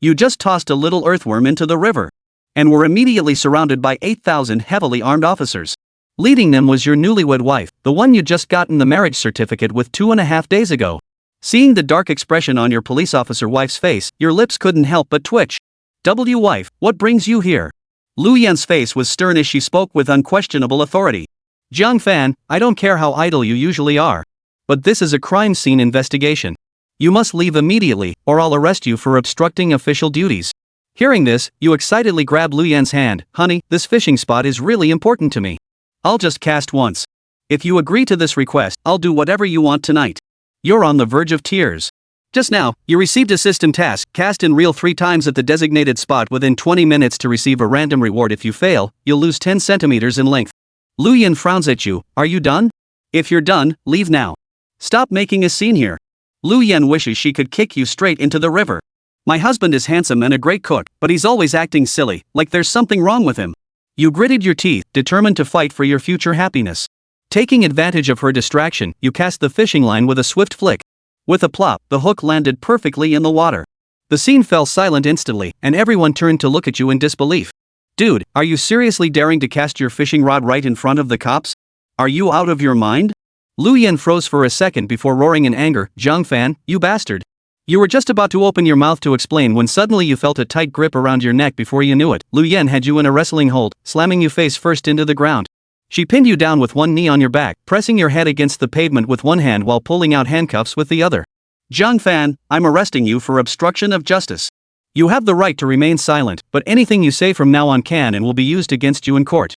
You just tossed a little earthworm into the river. And were immediately surrounded by 8,000 heavily armed officers. Leading them was your newlywed wife, the one you just gotten the marriage certificate with 2.5 days ago. Seeing the dark expression on your police officer wife's face, your lips couldn't help but twitch. Wife, what brings you here? Lu Yan's face was stern as she spoke with unquestionable authority. Jiang Fan, I don't care how idle you usually are. But this is a crime scene investigation. You must leave immediately, or I'll arrest you for obstructing official duties. Hearing this, you excitedly grab Lu Yan's hand. Honey, this fishing spot is really important to me. I'll just cast once. If you agree to this request, I'll do whatever you want tonight. You're on the verge of tears. Just now, you received a system task, cast and reel 3 times at the designated spot within 20 minutes to receive a random reward. If you fail, you'll lose 10 centimeters in length. Lu Yan frowns at you. Are you done? If you're done, leave now. Stop making a scene here. Lu Yan wishes she could kick you straight into the river. My husband is handsome and a great cook, but he's always acting silly, like there's something wrong with him. You gritted your teeth, determined to fight for your future happiness. Taking advantage of her distraction, you cast the fishing line with a swift flick. With a plop, the hook landed perfectly in the water. The scene fell silent instantly, and everyone turned to look at you in disbelief. Dude, are you seriously daring to cast your fishing rod right in front of the cops? Are you out of your mind? Lu Yan froze for a second before roaring in anger. Jiang Fan, you bastard. You were just about to open your mouth to explain when suddenly you felt a tight grip around your neck. Before you knew it, Lu Yan had you in a wrestling hold, slamming you face first into the ground. She pinned you down with one knee on your back, pressing your head against the pavement with one hand while pulling out handcuffs with the other. Jiang Fan, I'm arresting you for obstruction of justice. You have the right to remain silent, but anything you say from now on can and will be used against you in court.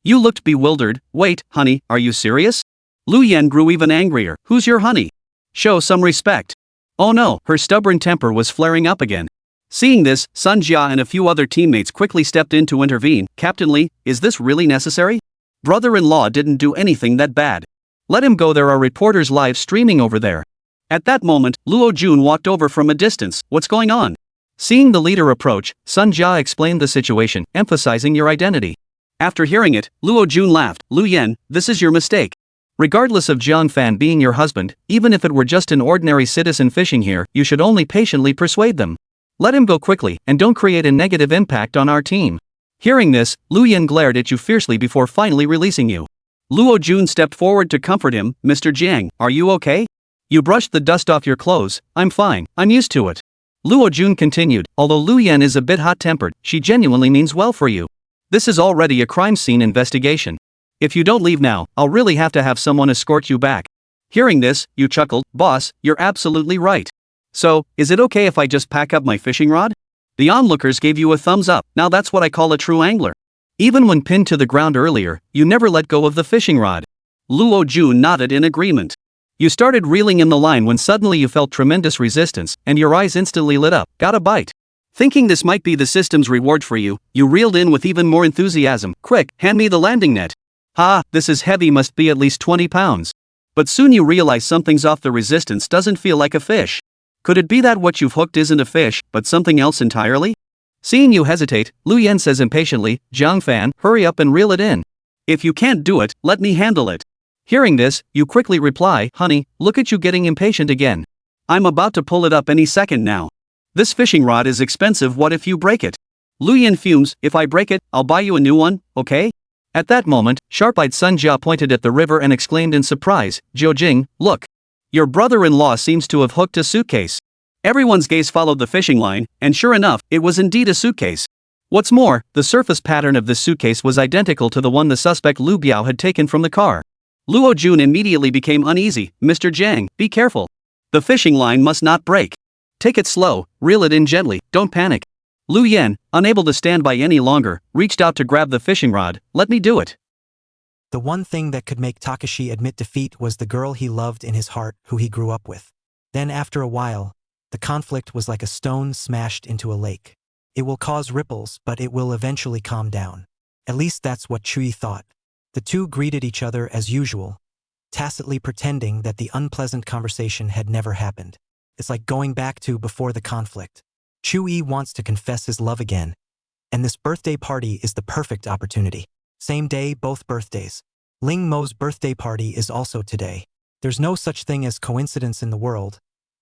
You looked bewildered. Wait, honey, are you serious? Lu Yan grew even angrier. Who's your honey? Show some respect. Oh no, her stubborn temper was flaring up again. Seeing this, Sun Jia and a few other teammates quickly stepped in to intervene. Captain Li, is this really necessary? Brother-in-law didn't do anything that bad. Let him go, there are reporters live streaming over there. At that moment, Luo Jun walked over from a distance. What's going on? Seeing the leader approach, Sun Jia explained the situation, emphasizing your identity. After hearing it, Luo Jun laughed. Lu Yan, this is your mistake. Regardless of Jiang Fan being your husband, even if it were just an ordinary citizen fishing here, you should only patiently persuade them. Let him go quickly, and don't create a negative impact on our team. Hearing this, Lu Yan glared at you fiercely before finally releasing you. Luo Jun stepped forward to comfort him. Mr. Jiang, are you okay? You brushed the dust off your clothes. I'm fine, I'm used to it. Luo Jun continued, although Lu Yan is a bit hot-tempered, she genuinely means well for you. This is already a crime scene investigation. If you don't leave now, I'll really have to have someone escort you back. Hearing this, you chuckled. Boss, you're absolutely right. So, is it okay if I just pack up my fishing rod? The onlookers gave you a thumbs up. Now that's what I call a true angler. Even when pinned to the ground earlier, you never let go of the fishing rod. Luo Jun nodded in agreement. You started reeling in the line when suddenly you felt tremendous resistance, and your eyes instantly lit up. Got a bite. Thinking this might be the system's reward for you, you reeled in with even more enthusiasm. Quick, hand me the landing net. Ha, this is heavy, must be at least 20 pounds. But soon you realize something's off, the resistance doesn't feel like a fish. Could it be that what you've hooked isn't a fish, but something else entirely? Seeing you hesitate, Lu Yan says impatiently, Jiang Fan, hurry up and reel it in. If you can't do it, let me handle it. Hearing this, you quickly reply, honey, look at you getting impatient again. I'm about to pull it up any second now. This fishing rod is expensive, what if you break it? Lu Yan fumes, if I break it, I'll buy you a new one, okay? At that moment, sharp-eyed Sun Jia pointed at the river and exclaimed in surprise, Jiao Jing, look. Your brother-in-law seems to have hooked a suitcase. Everyone's gaze followed the fishing line, and sure enough, it was indeed a suitcase. What's more, the surface pattern of this suitcase was identical to the one the suspect Lu Biao had taken from the car. Luo Jun immediately became uneasy. Mr. Jiang, be careful. The fishing line must not break. Take it slow, reel it in gently, don't panic. Lu Yan, unable to stand by any longer, reached out to grab the fishing rod. Let me do it. The one thing that could make Takashi admit defeat was the girl he loved in his heart, who he grew up with. Then after a while, the conflict was like a stone smashed into a lake. It will cause ripples, but it will eventually calm down. At least that's what Chui thought. The two greeted each other as usual, tacitly pretending that the unpleasant conversation had never happened. It's like going back to before the conflict. Chui wants to confess his love again, and this birthday party is the perfect opportunity. Same day, both birthdays. Ling Mo's birthday party is also today. There's no such thing as coincidence in the world.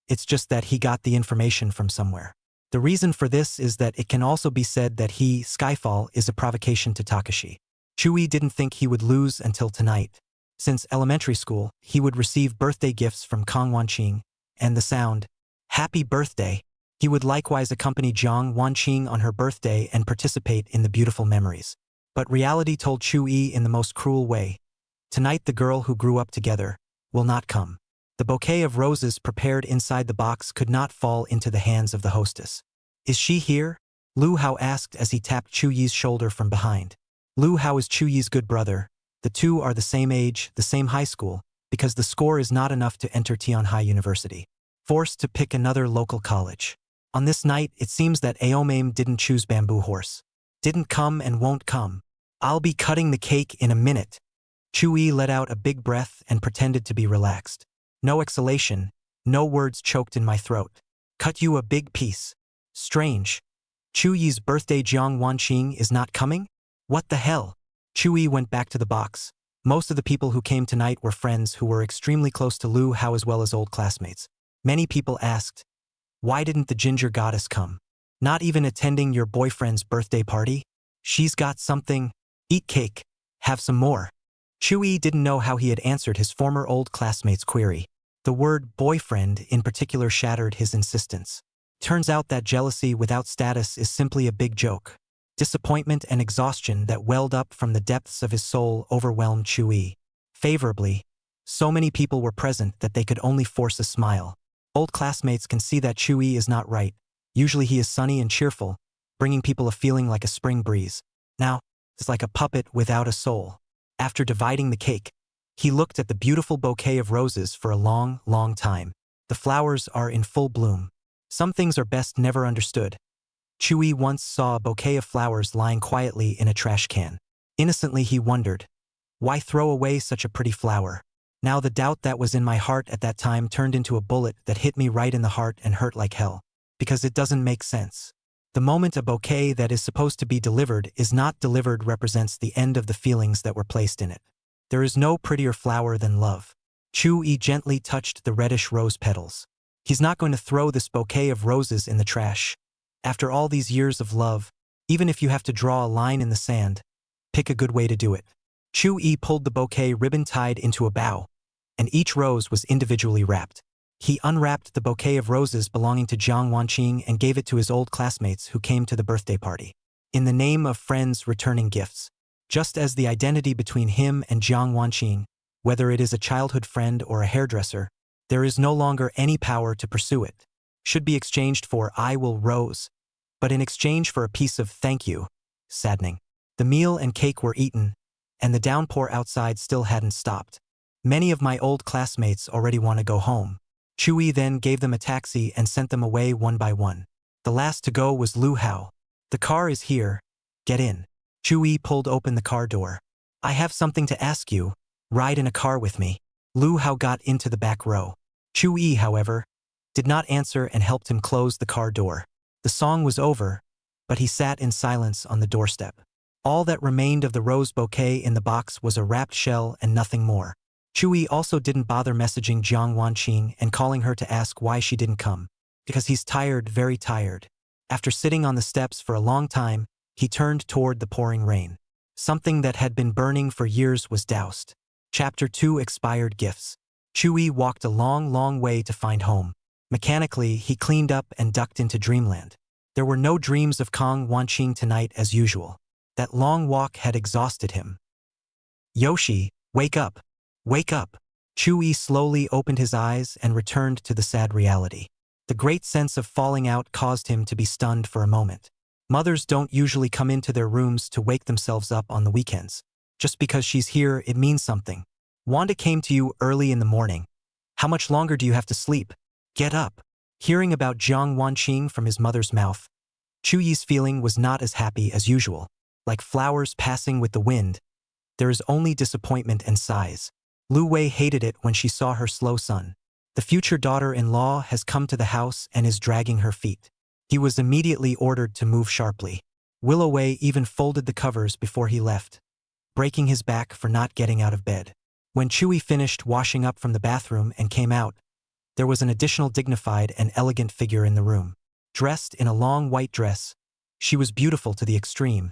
It's just that he got the information from somewhere. The reason for this is that it can also be said that he, Skyfall, is a provocation to Takashi. Chui didn't think he would lose until tonight. Since elementary school, he would receive birthday gifts from Kang Wanqing, and the sound, "Happy Birthday." He would likewise accompany Jiang Wanqing on her birthday and participate in the beautiful memories. But reality told Chui in the most cruel way, tonight the girl who grew up together will not come. The bouquet of roses prepared inside the box could not fall into the hands of the hostess. "Is she here?" Lu Hao asked as he tapped Chuyi's shoulder from behind. Lu Hao is Chuyi's good brother. The two are the same age, the same high school, because the score is not enough to enter Tianhai University. Forced to pick another local college. On this night, it seems that Aomame didn't choose Bamboo Horse. Didn't come and won't come. "I'll be cutting the cake in a minute." Chui let out a big breath and pretended to be relaxed. No exhalation, no words choked in my throat. "Cut you a big piece." Strange. Chuyi's birthday Jiang Wanqing is not coming? What the hell? Chui went back to the box. Most of the people who came tonight were friends who were extremely close to Lu Hao as well as old classmates. Many people asked, "Why didn't the ginger goddess come? Not even attending your boyfriend's birthday party? She's got something. Eat cake. Have some more." Chui didn't know how he had answered his former old classmate's query. The word boyfriend in particular shattered his insistence. Turns out that jealousy without status is simply a big joke. Disappointment and exhaustion that welled up from the depths of his soul overwhelmed Chui. Favorably, so many people were present that they could only force a smile. Old classmates can see that Chui is not right. Usually he is sunny and cheerful, bringing people a feeling like a spring breeze. Now, it's like a puppet without a soul. After dividing the cake, he looked at the beautiful bouquet of roses for a long, long time. The flowers are in full bloom. Some things are best never understood. Chui once saw a bouquet of flowers lying quietly in a trash can. Innocently he wondered, why throw away such a pretty flower? Now the doubt that was in my heart at that time turned into a bullet that hit me right in the heart and hurt like hell. Because it doesn't make sense. The moment a bouquet that is supposed to be delivered is not delivered represents the end of the feelings that were placed in it. There is no prettier flower than love. Chui gently touched the reddish rose petals. He's not going to throw this bouquet of roses in the trash. After all these years of love, even if you have to draw a line in the sand, pick a good way to do it. Chui pulled the bouquet ribbon tied into a bow, and each rose was individually wrapped. He unwrapped the bouquet of roses belonging to Jiang Wanqing and gave it to his old classmates who came to the birthday party. In the name of friends returning gifts. Just as the identity between him and Jiang Wanqing, whether it is a childhood friend or a hairdresser, there is no longer any power to pursue it. Should be exchanged for "I will rose," but in exchange for a piece of "thank you." Saddening. The meal and cake were eaten, and the downpour outside still hadn't stopped. Many of my old classmates already want to go home. Chui then gave them a taxi and sent them away one by one. The last to go was Lu Hao. "The car is here. Get in." Chui pulled open the car door. "I have something to ask you. Ride in a car with me." Lu Hao got into the back row. Chui, however, did not answer and helped him close the car door. The song was over, but he sat in silence on the doorstep. All that remained of the rose bouquet in the box was a wrapped shell and nothing more. Chui also didn't bother messaging Jiang Wanqing and calling her to ask why she didn't come. Because he's tired, very tired. After sitting on the steps for a long time, he turned toward the pouring rain. Something that had been burning for years was doused. Chapter 2: Expired Gifts. Chui walked a long, long way to find home. Mechanically, he cleaned up and ducked into dreamland. There were no dreams of Kang Wanqing tonight as usual. That long walk had exhausted him. "Yoshi, wake up! Wake up!" Chui slowly opened his eyes and returned to the sad reality. The great sense of falling out caused him to be stunned for a moment. Mothers don't usually come into their rooms to wake themselves up on the weekends. Just because she's here, it means something. Wanda came to you early in the morning. How much longer do you have to sleep? Get up. Hearing about Jiang Wanqing from his mother's mouth, Chuyi's feeling was not as happy as usual. Like flowers passing with the wind, there is only disappointment and sighs. Lu Wei hated it when she saw her slow son. The future daughter-in-law has come to the house and is dragging her feet. He was immediately ordered to move sharply. Willow Wei even folded the covers before he left, breaking his back for not getting out of bed. When Chui finished washing up from the bathroom and came out, there was an additional dignified and elegant figure in the room. dressed in a long white dress. She was beautiful to the extreme,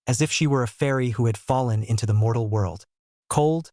as if she were a fairy who had fallen into the mortal world. Cold,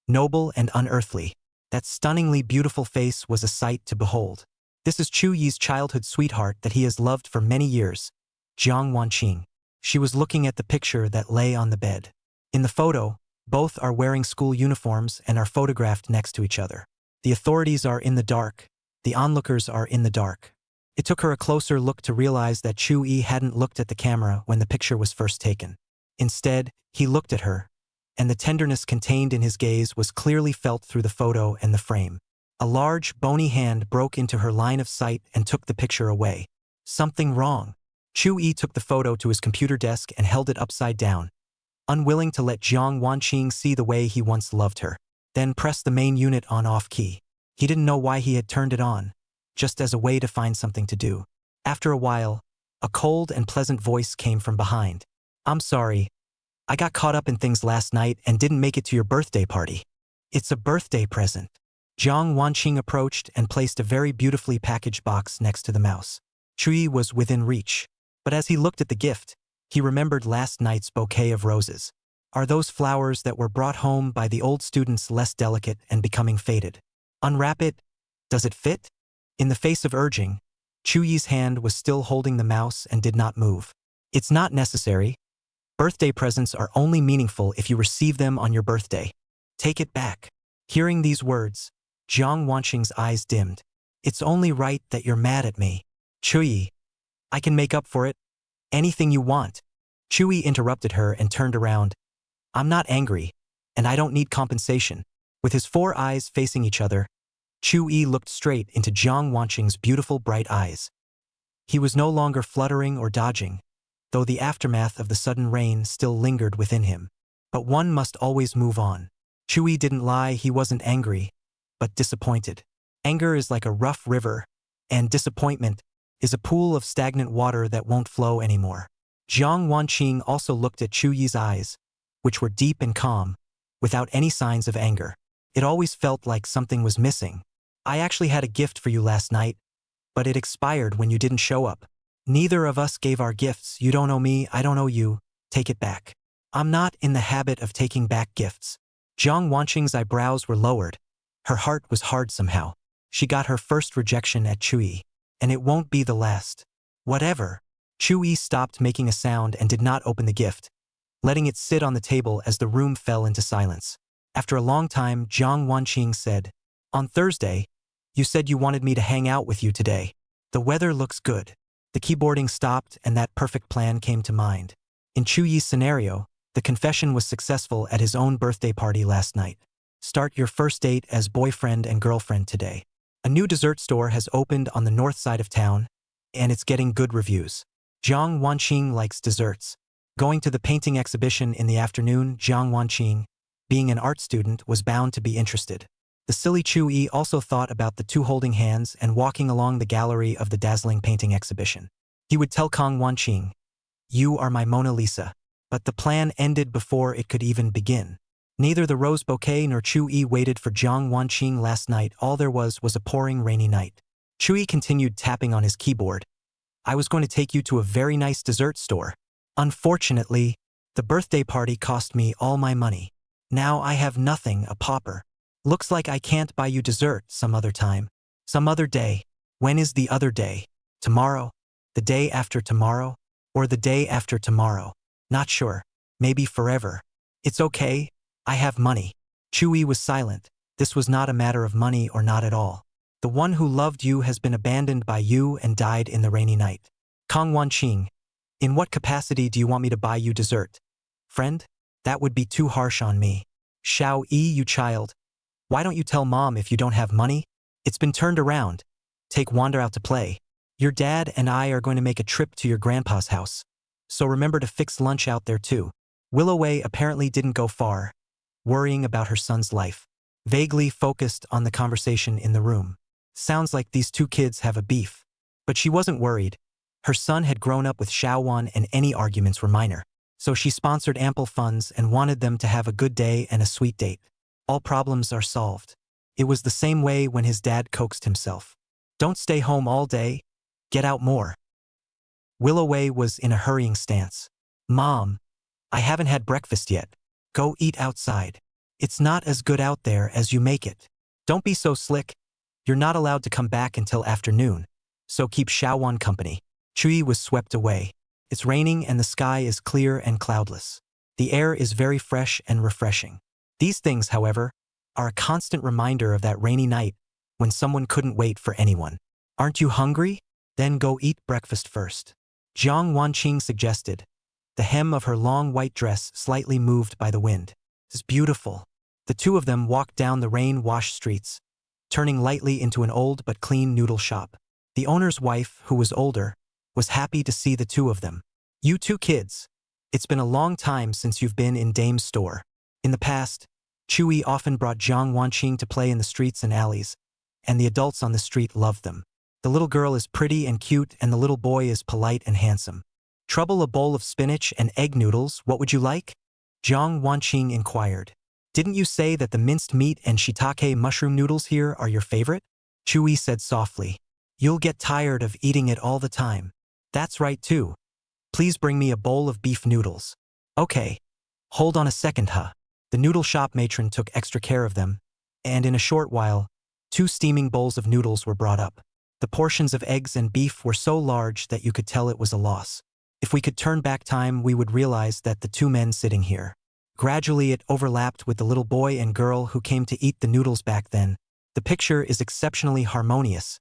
noble, and unearthly, that stunningly beautiful face was a sight to behold. This is Chu Yi's childhood sweetheart that he has loved for many years, Jiang Wanqing. She was looking at the picture that lay on the bed. In the photo, both are wearing school uniforms and are photographed next to each other. The authorities are in the dark. The onlookers are in the dark. It took her a closer look to realize that Chu Yi hadn't looked at the camera when the picture was first taken. Instead, he looked at her, and the tenderness contained in his gaze was clearly felt through the photo and the frame. A large, bony hand broke into her line of sight and took the picture away. Something wrong. Chu Yi took the photo to his computer desk and held it upside down, unwilling to let Jiang Wanqing see the way he once loved her. Then pressed the main unit on-off key. He didn't know why he had turned it on, just as a way to find something to do. After a while, a cold and pleasant voice came from behind. "I'm sorry. I got caught up in things last night and didn't make it to your birthday party. It's a birthday present." Jiang Wanqing approached and placed a very beautifully packaged box next to the mouse. Chu Yi was within reach, but as he looked at the gift, he remembered last night's bouquet of roses. Are those flowers that were brought home by the old students less delicate and becoming faded? Unwrap it. Does it fit? In the face of urging, Chu Yi's hand was still holding the mouse and did not move. It's not necessary. Birthday presents are only meaningful if you receive them on your birthday. Take it back. Hearing these words, Jiang Wanqing's eyes dimmed. It's only right that you're mad at me. Chu Yi, I can make up for it. Anything you want. Chu Yi interrupted her and turned around. I'm not angry, and I don't need compensation. With his 4 eyes facing each other, Chu Yi looked straight into Jiang Wanqing's beautiful bright eyes. He was no longer fluttering or dodging, though the aftermath of the sudden rain still lingered within him. But one must always move on. Chu Yi didn't lie, he wasn't angry, but disappointed. Anger is like a rough river, and disappointment is a pool of stagnant water that won't flow anymore. Jiang Wanqing also looked at Chu Yi's eyes, which were deep and calm, without any signs of anger. It always felt like something was missing. I actually had a gift for you last night, but it expired when you didn't show up. Neither of us gave our gifts. You don't owe me, I don't owe you. Take it back. I'm not in the habit of taking back gifts. Jiang Wanqing's eyebrows were lowered. Her heart was hard somehow. She got her first rejection at Chu Yi, and it won't be the last. Whatever. Chu Yi stopped making a sound and did not open the gift, letting it sit on the table as the room fell into silence. After a long time, Jiang Wanqing said, On Thursday, you said you wanted me to hang out with you today. The weather looks good. The keyboarding stopped and that perfect plan came to mind. In Chu Yi's scenario, the confession was successful at his own birthday party last night. Start your first date as boyfriend and girlfriend today. A new dessert store has opened on the north side of town, and it's getting good reviews. Jiang Wanqing likes desserts. Going to the painting exhibition in the afternoon, Jiang Wanqing, being an art student, was bound to be interested. The silly Chu Yi also thought about the 2 holding hands and walking along the gallery of the dazzling painting exhibition. He would tell Kang Wanqing, You are my Mona Lisa. But the plan ended before it could even begin. Neither the rose bouquet nor Chu Yi waited for Jiang Wanqing last night. All there was a pouring rainy night. Chu Yi continued tapping on his keyboard. I was going to take you to a very nice dessert store. Unfortunately, the birthday party cost me all my money. Now I have nothing, a pauper. Looks like I can't buy you dessert some other time. Some other day. When is the other day? Tomorrow? The day after tomorrow? Or the day after tomorrow? Not sure. Maybe forever. It's okay. I have money. Chu Yi was silent. This was not a matter of money or not at all. The one who loved you has been abandoned by you and died in the rainy night. Kang Wanqing, in what capacity do you want me to buy you dessert? Friend? That would be too harsh on me. Xiao Yi, you child. Why don't you tell mom if you don't have money? It's been turned around. Take Wander out to play. Your dad and I are going to make a trip to your grandpa's house. So remember to fix lunch out there too. Willoway apparently didn't go far, worrying about her son's life. Vaguely focused on the conversation in the room. Sounds like these 2 kids have a beef. But she wasn't worried. Her son had grown up with Xiaowan and any arguments were minor. So she sponsored ample funds and wanted them to have a good day and a sweet date. All problems are solved. It was the same way when his dad coaxed himself. Don't stay home all day. Get out more. Willoway was in a hurrying stance. Mom, I haven't had breakfast yet. Go eat outside. It's not as good out there as you make it. Don't be so slick. You're not allowed to come back until afternoon. So keep Xiaowan company. Chui was swept away. It's raining and the sky is clear and cloudless. The air is very fresh and refreshing. These things, however, are a constant reminder of that rainy night when someone couldn't wait for anyone. Aren't you hungry? Then go eat breakfast first. Jiang Wanqing suggested. The hem of her long white dress slightly moved by the wind. It's beautiful. The two of them walked down the rain-washed streets, turning lightly into an old but clean noodle shop. The owner's wife, who was older, was happy to see the two of them. You two kids. It's been a long time since you've been in Dame's store. In the past, Chui often brought Jiang Wanqing to play in the streets and alleys, and the adults on the street loved them. The little girl is pretty and cute, and the little boy is polite and handsome. Trouble a bowl of spinach and egg noodles, what would you like? Jiang Wanqing inquired. Didn't you say that the minced meat and shiitake mushroom noodles here are your favorite? Chui said softly. You'll get tired of eating it all the time. That's right too. Please bring me a bowl of beef noodles. Okay. Hold on a second, huh? The noodle shop matron took extra care of them, and in a short while, 2 steaming bowls of noodles were brought up. The portions of eggs and beef were so large that you could tell it was a loss. If we could turn back time, we would realize that the 2 men sitting here. Gradually it overlapped with the little boy and girl who came to eat the noodles back then. The picture is exceptionally harmonious,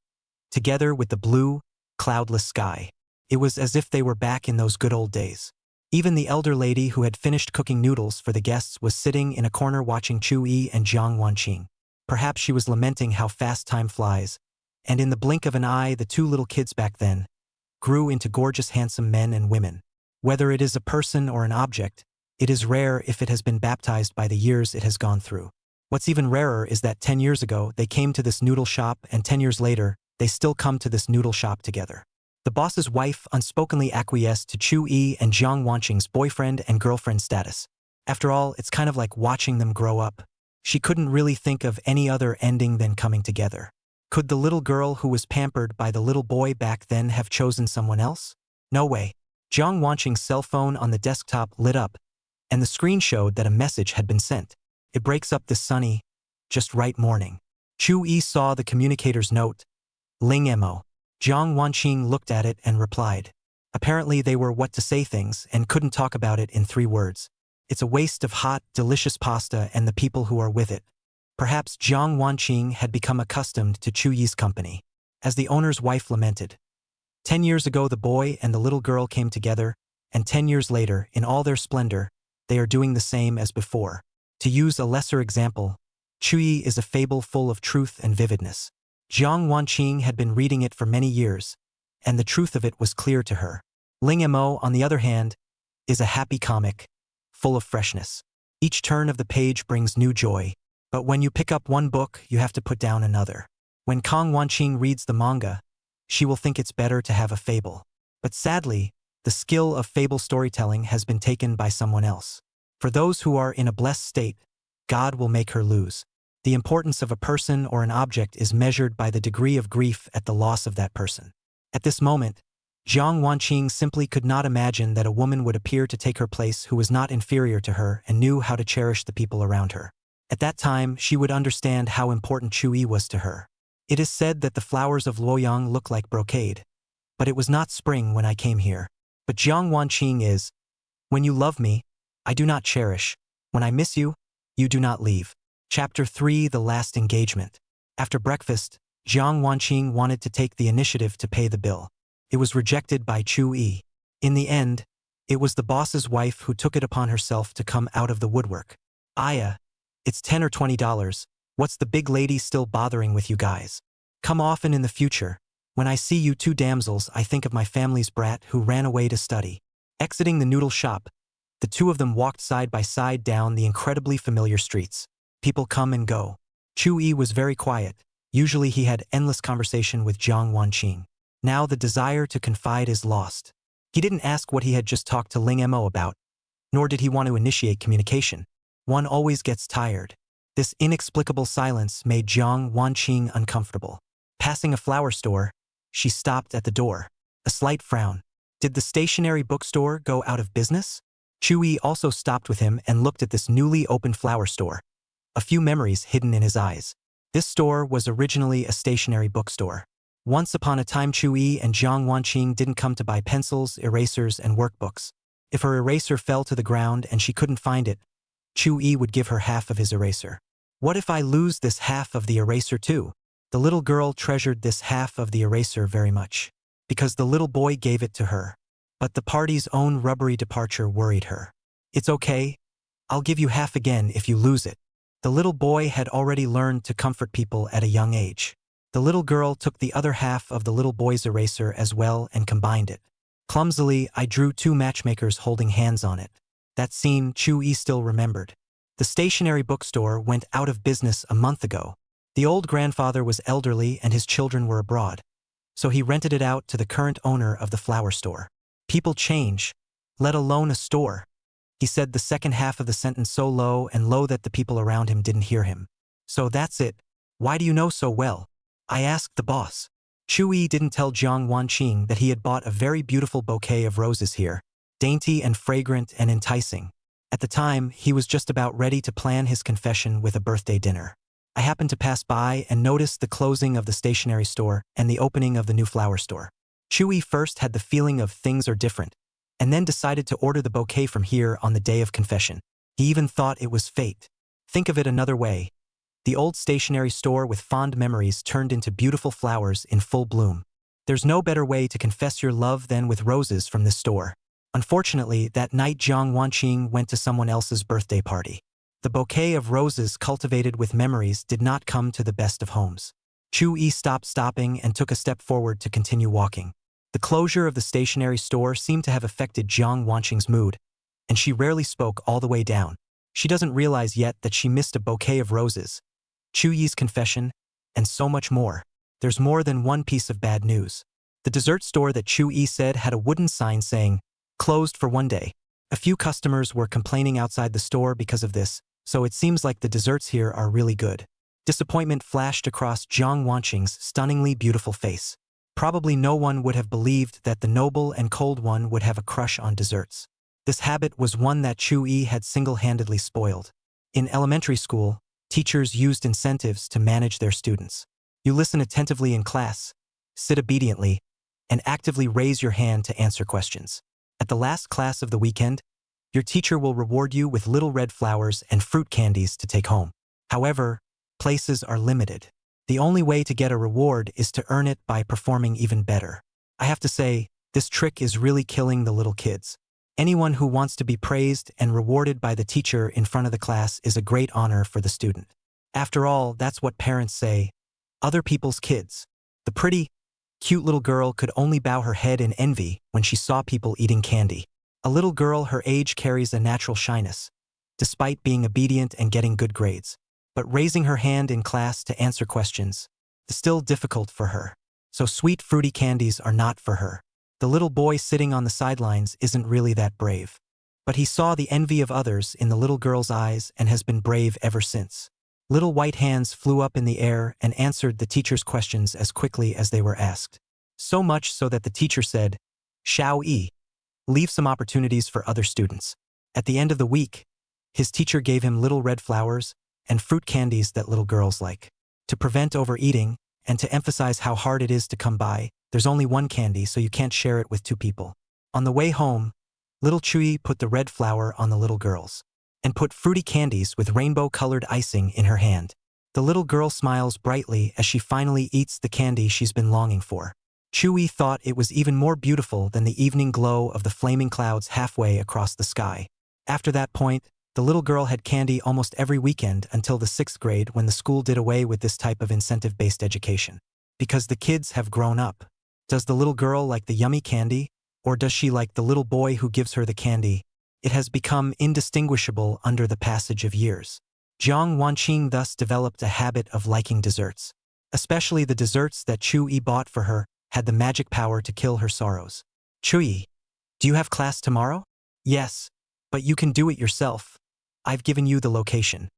together with the blue, cloudless sky. It was as if they were back in those good old days. Even the elder lady who had finished cooking noodles for the guests was sitting in a corner watching Chui and Jiang Wanqing. Perhaps she was lamenting how fast time flies, and in the blink of an eye the 2 little kids back then grew into gorgeous handsome men and women. Whether it is a person or an object, it is rare if it has been baptized by the years it has gone through. What's even rarer is that 10 years ago they came to this noodle shop, and 10 years later they still come to this noodle shop together. The boss's wife unspokenly acquiesced to Chui and Jiang Wanqing's boyfriend and girlfriend status. After all, it's kind of like watching them grow up. She couldn't really think of any other ending than coming together. Could the little girl who was pampered by the little boy back then have chosen someone else? No way. Jiang Wanqing's cell phone on the desktop lit up, and the screen showed that a message had been sent. It breaks up this sunny, just right morning. Chui saw the communicator's note. Ling Mo. Jiang Wanqing looked at it and replied. Apparently they were what to say things and couldn't talk about it in 3 words. It's a waste of hot, delicious pasta and the people who are with it. Perhaps Jiang Wanqing had become accustomed to Chuyi's company. As the owner's wife lamented. 10 years ago the boy and the little girl came together, and 10 years later, in all their splendor, they are doing the same as before. To use a lesser example, Chuyi is a fable full of truth and vividness. Jiang Wanqing had been reading it for many years, and the truth of it was clear to her. Ling Mo, on the other hand, is a happy comic, full of freshness. Each turn of the page brings new joy, but when you pick up one book, you have to put down another. When Kang Wanqing reads the manga, she will think it's better to have a fable. But sadly, the skill of fable storytelling has been taken by someone else. For those who are in a blessed state, God will make her lose. The importance of a person or an object is measured by the degree of grief at the loss of that person. At this moment, Jiang Wanqing simply could not imagine that a woman would appear to take her place who was not inferior to her and knew how to cherish the people around her. At that time, she would understand how important Chui was to her. It is said that the flowers of Luoyang look like brocade, but it was not spring when I came here. But Jiang Wanqing is, when you love me, I do not cherish. When I miss you, you do not leave. Chapter 3: The Last Engagement. After breakfast, Jiang Wanqing wanted to take the initiative to pay the bill. It was rejected by Chui. In the end, it was the boss's wife who took it upon herself to come out of the woodwork. Aya, it's $10 or $20. What's the big lady still bothering with you guys? Come often in the future. When I see you 2 damsels, I think of my family's brat who ran away to study. Exiting the noodle shop, the 2 of them walked side by side down the incredibly familiar streets. People come and go. Chui was very quiet. Usually he had endless conversation with Jiang Wanqing. Now the desire to confide is lost. He didn't ask what he had just talked to Ling Mo about, nor did he want to initiate communication. One always gets tired. This inexplicable silence made Jiang Wanqing uncomfortable. Passing a flower store, she stopped at the door. A slight frown. Did the stationery bookstore go out of business? Chewy also stopped with him and looked at this newly opened flower store. A few memories hidden in his eyes. This store was originally a stationery bookstore. Once upon a time, Chewy and Jiang Wanqing didn't come to buy pencils, erasers, and workbooks. If her eraser fell to the ground and she couldn't find it, Chewy would give her half of his eraser. What if I lose this half of the eraser too? The little girl treasured this half of the eraser very much, because the little boy gave it to her. But the party's own rubbery departure worried her. It's okay. I'll give you half again if you lose it. The little boy had already learned to comfort people at a young age. The little girl took the other half of the little boy's eraser as well and combined it. Clumsily, I drew two matchmakers holding hands on it. That scene Chewy still remembered. The stationery bookstore went out of business a month ago. The old grandfather was elderly and his children were abroad, so he rented it out to the current owner of the flower store. People change, let alone a store. He said the second half of the sentence so low and low that the people around him didn't hear him. So that's it. Why do you know so well? I asked the boss. Chewy didn't tell Jiang Wanqing that he had bought a very beautiful bouquet of roses here, dainty and fragrant and enticing. At the time, he was just about ready to plan his confession with a birthday dinner. I happened to pass by and noticed the closing of the stationery store and the opening of the new flower store. Chewy first had the feeling of things are different, and then decided to order the bouquet from here on the day of confession. He even thought it was fate. Think of it another way. The old stationery store with fond memories turned into beautiful flowers in full bloom. There's no better way to confess your love than with roses from this store. Unfortunately, that night Jiang Wanqing went to someone else's birthday party. The bouquet of roses cultivated with memories did not come to the best of homes. Chewy stopped stopping and took a step forward to continue walking. The closure of the stationery store seemed to have affected Jiang Wanqing's mood, and she rarely spoke all the way down. She doesn't realize yet that she missed a bouquet of roses, Chewy's confession, and so much more. There's more than one piece of bad news. The dessert store that Chewy said had a wooden sign saying, "Closed for one day." A few customers were complaining outside the store because of this, so it seems like the desserts here are really good. Disappointment flashed across Jiang Wanqing's stunningly beautiful face. Probably no one would have believed that the noble and cold one would have a crush on desserts. This habit was one that Chewy had single-handedly spoiled. In elementary school, teachers used incentives to manage their students. You listen attentively in class, sit obediently, and actively raise your hand to answer questions. At the last class of the weekend, your teacher will reward you with little red flowers and fruit candies to take home. However, places are limited. The only way to get a reward is to earn it by performing even better. I have to say, this trick is really killing the little kids. Anyone who wants to be praised and rewarded by the teacher in front of the class is a great honor for the student. After all, that's what parents say. Other people's kids. The pretty, cute little girl could only bow her head in envy when she saw people eating candy. A little girl her age carries a natural shyness, despite being obedient and getting good grades. But raising her hand in class to answer questions is still difficult for her. So sweet fruity candies are not for her. The little boy sitting on the sidelines isn't really that brave. But he saw the envy of others in the little girl's eyes and has been brave ever since. Little white hands flew up in the air and answered the teacher's questions as quickly as they were asked. So much so that the teacher said, "Shao Yi, leave some opportunities for other students." At the end of the week, his teacher gave him little red flowers and fruit candies that little girls like. To prevent overeating and to emphasize how hard it is to come by, there's only one candy, so you can't share it with two people. On the way home, little Chewy put the red flower on the little girl's and put fruity candies with rainbow-colored icing in her hand. The little girl smiles brightly as she finally eats the candy she's been longing for. Chewy thought it was even more beautiful than the evening glow of the flaming clouds halfway across the sky. After that point, the little girl had candy almost every weekend until the 6th grade when the school did away with this type of incentive-based education. Because the kids have grown up. Does the little girl like the yummy candy, or does she like the little boy who gives her the candy? It has become indistinguishable under the passage of years. Jiang Wanqing thus developed a habit of liking desserts. Especially the desserts that Chewy bought for her had the magic power to kill her sorrows. "Chewy, do you have class tomorrow?" "Yes, but you can do it yourself. I've given you the location."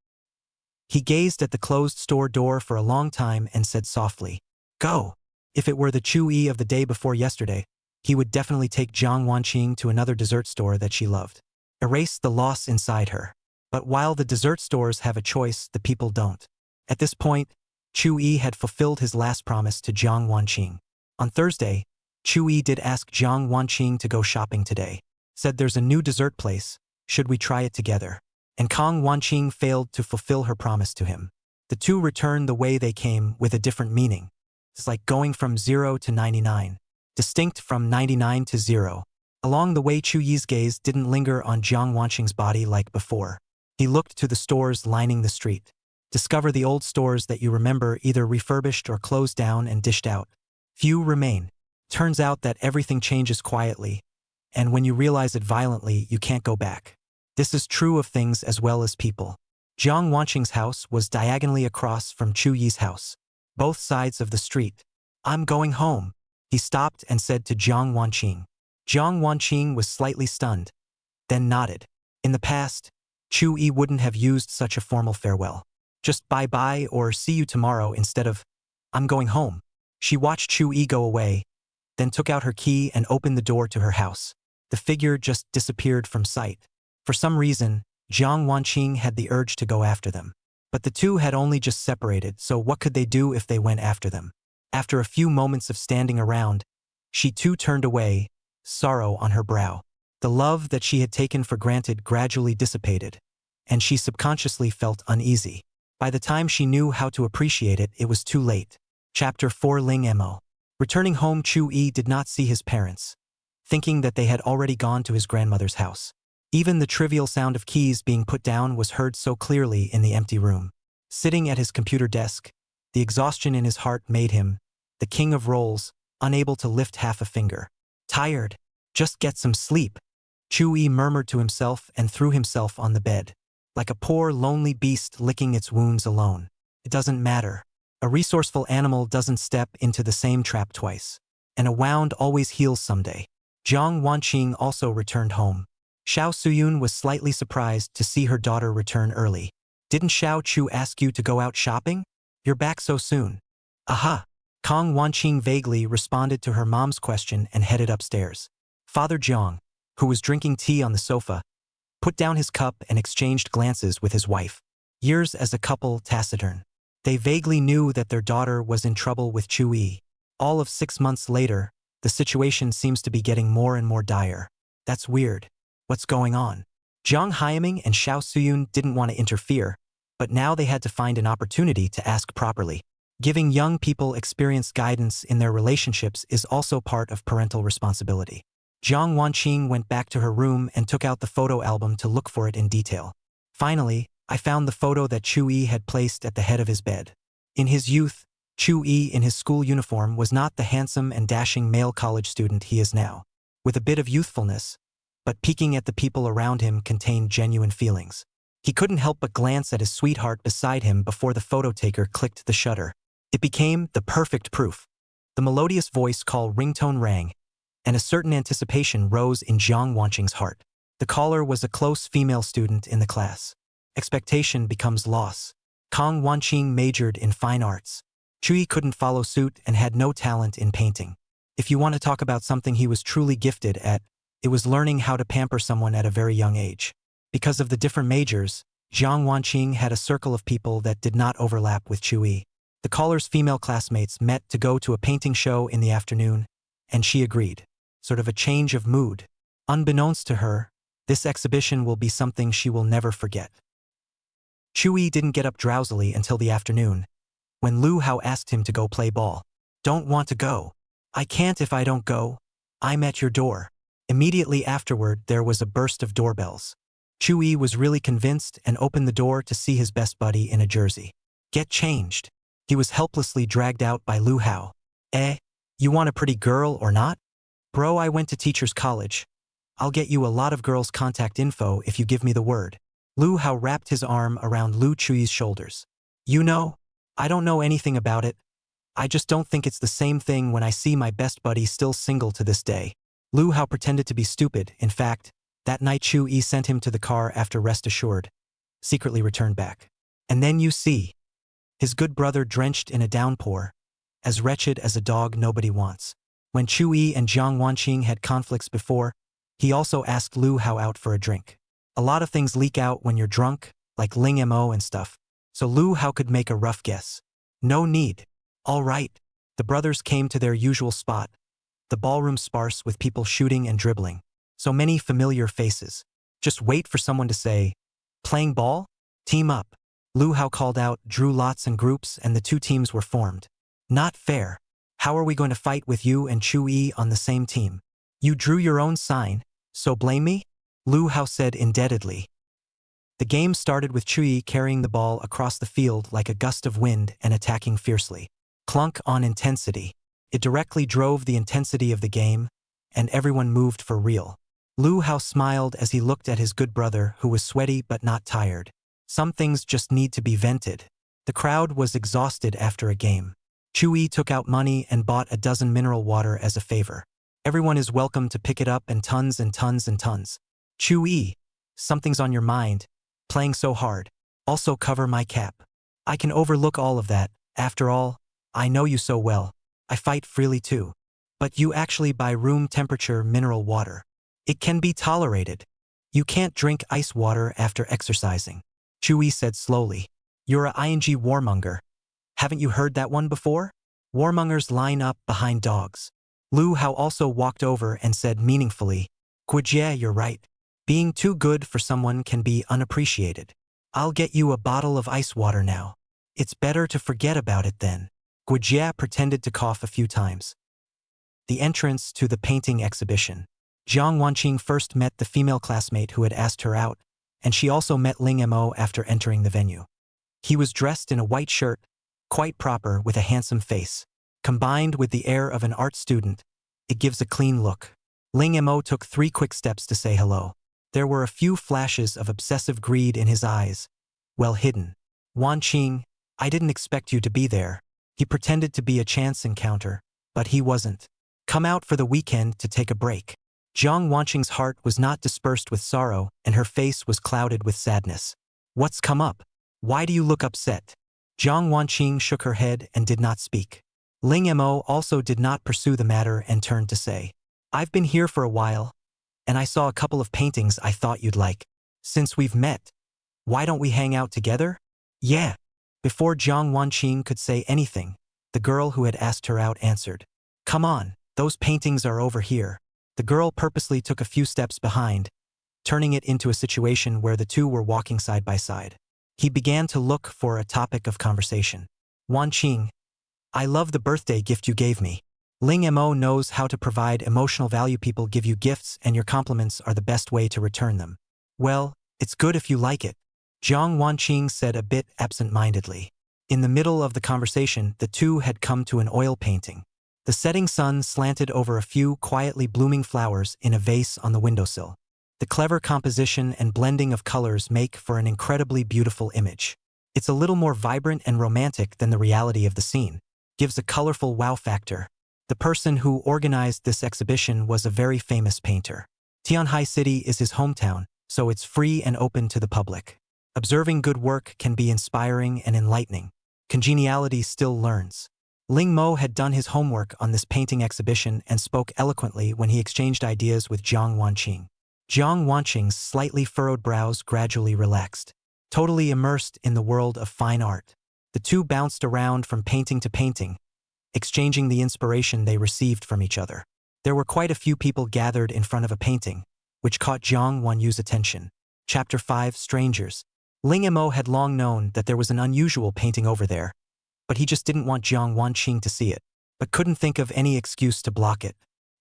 He gazed at the closed store door for a long time and said softly, "Go." If it were the Chewy of the day before yesterday, he would definitely take Jiang Wanqing to another dessert store that she loved. Erase the loss inside her. But while the dessert stores have a choice, the people don't. At this point, Chu Yi had fulfilled his last promise to Jiang Wanqing. On Thursday, Chu Yi did ask Jiang Wanqing to go shopping today. Said there's a new dessert place, should we try it together? And Kang Wanqing failed to fulfill her promise to him. The two returned the way they came with a different meaning. It's like going from 0 to 99. Distinct from 99 to 0. Along the way, Chu Yi's gaze didn't linger on Jiang Wanqing's body like before. He looked to the stores lining the street. Discover the old stores that you remember either refurbished or closed down and dished out. Few remain. Turns out that everything changes quietly, and when you realize it violently, you can't go back. This is true of things as well as people. Jiang Wanqing's house was diagonally across from Chu Yi's house. Both sides of the street. I'm going home, he stopped and said to Jiang Wanqing. Jiang Wanqing was slightly stunned, then nodded. In the past, Chu Yi wouldn't have used such a formal farewell. Just bye-bye or see you tomorrow instead of, I'm going home. She watched Chu Yi go away, then took out her key and opened the door to her house. The figure just disappeared from sight. For some reason, Jiang Wanqing had the urge to go after them. But the two had only just separated, so what could they do if they went after them? After a few moments of standing around, she too turned away, sorrow on her brow. The love that she had taken for granted gradually dissipated, and she subconsciously felt uneasy. By the time she knew how to appreciate it, it was too late. Chapter 4 Ling Mo. Returning home, Chu Yi did not see his parents, thinking that they had already gone to his grandmother's house. Even the trivial sound of keys being put down was heard so clearly in the empty room. Sitting at his computer desk, the exhaustion in his heart made him, the king of roles, unable to lift half a finger. Tired. Just get some sleep. Chu Yi murmured to himself and threw himself on the bed. Like a poor, lonely beast licking its wounds alone. It doesn't matter. A resourceful animal doesn't step into the same trap twice. And a wound always heals someday. Jiang Wanqing also returned home. Xiao Suyun was slightly surprised to see her daughter return early. Didn't Xiao Chu ask you to go out shopping? You're back so soon. Aha! Kang Wanqing vaguely responded to her mom's question and headed upstairs. Father Jiang, who was drinking tea on the sofa, put down his cup and exchanged glances with his wife. Years as a couple, taciturn. They vaguely knew that their daughter was in trouble with Chu Yi. All of 6 months later, the situation seems to be getting more and more dire. That's weird. What's going on? Jiang Haiming and Xiao Suyun didn't want to interfere, but now they had to find an opportunity to ask properly. Giving young people experienced guidance in their relationships is also part of parental responsibility. Jiang Wanqing went back to her room and took out the photo album to look for it in detail. Finally, I found the photo that Chu Yi had placed at the head of his bed. In his youth, Chu Yi in his school uniform was not the handsome and dashing male college student he is now. With a bit of youthfulness, but peeking at the people around him contained genuine feelings. He couldn't help but glance at his sweetheart beside him before the photo taker clicked the shutter. It became the perfect proof. The melodious voice call ringtone rang, and a certain anticipation rose in Jiang Wanqing's heart. The caller was a close female student in the class. Expectation becomes loss. Kang Wanqing majored in fine arts. Chu Yi couldn't follow suit and had no talent in painting. If you want to talk about something he was truly gifted at, it was learning how to pamper someone at a very young age. Because of the different majors, Jiang Wanqing had a circle of people that did not overlap with Chu Yi. The caller's female classmates met to go to a painting show in the afternoon, and she agreed. Sort of a change of mood. Unbeknownst to her, this exhibition will be something she will never forget. Chu Yi didn't get up drowsily until the afternoon, when Lu Hao asked him to go play ball. Don't want to go. I can't if I don't go. I'm at your door. Immediately afterward, there was a burst of doorbells. Chu Yi was really convinced and opened the door to see his best buddy in a jersey. Get changed. He was helplessly dragged out by Lu Hao. You want a pretty girl or not? Bro, I went to teacher's college. I'll get you a lot of girls' contact info if you give me the word. Lu Hao wrapped his arm around Lu Chui's shoulders. You know, I don't know anything about it. I just don't think it's the same thing when I see my best buddy still single to this day. Lu Hao pretended to be stupid. In fact, that night Chu Yi sent him to the car after rest assured, secretly returned back. And then you see, his good brother drenched in a downpour, as wretched as a dog nobody wants. When Chu-yi and Jiang Wanqing had conflicts before, he also asked Lu Hao out for a drink. A lot of things leak out when you're drunk, like Ling Mo and stuff, so Lu Hao could make a rough guess. No need. All right. The brothers came to their usual spot, the ballroom sparse with people shooting and dribbling. So many familiar faces. Just wait for someone to say, "Playing ball? Team up." Lu Hao called out, drew lots and groups, and the two teams were formed. Not fair. How are we going to fight with you and Chu-yi on the same team? You drew your own sign, so blame me? Lu Hao said indebtedly. The game started with Chu-yi carrying the ball across the field like a gust of wind and attacking fiercely. Clunk on intensity. It directly drove the intensity of the game, and everyone moved for real. Lu Hao smiled as he looked at his good brother who was sweaty but not tired. Some things just need to be vented. The crowd was exhausted after a game. Chu-yi took out money and bought a dozen mineral water as a favor. Everyone is welcome to pick it up and tons and tons and tons. Chu-yi, something's on your mind. Playing so hard. Also cover my cap. I can overlook all of that. After all, I know you so well. I fight freely too. But you actually buy room temperature mineral water. It can be tolerated. You can't drink ice water after exercising. Chu-yi said slowly. You're a ing warmonger. Haven't you heard that one before? Warmongers line up behind dogs. Lu Hao also walked over and said meaningfully, "Guijie, you're right. Being too good for someone can be unappreciated. I'll get you a bottle of ice water now. It's better to forget about it then." Guijie pretended to cough a few times. The entrance to the painting exhibition. Jiang Wanqing first met the female classmate who had asked her out, and she also met Ling Mo after entering the venue. He was dressed in a white shirt, quite proper with a handsome face. Combined with the air of an art student, it gives a clean look. Ling Mo took 3 quick steps to say hello. There were a few flashes of obsessive greed in his eyes, well hidden. "Wanqing, I didn't expect you to be there." He pretended to be a chance encounter, but he wasn't. "Come out for the weekend to take a break." Jiang Wanqing's heart was not dispersed with sorrow, and her face was clouded with sadness. "What's come up? Why do you look upset?" Jiang Wanqing shook her head and did not speak. Ling Mo also did not pursue the matter and turned to say, "I've been here for a while, and I saw a couple of paintings I thought you'd like. Since we've met, why don't we hang out together?" "Yeah." Before Jiang Wanqing could say anything, the girl who had asked her out answered, "Come on, those paintings are over here." The girl purposely took a few steps behind, turning it into a situation where the two were walking side by side. He began to look for a topic of conversation. "Wanqing, I love the birthday gift you gave me. Ling Mo knows how to provide emotional value. People give you gifts and your compliments are the best way to return them. Well, it's good if you like it." Jiang Wanqing said a bit absent-mindedly. In the middle of the conversation, the two had come to an oil painting. The setting sun slanted over a few quietly blooming flowers in a vase on the windowsill. The clever composition and blending of colors make for an incredibly beautiful image. It's a little more vibrant and romantic than the reality of the scene. Gives a colorful wow factor. The person who organized this exhibition was a very famous painter. Tianhai City is his hometown, so it's free and open to the public. Observing good work can be inspiring and enlightening. Congeniality still learns. Ling Mo had done his homework on this painting exhibition and spoke eloquently when he exchanged ideas with Jiang Wanqing. Jiang Wanqing's slightly furrowed brows gradually relaxed. Totally immersed in the world of fine art, the two bounced around from painting to painting, exchanging the inspiration they received from each other. There were quite a few people gathered in front of a painting, which caught Jiang Wanyu's attention. Chapter 5: Strangers. Ling Mo had long known that there was an unusual painting over there, but he just didn't want Jiang Wanqing to see it, but couldn't think of any excuse to block it.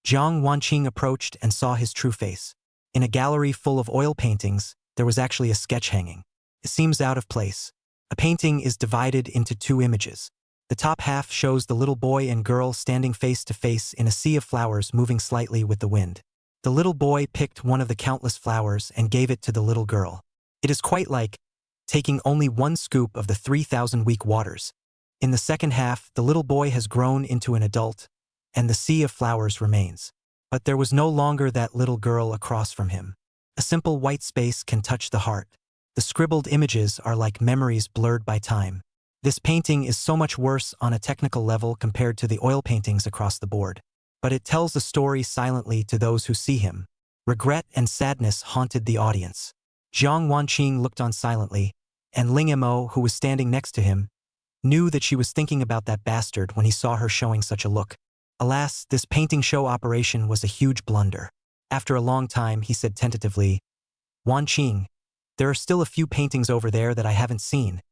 Jiang Wanqing approached and saw his true face. In a gallery full of oil paintings, there was actually a sketch hanging. It seems out of place. A painting is divided into 2 images. The top half shows the little boy and girl standing face to face in a sea of flowers moving slightly with the wind. The little boy picked one of the countless flowers and gave it to the little girl. It is quite like taking only 1 scoop of the 3,000 weak waters. In the second half, the little boy has grown into an adult, and the sea of flowers remains. But there was no longer that little girl across from him. A simple white space can touch the heart. The scribbled images are like memories blurred by time. This painting is so much worse on a technical level compared to the oil paintings across the board. but it tells a story silently to those who see him. Regret and sadness haunted the audience. Jiang Wanqing looked on silently, and Ling Mo, who was standing next to him, knew that she was thinking about that bastard when he saw her showing such a look. Alas, this painting show operation was a huge blunder. After a long time, he said tentatively, Wanqing, there are still a few paintings over there that I haven't seen.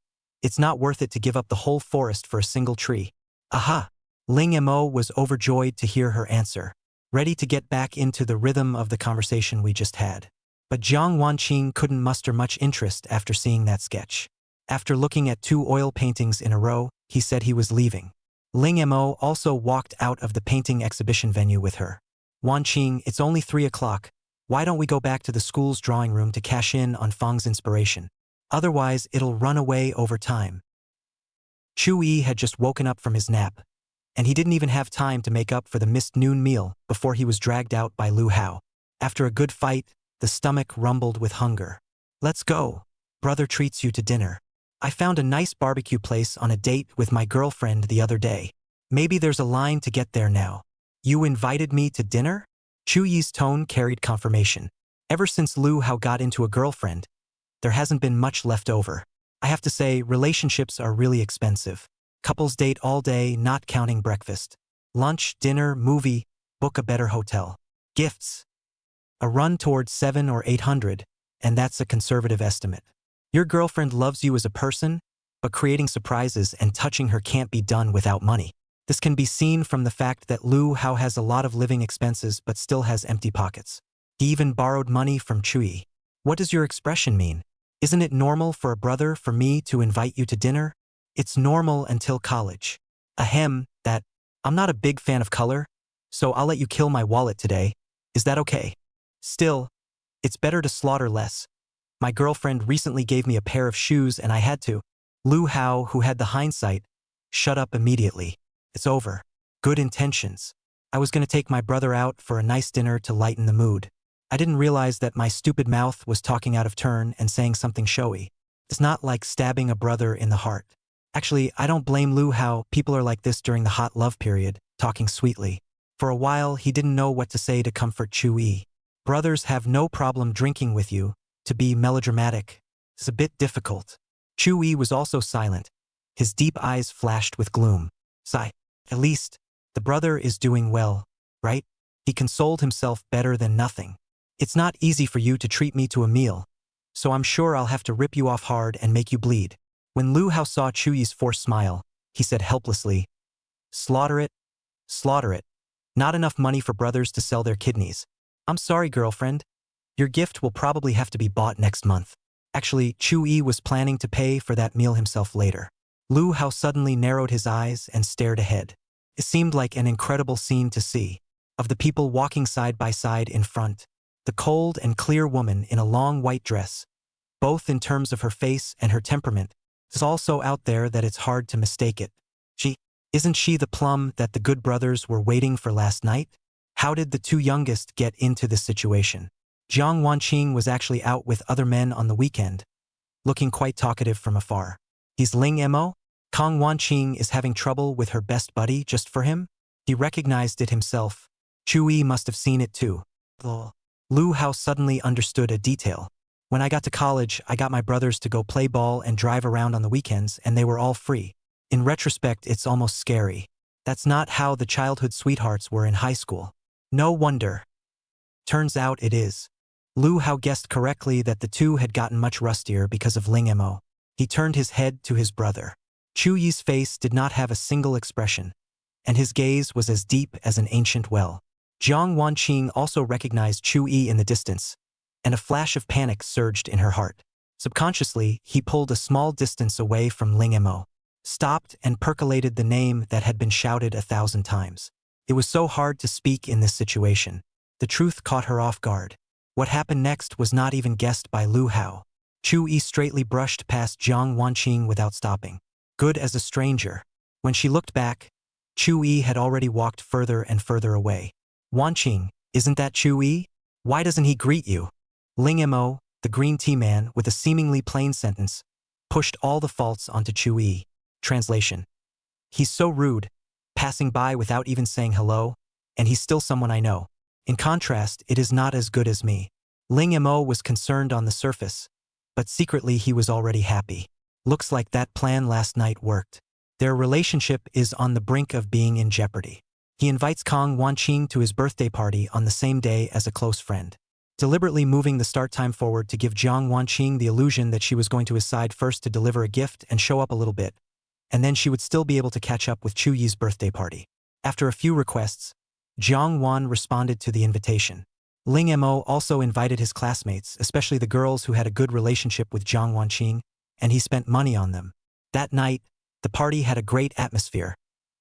It's not worth it to give up the whole forest for a single tree. Aha! Ling Mo was overjoyed to hear her answer, ready to get back into the rhythm of the conversation we just had. But Jiang Wanqing couldn't muster much interest after seeing that sketch. After looking at 2 oil paintings in a row, he said he was leaving. Ling Mo also walked out of the painting exhibition venue with her. Wanqing, it's only 3 o'clock. Why don't we go back to the school's drawing room to cash in on Fang's inspiration? Otherwise, it'll run away over time. Chu Yi had just woken up from his nap, and he didn't even have time to make up for the missed noon meal before he was dragged out by Lu Hao. After a good fight, the stomach rumbled with hunger. Let's go. Brother treats you to dinner. I found a nice barbecue place on a date with my girlfriend the other day. Maybe there's a line to get there now. You invited me to dinner? Chu Yi's tone carried confirmation. Ever since Lu Hao got into a girlfriend, there hasn't been much left over. I have to say, relationships are really expensive. Couples date all day, not counting breakfast. Lunch, dinner, movie, book a better hotel. Gifts. A run towards 700 or 800, and that's a conservative estimate. Your girlfriend loves you as a person, but creating surprises and touching her can't be done without money. This can be seen from the fact that Lu Hao has a lot of living expenses but still has empty pockets. He even borrowed money from Chui. What does your expression mean? Isn't it normal for a brother for me to invite you to dinner? It's normal until college. Ahem, that. I'm not a big fan of color, so I'll let you kill my wallet today. Is that okay? Still, it's better to slaughter less. My girlfriend recently gave me a pair of shoes and I had to. Lu Hao, who had the hindsight, shut up immediately. It's over. Good intentions. I was going to take my brother out for a nice dinner to lighten the mood. I didn't realize that my stupid mouth was talking out of turn and saying something showy. It's not like stabbing a brother in the heart. Actually, I don't blame Lu Hao. People are like this during the hot love period, talking sweetly. For a while, he didn't know what to say to comfort Chu Yi. Brothers have no problem drinking with you. To be melodramatic is a bit difficult. Chu Yi was also silent. His deep eyes flashed with gloom. Sigh. At least, the brother is doing well, right? He consoled himself better than nothing. It's not easy for you to treat me to a meal, so I'm sure I'll have to rip you off hard and make you bleed. When Lu Hao saw Chu Yi's forced smile, he said helplessly, Slaughter it? Slaughter it. Not enough money for brothers to sell their kidneys. I'm sorry, girlfriend. Your gift will probably have to be bought next month. Actually, Chu Yi was planning to pay for that meal himself later. Lu Hao suddenly narrowed his eyes and stared ahead. It seemed like an incredible scene to see. Of the people walking side by side in front, the cold and clear woman in a long white dress, both in terms of her face and her temperament, is also out there that it's hard to mistake it. Isn't she the plum that the good brothers were waiting for last night? How did the 2 youngest get into this situation? Jiang Wanqing was actually out with other men on the weekend, looking quite talkative from afar. He's Ling Mo? Kong Wanqing is having trouble with her best buddy just for him? He recognized it himself. Chu Yi must have seen it too. Lu Hao suddenly understood a detail. When I got to college, I got my brothers to go play ball and drive around on the weekends, and they were all free. In retrospect, it's almost scary. That's not how the childhood sweethearts were in high school. No wonder. Turns out it is. Lu Hao guessed correctly that the 2 had gotten much rustier because of Ling Mo. He turned his head to his brother. Chu Yi's face did not have a single expression, and his gaze was as deep as an ancient well. Jiang Wanqing also recognized Chu Yi in the distance, and a flash of panic surged in her heart. Subconsciously, he pulled a small distance away from Ling Mo, stopped and percolated the name that had been shouted 1,000 times. It was so hard to speak in this situation. The truth caught her off guard. What happened next was not even guessed by Lu Hao. Chu Yi straightly brushed past Jiang Wanqing without stopping. Good as a stranger. When she looked back, Chu Yi had already walked further and further away. Wanqing, isn't that Chu Yi? Why doesn't he greet you? Ling Mo, the green tea man, with a seemingly plain sentence, pushed all the faults onto Chu Yi. Translation. He's so rude, passing by without even saying hello. and he's still someone I know. In contrast, it is not as good as me. Ling Mo was concerned on the surface, but secretly he was already happy. Looks like that plan last night worked. Their relationship is on the brink of being in jeopardy. He invites Kong Wanqing to his birthday party on the same day as a close friend, deliberately moving the start time forward to give Jiang Wanqing the illusion that she was going to his side first to deliver a gift and show up a little bit, and then she would still be able to catch up with Chu Yi's birthday party. After a few requests, Jiang Wan responded to the invitation. Ling Mo also invited his classmates, especially the girls who had a good relationship with Jiang Wanqing, and he spent money on them. That night, the party had a great atmosphere,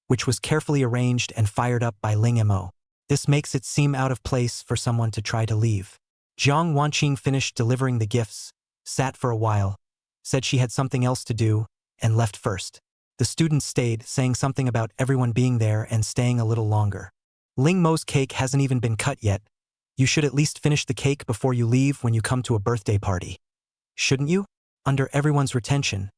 which was carefully arranged and fired up by Ling Mo. This makes it seem out of place for someone to try to leave. Jiang Wanqing finished delivering the gifts, sat for a while, said she had something else to do, and left first. The students stayed, saying something about everyone being there and staying a little longer. Ling Mo's cake hasn't even been cut yet. You should at least finish the cake before you leave when you come to a birthday party. Shouldn't you? Under everyone's retention,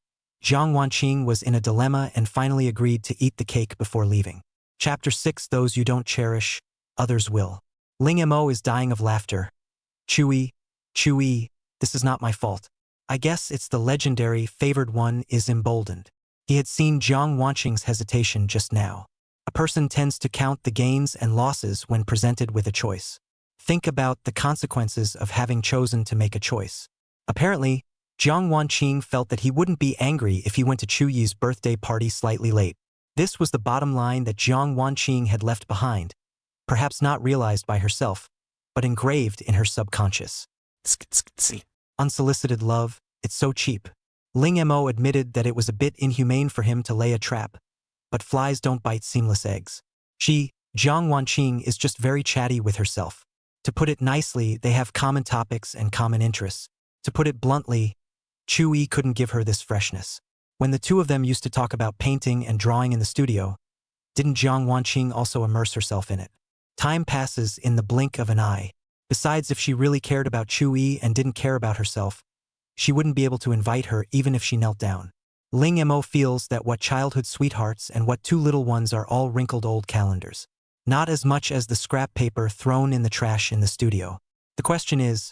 Jiang Wanqing was in a dilemma and finally agreed to eat the cake before leaving. Chapter 6: Those you don't cherish, others will. Ling Mo is dying of laughter. Chewy, this is not my fault. I guess it's the legendary favored one is emboldened. He had seen Jiang Wanqing's hesitation just now. A person tends to count the gains and losses when presented with a choice. Think about the consequences of having chosen to make a choice. Apparently, Jiang Wanqing felt that he wouldn't be angry if he went to Chu Yi's birthday party slightly late. This was the bottom line that Jiang Wanqing had left behind, perhaps not realized by herself, but engraved in her subconscious. Unsolicited love, it's so cheap. Ling Mo admitted that it was a bit inhumane for him to lay a trap, but flies don't bite seamless eggs. She, Jiang Wanqing, is just very chatty with herself. To put it nicely, they have common topics and common interests. To put it bluntly, Chu Yi couldn't give her this freshness. When the two of them used to talk about painting and drawing in the studio, didn't Jiang Wanqing also immerse herself in it? Time passes in the blink of an eye. Besides, if she really cared about Chu Yi and didn't care about herself, she wouldn't be able to invite her even if she knelt down. Ling Mo feels that what childhood sweethearts and what two little ones are all wrinkled old calendars. Not as much as the scrap paper thrown in the trash in the studio. The question is,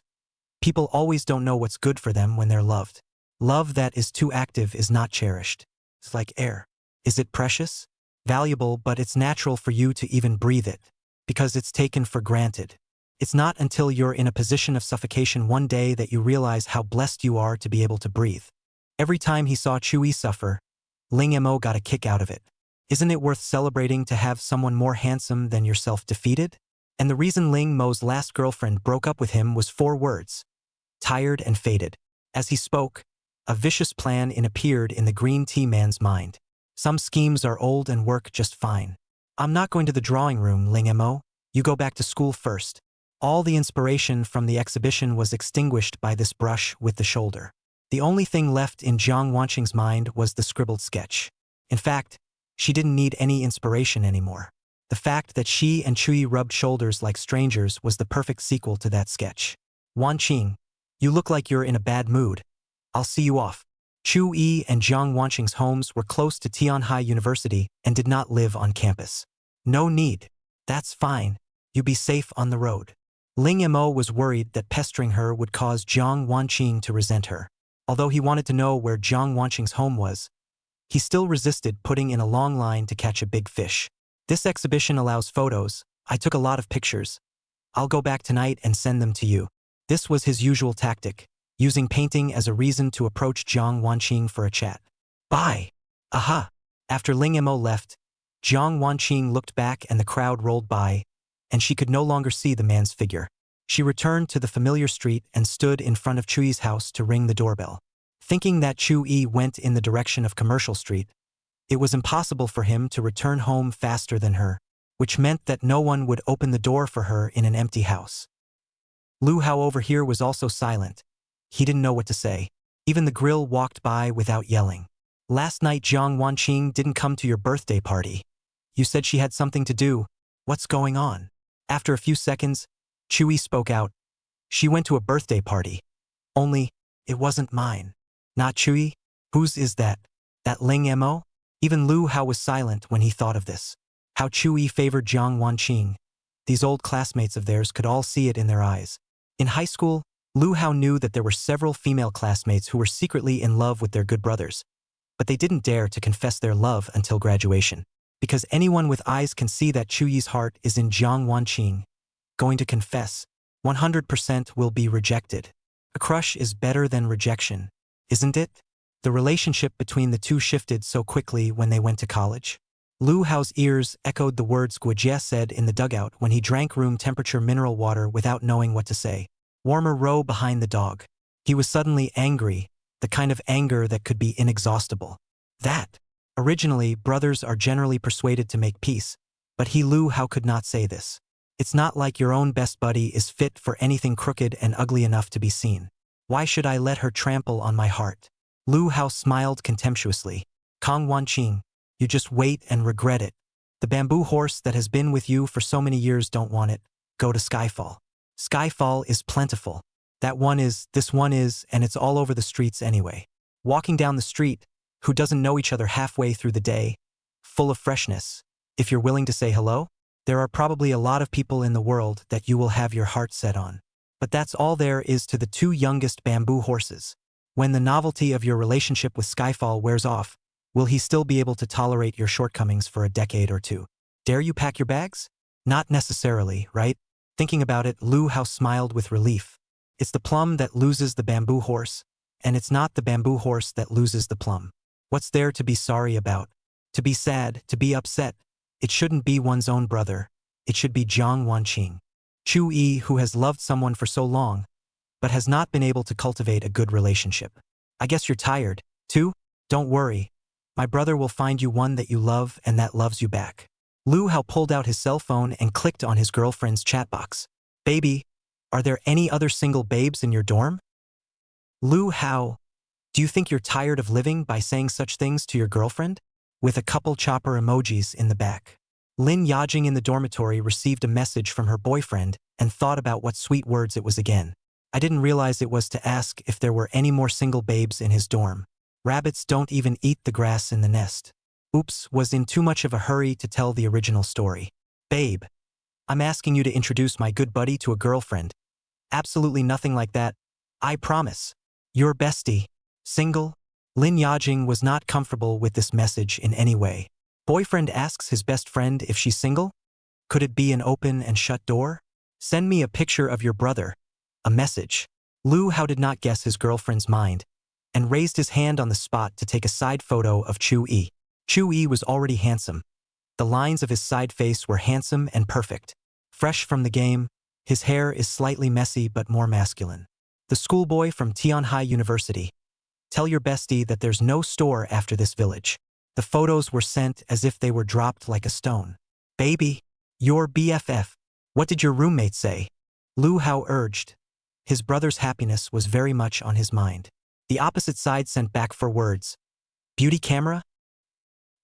people always don't know what's good for them when they're loved. Love that is too active is not cherished. It's like air. Is it precious? Valuable, but it's natural for you to even breathe it, because it's taken for granted. It's not until you're in a position of suffocation one day that you realize how blessed you are to be able to breathe. Every time he saw Chu Yi suffer, Ling Mo got a kick out of it. Isn't it worth celebrating to have someone more handsome than yourself defeated? And the reason Ling Mo's last girlfriend broke up with him was 4 words: tired and faded. As he spoke, a vicious plan appeared in the green tea man's mind. Some schemes are old and work just fine. I'm not going to the drawing room, Ling Mo. You go back to school first. All the inspiration from the exhibition was extinguished by this brush with the shoulder. The only thing left in Jiang Wanqing's mind was the scribbled sketch. In fact, she didn't need any inspiration anymore. The fact that she and Chu Yi rubbed shoulders like strangers was the perfect sequel to that sketch. Wanqing, you look like you're in a bad mood. I'll see you off. Chu Yi and Jiang Wanqing's homes were close to Tianhai University and did not live on campus. No need. That's fine. You be safe on the road. Ling Mo was worried that pestering her would cause Jiang Wanqing to resent her. Although he wanted to know where Jiang Wanqing's home was, he still resisted putting in a long line to catch a big fish. This exhibition allows photos. I took a lot of pictures. I'll go back tonight and send them to you. This was his usual tactic, using painting as a reason to approach Jiang Wanqing for a chat. Bye. Aha. After Ling Mo left, Jiang Wanqing looked back and the crowd rolled by, and she could no longer see the man's figure. She returned to the familiar street and stood in front of Chu Yi's house to ring the doorbell. Thinking that Chu Yi went in the direction of Commercial Street, it was impossible for him to return home faster than her, which meant that no one would open the door for her in an empty house. Lu Hao over here was also silent. He didn't know what to say. Even the grill walked by without yelling. Last night Jiang Wanqing didn't come to your birthday party. You said she had something to do. What's going on? After a few seconds, Chu Yi spoke out. She went to a birthday party. Only, it wasn't mine. Not Chu Yi? Whose is that? That Ling Mo? Even Lu Hao was silent when he thought of this. How Chu Yi favored Jiang Wanqing, These old classmates of theirs could all see it in their eyes. In high school, Lu Hao knew that there were several female classmates who were secretly in love with their good brothers, but they didn't dare to confess their love until graduation. Because anyone with eyes can see that Chu Yi's heart is in Jiang Wanqing. Going to confess, 100% will be rejected. A crush is better than rejection, isn't it? The relationship between the two shifted so quickly when they went to college. Lu Hao's ears echoed the words Guojie said in the dugout when he drank room temperature mineral water without knowing what to say. Warmer row behind the dog. He was suddenly angry, the kind of anger that could be inexhaustible. That. Originally, brothers are generally persuaded to make peace, but Lu Hao could not say this. It's not like your own best buddy is fit for anything crooked and ugly enough to be seen. Why should I let her trample on my heart? Lu Hao smiled contemptuously. Kang Wanqing, you just wait and regret it. The bamboo horse that has been with you for so many years don't want it. Go to Skyfall. Skyfall is plentiful. That one is, this one is, and it's all over the streets anyway. Walking down the street, who doesn't know each other halfway through the day, full of freshness. If you're willing to say hello, there are probably a lot of people in the world that you will have your heart set on. But that's all there is to the two youngest bamboo horses. When the novelty of your relationship with Skyfall wears off, will he still be able to tolerate your shortcomings for a decade or two? Dare you pack your bags? Not necessarily, right? Thinking about it, Lu Hao smiled with relief. It's the plum that loses the bamboo horse, and it's not the bamboo horse that loses the plum. What's there to be sorry about? To be sad, to be upset? It shouldn't be one's own brother. It should be Jiang Wanqing. Chu Yi, who has loved someone for so long, but has not been able to cultivate a good relationship. I guess you're tired, too? Don't worry. My brother will find you one that you love and that loves you back. Lu Hao pulled out his cell phone and clicked on his girlfriend's chat box. Baby, are there any other single babes in your dorm? Lu Hao, do you think you're tired of living by saying such things to your girlfriend? With a couple chopper emojis in the back. Lin Yajing in the dormitory received a message from her boyfriend and thought about what sweet words it was again. I didn't realize it was to ask if there were any more single babes in his dorm. Rabbits don't even eat the grass in the nest. Oops, was in too much of a hurry to tell the original story. Babe, I'm asking you to introduce my good buddy to a girlfriend. Absolutely nothing like that. I promise. Your bestie. Single? Lin Yajing was not comfortable with this message in any way. Boyfriend asks his best friend if she's single? Could it be an open and shut door? Send me a picture of your brother. A message. Lu Hao did not guess his girlfriend's mind, and raised his hand on the spot to take a side photo of Chu Yi. Chu Yi was already handsome. The lines of his side face were handsome and perfect. Fresh from the game, his hair is slightly messy but more masculine. The schoolboy from Tianhai University. Tell your bestie that there's no store after this village. The photos were sent as if they were dropped like a stone. Baby, your BFF. What did your roommate say? Lu Hao urged. His brother's happiness was very much on his mind. The opposite side sent back 4 words. Beauty camera?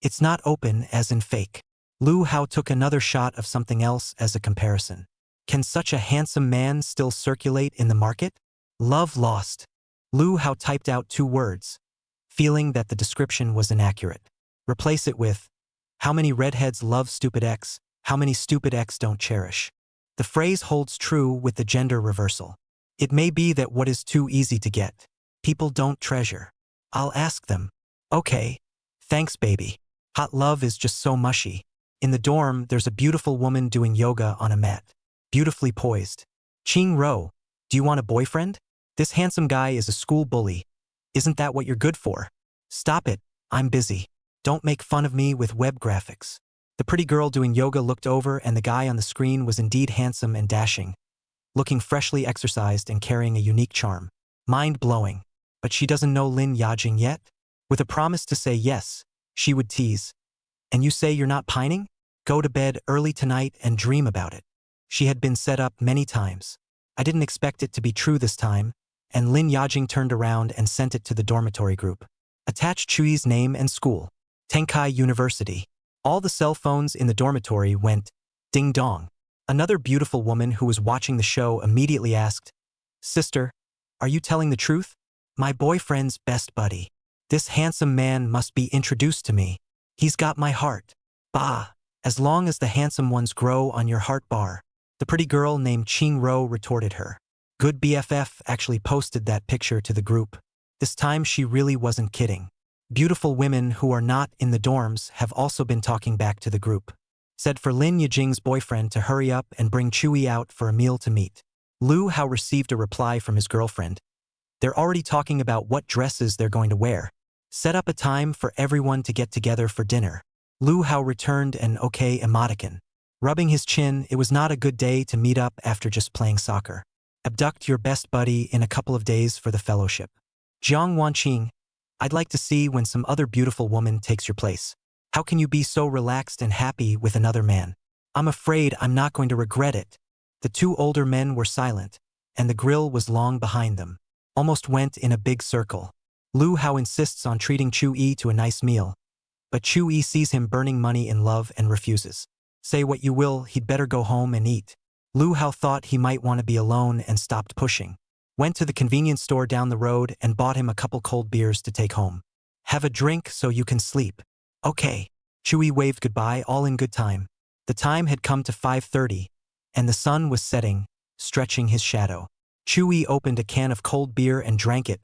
It's not open as in fake. Lu Hao took another shot of something else as a comparison. Can such a handsome man still circulate in the market? Love lost. Lu Hao typed out 2 words, feeling that the description was inaccurate. Replace it with, how many redheads love stupid X, how many stupid X don't cherish. The phrase holds true with the gender reversal. It may be that what is too easy to get, people don't treasure. I'll ask them. Okay. Thanks, baby. Hot love is just so mushy. In the dorm, there's a beautiful woman doing yoga on a mat. Beautifully poised. Ching Ro, do you want a boyfriend? This handsome guy is a school bully. Isn't that what you're good for? Stop it, I'm busy. Don't make fun of me with web graphics. The pretty girl doing yoga looked over and the guy on the screen was indeed handsome and dashing, looking freshly exercised and carrying a unique charm. Mind-blowing. But she doesn't know Lin Yajing yet? With a promise to say yes, she would tease. And you say you're not pining? Go to bed early tonight and dream about it. She had been set up many times. I didn't expect it to be true this time, and Lin Yajing turned around and sent it to the dormitory group. Attach Chui's name and school. Tenkai University. All the cell phones in the dormitory went ding dong. Another beautiful woman who was watching the show immediately asked, Sister, are you telling the truth? My boyfriend's best buddy. This handsome man must be introduced to me. He's got my heart. Bah, as long as the handsome ones grow on your heart bar. The pretty girl named Ching Ro retorted her. Good BFF actually posted that picture to the group. This time she really wasn't kidding. Beautiful women who are not in the dorms have also been talking back to the group. Said for Lin Yijing's boyfriend to hurry up and bring Chui out for a meal to meet. Lu Hao received a reply from his girlfriend. They're already talking about what dresses they're going to wear. Set up a time for everyone to get together for dinner. Lu Hao returned an okay emoticon. Rubbing his chin, it was not a good day to meet up after just playing soccer. Abduct your best buddy in a couple of days for the fellowship. Jiang Wanqing, I'd like to see when some other beautiful woman takes your place. How can you be so relaxed and happy with another man? I'm afraid I'm not going to regret it. The two older men were silent, and the grill was long behind them. Almost went in a big circle. Lu Hao insists on treating Chu Yi to a nice meal, but Chu Yi sees him burning money in love and refuses. Say what you will, he'd better go home and eat. Lu Hao thought he might want to be alone and stopped pushing. Went to the convenience store down the road and bought him a couple cold beers to take home. Have a drink so you can sleep. Okay. Chu Yi waved goodbye, all in good time. The time had come to 5:30, and the sun was setting, stretching his shadow. Chu Yi opened a can of cold beer and drank it.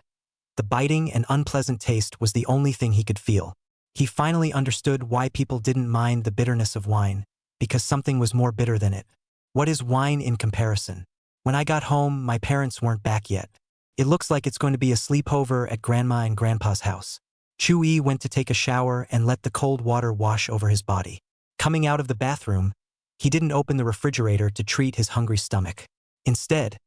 The biting and unpleasant taste was the only thing he could feel. He finally understood why people didn't mind the bitterness of wine, because something was more bitter than it. What is wine in comparison? When I got home, my parents weren't back yet. It looks like it's going to be a sleepover at Grandma and Grandpa's house. Chu Yi went to take a shower and let the cold water wash over his body. Coming out of the bathroom, he didn't open the refrigerator to treat his hungry stomach. Instead,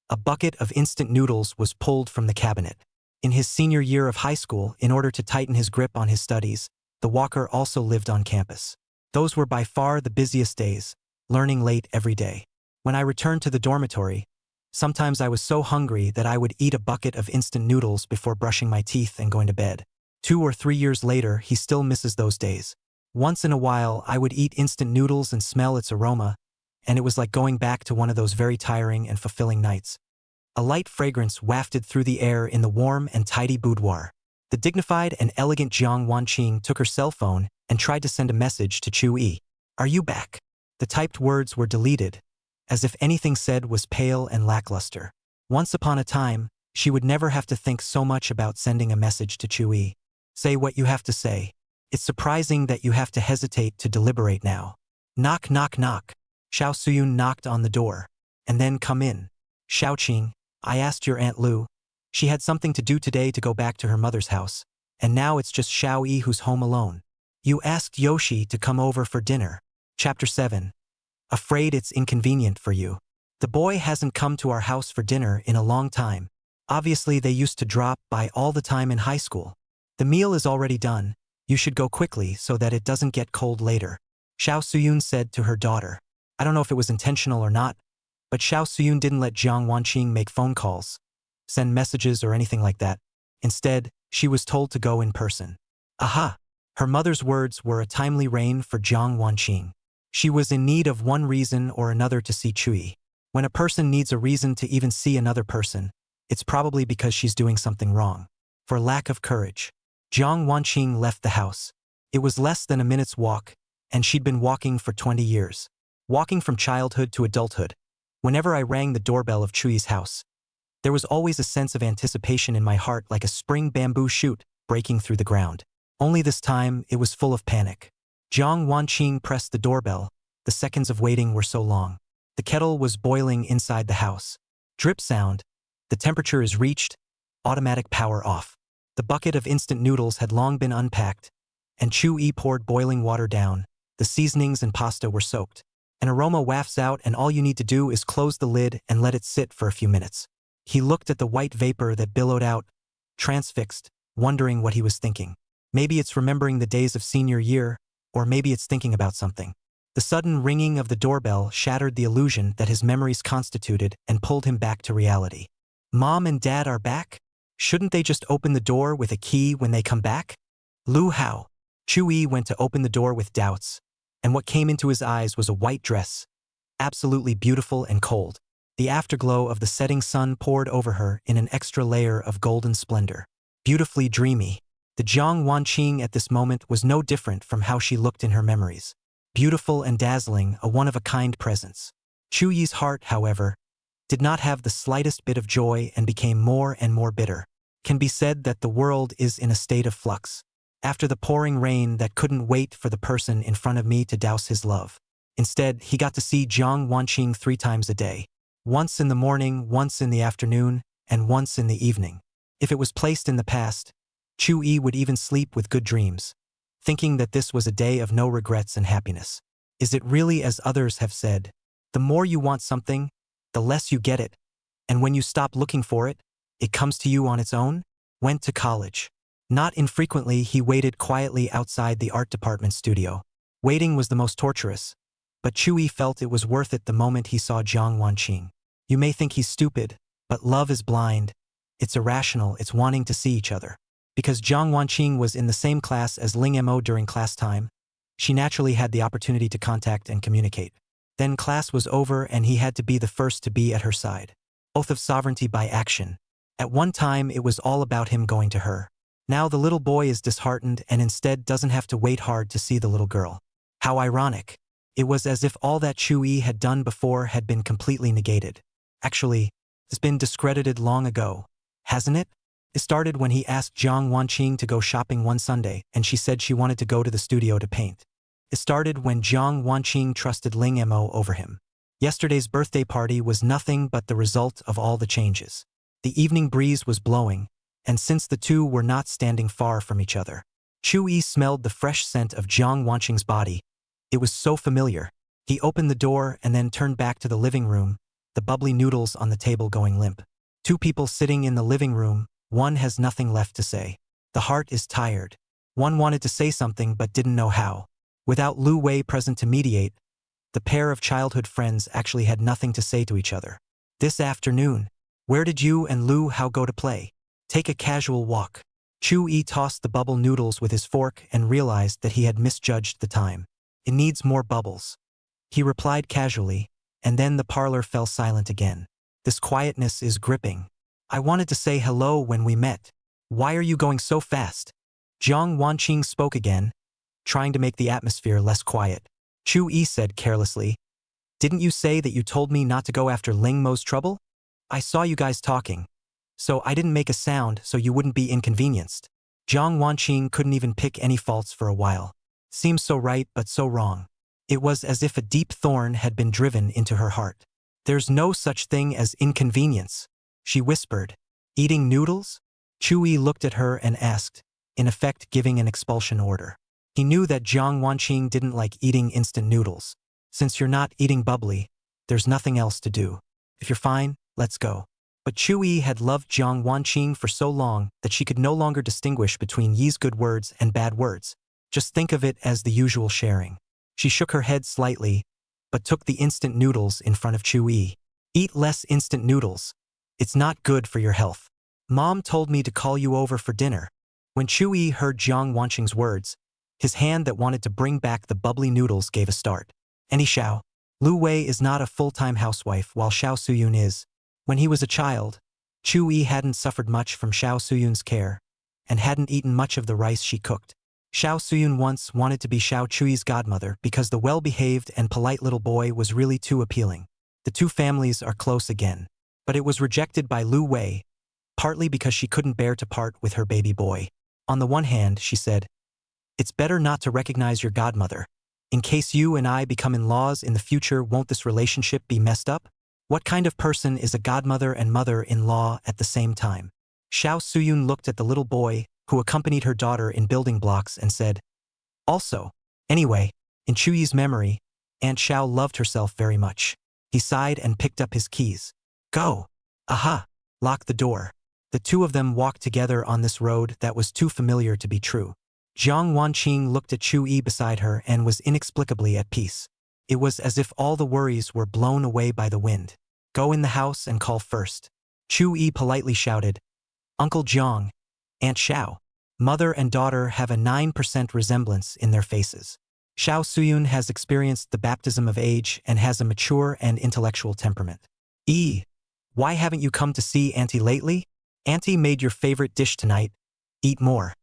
a bucket of instant noodles was pulled from the cabinet. In his senior year of high school, in order to tighten his grip on his studies, the walker also lived on campus. Those were by far the busiest days, learning late every day. When I returned to the dormitory, sometimes I was so hungry that I would eat a bucket of instant noodles before brushing my teeth and going to bed. 2 or 3 years later, he still misses those days. Once in a while, I would eat instant noodles and smell its aroma, and it was like going back to one of those very tiring and fulfilling nights. A light fragrance wafted through the air in the warm and tidy boudoir. The dignified and elegant Jiang Wanqing took her cell phone and tried to send a message to Chu Yi. Are you back? The typed words were deleted, as if anything said was pale and lackluster. Once upon a time, she would never have to think so much about sending a message to Chu Yi. Say what you have to say. It's surprising that you have to hesitate to deliberate now. Knock, knock, knock. Xiao Suyun knocked on the door. And then come in. Xiaoqing, I asked your Aunt Lu. She had something to do today to go back to her mother's house. And now it's just Xiao Yi who's home alone. You asked Yoshi to come over for dinner. Chapter 7. Afraid it's inconvenient for you. The boy hasn't come to our house for dinner in a long time. Obviously they used to drop by all the time in high school. The meal is already done. You should go quickly so that it doesn't get cold later. Xiao Suyun said to her daughter. I don't know if it was intentional or not, but Xiao Suyun didn't let Jiang Wanqing make phone calls, send messages or anything like that. Instead, she was told to go in person. Aha! Her mother's words were a timely rein for Jiang Wanqing. She was in need of one reason or another to see Chui. When a person needs a reason to even see another person, it's probably because she's doing something wrong. For lack of courage, Jiang Wanqing left the house. It was less than a minute's walk, and she'd been walking for 20 years. Walking from childhood to adulthood. Whenever I rang the doorbell of Chui's house, there was always a sense of anticipation in my heart like a spring bamboo shoot breaking through the ground. Only this time, it was full of panic. Jiang Wanqing pressed the doorbell. The seconds of waiting were so long. The kettle was boiling inside the house. Drip sound. The temperature is reached. Automatic power off. The bucket of instant noodles had long been unpacked, and Chu-Yi poured boiling water down. The seasonings and pasta were soaked. An aroma wafts out and all you need to do is close the lid and let it sit for a few minutes. He looked at the white vapor that billowed out, transfixed, wondering what he was thinking. Maybe it's remembering the days of senior year, or maybe it's thinking about something. The sudden ringing of the doorbell shattered the illusion that his memories constituted and pulled him back to reality. Mom and Dad are back? Shouldn't they just open the door with a key when they come back? Lu Hao. Chu-Yi went to open the door with doubts, and what came into his eyes was a white dress, absolutely beautiful and cold. The afterglow of the setting sun poured over her in an extra layer of golden splendor. Beautifully dreamy. The Jiang Wanqing at this moment was no different from how she looked in her memories. Beautiful and dazzling, a one-of-a-kind presence. Chu Yi's heart, however, did not have the slightest bit of joy and became more and more bitter. Can be said that the world is in a state of flux. After the pouring rain that couldn't wait for the person in front of me to douse his love. Instead, he got to see Jiang Wanqing 3 times a day. Once in the morning, once in the afternoon, and once in the evening. If it was placed in the past, Chu Yi would even sleep with good dreams, thinking that this was a day of no regrets and happiness. Is it really as others have said? The more you want something, the less you get it, and when you stop looking for it, it comes to you on its own? Went to college. Not infrequently, he waited quietly outside the art department studio. Waiting was the most torturous, but Chu Yi felt it was worth it the moment he saw Jiang Wanqing. You may think he's stupid, but love is blind. It's irrational, it's wanting to see each other. Because Jiang Wanqing was in the same class as Ling Mo during class time, she naturally had the opportunity to contact and communicate. Then class was over and he had to be the first to be at her side. Oath of sovereignty by action. At one time it was all about him going to her. Now the little boy is disheartened and instead doesn't have to wait hard to see the little girl. How ironic. It was as if all that Chu Yi had done before had been completely negated. Actually, it's been discredited long ago, hasn't it? It started when he asked Jiang Wanqing to go shopping one Sunday and she said she wanted to go to the studio to paint. It started when Jiang Wanqing trusted Ling Mo over him. Yesterday's birthday party was nothing but the result of all the changes. The evening breeze was blowing, and since the two were not standing far from each other, Chu Yi smelled the fresh scent of Jiang Wanqing's body. It was so familiar. He opened the door and then turned back to the living room, the bubbly noodles on the table going limp. 2 people sitting in the living room, one has nothing left to say. The heart is tired. One wanted to say something but didn't know how. Without Lu Wei present to mediate, the pair of childhood friends actually had nothing to say to each other. This afternoon, where did you and Lu Hao go to play? Take a casual walk. Chu Yi tossed the bubble noodles with his fork and realized that he had misjudged the time. It needs more bubbles. He replied casually, and then the parlor fell silent again. This quietness is gripping. I wanted to say hello when we met. Why are you going so fast? Jiang Wanqing spoke again, trying to make the atmosphere less quiet. Chu Yi said carelessly, didn't you say that you told me not to go after Ling Mo's trouble? I saw you guys talking. So I didn't make a sound so you wouldn't be inconvenienced. Jiang Wanqing couldn't even pick any faults for a while. Seems so right but so wrong. It was as if a deep thorn had been driven into her heart. There's no such thing as inconvenience, she whispered. Eating noodles? Chu Yi looked at her and asked, in effect giving an expulsion order. He knew that Jiang Wanqing didn't like eating instant noodles. Since you're not eating bubbly, there's nothing else to do. If you're fine, let's go. But Chu Yi had loved Jiang Wanqing for so long that she could no longer distinguish between Yi's good words and bad words. Just think of it as the usual sharing. She shook her head slightly, but took the instant noodles in front of Chu Yi. Eat less instant noodles. It's not good for your health. Mom told me to call you over for dinner. When Chu Yi heard Jiang Wanqing's words, his hand that wanted to bring back the bubbly noodles gave a start. Any Xiao. Lu Wei is not a full-time housewife while Xiao Suyun is. When he was a child, Chu Yi hadn't suffered much from Xiao Suyun's care, and hadn't eaten much of the rice she cooked. Xiao Suyun once wanted to be Xiao Chuyi's godmother because the well-behaved and polite little boy was really too appealing. The two families are close again. But it was rejected by Lu Wei, partly because she couldn't bear to part with her baby boy. On the one hand, she said, it's better not to recognize your godmother. In case you and I become in-laws in the future, won't this relationship be messed up? What kind of person is a godmother and mother-in-law at the same time? Xiao Suyun looked at the little boy, who accompanied her daughter in building blocks, and said, also, anyway, in Chu Yi's memory, Aunt Xiao loved herself very much. He sighed and picked up his keys. Go. Aha. Lock the door. The two of them walked together on this road that was too familiar to be true. Jiang Wanqing looked at Chu Yi beside her and was inexplicably at peace. It was as if all the worries were blown away by the wind. Go in the house and call first. Chu Yi politely shouted, Uncle Jiang, Aunt Xiao. Mother and daughter have a 9% resemblance in their faces. Xiao Suyun has experienced the baptism of age and has a mature and intellectual temperament. Why haven't you come to see Auntie lately? Auntie made your favorite dish tonight. Eat more.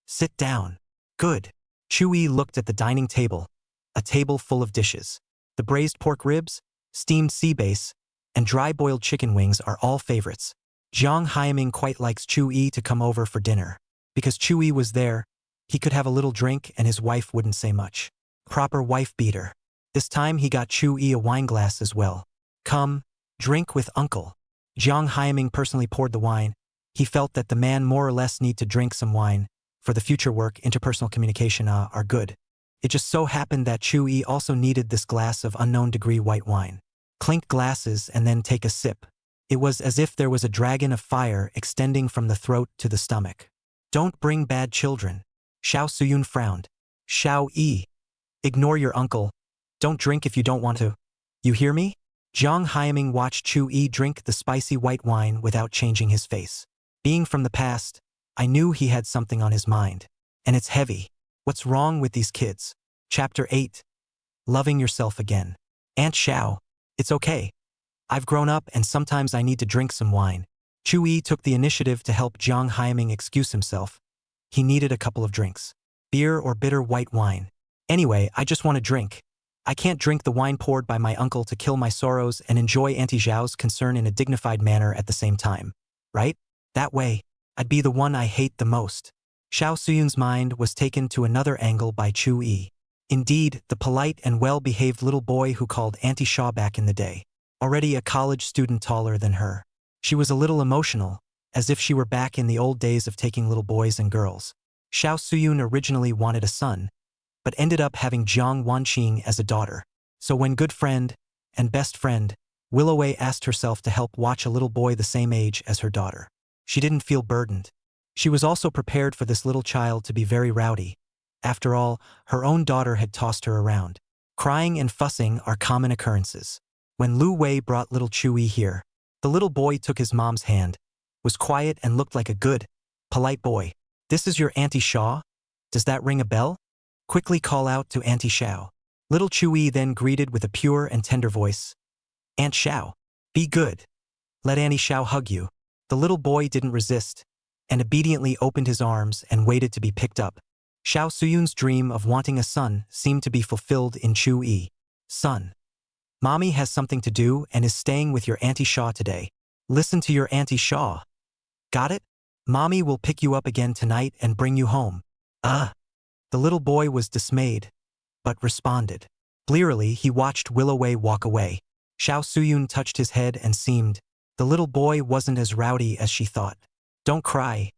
Sit down. Good. Chu Yi looked at the dining table, a table full of dishes. The braised pork ribs, steamed sea bass, and dry-boiled chicken wings are all favorites. Jiang Haiming quite likes Chu-yi to come over for dinner. Because Chu-yi was there, he could have a little drink and his wife wouldn't say much. Proper wife beater. This time he got Chu-yi a wine glass as well. Come, drink with uncle. Jiang Haiming personally poured the wine. He felt that the man more or less need to drink some wine. For the future work, interpersonal communication are good. It just so happened that Chu-yi also needed this glass of unknown degree white wine. Clink glasses and then take a sip. It was as if there was a dragon of fire extending from the throat to the stomach. Don't bring bad children. Xiao Suyun frowned. Xiao-yi. Ignore your uncle. Don't drink if you don't want to. You hear me? Jiang Haiming watched Chu-yi drink the spicy white wine without changing his face. Being from the past, I knew he had something on his mind. And it's heavy. What's wrong with these kids? Chapter 8. Loving yourself again. Aunt Xiao. It's okay. I've grown up and sometimes I need to drink some wine. Chu-yi took the initiative to help Jiang Haiming excuse himself. He needed a couple of drinks. Beer or bitter white wine. Anyway, I just want to drink. I can't drink the wine poured by my uncle to kill my sorrows and enjoy Auntie Zhao's concern in a dignified manner at the same time. Right? That way, I'd be the one I hate the most. Xiao Suyun's mind was taken to another angle by Chu-yi. Indeed, the polite and well-behaved little boy who called Auntie Shaw back in the day. Already a college student taller than her. She was a little emotional, as if she were back in the old days of taking little boys and girls. Xiao Suyun originally wanted a son, but ended up having Jiang Wanqing as a daughter. So when good friend and best friend, Willoway asked herself to help watch a little boy the same age as her daughter. She didn't feel burdened. She was also prepared for this little child to be very rowdy. After all, her own daughter had tossed her around. Crying and fussing are common occurrences. When Lu Wei brought little Chu-yi here, the little boy took his mom's hand, was quiet and looked like a good, polite boy. This is your Auntie Shaw? Does that ring a bell? Quickly call out to Auntie Xiao. Little Chu-yi then greeted with a pure and tender voice. Aunt Xiao, be good. Let Auntie Xiao hug you. The little boy didn't resist, and obediently opened his arms and waited to be picked up. Xiao Suyun's dream of wanting a son seemed to be fulfilled in Chu-yi. Son. Mommy has something to do and is staying with your Auntie Shaw today. Listen to your Auntie Shaw. Got it? Mommy will pick you up again tonight and bring you home. The little boy was dismayed, but responded. Blearily, he watched Willoway walk away. Xiao Suyun touched his head and seemed. The little boy wasn't as rowdy as she thought. Don't cry.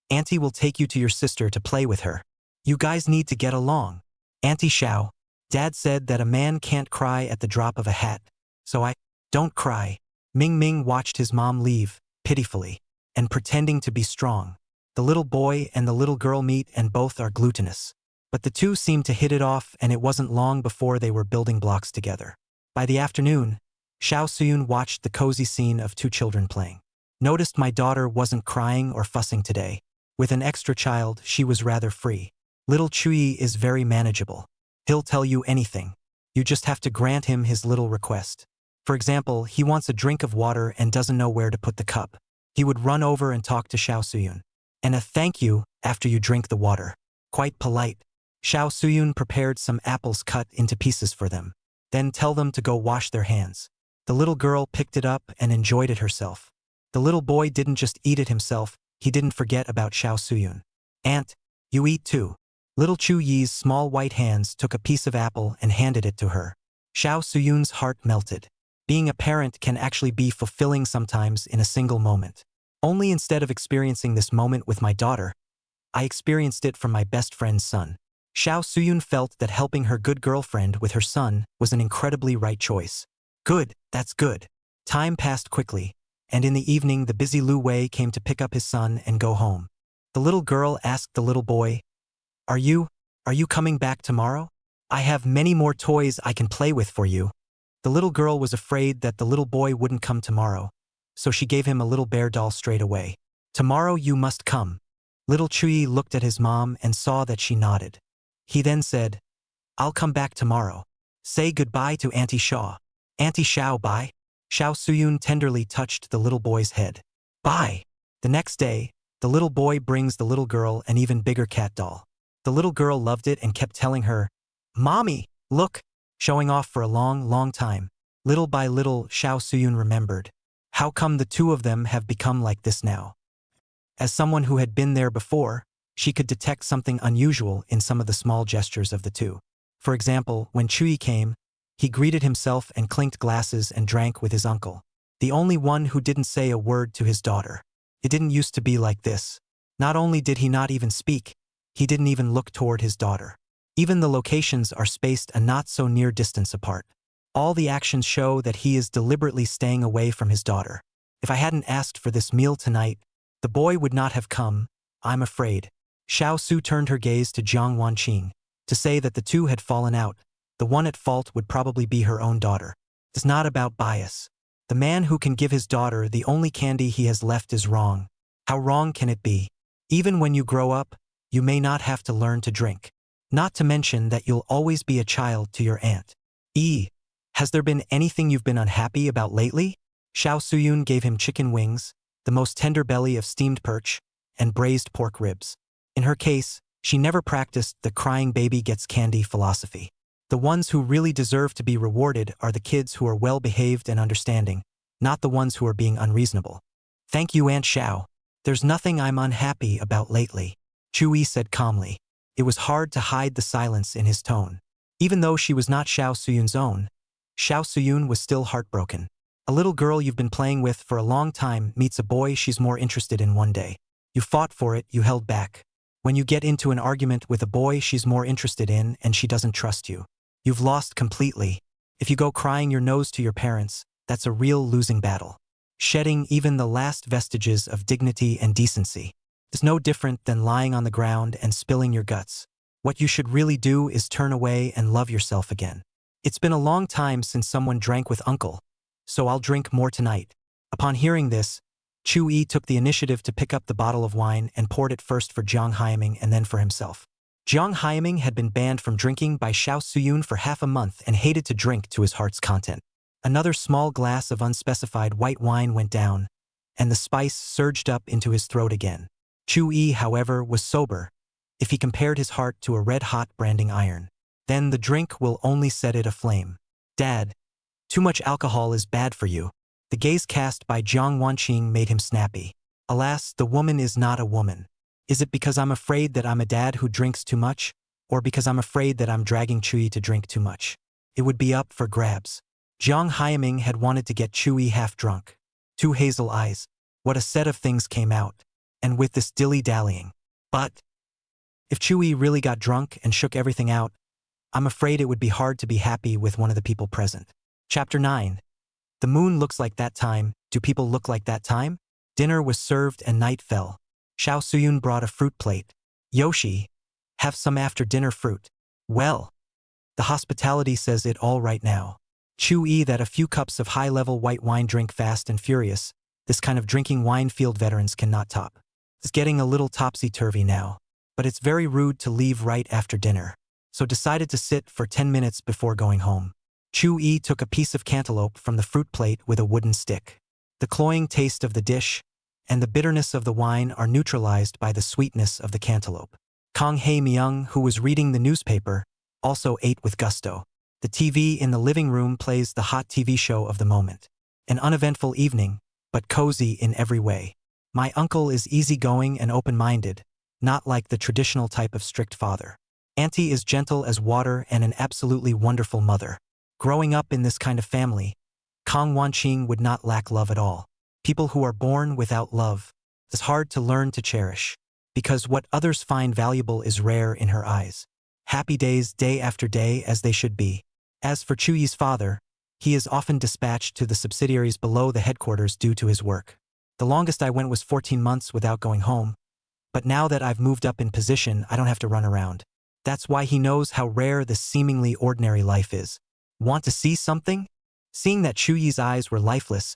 Auntie will take you to your sister to play with her. You guys need to get along. Auntie Xiao, Dad said that a man can't cry at the drop of a hat. So don't cry. Ming Ming watched his mom leave, pitifully, and pretending to be strong. The little boy and the little girl meet and both are glutinous. But the two seemed to hit it off and it wasn't long before they were building blocks together. By the afternoon, Xiao Suyun watched the cozy scene of two children playing. Noticed my daughter wasn't crying or fussing today. With an extra child, she was rather free. Little Chu-yi is very manageable. He'll tell you anything. You just have to grant him his little request. For example, he wants a drink of water and doesn't know where to put the cup. He would run over and talk to Xiao Suyun. And a thank you after you drink the water. Quite polite. Xiao Suyun prepared some apples cut into pieces for them. Then tell them to go wash their hands. The little girl picked it up and enjoyed it herself. The little boy didn't just eat it himself, he didn't forget about Xiao Suyun. Aunt, you eat too. Little Chu-yi's small white hands took a piece of apple and handed it to her. Xiao Suyun's heart melted. Being a parent can actually be fulfilling sometimes in a single moment. Only instead of experiencing this moment with my daughter, I experienced it from my best friend's son. Xiao Suyun felt that helping her good girlfriend with her son was an incredibly right choice. Good, that's good. Time passed quickly, and in the evening the busy Lu Wei came to pick up his son and go home. The little girl asked the little boy, Are you coming back tomorrow? I have many more toys I can play with for you. The little girl was afraid that the little boy wouldn't come tomorrow, so she gave him a little bear doll straight away. Tomorrow you must come. Little Chu-yi looked at his mom and saw that she nodded. He then said, I'll come back tomorrow. Say goodbye to Auntie Shaw. Auntie Xiao, bye. Xiao Suyun tenderly touched the little boy's head. Bye. The next day, the little boy brings the little girl an even bigger cat doll. The little girl loved it and kept telling her, Mommy, look, showing off for a long, long time. Little by little, Xiao Suyun remembered. How come the two of them have become like this now? As someone who had been there before, she could detect something unusual in some of the small gestures of the two. For example, when Chuyi came, he greeted himself and clinked glasses and drank with his uncle. The only one who didn't say a word to his daughter. It didn't used to be like this. Not only did he not even speak, he didn't even look toward his daughter. Even the locations are spaced a not so near distance apart. All the actions show that he is deliberately staying away from his daughter. If I hadn't asked for this meal tonight, the boy would not have come, I'm afraid. Xiao Su turned her gaze to Jiang Wanqing. To say that the two had fallen out, the one at fault would probably be her own daughter. It's not about bias. The man who can give his daughter the only candy he has left is wrong. How wrong can it be? Even when you grow up, you may not have to learn to drink. Not to mention that you'll always be a child to your aunt. Has there been anything you've been unhappy about lately? Xiao Suyun gave him chicken wings, the most tender belly of steamed perch, and braised pork ribs. In her case, she never practiced the crying baby gets candy philosophy. The ones who really deserve to be rewarded are the kids who are well-behaved and understanding, not the ones who are being unreasonable. Thank you, Aunt Xiao. There's nothing I'm unhappy about lately, Chuyi said calmly. It was hard to hide the silence in his tone. Even though she was not Xiao Suyun's own, Xiao Suyun was still heartbroken. A little girl you've been playing with for a long time meets a boy she's more interested in one day. You fought for it, you held back. When you get into an argument with a boy she's more interested in and she doesn't trust you, you've lost completely. If you go crying your nose to your parents, that's a real losing battle. Shedding even the last vestiges of dignity and decency is no different than lying on the ground and spilling your guts. What you should really do is turn away and love yourself again. It's been a long time since someone drank with Uncle, so I'll drink more tonight. Upon hearing this, Chu-yi took the initiative to pick up the bottle of wine and poured it first for Jiang Haiming and then for himself. Jiang Haiming had been banned from drinking by Xiao Suyun for half a month and hated to drink to his heart's content. Another small glass of unspecified white wine went down, and the spice surged up into his throat again. Chu-yi, however, was sober, if he compared his heart to a red-hot branding iron. Then the drink will only set it aflame. Dad, too much alcohol is bad for you. The gaze cast by Jiang Wanqing made him snappy. Alas, the woman is not a woman. Is it because I'm afraid that I'm a dad who drinks too much, or because I'm afraid that I'm dragging Chuyi to drink too much? It would be up for grabs. Jiang Haiming had wanted to get Chuyi half drunk. Two hazel eyes. What a set of things came out. And with this dilly-dallying. But if Chuyi really got drunk and shook everything out, I'm afraid it would be hard to be happy with one of the people present. Chapter 9. The moon looks like that time. Do people look like that time? Dinner was served and night fell. Xiao Suyun brought a fruit plate. Yoshi, have some after-dinner fruit. Well, the hospitality says it all right now. Chu-yi that a few cups of high-level white wine drink fast and furious. This kind of drinking wine field veterans cannot top. It's getting a little topsy-turvy now. But it's very rude to leave right after dinner. So decided to sit for 10 minutes before going home. Chu-yi took a piece of cantaloupe from the fruit plate with a wooden stick. The cloying taste of the dish and the bitterness of the wine are neutralized by the sweetness of the cantaloupe. Kang Hae-myung, who was reading the newspaper, also ate with gusto. The TV in the living room plays the hot TV show of the moment. An uneventful evening, but cozy in every way. My uncle is easygoing and open-minded, not like the traditional type of strict father. Auntie is gentle as water and an absolutely wonderful mother. Growing up in this kind of family, Kang Wanqing would not lack love at all. People who are born without love is hard to learn to cherish, because what others find valuable is rare in her eyes. Happy days day after day as they should be. As for Chu-yi's father, he is often dispatched to the subsidiaries below the headquarters due to his work. The longest I went was 14 months without going home, but now that I've moved up in position, I don't have to run around. That's why he knows how rare this seemingly ordinary life is. Want to see something? Seeing that Chu-yi's eyes were lifeless,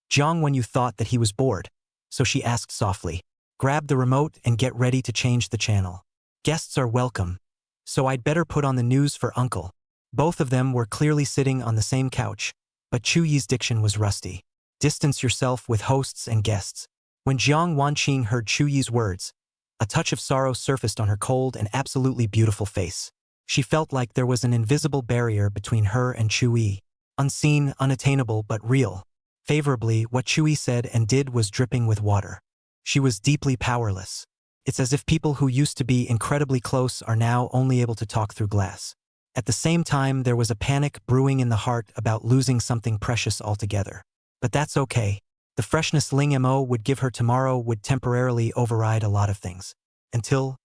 Jiang Wenyu thought that he was bored, so she asked softly, "Grab the remote and get ready to change the channel. Guests are welcome, so I'd better put on the news for Uncle." Both of them were clearly sitting on the same couch, but Chu-yi's diction was rusty. Distance yourself with hosts and guests. When Jiang Wanqing heard Chu-yi's words, a touch of sorrow surfaced on her cold and absolutely beautiful face. She felt like there was an invisible barrier between her and Chu-yi. Unseen, unattainable, but real. Favorably, what Chui said and did was dripping with water. She was deeply powerless. It's as if people who used to be incredibly close are now only able to talk through glass. At the same time, there was a panic brewing in the heart about losing something precious altogether. But that's okay. The freshness Ling Mo would give her tomorrow would temporarily override a lot of things. Until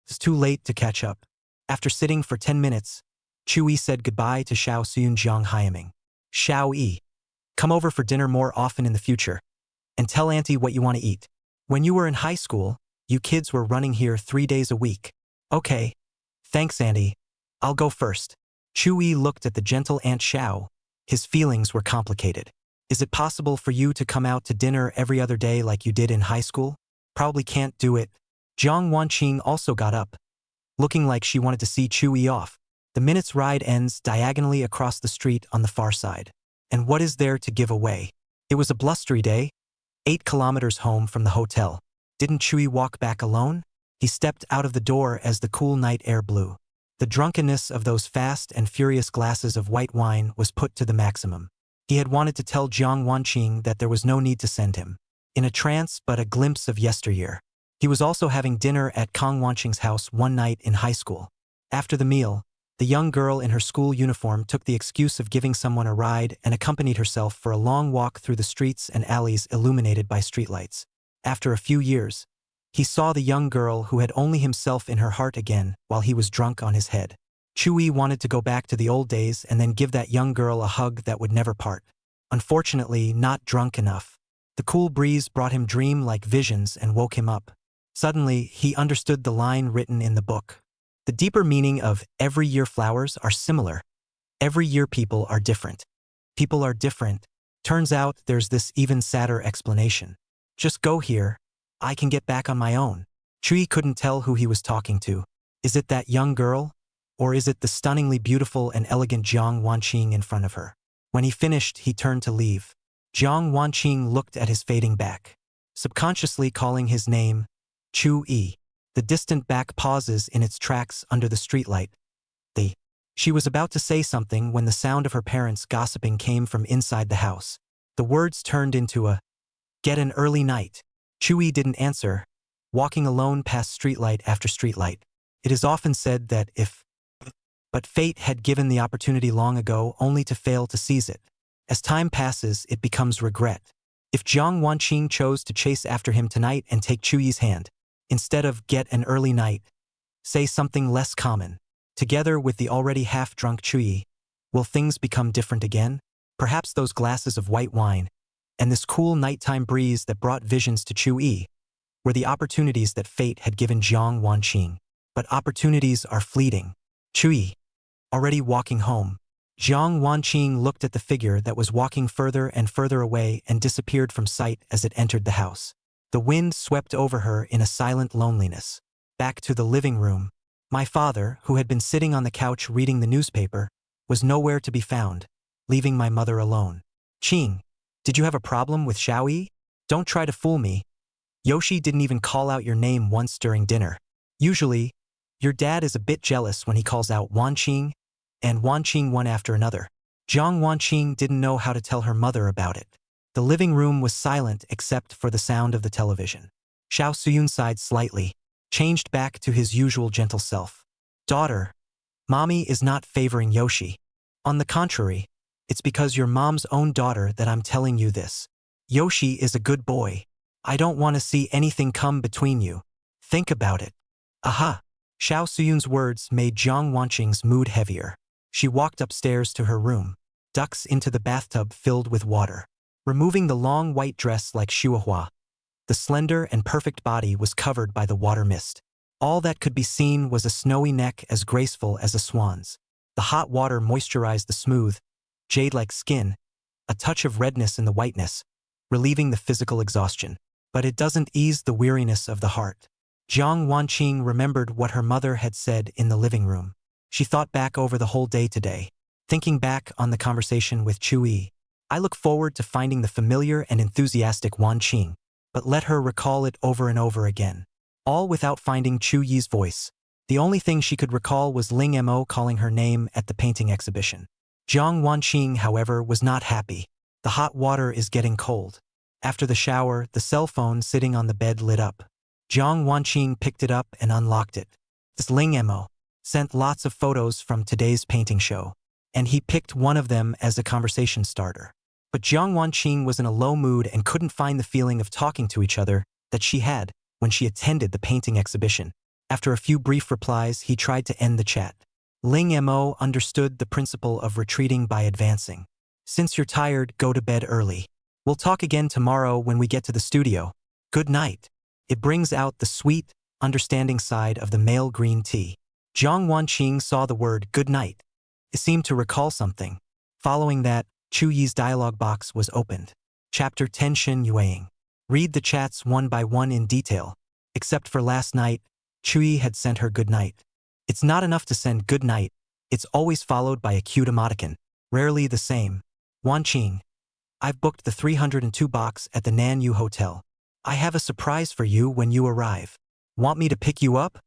it's too late to catch up. After sitting for 10 minutes, Chui said goodbye to Xiao Xun Jiang Hyaming. Xiao Yi, come over for dinner more often in the future. And tell Auntie what you want to eat. When you were in high school, you kids were running here 3 days a week. Okay. Thanks, Auntie. I'll go first. Chui looked at the gentle Aunt Xiao. His feelings were complicated. Is it possible for you to come out to dinner every other day like you did in high school? Probably can't do it. Jiang Wanqing also got up, looking like she wanted to see Chui off. The minute's ride ends diagonally across the street on the far side. And what is there to give away? It was a blustery day, 8 kilometers home from the hotel. Didn't Chui walk back alone? He stepped out of the door as the cool night air blew. The drunkenness of those fast and furious glasses of white wine was put to the maximum. He had wanted to tell Jiang Wanqing that there was no need to send him. In a trance but a glimpse of yesteryear. He was also having dinner at Kang Wanqing's house one night in high school. After the meal, the young girl in her school uniform took the excuse of giving someone a ride and accompanied herself for a long walk through the streets and alleys illuminated by streetlights. After a few years, he saw the young girl who had only himself in her heart again while he was drunk on his head. Chui wanted to go back to the old days and then give that young girl a hug that would never part. Unfortunately, not drunk enough. The cool breeze brought him dream-like visions and woke him up. Suddenly, he understood the line written in the book. The deeper meaning of every year flowers are similar. Every year people are different. People are different. Turns out there's this even sadder explanation. Just go here. I can get back on my own. Chui couldn't tell who he was talking to. Is it that young girl? Or is it the stunningly beautiful and elegant Jiang Wanqing in front of her? When he finished, he turned to leave. Jiang Wanqing looked at his fading back, subconsciously calling his name, Chui. The distant back pauses in its tracks under the streetlight. She was about to say something when the sound of her parents gossiping came from inside the house. The words turned into a, "Get an early night." Chui didn't answer, walking alone past streetlight after streetlight. It is often said that but fate had given the opportunity long ago only to fail to seize it. As time passes, it becomes regret. If Jiang Wanqing chose to chase after him tonight and take Chuyi's hand, instead of "get an early night," say something less common. Together with the already half-drunk Chuyi, will things become different again? Perhaps those glasses of white wine, and this cool nighttime breeze that brought visions to Chuyi, were the opportunities that fate had given Jiang Wanqing. But opportunities are fleeting. Chuyi, already walking home. Jiang Wanqing looked at the figure that was walking further and further away and disappeared from sight as it entered the house. The wind swept over her in a silent loneliness. Back to the living room. My father, who had been sitting on the couch reading the newspaper, was nowhere to be found, leaving my mother alone. "Qing, did you have a problem with Xiaoyi? Don't try to fool me. Yoshi didn't even call out your name once during dinner. Usually, your dad is a bit jealous when he calls out Wanqing and Wanqing one after another." Jiang Wanqing didn't know how to tell her mother about it. The living room was silent except for the sound of the television. Xiao Suyun sighed slightly, changed back to his usual gentle self. "Daughter, Mommy is not favoring Yoshi. On the contrary, it's because you're Mom's own daughter that I'm telling you this. Yoshi is a good boy. I don't want to see anything come between you. Think about it." Aha! Xiao Suyun's words made Jiang Wanqing's mood heavier. She walked upstairs to her room, ducks into the bathtub filled with water. Removing the long white dress like Shuahua, the slender and perfect body was covered by the water mist. All that could be seen was a snowy neck as graceful as a swan's. The hot water moisturized the smooth, jade-like skin, a touch of redness in the whiteness, relieving the physical exhaustion. But it doesn't ease the weariness of the heart. Jiang Wanqing remembered what her mother had said in the living room. She thought back over the whole day today, thinking back on the conversation with Chuyi. "I look forward to finding the familiar and enthusiastic Wanqing," but let her recall it over and over again. All without finding Chuyi's voice. The only thing she could recall was Ling Mo calling her name at the painting exhibition. Jiang Wanqing, however, was not happy. The hot water is getting cold. After the shower, the cell phone sitting on the bed lit up. Jiang Wanqing picked it up and unlocked it. This Ling Mo sent lots of photos from today's painting show, and he picked one of them as a conversation starter. But Jiang Wanqing was in a low mood and couldn't find the feeling of talking to each other that she had when she attended the painting exhibition. After a few brief replies, he tried to end the chat. Ling Mo understood the principle of retreating by advancing. Since you're tired, go to bed early. We'll talk again tomorrow when we get to the studio. Good night. It brings out the sweet, understanding side of the male green tea. Jiang Wanqing saw the word good night. It seemed to recall something. Following that, Chu Yi's dialogue box was opened. Chapter 10 Shin Yueing. Read the chats one by one in detail. Except for last night, Chu Yi had sent her good night. It's not enough to send good night. It's always followed by a cute emoticon. Rarely the same. Wanqing. I've booked the 302 box at the Nanyu Hotel. I have a surprise for you when you arrive. Want me to pick you up?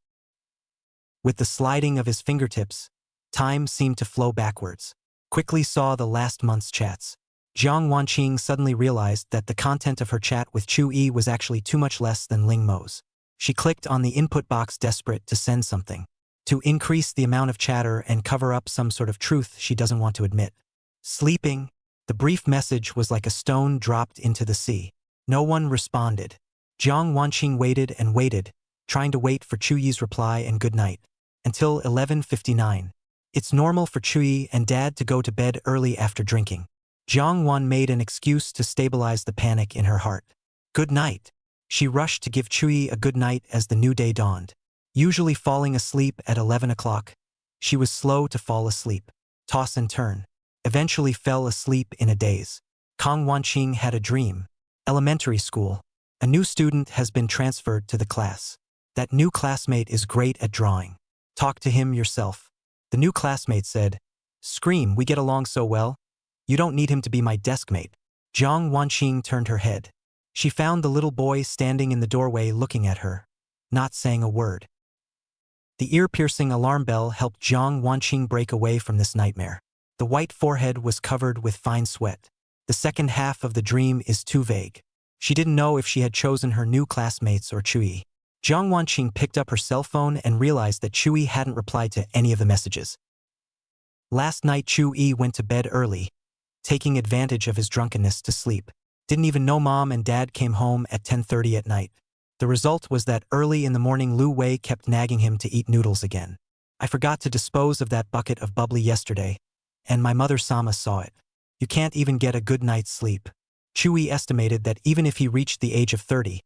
With the sliding of his fingertips, time seemed to flow backwards. Quickly saw the last month's chats. Jiang Wanqing suddenly realized that the content of her chat with Chu Yi was actually too much less than Ling Mo's. She clicked on the input box, desperate to send something. To increase the amount of chatter and cover up some sort of truth she doesn't want to admit. Sleeping. The brief message was like a stone dropped into the sea. No one responded. Jiang Wanqing waited and waited, trying to wait for Chu Yi's reply and good night. Until 11:59. It's normal for Chu Yi and Dad to go to bed early after drinking. Jiang Wan made an excuse to stabilize the panic in her heart. Good night. She rushed to give Chu Yi a good night as the new day dawned. Usually falling asleep at 11 o'clock, she was slow to fall asleep, toss and turn. Eventually fell asleep in a daze. Kang Wanqing had a dream. Elementary school. A new student has been transferred to the class. That new classmate is great at drawing. Talk to him yourself. The new classmate said, Scream, we get along so well. You don't need him to be my deskmate. Jiang Wanqing turned her head. She found the little boy standing in the doorway looking at her, not saying a word. The ear-piercing alarm bell helped Jiang Wanqing break away from this nightmare. The white forehead was covered with fine sweat. The second half of the dream is too vague. She didn't know if she had chosen her new classmates or Chu Yi. Jiang Wanqing picked up her cell phone and realized that Chu Yi hadn't replied to any of the messages. Last night Chu Yi went to bed early, taking advantage of his drunkenness to sleep. Didn't even know Mom and Dad came home at 10:30 at night. The result was that early in the morning Lu Wei kept nagging him to eat noodles again. I forgot to dispose of that bucket of bubbly yesterday, and my mother Sama saw it. You can't even get a good night's sleep. Chu Yi estimated that even if he reached the age of 30,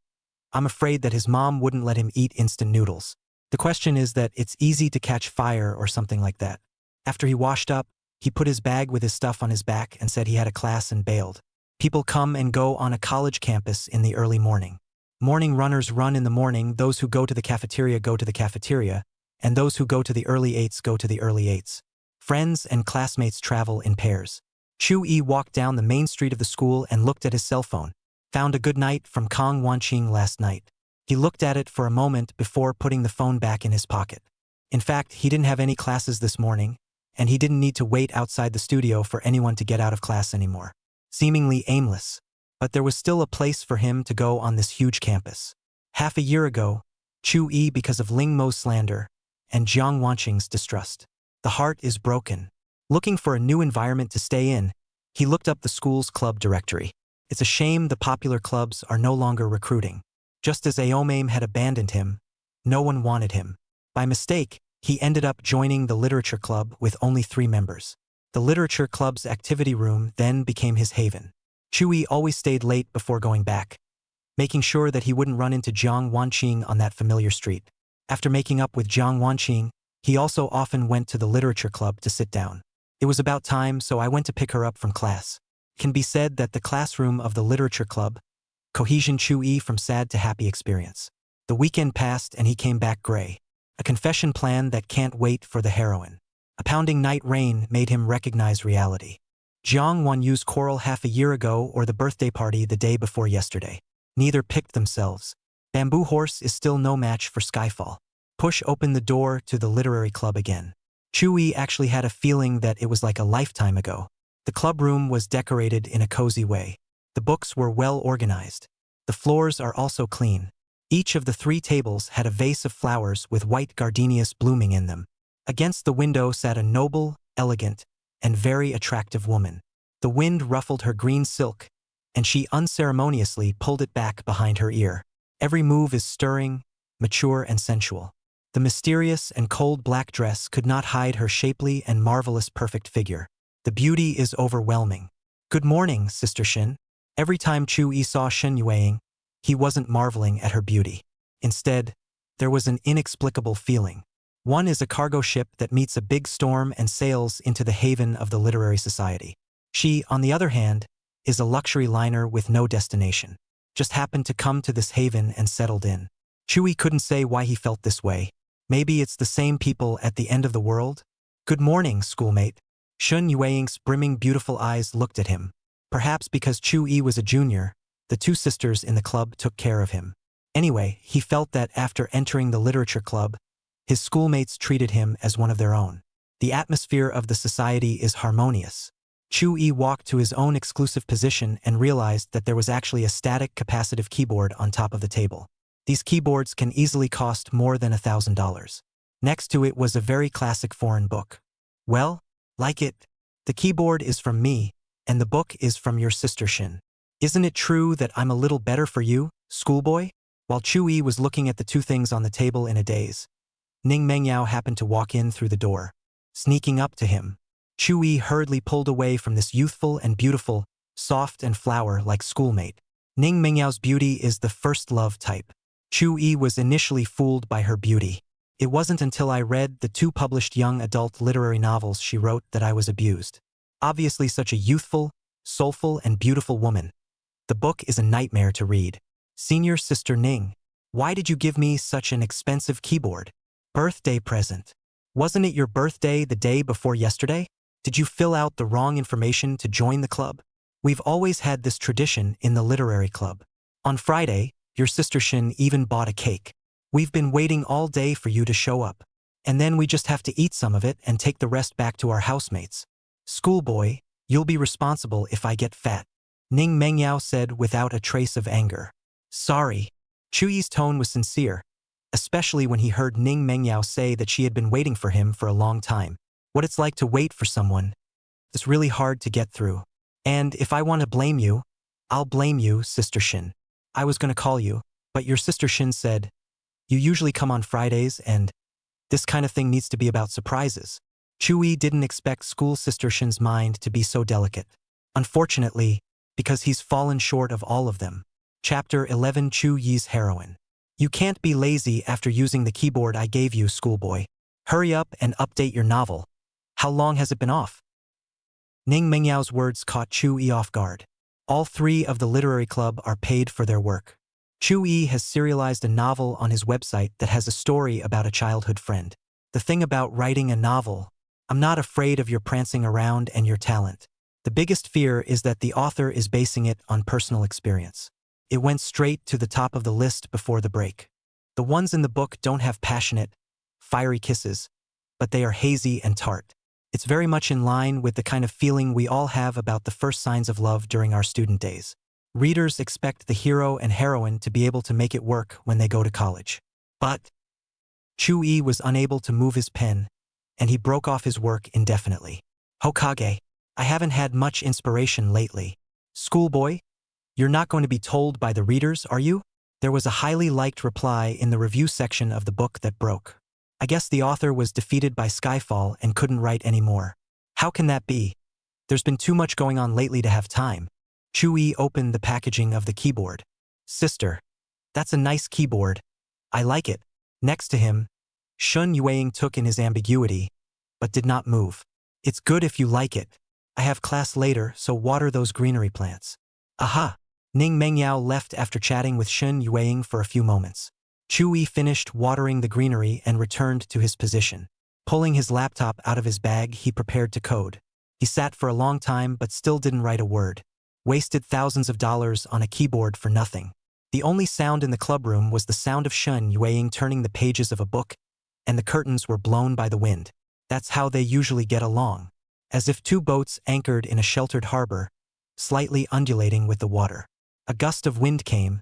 I'm afraid that his mom wouldn't let him eat instant noodles. The question is that it's easy to catch fire or something like that. After he washed up, he put his bag with his stuff on his back and said he had a class and bailed. People come and go on a college campus in the early morning. Morning runners run in the morning, those who go to the cafeteria go to the cafeteria, and those who go to the early eights go to the early eights. Friends and classmates travel in pairs. Chu Yi walked down the main street of the school and looked at his cell phone. Found a good night from Kang Wanqing last night. He looked at it for a moment before putting the phone back in his pocket. In fact, he didn't have any classes this morning, and he didn't need to wait outside the studio for anyone to get out of class anymore. Seemingly aimless. But there was still a place for him to go on this huge campus. Half a year ago, Chu Yi because of Ling Mo's slander, and Jiang Wanqing's distrust. The heart is broken. Looking for a new environment to stay in, he looked up the school's club directory. It's a shame the popular clubs are no longer recruiting. Just as Aomame had abandoned him, no one wanted him. By mistake, he ended up joining the literature club with only 3 members. The literature club's activity room then became his haven. Chu Yi always stayed late before going back, making sure that he wouldn't run into Jiang Wanqing on that familiar street. After making up with Jiang Wanqing, he also often went to the literature club to sit down. It was about time, so I went to pick her up from class. It can be said that the classroom of the literature club, cohesion Chu Yi from sad to happy experience. The weekend passed and he came back gray. A confession plan that can't wait for the heroine. A pounding night rain made him recognize reality. Jiang Wanyu's quarrel half a year ago or the birthday party the day before yesterday. Neither picked themselves. Bamboo Horse is still no match for Skyfall. Push open the door to the literary club again. Chu-yi actually had a feeling that it was like a lifetime ago. The club room was decorated in a cozy way. The books were well organized. The floors are also clean. Each of the 3 tables had a vase of flowers with white gardenias blooming in them. Against the window sat a noble, elegant, and very attractive woman. The wind ruffled her green silk, and she unceremoniously pulled it back behind her ear. Every move is stirring, mature, and sensual. The mysterious and cold black dress could not hide her shapely and marvelous perfect figure. The beauty is overwhelming. Good morning, Sister Shin. Every time Chu-yi saw Shin Yueying, he wasn't marveling at her beauty. Instead, there was an inexplicable feeling. One is a cargo ship that meets a big storm and sails into the haven of the literary society. She, on the other hand, is a luxury liner with no destination. Just happened to come to this haven and settled in. Chu-yi couldn't say why he felt this way. Maybe it's the same people at the end of the world? Good morning, schoolmate. Shin Yueying's brimming beautiful eyes looked at him. Perhaps because Chu-yi was a junior, the 2 sisters in the club took care of him. Anyway, he felt that after entering the literature club, his schoolmates treated him as one of their own. The atmosphere of the society is harmonious. Chu-yi walked to his own exclusive position and realized that there was actually a static capacitive keyboard on top of the table. These keyboards can easily cost more than $1,000. Next to it was a very classic foreign book. Well, like it. The keyboard is from me, and the book is from your sister Shin. Isn't it true that I'm a little better for you, schoolboy? While Chu-yi was looking at the 2 things on the table in a daze, Ning Mengyao happened to walk in through the door. Sneaking up to him, Chu-yi hurriedly pulled away from this youthful and beautiful, soft and flower-like schoolmate. Ning Mengyao's beauty is the first love type. Chu-yi was initially fooled by her beauty. It wasn't until I read the 2 published young adult literary novels she wrote that I was abused. Obviously such a youthful, soulful, and beautiful woman. The book is a nightmare to read. Senior Sister Ning, why did you give me such an expensive keyboard? Birthday present. Wasn't it your birthday the day before yesterday? Did you fill out the wrong information to join the club? We've always had this tradition in the literary club. On Friday, your sister Shin even bought a cake. We've been waiting all day for you to show up. And then we just have to eat some of it and take the rest back to our housemates. Schoolboy, you'll be responsible if I get fat. Ning Mengyao said without a trace of anger. Sorry. Chu-yi's tone was sincere, especially when he heard Ning Mengyao say that she had been waiting for him for a long time. What it's like to wait for someone. It's really hard to get through. And if I want to blame you, I'll blame you, Sister Shin. I was going to call you, but your sister Shin said, you usually come on Fridays and this kind of thing needs to be about surprises. Chu-yi didn't expect school sister Shin's mind to be so delicate. Unfortunately, because he's fallen short of all of them. Chapter 11 Chu-yi's Heroine. You can't be lazy after using the keyboard I gave you, schoolboy. Hurry up and update your novel. How long has it been off? Ning Mengyao's words caught Chu-yi off guard. All 3 of the literary club are paid for their work. Chu-yi has serialized a novel on his website that has a story about a childhood friend. The thing about writing a novel, I'm not afraid of your prancing around and your talent. The biggest fear is that the author is basing it on personal experience. It went straight to the top of the list before the break. The ones in the book don't have passionate, fiery kisses, but they are hazy and tart. It's very much in line with the kind of feeling we all have about the first signs of love during our student days. Readers expect the hero and heroine to be able to make it work when they go to college. But Chu-yi was unable to move his pen, and he broke off his work indefinitely. Hokage, I haven't had much inspiration lately. Schoolboy, you're not going to be told by the readers, are you? There was a highly liked reply in the review section of the book that broke. I guess the author was defeated by Skyfall and couldn't write anymore. How can that be? There's been too much going on lately to have time. Chu-yi opened the packaging of the keyboard. Sister, that's a nice keyboard. I like it. Next to him, Shin Yueying took in his ambiguity, but did not move. It's good if you like it. I have class later, so water those greenery plants. Aha! Ning Mengyao left after chatting with Shin Yueying for a few moments. Chu-yi finished watering the greenery and returned to his position. Pulling his laptop out of his bag, he prepared to code. He sat for a long time but still didn't write a word. Wasted thousands of dollars on a keyboard for nothing. The only sound in the clubroom was the sound of Shin Yueying turning the pages of a book, and the curtains were blown by the wind. That's how they usually get along. As if two boats anchored in a sheltered harbor, slightly undulating with the water. A gust of wind came,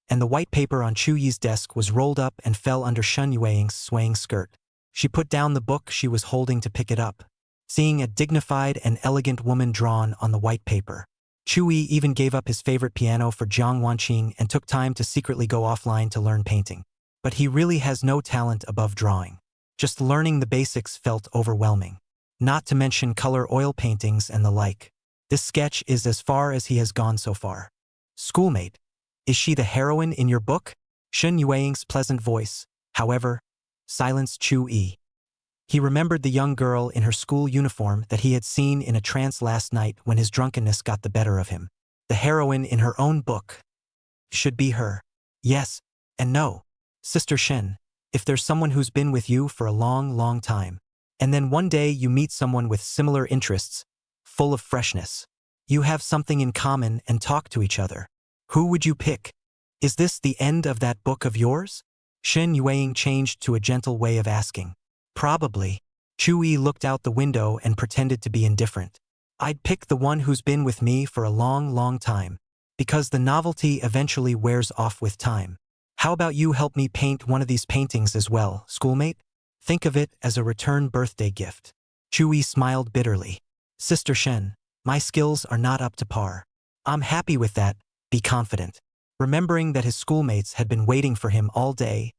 and the white paper on Chu-yi's desk was rolled up and fell under Shen Yueying's swaying skirt. She put down the book she was holding to pick it up, seeing a dignified and elegant woman drawn on the white paper. Chu-yi even gave up his favorite piano for Jiang Wanqing and took time to secretly go offline to learn painting. But he really has no talent above drawing. Just learning the basics felt overwhelming. Not to mention color oil paintings and the like. This sketch is as far as he has gone so far. Schoolmate, is she the heroine in your book? Shen Yueying's pleasant voice, however, silenced Chu-yi. He remembered the young girl in her school uniform that he had seen in a trance last night when his drunkenness got the better of him. The heroine in her own book. Should be her. Yes, and no. Sister Shen, if there's someone who's been with you for a long, long time, and then one day you meet someone with similar interests, full of freshness, you have something in common and talk to each other, who would you pick? Is this the end of that book of yours? Shen Yueying changed to a gentle way of asking. Probably. Chu-yi looked out the window and pretended to be indifferent. I'd pick the one who's been with me for a long, long time, because the novelty eventually wears off with time. How about you help me paint one of these paintings as well, schoolmate? Think of it as a return birthday gift. Chu-yi smiled bitterly. Sister Shen, my skills are not up to par. I'm happy with that, be confident. Remembering that his schoolmates had been waiting for him all day,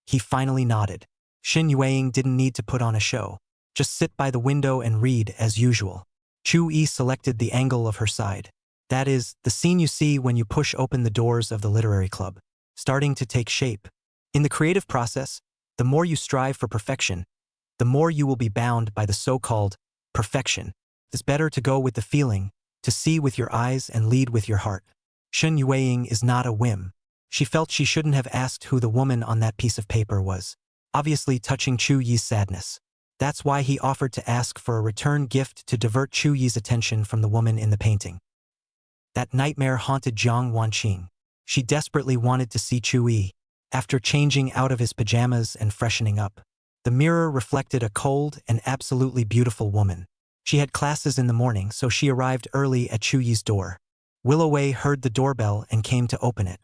he finally nodded. Shen Yueying didn't need to put on a show. Just sit by the window and read as usual. Chu-yi selected the angle of her side. That is, the scene you see when you push open the doors of the literary club, starting to take shape. In the creative process, the more you strive for perfection, the more you will be bound by the so-called perfection. It's better to go with the feeling, to see with your eyes and lead with your heart. Shen Yueying is not a whim. She felt she shouldn't have asked who the woman on that piece of paper was, obviously touching Chu-yi's sadness. That's why he offered to ask for a return gift to divert Chu-yi's attention from the woman in the painting. That nightmare haunted Jiang Wanqing. She desperately wanted to see Chu-yi. After changing out of his pajamas and freshening up, the mirror reflected a cold and absolutely beautiful woman. She had classes in the morning, so she arrived early at Chu-yi's door. Willow-wei heard the doorbell and came to open it.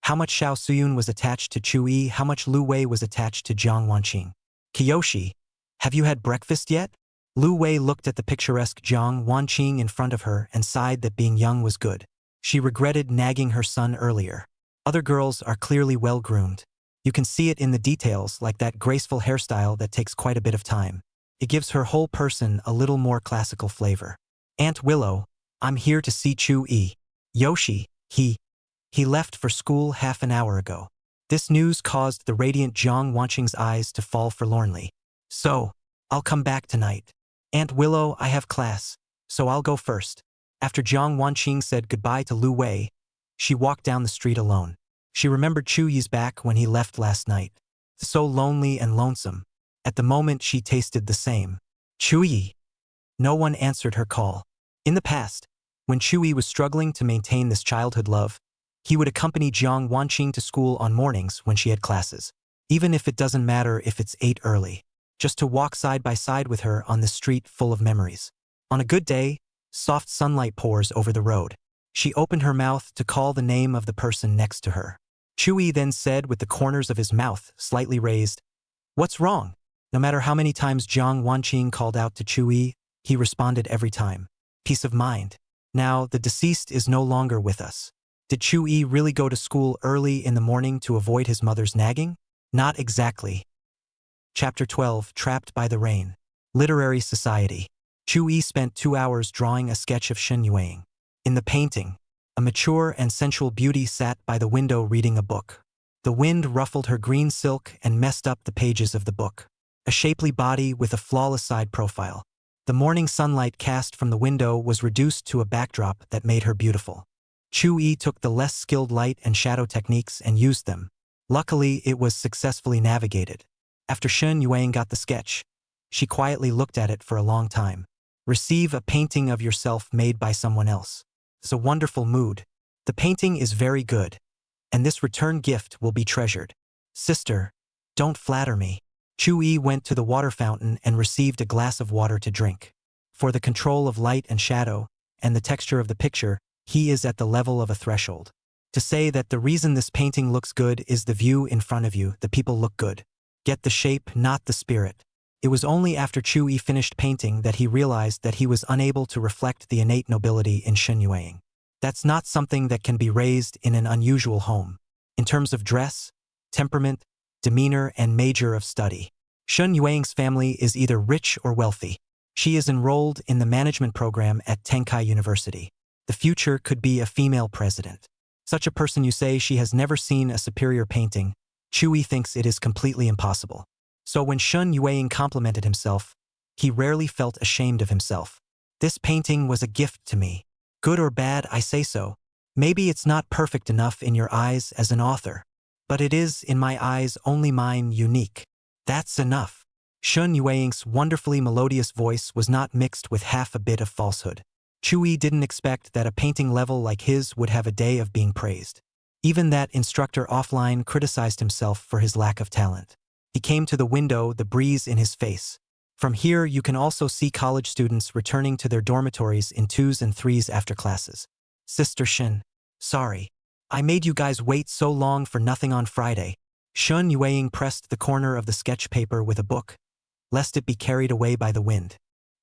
How much Xiao Suyun was attached to Chu-yi, how much Lu Wei was attached to Jiang Wanqing. Kiyoshi, have you had breakfast yet? Lu Wei looked at the picturesque Jiang Wanqing in front of her and sighed that being young was good. She regretted nagging her son earlier. Other girls are clearly well-groomed. You can see it in the details, like that graceful hairstyle that takes quite a bit of time. It gives her whole person a little more classical flavor. Aunt Willow, I'm here to see Chu-yi. Yoshi, he left for school half an hour ago. This news caused the radiant Jiang Wanqing's eyes to fall forlornly. So, I'll come back tonight. Aunt Willow, I have class, so I'll go first. After Jiang Wanqing said goodbye to Lu Wei, she walked down the street alone. She remembered Chu-yi's back when he left last night. So lonely and lonesome. At the moment she tasted the same. Chu-yi. No one answered her call. In the past, when Chu-yi was struggling to maintain this childhood love, he would accompany Jiang Wanqing to school on mornings when she had classes. Even if it doesn't matter if it's 8 early. Just to walk side by side with her on the street full of memories. On a good day, soft sunlight pours over the road. She opened her mouth to call the name of the person next to her. Chu-yi then said with the corners of his mouth slightly raised, "What's wrong?" No matter how many times Jiang Wanqing called out to Chu-yi, he responded every time. Peace of mind. Now, the deceased is no longer with us. Did Chu-yi really go to school early in the morning to avoid his mother's nagging? Not exactly. Chapter 12, Trapped by the Rain. Literary Society. Chu-yi spent 2 hours drawing a sketch of Shen Yueying. In the painting, a mature and sensual beauty sat by the window reading a book. The wind ruffled her green silk and messed up the pages of the book. A shapely body with a flawless side profile. The morning sunlight cast from the window was reduced to a backdrop that made her beautiful. Chu-yi took the less skilled light and shadow techniques and used them. Luckily, it was successfully navigated. After Shen Yueying got the sketch, she quietly looked at it for a long time. Receive a painting of yourself made by someone else. It's a wonderful mood. The painting is very good, and this return gift will be treasured. Sister, don't flatter me. Chu-yi went to the water fountain and received a glass of water to drink. For the control of light and shadow, and the texture of the picture, he is at the level of a threshold. To say that the reason this painting looks good is the view in front of you, the people look good. Get the shape, not the spirit. It was only after Chu-yi finished painting that he realized that he was unable to reflect the innate nobility in Shen Yueying. That's not something that can be raised in an unusual home. In terms of dress, temperament, demeanor, and major of study, Shen Yueying's family is either rich or wealthy. She is enrolled in the management program at Tenkai University. The future could be a female president. Such a person, you say she has never seen a superior painting. Chu-yi thinks it is completely impossible. So when Shen Yueying complimented himself, he rarely felt ashamed of himself. This painting was a gift to me. Good or bad, I say so. Maybe it's not perfect enough in your eyes as an author. But it is, in my eyes, only mine, unique. That's enough. Shen Yueying's wonderfully melodious voice was not mixed with half a bit of falsehood. Chu-yi didn't expect that a painting level like his would have a day of being praised. Even that instructor offline criticized himself for his lack of talent. He came to the window, the breeze in his face. From here you can also see college students returning to their dormitories in 2s and 3s after classes. Sister Shen. Sorry. I made you guys wait so long for nothing on Friday. Shen Yueying pressed the corner of the sketch paper with a book, lest it be carried away by the wind.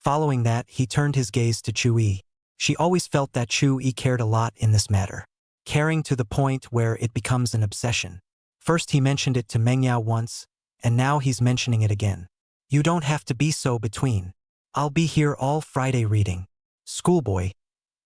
Following that, he turned his gaze to Chu-yi. She always felt that Chu-yi cared a lot in this matter, caring to the point where it becomes an obsession. First he mentioned it to Manhwa once, and now he's mentioning it again. You don't have to be so between. I'll be here all Friday reading. Schoolboy,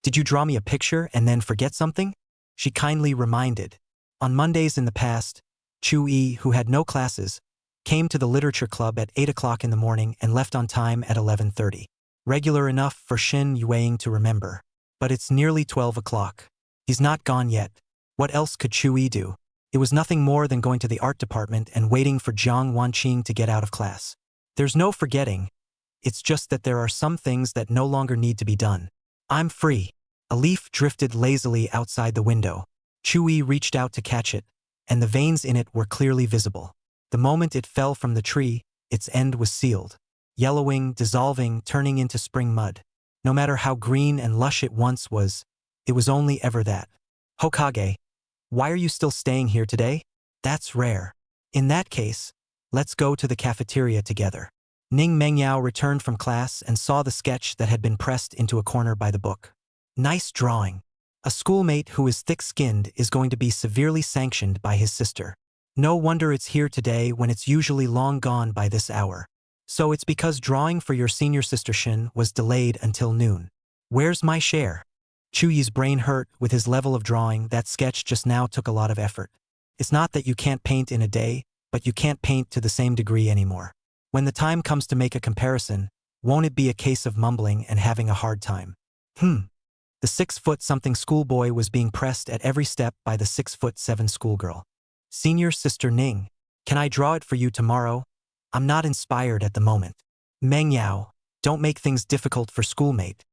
did you draw me a picture and then forget something? She kindly reminded. On Mondays in the past, Chu-yi, who had no classes, came to the literature club at 8 o'clock in the morning and left on time at 11:30. Regular enough for Shen Yueying to remember. But it's nearly 12 o'clock. He's not gone yet. What else could Chu-yi do? It was nothing more than going to the art department and waiting for Jiang Wanqing to get out of class. There's no forgetting. It's just that there are some things that no longer need to be done. I'm free. A leaf drifted lazily outside the window. Chu-yi reached out to catch it, and the veins in it were clearly visible. The moment it fell from the tree, its end was sealed. Yellowing, dissolving, turning into spring mud. No matter how green and lush it once was, it was only ever that. Hokage, why are you still staying here today? That's rare. In that case, let's go to the cafeteria together. Ning Mengyao returned from class and saw the sketch that had been pressed into a corner by the book. Nice drawing. A schoolmate who is thick-skinned is going to be severely sanctioned by his sister. No wonder it's here today when it's usually long gone by this hour. So it's because drawing for your senior sister Shin was delayed until noon. Where's my share? Chu-yi's brain hurt with his level of drawing. That sketch just now took a lot of effort. It's not that you can't paint in a day, but you can't paint to the same degree anymore. When the time comes to make a comparison, won't it be a case of mumbling and having a hard time? The 6-foot-something schoolboy was being pressed at every step by the 6'7" schoolgirl. Senior sister Ning, can I draw it for you tomorrow? I'm not inspired at the moment. Mengyao, don't make things difficult for schoolmate.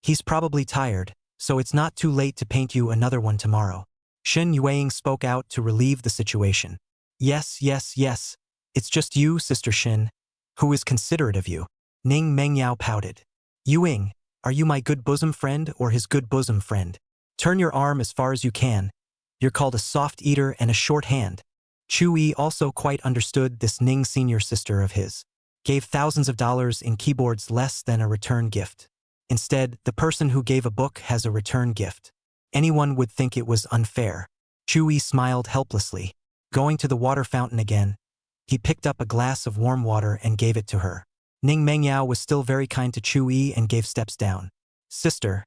He's probably tired, so it's not too late to paint you another one tomorrow. Shen Yueying spoke out to relieve the situation. Yes, yes, yes. It's just you, Sister Shin, who is considerate of you. Ning Mengyao pouted. Yuing, are you my good bosom friend or his good bosom friend? Turn your arm as far as you can. You're called a soft eater and a short hand. Chu-yi also quite understood this Ning senior sister of his. Gave thousands of dollars in keyboards less than a return gift. Instead, the person who gave a book has a return gift. Anyone would think it was unfair. Chu-yi smiled helplessly. Going to the water fountain again, he picked up a glass of warm water and gave it to her. Ning Mengyao was still very kind to Chu-yi and gave steps down. Sister,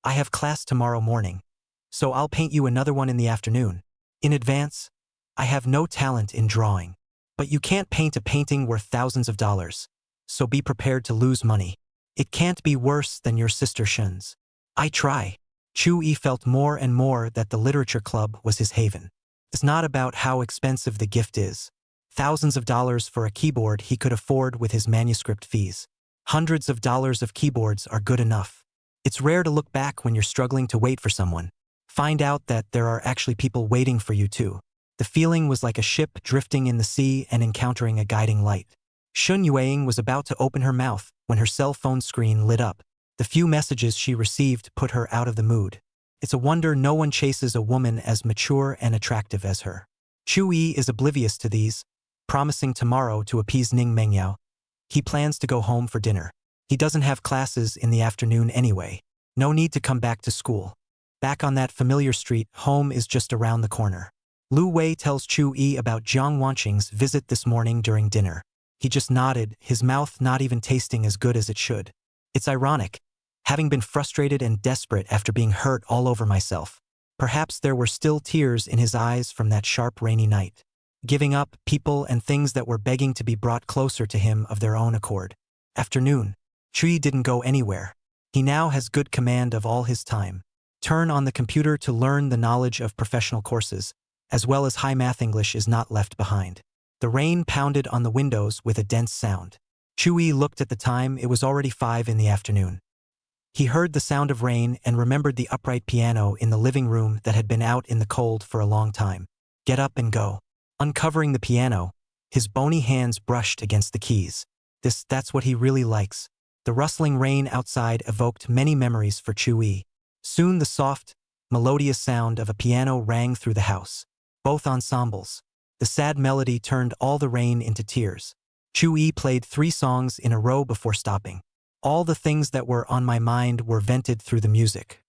I have class tomorrow morning, so I'll paint you another one in the afternoon. In advance, I have no talent in drawing. But you can't paint a painting worth thousands of dollars, so be prepared to lose money. It can't be worse than your sister Shin's. I try. Chu-yi felt more and more that the literature club was his haven. It's not about how expensive the gift is. Thousands of dollars for a keyboard he could afford with his manuscript fees. Hundreds of dollars of keyboards are good enough. It's rare to look back when you're struggling to wait for someone. Find out that there are actually people waiting for you too. The feeling was like a ship drifting in the sea and encountering a guiding light. Shun Yueying was about to open her mouth when her cell phone screen lit up. The few messages she received put her out of the mood. It's a wonder no one chases a woman as mature and attractive as her. Chu Yi is oblivious to these, promising tomorrow to appease Ning Mengyao. He plans to go home for dinner. He doesn't have classes in the afternoon anyway. No need to come back to school. Back on that familiar street, home is just around the corner. Lu Wei tells Chu Yi about Jiang Wanqing's visit this morning during dinner. He just nodded, his mouth not even tasting as good as it should. It's ironic. Having been frustrated and desperate after being hurt all over myself, perhaps there were still tears in his eyes from that sharp rainy night. Giving up people and things that were begging to be brought closer to him of their own accord. Afternoon. Chui didn't go anywhere. He now has good command of all his time. Turn on the computer to learn the knowledge of professional courses, as well as high math English is not left behind. The rain pounded on the windows with a dense sound. Chui looked at the time, it was already 5 in the afternoon. He heard the sound of rain and remembered the upright piano in the living room that had been out in the cold for a long time. Get up and go. Uncovering the piano, his bony hands brushed against the keys. That's what he really likes. The rustling rain outside evoked many memories for Chui. Soon the soft, melodious sound of a piano rang through the house. Both ensembles. The sad melody turned all the rain into tears. Chui played 3 songs in a row before stopping. All the things that were on my mind were vented through the music.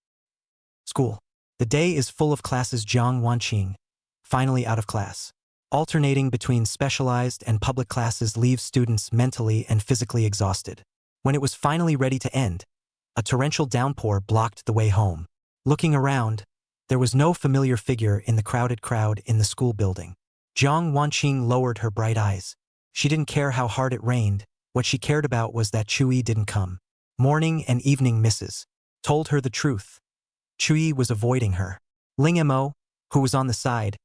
School. The day is full of classes. Jiang Wanqing, finally out of class. Alternating between specialized and public classes leaves students mentally and physically exhausted. When it was finally ready to end, a torrential downpour blocked the way home. Looking around, there was no familiar figure in the crowded crowd in the school building. Jiang Wanqing lowered her bright eyes. She didn't care how hard it rained. What she cared about was that Chui didn't come. Morning and evening misses told her the truth. Chui was avoiding her. Ling Mo, who was on the side,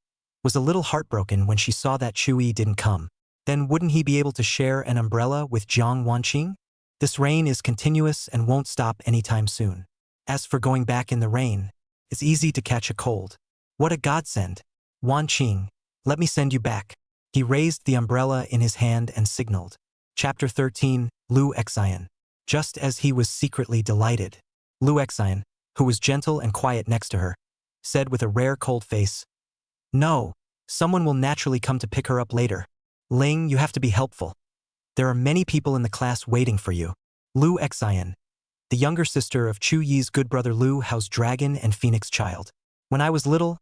was a little heartbroken when she saw that Chui didn't come. Then wouldn't he be able to share an umbrella with Jiang Wanqing? This rain is continuous and won't stop anytime soon. As for going back in the rain, it's easy to catch a cold. What a godsend. Wanqing, let me send you back. He raised the umbrella in his hand and signaled. Chapter 13, Lu Xian. Just as he was secretly delighted, Lu Xian, who was gentle and quiet next to her, said with a rare cold face, "No, someone will naturally come to pick her up later. Ling, you have to be helpful. There are many people in the class waiting for you." Lu Xian, the younger sister of Chu Yi's good brother Lu Hao's dragon and phoenix child. When I was little,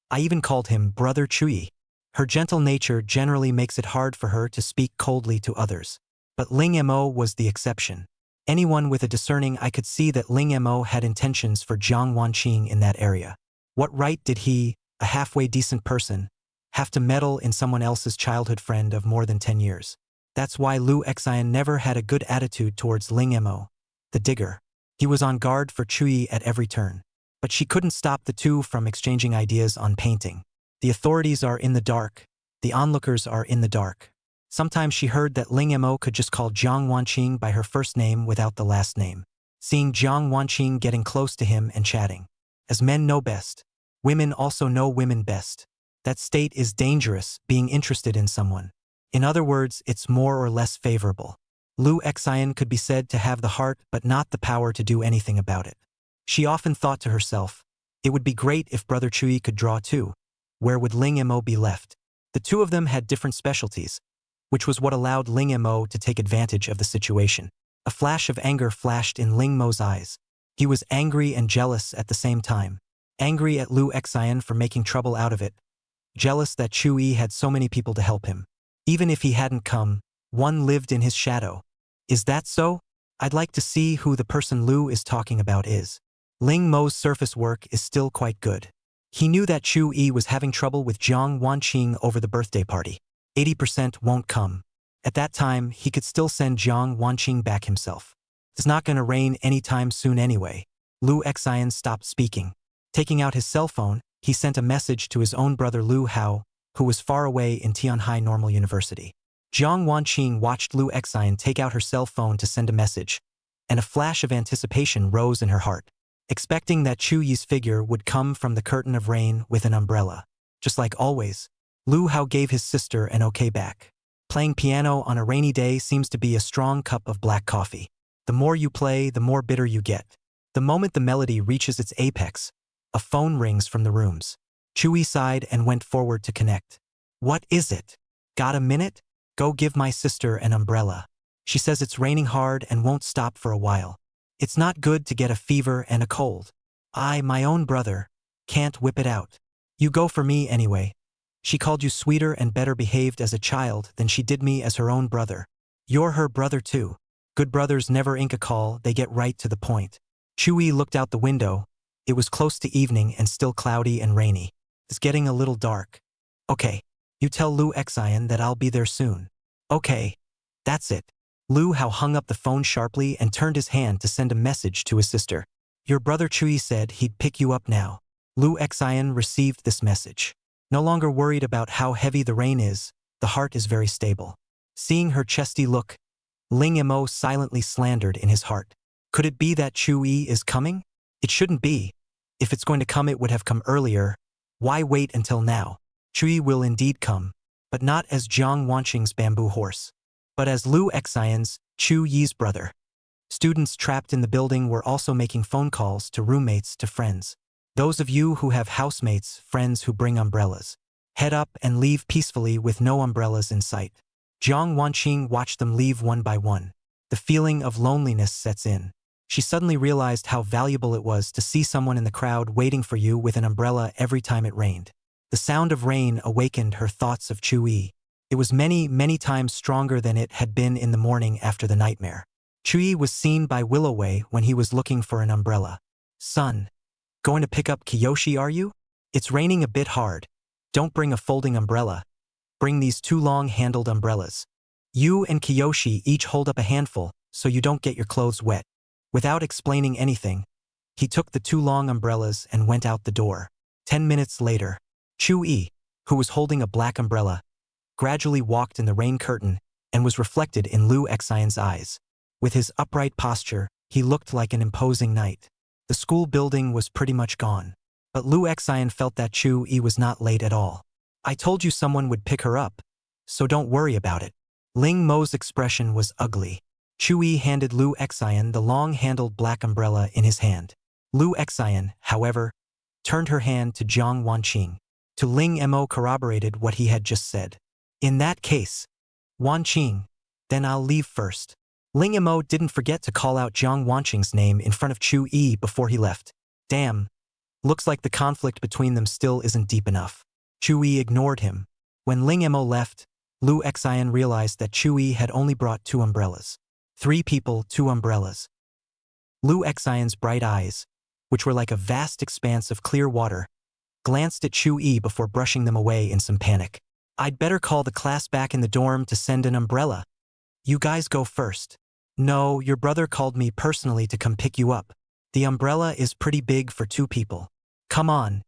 I even called him Brother Chui. Her gentle nature generally makes it hard for her to speak coldly to others. But Ling Mo was the exception. Anyone with a discerning eye could see that Ling Mo had intentions for Jiang Wanqing in that area. What right did he, a halfway decent person, have to meddle in someone else's childhood friend of more than 10 years? That's why Lu Xian never had a good attitude towards Ling Mo, the digger. He was on guard for Chui at every turn. But she couldn't stop the two from exchanging ideas on painting. The authorities are in the dark. The onlookers are in the dark. Sometimes she heard that Ling Mo could just call Jiang Wanqing by her first name without the last name. Seeing Jiang Wanqing getting close to him and chatting. As men know best, women also know women best. That state is dangerous, being interested in someone. In other words, it's more or less favorable. Lu Xian could be said to have the heart but not the power to do anything about it. She often thought to herself, it would be great if Brother Chui could draw too. Where would Ling Mo be left? The two of them had different specialties, which was what allowed Ling Mo to take advantage of the situation. A flash of anger flashed in Ling Mo's eyes. He was angry and jealous at the same time. Angry at Lu Xian for making trouble out of it. Jealous that Chui had so many people to help him. Even if he hadn't come, one lived in his shadow. Is that so? I'd like to see who the person Lu is talking about is. Ling Mo's surface work is still quite good. He knew that Chui was having trouble with Jiang Wanqing over the birthday party. 80% won't come. At that time, he could still send Jiang Wanqing back himself. It's not gonna rain anytime soon anyway. Lu Xian stopped speaking. Taking out his cell phone, he sent a message to his own brother Lu Hao, who was far away in Tianhai Normal University. Jiang Wanqing watched Lu Xian take out her cell phone to send a message, and a flash of anticipation rose in her heart. Expecting that Chu Yi's figure would come from the curtain of rain with an umbrella. Just like always, Lu Hao gave his sister an okay back. Playing piano on a rainy day seems to be a strong cup of black coffee. The more you play, the more bitter you get. The moment the melody reaches its apex, a phone rings from the rooms. Chewie sighed and went forward to connect. What is it? Got a minute? Go give my sister an umbrella. She says it's raining hard and won't stop for a while. It's not good to get a fever and a cold. My own brother, can't whip it out. You go for me anyway. She called you sweeter and better behaved as a child than she did me as her own brother. You're her brother too. Good brothers never ink a call, they get right to the point. Chewie looked out the window. It was close to evening and still cloudy and rainy. It's getting a little dark. Okay, you tell Lu Xian that I'll be there soon. Okay, that's it. Lu Hao hung up the phone sharply and turned his hand to send a message to his sister. Your brother Chewie said he'd pick you up now. Lu Xian received this message. No longer worried about how heavy the rain is, the heart is very stable. Seeing her chesty look, Ling Mo silently slandered in his heart. Could it be that Chewie is coming? It shouldn't be. If it's going to come, it would have come earlier. Why wait until now? Chewie will indeed come, but not as Jiang Wanqing's bamboo horse, but as Lu Xian's, Chu Yi's brother. Students trapped in the building were also making phone calls to roommates, to friends. Those of you who have housemates, friends who bring umbrellas, head up and leave peacefully with no umbrellas in sight. Jiang Wanqing watched them leave one by one. The feeling of loneliness sets in. She suddenly realized how valuable it was to see someone in the crowd waiting for you with an umbrella every time it rained. The sound of rain awakened her thoughts of Chewie. It was many, many times stronger than it had been in the morning after the nightmare. Chewie was seen by Willoway when he was looking for an umbrella. Son, going to pick up Kiyoshi, are you? It's raining a bit hard. Don't bring a folding umbrella. Bring these 2 long-handled umbrellas. You and Kiyoshi each hold up a handful so you don't get your clothes wet. Without explaining anything, he took the 2 long umbrellas and went out the door. 10 minutes later, Chewie, who was holding a black umbrella, gradually walked in the rain curtain and was reflected in Lu Xian's eyes. With his upright posture, he looked like an imposing knight. The school building was pretty much gone, but Lu Xian felt that Chewie was not late at all. I told you someone would pick her up, so don't worry about it. Ling Mo's expression was ugly. Chewie handed Lu Xian the long-handled black umbrella in his hand. Lu Xian, however, turned her hand to Jiang Wanqing. To Ling Mo corroborated what he had just said. In that case, Wanqing, then I'll leave first. Ling Mo didn't forget to call out Jiang Wanqing's name in front of Chewie before he left. Damn, looks like the conflict between them still isn't deep enough. Chewie ignored him. When Ling Mo left, Lu Xian realized that Chewie had only brought 2 umbrellas. 3 people, 2 umbrellas. Lu Xian's bright eyes, which were like a vast expanse of clear water, glanced at Chewie before brushing them away in some panic. I'd better call the class back in the dorm to send an umbrella. You guys go first. No, your brother called me personally to come pick you up. The umbrella is pretty big for 2 people. Come on.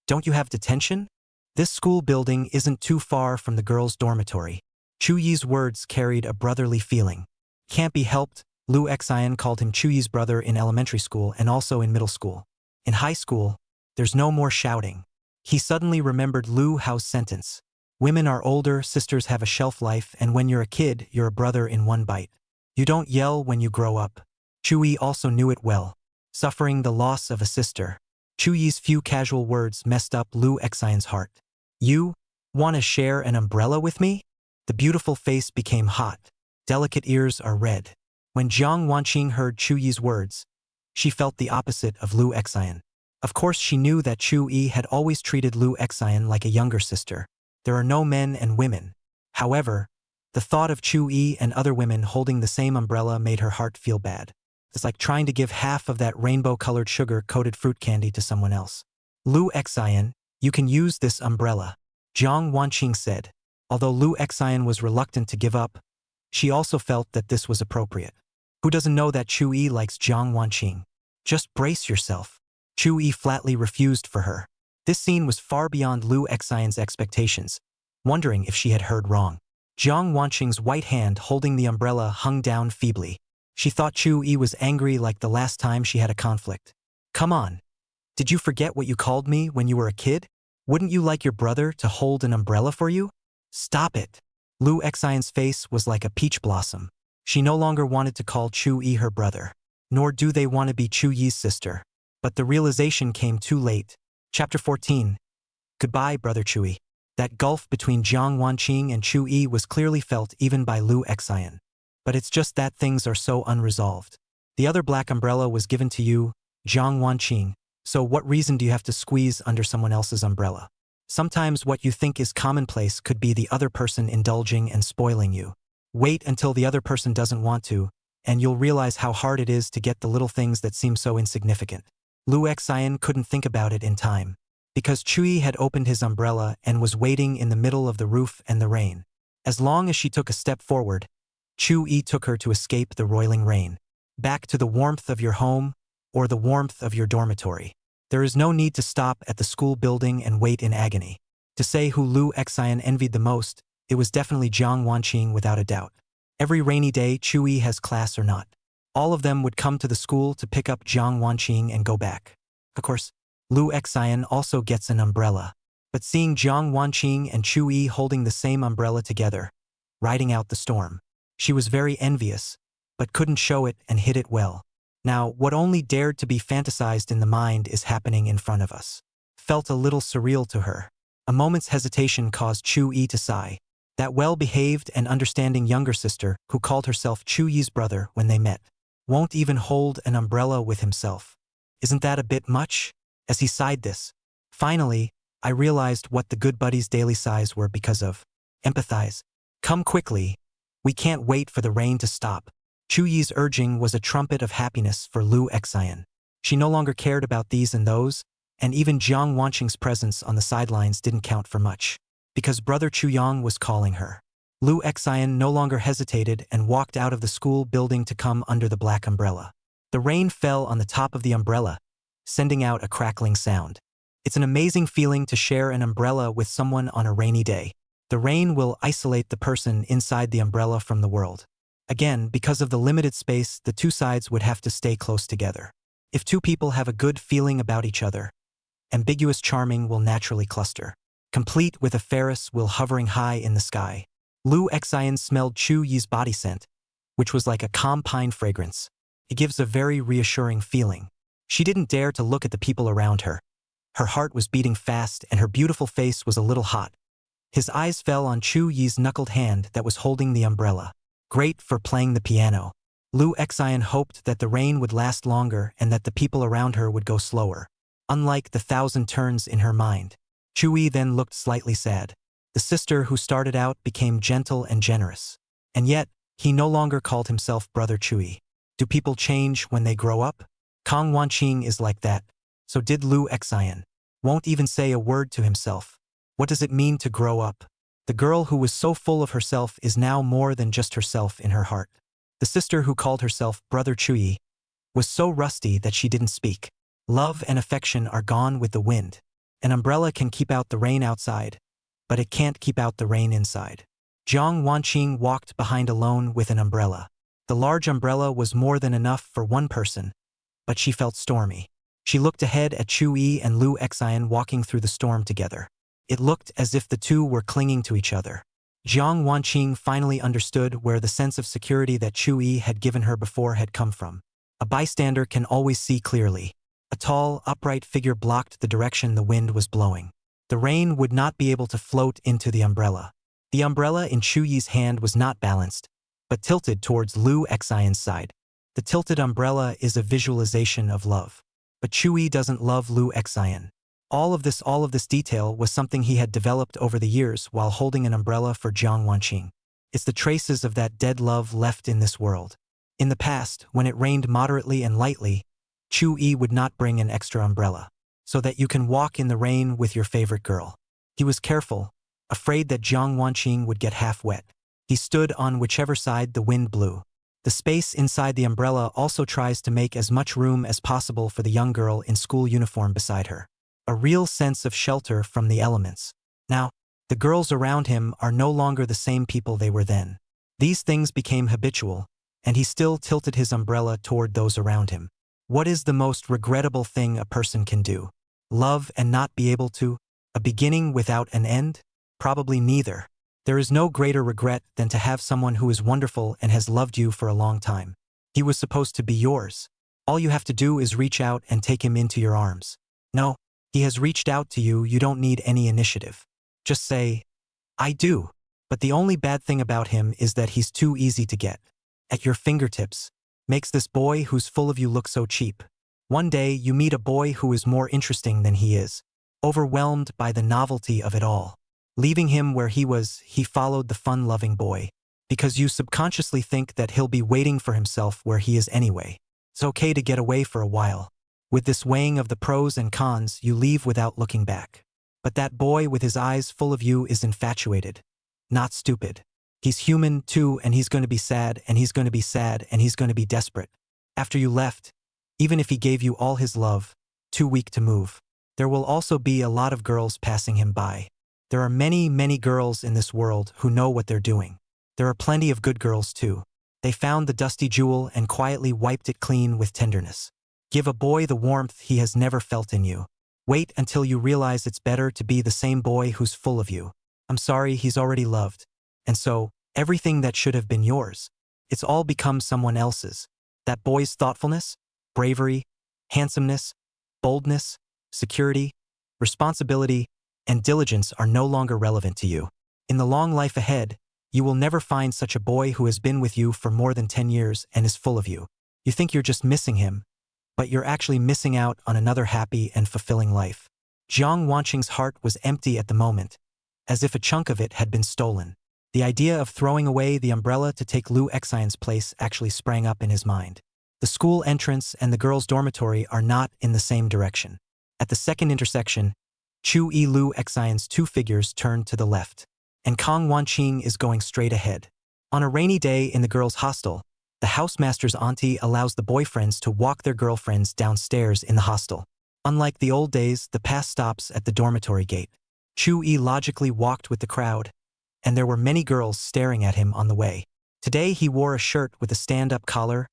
Don't you have detention? This school building isn't too far from the girls' dormitory. Chewi's words carried a brotherly feeling. Can't be helped, Lu Xian called him Chewi's brother in elementary school and also in middle school. In high school, there's no more shouting. He suddenly remembered Lu Hao's sentence. Women are older, sisters have a shelf life, and when you're a kid, you're a brother in one bite. You don't yell when you grow up. Chewie also knew it well, suffering the loss of a sister. Chewi's few casual words messed up Lu Xian's heart. You want to share an umbrella with me? The beautiful face became hot. Delicate ears are red. When Jiang Wanqing heard Chewi's words, she felt the opposite of Lu Xian. Of course, she knew that Chewie had always treated Lu Xian like a younger sister. There are no men and women. However, the thought of Chewie and other women holding the same umbrella made her heart feel bad. It's like trying to give half of that rainbow-colored sugar-coated fruit candy to someone else. Lu Xian, you can use this umbrella, Jiang Wanqing said. Although Lu Xian was reluctant to give up, she also felt that this was appropriate. Who doesn't know that Chewie likes Jiang Wanqing? Just brace yourself. Chewie flatly refused for her. This scene was far beyond Lu Xian's expectations, wondering if she had heard wrong. Jiang Wanqing's white hand holding the umbrella hung down feebly. She thought Chewie was angry like the last time she had a conflict. Come on. Did you forget what you called me when you were a kid? Wouldn't you like your brother to hold an umbrella for you? Stop it. Lu Xian's face was like a peach blossom. She no longer wanted to call Chu Yi her brother, nor do they want to be Chu Yi's sister. But the realization came too late. Chapter 14. Goodbye, Brother Chu Yi. That gulf between Jiang Wanqing and Chu Yi was clearly felt even by Lu Xian. But it's just that things are so unresolved. The other black umbrella was given to you, Jiang Wanqing, so what reason do you have to squeeze under someone else's umbrella? Sometimes what you think is commonplace could be the other person indulging and spoiling you. Wait until the other person doesn't want to, and you'll realize how hard it is to get the little things that seem so insignificant. Lu Xian couldn't think about it in time, because Chu Yi had opened his umbrella and was waiting in the middle of the roof and the rain. As long as she took a step forward, Chu Yi took her to escape the roiling rain. Back to the warmth of your home, or the warmth of your dormitory. There is no need to stop at the school building and wait in agony. To say who Lu Xian envied the most, it was definitely Jiang Wanqing without a doubt. Every rainy day, Chu Yi has class or not, all of them would come to the school to pick up Jiang Wanqing and go back. Of course, Lu Xian also gets an umbrella. But seeing Jiang Wanqing and Chu Yi holding the same umbrella together, riding out the storm, she was very envious, but couldn't show it and hid it well. Now, what only dared to be fantasized in the mind is happening in front of us. Felt a little surreal to her. A moment's hesitation caused Chu Yi to sigh. That well-behaved and understanding younger sister, who called herself Chu Yi's brother when they met, won't even hold an umbrella with himself. Isn't that a bit much? As he sighed this, finally, I realized what the good buddies' daily sighs were because of. Empathize. Come quickly. We can't wait for the rain to stop. Chu Yi's urging was a trumpet of happiness for Lu Xian. She no longer cared about these and those, and even Jiang Wanqing's presence on the sidelines didn't count for much, because Brother Chu Yang was calling her. Lu Xian no longer hesitated and walked out of the school building to come under the black umbrella. The rain fell on the top of the umbrella, sending out a crackling sound. It's an amazing feeling to share an umbrella with someone on a rainy day. The rain will isolate the person inside the umbrella from the world. Again, because of the limited space, the two sides would have to stay close together. If two people have a good feeling about each other, ambiguous charming will naturally cluster, complete with a Ferris wheel hovering high in the sky. Lu Xian smelled Chu Yi's body scent, which was like a calm pine fragrance. It gives a very reassuring feeling. She didn't dare to look at the people around her. Her heart was beating fast and her beautiful face was a little hot. His eyes fell on Chu Yi's knuckled hand that was holding the umbrella. Great for playing the piano. Lu Xian hoped that the rain would last longer and that the people around her would go slower. Unlike the thousand turns in her mind. Chu Yi then looked slightly sad. The sister who started out became gentle and generous. And yet, he no longer called himself Brother Chu Yi. Do people change when they grow up? Kang Wanqing is like that. So did Lu Xian. Won't even say a word to himself. What does it mean to grow up? The girl who was so full of herself is now more than just herself in her heart. The sister who called herself Brother Chu Yi was so rusty that she didn't speak. Love and affection are gone with the wind. An umbrella can keep out the rain outside, but it can't keep out the rain inside. Jiang Wanqing walked behind alone with an umbrella. The large umbrella was more than enough for one person, but she felt stormy. She looked ahead at Chu Yi and Lu Xian walking through the storm together. It looked as if the two were clinging to each other. Jiang Wanqing finally understood where the sense of security that Chu Yi had given her before had come from. A bystander can always see clearly. A tall, upright figure blocked the direction the wind was blowing. The rain would not be able to float into the umbrella. The umbrella in Chu Yi's hand was not balanced, but tilted towards Lu Xian's side. The tilted umbrella is a visualization of love. But Chu Yi doesn't love Lu Xian. All of this detail was something he had developed over the years while holding an umbrella for Jiang Wanqing. It's the traces of that dead love left in this world. In the past, when it rained moderately and lightly, Chu Yi would not bring an extra umbrella, so that you can walk in the rain with your favorite girl. He was careful, afraid that Jiang Wanqing would get half wet. He stood on whichever side the wind blew. The space inside the umbrella also tries to make as much room as possible for the young girl in school uniform beside her. A real sense of shelter from the elements. Now, the girls around him are no longer the same people they were then. These things became habitual, and he still tilted his umbrella toward those around him. What is the most regrettable thing a person can do? Love and not be able to? A beginning without an end? Probably neither. There is no greater regret than to have someone who is wonderful and has loved you for a long time. He was supposed to be yours. All you have to do is reach out and take him into your arms. No, he has reached out to you, you don't need any initiative. Just say, I do. But the only bad thing about him is that he's too easy to get. At your fingertips. Makes this boy who's full of you look so cheap. One day you meet a boy who is more interesting than he is. Overwhelmed by the novelty of it all. Leaving him where he was, he followed the fun-loving boy. Because you subconsciously think that he'll be waiting for himself where he is anyway. It's okay to get away for a while. With this weighing of the pros and cons, you leave without looking back. But that boy with his eyes full of you is infatuated. Not stupid. He's human too, and he's going to be sad, and he's going to be sad, and he's going to be desperate. After you left, even if he gave you all his love, too weak to move. There will also be a lot of girls passing him by. There are many, many girls in this world who know what they're doing. There are plenty of good girls too. They found the dusty jewel and quietly wiped it clean with tenderness. Give a boy the warmth he has never felt in you. Wait until you realize it's better to be the same boy who's full of you. I'm sorry, he's already loved. And so, everything that should have been yours, it's all become someone else's. That boy's thoughtfulness, bravery, handsomeness, boldness, security, responsibility, and diligence are no longer relevant to you. In the long life ahead, you will never find such a boy who has been with you for more than 10 years and is full of you. You think you're just missing him, but you're actually missing out on another happy and fulfilling life. Jiang Wanqing's heart was empty at the moment, as if a chunk of it had been stolen. The idea of throwing away the umbrella to take Lu Xian's place actually sprang up in his mind. The school entrance and the girls' dormitory are not in the same direction. At the second intersection, Chu Yi Lu Xian's two figures turned to the left, and Kang Wanqing is going straight ahead. On a rainy day in the girls' hostel, the housemaster's auntie allows the boyfriends to walk their girlfriends downstairs in the hostel. Unlike the old days, the pass stops at the dormitory gate. Chu Yi logically walked with the crowd, and there were many girls staring at him on the way. Today he wore a shirt with a stand-up collar,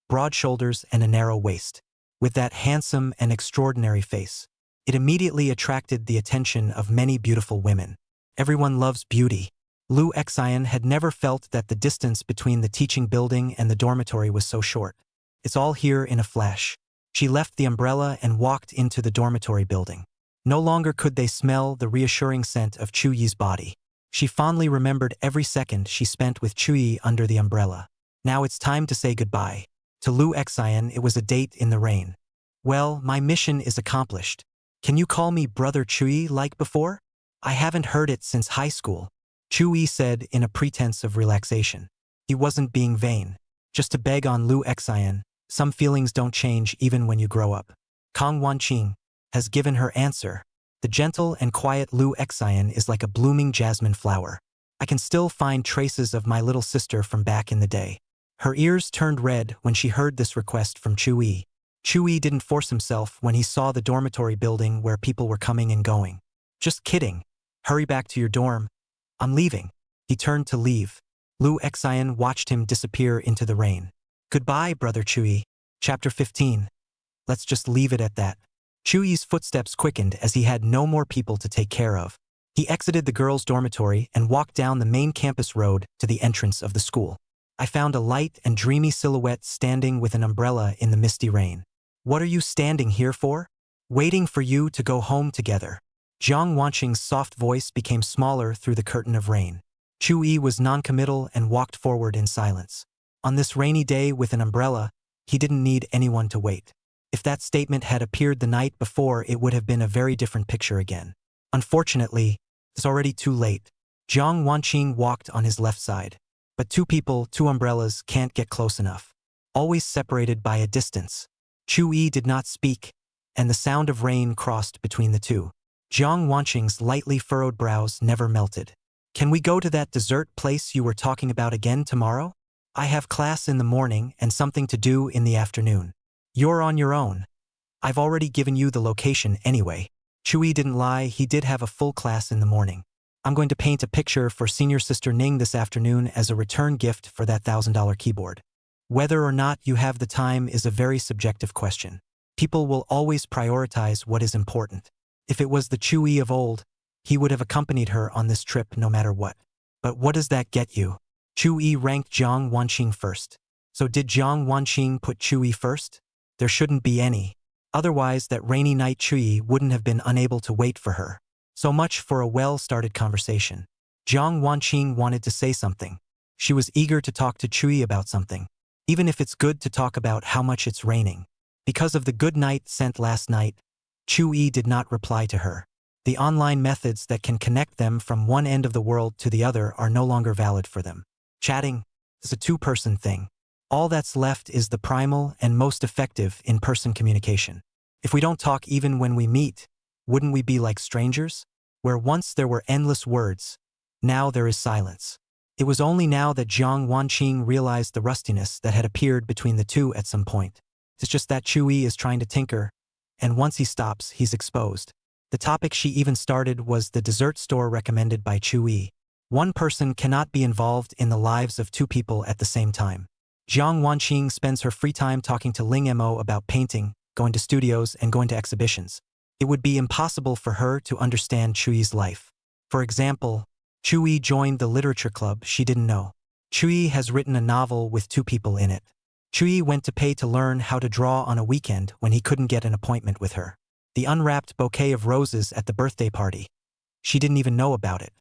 broad shoulders, and a narrow waist. With that handsome and extraordinary face, it immediately attracted the attention of many beautiful women. Everyone loves beauty. Lu Xian had never felt that the distance between the teaching building and the dormitory was so short. It's all here in a flash. She left the umbrella and walked into the dormitory building. No longer could they smell the reassuring scent of Chu Yi's body. She fondly remembered every second she spent with Chu Yi under the umbrella. Now it's time to say goodbye. To Lu Xian, it was a date in the rain. Well, my mission is accomplished. Can you call me Brother Chu Yi like before? I haven't heard it since high school, Chu Yi said in a pretense of relaxation. He wasn't being vain. Just to beg on Lu Xian, some feelings don't change even when you grow up. Kang Wanqing has given her answer. The gentle and quiet Lu Xian is like a blooming jasmine flower. I can still find traces of my little sister from back in the day. Her ears turned red when she heard this request from Chu Yi. Chu Yi didn't force himself when he saw the dormitory building where people were coming and going. Just kidding. Hurry back to your dorm. I'm leaving. He turned to leave. Lu Xian watched him disappear into the rain. Goodbye, Brother Chu Yi. Chapter 15. Let's just leave it at that. Chu Yi's footsteps quickened as he had no more people to take care of. He exited the girls' dormitory and walked down the main campus road to the entrance of the school. I found a light and dreamy silhouette standing with an umbrella in the misty rain. What are you standing here for? Waiting for you to go home together. Jiang Wanqing's soft voice became smaller through the curtain of rain. Chu Yi was noncommittal and walked forward in silence. On this rainy day with an umbrella, he didn't need anyone to wait. If that statement had appeared the night before, it would have been a very different picture again. Unfortunately, it's already too late. Jiang Wanqing walked on his left side. But two people, two umbrellas, can't get close enough. Always separated by a distance. Chu Yi did not speak, and the sound of rain crossed between the two. Jiang Wanqing's lightly furrowed brows never melted. Can we go to that dessert place you were talking about again tomorrow? I have class in the morning and something to do in the afternoon. You're on your own. I've already given you the location anyway. Chu Yi didn't lie, he did have a full class in the morning. I'm going to paint a picture for senior sister Ning this afternoon as a return gift for that $1,000 keyboard. Whether or not you have the time is a very subjective question. People will always prioritize what is important. If it was the Chu Yi of old, He would have accompanied her on this trip no matter what. But what does that get you? Chu-yi ranked Jiang Wanqing first. So did Jiang Wanqing put Chu-yi first? There shouldn't be any. Otherwise, that rainy night Chu-yi wouldn't have been unable to wait for her. So much for a well-started conversation. Jiang Wanqing wanted to say something. She was eager to talk to Chu-yi about something. Even if it's good to talk about how much it's raining. Because of the good night sent last night, Chu-yi did not reply to her. The online methods that can connect them from one end of the world to the other are no longer valid for them. Chatting is a two-person thing. All that's left is the primal and most effective in-person communication. If we don't talk even when we meet, wouldn't we be like strangers? Where once there were endless words, now there is silence. It was only now that Jiang Wanqing realized the rustiness that had appeared between the two at some point. It's just that Chu-yi is trying to tinker, and once he stops, he's exposed. The topic she even started was the dessert store recommended by Chu-yi. One person cannot be involved in the lives of two people at the same time. Jiang Wanqing spends her free time talking to Ling Mo about painting, going to studios, and going to exhibitions. It would be impossible for her to understand Chu-yi's life. For example, Chu-yi joined the literature club she didn't know. Chu-yi has written a novel with two people in it. Chu-yi went to pay to learn how to draw on a weekend when he couldn't get an appointment with her. The unwrapped bouquet of roses at the birthday party. She didn't even know about it.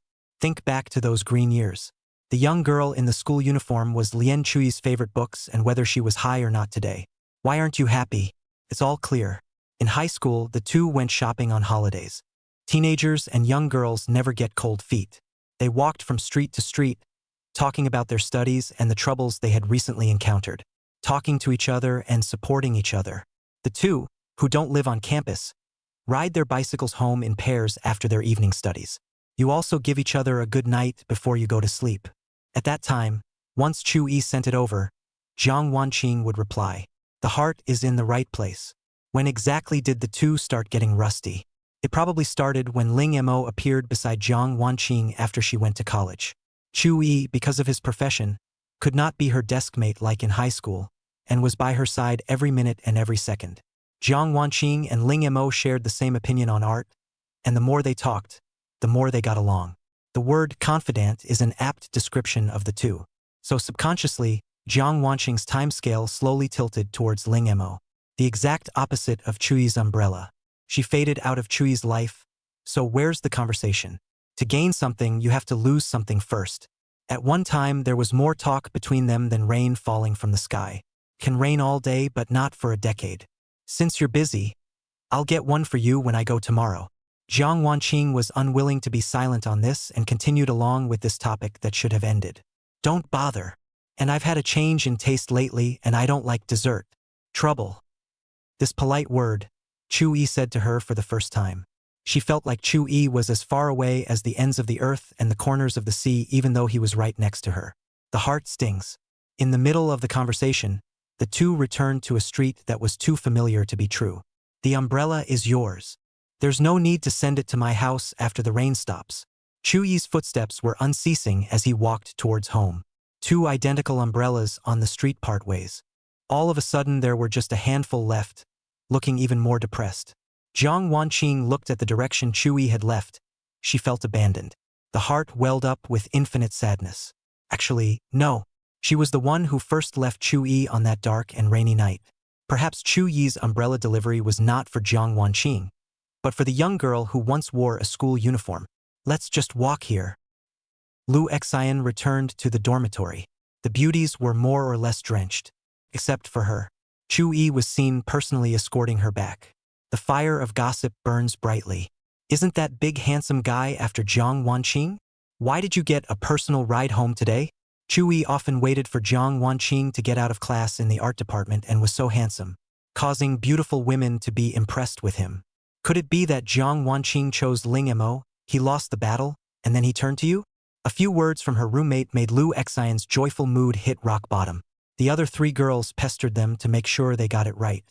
Think back to those green years. The young girl in the school uniform was Lien Chui's favorite books and whether she was high or not today. Why aren't you happy? It's all clear. In high school, the two went shopping on holidays. Teenagers and young girls never get cold feet. They walked from street to street, talking about their studies and the troubles they had recently encountered, talking to each other and supporting each other. The two, who don't live on campus, ride their bicycles home in pairs after their evening studies. You also give each other a good night before you go to sleep. At that time, once Chu-yi sent it over, Jiang Wanqing would reply, "The heart is in the right place." When exactly did the two start getting rusty? It probably started when Ling Mo appeared beside Jiang Wanqing after she went to college. Chu-yi, because of his profession, could not be her deskmate like in high school, and was by her side every minute and every second. Jiang Wanqing and Ling Mo shared the same opinion on art, and the more they talked, the more they got along. The word confidant is an apt description of the two. So subconsciously, Jiang Wanqing's timescale slowly tilted towards Ling Mo, the exact opposite of Chu-yi's umbrella. She faded out of Chu-yi's life. So where's the conversation? To gain something, you have to lose something first. At one time, there was more talk between them than rain falling from the sky. Can rain all day, but not for a decade. Since you're busy, I'll get one for you when I go tomorrow. Jiang Wanqing was unwilling to be silent on this and continued along with this topic that should have ended. Don't bother. And I've had a change in taste lately and I don't like dessert. Trouble. This polite word, Chu-yi said to her for the first time. She felt like Chu-yi was as far away as the ends of the earth and the corners of the sea even though he was right next to her. The heart stings. In the middle of the conversation, the two returned to a street that was too familiar to be true. The umbrella is yours. There's no need to send it to my house after the rain stops. Chu-yi's footsteps were unceasing as he walked towards home. Two identical umbrellas on the street part ways. All of a sudden there were just a handful left, looking even more depressed. Jiang Wanqing looked at the direction Chu-yi had left. She felt abandoned. The heart welled up with infinite sadness. Actually, no. She was the one who first left Chu-yi on that dark and rainy night. Perhaps Chu-yi's umbrella delivery was not for Jiang Wanqing, but for the young girl who once wore a school uniform. Let's just walk here. Lu Xian returned to the dormitory. The beauties were more or less drenched. Except for her. Chu-yi was seen personally escorting her back. The fire of gossip burns brightly. Isn't that big handsome guy after Jiang Wanqing? Why did you get a personal ride home today? Chu-yi often waited for Jiang Wanqing to get out of class in the art department and was so handsome, causing beautiful women to be impressed with him. Could it be that Jiang Wanqing chose Ling Mo, he lost the battle, and then he turned to you? A few words from her roommate made Lu Xian's joyful mood hit rock bottom. The other three girls pestered them to make sure they got it right.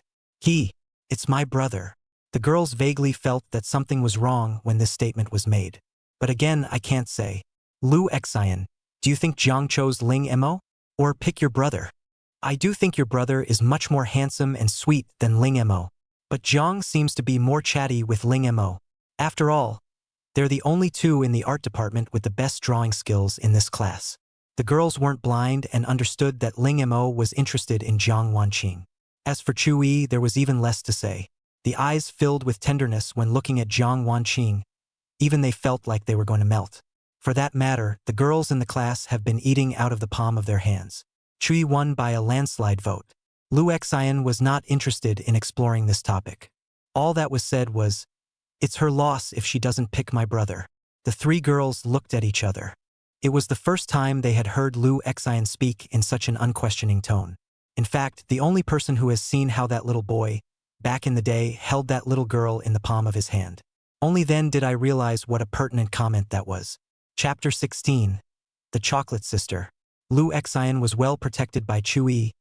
It's my brother. The girls vaguely felt that something was wrong when this statement was made. But again, I can't say. Lu Xian, do you think Jiang chose Ling Mo? Or pick your brother? I do think your brother is much more handsome and sweet than Ling Mo. But Jiang seems to be more chatty with Ling Mo. After all, They're the only two in the art department with the best drawing skills in this class. The girls weren't blind and understood that Ling Mo was interested in Jiang Wanqing. As for Chu Yi, there was even less to say. The eyes filled with tenderness when looking at Jiang Wanqing. Even they felt like they were going to melt. For that matter, the girls in the class have been eating out of the palm of their hands. Chu Yi won by a landslide vote. Lu Xian was not interested in exploring this topic. All that was said was, "It's her loss if she doesn't pick my brother." The three girls looked at each other. It was the first time they had heard Lu Xian speak in such an unquestioning tone. In fact, the only person who has seen how that little boy, back in the day, held that little girl in the palm of his hand. Only then did I realize what a pertinent comment that was. Chapter 16. The Chocolate Sister. Lu Xian was well protected by Chu Yi,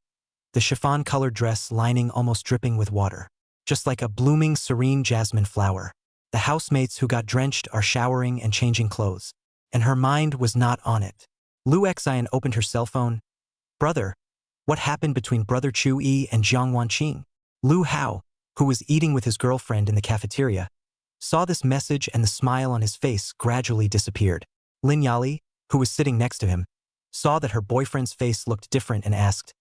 the chiffon-colored dress lining almost dripping with water. Just like a blooming, serene jasmine flower. The housemates who got drenched are showering and changing clothes. And her mind was not on it. Lu Xian opened her cell phone. "Brother, what happened between Brother Chu Yi and Jiang Wanqing?" Lu Hao, who was eating with his girlfriend in the cafeteria, saw this message and the smile on his face gradually disappeared. Lin Yali, who was sitting next to him, saw that her boyfriend's face looked different and asked,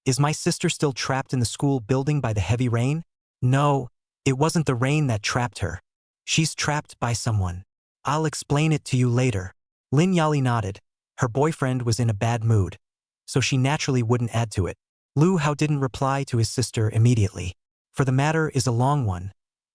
"Is my sister still trapped in the school building by the heavy rain?" "No, it wasn't the rain that trapped her. She's trapped by someone. I'll explain it to you later." Lin Yali nodded. Her boyfriend was in a bad mood, so she naturally wouldn't add to it. Lu Hao didn't reply to his sister immediately, for the matter is a long one,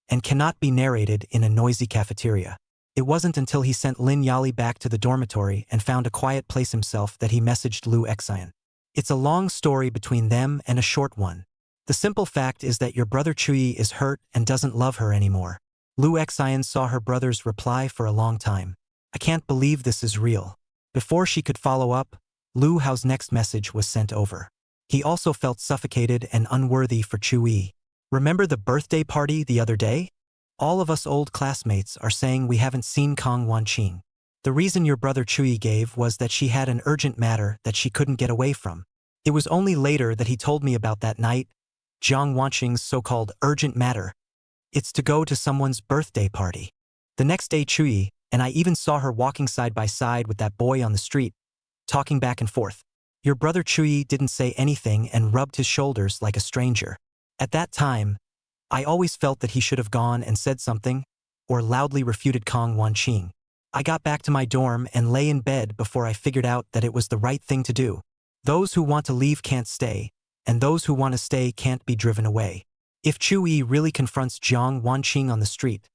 and cannot be narrated in a noisy cafeteria. It wasn't until he sent Lin Yali back to the dormitory and found a quiet place himself that he messaged Lu Xian. "It's a long story between them and a short one. The simple fact is that your brother Chu Yi is hurt and doesn't love her anymore." Lu Xian saw her brother's reply for a long time. "I can't believe this is real." Before she could follow up, Lu Hao's next message was sent over. He also felt suffocated and unworthy for Chu Yi. "Remember the birthday party the other day? All of us old classmates are saying we haven't seen Kang Wanqing. The reason your brother Chu Yi gave was that she had an urgent matter that she couldn't get away from. It was only later that he told me about that night, Jiang Wanqing's so-called urgent matter. It's to go to someone's birthday party. The next day Chu Yi, and I even saw her walking side by side with that boy on the street, talking back and forth. Your brother Chu Yi didn't say anything and rubbed his shoulders like a stranger. At that time, I always felt that he should have gone and said something, or loudly refuted Kang Wanqing. I got back to my dorm and lay in bed before I figured out that it was the right thing to do. Those who want to leave can't stay, and those who want to stay can't be driven away. If Chu Yi really confronts Jiang Wanqing on the street,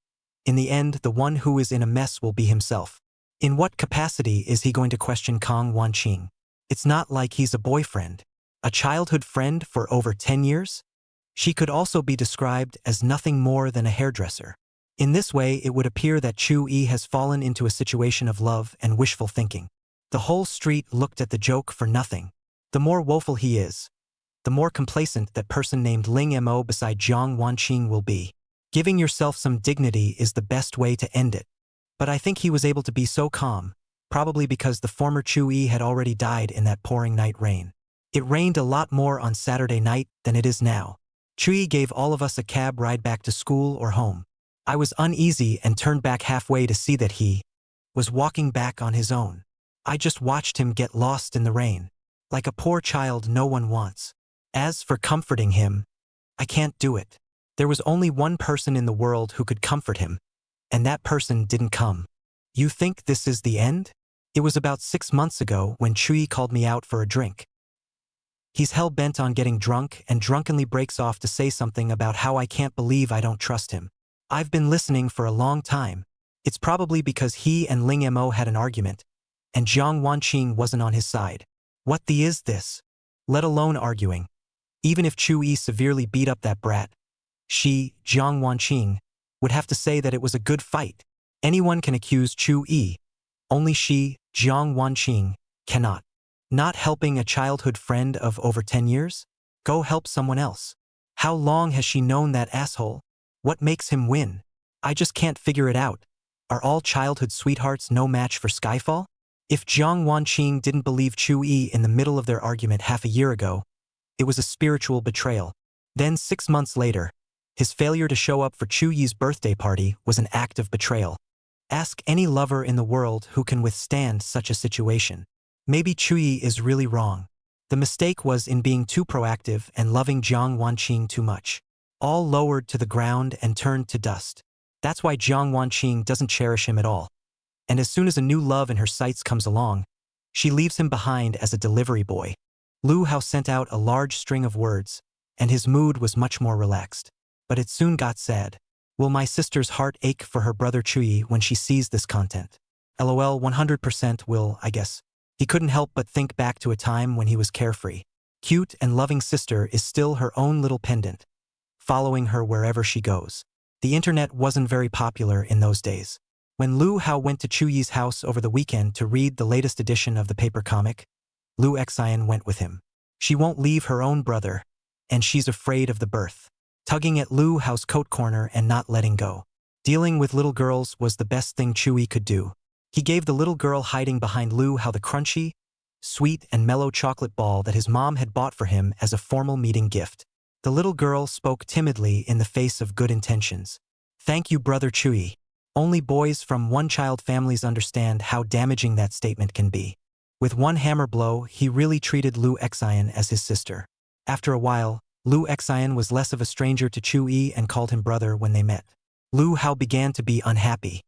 in the end, the one who is in a mess will be himself. In what capacity is he going to question Kang Wanqing? It's not like he's a boyfriend. A childhood friend for over 10 years? She could also be described as nothing more than a hairdresser. In this way, it would appear that Chu Yi has fallen into a situation of love and wishful thinking. The whole street looked at the joke for nothing. The more woeful he is, the more complacent that person named Ling Mo beside Jiang Wanqing will be. Giving yourself some dignity is the best way to end it. But I think he was able to be so calm, probably because the former Chu Yi had already died in that pouring night rain. It rained a lot more on Saturday night than it is now. Chu Yi gave all of us a cab ride back to school or home. I was uneasy and turned back halfway to see that he was walking back on his own. I just watched him get lost in the rain, like a poor child no one wants. As for comforting him, I can't do it. There was only one person in the world who could comfort him, and that person didn't come. You think this is the end? It was about 6 months ago when Chu Yi called me out for a drink. He's hell-bent on getting drunk and drunkenly breaks off to say something about how I can't believe I don't trust him. I've been listening for a long time. It's probably because he and Ling Mo had an argument, and Jiang Wanqing wasn't on his side. What the is this? Let alone arguing. Even if Chu Yi severely beat up that brat, she, Jiang Wanqing, would have to say that it was a good fight. Anyone can accuse Chu Yi. Only she, Jiang Wanqing, cannot. Not helping a childhood friend of over 10 years? Go help someone else. How long has she known that asshole? What makes him win? I just can't figure it out. Are all childhood sweethearts no match for Skyfall? If Jiang Wanqing didn't believe Chu Yi in the middle of their argument half a year ago, it was a spiritual betrayal. Then 6 months later, his failure to show up for Chu Yi's birthday party was an act of betrayal. Ask any lover in the world who can withstand such a situation. Maybe Chuyi is really wrong. The mistake was in being too proactive and loving Jiang Wanqing too much. All lowered to the ground and turned to dust. That's why Jiang Wanqing doesn't cherish him at all. And as soon as a new love in her sights comes along, she leaves him behind as a delivery boy. Lu Hao sent out a large string of words, and his mood was much more relaxed. But it soon got sad. Will my sister's heart ache for her brother Chuyi when she sees this content? LOL 100% will, I guess. He couldn't help but think back to a time when he was carefree. Cute and loving sister is still her own little pendant, following her wherever she goes. The internet wasn't very popular in those days. When Lu Hao went to Chuyi's house over the weekend to read the latest edition of the paper comic, Lu Xian went with him. She won't leave her own brother, and she's afraid of the birth. Tugging at Lu Hao's coat corner and not letting go. Dealing with little girls was the best thing Chuyi could do. He gave the little girl hiding behind Lu Hao the crunchy, sweet and mellow chocolate ball that his mom had bought for him as a formal meeting gift. The little girl spoke timidly in the face of good intentions. Thank you, brother Chuyi. Only boys from one-child families understand how damaging that statement can be. With one hammer blow, he really treated Lu Xian as his sister. After a while, Lu Xian was less of a stranger to Chuyi and called him brother when they met. Lu Hao began to be unhappy.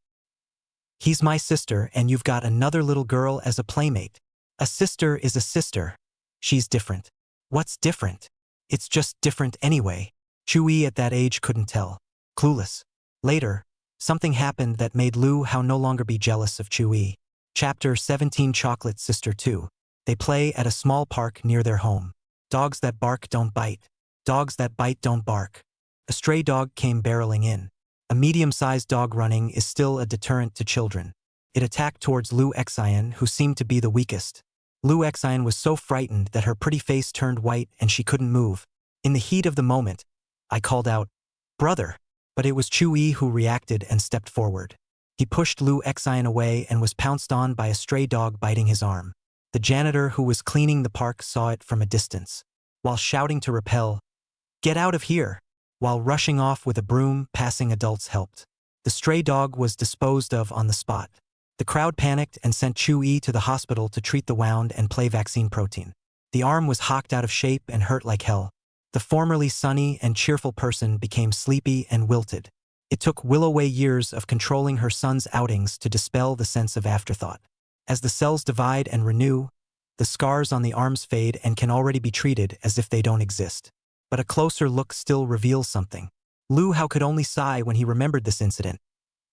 He's my sister and you've got another little girl as a playmate. A sister is a sister. She's different. What's different? It's just different anyway. Chuyi at that age couldn't tell. Clueless. Later, something happened that made Lu Hao no longer be jealous of Chuyi. Chapter 17 Chocolate Sister 2. They play at a small park near their home. Dogs that bark don't bite. Dogs that bite don't bark. A stray dog came barreling in. A medium-sized dog running is still a deterrent to children. It attacked towards Lu Xian, who seemed to be the weakest. Lu Xian was so frightened that her pretty face turned white and she couldn't move. In the heat of the moment, I called out, "Brother!" But it was Chuyi who reacted and stepped forward. He pushed Lu Xian away and was pounced on by a stray dog biting his arm. The janitor who was cleaning the park saw it from a distance. While shouting to repel, "Get out of here!" While rushing off with a broom, passing adults helped. The stray dog was disposed of on the spot. The crowd panicked and sent Chuyi to the hospital to treat the wound and play vaccine protein. The arm was hocked out of shape and hurt like hell. The formerly sunny and cheerful person became sleepy and wilted. It took Willoway years of controlling her son's outings to dispel the sense of afterthought. As the cells divide and renew, the scars on the arms fade and can already be treated as if they don't exist. But a closer look still reveals something. Lu Hao could only sigh when he remembered this incident.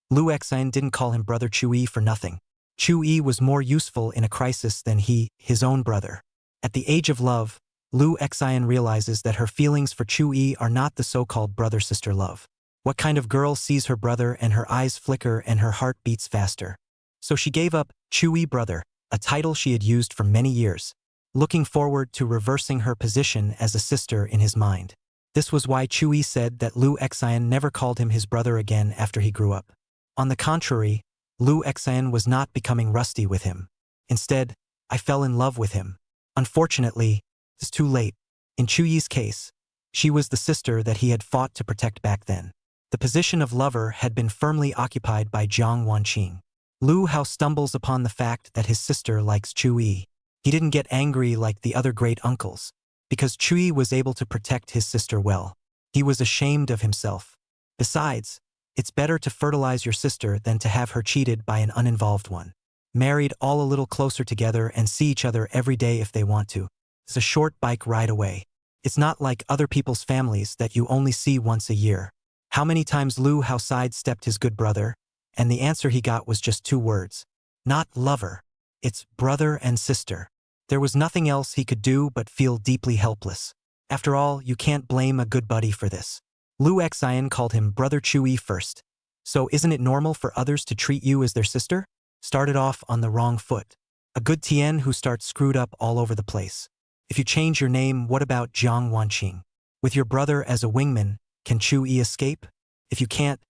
Lu Xian didn't call him brother Chuyi for nothing. Chuyi was more useful in a crisis than his own brother. At the age of love, Lu Xian realizes that her feelings for Chuyi are not the so-called brother-sister love. What kind of girl sees her brother and her eyes flicker and her heart beats faster? So she gave up Chuyi brother, a title she had used for many years, looking forward to reversing her position as a sister in his mind. This was why Chuyi said that Lu Xian never called him his brother again after he grew up. On the contrary, Lu Xian was not becoming rusty with him. Instead, I fell in love with him. Unfortunately, it's too late. In Chuyi's case, she was the sister that he had fought to protect back then. The position of lover had been firmly occupied by Jiang Wanqing. Lu Hao stumbles upon the fact that his sister likes Chuyi. He didn't get angry like the other great uncles, because Chuyi was able to protect his sister well. He was ashamed of himself. Besides, it's better to fertilize your sister than to have her cheated by an uninvolved one. Married all a little closer together and see each other every day if they want to. It's a short bike ride away. It's not like other people's families that you only see once a year. How many times Lu Hao sidestepped his good brother, and the answer he got was just 2 words. Not lover. It's brother and sister. There was nothing else he could do but feel deeply helpless. After all, you can't blame a good buddy for this. Lu Xian called him brother Chuyi first. So isn't it normal for others to treat you as their sister? Started off on the wrong foot. A good Tien who starts screwed up all over the place. If you change your name, what about Jiang Wanqing? With your brother as a wingman, can Chuyi escape? If you can't,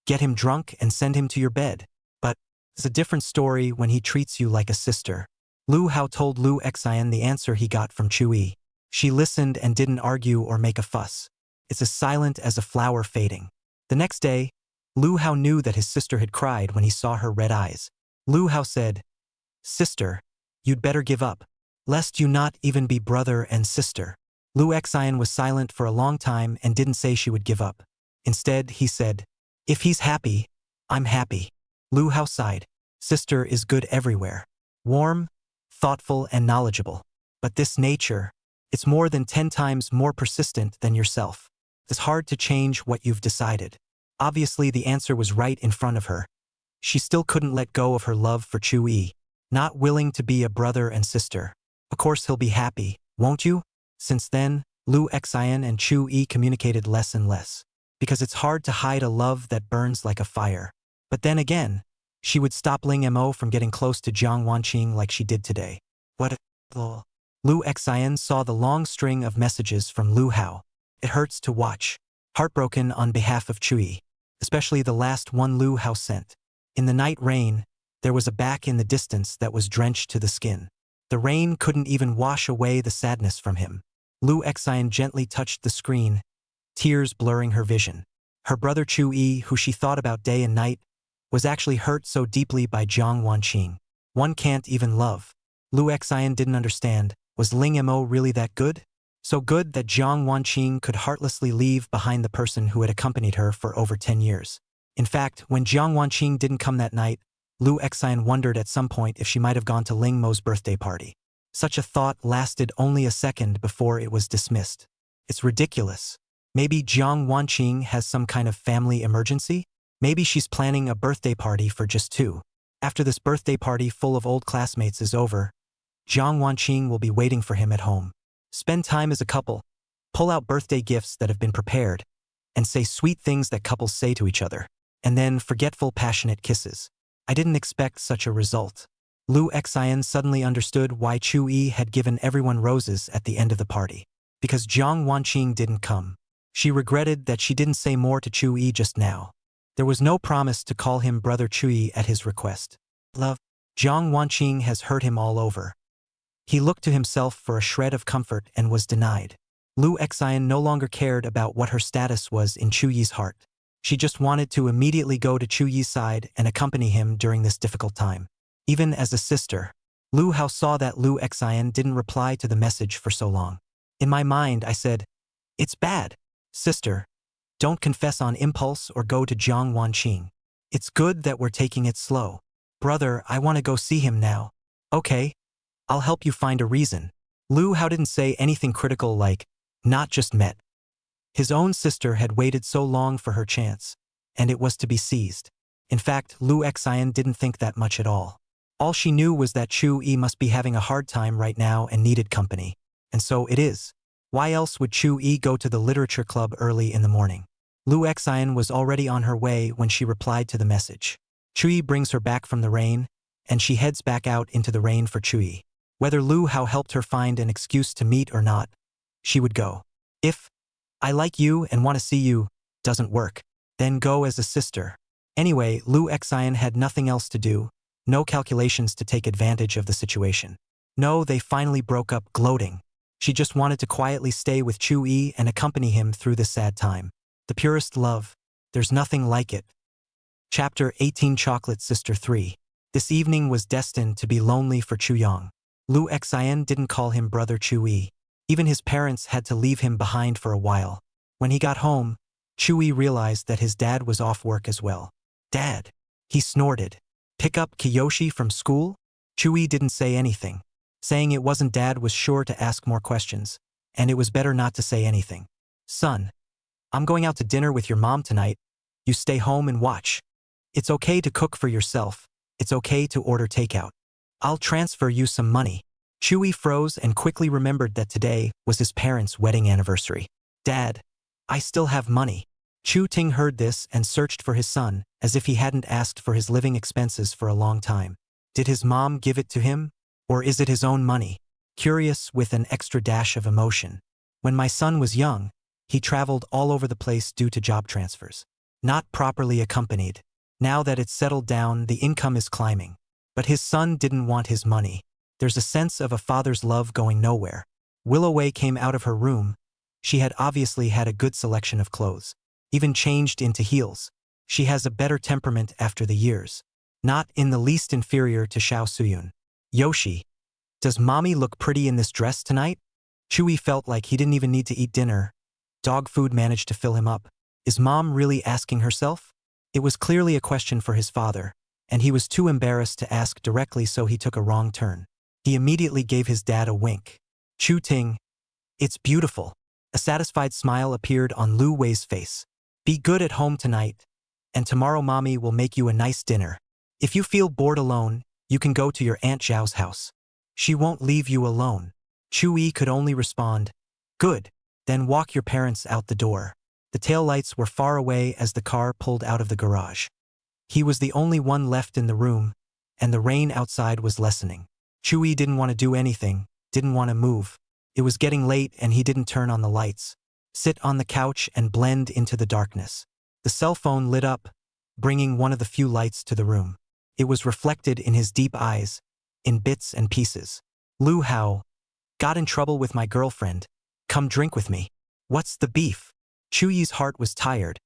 get him drunk and send him to your bed. But it's a different story when he treats you like a sister. Lu Hao told Lu Xian the answer he got from Chuyi. She listened and didn't argue or make a fuss. It's as silent as a flower fading. The next day, Lu Hao knew that his sister had cried when he saw her red eyes. Lu Hao said, "Sister, you'd better give up, lest you not even be brother and sister." Lu Xian was silent for a long time and didn't say she would give up. Instead, he said, "If he's happy, I'm happy." Lu Hao sighed. Sister is good everywhere. Warm, thoughtful, and knowledgeable. But this nature, it's more than 10 times more persistent than yourself. It's hard to change what you've decided. Obviously, the answer was right in front of her. She still couldn't let go of her love for Chu Yi. Not willing to be a brother and sister. Of course he'll be happy, won't you? Since then, Lu Xian and Chu Yi communicated less and less. Because it's hard to hide a love that burns like a fire. But then again, she would stop Ling Mo from getting close to Jiang Wanqing like she did today. What a... Lu Xian saw the long string of messages from Lu Hao. It hurts to watch. Heartbroken on behalf of Chu Yi. Especially the last one Lu Hao sent. In the night rain, there was a back in the distance that was drenched to the skin. The rain couldn't even wash away the sadness from him. Lu Xian gently touched the screen, tears blurring her vision. Her brother Chu Yi, who she thought about day and night, was actually hurt so deeply by Jiang Wanqing. One can't even love. Lu Xian didn't understand, was Ling Mo really that good? So good that Jiang Wanqing could heartlessly leave behind the person who had accompanied her for over 10 years. In fact, when Jiang Wanqing didn't come that night, Lu Xian wondered at some point if she might have gone to Ling Mo's birthday party. Such a thought lasted only a second before it was dismissed. It's ridiculous. Maybe Jiang Wanqing has some kind of family emergency? Maybe she's planning a birthday party for just two. After this birthday party full of old classmates is over, Jiang Wanqing will be waiting for him at home. Spend time as a couple, pull out birthday gifts that have been prepared, and say sweet things that couples say to each other, and then forgetful passionate kisses. I didn't expect such a result. Lu Xian suddenly understood why Chu Yi had given everyone roses at the end of the party. Because Jiang Wanqing didn't come. She regretted that she didn't say more to Chu Yi just now. There was no promise to call him Brother Chu Yi at his request. Love. Jiang Wanqing has hurt him all over. He looked to himself for a shred of comfort and was denied. Lu Xian no longer cared about what her status was in Chu Yi's heart. She just wanted to immediately go to Chu Yi's side and accompany him during this difficult time. Even as a sister, Lu Hao saw that Lu Xian didn't reply to the message for so long. In my mind, I said, "It's bad. Sister, don't confess on impulse or go to Jiang Wanqing. It's good that we're taking it slow. Brother, I want to go see him now." "Okay. I'll help you find a reason." Lu Hao didn't say anything critical like, "Not just met." His own sister had waited so long for her chance, and it was to be seized. In fact, Lu Xian didn't think that much at all. All she knew was that Chu Yi must be having a hard time right now and needed company. And so it is. Why else would Chu Yi go to the literature club early in the morning? Lu Xian was already on her way when she replied to the message. Chu Yi brings her back from the rain, and she heads back out into the rain for Chu Yi. Whether Lu Hao helped her find an excuse to meet or not, she would go. If "I like you and want to see you" doesn't work, then go as a sister. Anyway, Lu Xian had nothing else to do, no calculations to take advantage of the situation. No, they finally broke up gloating. She just wanted to quietly stay with Chu Yi and accompany him through this sad time. The purest love. There's nothing like it. Chapter 18 Chocolate Sister 3. This evening was destined to be lonely for Chu Yang. Lu Xian didn't call him Brother Chu Yi. Even his parents had to leave him behind for a while. When he got home, Chu Yi realized that his dad was off work as well. "Dad," he snorted. "Pick up Kiyoshi from school?" Chu Yi didn't say anything. Saying it wasn't Dad was sure to ask more questions, and it was better not to say anything. "Son, I'm going out to dinner with your mom tonight. You stay home and watch. It's okay to cook for yourself. It's okay to order takeout. I'll transfer you some money." Chu Yi froze and quickly remembered that today was his parents' wedding anniversary. "Dad, I still have money." Chu Ting heard this and searched for his son, as if he hadn't asked for his living expenses for a long time. Did his mom give it to him? Or is it his own money? Curious with an extra dash of emotion. "When my son was young, he traveled all over the place due to job transfers. Not properly accompanied. Now that it's settled down, the income is climbing. But his son didn't want his money. There's a sense of a father's love going nowhere." Willow Wei came out of her room. She had obviously had a good selection of clothes. Even changed into heels. She has a better temperament after the years. Not in the least inferior to Xiao Suyun. Yoshi. Does mommy look pretty in this dress tonight? Chewie felt like he didn't even need to eat dinner. Dog food managed to fill him up. Is mom really asking herself? It was clearly a question for his father, and he was too embarrassed to ask directly, so he took a wrong turn. He immediately gave his dad a wink. Chu Ting. It's beautiful. A satisfied smile appeared on Lu Wei's face. Be good at home tonight, and tomorrow mommy will make you a nice dinner. If you feel bored alone, you can go to your Aunt Zhao's house. She won't leave you alone. Chewie could only respond, good, then walk your parents out the door. The taillights were far away as the car pulled out of the garage. He was the only one left in the room, and the rain outside was lessening. Chewie didn't want to do anything, didn't want to move. It was getting late and he didn't turn on the lights. Sit on the couch and blend into the darkness. The cell phone lit up, bringing one of the few lights to the room. It was reflected in his deep eyes, in bits and pieces. Lu Hao. Got in trouble with my girlfriend. Come drink with me. What's the beef? Chuy's heart was tired,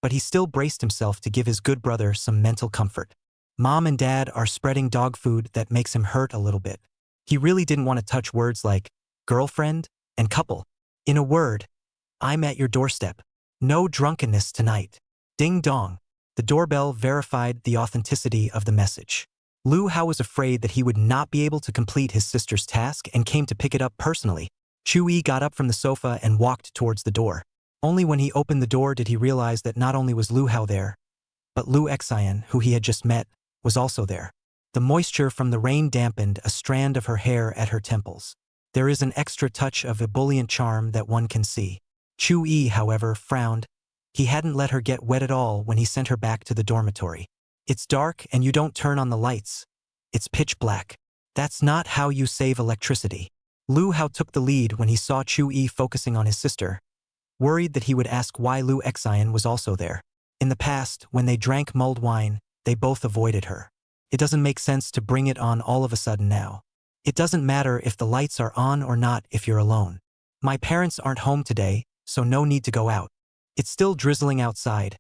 but he still braced himself to give his good brother some mental comfort. Mom and dad are spreading dog food that makes him hurt a little bit. He really didn't want to touch words like girlfriend and couple. In a word, I'm at your doorstep. No drunkenness tonight. Ding dong. The doorbell verified the authenticity of the message. Lu Hao was afraid that he would not be able to complete his sister's task and came to pick it up personally. Chewie got up from the sofa and walked towards the door. Only when he opened the door did he realize that not only was Lu Hao there, but Lu Xian, who he had just met, was also there. The moisture from the rain dampened a strand of her hair at her temples. There is an extra touch of ebullient charm that one can see. Chewie, however, frowned. He hadn't let her get wet at all when he sent her back to the dormitory. It's dark and you don't turn on the lights. It's pitch black. That's not how you save electricity. Lu Hao took the lead when he saw Chewie focusing on his sister, worried that he would ask why Lu Xian was also there. In the past, when they drank mulled wine, they both avoided her. It doesn't make sense to bring it on all of a sudden now. It doesn't matter if the lights are on or not if you're alone. My parents aren't home today, so no need to go out. It's still drizzling outside,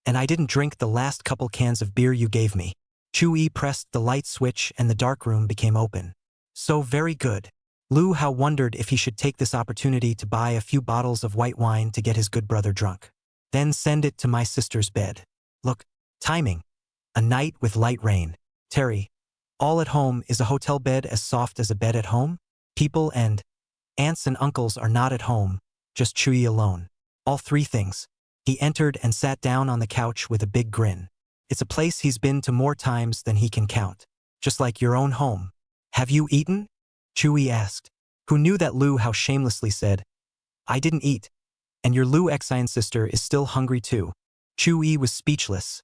and I didn't drink the last couple cans of beer you gave me. Chewie pressed the light switch and the dark room became open. So very good. Lu Hao wondered if he should take this opportunity to buy a few bottles of white wine to get his good brother drunk. Then send it to my sister's bed. Look, timing. A night with light rain. Terry. All at home is a hotel bed as soft as a bed at home? People and aunts and uncles are not at home, just Chewie alone. All three things. He entered and sat down on the couch with a big grin. It's a place he's been to more times than he can count. Just like your own home. Have you eaten? Chewie asked, who knew that Lu Hao shamelessly said, I didn't eat. And your Lu Xian sister is still hungry too. Chewie was speechless,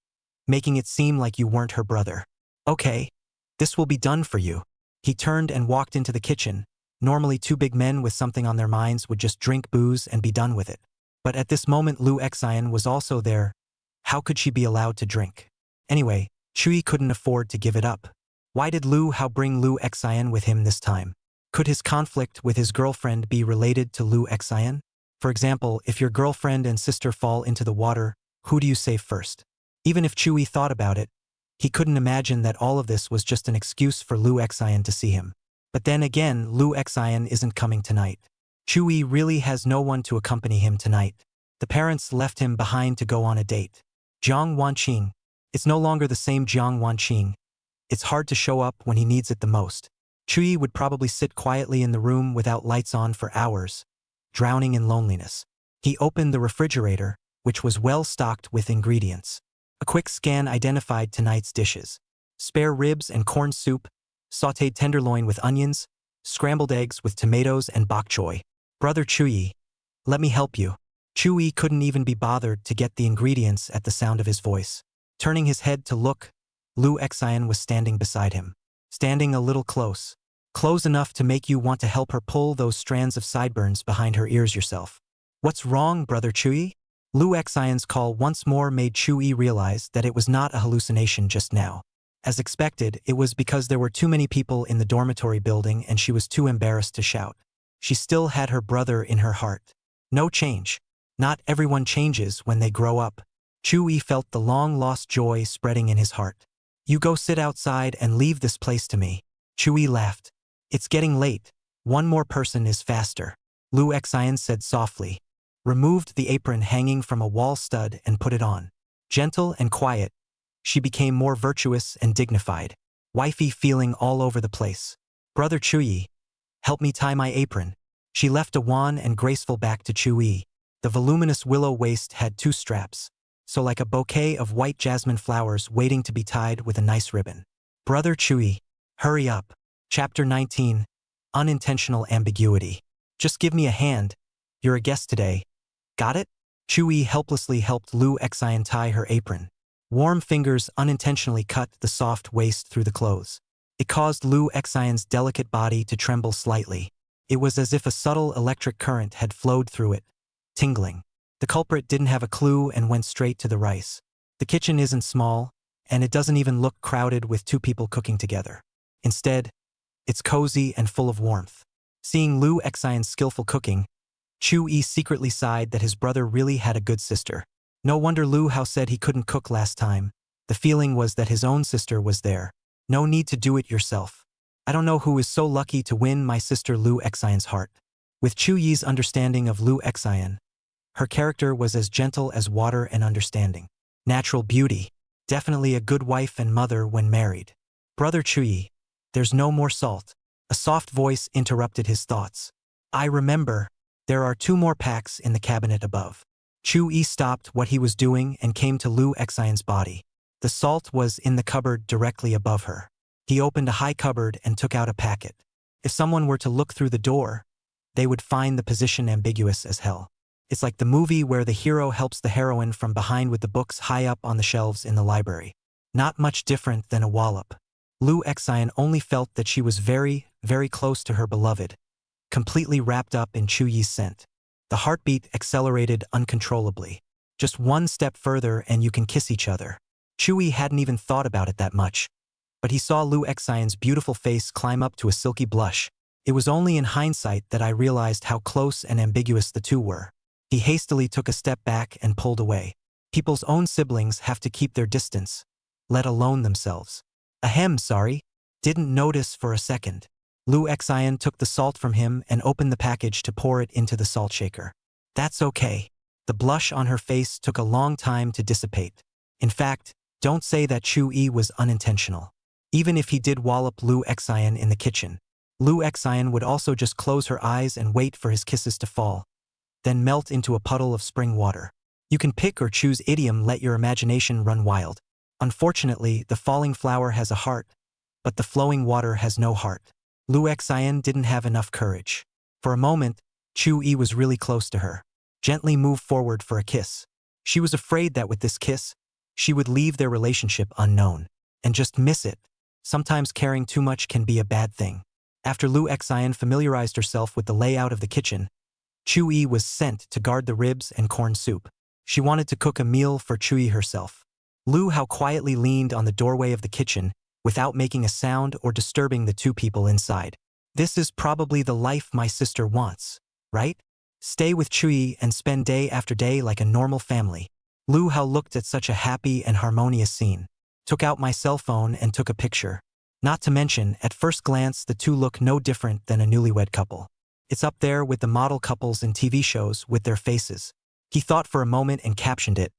making it seem like you weren't her brother. Okay. This will be done for you. He turned and walked into the kitchen. Normally two big men with something on their minds would just drink booze and be done with it. But at this moment Lu Xian was also there. How could she be allowed to drink? Anyway, Chewie couldn't afford to give it up. Why did Lu Hao bring Lu Xian with him this time? Could his conflict with his girlfriend be related to Lu Xian? For example, if your girlfriend and sister fall into the water, who do you save first? Even if Chewie thought about it, he couldn't imagine that all of this was just an excuse for Lu Xian to see him. But then again, Lu Xian isn't coming tonight. Chewie really has no one to accompany him tonight. The parents left him behind to go on a date. Jiang Wanqing. It's no longer the same Jiang Wanqing. It's hard to show up when he needs it the most. Chewie would probably sit quietly in the room without lights on for hours, drowning in loneliness. He opened the refrigerator, which was well stocked with ingredients. A quick scan identified tonight's dishes. Spare ribs and corn soup, sautéed tenderloin with onions, scrambled eggs with tomatoes and bok choy. Brother Chewie, let me help you. Chewie couldn't even be bothered to get the ingredients at the sound of his voice. Turning his head to look, Lu Xian was standing beside him. Standing a little close. Close enough to make you want to help her pull those strands of sideburns behind her ears yourself. What's wrong, Brother Chewie? Lu Xian's call once more made Chewie realize that it was not a hallucination just now. As expected, it was because there were too many people in the dormitory building and she was too embarrassed to shout. She still had her brother in her heart. No change. Not everyone changes when they grow up. Chu-yi felt the long-lost joy spreading in his heart. You go sit outside and leave this place to me. Chu-yi laughed. It's getting late. One more person is faster. Lu Xian said softly, removed the apron hanging from a wall stud and put it on. Gentle and quiet, she became more virtuous and dignified. Wifey feeling all over the place. Brother Chu-yi, help me tie my apron. She left a wan and graceful back to Chu-yi. The voluminous willow waist had 2 straps, so like a bouquet of white jasmine flowers waiting to be tied with a nice ribbon. Brother Chu-yi, hurry up. Chapter 19, Unintentional Ambiguity. Just give me a hand. You're a guest today. Got it? Chu-yi helplessly helped Lu Xian tie her apron. Warm fingers unintentionally cut the soft waist through the clothes. It caused Lu Xian's delicate body to tremble slightly. It was as if a subtle electric current had flowed through it, tingling. The culprit didn't have a clue and went straight to the rice. The kitchen isn't small, and it doesn't even look crowded with 2 people cooking together. Instead, it's cozy and full of warmth. Seeing Lu Xian's skillful cooking, Chu-yi secretly sighed that his brother really had a good sister. No wonder Lu Hao said he couldn't cook last time. The feeling was that his own sister was there. No need to do it yourself. I don't know who is so lucky to win my sister Lu Xian's heart. With Chu-yi's understanding of Lu Xian, her character was as gentle as water and understanding. Natural beauty. Definitely a good wife and mother when married. Brother Chu-yi, there's no more salt. A soft voice interrupted his thoughts. I remember. There are 2 more packs in the cabinet above. Chu-yi stopped what he was doing and came to Lu Xian's body. The salt was in the cupboard directly above her. He opened a high cupboard and took out a packet. If someone were to look through the door, they would find the position ambiguous as hell. It's like the movie where the hero helps the heroine from behind with the books high up on the shelves in the library. Not much different than a wallop. Lu Xian only felt that she was very, very close to her beloved, completely wrapped up in Chu-yi's scent. The heartbeat accelerated uncontrollably. Just one step further and you can kiss each other. Chu-yi hadn't even thought about it that much, but he saw Lu Xian's beautiful face climb up to a silky blush. It was only in hindsight that I realized how close and ambiguous the 2 were. He hastily took a step back and pulled away. People's own siblings have to keep their distance, let alone themselves. Ahem, sorry. Didn't notice for a second. Lu Xian took the salt from him and opened the package to pour it into the salt shaker. That's okay. The blush on her face took a long time to dissipate. In fact, don't say that Chu-yi was unintentional. Even if he did wallop Lu Xian in the kitchen, Lu Xian would also just close her eyes and wait for his kisses to fall, then melt into a puddle of spring water. You can pick or choose idiom, let your imagination run wild. Unfortunately, the falling flower has a heart, but the flowing water has no heart. Lu Xian didn't have enough courage. For a moment, Chu-yi was really close to her. Gently moved forward for a kiss. She was afraid that with this kiss, she would leave their relationship unknown and just miss it. Sometimes caring too much can be a bad thing. After Lu Xian familiarized herself with the layout of the kitchen, Chu-yi was sent to guard the ribs and corn soup. She wanted to cook a meal for Chu-yi herself. Lu Hao quietly leaned on the doorway of the kitchen without making a sound or disturbing the 2 people inside. This is probably the life my sister wants, right? Stay with Chu-yi and spend day after day like a normal family. Lu Hao looked at such a happy and harmonious scene. Took out my cell phone and took a picture. Not to mention, at first glance the 2 look no different than a newlywed couple. It's up there with the model couples in TV shows with their faces. He thought for a moment and captioned it.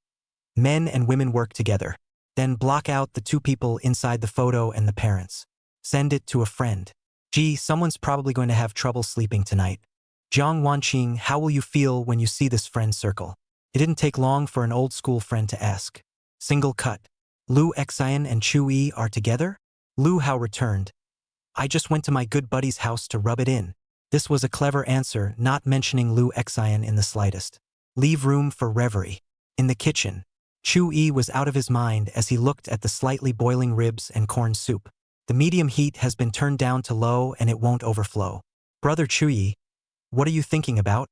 Men and women work together. Then block out the 2 people inside the photo and the parents. Send it to a friend. Gee, someone's probably going to have trouble sleeping tonight. Jiang Wanqing, how will you feel when you see this friend circle? It didn't take long for an old school friend to ask. Single cut. Lu Xian and Chu-yi are together? Lu Hao returned. I just went to my good buddy's house to rub it in. This was a clever answer, not mentioning Lu Xian in the slightest. Leave room for reverie. In the kitchen, Chu-yi was out of his mind as he looked at the slightly boiling ribs and corn soup. The medium heat has been turned down to low and it won't overflow. Brother Chu-yi, what are you thinking about?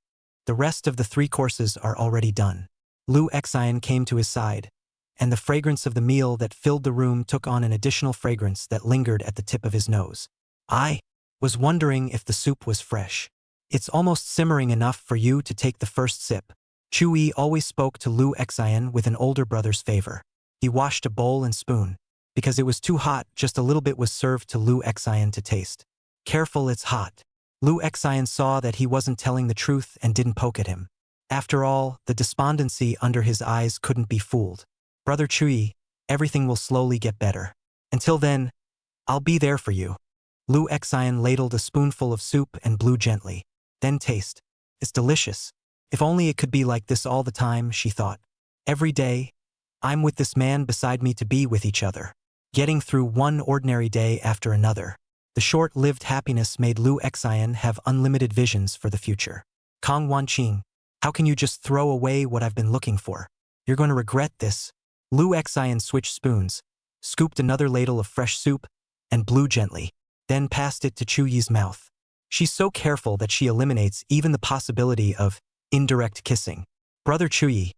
The rest of the 3 courses are already done. Lu Xian came to his side, and the fragrance of the meal that filled the room took on an additional fragrance that lingered at the tip of his nose. I was wondering if the soup was fresh. It's almost simmering enough for you to take the first sip. Chu-yi always spoke to Lu Xian with an older brother's favor. He washed a bowl and spoon. Because it was too hot, just a little bit was served to Lu Xian to taste. Careful, it's hot. Lu Xian saw that he wasn't telling the truth and didn't poke at him. After all, the despondency under his eyes couldn't be fooled. Brother Chu-yi, everything will slowly get better. Until then, I'll be there for you. Lu Xian ladled a spoonful of soup and blew gently. Then taste. It's delicious. If only it could be like this all the time, she thought. Every day, I'm with this man beside me to be with each other. Getting through one ordinary day after another. The short-lived happiness made Lu Xian have unlimited visions for the future. Kong Wanqing, how can you just throw away what I've been looking for? You're going to regret this. Lu Xian switched spoons, scooped another ladle of fresh soup, and blew gently, then passed it to Chu-yi's mouth. She's so careful that she eliminates even the possibility of indirect kissing. Brother Chu-yi,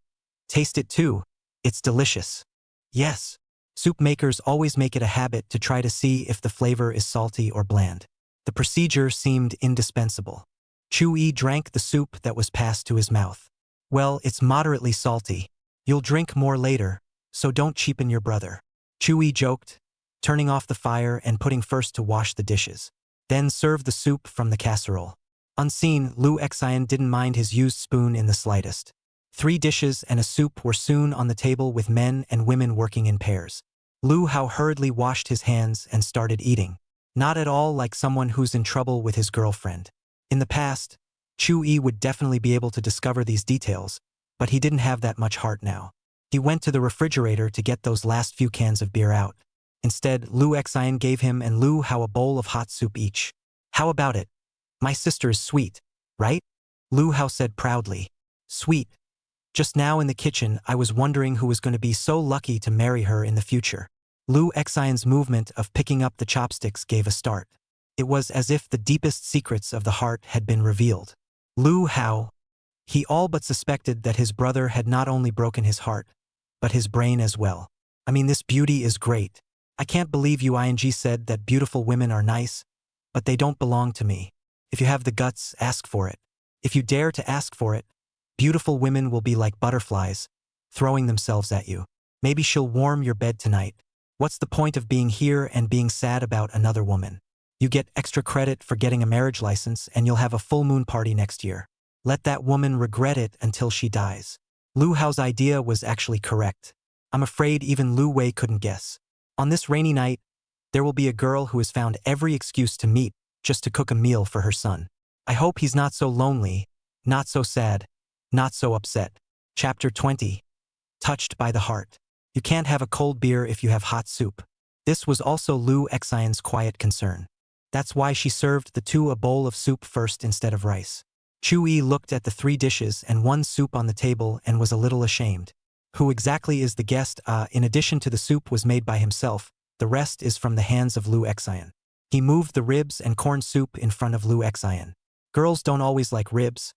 taste it too. It's delicious. Yes. Soup makers always make it a habit to try to see if the flavor is salty or bland. The procedure seemed indispensable. Chu-yi drank the soup that was passed to his mouth. Well, it's moderately salty. You'll drink more later, so don't cheapen your brother. Chu-yi joked, turning off the fire and putting first to wash the dishes. Then serve the soup from the casserole. Unseen, Lu Xian didn't mind his used spoon in the slightest. 3 dishes and a soup were soon on the table with men and women working in pairs. Lu Hao hurriedly washed his hands and started eating. Not at all like someone who's in trouble with his girlfriend. In the past, Chu-yi would definitely be able to discover these details, but he didn't have that much heart now. He went to the refrigerator to get those last few cans of beer out. Instead, Lu Xian gave him and Lu Hao a bowl of hot soup each. How about it? My sister is sweet, right? Lu Hao said proudly. Sweet. Just now in the kitchen, I was wondering who was going to be so lucky to marry her in the future. Lu Xian's movement of picking up the chopsticks gave a start. It was as if the deepest secrets of the heart had been revealed. Lu Hao. He all but suspected that his brother had not only broken his heart, but his brain as well. I mean, this beauty is great. I can't believe you ing said that beautiful women are nice, but they don't belong to me. If you have the guts, ask for it. If you dare to ask for it, beautiful women will be like butterflies, throwing themselves at you. Maybe she'll warm your bed tonight. What's the point of being here and being sad about another woman? You get extra credit for getting a marriage license and you'll have a full moon party next year. Let that woman regret it until she dies. Lu Hao's idea was actually correct. I'm afraid even Lu Wei couldn't guess. On this rainy night, there will be a girl who has found every excuse to meet just to cook a meal for her son. I hope he's not so lonely, not so sad, not so upset. Chapter 20. Touched by the heart. You can't have a cold beer if you have hot soup. This was also Lu Xian's quiet concern. That's why she served the 2 a bowl of soup first instead of rice. Chu-yi looked at the 3 dishes and 1 soup on the table and was a little ashamed. Who exactly is the guest? In addition to the soup was made by himself, the rest is from the hands of Lu Xian. He moved the ribs and corn soup in front of Lu Xian. Girls don't always like ribs,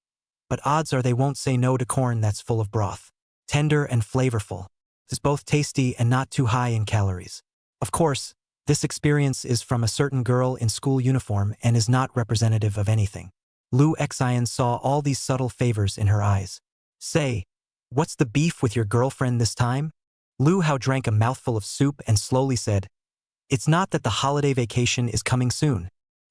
but odds are they won't say no to corn that's full of broth. Tender and flavorful. It's both tasty and not too high in calories. Of course, this experience is from a certain girl in school uniform and is not representative of anything. Lu Xian saw all these subtle favors in her eyes. Say, what's the beef with your girlfriend this time? Lu Hao drank a mouthful of soup and slowly said, It's not that the holiday vacation is coming soon.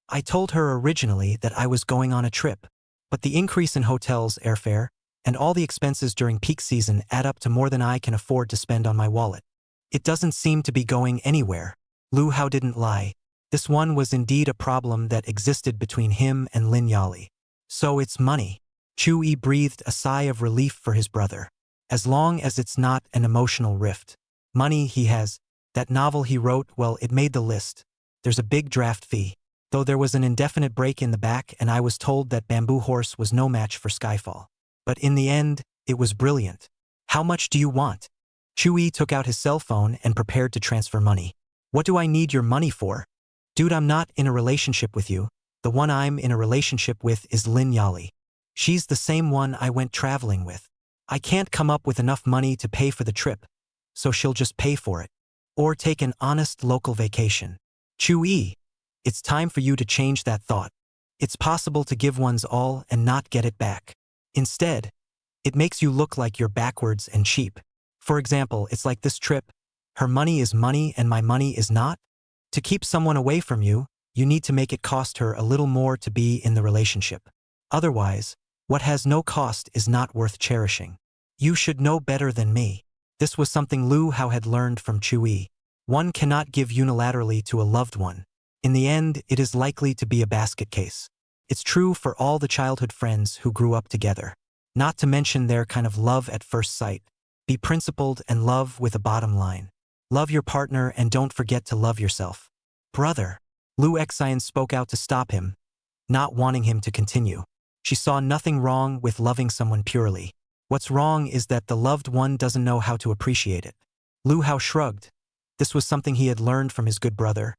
I told her originally that I was going on a trip, but the increase in hotels, airfare, and all the expenses during peak season add up to more than I can afford to spend on my wallet. It doesn't seem to be going anywhere. Lu Hao didn't lie. This one was indeed a problem that existed between him and Lin Yali. So it's money. Chu-yi breathed a sigh of relief for his brother. As long as it's not an emotional rift. Money he has. That novel he wrote, well, it made the list. There's a big draft fee. Though there was an indefinite break in the back and I was told that Bamboo Horse was no match for Skyfall. But in the end, it was brilliant. How much do you want? Chu-yi took out his cell phone and prepared to transfer money. What do I need your money for? Dude, I'm not in a relationship with you. The one I'm in a relationship with is Lin Yali. She's the same one I went traveling with. I can't come up with enough money to pay for the trip, so she'll just pay for it. Or take an honest local vacation. Chu-yi, it's time for you to change that thought. It's possible to give one's all and not get it back. Instead, It makes you look like you're backwards and cheap. For example, it's like this trip. Her money is money and my money is not. To keep someone away from you, you need to make it cost her a little more to be in the relationship. Otherwise, what has no cost is not worth cherishing. You should know better than me. This was something Lu Hao had learned from Chu-yi. One cannot give unilaterally to a loved one. In the end, it is likely to be a basket case. It's true for all the childhood friends who grew up together. Not to mention their kind of love at first sight. Be principled and love with a bottom line. Love your partner and don't forget to love yourself. Brother. Lu Xian spoke out to stop him, not wanting him to continue. She saw nothing wrong with loving someone purely. What's wrong is that the loved one doesn't know how to appreciate it. Lu Hao shrugged. This was something he had learned from his good brother,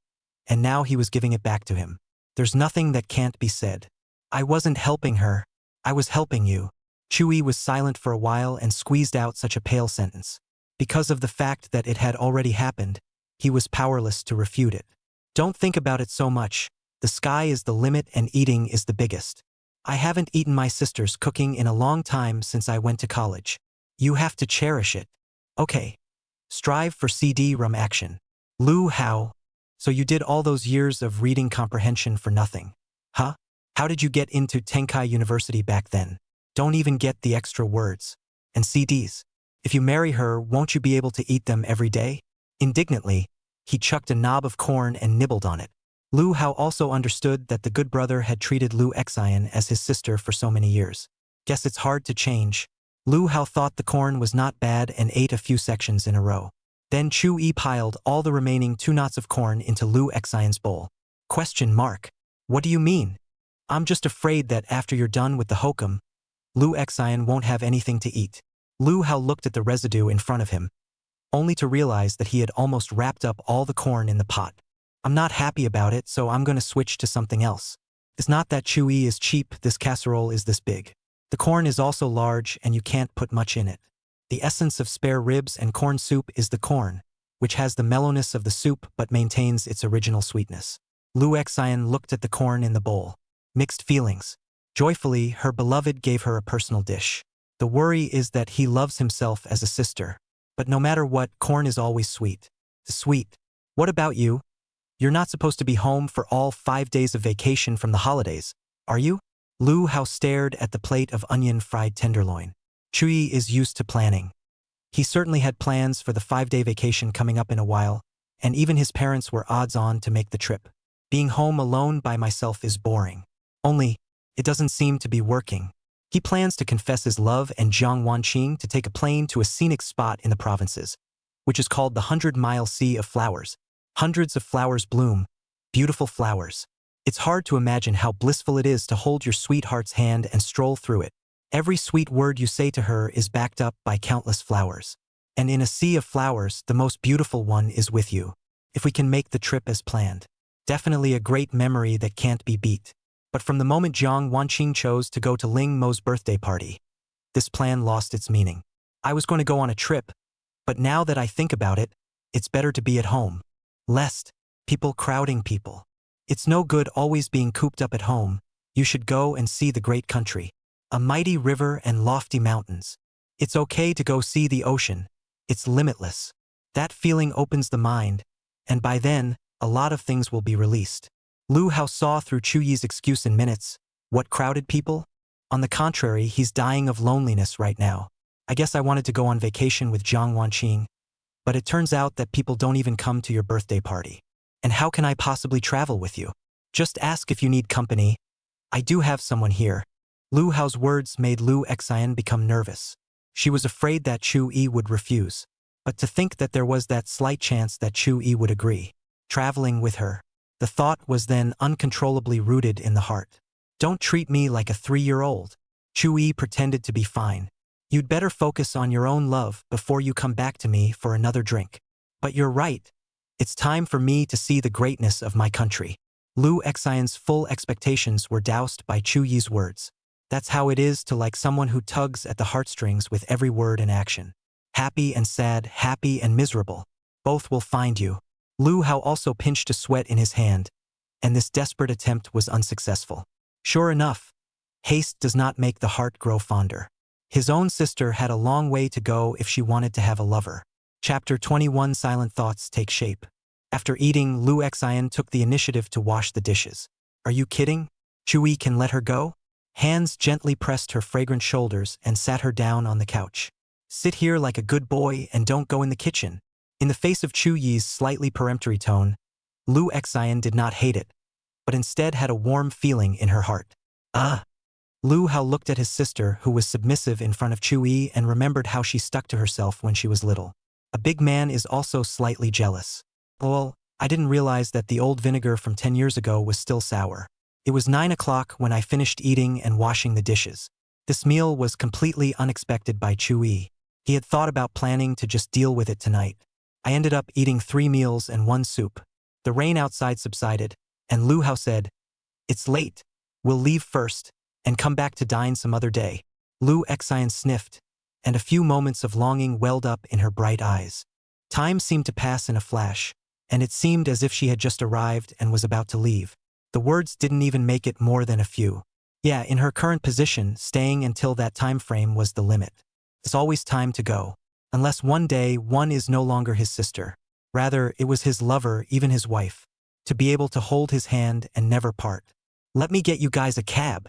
and now he was giving it back to him. There's nothing that can't be said. I wasn't helping her. I was helping you. Chu-yi was silent for a while and squeezed out such a pale sentence. Because of the fact that it had already happened, he was powerless to refute it. Don't think about it so much. The sky is the limit and eating is the biggest. I haven't eaten my sister's cooking in a long time since I went to college. You have to cherish it. Okay. Strive for CD-ROM action. Lu Hao. So you did all those years of reading comprehension for nothing. Huh? How did you get into Tenkai University back then? Don't even get the extra words. And CDs. If you marry her, won't you be able to eat them every day? Indignantly, he chucked a knob of corn and nibbled on it. Lu Hao also understood that the good brother had treated Lu Xian as his sister for so many years. Guess it's hard to change. Lu Hao thought the corn was not bad and ate a few sections in a row. Then Chu-yi piled all the remaining 2 knots of corn into Lu Xian's bowl. Question mark. What do you mean? I'm just afraid that after you're done with the hokum, Lu Xian won't have anything to eat. Lu Hao looked at the residue in front of him, only to realize that he had almost wrapped up all the corn in the pot. I'm not happy about it, so I'm going to switch to something else. It's not that Chu-yi is cheap, this casserole is this big. The corn is also large and you can't put much in it. The essence of spare ribs and corn soup is the corn, which has the mellowness of the soup but maintains its original sweetness. Lu Xian looked at the corn in the bowl. Mixed feelings. Joyfully, her beloved gave her a personal dish. The worry is that he loves himself as a sister. But no matter what, corn is always sweet. Sweet. What about you? You're not supposed to be home for all 5 days of vacation from the holidays, are you? Lu Hao stared at the plate of onion-fried tenderloin. Chu-yi is used to planning. He certainly had plans for the 5-day vacation coming up in a while, and even his parents were odds-on to make the trip. Being home alone by myself is boring. Only, it doesn't seem to be working. He plans to confess his love and Jiang Wanqing to take a plane to a scenic spot in the provinces, which is called the 100-Mile Sea of Flowers. Hundreds of flowers bloom, beautiful flowers. It's hard to imagine how blissful it is to hold your sweetheart's hand and stroll through it. Every sweet word you say to her is backed up by countless flowers. And in a sea of flowers, the most beautiful one is with you. If we can make the trip as planned. Definitely a great memory that can't be beat. But from the moment Jiang Wanqing chose to go to Ling Mo's birthday party, this plan lost its meaning. I was going to go on a trip, but now that I think about it, it's better to be at home. Lest people crowding people. It's no good always being cooped up at home. You should go and see the great country. A mighty river and lofty mountains. It's okay to go see the ocean. It's limitless. That feeling opens the mind, and by then, a lot of things will be released. Lu Hao saw through Chu-yi's excuse in minutes. What crowded people? On the contrary, he's dying of loneliness right now. I guess I wanted to go on vacation with Jiang Wanqing, but it turns out that people don't even come to your birthday party. And how can I possibly travel with you? Just ask if you need company. I do have someone here. Lu Hao's words made Lu Xian become nervous. She was afraid that Chu-yi would refuse. But to think that there was that slight chance that Chu-yi would agree. Traveling with her. The thought was then uncontrollably rooted in the heart. Don't treat me like a 3-year-old. Chu-yi pretended to be fine. You'd better focus on your own love before you come back to me for another drink. But you're right. It's time for me to see the greatness of my country. Lu Xian's full expectations were doused by Chu-yi's words. That's how it is to like someone who tugs at the heartstrings with every word and action. Happy and sad, happy and miserable. Both will find you. Lu Hao also pinched a sweat in his hand, and this desperate attempt was unsuccessful. Sure enough, haste does not make the heart grow fonder. His own sister had a long way to go if she wanted to have a lover. Chapter 21 Silent Thoughts Take Shape. After eating, Lu Xian took the initiative to wash the dishes. Are you kidding? Chui can let her go? Hands gently pressed her fragrant shoulders and sat her down on the couch. Sit here like a good boy and don't go in the kitchen. In the face of Chu Yi's slightly peremptory tone, Lu Xian did not hate it, but instead had a warm feeling in her heart. Lu Hao looked at his sister, who was submissive in front of Chu Yi, and remembered how she stuck to herself when she was little. A big man is also slightly jealous. Well, I didn't realize that the old vinegar from 10 years ago was still sour. It was 9 o'clock when I finished eating and washing the dishes. This meal was completely unexpected by Chu Yi. He had thought about planning to just deal with it tonight. I ended up eating 3 meals and 1 soup. The rain outside subsided, and Lu Hao said, "It's late. We'll leave first and come back to dine some other day." Lu Xian sniffed, and a few moments of longing welled up in her bright eyes. Time seemed to pass in a flash, and it seemed as if she had just arrived and was about to leave. The words didn't even make it more than a few. Yeah, in her current position, staying until that time frame was the limit. It's always time to go. Unless one day one is no longer his sister. Rather, it was his lover, even his wife. To be able to hold his hand and never part. "Let me get you guys a cab."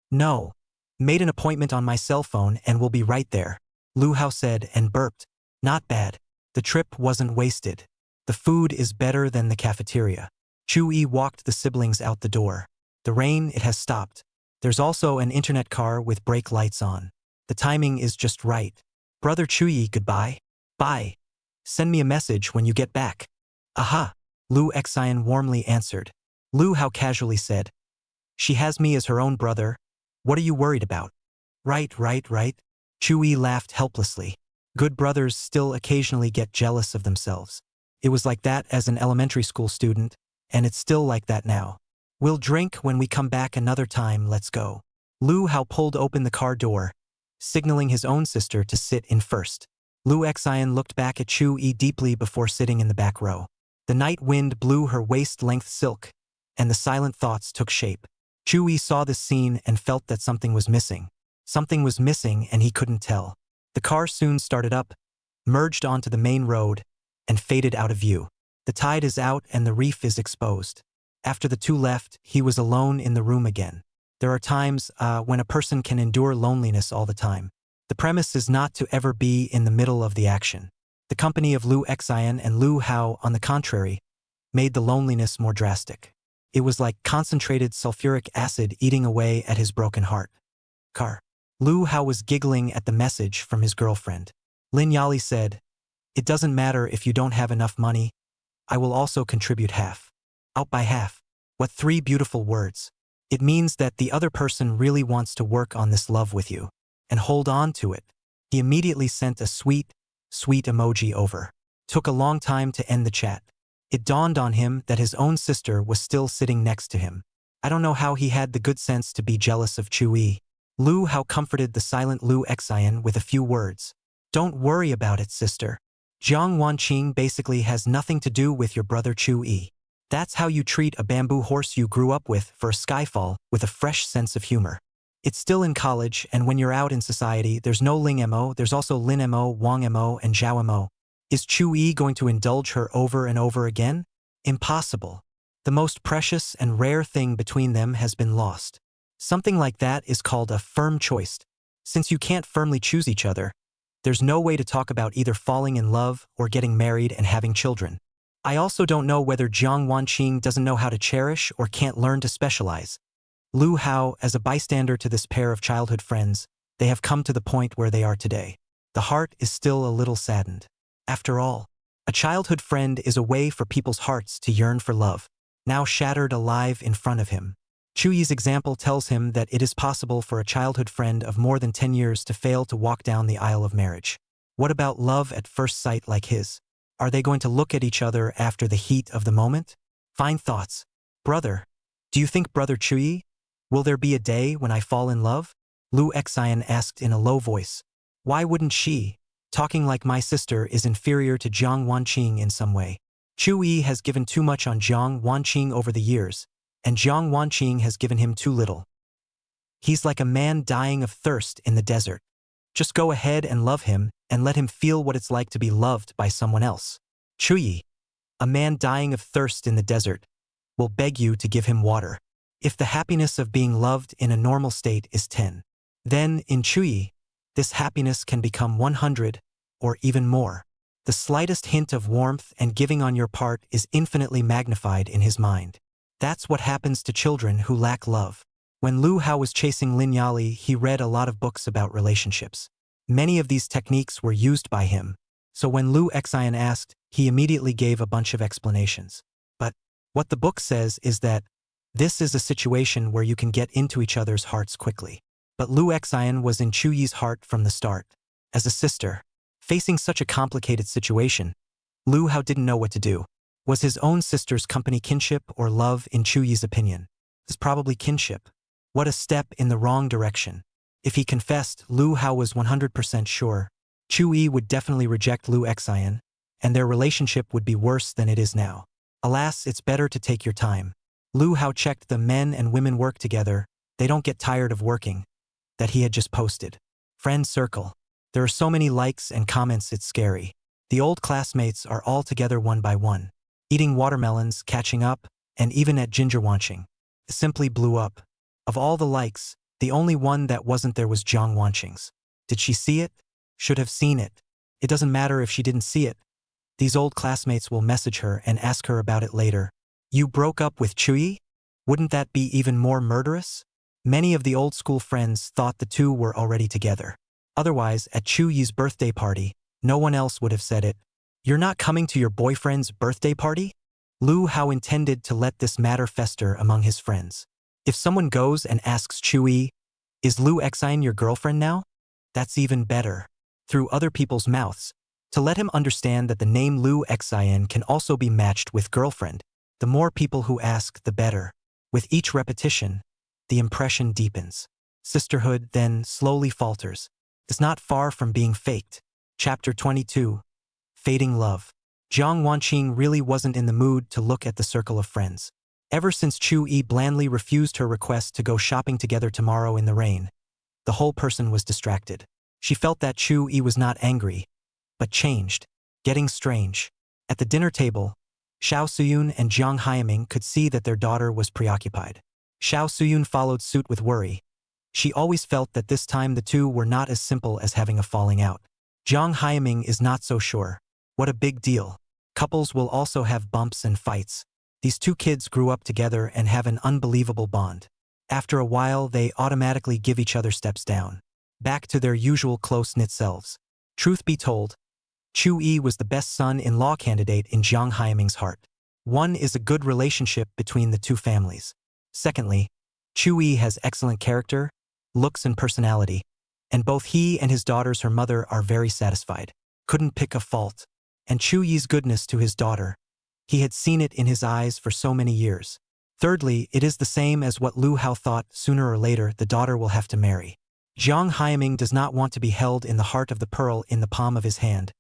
"No. Made an appointment on my cell phone and we'll be right there," Lu Hao said and burped. "Not bad. The trip wasn't wasted. The food is better than the cafeteria." Chu Yi walked the siblings out the door. The rain, it has stopped. There's also an internet car with brake lights on. The timing is just right. "Brother Chu Yi, goodbye." "Bye. Send me a message when you get back." "Aha," Lu Xian warmly answered. Lu Hao casually said, "She has me as her own brother. What are you worried about?" Right. Chu Yi laughed helplessly. Good brothers still occasionally get jealous of themselves. It was like that as an elementary school student, and it's still like that now. "We'll drink when we come back another time, let's go." Lu Hao pulled open the car door, signaling his own sister to sit in first. Lu Xian looked back at Chu Yi deeply before sitting in the back row. The night wind blew her waist-length silk, and the silent thoughts took shape. Chu Yi saw this scene and felt that something was missing. Something was missing and he couldn't tell. The car soon started up, merged onto the main road, and faded out of view. The tide is out and the reef is exposed. After the two left, he was alone in the room again. There are times when a person can endure loneliness all the time. The premise is not to ever be in the middle of the action. The company of Lu Xian and Lu Hao, on the contrary, made the loneliness more drastic. It was like concentrated sulfuric acid eating away at his broken heart. Lu Hao was giggling at the message from his girlfriend. Lin Yali said, "It doesn't matter if you don't have enough money. I will also contribute half." Out by half. What 3 beautiful words. It means that the other person really wants to work on this love with you and hold on to it. He immediately sent a sweet emoji over. Took a long time to end the chat. It dawned on him that his own sister was still sitting next to him. I don't know how he had the good sense to be jealous of Chu Yi. Lu Hao comforted the silent Lu Xian with a few words. "Don't worry about it, sister. Jiang Wanqing basically has nothing to do with your brother Chu Yi. That's how you treat a bamboo horse you grew up with for a skyfall, with a fresh sense of humor. It's still in college, and when you're out in society, there's no Ling Mo, there's also Lin Mo, Wang Mo, and Zhao Mo. Is Chu Yi going to indulge her over and over again? Impossible. The most precious and rare thing between them has been lost. Something like that is called a firm choice. Since you can't firmly choose each other, there's no way to talk about either falling in love or getting married and having children. I also don't know whether Jiang Wanqing doesn't know how to cherish or can't learn to specialize. Lu Hao, as a bystander to this pair of childhood friends, they have come to the point where they are today. The heart is still a little saddened. After all, a childhood friend is a way for people's hearts to yearn for love, now shattered alive in front of him. Chu Yi's example tells him that it is possible for a childhood friend of more than 10 years to fail to walk down the aisle of marriage. What about love at first sight like his? Are they going to look at each other after the heat of the moment? Fine thoughts. "Brother, do you think Brother Chu Yi? Will there be a day when I fall in love?" Lu Xian asked in a low voice. Why wouldn't she? Talking like my sister is inferior to Jiang Wanqing in some way. Chu Yi has given too much on Jiang Wanqing over the years, and Jiang Wanqing has given him too little. He's like a man dying of thirst in the desert. Just go ahead and love him and let him feel what it's like to be loved by someone else. Chuyi, a man dying of thirst in the desert, will beg you to give him water. If the happiness of being loved in a normal state is 10, then in Chuyi, this happiness can become 100 or even more. The slightest hint of warmth and giving on your part is infinitely magnified in his mind. That's what happens to children who lack love. When Lu Hao was chasing Lin Yali, he read a lot of books about relationships. Many of these techniques were used by him, so when Lu Xian asked, he immediately gave a bunch of explanations. But what the book says is that this is a situation where you can get into each other's hearts quickly. But Lu Xian was in Chuyi's heart from the start. As a sister, facing such a complicated situation, Lu Hao didn't know what to do. Was his own sister's company kinship or love in Chuyi's opinion? It's probably kinship. What a step in the wrong direction. If he confessed, Lu Hao was 100% sure Chuyi would definitely reject Lu Xian, and their relationship would be worse than it is now. Alas, it's better to take your time. Lu Hao checked the men and women work together, they don't get tired of working, that he had just posted. Friend circle. There are so many likes and comments it's scary. The old classmates are all together one by one, eating watermelons, catching up, and even at ginger wanching. It simply blew up. Of all the likes, the only one that wasn't there was Jiang Wanqing's. Did she see it? Should have seen it. It doesn't matter if she didn't see it. These old classmates will message her and ask her about it later. You broke up with Chuyi? Wouldn't that be even more murderous? Many of the old school friends thought the two were already together. Otherwise, at Chuyi's birthday party, no one else would have said it. You're not coming to your boyfriend's birthday party? Lu Hao intended to let this matter fester among his friends. If someone goes and asks Chuyi, is Lu Xian your girlfriend now? That's even better. Through other people's mouths, to let him understand that the name Lu Xian can also be matched with girlfriend. The more people who ask, the better. With each repetition, the impression deepens. Sisterhood then slowly falters. It's not far from being faked. Chapter 22. Fading Love. Jiang Wanqing really wasn't in the mood to look at the circle of friends. Ever since Chuyi blandly refused her request to go shopping together tomorrow in the rain, the whole person was distracted. She felt that Chuyi was not angry, but changed, getting strange. At the dinner table, Xiao Suyun and Jiang Haiming could see that their daughter was preoccupied. Xiao Suyun followed suit with worry. She always felt that this time the two were not as simple as having a falling out. Jiang Haiming is not so sure. What a big deal. Couples will also have bumps and fights. These two kids grew up together and have an unbelievable bond. After a while, they automatically give each other steps down, back to their usual close-knit selves. Truth be told, Chuyi was the best son-in-law candidate in Jiang Haiming's heart. One is a good relationship between the two families. Secondly, Chuyi has excellent character, looks and personality, and both he and his daughter's her mother are very satisfied. Couldn't pick a fault. And Chuyi's goodness to his daughter. He had seen it in his eyes for so many years. Thirdly, it is the same as what Lu Hao thought, sooner or later the daughter will have to marry. Jiang Haiming does not want to be held in the heart of the pearl in the palm of his hand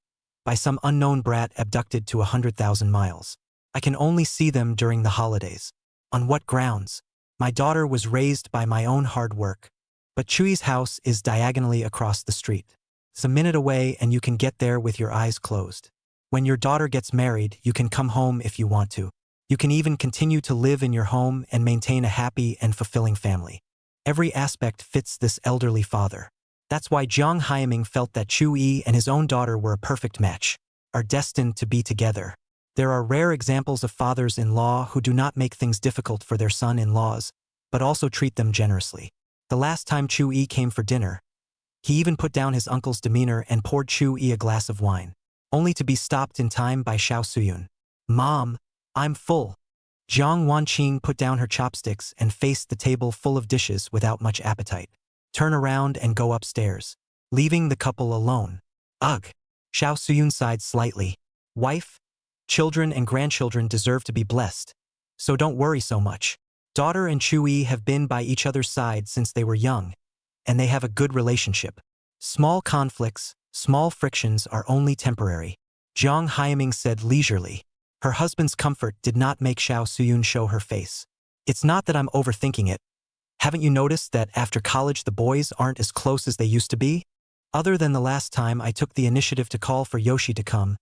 by some unknown brat abducted to 100,000 miles. I can only see them during the holidays. On what grounds? My daughter was raised by my own hard work. But Chuyi's house is diagonally across the street. It's a minute away and you can get there with your eyes closed. When your daughter gets married, you can come home if you want to. You can even continue to live in your home and maintain a happy and fulfilling family. Every aspect fits this elderly father. That's why Jiang Haiming felt that Chuyi and his own daughter were a perfect match, are destined to be together. There are rare examples of fathers-in-law who do not make things difficult for their son-in-laws, but also treat them generously. The last time Chuyi came for dinner, he even put down his uncle's demeanor and poured Chuyi a glass of wine, only to be stopped in time by Xiao Suyun. Mom, I'm full. Jiang Wanqing put down her chopsticks and faced the table full of dishes without much appetite. Turn around and go upstairs, leaving the couple alone. Ugh. Xiao Suyun sighed slightly. Wife, children and grandchildren deserve to be blessed, so don't worry so much. Daughter and Chuyi have been by each other's side since they were young, and they have a good relationship. Small conflicts, small frictions are only temporary. Jiang Haiming said leisurely. Her husband's comfort did not make Xiao Suyun show her face. It's not that I'm overthinking it. Haven't you noticed that after college the boys aren't as close as they used to be? Other than the last time I took the initiative to call for Yoshi to come,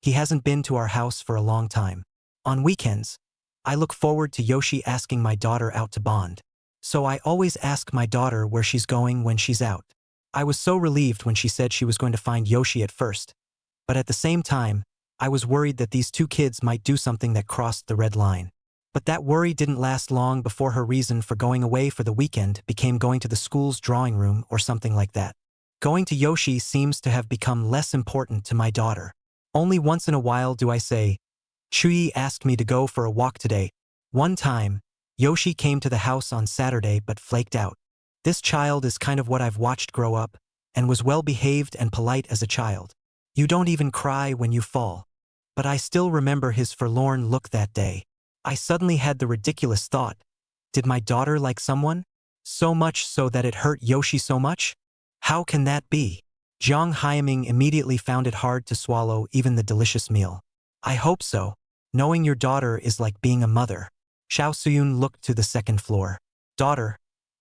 he hasn't been to our house for a long time. On weekends, I look forward to Yoshi asking my daughter out to bond. So I always ask my daughter where she's going when she's out. I was so relieved when she said she was going to find Yoshi at first, but at the same time, I was worried that these two kids might do something that crossed the red line. But that worry didn't last long before her reason for going away for the weekend became going to the school's drawing room or something like that. Going to Yoshi seems to have become less important to my daughter. Only once in a while do I say, Chui asked me to go for a walk today. One time, Yoshi came to the house on Saturday but flaked out. This child is kind of what I've watched grow up, and was well-behaved and polite as a child. You don't even cry when you fall. But I still remember his forlorn look that day. I suddenly had the ridiculous thought, did my daughter like someone? So much so that it hurt Yoshi so much? How can that be? Jiang Hyaming immediately found it hard to swallow even the delicious meal. I hope so. Knowing your daughter is like being a mother. Xiao Suyun looked to the second floor. Daughter,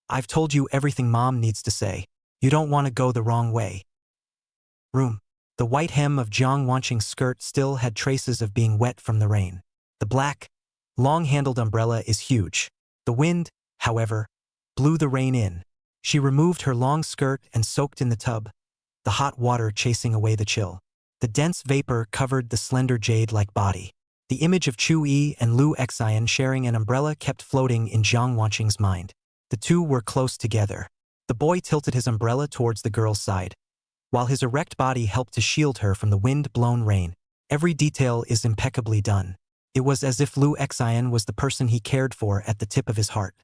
I've told you everything Mom needs to say. You don't want to go the wrong way. Room. The white hem of Jiang Wanqing's skirt still had traces of being wet from the rain. The black, long-handled umbrella is huge. The wind, however, blew the rain in. She removed her long skirt and soaked in the tub, the hot water chasing away the chill. The dense vapor covered the slender jade-like body. The image of Chu Yi and Lu Xian sharing an umbrella kept floating in Jiang Wanqing's mind. The two were close together. The boy tilted his umbrella towards the girl's side, while his erect body helped to shield her from the wind-blown rain. Every detail is impeccably done. It was as if Lu Xian was the person he cared for at the tip of his heart.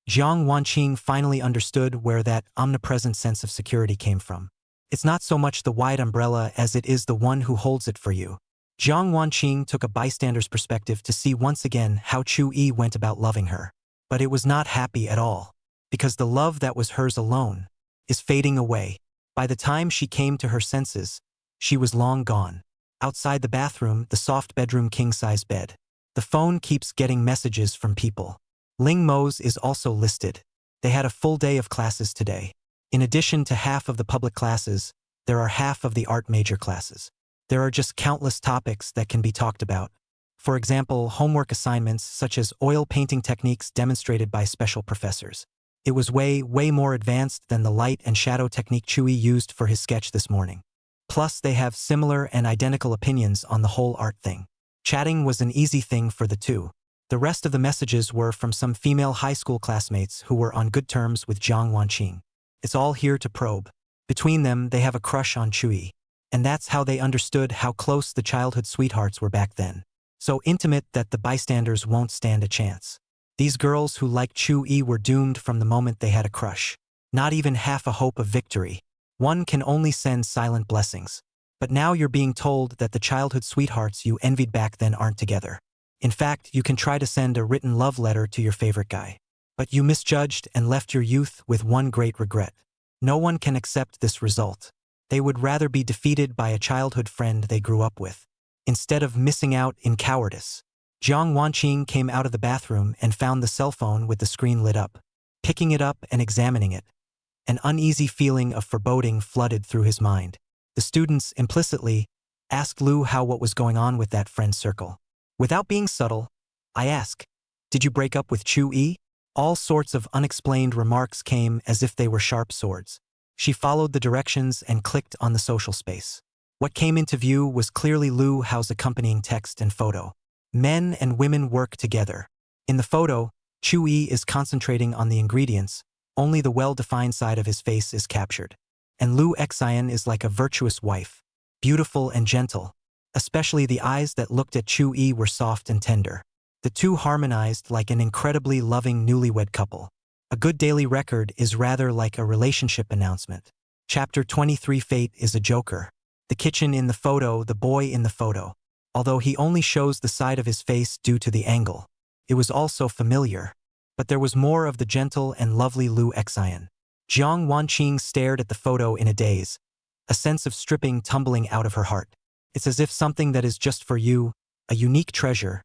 Jiang Wanqing finally understood where that omnipresent sense of security came from. It's not so much the wide umbrella as it is the one who holds it for you. Jiang Wanqing took a bystander's perspective to see once again how Chu Yi went about loving her. But it was not happy at all, because the love that was hers alone is fading away. By the time she came to her senses, she was long gone. Outside the bathroom, the soft bedroom king-size bed. The phone keeps getting messages from people. Ling Mo's is also listed. They had a full day of classes today. In addition to half of the public classes, there are half of the art major classes. There are just countless topics that can be talked about. For example, homework assignments such as oil painting techniques demonstrated by special professors. It was way more advanced than the light and shadow technique Chui used for his sketch this morning. Plus, they have similar and identical opinions on the whole art thing. Chatting was an easy thing for the two. The rest of the messages were from some female high school classmates who were on good terms with Jiang Wanqing. It's all here to probe. Between them, they have a crush on Chui. And that's how they understood how close the childhood sweethearts were back then. So intimate that the bystanders won't stand a chance. These girls who liked Chu Yi were doomed from the moment they had a crush. Not even half a hope of victory. One can only send silent blessings. But now you're being told that the childhood sweethearts you envied back then aren't together. In fact, you can try to send a written love letter to your favorite guy. But you misjudged and left your youth with one great regret. No one can accept this result. They would rather be defeated by a childhood friend they grew up with, instead of missing out in cowardice. Jiang Wanqing came out of the bathroom and found the cell phone with the screen lit up. Picking it up and examining it, an uneasy feeling of foreboding flooded through his mind. The students implicitly asked Lu how what was going on with that friend circle. Without being subtle, I ask, did you break up with Chu Yi? All sorts of unexplained remarks came as if they were sharp swords. She followed the directions and clicked on the social space. What came into view was clearly Lu Hao's accompanying text and photo. Men and women work together. In the photo, Chu Yi is concentrating on the ingredients, only the well-defined side of his face is captured. And Lu Xian is like a virtuous wife, beautiful and gentle. Especially the eyes that looked at Chu Yi were soft and tender. The two harmonized like an incredibly loving newlywed couple. A good daily record is rather like a relationship announcement. Chapter 23 Fate is a joker. The kitchen in the photo, the boy in the photo. Although he only shows the side of his face due to the angle. It was also familiar. But there was more of the gentle and lovely Lu Xian. Jiang Wanqing stared at the photo in a daze, a sense of stripping tumbling out of her heart. It's as if something that is just for you, a unique treasure,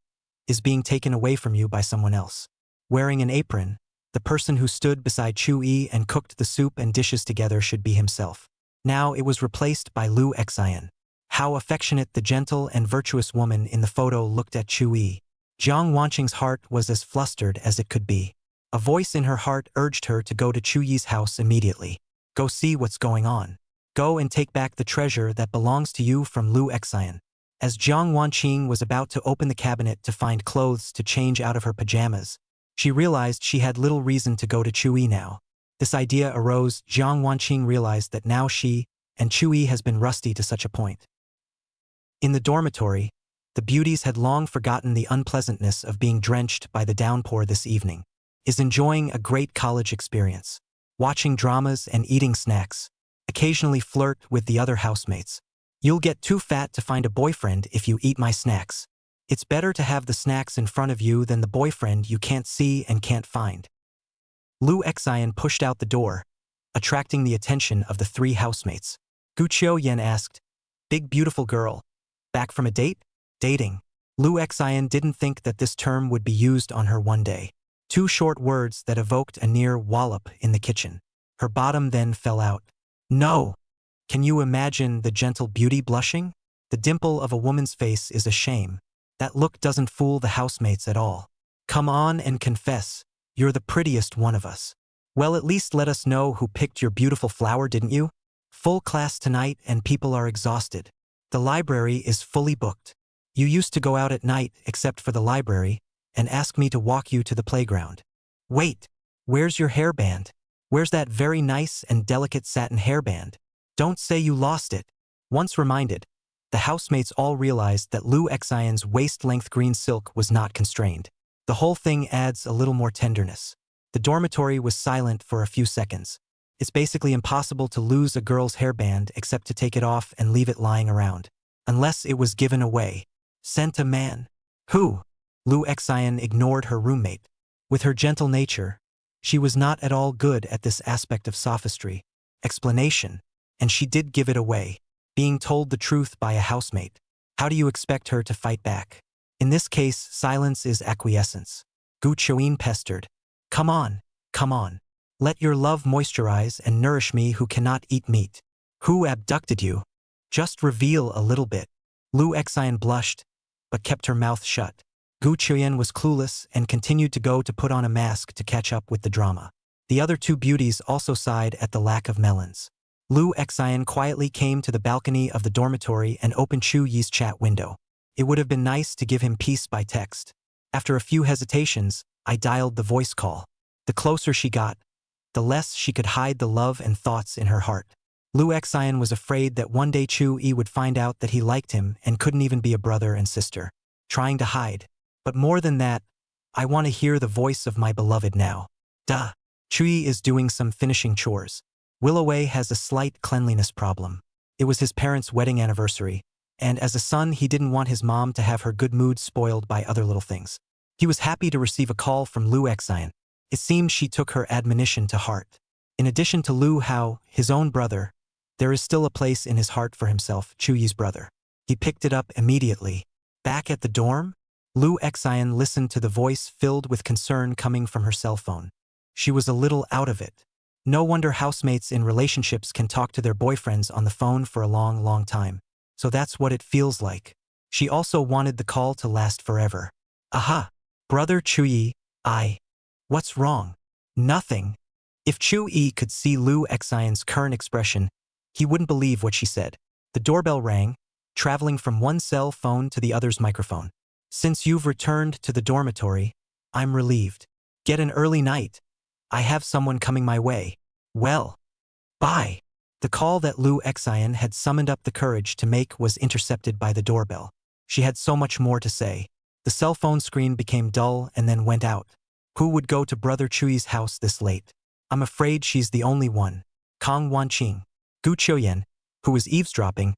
is being taken away from you by someone else. Wearing an apron, the person who stood beside Chu Yi and cooked the soup and dishes together should be himself. Now it was replaced by Lu Xian. How affectionate the gentle and virtuous woman in the photo looked at Chu Yi. Jiang Wanqing's heart was as flustered as it could be. A voice in her heart urged her to go to Chu Yi's house immediately. Go see what's going on. Go and take back the treasure that belongs to you from Lu Xian. As Jiang Wanqing was about to open the cabinet to find clothes to change out of her pajamas, she realized she had little reason to go to Chu Yi now. This idea arose. Jiang Wanqing realized that now she and Chu Yi has been rusty to such a point. In the dormitory, the beauties had long forgotten the unpleasantness of being drenched by the downpour this evening. Is enjoying a great college experience, watching dramas and eating snacks, occasionally flirt with the other housemates. You'll get too fat to find a boyfriend if you eat my snacks. It's better to have the snacks in front of you than the boyfriend you can't see and can't find. Lu Xian pushed out the door, attracting the attention of the three housemates. Gu Qiuyan asked, "Big beautiful girl, back from a date?" Dating. Lu Xian didn't think that this term would be used on her one day. Two short words that evoked a near wallop in the kitchen. Her bottom then fell out. No! Can you imagine the gentle beauty blushing? The dimple of a woman's face is a shame. That look doesn't fool the housemates at all. Come on and confess. You're the prettiest one of us. Well, at least let us know who picked your beautiful flower, didn't you? Full class tonight and people are exhausted. The library is fully booked. You used to go out at night, except for the library, and ask me to walk you to the playground. Wait, where's your hairband? Where's that very nice and delicate satin hairband? Don't say you lost it. Once reminded, the housemates all realized that Lu Xian's waist-length green silk was not constrained. The whole thing adds a little more tenderness. The dormitory was silent for a few seconds. It's basically impossible to lose a girl's hairband except to take it off and leave it lying around. Unless it was given away. Sent a man. Who? Lu Xian ignored her roommate. With her gentle nature, she was not at all good at this aspect of sophistry. Explanation. And she did give it away. Being told the truth by a housemate. How do you expect her to fight back? In this case, silence is acquiescence. Gu Qiuyan pestered. Come on, come on. Let your love moisturize and nourish me who cannot eat meat. Who abducted you? Just reveal a little bit. Lu Xian blushed, but kept her mouth shut. Gu Qiuyan was clueless and continued to go to put on a mask to catch up with the drama. The other two beauties also sighed at the lack of melons. Lu Xian quietly came to the balcony of the dormitory and opened Chu Yi's chat window. It would have been nice to give him peace by text. After a few hesitations, I dialed the voice call. The closer she got, the less she could hide the love and thoughts in her heart. Lu Xian was afraid that one day Chu Yi would find out that he liked him and couldn't even be a brother and sister. Trying to hide. But more than that, I want to hear the voice of my beloved now. Duh. Chu Yi is doing some finishing chores. Willoway has a slight cleanliness problem. It was his parents' wedding anniversary, and as a son he didn't want his mom to have her good mood spoiled by other little things. He was happy to receive a call from Lu Xian. It seemed she took her admonition to heart. In addition to Lu Hao, his own brother, there is still a place in his heart for himself, Chu Yi's brother. He picked it up immediately. Back at the dorm? Lu Xian listened to the voice filled with concern coming from her cell phone. She was a little out of it. No wonder housemates in relationships can talk to their boyfriends on the phone for a long, long time. So that's what it feels like. She also wanted the call to last forever. Aha! Brother Chu Yi, What's wrong? Nothing. If Chu Yi could see Lu Xian's current expression, he wouldn't believe what she said. The doorbell rang, traveling from one cell phone to the other's microphone. Since you've returned to the dormitory, I'm relieved. Get an early night. I have someone coming my way. Well. Bye. The call that Lu Xian had summoned up the courage to make was intercepted by the doorbell. She had so much more to say. The cell phone screen became dull and then went out. Who would go to Brother Chu Yi's house this late? I'm afraid she's the only one. Kong Wanqing. Gu Qiuyan, who was eavesdropping,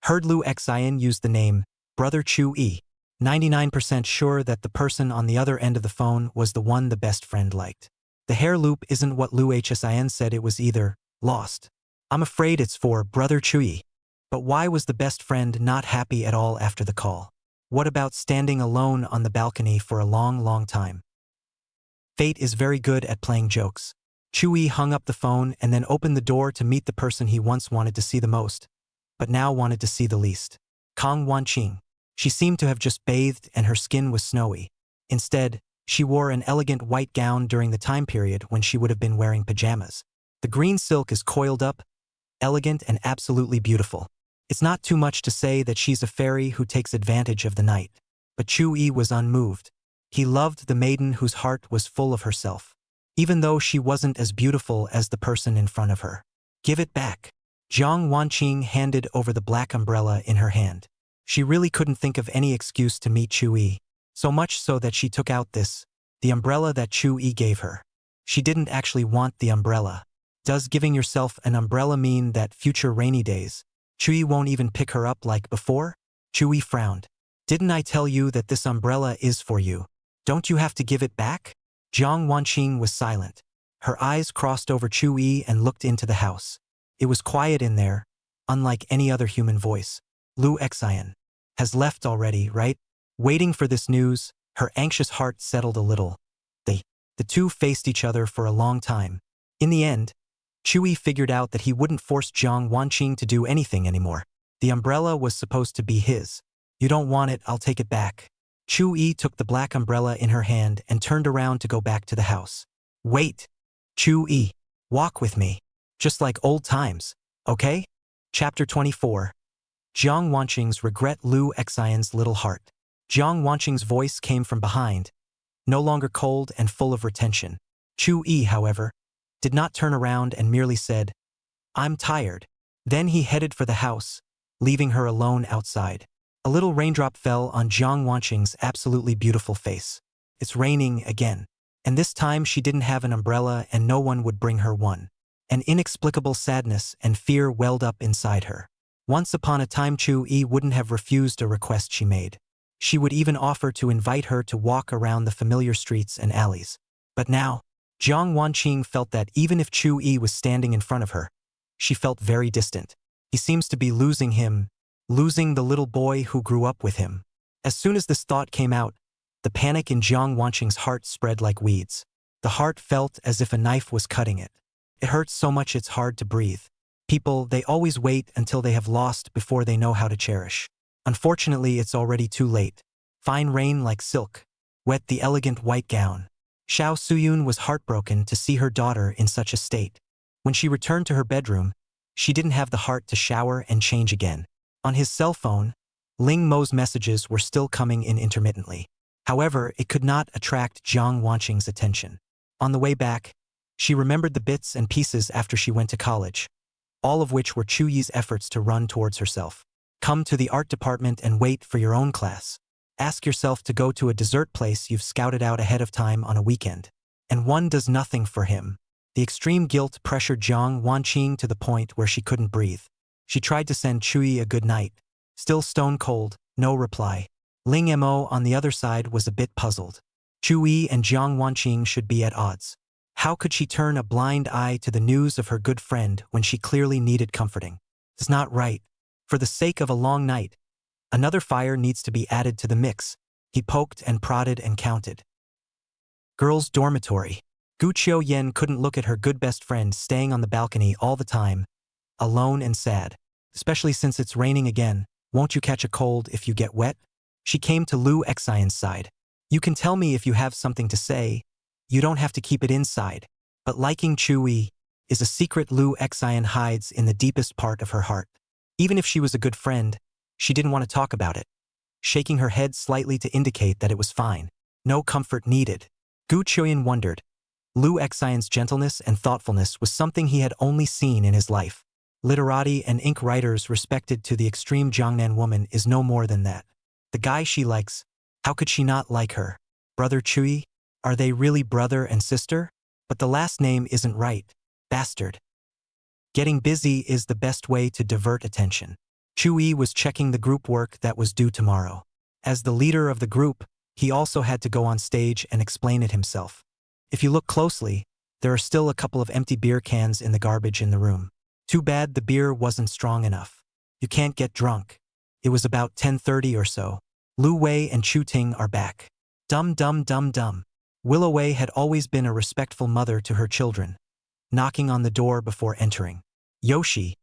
heard Lu Xian use the name Brother Chu Yi, 99% sure that the person on the other end of the phone was the one the best friend liked. The hair loop isn't what Lu Xian said it was either. Lost. I'm afraid it's for Brother Chu Yi. But why was the best friend not happy at all after the call? What about standing alone on the balcony for a long, long time? Fate is very good at playing jokes. Chu-yi hung up the phone and then opened the door to meet the person he once wanted to see the most, but now wanted to see the least. Kang Wanqing. She seemed to have just bathed and her skin was snowy. Instead, she wore an elegant white gown during the time period when she would have been wearing pajamas. The green silk is coiled up, elegant and absolutely beautiful. It's not too much to say that she's a fairy who takes advantage of the night. But Chu-yi was unmoved. He loved the maiden whose heart was full of herself, even though she wasn't as beautiful as the person in front of her. Give it back. Jiang Wanqing handed over the black umbrella in her hand. She really couldn't think of any excuse to meet Chu-yi, so much so that she took out the umbrella that Chu-yi gave her. She didn't actually want the umbrella. Does giving yourself an umbrella mean that future rainy days, Chu-yi won't even pick her up like before? Chu-yi frowned. Didn't I tell you that this umbrella is for you? Don't you have to give it back? Jiang Wanqing was silent. Her eyes crossed over Chu-yi and looked into the house. It was quiet in there, unlike any other human voice. Lu Xian has left already, right? Waiting for this news, her anxious heart settled a little. The two faced each other for a long time. In the end, Chu-yi figured out that he wouldn't force Jiang Wanqing to do anything anymore. The umbrella was supposed to be his. You don't want it, I'll take it back. Chu-yi took the black umbrella in her hand and turned around to go back to the house. Wait! Chu-yi, walk with me. Just like old times, okay? Chapter 24. Jiang Wanqing's regret. Lu Xian's little heart. Jiang Wanqing's voice came from behind, no longer cold and full of retention. Chu-yi, however, did not turn around and merely said, I'm tired. Then he headed for the house, leaving her alone outside. A little raindrop fell on Jiang Wanqing's absolutely beautiful face. It's raining again. And this time she didn't have an umbrella and no one would bring her one. An inexplicable sadness and fear welled up inside her. Once upon a time Chu-yi wouldn't have refused a request she made. She would even offer to invite her to walk around the familiar streets and alleys. But now, Jiang Wanqing felt that even if Chu-yi was standing in front of her, she felt very distant. He seems to be losing him, losing the little boy who grew up with him. As soon as this thought came out, the panic in Jiang Wanqing's heart spread like weeds. The heart felt as if a knife was cutting it. It hurts so much it's hard to breathe. People, they always wait until they have lost before they know how to cherish. Unfortunately, it's already too late. Fine rain like silk. Wet the elegant white gown. Xiao Suyun was heartbroken to see her daughter in such a state. When she returned to her bedroom, she didn't have the heart to shower and change again. On his cell phone, Ling Mo's messages were still coming in intermittently. However, it could not attract Jiang Wanqing's attention. On the way back, she remembered the bits and pieces after she went to college, all of which were Chu-yi's efforts to run towards herself. Come to the art department and wait for your own class. Ask yourself to go to a dessert place you've scouted out ahead of time on a weekend. And one does nothing for him. The extreme guilt pressured Jiang Wanqing to the point where she couldn't breathe. She tried to send Chu-yi a good night. Still stone cold, no reply. Ling Mo on the other side was a bit puzzled. Chu-yi and Jiang Wanqing should be at odds. How could she turn a blind eye to the news of her good friend when she clearly needed comforting? It's not right. For the sake of a long night, another fire needs to be added to the mix. He poked and prodded and counted. Girls' dormitory. Gu Qiuyen couldn't look at her good best friend staying on the balcony all the time, alone and sad. Especially since it's raining again. Won't you catch a cold if you get wet? She came to Lu Xian's side. You can tell me if you have something to say. You don't have to keep it inside. But liking Chu-yi is a secret Lu Xian hides in the deepest part of her heart. Even if she was a good friend, she didn't want to talk about it, shaking her head slightly to indicate that it was fine. No comfort needed. Gu Qiuyen wondered. Lu Xian's gentleness and thoughtfulness was something he had only seen in his life. Literati and ink writers respected to the extreme Jiangnan woman is no more than that. The guy she likes, how could she not like her? Brother Chu-yi? Are they really brother and sister? But the last name isn't right. Bastard. Getting busy is the best way to divert attention. Chu-yi was checking the group work that was due tomorrow. As the leader of the group, he also had to go on stage and explain it himself. If you look closely, there are still a couple of empty beer cans in the garbage in the room. Too bad the beer wasn't strong enough. You can't get drunk. It was about 10:30 or so. Lu Wei and Chu Ting are back. Dum. Willow Wei had always been a respectful mother to her children, knocking on the door before entering. Yoshi,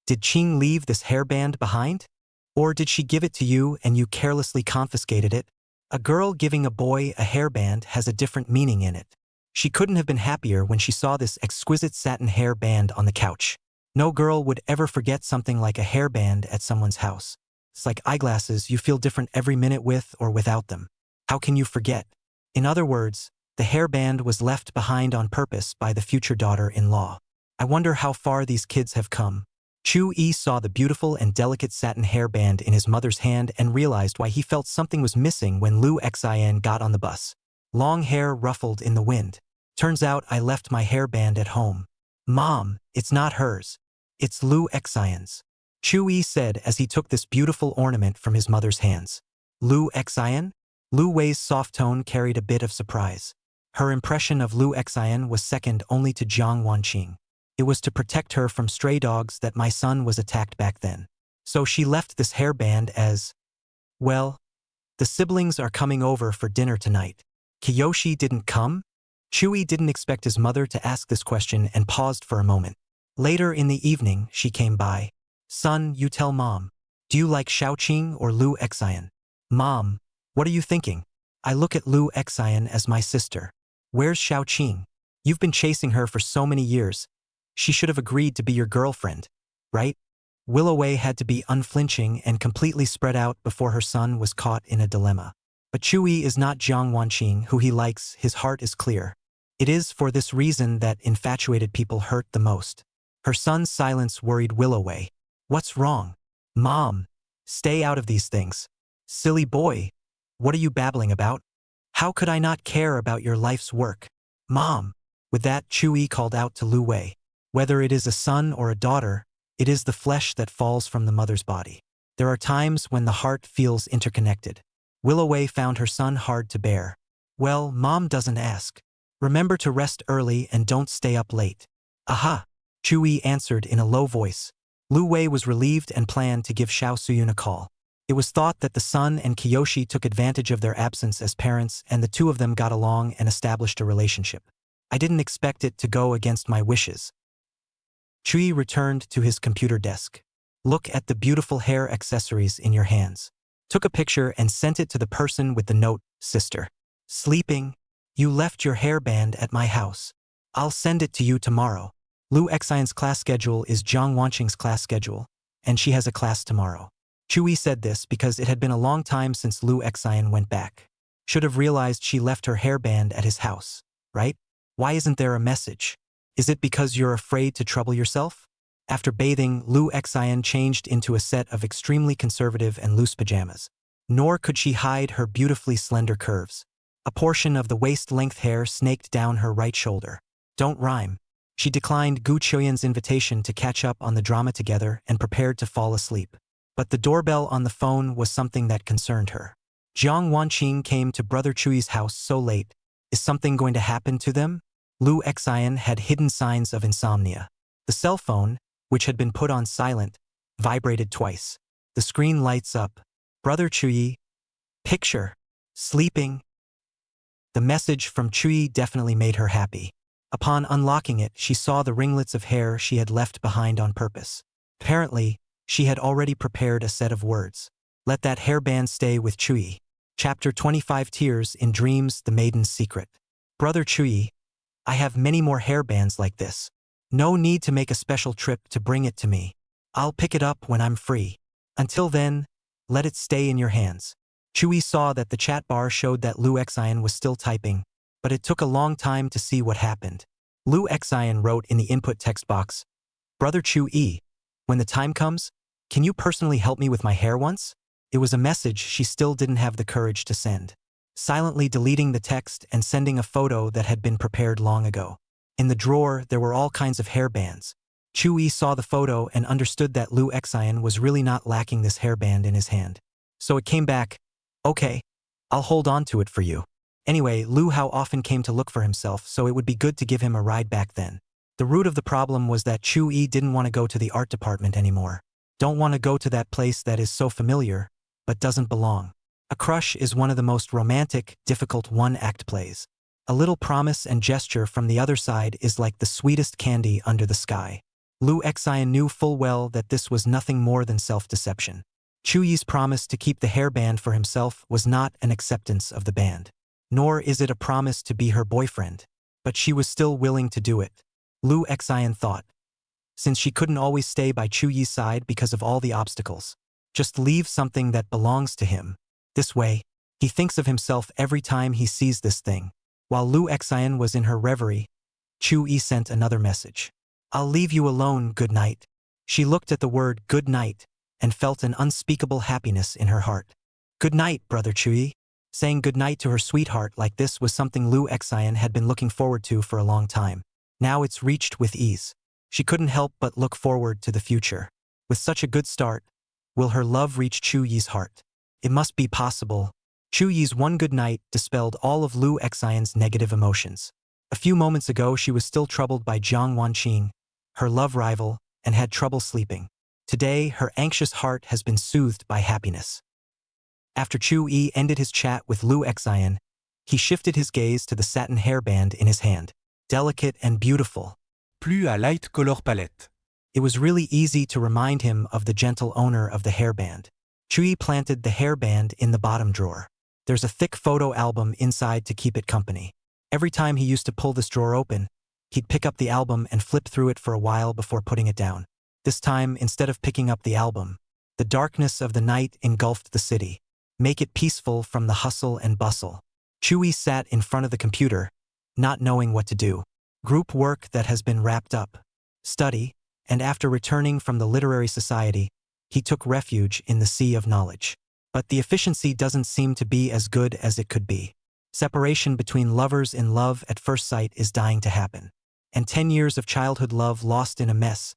did Qing leave this hairband behind? Or did she give it to you and you carelessly confiscated it? A girl giving a boy a hairband has a different meaning in it. She couldn't have been happier when she saw this exquisite satin hairband on the couch. No girl would ever forget something like a hairband at someone's house. It's like eyeglasses, you feel different every minute with or without them. How can you forget? In other words, the hairband was left behind on purpose by the future daughter-in-law. I wonder how far these kids have come. Chu-yi saw the beautiful and delicate satin hairband in his mother's hand and realized why he felt something was missing when Lu Xian got on the bus. Long hair ruffled in the wind. Turns out I left my hairband at home. Mom, it's not hers. It's Lu Xian's. Chu-yi said as he took this beautiful ornament from his mother's hands. Lu Xian? Lu Wei's soft tone carried a bit of surprise. Her impression of Lu Xian was second only to Jiang Wanqing. It was to protect her from stray dogs that my son was attacked back then. So she left this hairband as, well, the siblings are coming over for dinner tonight. Kiyoshi didn't come? Chu-yi didn't expect his mother to ask this question and paused for a moment. Later in the evening, she came by. Son, you tell Mom. Do you like Xiaoqing or Lu Xian? Mom, what are you thinking? I look at Lu Xian as my sister. Where's Xiaoqing? You've been chasing her for so many years. She should have agreed to be your girlfriend, right? Willow Wei had to be unflinching and completely spread out before her son was caught in a dilemma. But Chu-yi is not Jiang Wanqing, who he likes, his heart is clear. It is for this reason that infatuated people hurt the most. Her son's silence worried Willow Wei. What's wrong? Mom, stay out of these things. Silly boy, what are you babbling about? How could I not care about your life's work? Mom. With that, Chu-yi called out to Lu Wei. Whether it is a son or a daughter, it is the flesh that falls from the mother's body. There are times when the heart feels interconnected. Willow Wei found her son hard to bear. Well, Mom doesn't ask. Remember to rest early and don't stay up late. Aha! Chu-yi answered in a low voice. Lu Wei was relieved and planned to give Xiao Suyun a call. It was thought that the son and Kiyoshi took advantage of their absence as parents and the two of them got along and established a relationship. I didn't expect it to go against my wishes. Chu-yi returned to his computer desk. Look at the beautiful hair accessories in your hands. Took a picture and sent it to the person with the note, sister. Sleeping? You left your hairband at my house. I'll send it to you tomorrow. Lu Xian's class schedule is Jiang Wanqing's class schedule, and she has a class tomorrow. Chu-yi said this because it had been a long time since Lu Xian went back. Should have realized she left her hairband at his house, right? Why isn't there a message? Is it because you're afraid to trouble yourself? After bathing, Lu Xian changed into a set of extremely conservative and loose pajamas. Nor could she hide her beautifully slender curves. A portion of the waist-length hair snaked down her right shoulder. Don't rhyme. She declined Gu Qiuyan's invitation to catch up on the drama together and prepared to fall asleep. But the doorbell on the phone was something that concerned her. Jiang Wanqing came to Brother Chu-yi's house so late. Is something going to happen to them? Lu Xian had hidden signs of insomnia. The cell phone, which had been put on silent, vibrated twice. The screen lights up. Brother Chu-yi. Picture. Sleeping. The message from Chu-yi definitely made her happy. Upon unlocking it, she saw the ringlets of hair she had left behind on purpose. Apparently, she had already prepared a set of words. Let that hairband stay with Chu-yi. Chapter 25 Tears in Dreams, The Maiden's Secret. Brother Chu-yi, I have many more hairbands like this. No need to make a special trip to bring it to me. I'll pick it up when I'm free. Until then, let it stay in your hands. Chu-yi saw that the chat bar showed that Lu Xian was still typing, but it took a long time to see what happened. Lu Xian wrote in the input text box, Brother Chu-yi, when the time comes, can you personally help me with my hair once? It was a message she still didn't have the courage to send. Silently deleting the text and sending a photo that had been prepared long ago. In the drawer, there were all kinds of hairbands. Chu-yi saw the photo and understood that Lu Xian was really not lacking this hairband in his hand. So it came back, okay, I'll hold on to it for you. Anyway, Lu Hao often came to look for himself, so it would be good to give him a ride back then. The root of the problem was that Chu-yi didn't want to go to the art department anymore. Don't want to go to that place that is so familiar, but doesn't belong. A crush is one of the most romantic, difficult one-act plays. A little promise and gesture from the other side is like the sweetest candy under the sky. Lu Xian knew full well that this was nothing more than self-deception. Chu Yi's promise to keep the hairband for himself was not an acceptance of the band. Nor is it a promise to be her boyfriend. But she was still willing to do it. Lu Xian thought. Since she couldn't always stay by Chu Yi's side because of all the obstacles. Just leave something that belongs to him. This way, he thinks of himself every time he sees this thing. While Lu Xian was in her reverie, Chu Yi sent another message. I'll leave you alone, good night. She looked at the word good night and felt an unspeakable happiness in her heart. Good night, brother Chu Yi. Saying good night to her sweetheart like this was something Lu Xian had been looking forward to for a long time. Now it's reached with ease. She couldn't help but look forward to the future. With such a good start, will her love reach Chu Yi's heart? It must be possible. Chu Yi's one good night dispelled all of Lu Xian's negative emotions. A few moments ago she was still troubled by Jiang Wanqing, her love rival, and had trouble sleeping. Today her anxious heart has been soothed by happiness. After Chu Yi ended his chat with Lu Xian, he shifted his gaze to the satin hairband in his hand. Delicate and beautiful. Plus à light color palette. It was really easy to remind him of the gentle owner of the hairband. Chu Yi planted the hairband in the bottom drawer. There's a thick photo album inside to keep it company. Every time he used to pull this drawer open, he'd pick up the album and flip through it for a while before putting it down. This time, instead of picking up the album, the darkness of the night engulfed the city. Make it peaceful from the hustle and bustle. Chu Yi sat in front of the computer, not knowing what to do. Group work that has been wrapped up. Study, and after returning from the literary society, he took refuge in the sea of knowledge. But the efficiency doesn't seem to be as good as it could be. Separation between lovers in love at first sight is dying to happen. And 10 years of childhood love lost in a mess,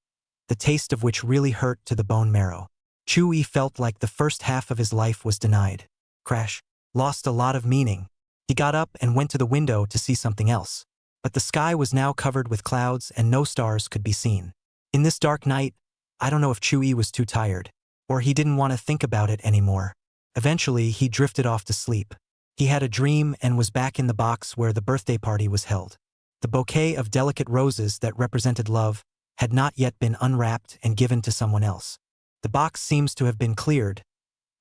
the taste of which really hurt to the bone marrow. Chu Yi felt like the first half of his life was denied. Crash. Lost a lot of meaning. He got up and went to the window to see something else. But the sky was now covered with clouds and no stars could be seen. In this dark night, I don't know if Chu Yi was too tired, or he didn't want to think about it anymore. Eventually, he drifted off to sleep. He had a dream and was back in the box where the birthday party was held. The bouquet of delicate roses that represented love had not yet been unwrapped and given to someone else. The box seems to have been cleared,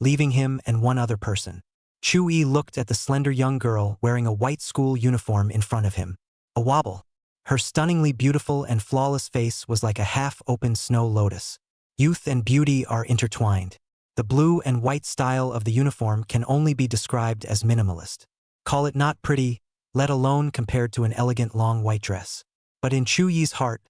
leaving him and one other person. Chu Yi looked at the slender young girl wearing a white school uniform in front of him. A wobble. Her stunningly beautiful and flawless face was like a half-opened snow lotus. Youth and beauty are intertwined. The blue and white style of the uniform can only be described as minimalist. Call it not pretty, let alone compared to an elegant long white dress. But in Chu Yi's heart,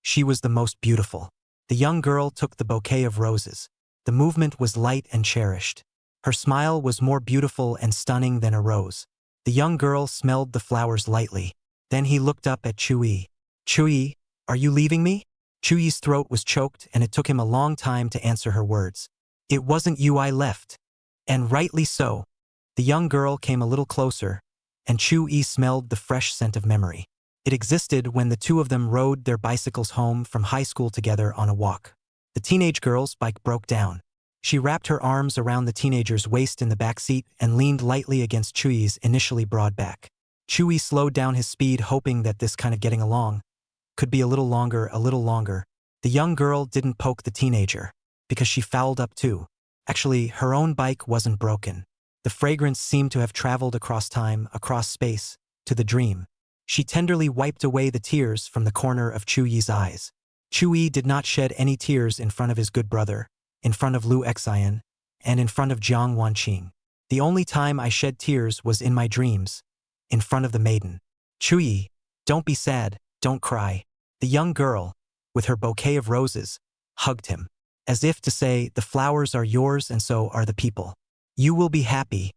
she was the most beautiful. The young girl took the bouquet of roses. The movement was light and cherished. Her smile was more beautiful and stunning than a rose. The young girl smelled the flowers lightly. Then he looked up at Chu Yi. Chu Yi, are you leaving me? Chu Yi's throat was choked and it took him a long time to answer her words. It wasn't you I left. And rightly so. The young girl came a little closer, and Chu Yi smelled the fresh scent of memory. It existed when the two of them rode their bicycles home from high school together on a walk. The teenage girl's bike broke down. She wrapped her arms around the teenager's waist in the back seat and leaned lightly against Chu Yi's initially broad back. Chu Yi slowed down his speed, hoping that this kind of getting along could be a little longer, a little longer. The young girl didn't poke the teenager, because she fouled up too. Actually, her own bike wasn't broken. The fragrance seemed to have traveled across time, across space, to the dream. She tenderly wiped away the tears from the corner of Chu Yi's eyes. Chu Yi did not shed any tears in front of his good brother, in front of Lu Xian, and in front of Jiang Wanqing. The only time I shed tears was in my dreams, in front of the maiden. Chu Yi, don't be sad, don't cry. The young girl, with her bouquet of roses, hugged him, as if to say, the flowers are yours and so are the people. You will be happy.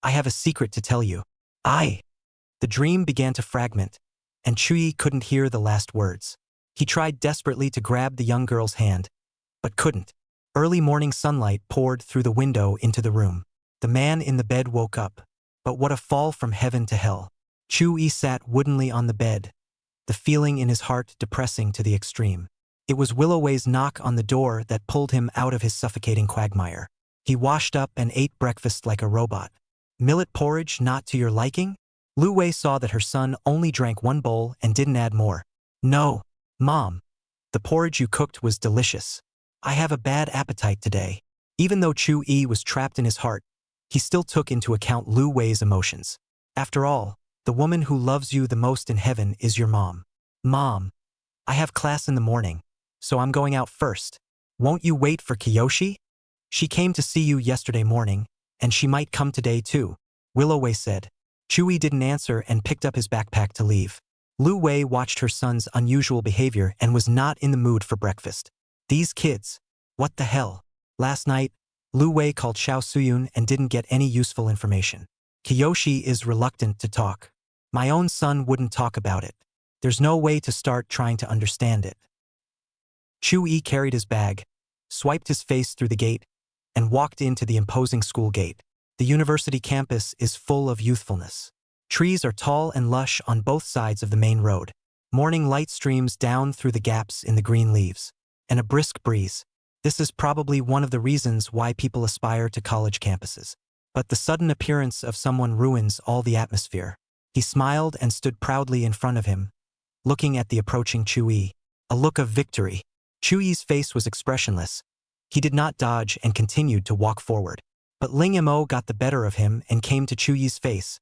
I have a secret to tell you. The dream began to fragment, and Chu Yi couldn't hear the last words. He tried desperately to grab the young girl's hand, but couldn't. Early morning sunlight poured through the window into the room. The man in the bed woke up. But what a fall from heaven to hell. Chu Yi sat woodenly on the bed, the feeling in his heart depressing to the extreme. It was Willoway's knock on the door that pulled him out of his suffocating quagmire. He washed up and ate breakfast like a robot. Millet porridge not to your liking? Lu Wei saw that her son only drank one bowl and didn't add more. No, Mom. The porridge you cooked was delicious. I have a bad appetite today. Even though Chu Yi was trapped in his heart, he still took into account Lu Wei's emotions. After all, the woman who loves you the most in heaven is your mom. Mom, I have class in the morning, so I'm going out first. Won't you wait for Kiyoshi? She came to see you yesterday morning, and she might come today too, Willow Wei said. Chewie didn't answer and picked up his backpack to leave. Lu Wei watched her son's unusual behavior and was not in the mood for breakfast. These kids. What the hell? Last night, Lu Wei called Xiao Suyun and didn't get any useful information. Kiyoshi is reluctant to talk. My own son wouldn't talk about it. There's no way to start trying to understand it. Chu Yi carried his bag, swiped his face through the gate, and walked into the imposing school gate. The university campus is full of youthfulness. Trees are tall and lush on both sides of the main road. Morning light streams down through the gaps in the green leaves. And a brisk breeze. This is probably one of the reasons why people aspire to college campuses. But the sudden appearance of someone ruins all the atmosphere. He smiled and stood proudly in front of him, looking at the approaching Chu Yi. A look of victory. Chu Yi's face was expressionless. He did not dodge and continued to walk forward. But Ling Mo got the better of him and came to Chu Yi's face,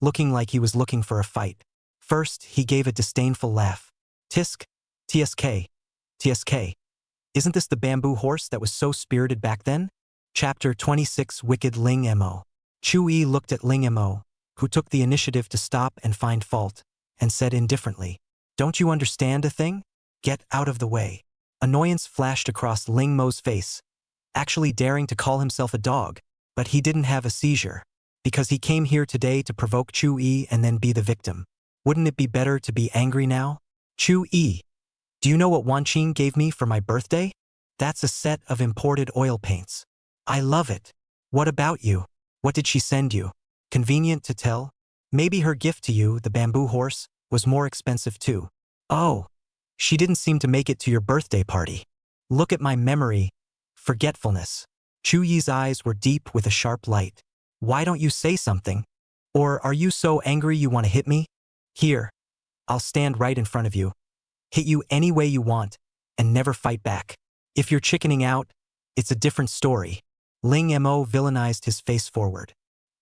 looking like he was looking for a fight. First, he gave a disdainful laugh. Tisk, TSK, TSK. Isn't this the bamboo horse that was so spirited back then? Chapter 26 Wicked Ling Mo. Chu Yi looked at Ling Mo, who took the initiative to stop and find fault, and said indifferently, "Don't you understand a thing? Get out of the way." Annoyance flashed across Ling Mo's face, actually daring to call himself a dog. But he didn't have a seizure, because he came here today to provoke Chu Yi and then be the victim. Wouldn't it be better to be angry now? Chu Yi, do you know what Wan Qing gave me for my birthday? That's a set of imported oil paints. I love it. What about you? What did she send you? Convenient to tell? Maybe her gift to you, the bamboo horse, was more expensive too. Oh, she didn't seem to make it to your birthday party. Look at my memory. Forgetfulness. Chu Yi's eyes were deep with a sharp light. Why don't you say something? Or are you so angry you want to hit me? Here. I'll stand right in front of you. Hit you any way you want, and never fight back. If you're chickening out, it's a different story. Ling Mo villainized his face forward.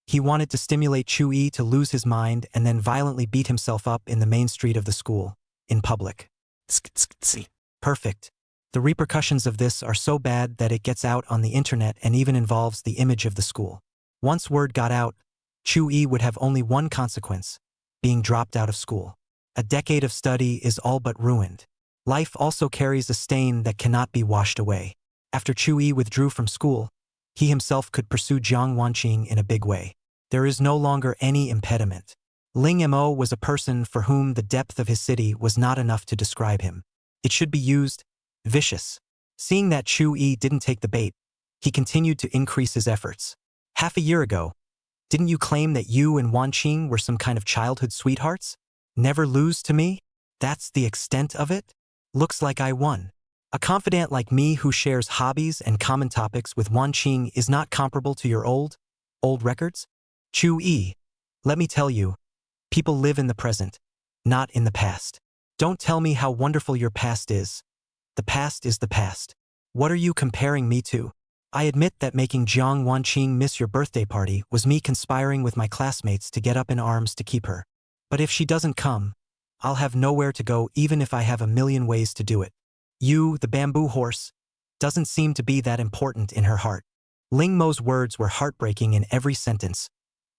He wanted to stimulate Chu Yi to lose his mind and then violently beat himself up in the main street of the school, in public. Perfect. The repercussions of this are so bad that it gets out on the internet and even involves the image of the school. Once word got out, Chu Yi would have only one consequence, being dropped out of school. A decade of study is all but ruined. Life also carries a stain that cannot be washed away. After Chu Yi withdrew from school, he himself could pursue Jiang Wanqing in a big way. There is no longer any impediment. Ling Mo was a person for whom the depth of his city was not enough to describe him. It should be used. Vicious. Seeing that Chu Yi didn't take the bait, he continued to increase his efforts. Half a year ago, didn't you claim that you and Wan Qing were some kind of childhood sweethearts? Never lose to me? That's the extent of it? Looks like I won. A confidant like me who shares hobbies and common topics with Wan Qing is not comparable to your old records? Chu Yi, let me tell you, people live in the present, not in the past. Don't tell me how wonderful your past is. The past is the past. What are you comparing me to? I admit that making Jiang Wanqing miss your birthday party was me conspiring with my classmates to get up in arms to keep her. But if she doesn't come, I'll have nowhere to go even if I have a million ways to do it. You, the bamboo horse, doesn't seem to be that important in her heart. Ling Mo's words were heartbreaking in every sentence,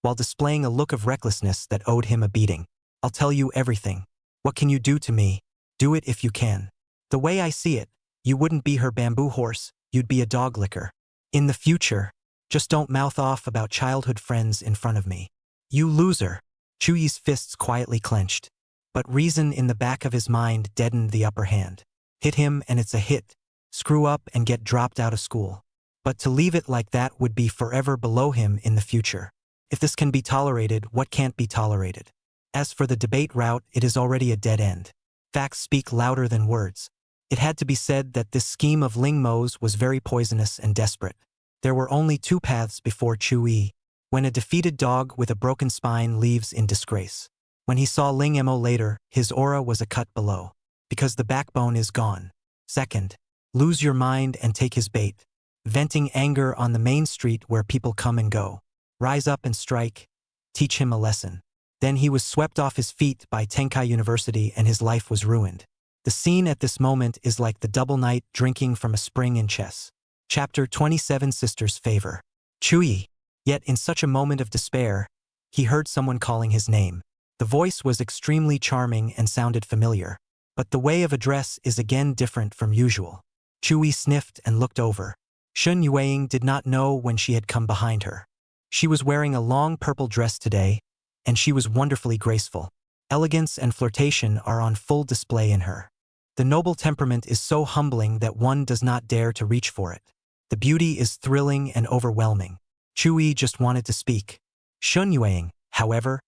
while displaying a look of recklessness that owed him a beating. I'll tell you everything. What can you do to me? Do it if you can. The way I see it, you wouldn't be her bamboo horse, you'd be a dog licker. In the future, just don't mouth off about childhood friends in front of me. You loser. Chu Yi's fists quietly clenched. But reason in the back of his mind deadened the upper hand. Hit him and it's a hit. Screw up and get dropped out of school. But to leave it like that would be forever below him in the future. If this can be tolerated, what can't be tolerated? As for the debate route, it is already a dead end. Facts speak louder than words. It had to be said that this scheme of Ling Mo's was very poisonous and desperate. There were only two paths before Chu Yi. When a defeated dog with a broken spine leaves in disgrace. When he saw Ling Mo later, his aura was a cut below. Because the backbone is gone. Second, lose your mind and take his bait. Venting anger on the main street where people come and go. Rise up and strike. Teach him a lesson. Then he was swept off his feet by Tenkai University and his life was ruined. The scene at this moment is like the double knight drinking from a spring in chess. Chapter 27 Sister's Favor. Chuyi. Yet in such a moment of despair, he heard someone calling his name. The voice was extremely charming and sounded familiar. But the way of address is again different from usual. Chuyi sniffed and looked over. Shun Yueying did not know when she had come behind her. She was wearing a long purple dress today, and she was wonderfully graceful. Elegance and flirtation are on full display in her. The noble temperament is so humbling that one does not dare to reach for it. The beauty is thrilling and overwhelming. Chuyi just wanted to speak. Shun Yueying, however,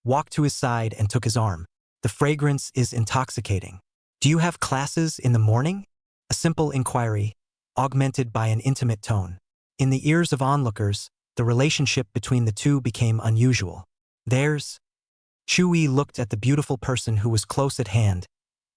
walked to his side and took his arm. The fragrance is intoxicating. Do you have classes in the morning? A simple inquiry, augmented by an intimate tone. In the ears of onlookers, the relationship between the two became unusual. There's... Chuyi looked at the beautiful person who was close at hand,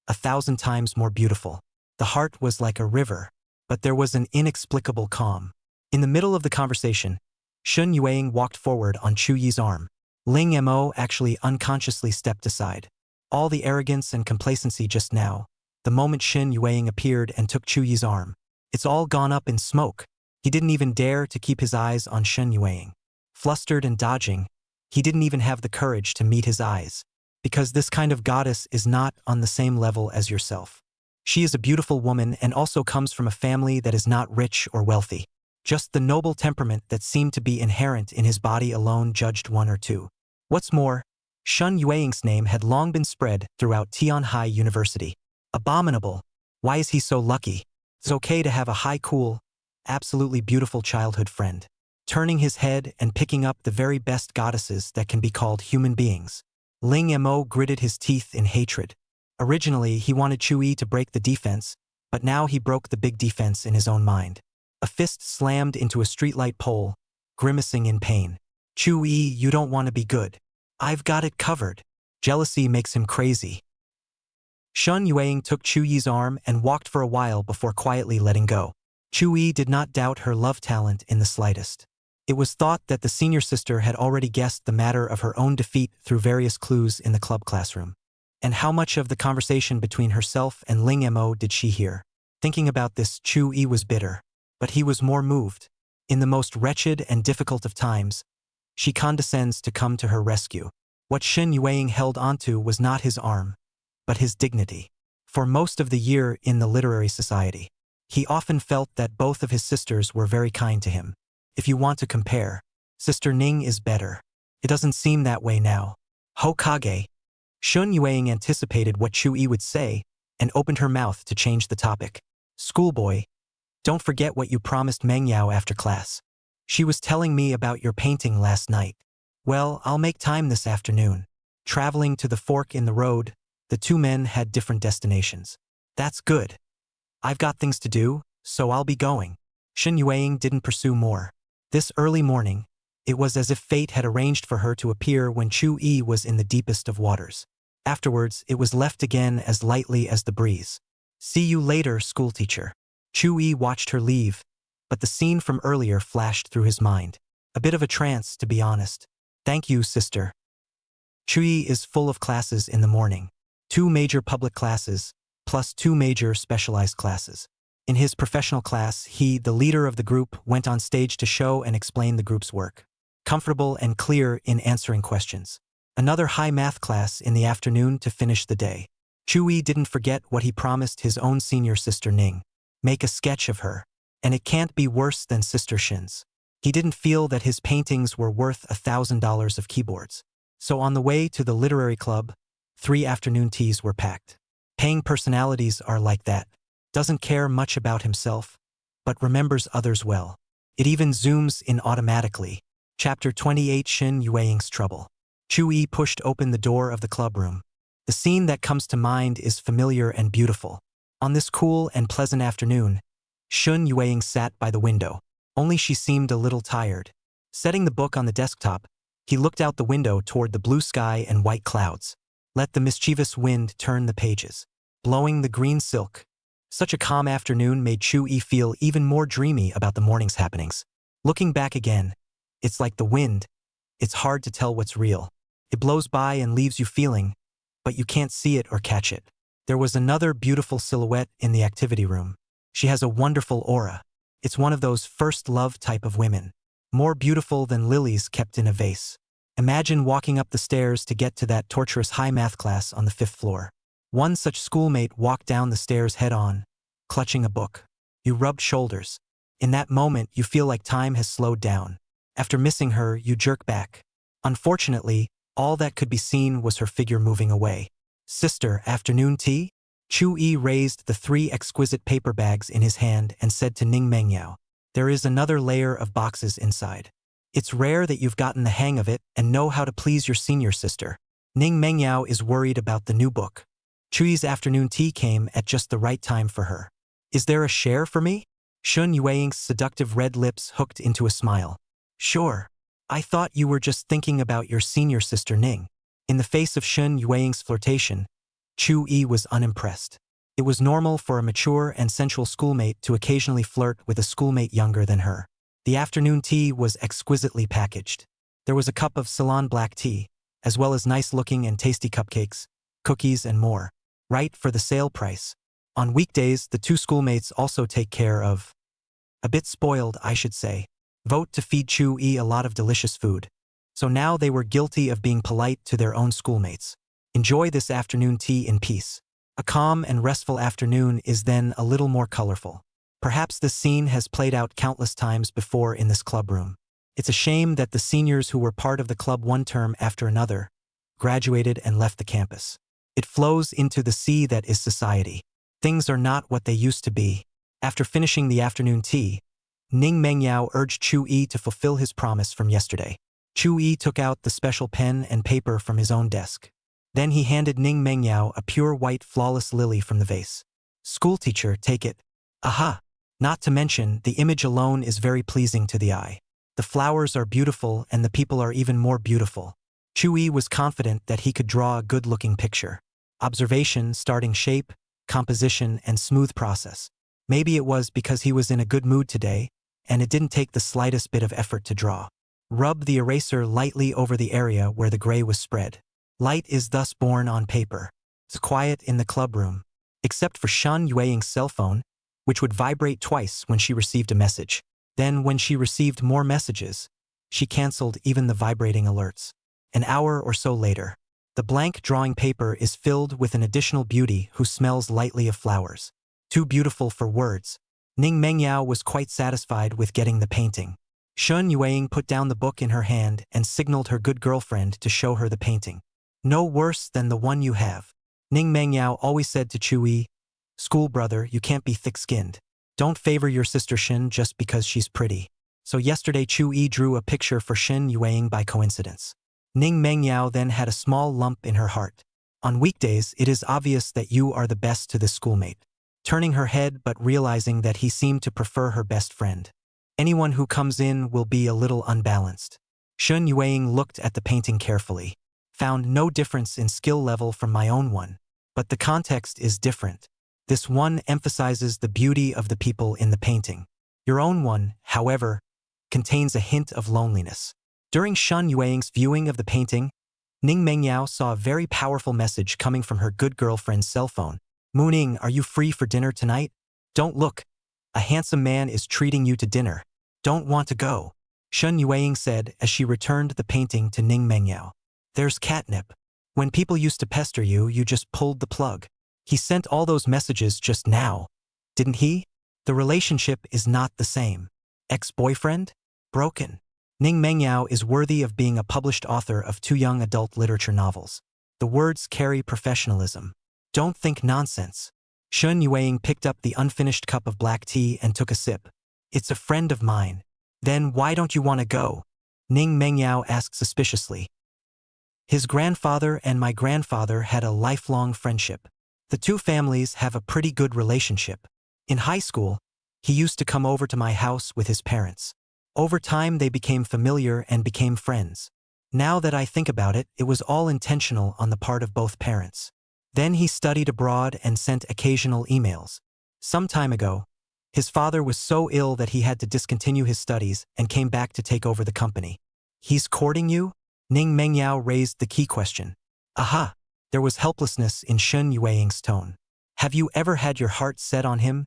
1,000 times more beautiful. The heart was like a river, but there was an inexplicable calm. In the middle of the conversation, Shun Yueying walked forward on Chuyi's arm. Ling Mo actually unconsciously stepped aside. All the arrogance and complacency just now, the moment Shun Yueying appeared and took Chuyi's arm. It's all gone up in smoke. He didn't even dare to keep his eyes on Shun Yueying. Flustered and dodging, he didn't even have the courage to meet his eyes. Because this kind of goddess is not on the same level as yourself. She is a beautiful woman and also comes from a family that is not rich or wealthy. Just the noble temperament that seemed to be inherent in his body alone judged one or two. What's more, Shun Yueying's name had long been spread throughout Tianhai University. Abominable. Why is he so lucky? It's okay to have a high cool, absolutely beautiful childhood friend. Turning his head and picking up the very best goddesses that can be called human beings. Ling Mo gritted his teeth in hatred. Originally, he wanted Chuyi to break the defense, but now he broke the big defense in his own mind. A fist slammed into a streetlight pole, grimacing in pain. Chuyi, you don't want to be good. I've got it covered. Jealousy makes him crazy. Shun Yueying took Chuyi's arm and walked for a while before quietly letting go. Chuyi did not doubt her love talent in the slightest. It was thought that the senior sister had already guessed the matter of her own defeat through various clues in the club classroom. And how much of the conversation between herself and Ling Mo did she hear? Thinking about this, Chuyi was bitter. But he was more moved. In the most wretched and difficult of times, she condescends to come to her rescue. What Shun Yueying held onto was not his arm, but his dignity. For most of the year in the literary society, he often felt that both of his sisters were very kind to him. If you want to compare, Sister Ning is better. It doesn't seem that way now. Hokage. Shun Yueying anticipated what Chuyi would say and opened her mouth to change the topic. Schoolboy, don't forget what you promised Mengyao after class. She was telling me about your painting last night. Well, I'll make time this afternoon. Traveling to the fork in the road, the two men had different destinations. That's good. I've got things to do, so I'll be going. Shun Yueying didn't pursue more. This early morning, it was as if fate had arranged for her to appear when Chuyi was in the deepest of waters. Afterwards, it was left again as lightly as the breeze. See you later, schoolteacher. Chuyi watched her leave, but the scene from earlier flashed through his mind. A bit of a trance, to be honest. Thank you, sister. Chuyi is full of classes in the morning. 2 major public classes, plus 2 major specialized classes. In his professional class, he, the leader of the group, went on stage to show and explain the group's work. Comfortable and clear in answering questions. Another high math class in the afternoon to finish the day. Chuyi didn't forget what he promised his own senior sister Ning. Make a sketch of her. And it can't be worse than Sister Shin's. He didn't feel that his paintings were worth $1,000 of keyboards. So on the way to the literary club, 3 afternoon teas were packed. Paying personalities are like that. Doesn't care much about himself, but remembers others well. It even zooms in automatically. Chapter 28 Shun Yueying's Trouble. Chuyi pushed open the door of the clubroom. The scene that comes to mind is familiar and beautiful. On this cool and pleasant afternoon, Shun Yueying sat by the window. Only she seemed a little tired. Setting the book on the desktop, he looked out the window toward the blue sky and white clouds. Let the mischievous wind turn the pages, blowing the green silk. Such a calm afternoon made Chu-yi feel even more dreamy about the morning's happenings. Looking back again, it's like the wind. It's hard to tell what's real. It blows by and leaves you feeling, but you can't see it or catch it. There was another beautiful silhouette in the activity room. She has a wonderful aura. It's one of those first love type of women, more beautiful than lilies kept in a vase. Imagine walking up the stairs to get to that torturous high math class on the 5th floor. One such schoolmate walked down the stairs head-on, clutching a book. You rubbed shoulders. In that moment, you feel like time has slowed down. After missing her, you jerk back. Unfortunately, all that could be seen was her figure moving away. Sister, afternoon tea? Chu-yi raised the 3 exquisite paper bags in his hand and said to Ning Mengyao, "There is another layer of boxes inside. It's rare that you've gotten the hang of it and know how to please your senior sister." Ning Mengyao is worried about the new book. Chu-yi's afternoon tea came at just the right time for her. "Is there a share for me?" Shun Yueying's seductive red lips hooked into a smile. "Sure. I thought you were just thinking about your senior sister Ning." In the face of Shun Yueying's flirtation, Chu-yi was unimpressed. It was normal for a mature and sensual schoolmate to occasionally flirt with a schoolmate younger than her. The afternoon tea was exquisitely packaged. There was a cup of Ceylon black tea, as well as nice-looking and tasty cupcakes, cookies, and more, right for the sale price. On weekdays, the 2 schoolmates also take care of, a bit spoiled, I should say, vote to feed Chu-yi a lot of delicious food. So now they were guilty of being polite to their own schoolmates. Enjoy this afternoon tea in peace. A calm and restful afternoon is then a little more colorful. Perhaps this scene has played out countless times before in this clubroom. It's a shame that the seniors who were part of the club one term after another graduated and left the campus. It flows into the sea that is society. Things are not what they used to be. After finishing the afternoon tea, Ning Mengyao urged Chu-yi to fulfill his promise from yesterday. Chu-yi took out the special pen and paper from his own desk. Then he handed Ning Mengyao a pure white flawless lily from the vase. "Schoolteacher, take it." "Aha! Not to mention, the image alone is very pleasing to the eye. The flowers are beautiful and the people are even more beautiful." Chu-yi was confident that he could draw a good-looking picture. Observation, starting shape, composition, and smooth process. Maybe it was because he was in a good mood today, and it didn't take the slightest bit of effort to draw. Rub the eraser lightly over the area where the gray was spread. Light is thus born on paper. It's quiet in the clubroom, except for Shun Yueying's cell phone, which would vibrate twice when she received a message. Then when she received more messages, she canceled even the vibrating alerts. An hour or so later, the blank drawing paper is filled with an additional beauty who smells lightly of flowers. Too beautiful for words. Ning Mengyao was quite satisfied with getting the painting. Shun Yueying put down the book in her hand and signaled her good girlfriend to show her the painting. "No worse than the one you have." Ning Mengyao always said to Chu-yi, "School brother, you can't be thick-skinned. Don't favor your sister Shin just because she's pretty." So yesterday Chu-yi drew a picture for Shun Yueying by coincidence. Ning Mengyao then had a small lump in her heart. "On weekdays, it is obvious that you are the best to this schoolmate." Turning her head but realizing that he seemed to prefer her best friend. "Anyone who comes in will be a little unbalanced." Shun Yueying looked at the painting carefully. "Found no difference in skill level from my own one. But the context is different. This one emphasizes the beauty of the people in the painting. Your own one, however, contains a hint of loneliness." During Shun Yueying's viewing of the painting, Ning Mengyao saw a very powerful message coming from her good girlfriend's cell phone. "Mooning, are you free for dinner tonight? Don't look. A handsome man is treating you to dinner. Don't want to go," Shun Yueying said as she returned the painting to Ning Mengyao. "There's catnip. When people used to pester you, you just pulled the plug. He sent all those messages just now, didn't he? The relationship is not the same. Ex-boyfriend? Broken." Ning Mengyao is worthy of being a published author of 2 young adult literature novels. The words carry professionalism. "Don't think nonsense." Shun Yueying picked up the unfinished cup of black tea and took a sip. "It's a friend of mine." "Then why don't you want to go?" Ning Mengyao asked suspiciously. "His grandfather and my grandfather had a lifelong friendship. The 2 families have a pretty good relationship. In high school, he used to come over to my house with his parents. Over time they became familiar and became friends. Now that I think about it, it was all intentional on the part of both parents. Then he studied abroad and sent occasional emails. Some time ago, his father was so ill that he had to discontinue his studies and came back to take over the company. He's courting you? Ning Mengyao raised the key question. Aha! There was helplessness in Shun Yueying's tone. Have you ever had your heart set on him?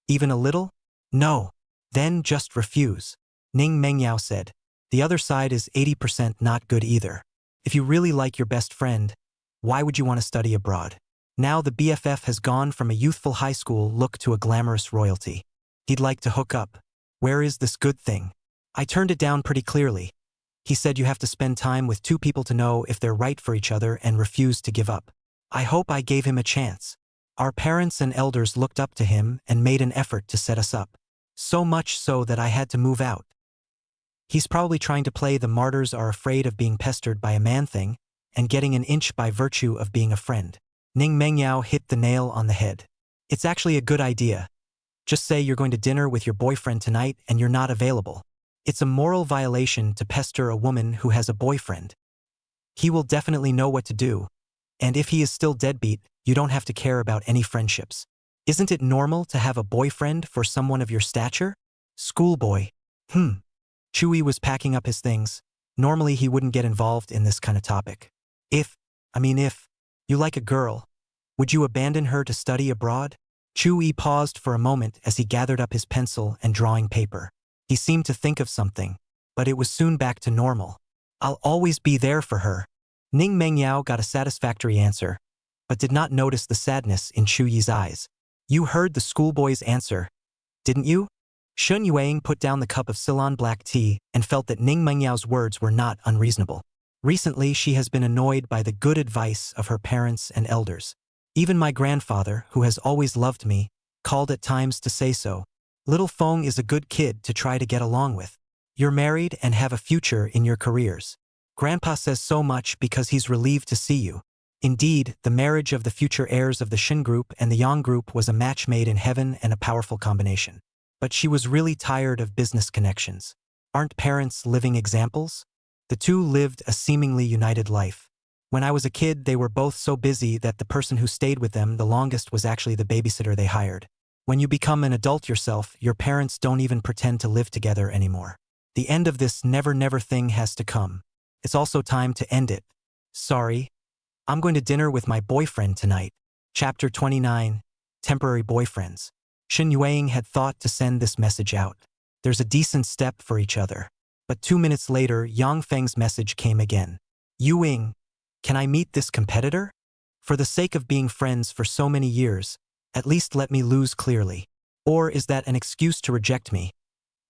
Even a little? No. Then just refuse. Ning Mengyao said. The other side is 80% not good either. If you really like your best friend, why would you want to study abroad? Now the BFF has gone from a youthful high school look to a glamorous royalty. He'd like to hook up. Where is this good thing? I turned it down pretty clearly. He said you have to spend time with two people to know if they're right for each other and refused to give up. I hope I gave him a chance. Our parents and elders looked up to him and made an effort to set us up. So much so that I had to move out. He's probably trying to play the martyrs are afraid of being pestered by a man thing and getting an inch by virtue of being a friend. Ning Mengyao hit the nail on the head. It's actually a good idea. Just say you're going to dinner with your boyfriend tonight and you're not available. It's a moral violation to pester a woman who has a boyfriend. He will definitely know what to do. And if he is still deadbeat, you don't have to care about any friendships. Isn't it normal to have a boyfriend for someone of your stature? Schoolboy. Chewy was packing up his things. Normally he wouldn't get involved in this kind of topic. If you like a girl, would you abandon her to study abroad? Chewy paused for a moment as he gathered up his pencil and drawing paper. He seemed to think of something, but it was soon back to normal. I'll always be there for her. Ning Mengyao got a satisfactory answer, but did not notice the sadness in Chuyi's eyes. You heard the schoolboy's answer, didn't you? Shun Yueying put down the cup of Ceylon black tea and felt that Ning Mengyao's words were not unreasonable. Recently, she has been annoyed by the good advice of her parents and elders. Even my grandfather, who has always loved me, called at times to say so. Little Feng is a good kid to try to get along with. You're married and have a future in your careers. Grandpa says so much because he's relieved to see you. Indeed, the marriage of the future heirs of the Shin Group and the Yang Group was a match made in heaven and a powerful combination. But she was really tired of business connections. Aren't parents living examples? The two lived a seemingly united life. When I was a kid, they were both so busy that the person who stayed with them the longest was actually the babysitter they hired. When you become an adult yourself, your parents don't even pretend to live together anymore. The end of this never thing has to come. It's also time to end it. Sorry. I'm going to dinner with my boyfriend tonight. Chapter 29. Temporary Boyfriends. Shun Yueying had thought to send this message out. There's a decent step for each other. But 2 minutes later, Yang Feng's message came again. Yueying, can I meet this competitor? For the sake of being friends for so many years, at least let me lose clearly. Or is that an excuse to reject me?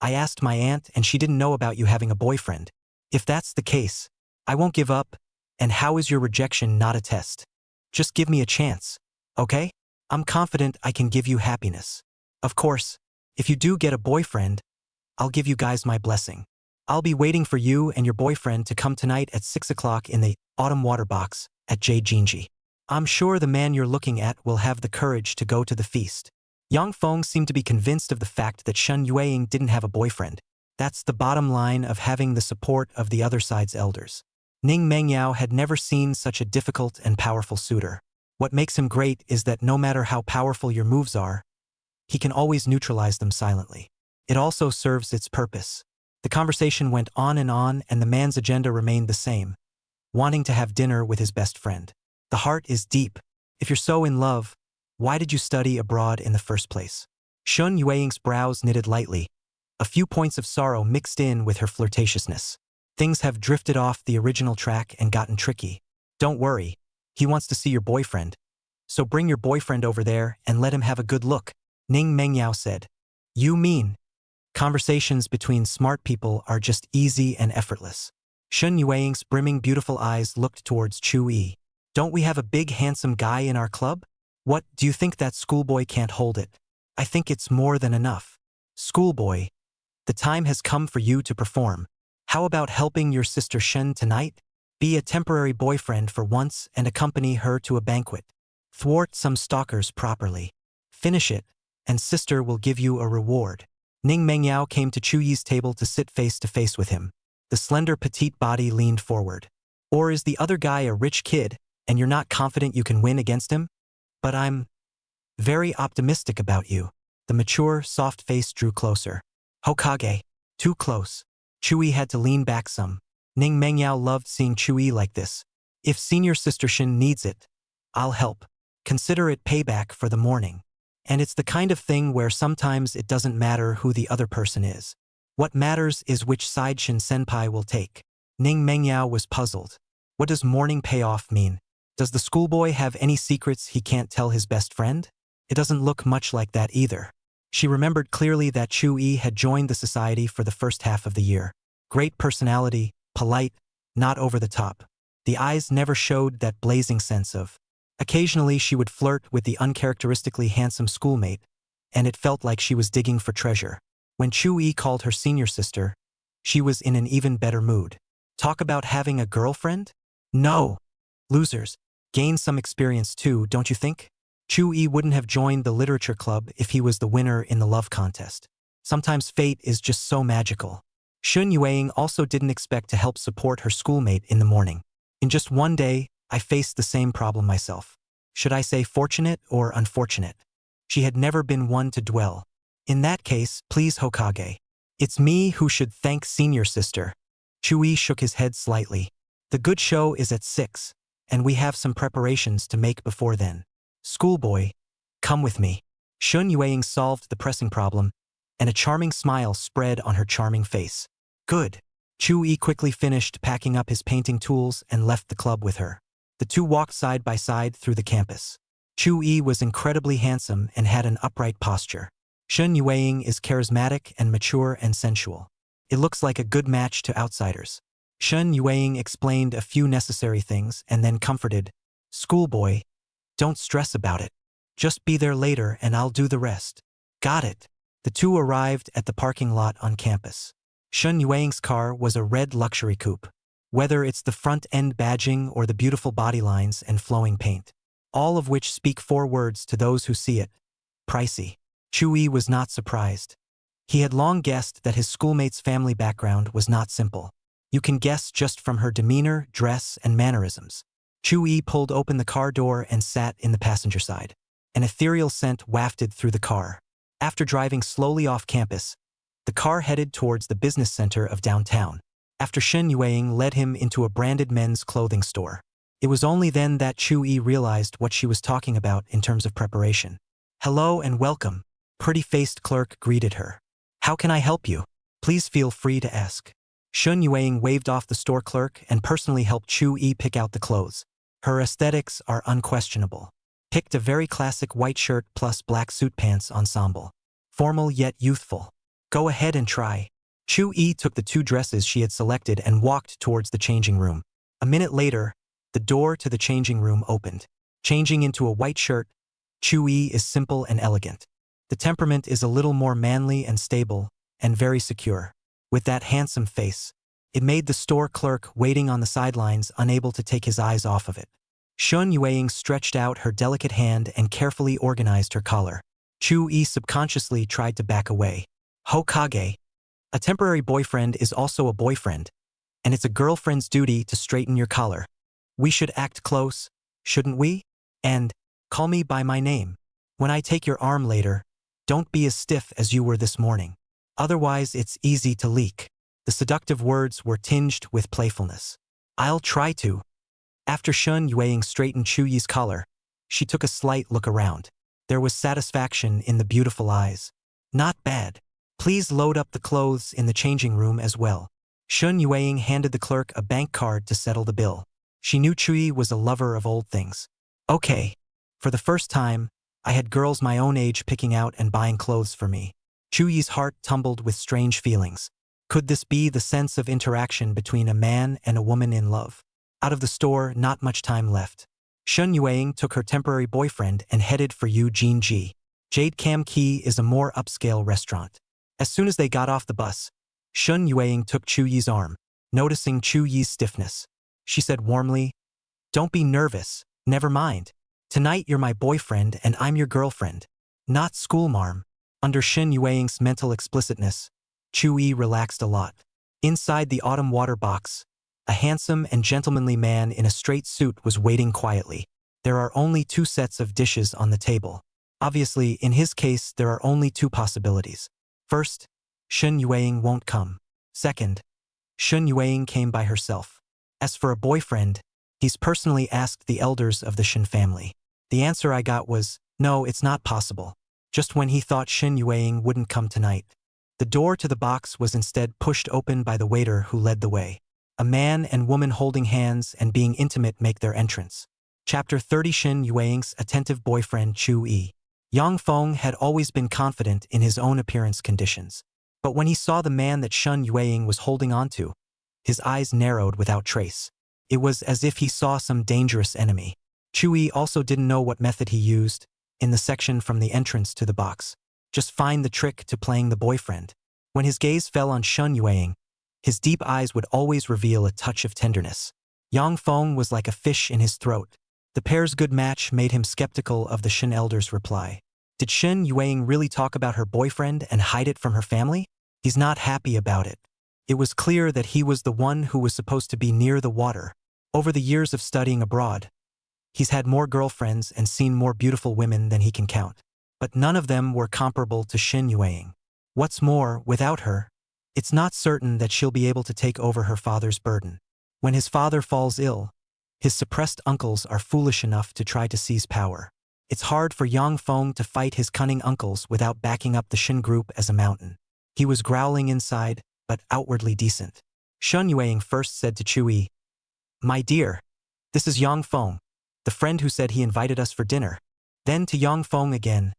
I asked my aunt and she didn't know about you having a boyfriend. If that's the case, I won't give up. And how is your rejection not a test? Just give me a chance, okay? I'm confident I can give you happiness. Of course, if you do get a boyfriend, I'll give you guys my blessing. I'll be waiting for you and your boyfriend to come tonight at 6 o'clock in the autumn water box at Jinji. I'm sure the man you're looking at will have the courage to go to the feast. Yang Feng seemed to be convinced of the fact that Shun Yueying didn't have a boyfriend. That's the bottom line of having the support of the other side's elders. Ning Mengyao had never seen such a difficult and powerful suitor. What makes him great is that no matter how powerful your moves are, he can always neutralize them silently. It also serves its purpose. The conversation went on and the man's agenda remained the same, wanting to have dinner with his best friend. The heart is deep. If you're so in love, why did you study abroad in the first place? Shun Yueying's brows knitted lightly, a few points of sorrow mixed in with her flirtatiousness. Things have drifted off the original track and gotten tricky. Don't worry, he wants to see your boyfriend. So bring your boyfriend over there and let him have a good look, Ning Mengyao said. You mean? Conversations between smart people are just easy and effortless. Shun Yueying's brimming beautiful eyes looked towards Chu Yi. Don't we have a big handsome guy in our club? What, do you think that schoolboy can't hold it? I think it's more than enough. Schoolboy, the time has come for you to perform. How about helping your sister Shen tonight? Be a temporary boyfriend for once and accompany her to a banquet. Thwart some stalkers properly. Finish it, and sister will give you a reward. Ning Mengyao came to Chu Yi's table to sit face to face with him. The slender petite body leaned forward. Or is the other guy a rich kid, and you're not confident you can win against him? But I'm very optimistic about you. The mature, soft face drew closer. Hokage. Too close. Chu Yi had to lean back some. Ning Mengyao loved seeing Chu Yi like this. If senior sister Shin needs it, I'll help. Consider it payback for the morning. And it's the kind of thing where sometimes it doesn't matter who the other person is. What matters is which side Shin Senpai will take. Ning Mengyao was puzzled. What does morning payoff mean? Does the schoolboy have any secrets he can't tell his best friend? It doesn't look much like that either. She remembered clearly that Chu Yi had joined the society for the first half of the year. Great personality, polite, not over the top. The eyes never showed that blazing sense of. Occasionally she would flirt with the uncharacteristically handsome schoolmate, and it felt like she was digging for treasure. When Chu Yi called her senior sister, she was in an even better mood. Talk about having a girlfriend? No. Losers. Gain some experience too, don't you think? Chu Yi wouldn't have joined the literature club if he was the winner in the love contest. Sometimes fate is just so magical. Shun Yueying also didn't expect to help support her schoolmate in the morning. In just one day, I faced the same problem myself. Should I say fortunate or unfortunate? She had never been one to dwell. In that case, please Hokage. It's me who should thank senior sister. Chu Yi shook his head slightly. The good show is at 6, and we have some preparations to make before then. Schoolboy, come with me. Shun Yueying solved the pressing problem, and a charming smile spread on her charming face. Good. Chu Yi quickly finished packing up his painting tools and left the club with her. The two walked side by side through the campus. Chu Yi was incredibly handsome and had an upright posture. Shun Yueying is charismatic and mature and sensual. It looks like a good match to outsiders. Shun Yueying explained a few necessary things and then comforted. Schoolboy, don't stress about it. Just be there later and I'll do the rest. Got it. The two arrived at the parking lot on campus. Shun Yueying's car was a red luxury coupe. Whether it's the front-end badging or the beautiful body lines and flowing paint, all of which speak 4 words to those who see it. Pricey. Chu Yi was not surprised. He had long guessed that his schoolmate's family background was not simple. You can guess just from her demeanor, dress, and mannerisms. Chu Yi pulled open the car door and sat in the passenger side. An ethereal scent wafted through the car. After driving slowly off campus, the car headed towards the business center of downtown. After Shen Yueying led him into a branded men's clothing store. It was only then that Chu Yi realized what she was talking about in terms of preparation. Hello and welcome. Pretty-faced clerk greeted her. How can I help you? Please feel free to ask. Shun Yueying waved off the store clerk and personally helped Chu Yi pick out the clothes. Her aesthetics are unquestionable. Picked a very classic white shirt plus black suit pants ensemble. Formal yet youthful. Go ahead and try. Chu Yi took the 2 dresses she had selected and walked towards the changing room. A minute later, the door to the changing room opened. Changing into a white shirt, Chu Yi is simple and elegant. The temperament is a little more manly and stable, and very secure. With that handsome face, it made the store clerk waiting on the sidelines unable to take his eyes off of it. Shun Yueying stretched out her delicate hand and carefully organized her collar. Chu Yi subconsciously tried to back away. Hokage. A temporary boyfriend is also a boyfriend, and it's a girlfriend's duty to straighten your collar. We should act close, shouldn't we? And, call me by my name. When I take your arm later, don't be as stiff as you were this morning. Otherwise it's easy to leak. The seductive words were tinged with playfulness. I'll try to. After Shun Yueying straightened Chu Yi's collar, she took a slight look around. There was satisfaction in the beautiful eyes. Not bad. Please load up the clothes in the changing room as well. Shun Yueying handed the clerk a bank card to settle the bill. She knew Chu Yi was a lover of old things. Okay. For the first time, I had girls my own age picking out and buying clothes for me. Chu Yi's heart tumbled with strange feelings. Could this be the sense of interaction between a man and a woman in love? Out of the store, not much time left. Shun Yueying took her temporary boyfriend and headed for Eugene G. Jade Cam Key is a more upscale restaurant. As soon as they got off the bus, Shun Yueying took Chu Yi's arm, noticing Chu Yi's stiffness. She said warmly, "Don't be nervous, never mind. Tonight you're my boyfriend and I'm your girlfriend. Not schoolmarm." Under Shin Yuang's mental explicitness, Chu-yi relaxed a lot. Inside the autumn water box, a handsome and gentlemanly man in a straight suit was waiting quietly. There are only 2 sets of dishes on the table. Obviously, in his case, there are only 2 possibilities. First, Shin Yuang won't come. Second, Shin Yuang came by herself. As for a boyfriend, he's personally asked the elders of the Shin family. The answer I got was, no, it's not possible. Just when he thought Shin Yuang wouldn't come tonight. The door to the box was instead pushed open by the waiter who led the way. A man and woman holding hands and being intimate make their entrance. Chapter 30. Shin Yuang's attentive boyfriend Chu-yi. Yang Feng had always been confident in his own appearance conditions. But when he saw the man that Shin Yuang was holding onto, his eyes narrowed without trace. It was as if he saw some dangerous enemy. Chu-yi also didn't know what method he used in the section from the entrance to the box. Just find the trick to playing the boyfriend. When his gaze fell on Shin Yuang, his deep eyes would always reveal a touch of tenderness. Yang Feng was like a fish in his throat. The pair's good match made him skeptical of the Shin elder's reply. Did Shin Yuang really talk about her boyfriend and hide it from her family? He's not happy about it. It was clear that he was the one who was supposed to be near the water. Over the years of studying abroad, he's had more girlfriends and seen more beautiful women than he can count. But none of them were comparable to Shin Yuang. What's more, without her, it's not certain that she'll be able to take over her father's burden. When his father falls ill, his suppressed uncles are foolish enough to try to seize power. It's hard for Yang Feng to fight his cunning uncles without backing up the Shin group as a mountain. He was growling inside, but outwardly decent. Shin Yuang first said to Chu-yi, "My dear, this is Yang Feng, the friend who said he invited us for dinner." Then to Yang Feng again,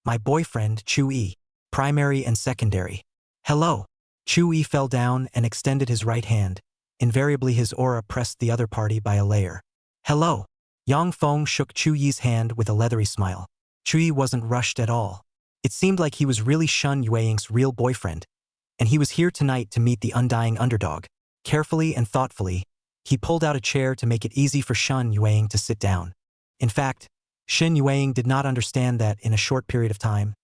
"My boyfriend, Chu-yi, primary and secondary." "Hello." Chu-yi fell down and extended his right hand. Invariably his aura pressed the other party by a layer. "Hello." Yang Feng shook Chu-yi's hand with a leathery smile. Chu-yi wasn't rushed at all. It seemed like he was really Shin Yuang's real boyfriend, and he was here tonight to meet the undying underdog. Carefully and thoughtfully, he pulled out a chair to make it easy for Shin Yuang to sit down. In fact, Shin Yuang did not understand that in a short period of time,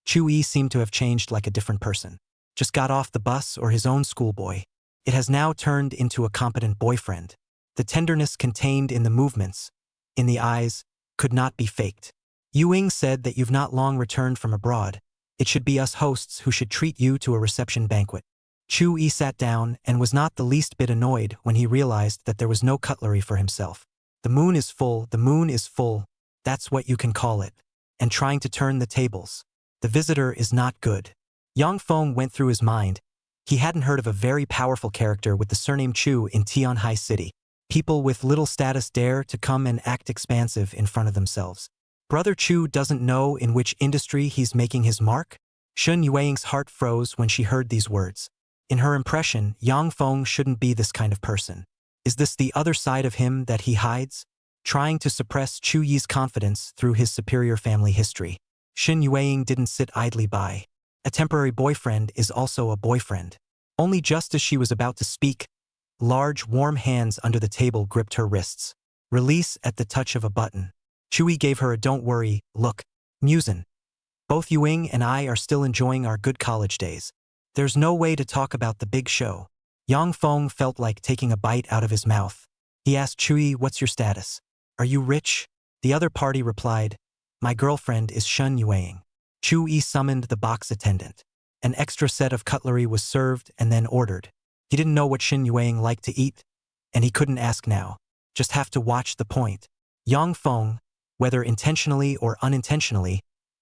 Chu-yi seemed to have changed like a different person. Just got off the bus or his own schoolboy. It has now turned into a competent boyfriend. The tenderness contained in the movements, in the eyes, could not be faked. Yuing said that you've not long returned from abroad. It should be us hosts who should treat you to a reception banquet. Chu-yi sat down and was not the least bit annoyed when he realized that there was no cutlery for himself. The moon is full, that's what you can call it. And trying to turn the tables. The visitor is not good. Yang Feng went through his mind. He hadn't heard of a very powerful character with the surname Chu in Tianhai City. People with little status dare to come and act expansive in front of themselves. Brother Chu doesn't know in which industry he's making his mark? Shin Yuang's heart froze when she heard these words. In her impression, Yang Feng shouldn't be this kind of person. Is this the other side of him that he hides? Trying to suppress Chu-yi's confidence through his superior family history. Shin Yuang didn't sit idly by. A temporary boyfriend is also a boyfriend. Only just as she was about to speak, large, warm hands under the table gripped her wrists. Release at the touch of a button. Chu-yi gave her a don't worry look. Musin. Both Yuing and I are still enjoying our good college days. There's no way to talk about the big show. Yang Feng felt like taking a bite out of his mouth. He asked Chu-yi, "What's your status? Are you rich?" The other party replied, "My girlfriend is Shin Yuang." Chu-yi summoned the box attendant. An extra set of cutlery was served and then ordered. He didn't know what Shin Yuang liked to eat, and he couldn't ask now. Just have to watch the point. Yang Feng, whether intentionally or unintentionally,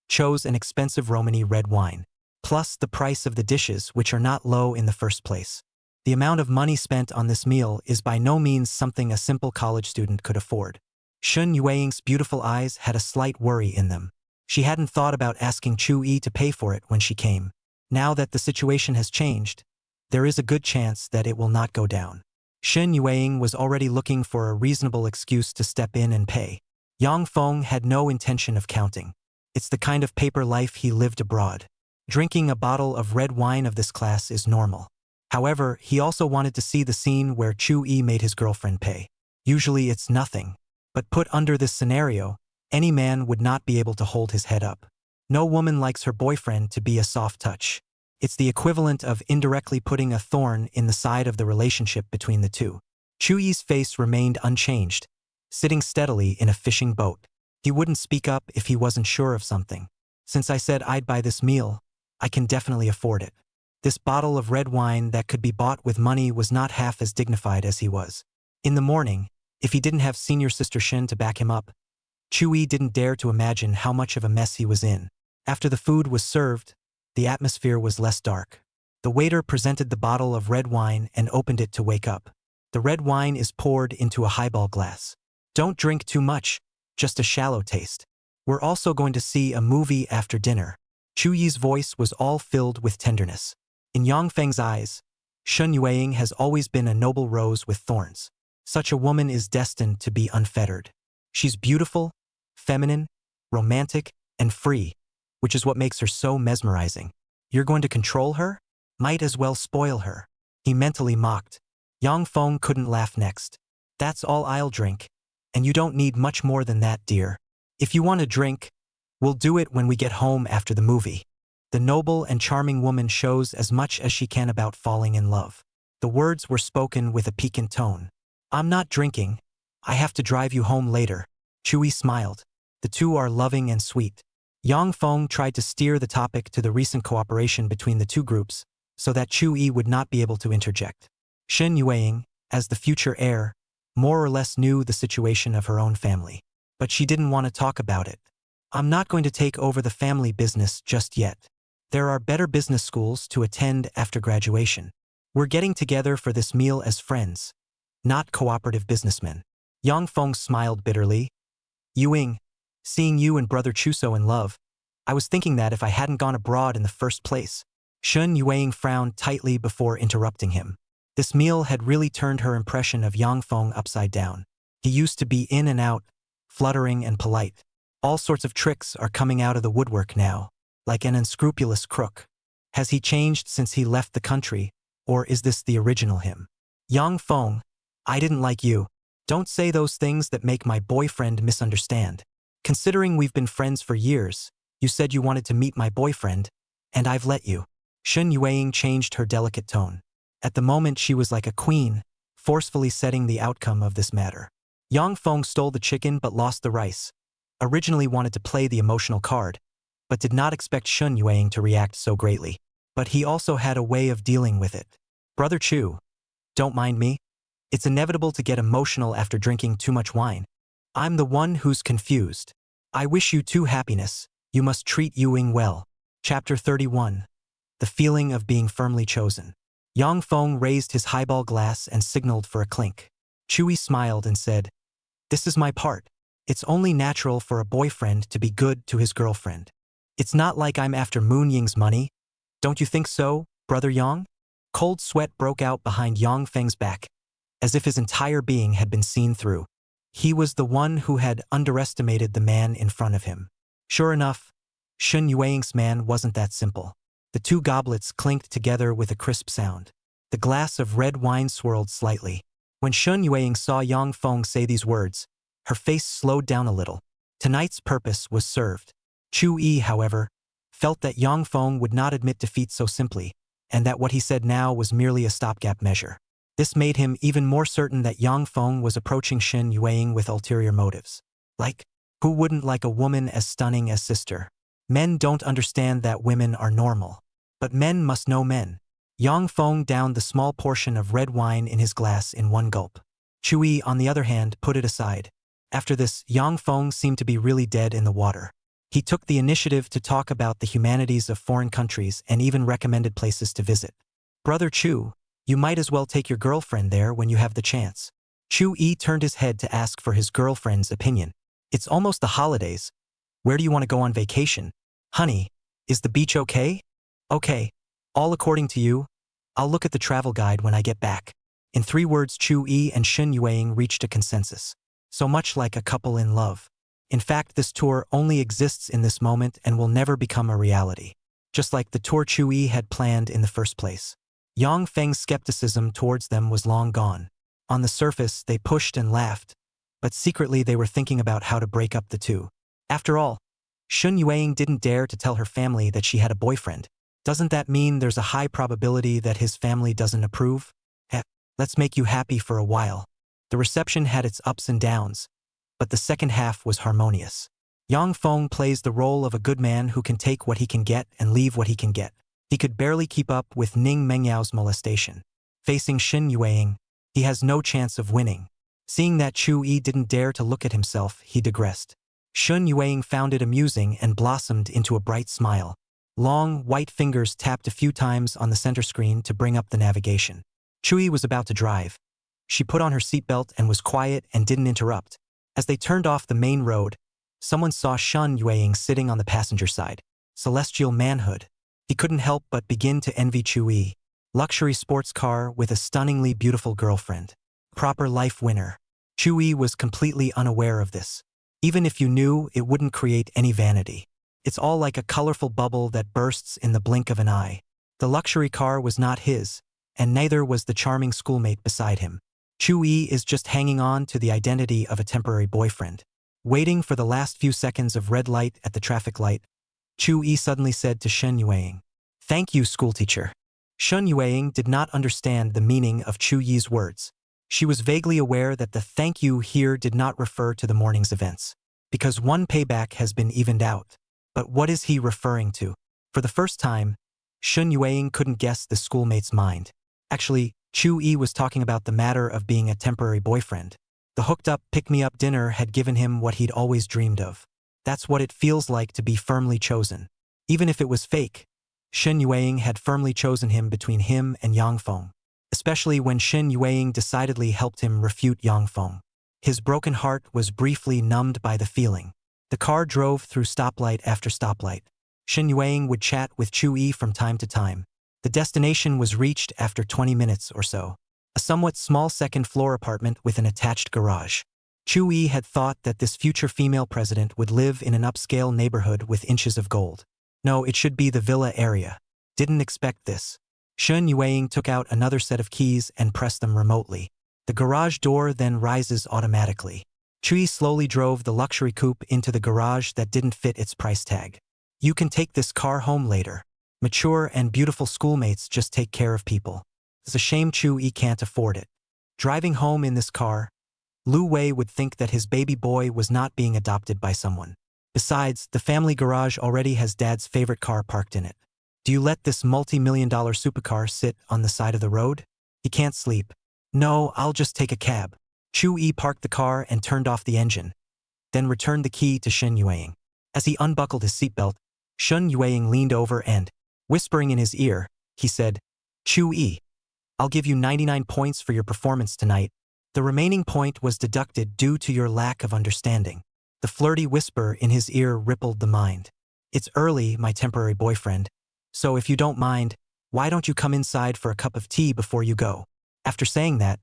chose an expensive Romani red wine, plus the price of the dishes, which are not low in the first place. The amount of money spent on this meal is by no means something a simple college student could afford. Shin Yuang's beautiful eyes had a slight worry in them. She hadn't thought about asking Chu-yi to pay for it when she came. Now that the situation has changed, there is a good chance that it will not go down. Shin Yuang was already looking for a reasonable excuse to step in and pay. Yang Feng had no intention of counting. It's the kind of paper life he lived abroad. Drinking a bottle of red wine of this class is normal. However, he also wanted to see the scene where Chu-yi made his girlfriend pay. Usually it's nothing. But put under this scenario, any man would not be able to hold his head up. No woman likes her boyfriend to be a soft touch. It's the equivalent of indirectly putting a thorn in the side of the relationship between the two. Chu-yi's face remained unchanged, sitting steadily in a fishing boat. He wouldn't speak up if he wasn't sure of something. Since I said I'd buy this meal, I can definitely afford it. This bottle of red wine that could be bought with money was not half as dignified as he was. In the morning, if he didn't have senior sister Shin to back him up, Chu-yi didn't dare to imagine how much of a mess he was in. After the food was served, the atmosphere was less dark. The waiter presented the bottle of red wine and opened it to wake up. The red wine is poured into a highball glass. Don't drink too much, just a shallow taste. We're also going to see a movie after dinner. Chu-yi's voice was all filled with tenderness. In Yang Feng's eyes, Shun Yueying has always been a noble rose with thorns. Such a woman is destined to be unfettered. She's beautiful, feminine, romantic, and free, which is what makes her so mesmerizing. You're going to control her? Might as well spoil her. He mentally mocked. Yang Feng couldn't laugh next. That's all I'll drink. And you don't need much more than that, dear. If you want a drink, we'll do it when we get home after the movie. The noble and charming woman shows as much as she can about falling in love. The words were spoken with a piquant tone. I'm not drinking. I have to drive you home later. Chu-yi smiled. The two are loving and sweet. Yang Feng tried to steer the topic to the recent cooperation between the two groups so that Chu-yi would not be able to interject. Shen Yueying, as the future heir, more or less knew the situation of her own family. But she didn't want to talk about it. I'm not going to take over the family business just yet. There are better business schools to attend after graduation. We're getting together for this meal as friends, not cooperative businessmen. Yang Feng smiled bitterly. Yuing, seeing you and brother Chu so in love, I was thinking that if I hadn't gone abroad in the first place. Shun Yueying frowned tightly before interrupting him. This meal had really turned her impression of Yang Feng upside down. He used to be in and out, fluttering and polite. All sorts of tricks are coming out of the woodwork now, like an unscrupulous crook. Has he changed since he left the country, or is this the original him? Yang Feng, I didn't like you. Don't say those things that make my boyfriend misunderstand. Considering we've been friends for years, you said you wanted to meet my boyfriend, and I've let you. Shun Yueying changed her delicate tone. At the moment she was like a queen, forcefully setting the outcome of this matter. Yang Feng stole the chicken but lost the rice. Originally wanted to play the emotional card, but did not expect Shun Yueying to react so greatly. But he also had a way of dealing with it. Brother Chu, don't mind me. It's inevitable to get emotional after drinking too much wine. I'm the one who's confused. I wish you two happiness. You must treat Yuing well. Chapter 31. The feeling of being firmly chosen. Yang Feng raised his highball glass and signaled for a clink. Chu-yi smiled and said, This is my part. It's only natural for a boyfriend to be good to his girlfriend. It's not like I'm after Moon Ying's money. Don't you think so, Brother Yang? Cold sweat broke out behind Yang Feng's back, as if his entire being had been seen through. He was the one who had underestimated the man in front of him. Sure enough, Shun Yueying's man wasn't that simple. The two goblets clinked together with a crisp sound. The glass of red wine swirled slightly. When Shun Yueying saw Yang Feng say these words, her face slowed down a little. Tonight's purpose was served. Chu-yi, however, felt that Yang Feng would not admit defeat so simply, and that what he said now was merely a stopgap measure. This made him even more certain that Yang Feng was approaching Shen Yueying with ulterior motives. Like, who wouldn't like a woman as stunning as sister? Men don't understand that women are normal. But men must know men. Yang Feng downed the small portion of red wine in his glass in one gulp. Chu-yi, on the other hand, put it aside. After this, Yang Feng seemed to be really dead in the water. He took the initiative to talk about the humanities of foreign countries and even recommended places to visit. Brother Chu, you might as well take your girlfriend there when you have the chance. Chu-yi turned his head to ask for his girlfriend's opinion. It's almost the holidays. Where do you want to go on vacation? Honey, is the beach okay? Okay, all according to you. I'll look at the travel guide when I get back. In 3 words, Chu-yi and Shen Yueying reached a consensus. So much like a couple in love. In fact, this tour only exists in this moment and will never become a reality. Just like the tour Chu-yi had planned in the first place. Yang Feng's skepticism towards them was long gone. On the surface, they pushed and laughed, but secretly they were thinking about how to break up the two. After all, Shun Yueying didn't dare to tell her family that she had a boyfriend. Doesn't that mean there's a high probability that his family doesn't approve? Let's make you happy for a while. The reception had its ups and downs, but the second half was harmonious. Yang Feng plays the role of a good man who can take what he can get and leave what he can get. He could barely keep up with Ning Mengyao's molestation. Facing Shin Yueying, he has no chance of winning. Seeing that Chu Yi didn't dare to look at himself, he digressed. Shun Yueying found it amusing and blossomed into a bright smile. Long, white fingers tapped a few times on the center screen to bring up the navigation. Chu Yi was about to drive. She put on her seatbelt and was quiet and didn't interrupt. As they turned off the main road, someone saw Shun Yueying sitting on the passenger side. Celestial manhood. He couldn't help but begin to envy Chu Yi. Luxury sports car with a stunningly beautiful girlfriend. Proper life winner. Chu Yi was completely unaware of this. Even if you knew, it wouldn't create any vanity. It's all like a colorful bubble that bursts in the blink of an eye. The luxury car was not his, and neither was the charming schoolmate beside him. Chu Yi is just hanging on to the identity of a temporary boyfriend. Waiting for the last few seconds of red light at the traffic light, Chu Yi suddenly said to Shen Yueying, "Thank you, schoolteacher." Shun Yueying did not understand the meaning of Chu Yi's words. She was vaguely aware that the thank you here did not refer to the morning's events, because one payback has been evened out. But what is he referring to? For the first time, Shun Yueying couldn't guess the schoolmate's mind. Actually, Chu Yi was talking about the matter of being a temporary boyfriend. The hooked-up pick-me-up dinner had given him what he'd always dreamed of. That's what it feels like to be firmly chosen. Even if it was fake, Shen Yueying had firmly chosen him between him and Yang Feng, especially when Shen Yueying decidedly helped him refute Yang Feng. His broken heart was briefly numbed by the feeling. The car drove through stoplight after stoplight. Shen Yueying would chat with Chu Yi from time to time. The destination was reached after 20 minutes or so. A somewhat small second-floor apartment with an attached garage. Chu Yi had thought that this future female president would live in an upscale neighborhood with inches of gold. No, it should be the villa area. Didn't expect this. Shen Yueying took out another set of keys and pressed them remotely. The garage door then rises automatically. Chu Yi slowly drove the luxury coupe into the garage that didn't fit its price tag. You can take this car home later. Mature and beautiful schoolmates just take care of people. It's a shame Chu Yi can't afford it. Driving home in this car, Lu Wei would think that his baby boy was not being adopted by someone. Besides, the family garage already has Dad's favorite car parked in it. Do you let this multi-million-dollar supercar sit on the side of the road? He can't sleep. No, I'll just take a cab. Chu Yi parked the car and turned off the engine, then returned the key to Shen Yueying. As he unbuckled his seatbelt, Shen Yueying leaned over and, whispering in his ear, he said, "Chu Yi, I'll give you 99 points for your performance tonight. The remaining point was deducted due to your lack of understanding." The flirty whisper in his ear rippled the mind. "It's early, my temporary boyfriend, so if you don't mind, why don't you come inside for a cup of tea before you go?" After saying that,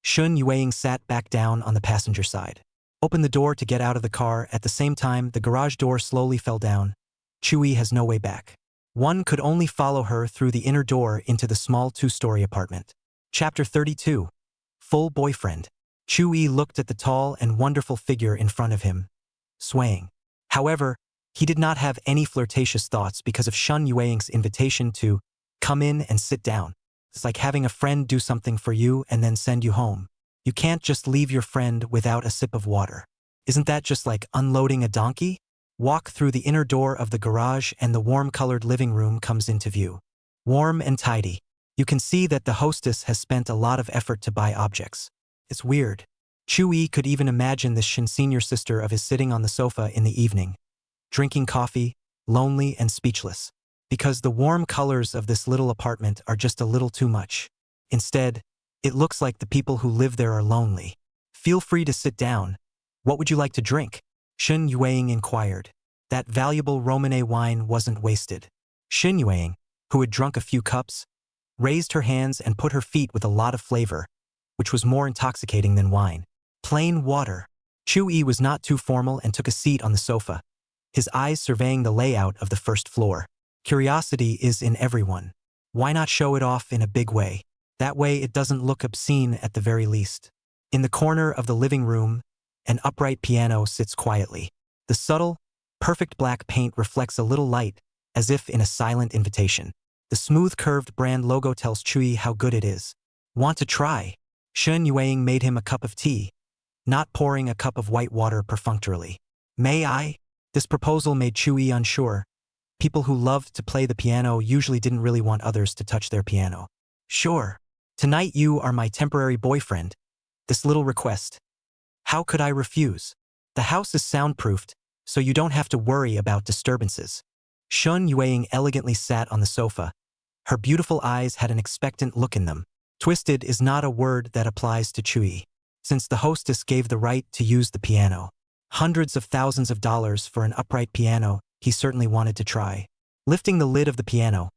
Shun Yueying sat back down on the passenger side. Opened the door to get out of the car. At the same time, the garage door slowly fell down. Chu Yi has no way back. One could only follow her through the inner door into the small two-story apartment. Chapter 32. Full Boyfriend. Chu Yi looked at the tall and wonderful figure in front of him, swaying. However, he did not have any flirtatious thoughts because of Shun Yueying's invitation to come in and sit down. It's like having a friend do something for you and then send you home. You can't just leave your friend without a sip of water. Isn't that just like unloading a donkey? Walk through the inner door of the garage and the warm-colored living room comes into view. Warm and tidy. You can see that the hostess has spent a lot of effort to buy objects. It's weird. Chu Yi could even imagine this Shin senior sister of his sitting on the sofa in the evening, drinking coffee, lonely and speechless, because the warm colors of this little apartment are just a little too much. Instead, it looks like the people who live there are lonely. "Feel free to sit down. What would you like to drink?" Shen Yueying inquired. That valuable Romanée wine wasn't wasted. Shen Yueying, who had drunk a few cups, raised her hands and put her feet with a lot of flavor, which was more intoxicating than wine. Plain water. Chu Yi was not too formal and took a seat on the sofa, his eyes surveying the layout of the first floor. Curiosity is in everyone. Why not show it off in a big way? That way it doesn't look obscene at the very least. In the corner of the living room, an upright piano sits quietly. The subtle, perfect black paint reflects a little light, as if in a silent invitation. The smooth curved brand logo tells Chui how good it is. Want to try? Shen Yueying made him a cup of tea, not pouring a cup of white water perfunctorily. May I? This proposal made Chui unsure. People who loved to play the piano usually didn't really want others to touch their piano. Sure. Tonight you are my temporary boyfriend. This little request. How could I refuse? The house is soundproofed, so you don't have to worry about disturbances. Shun Yueying elegantly sat on the sofa. Her beautiful eyes had an expectant look in them. Twisted is not a word that applies to Chui, since the hostess gave the right to use the piano. Hundreds of thousands of dollars for an upright piano, he certainly wanted to try. Lifting the lid of the piano,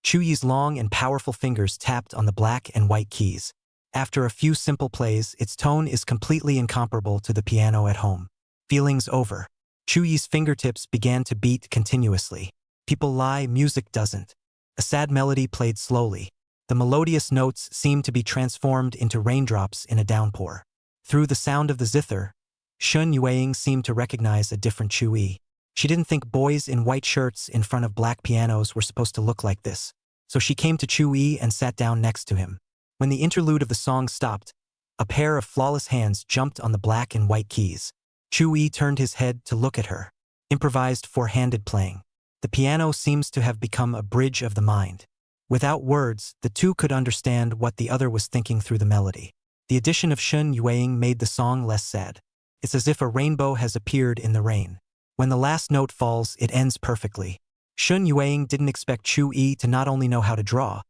Chuyi's long and powerful fingers tapped on the black and white keys. After a few simple plays, its tone is completely incomparable to the piano at home. Feelings over. Chuyi's fingertips began to beat continuously. People lie, music doesn't. A sad melody played slowly. The melodious notes seemed to be transformed into raindrops in a downpour. Through the sound of the zither, Shun Yueying seemed to recognize a different Chui. She didn't think boys in white shirts in front of black pianos were supposed to look like this. So she came to Chui and sat down next to him. When the interlude of the song stopped, a pair of flawless hands jumped on the black and white keys. Chui turned his head to look at her. Improvised four-handed playing. The piano seems to have become a bridge of the mind. Without words, the two could understand what the other was thinking through the melody. The addition of Shun Yueying made the song less sad. It's as if a rainbow has appeared in the rain. When the last note falls, it ends perfectly. Shun Yueying didn't expect Chui to not only know how to draw,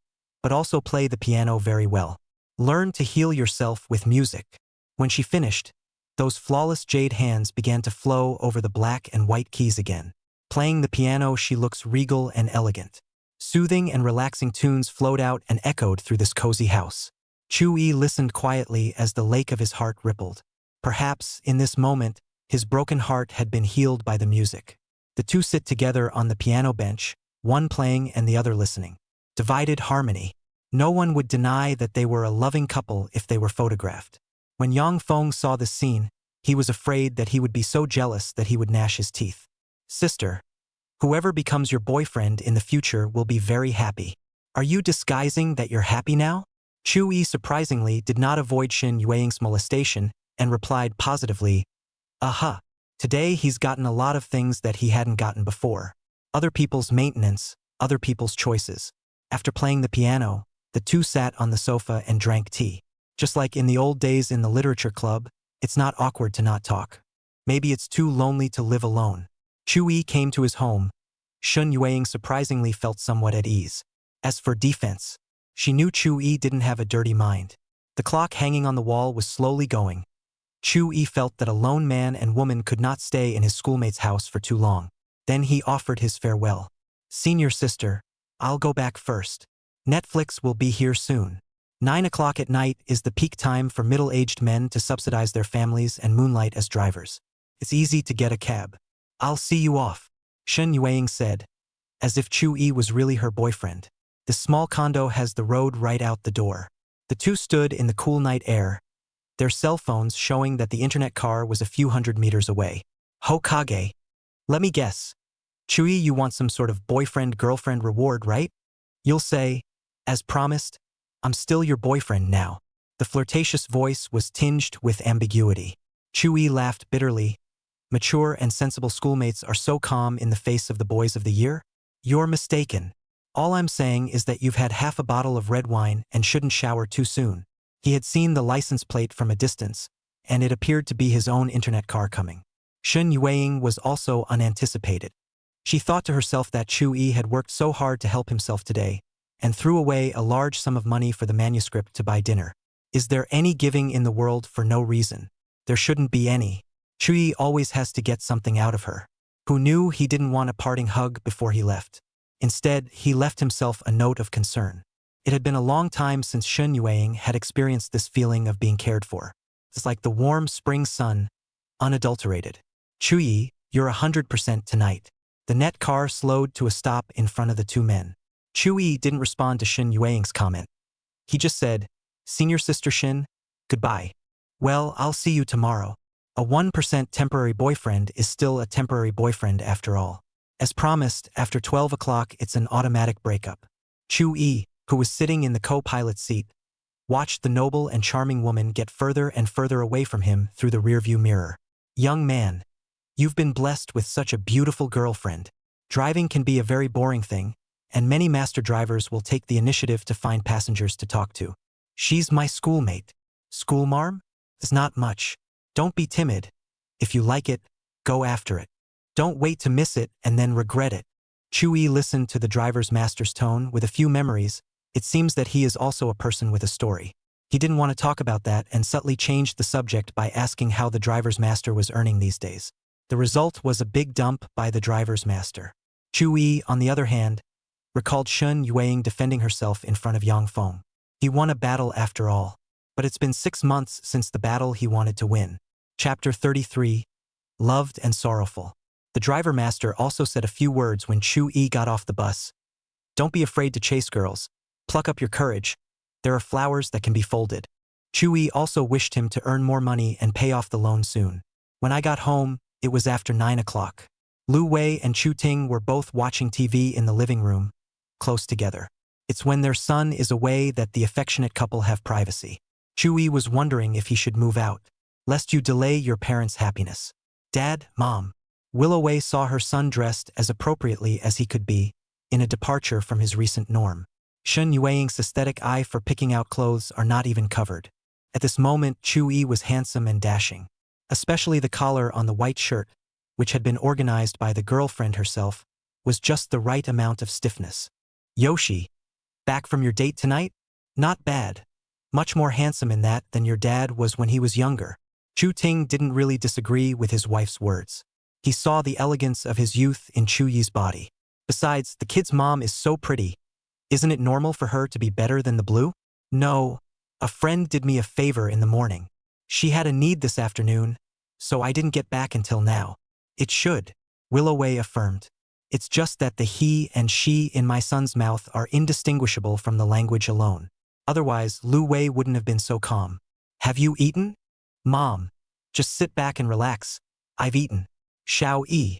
but also play the piano very well. Learn to heal yourself with music. When she finished, those flawless jade hands began to flow over the black and white keys again. Playing the piano, she looks regal and elegant. Soothing and relaxing tunes flowed out and echoed through this cozy house. Chui listened quietly as the lake of his heart rippled. Perhaps, in this moment, his broken heart had been healed by the music. The two sit together on the piano bench, one playing and the other listening. Divided harmony. No one would deny that they were a loving couple if they were photographed. When Yang Feng saw this scene, he was afraid that he would be so jealous that he would gnash his teeth. Sister, whoever becomes your boyfriend in the future will be very happy. Are you disguising that you're happy now? Chui surprisingly did not avoid Shin Yueying's molestation and replied positively, "Aha. Today he's gotten a lot of things that he hadn't gotten before. Other people's maintenance, other people's choices." After playing the piano, the two sat on the sofa and drank tea. Just like in the old days in the literature club, it's not awkward to not talk. Maybe it's too lonely to live alone. Chui came to his home. Shun Yueying surprisingly felt somewhat at ease. As for defense, she knew Chui didn't have a dirty mind. The clock hanging on the wall was slowly going. Chui felt that a lone man and woman could not stay in his schoolmate's house for too long. Then he offered his farewell. "Senior sister, I'll go back first. Netflix will be here soon. 9 o'clock at night is the peak time for middle-aged men to subsidize their families and moonlight as drivers. It's easy to get a cab. I'll see you off," Shen Yueying said, as if Chui was really her boyfriend. The small condo has the road right out the door. The two stood in the cool night air, their cell phones showing that the internet car was a few hundred meters away. "Hokage. Let me guess. Chui, you want some sort of boyfriend-girlfriend reward, right? You'll say, as promised, I'm still your boyfriend now." The flirtatious voice was tinged with ambiguity. Chui laughed bitterly. Mature and sensible schoolmates are so calm in the face of the boys of the year? You're mistaken. All I'm saying is that you've had half a bottle of red wine and shouldn't shower too soon. He had seen the license plate from a distance, and it appeared to be his own internet car coming. Shun Yueying was also unanticipated. She thought to herself that Chui had worked so hard to help himself today, and threw away a large sum of money for the manuscript to buy dinner. Is there any giving in the world for no reason? There shouldn't be any. Chui always has to get something out of her. Who knew he didn't want a parting hug before he left? Instead, he left himself a note of concern. It had been a long time since Shun Yueying had experienced this feeling of being cared for. It's like the warm spring sun, unadulterated. "Chui, you're 100% tonight." The net car slowed to a stop in front of the two men. Chui didn't respond to Shun Yueying's comment. He just said, "Senior sister Shin, goodbye. Well, I'll see you tomorrow." A 1% temporary boyfriend is still a temporary boyfriend after all. As promised, after 12 o'clock it's an automatic breakup. Chu-yi, who was sitting in the co-pilot seat, watched the noble and charming woman get further and further away from him through the rearview mirror. Young man, you've been blessed with such a beautiful girlfriend. Driving can be a very boring thing, and many master drivers will take the initiative to find passengers to talk to. She's my schoolmate. Schoolmarm? It's not much. Don't be timid. If you like it, go after it. Don't wait to miss it and then regret it. Chu-yi listened to the driver's master's tone with a few memories. It seems that he is also a person with a story. He didn't want to talk about that and subtly changed the subject by asking how the driver's master was earning these days. The result was a big dump by the driver's master. Chu-yi, on the other hand, recalled Shun Yueying defending herself in front of Yang Feng. He won a battle after all. But it's been 6 months since the battle he wanted to win. Chapter 33, Loved and Sorrowful. The driver master also said a few words when Chu-yi got off the bus. Don't be afraid to chase girls. Pluck up your courage. There are flowers that can be folded. Chu-yi also wished him to earn more money and pay off the loan soon. When I got home, it was after 9 o'clock. Lu Wei and Chu Ting were both watching TV in the living room, close together. It's when their son is away that the affectionate couple have privacy. Chu-yi was wondering if he should move out, lest you delay your parents' happiness. Dad, Mom. Willow Wei saw her son dressed as appropriately as he could be, in a departure from his recent norm. Shun Yueying's aesthetic eye for picking out clothes are not even covered. At this moment, Chu-yi was handsome and dashing. Especially the collar on the white shirt, which had been organized by the girlfriend herself, was just the right amount of stiffness. Yoshi, back from your date tonight? Not bad. Much more handsome in that than your dad was when he was younger. Chu Ting didn't really disagree with his wife's words. He saw the elegance of his youth in Chu-yi's body. Besides, the kid's mom is so pretty. Isn't it normal for her to be better than the blue? No. A friend did me a favor in the morning. She had a need this afternoon, so I didn't get back until now. It should, Willow Wei affirmed. It's just that the he and she in my son's mouth are indistinguishable from the language alone. Otherwise, Lu Wei wouldn't have been so calm. Have you eaten? Mom. Just sit back and relax. I've eaten. Xiao-yi.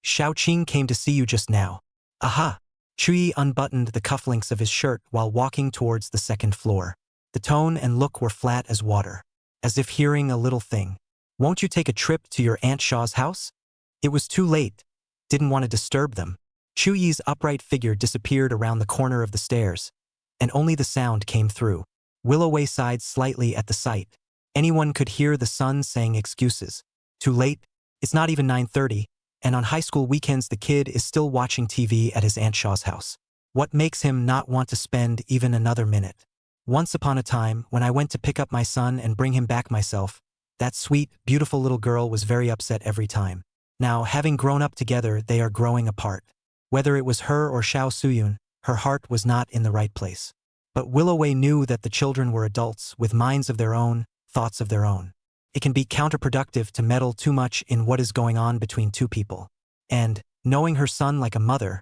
Xiao-qing came to see you just now. Aha. Chu-yi unbuttoned the cufflinks of his shirt while walking towards the second floor. The tone and look were flat as water, as if hearing a little thing. Won't you take a trip to your Aunt Shaw's house? It was too late. Didn't want to disturb them. Chu-yi's upright figure disappeared around the corner of the stairs, and only the sound came through. Willow Wei sighed slightly at the sight. Anyone could hear the son saying excuses. Too late? It's not even 9:30, and on high school weekends the kid is still watching TV at his Aunt Shaw's house. What makes him not want to spend even another minute? Once upon a time, when I went to pick up my son and bring him back myself, that sweet, beautiful little girl was very upset every time. Now, having grown up together, they are growing apart. Whether it was her or Xiao Suyun, her heart was not in the right place. But Willow Wei knew that the children were adults with minds of their own, thoughts of their own. It can be counterproductive to meddle too much in what is going on between two people. And, knowing her son like a mother,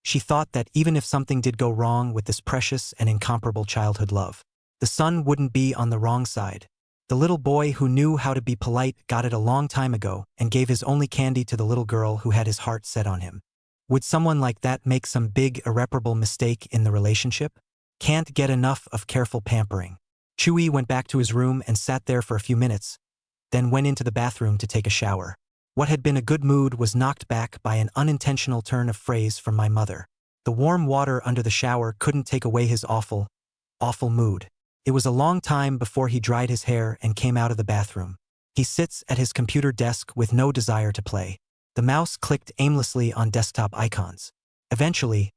she thought that even if something did go wrong with this precious and incomparable childhood love, the son wouldn't be on the wrong side. The little boy who knew how to be polite got it a long time ago and gave his only candy to the little girl who had his heart set on him. Would someone like that make some big irreparable mistake in the relationship? Can't get enough of careful pampering. Chu-yi went back to his room and sat there for a few minutes, then went into the bathroom to take a shower. What had been a good mood was knocked back by an unintentional turn of phrase from my mother. The warm water under the shower couldn't take away his awful mood. It was a long time before he dried his hair and came out of the bathroom. He sits at his computer desk with no desire to play. The mouse clicked aimlessly on desktop icons. Eventually,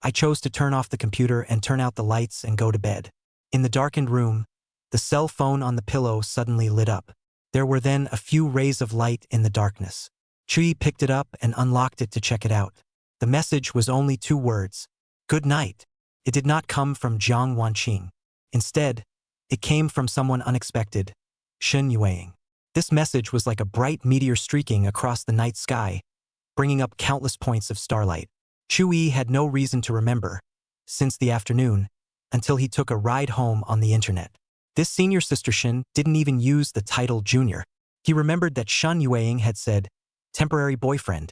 I chose to turn off the computer and turn out the lights and go to bed. In the darkened room, the cell phone on the pillow suddenly lit up. There were then a few rays of light in the darkness. Chu-yi picked it up and unlocked it to check it out. The message was only 2 words. Good night. It did not come from Jiang Wanqing. Instead, it came from someone unexpected, Shun Yueying. This message was like a bright meteor streaking across the night sky, bringing up countless points of starlight. Chu-yi had no reason to remember, since the afternoon, until he took a ride home on the internet. This senior sister Shin didn't even use the title junior. He remembered that Shun Yueying had said, temporary boyfriend,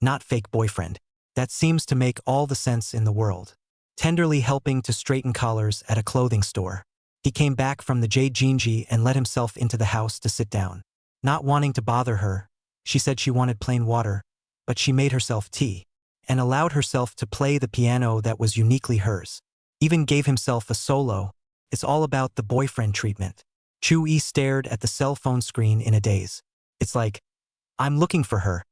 not fake boyfriend. That seems to make all the sense in the world. Tenderly helping to straighten collars at a clothing store, he came back from the Jinji and let himself into the house to sit down. Not wanting to bother her, she said she wanted plain water, but she made herself tea and allowed herself to play the piano that was uniquely hers. Even gave himself a solo. It's all about the boyfriend treatment. Chu-yi stared at the cell phone screen in a daze. It's like, I'm looking for her,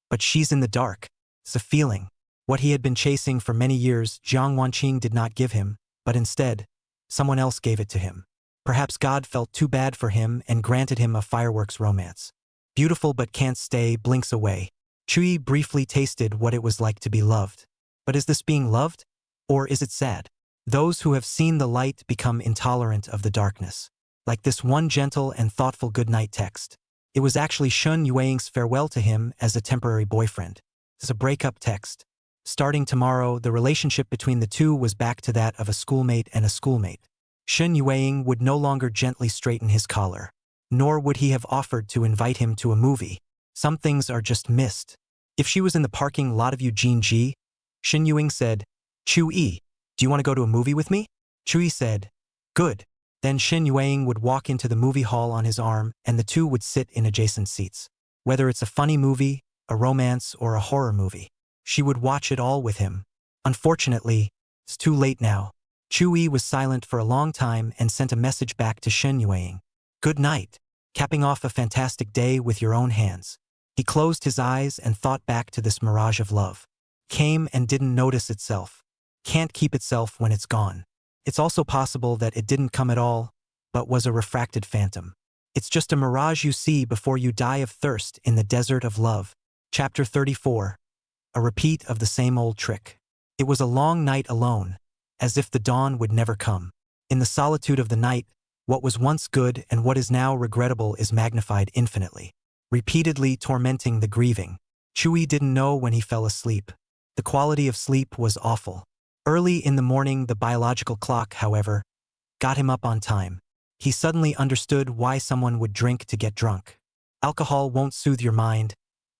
but she's in the dark. It's a feeling. What he had been chasing for many years, Jiang Wanqing did not give him, but instead, someone else gave it to him. Perhaps God felt too bad for him and granted him a fireworks romance. Beautiful but can't stay, blinks away. Chu-yi briefly tasted what it was like to be loved. But is this being loved? Or is it sad? Those who have seen the light become intolerant of the darkness. Like this one gentle and thoughtful goodnight text. It was actually Shun Yueying's farewell to him as a temporary boyfriend. It's a breakup text. Starting tomorrow, the relationship between the two was back to that of a schoolmate and a schoolmate. Shun Yueying would no longer gently straighten his collar. Nor would he have offered to invite him to a movie. Some things are just missed. If she was in the parking lot of Jinji, Shun Yueying said, Chu-yi, do you want to go to a movie with me? Chu-yi said, good. Then Shin Yueying would walk into the movie hall on his arm and the two would sit in adjacent seats. Whether it's a funny movie, a romance, or a horror movie, she would watch it all with him. Unfortunately, it's too late now. Chu-yi was silent for a long time and sent a message back to Shin Yueying. Good night. Capping off a fantastic day with your own hands. He closed his eyes and thought back to this mirage of love. Came and didn't notice itself. Can't keep itself when it's gone. It's also possible that it didn't come at all, but was a refracted phantom. It's just a mirage you see before you die of thirst in the desert of love. Chapter 34. A repeat of the same old trick. It was a long night alone, as if the dawn would never come. In the solitude of the night, what was once good and what is now regrettable is magnified infinitely, repeatedly tormenting the grieving. Chu-yi didn't know when he fell asleep. The quality of sleep was awful. Early in the morning, the biological clock, however, got him up on time. He suddenly understood why someone would drink to get drunk. Alcohol won't soothe your mind,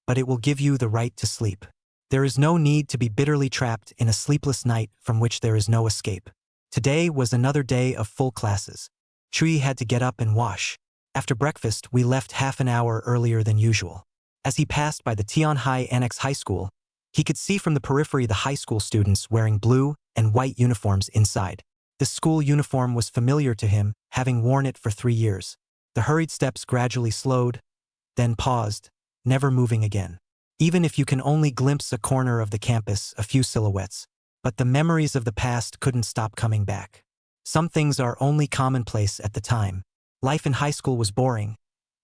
but it will give you the right to sleep. There is no need to be bitterly trapped in a sleepless night from which there is no escape. Today was another day of full classes. Chu-yi had to get up and wash. After breakfast, we left half an hour earlier than usual. As he passed by the Tianhai Annex High School, he could see from the periphery the high school students wearing blue and white uniforms inside. This school uniform was familiar to him, having worn it for 3 years. The hurried steps gradually slowed, then paused, never moving again. Even if you can only glimpse a corner of the campus, a few silhouettes. But the memories of the past couldn't stop coming back. Some things are only commonplace at the time. Life in high school was boring,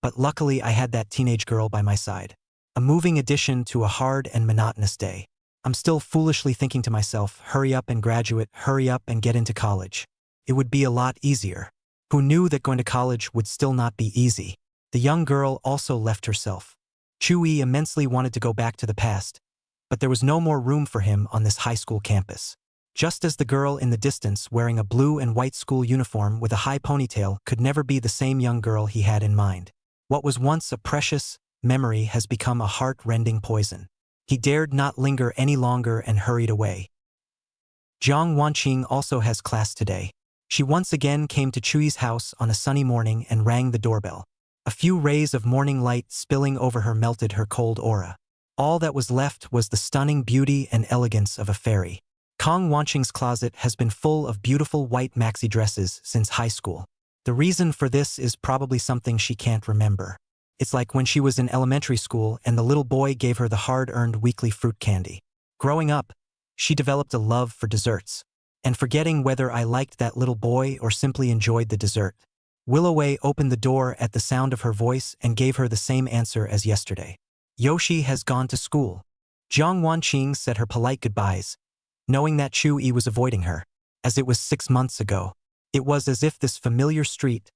but luckily I had that teenage girl by my side. A moving addition to a hard and monotonous day. I'm still foolishly thinking to myself, hurry up and graduate, hurry up and get into college. It would be a lot easier. Who knew that going to college would still not be easy? The young girl also left herself. Chu-yi immensely wanted to go back to the past, but there was no more room for him on this high school campus. Just as the girl in the distance wearing a blue and white school uniform with a high ponytail could never be the same young girl he had in mind. What was once a precious memory has become a heart-rending poison. He dared not linger any longer and hurried away. Jiang Wanqing also has class today. She once again came to Chu-yi's house on a sunny morning and rang the doorbell. A few rays of morning light spilling over her melted her cold aura. All that was left was the stunning beauty and elegance of a fairy. Kong Wanqing's closet has been full of beautiful white maxi dresses since high school. The reason for this is probably something she can't remember. It's like when she was in elementary school and the little boy gave her the hard-earned weekly fruit candy. Growing up, she developed a love for desserts. And forgetting whether I liked that little boy or simply enjoyed the dessert, Willoway opened the door at the sound of her voice and gave her the same answer as yesterday. Yoshi has gone to school. Jiang Wanqing said her polite goodbyes, knowing that Chu-yi was avoiding her. As it was 6 months ago, it was as if this familiar street,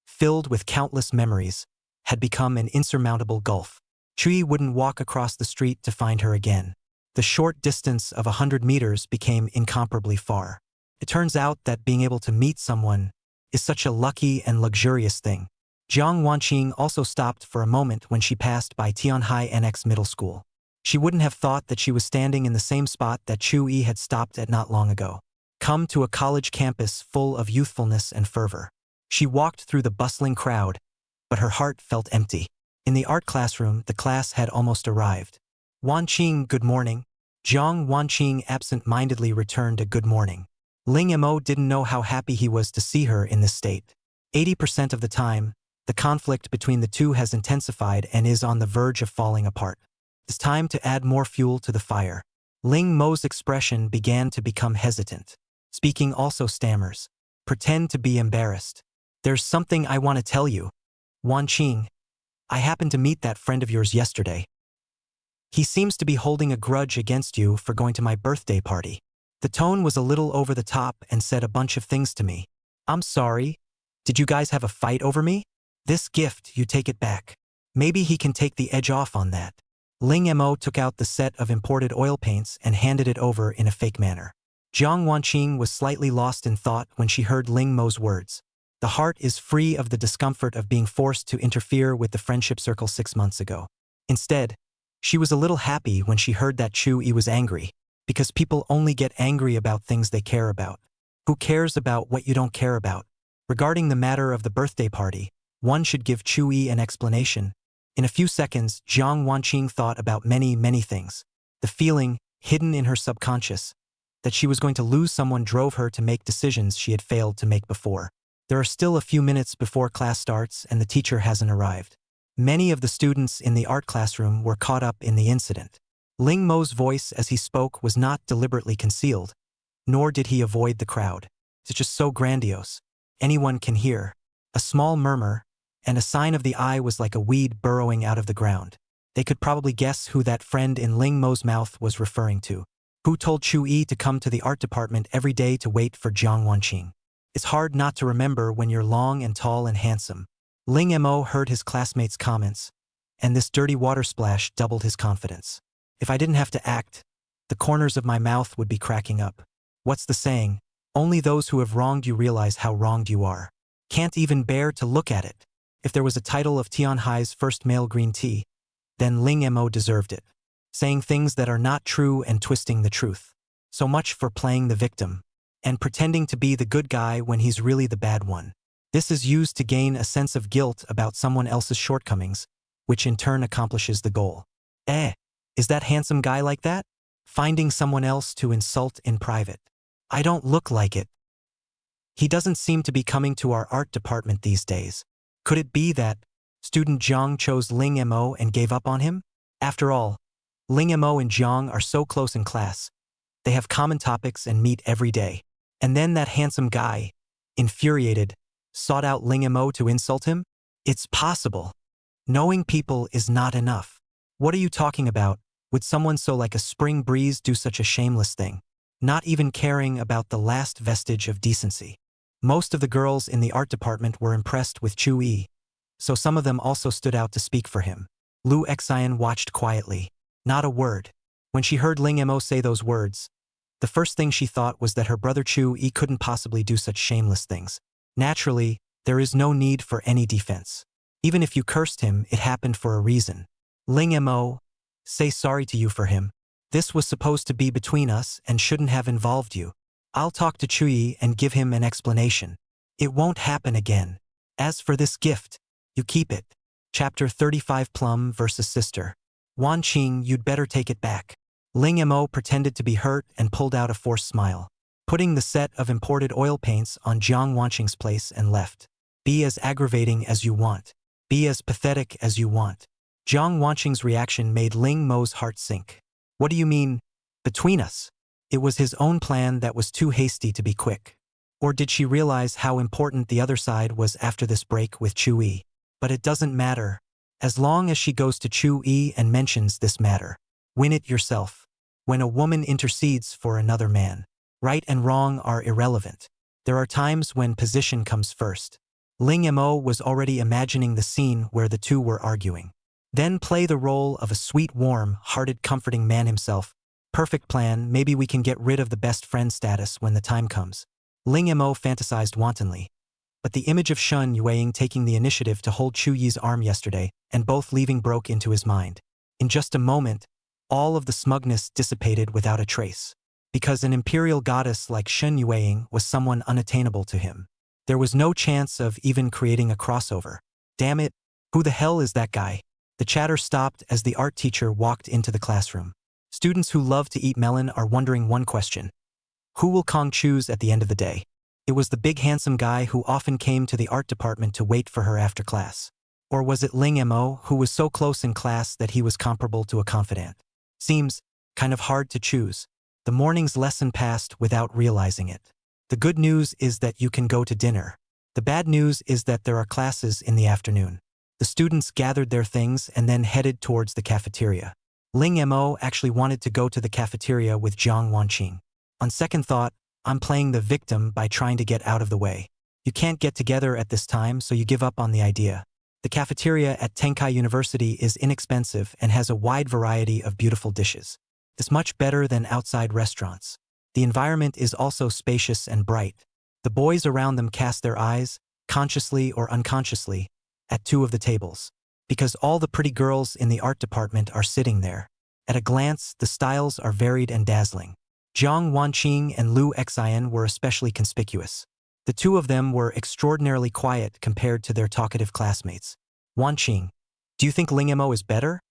filled with countless memories, had become an insurmountable gulf. Chu-yi wouldn't walk across the street to find her again. The short distance of 100 meters became incomparably far. It turns out that being able to meet someone is such a lucky and luxurious thing. Jiang Wanqing also stopped for a moment when she passed by Tianhai NX Middle School. She wouldn't have thought that she was standing in the same spot that Chu Yi had stopped at not long ago. Come to a college campus full of youthfulness and fervor. She walked through the bustling crowd, but her heart felt empty. In the art classroom, the class had almost arrived. Wanqing, good morning. Jiang Wanqing absent-mindedly returned a good morning. Ling Mo didn't know how happy he was to see her in this state. 80% of the time, the conflict between the two has intensified and is on the verge of falling apart. It's time to add more fuel to the fire. Ling Mo's expression began to become hesitant. Speaking also stammers. Pretend to be embarrassed. There's something I want to tell you. Wanqing, I happened to meet that friend of yours yesterday. He seems to be holding a grudge against you for going to my birthday party. The tone was a little over the top and said a bunch of things to me. I'm sorry. Did you guys have a fight over me? This gift, you take it back. Maybe he can take the edge off on that. Ling Mo took out the set of imported oil paints and handed it over in a fake manner. Jiang Wanqing was slightly lost in thought when she heard Ling Mo's words. The heart is free of the discomfort of being forced to interfere with the friendship circle 6 months ago. Instead, she was a little happy when she heard that Chu Yi was angry, because people only get angry about things they care about. Who cares about what you don't care about? Regarding the matter of the birthday party, one should give Chu Yi an explanation. In a few seconds, Jiang Wanqing thought about many things. The feeling, hidden in her subconscious, that she was going to lose someone drove her to make decisions she had failed to make before. There are still a few minutes before class starts and the teacher hasn't arrived. Many of the students in the art classroom were caught up in the incident. Ling Mo's voice as he spoke was not deliberately concealed, nor did he avoid the crowd. It's just so grandiose. Anyone can hear. A small murmur, and a sign of the eye was like a weed burrowing out of the ground. They could probably guess who that friend in Ling Mo's mouth was referring to. Who told Chu Yi to come to the art department every day to wait for Jiang Wanqing? It's hard not to remember when you're long and tall and handsome. Ling Mo heard his classmates' comments, and this dirty water splash doubled his confidence. If I didn't have to act, the corners of my mouth would be cracking up. What's the saying? Only those who have wronged you realize how wronged you are. Can't even bear to look at it. If there was a title of Tianhai's first male green tea, then Ling Mo deserved it. Saying things that are not true and twisting the truth. So much for playing the victim, and pretending to be the good guy when he's really the bad one. This is used to gain a sense of guilt about someone else's shortcomings, which in turn accomplishes the goal. Is that handsome guy like that? Finding someone else to insult in private. I don't look like it. He doesn't seem to be coming to our art department these days. Could it be that student Jiang chose Ling Mo and gave up on him? After all, Ling Mo and Jiang are so close in class. They have common topics and meet every day. And then that handsome guy, infuriated, sought out Ling Mo to insult him? It's possible. Knowing people is not enough. What are you talking about? Would someone so like a spring breeze do such a shameless thing? Not even caring about the last vestige of decency. Most of the girls in the art department were impressed with Chu Yi, so some of them also stood out to speak for him. Lu Xian watched quietly. Not a word. When she heard Ling Mo say those words, the first thing she thought was that her brother Chu Yi couldn't possibly do such shameless things. Naturally, there is no need for any defense. Even if you cursed him, it happened for a reason. Ling Mo, say sorry to you for him. This was supposed to be between us and shouldn't have involved you. I'll talk to Chu Yi and give him an explanation. It won't happen again. As for this gift, you keep it. Chapter 35 Plum vs. Sister. Wanqing, you'd better take it back. Ling Mo pretended to be hurt and pulled out a forced smile, putting the set of imported oil paints on Jiang Wanqing's place and left. Be as aggravating as you want. Be as pathetic as you want. Jiang Wanqing's reaction made Ling Mo's heart sink. What do you mean, between us? It was his own plan that was too hasty to be quick. Or did she realize how important the other side was after this break with Chu Yi? But it doesn't matter. As long as she goes to Chu Yi and mentions this matter. Win it yourself. When a woman intercedes for another man, right and wrong are irrelevant. There are times when position comes first. Ling Mo was already imagining the scene where the two were arguing. Then play the role of a sweet, warm-hearted, comforting man himself. Perfect plan, maybe we can get rid of the best friend status when the time comes. Ling Mo fantasized wantonly. but the image of Shun Yueing taking the initiative to hold Chu Yi's arm yesterday and both leaving broke into his mind. In just a moment, all of the smugness dissipated without a trace. Because an imperial goddess like Shun Yueing was someone unattainable to him. There was no chance of even creating a crossover. Damn it, who the hell is that guy? The chatter stopped as the art teacher walked into the classroom. Students who love to eat melon are wondering one question. Who will Kong choose at the end of the day? It was the big handsome guy who often came to the art department to wait for her after class. Or was it Ling Mo, who was so close in class that he was comparable to a confidant? Seems kind of hard to choose. The morning's lesson passed without realizing it. The good news is that you can go to dinner. The bad news is that there are classes in the afternoon. The students gathered their things and then headed towards the cafeteria. Ling Mo actually wanted to go to the cafeteria with Jiang Wanqing. On second thought, I'm playing the victim by trying to get out of the way. You can't get together at this time, so you give up on the idea. The cafeteria at Tenkai University is inexpensive and has a wide variety of beautiful dishes. It's much better than outside restaurants. The environment is also spacious and bright. The boys around them cast their eyes, consciously or unconsciously, at two of the tables. Because all the pretty girls in the art department are sitting there. At a glance, the styles are varied and dazzling. Jiang Wanqing and Lu Xian were especially conspicuous. The two of them were extraordinarily quiet compared to their talkative classmates. Wanqing, do you think Ling Mo is better?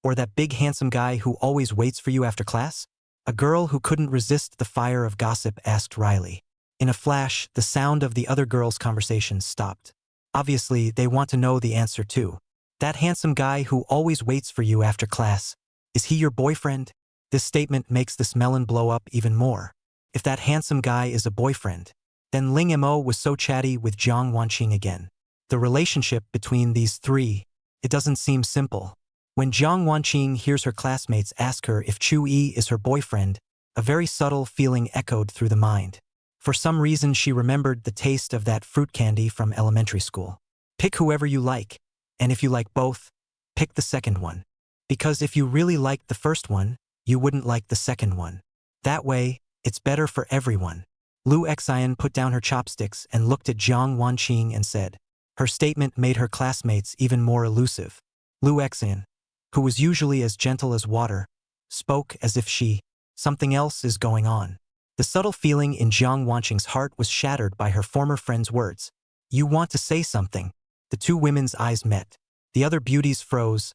Or that big handsome guy who always waits for you after class? A girl who couldn't resist the fire of gossip asked Riley. In a flash, the sound of the other girls' conversations stopped. Obviously, they want to know the answer too. That handsome guy who always waits for you after class, is he your boyfriend? This statement makes this melon blow up even more. If that handsome guy is a boyfriend, then Ling Mo was so chatty with Jiang Wanqing again. The relationship between these three, it doesn't seem simple. When Jiang Wanqing hears her classmates ask her if Chu Yi is her boyfriend, a very subtle feeling echoed through the mind. For some reason she remembered the taste of that fruit candy from elementary school. Pick whoever you like, and if you like both, pick the second one. Because if you really liked the first one, you wouldn't like the second one. That way, it's better for everyone. Lu Xian put down her chopsticks and looked at Jiang Wanqing and said. Her statement made her classmates even more elusive. Lu Xian, who was usually as gentle as water, spoke as if something else is going on. The subtle feeling in Jiang Wanqing's heart was shattered by her former friend's words. You want to say something? The two women's eyes met. The other beauties froze.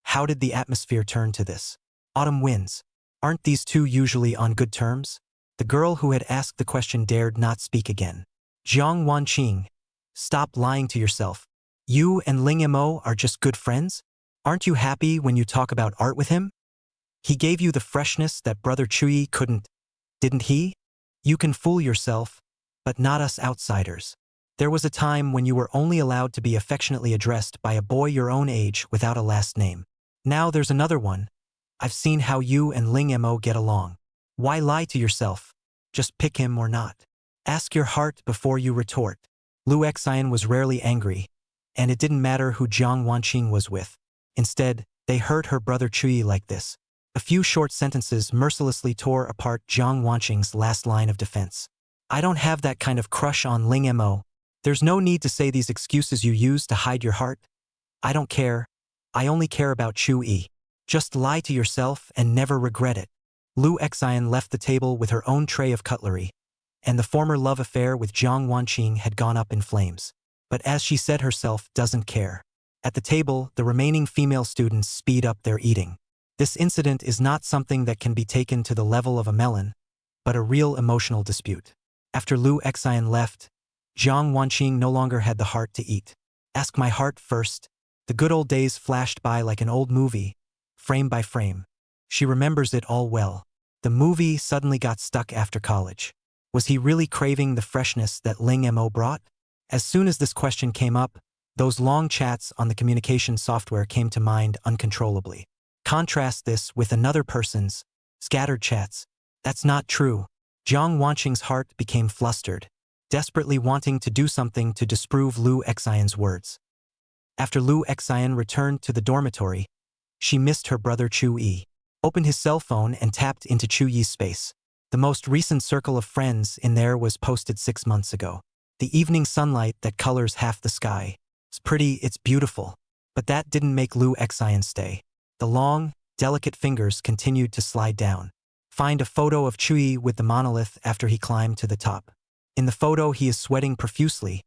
How did the atmosphere turn to this? Autumn winds. Aren't these two usually on good terms? The girl who had asked the question dared not speak again. Jiang Wanqing, stop lying to yourself. You and Ling Mo are just good friends? Aren't you happy when you talk about art with him? He gave you the freshness that brother Chuyi couldn't, didn't he? You can fool yourself, but not us outsiders. There was a time when you were only allowed to be affectionately addressed by a boy your own age without a last name. Now there's another one. I've seen how you and Ling Mo get along. Why lie to yourself? Just pick him or not. Ask your heart before you retort. Lu Xian was rarely angry, and it didn't matter who Jiang Wanqing was with. Instead, they hurt her brother Chuyi like this. A few short sentences mercilessly tore apart Jiang Wanqing's last line of defense. I don't have that kind of crush on Ling Mo. There's no need to say these excuses you use to hide your heart. I don't care. I only care about Chu Yi. Just lie to yourself and never regret it. Lu Xian left the table with her own tray of cutlery, and the former love affair with Jiang Wanqing had gone up in flames. But as she said herself, doesn't care. At the table, the remaining female students speed up their eating. This incident is not something that can be taken to the level of a melon, but a real emotional dispute. After Lu Xian left, Jiang Wanqing no longer had the heart to eat. Ask my heart first. The good old days flashed by like an old movie, frame by frame. She remembers it all well. The movie suddenly got stuck after college. Was he really craving the freshness that Ling Mo brought? As soon as this question came up, those long chats on the communication software came to mind uncontrollably. Contrast this with another person's scattered chats. That's not true. Jiang Wanqing's heart became flustered, desperately wanting to do something to disprove Lu Xian's words. After Lu Xian returned to the dormitory, she missed her brother Chu Yi, opened his cell phone and tapped into Chu Yi's space. The most recent circle of friends in there was posted 6 months ago. The evening sunlight that colors half the sky. It's pretty, it's beautiful. But that didn't make Lu Xian stay. The long, delicate fingers continued to slide down. Find a photo of Chui with the monolith after he climbed to the top. In the photo he is sweating profusely,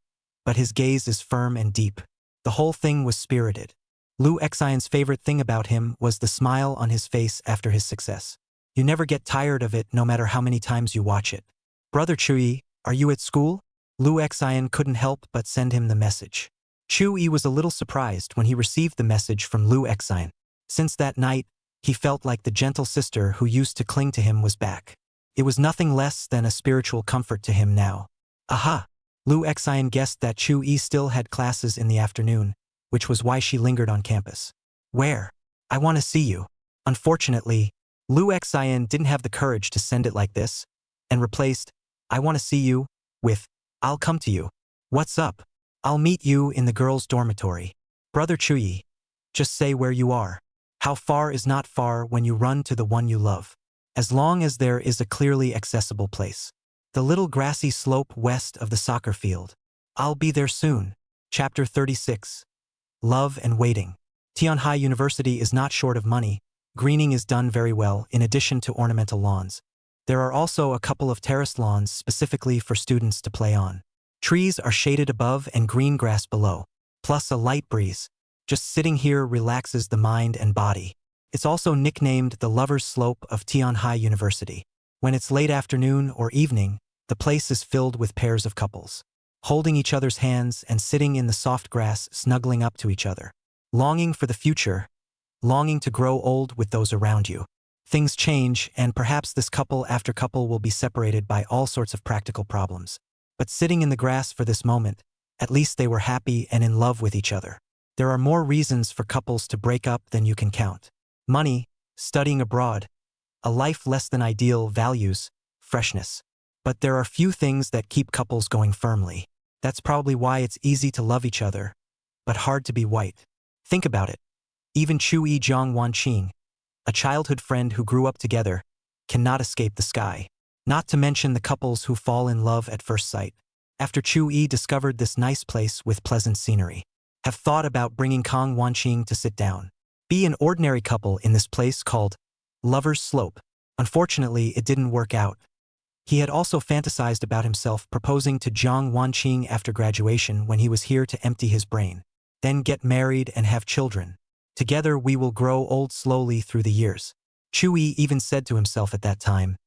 but his gaze is firm and deep. The whole thing was spirited. Lu Xian's favorite thing about him was the smile on his face after his success. You never get tired of it no matter how many times you watch it. Brother Chui, are you at school? Lu Xian couldn't help but send him the message. Chui was a little surprised when he received the message from Lu Xian. Since that night, he felt like the gentle sister who used to cling to him was back. It was nothing less than a spiritual comfort to him now. Aha! Lu Xian guessed that Chui still had classes in the afternoon, which was why she lingered on campus. Where? I want to see you. Unfortunately, Lu Xian didn't have the courage to send it like this, and replaced, I want to see you, with, I'll come to you. What's up? I'll meet you in the girls' dormitory. Brother Chui, just say where you are. How far is not far when you run to the one you love. As long as there is a clearly accessible place. The little grassy slope west of the soccer field. I'll be there soon. Chapter 36. Love and Waiting. Tianhai University is not short of money. Greening is done very well, in addition to ornamental lawns. There are also a couple of terraced lawns specifically for students to play on. Trees are shaded above and green grass below, plus a light breeze. Just sitting here relaxes the mind and body. It's also nicknamed the Lover's Slope of Tianhai University. When it's late afternoon or evening, the place is filled with pairs of couples, holding each other's hands and sitting in the soft grass snuggling up to each other. Longing for the future, longing to grow old with those around you. Things change, and perhaps this couple after couple will be separated by all sorts of practical problems. But sitting in the grass for this moment, at least they were happy and in love with each other. There are more reasons for couples to break up than you can count. Money, studying abroad, a life less than ideal, values, freshness. But there are few things that keep couples going firmly. That's probably why it's easy to love each other, but hard to be white. Think about it. Even Chui Zhang Wanqing, a childhood friend who grew up together, cannot escape the sky. Not to mention the couples who fall in love at first sight. After Chui discovered this nice place with pleasant scenery, have thought about bringing Kang Wanqing to sit down. Be an ordinary couple in this place called Lover's Slope. Unfortunately, it didn't work out. He had also fantasized about himself proposing to Zhang Wanqing after graduation when he was here to empty his brain. Then get married and have children. Together we will grow old slowly through the years. Chui even said to himself at that time,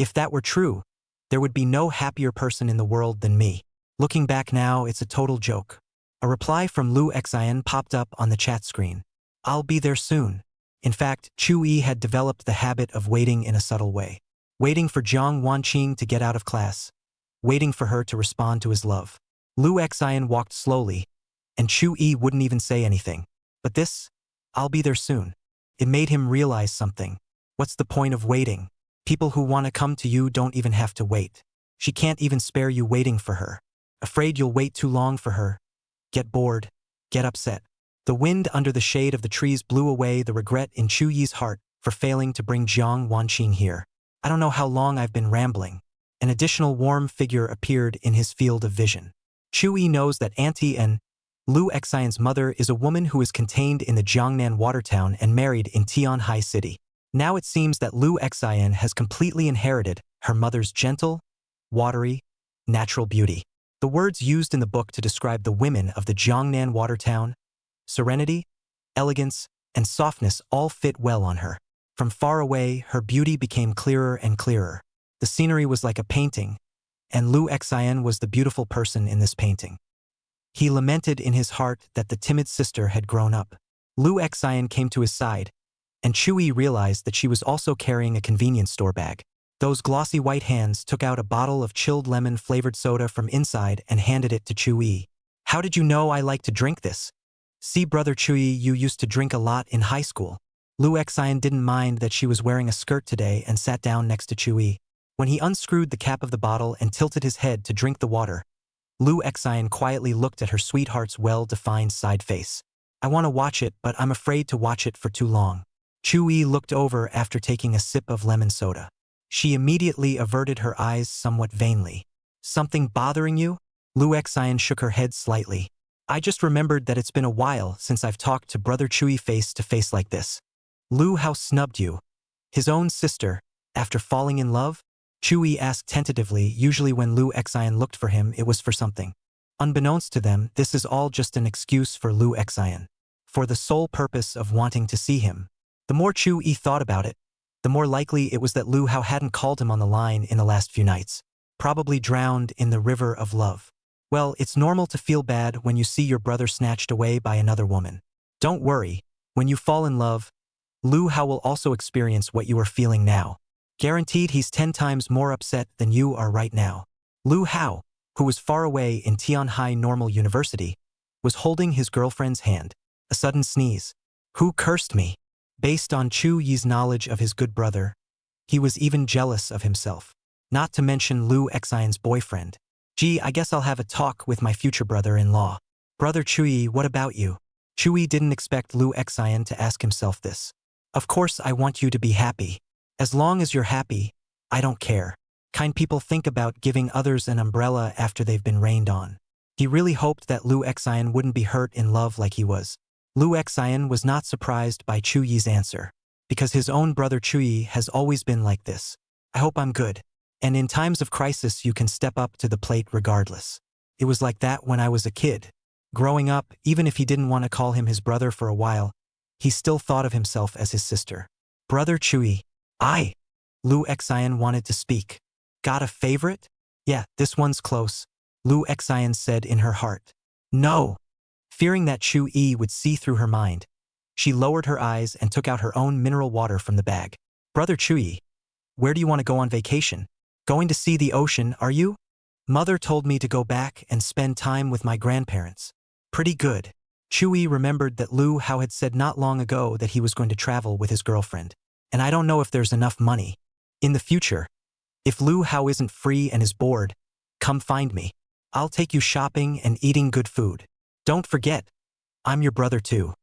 if that were true, there would be no happier person in the world than me. Looking back now, it's a total joke. A reply from Lu Xian popped up on the chat screen. I'll be there soon. In fact, Chui had developed the habit of waiting in a subtle way. Waiting for Zhang Wanqing to get out of class. Waiting for her to respond to his love. Lu Xian walked slowly, and Chui wouldn't even say anything. But this, I'll be there soon. It made him realize something. What's the point of waiting? People who want to come to you don't even have to wait. She can't even spare you waiting for her. Afraid you'll wait too long for her. Get bored. Get upset. The wind under the shade of the trees blew away the regret in Chuyi's heart for failing to bring Zhang Wanqing here. I don't know how long I've been rambling. An additional warm figure appeared in his field of vision. Chui knows that Auntie and Lu Xian's mother is a woman who is contained in the Jiangnan water town and married in Tianhai City. Now it seems that Lu Xian has completely inherited her mother's gentle, watery, natural beauty. The words used in the book to describe the women of the Jiangnan water town, serenity, elegance, and softness all fit well on her. From far away, her beauty became clearer and clearer. The scenery was like a painting, and Lu Xian was the beautiful person in this painting. He lamented in his heart that the timid sister had grown up. Lu Xian came to his side, and Chui realized that she was also carrying a convenience store bag. Those glossy white hands took out a bottle of chilled lemon-flavored soda from inside and handed it to Chui. How did you know I like to drink this? See, Brother Chui, you used to drink a lot in high school. Lu Xian didn't mind that she was wearing a skirt today and sat down next to Chui. When he unscrewed the cap of the bottle and tilted his head to drink the water, Lu Xian quietly looked at her sweetheart's well-defined side face. I want to watch it, but I'm afraid to watch it for too long. Chui looked over after taking a sip of lemon soda. She immediately averted her eyes somewhat vainly. Something bothering you? Lu Xian shook her head slightly. I just remembered that it's been a while since I've talked to Brother Chui face to face like this. Lu Hao snubbed you. His own sister, after falling in love? Chui asked tentatively. Usually when Lu Xian looked for him, it was for something. Unbeknownst to them, this is all just an excuse for Lu Xian. For the sole purpose of wanting to see him. The more Chui thought about it, the more likely it was that Lu Hao hadn't called him on the line in the last few nights. Probably drowned in the river of love. Well, it's normal to feel bad when you see your brother snatched away by another woman. Don't worry, when you fall in love, Lu Hao will also experience what you are feeling now. Guaranteed he's 10 times more upset than you are right now. Lu Hao, who was far away in Tianhai Normal University, was holding his girlfriend's hand. A sudden sneeze. Who cursed me? Based on Chu Yi's knowledge of his good brother, he was even jealous of himself. Not to mention Lu Xian's boyfriend. Gee, I guess I'll have a talk with my future brother-in-law. Brother Chui, what about you? Chui didn't expect Lu Xian to ask himself this. Of course I want you to be happy. As long as you're happy, I don't care. Kind people think about giving others an umbrella after they've been rained on. He really hoped that Lu Xian wouldn't be hurt in love like he was. Lu Xian was not surprised by Chu Yi's answer, because his own brother Chui has always been like this. I hope I'm good. And in times of crisis you can step up to the plate regardless. It was like that when I was a kid. Growing up, even if he didn't want to call him his brother for a while, he still thought of himself as his sister. Brother Chui. Lu Xian wanted to speak. Got a favorite? Yeah, this one's close, Lu Xian said in her heart. No. Fearing that Chu Yi would see through her mind, she lowered her eyes and took out her own mineral water from the bag. Brother Chui, where do you want to go on vacation? Going to see the ocean, are you? Mother told me to go back and spend time with my grandparents. Pretty good. Chui remembered that Lu Hao had said not long ago that he was going to travel with his girlfriend. And I don't know if there's enough money. In the future, if Lu Hao isn't free and is bored, come find me. I'll take you shopping and eating good food. Don't forget, I'm your brother too.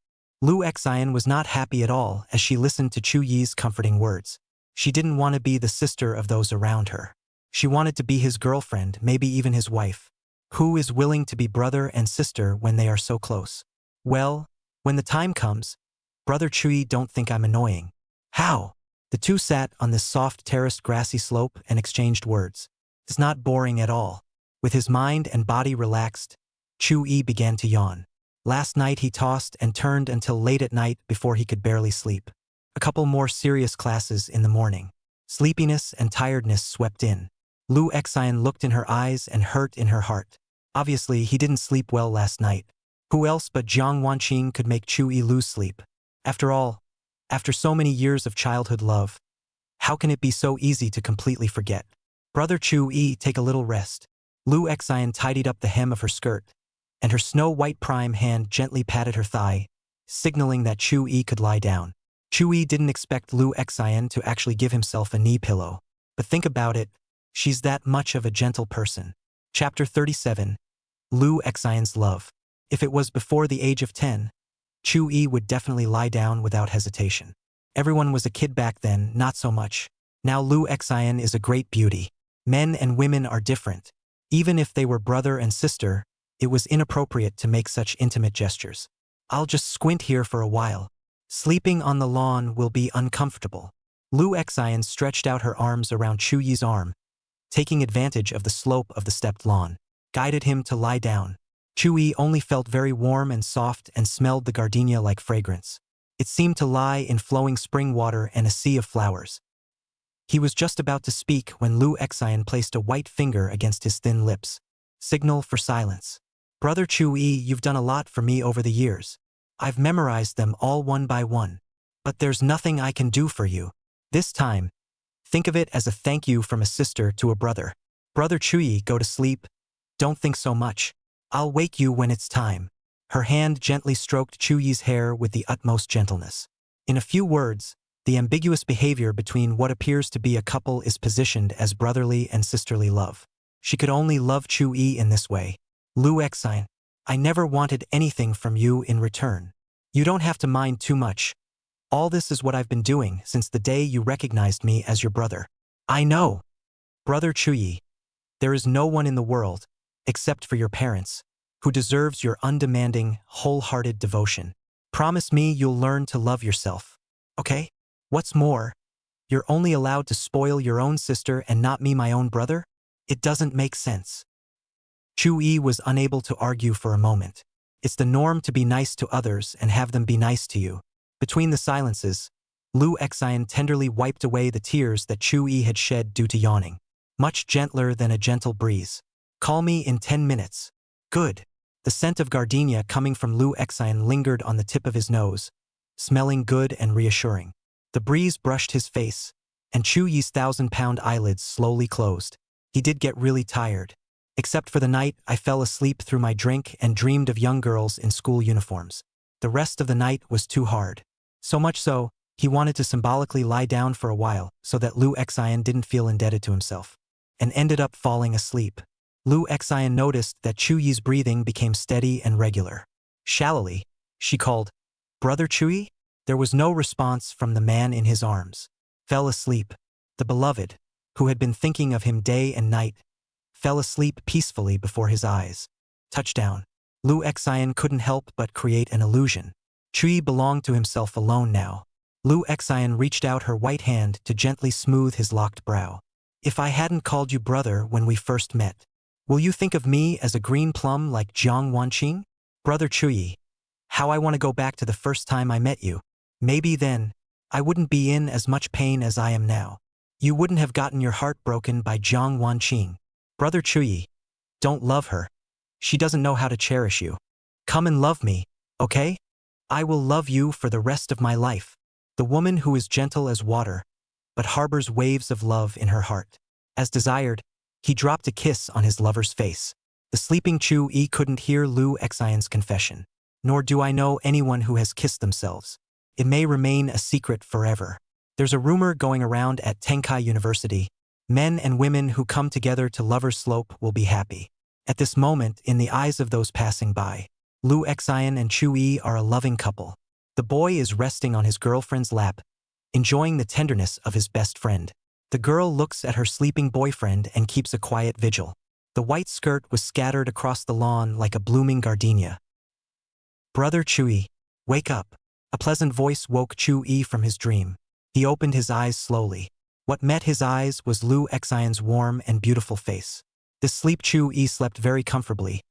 Lu Xian was not happy at all as she listened to Chu Yi's comforting words. She didn't want to be the sister of those around her. She wanted to be his girlfriend, maybe even his wife. Who is willing to be brother and sister when they are so close? Well, when the time comes, Brother Chui, don't think I'm annoying. How? The two sat on this soft terraced grassy slope and exchanged words. It's not boring at all. With his mind and body relaxed, Chu Yi began to yawn. Last night he tossed and turned until late at night before he could barely sleep. A couple more serious classes in the morning. Sleepiness and tiredness swept in. Lu Xian looked in her eyes and hurt in her heart. Obviously, he didn't sleep well last night. Who else but Jiang Wanqing could make Chu Yi lose sleep? After all, after so many years of childhood love, how can it be so easy to completely forget? Brother Chu Yi, take a little rest. Lu Xian tidied up the hem of her skirt, and her snow-white prime hand gently patted her thigh, signaling that Chu Yi could lie down. Chu Yi didn't expect Lu Xian to actually give himself a knee pillow. But think about it, she's that much of a gentle person. Chapter 37. Lu Xian's Love. If it was before the age of 10, Chu Yi would definitely lie down without hesitation. Everyone was a kid back then, not so much. Now Lu Xian is a great beauty. Men and women are different. Even if they were brother and sister, it was inappropriate to make such intimate gestures. I'll just squint here for a while. Sleeping on the lawn will be uncomfortable. Lu Xian stretched out her arms around Chu Yi's arm, taking advantage of the slope of the stepped lawn, guided him to lie down. Chu Yi only felt very warm and soft and smelled the gardenia-like fragrance. It seemed to lie in flowing spring water and a sea of flowers. He was just about to speak when Lu Xian placed a white finger against his thin lips. Signal for silence. Brother Chu Yi, you've done a lot for me over the years. I've memorized them all one by one. But there's nothing I can do for you. This time, think of it as a thank you from a sister to a brother. Brother Chu Yi, go to sleep. Don't think so much. I'll wake you when it's time. Her hand gently stroked Chu Yi's hair with the utmost gentleness. In a few words, the ambiguous behavior between what appears to be a couple is positioned as brotherly and sisterly love. She could only love Chu Yi in this way. Lu Xian, I never wanted anything from you in return. You don't have to mind too much. All this is what I've been doing since the day you recognized me as your brother. I know. Brother Chu Yi, there is no one in the world, except for your parents, who deserves your undemanding, wholehearted devotion. Promise me you'll learn to love yourself. Okay? What's more, you're only allowed to spoil your own sister and not me, my own brother? It doesn't make sense. Chu-yi was unable to argue for a moment. It's the norm to be nice to others and have them be nice to you. Between the silences, Lu Xian tenderly wiped away the tears that Chu-yi had shed due to yawning. Much gentler than a gentle breeze. Call me in 10 minutes. Good. The scent of gardenia coming from Lu Xian lingered on the tip of his nose, smelling good and reassuring. The breeze brushed his face, and Chu-yi's 1,000-pound eyelids slowly closed. He did get really tired. Except for the night, I fell asleep through my drink and dreamed of young girls in school uniforms. The rest of the night was too hard. So much so, he wanted to symbolically lie down for a while so that Lu Xian didn't feel indebted to himself, and ended up falling asleep. Lu Xian noticed that Chu-yi's breathing became steady and regular. Shallowly, she called, "Brother Chu-yi?" There was no response from the man in his arms. Fell asleep. The beloved, who had been thinking of him day and night, fell asleep peacefully before his eyes. Touchdown. Lu Xian couldn't help but create an illusion. Chu-yi belonged to himself alone now. Lu Xian reached out her white hand to gently smooth his locked brow. If I hadn't called you brother when we first met, will you think of me as a green plum like Jiang Wanqing? Brother Chu-yi, how I want to go back to the first time I met you. Maybe then, I wouldn't be in as much pain as I am now. You wouldn't have gotten your heart broken by Jiang Wanqing. Brother Chu-yi, don't love her. She doesn't know how to cherish you. Come and love me, okay? I will love you for the rest of my life. The woman who is gentle as water, but harbors waves of love in her heart. As desired, he dropped a kiss on his lover's face. The sleeping Chu-yi couldn't hear Lu Xian's confession. Nor do I know anyone who has kissed themselves. It may remain a secret forever. There's a rumor going around at Tenkai University. Men and women who come together to Lover's Slope will be happy. At this moment, in the eyes of those passing by, Lu Xian and Chu-yi are a loving couple. The boy is resting on his girlfriend's lap, enjoying the tenderness of his best friend. The girl looks at her sleeping boyfriend and keeps a quiet vigil. The white skirt was scattered across the lawn like a blooming gardenia. Brother Chu-yi, wake up. A pleasant voice woke Chu-yi from his dream. He opened his eyes slowly. What met his eyes was Lu Xian's warm and beautiful face. This sleep Chu-yi slept very comfortably,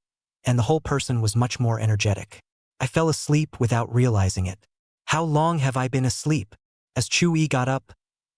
and the whole person was much more energetic. I fell asleep without realizing it. How long have I been asleep? As Chu-yi got up,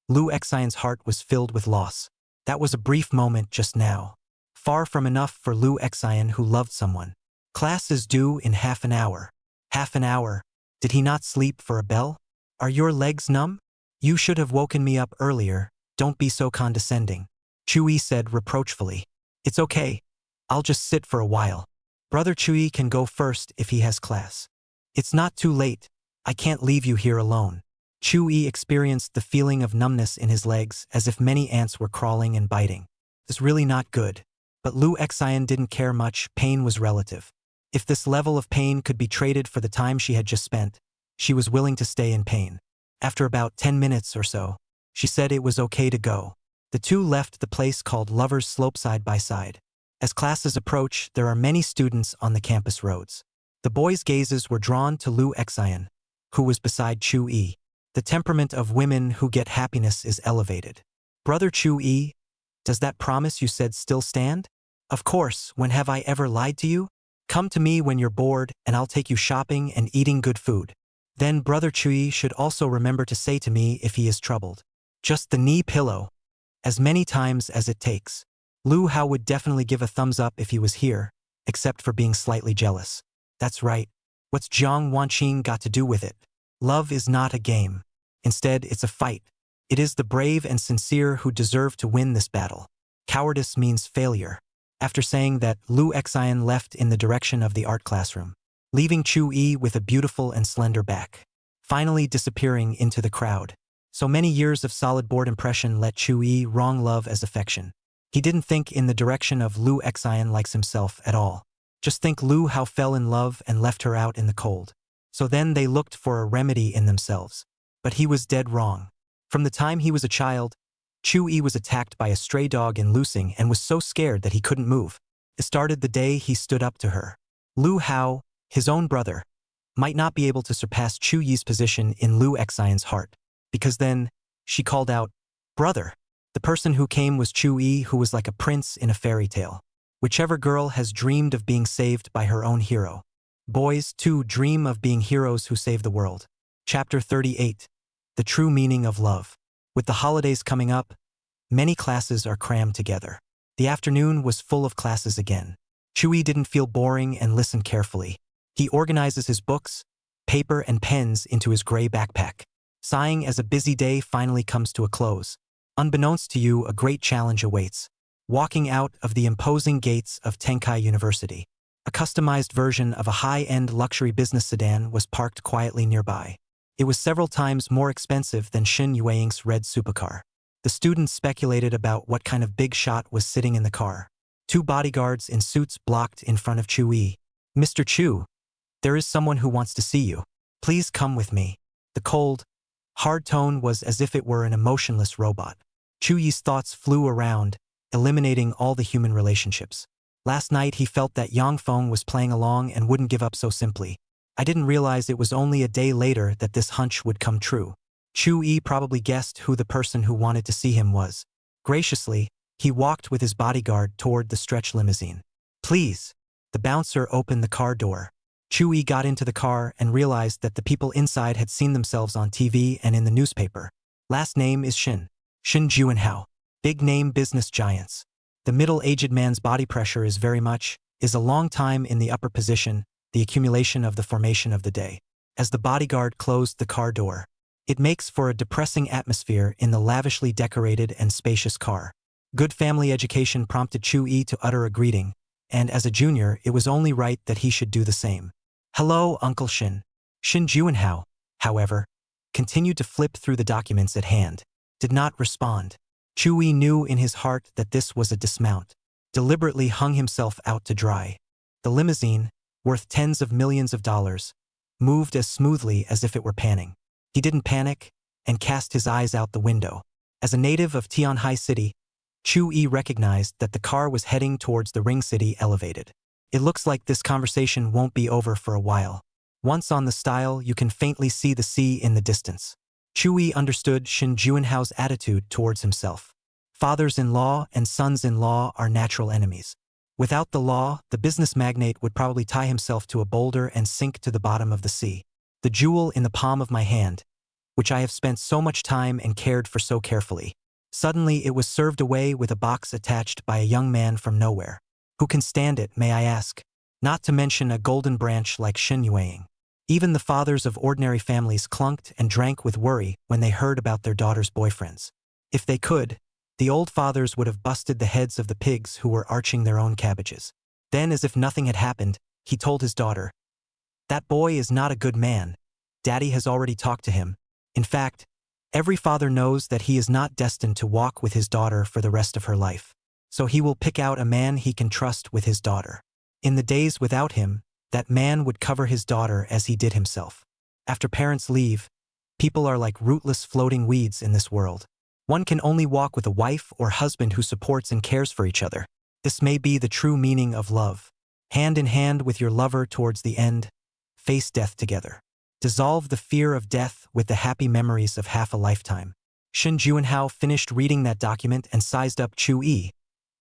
Lu Xian's heart was filled with loss. That was a brief moment just now. Far from enough for Lu Xian who loved someone. Class is due in half an hour. Half an hour? Did he not sleep for a bell? Are your legs numb? You should have woken me up earlier. Don't be so condescending. Chu-yi said reproachfully. It's okay. I'll just sit for a while. Brother Chu-yi can go first if he has class. It's not too late. I can't leave you here alone. Chu-yi experienced the feeling of numbness in his legs as if many ants were crawling and biting. It's really not good. But Lu Xian didn't care much. Pain was relative. If this level of pain could be traded for the time she had just spent, she was willing to stay in pain. After about 10 minutes or so, she said it was okay to go. The two left the place called Lover's Slope side by side. As classes approach, there are many students on the campus roads. The boys' gazes were drawn to Lu Xian, who was beside Chu-yi. The temperament of women who get happiness is elevated. Brother Chu-yi, does that promise you said still stand? Of course, when have I ever lied to you? Come to me when you're bored and I'll take you shopping and eating good food. Then Brother Chu-yi should also remember to say to me if he is troubled. Just the knee pillow. As many times as it takes. Lu Hao would definitely give a thumbs up if he was here, except for being slightly jealous. That's right. What's Jiang Wanqing got to do with it? Love is not a game. Instead, it's a fight. It is the brave and sincere who deserve to win this battle. Cowardice means failure. After saying that, Lu Xian left in the direction of the art classroom, leaving Chu-yi with a beautiful and slender back, finally disappearing into the crowd. So many years of solid board impression let Chu-yi wrong love as affection. He didn't think in the direction of Lu Xian likes himself at all. Just think Lu Hao fell in love and left her out in the cold. So then they looked for a remedy in themselves. But he was dead wrong. From the time he was a child, Chu-yi was attacked by a stray dog in Lusing and was so scared that he couldn't move. It started the day he stood up to her. Lu Hao, his own brother, might not be able to surpass Chu Yi's position in Lu Xian's heart, because then she called out, "Brother." The person who came was Chu Yi, who was like a prince in a fairy tale. Whichever girl has dreamed of being saved by her own hero. Boys, too, dream of being heroes who save the world. Chapter 38. The True Meaning of Love. With the holidays coming up, many classes are crammed together. The afternoon was full of classes again. Chu Yi didn't feel boring and listened carefully. He organizes his books, paper, and pens into his gray backpack, sighing as a busy day finally comes to a close. Unbeknownst to you, a great challenge awaits. Walking out of the imposing gates of Tenkai University, a customized version of a high-end luxury business sedan was parked quietly nearby. It was several times more expensive than Shin Yueying's red supercar. The students speculated about what kind of big shot was sitting in the car. 2 bodyguards in suits blocked in front of Chu Yi. "Mr. Chu, there is someone who wants to see you. Please come with me." The cold, hard tone was as if it were an emotionless robot. Chu Yi's thoughts flew around, eliminating all the human relationships. Last night he felt that Yang Feng was playing along and wouldn't give up so simply. I didn't realize it was only a day later that this hunch would come true. Chu Yi probably guessed who the person who wanted to see him was. Graciously, he walked with his bodyguard toward the stretch limousine. "Please." The bouncer opened the car door. Chu Yi got into the car and realized that the people inside had seen themselves on TV and in the newspaper. Last name is Shin Juanhao. Big name business giants. The middle-aged man's body pressure is a long time in the upper position, the accumulation of the formation of the day. As the bodyguard closed the car door, it makes for a depressing atmosphere in the lavishly decorated and spacious car. Good family education prompted Chu Yi to utter a greeting, and as a junior, it was only right that he should do the same. "Hello, Uncle Shin." Shin Juanhao, however, continued to flip through the documents at hand. Did not respond. Chu Yi knew in his heart that this was a dismount. Deliberately hung himself out to dry. The limousine, worth tens of millions of dollars, moved as smoothly as if it were panning. He didn't panic and cast his eyes out the window. As a native of Tianhai City, Chu Yi recognized that the car was heading towards the Ring City Elevated. It looks like this conversation won't be over for a while. Once on the stile, you can faintly see the sea in the distance. Chu Yi understood Shin Juanhao's attitude towards himself. Fathers-in-law and sons-in-law are natural enemies. Without the law, the business magnate would probably tie himself to a boulder and sink to the bottom of the sea. The jewel in the palm of my hand, which I have spent so much time and cared for so carefully. Suddenly it was served away with a box attached by a young man from nowhere. Who can stand it, may I ask? Not to mention a golden branch like Shin Yueying. Even the fathers of ordinary families clunked and drank with worry when they heard about their daughters' boyfriends. If they could, the old fathers would have busted the heads of the pigs who were arching their own cabbages. Then, as if nothing had happened, he told his daughter, "That boy is not a good man. Daddy has already talked to him. In fact, every father knows that he is not destined to walk with his daughter for the rest of her life. So he will pick out a man he can trust with his daughter. In the days without him, that man would cover his daughter as he did himself. After parents leave, people are like rootless floating weeds in this world. One can only walk with a wife or husband who supports and cares for each other. This may be the true meaning of love. Hand in hand with your lover towards the end, face death together. Dissolve the fear of death with the happy memories of half a lifetime." Shin Juanhao finished reading that document and sized up Chu Yi,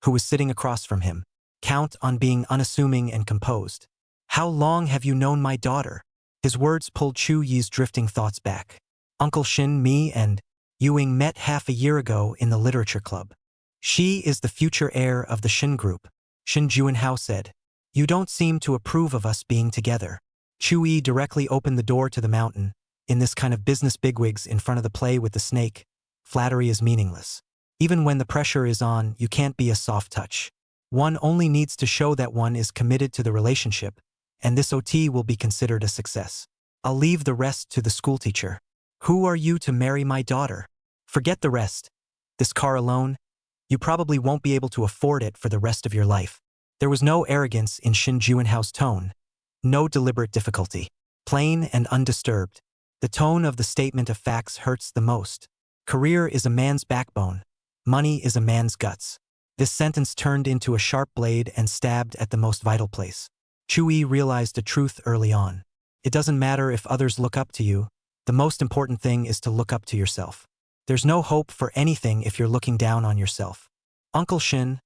who was sitting across from him. Count on being unassuming and composed. "How long have you known my daughter?" His words pulled Chu Yi's drifting thoughts back. "Uncle Shin, me and Yuing met half a year ago in the literature club. She is the future heir of the Shin group." Shin Juanhao said, "You don't seem to approve of us being together." Chu Yi directly opened the door to the mountain. In this kind of business bigwigs in front of the play with the snake, flattery is meaningless. Even when the pressure is on, you can't be a soft touch. One only needs to show that one is committed to the relationship, and this OT will be considered a success. I'll leave the rest to the schoolteacher. Who are you to marry my daughter? Forget the rest. This car alone, you probably won't be able to afford it for the rest of your life. There was no arrogance in Shin Juanhao's tone. No deliberate difficulty. Plain and undisturbed. The tone of the statement of facts hurts the most. Career is a man's backbone. Money is a man's guts. This sentence turned into a sharp blade and stabbed at the most vital place. Chu-yi realized a truth early on. It doesn't matter if others look up to you, the most important thing is to look up to yourself. There's no hope for anything if you're looking down on yourself. Uncle Shin,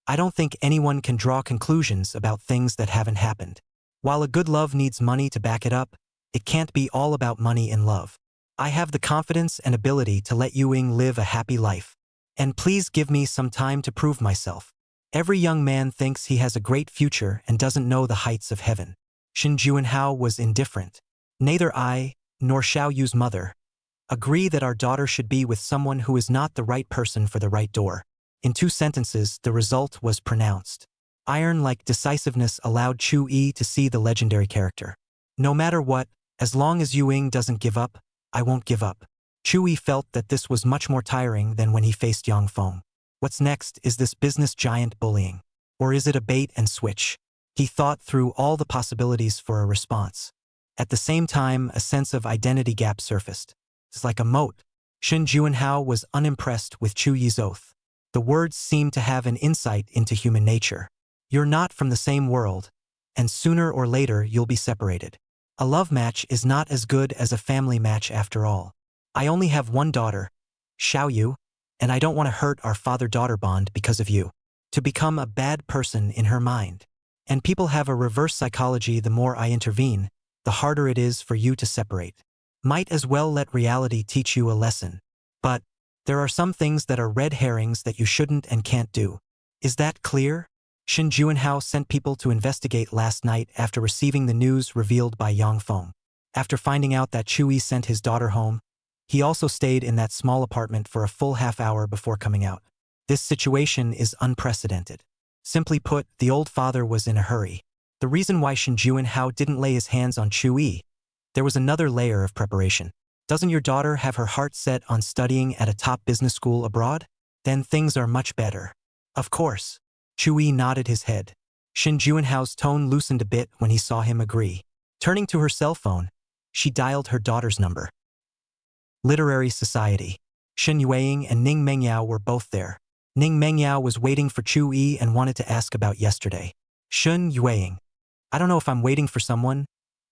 I don't think anyone can draw conclusions about things that haven't happened. While a good love needs money to back it up, it can't be all about money in love. I have the confidence and ability to let Ewing live a happy life. And please give me some time to prove myself. Every young man thinks he has a great future and doesn't know the heights of heaven. Shin Juinhao was indifferent. Neither I, nor Xiao Yu's mother, agree that our daughter should be with someone who is not the right person for the right door. In 2 sentences, the result was pronounced. Iron-like decisiveness allowed Chu-yi to see the legendary character. No matter what, as long as Ewing doesn't give up, I won't give up. Chu-yi felt that this was much more tiring than when he faced Yang Feng. What's next? Is this business giant bullying? Or is it a bait and switch? He thought through all the possibilities for a response. At the same time, a sense of identity gap surfaced. It's like a moat. Shin Juinhao was unimpressed with Chu-yi's oath. The words seemed to have an insight into human nature. You're not from the same world, and sooner or later you'll be separated. A love match is not as good as a family match after all. I only have one daughter, Xiao Yu, and I don't want to hurt our father-daughter bond because of you. To become a bad person in her mind. And people have a reverse psychology. The more I intervene, the harder it is for you to separate. Might as well let reality teach you a lesson. But there are some things that are red herrings that you shouldn't and can't do. Is that clear? Shin Juinhao sent people to investigate last night after receiving the news revealed by Yang Feng. After finding out that Chu-yi sent his daughter home, he also stayed in that small apartment for a full half-hour before coming out. This situation is unprecedented. Simply put, the old father was in a hurry. The reason why Shin Juinhao didn't lay his hands on Chu-yi, there was another layer of preparation. Doesn't your daughter have her heart set on studying at a top business school abroad? Then things are much better. Of course. Chu-yi nodded his head. Shin Juinhao's tone loosened a bit when he saw him agree. Turning to her cell phone, she dialed her daughter's number. Literary Society. Shen Yueying and Ning Mengyao were both there. Ning Mengyao was waiting for Chu-yi and wanted to ask about yesterday. Shen Yueying. I don't know if I'm waiting for someone,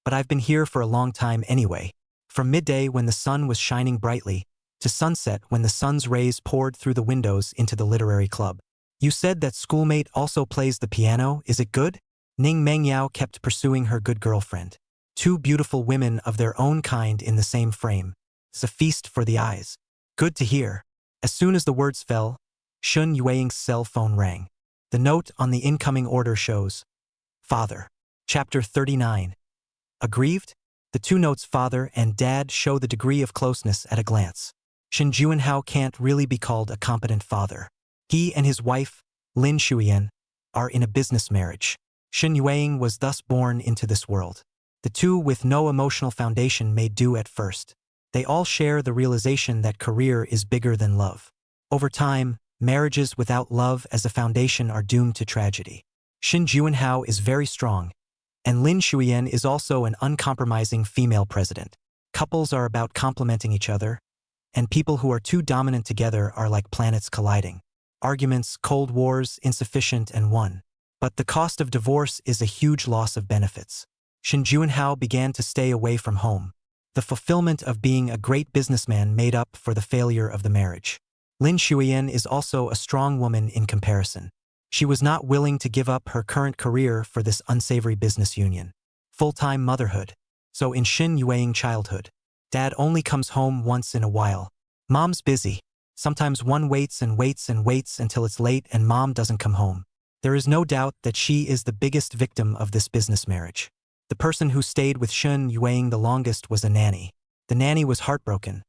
but I've been here for a long time anyway. From midday when the sun was shining brightly, to sunset when the sun's rays poured through the windows into the literary club. You said that schoolmate also plays the piano, is it good? Ning Mengyao kept pursuing her good girlfriend. 2 beautiful women of their own kind in the same frame. It's a feast for the eyes. Good to hear. As soon as the words fell, Shun Yueying's cell phone rang. The note on the incoming order shows, Father. Chapter 39. Aggrieved? The 2 notes father and dad show the degree of closeness at a glance. Shin Juinhao can't really be called a competent father. He and his wife, Lin Shuyan, are in a business marriage. Shin Yueying was thus born into this world. The 2 with no emotional foundation may do at first. They all share the realization that career is bigger than love. Over time, marriages without love as a foundation are doomed to tragedy. Shin Juinhao is very strong, and Lin Shuyan is also an uncompromising female president. Couples are about complementing each other, and people who are too dominant together are like planets colliding. Arguments, cold wars, insufficient and won. But the cost of divorce is a huge loss of benefits. Shin Juinhao began to stay away from home. The fulfillment of being a great businessman made up for the failure of the marriage. Lin Shuyan is also a strong woman in comparison. She was not willing to give up her current career for this unsavory business union. Full-time motherhood. So in Shin Yueying childhood, dad only comes home once in a while. Mom's busy. Sometimes one waits and waits and waits until it's late and mom doesn't come home. There is no doubt that she is the biggest victim of this business marriage. The person who stayed with Shin Yueying the longest was a nanny. The nanny was heartbroken.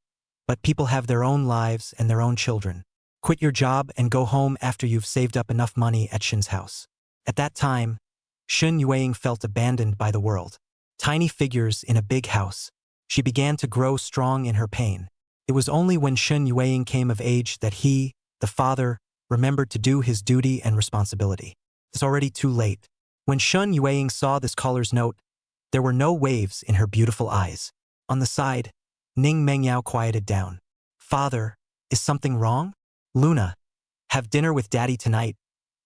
But people have their own lives and their own children. Quit your job and go home after you've saved up enough money at Shin's house. At that time, Shin Yueying felt abandoned by the world. Tiny figures in a big house. She began to grow strong in her pain. It was only when Shin Yueying came of age that he, the father, remembered to do his duty and responsibility. It's already too late. When Shin Yueying saw this caller's note, there were no waves in her beautiful eyes. On the side, Ning Mengyao quieted down. Father, is something wrong? Luna, Have dinner with daddy tonight,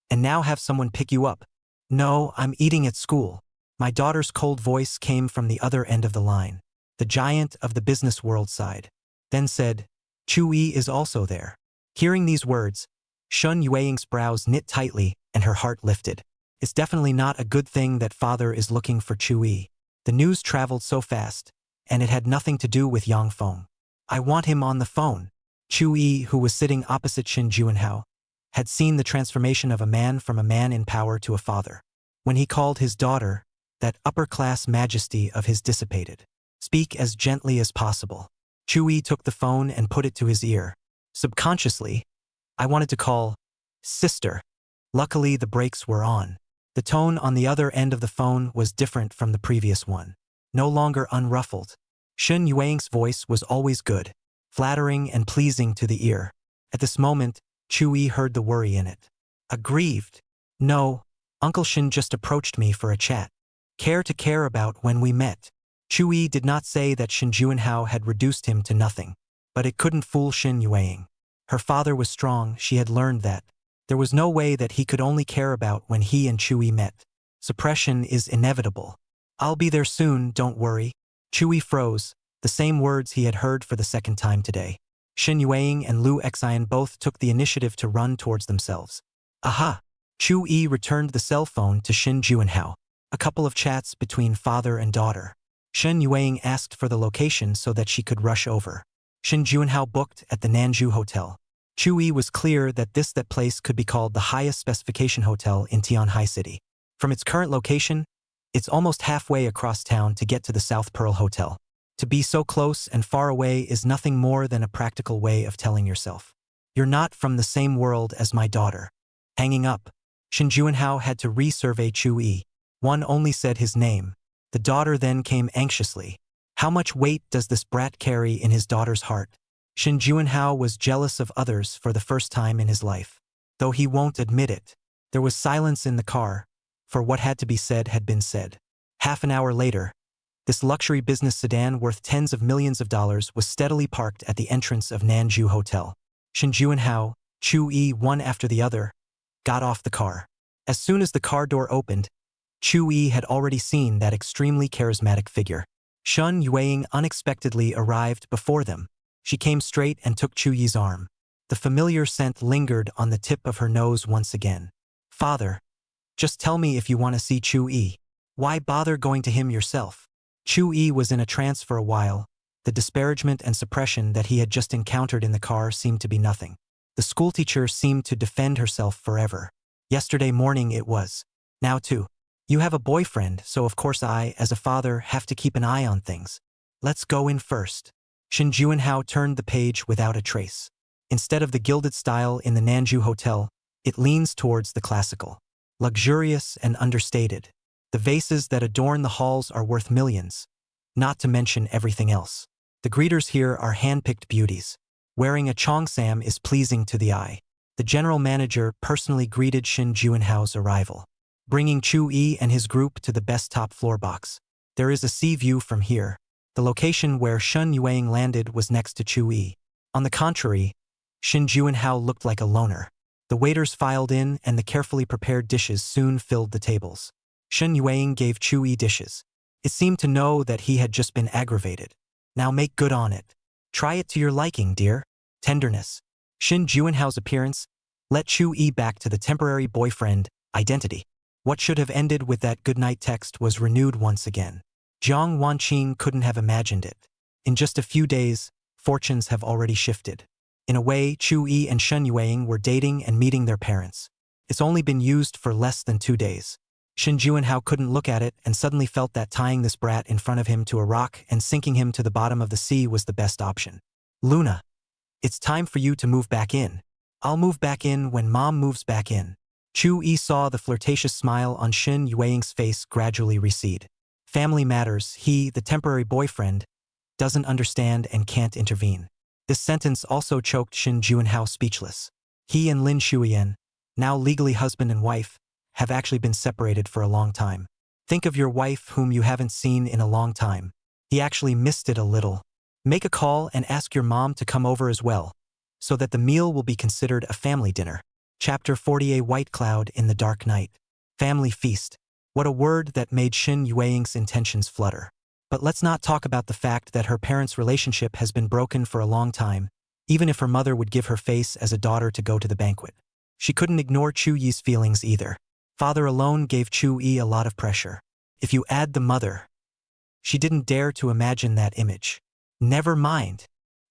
and now have someone pick you up. No, I'm eating at school. My daughter's cold voice came from the other end of the line. The giant of the business world sighed. Then said, Chu-yi is also there. Hearing these words, Shun Yueying's brows knit tightly and her heart lifted. It's definitely not a good thing that father is looking for Chu-yi. The news traveled so fast, and it had nothing to do with Yang Feng. I want him on the phone. Chu-yi, who was sitting opposite Shin Juanhao, had seen the transformation of a man from a man in power to a father. When he called his daughter, that upper-class majesty of his dissipated. Speak as gently as possible. Chu-yi took the phone and put it to his ear. Subconsciously, I wanted to call, sister. Luckily, the brakes were on. The tone on the other end of the phone was different from the previous one. No longer unruffled. Shun Yueying's voice was always good, flattering and pleasing to the ear. At this moment, Chu-yi heard the worry in it. Aggrieved. No, Uncle Shin just approached me for a chat. Care about when we met. Chu-yi did not say that Shin Juanhao had reduced him to nothing, but it couldn't fool Shin Yueying. Her father was strong, she had learned that. There was no way that he could only care about when he and Chu-yi met. Suppression is inevitable. I'll be there soon, don't worry. Chu-yi froze, the same words he had heard for the second time today. Shin Yueying and Lu Xian both took the initiative to run towards themselves. Aha! Chu-yi returned the cell phone to Shin Juanhao. A couple of chats between father and daughter. Shin Yueying asked for the location so that she could rush over. Shin Juanhao booked at the Nanju Hotel. Chu-yi was clear that that place could be called the highest specification hotel in Tianhai City. From its current location, it's almost halfway across town to get to the South Pearl Hotel. To be so close and far away is nothing more than a practical way of telling yourself, you're not from the same world as my daughter. Hanging up, Shin Juanhao had to resurvey Chu-yi. One only said his name. The daughter then came anxiously. How much weight does this brat carry in his daughter's heart? Shin Juanhao was jealous of others for the first time in his life. Though he won't admit it. There was silence in the car, for what had to be said had been said. Half an hour later, this luxury business sedan worth tens of millions of dollars was steadily parked at the entrance of Nanju Hotel. Shin Juanhao, Chu-yi one after the other, got off the car. As soon as the car door opened, Chu-yi had already seen that extremely charismatic figure. Shun Yueying unexpectedly arrived before them. She came straight and took Chu-yi's arm. The familiar scent lingered on the tip of her nose once again. Father, just tell me if you want to see Chu-yi. Why bother going to him yourself? Chu-yi was in a trance for a while. The disparagement and suppression that he had just encountered in the car seemed to be nothing. The schoolteacher seemed to defend herself forever. Yesterday morning it was. Now too. You have a boyfriend, so of course I, as a father, have to keep an eye on things. Let's go in first. Shin Juanhao turned the page without a trace. Instead of the gilded style in the Nanju Hotel, it leans towards the classical. Luxurious and understated. The vases that adorn the halls are worth millions, not to mention everything else. The greeters here are hand-picked beauties. Wearing a cheongsam is pleasing to the eye. The general manager personally greeted Shin Juanhao's arrival, bringing Chu-yi and his group to the best top floor box. There is a sea view from here. The location where Shun Yueying landed was next to Chu-yi. On the contrary, Shin Juanhao looked like a loner. The waiters filed in and the carefully prepared dishes soon filled the tables. Shin Yueying gave Chu-yi dishes. It seemed to know that he had just been aggravated. Now make good on it. Try it to your liking, dear. Tenderness. Shin Juanhao's appearance let Chu-yi back to the temporary boyfriend identity. What should have ended with that goodnight text was renewed once again. Jiang Wanqing couldn't have imagined it. In just a few days, fortunes have already shifted. In a way, Chu-yi and Shen Yueying were dating and meeting their parents. It's only been used for less than 2 days. Shin Juanhao couldn't look at it and suddenly felt that tying this brat in front of him to a rock and sinking him to the bottom of the sea was the best option. Luna, it's time for you to move back in. I'll move back in when Mom moves back in. Chu-yi saw the flirtatious smile on Shin Yueying's face gradually recede. Family matters, he, the temporary boyfriend, doesn't understand and can't intervene. This sentence also choked Shin Juanhao speechless. He and Lin Shuyan, now legally husband and wife, have actually been separated for a long time. Think of your wife whom you haven't seen in a long time. He actually missed it a little. Make a call and ask your mom to come over as well, so that the meal will be considered a family dinner. Chapter 40, A White Cloud in the Dark Night. Family feast. What a word that made Shin Yueying's intentions flutter. But let's not talk about the fact that her parents' relationship has been broken for a long time, even if her mother would give her face as a daughter to go to the banquet. She couldn't ignore Chu-yi's feelings either. Father alone gave Chu-yi a lot of pressure. If you add the mother, she didn't dare to imagine that image. Never mind.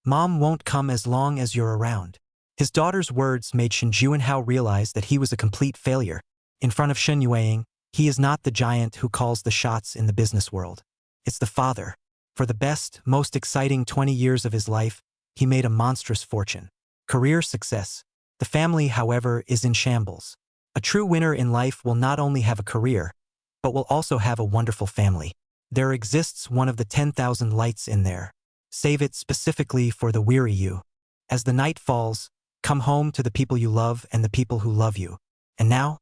Mom won't come as long as you're around. His daughter's words made Shin Juinhao realize that he was a complete failure. In front of Shin Yueying, he is not the giant who calls the shots in the business world. It's the father. For the best, most exciting 20 years of his life, he made a monstrous fortune. Career success. The family, however, is in shambles. A true winner in life will not only have a career, but will also have a wonderful family. There exists one of the 10,000 lights in there. Save it specifically for the weary you. As the night falls, come home to the people you love and the people who love you. And now?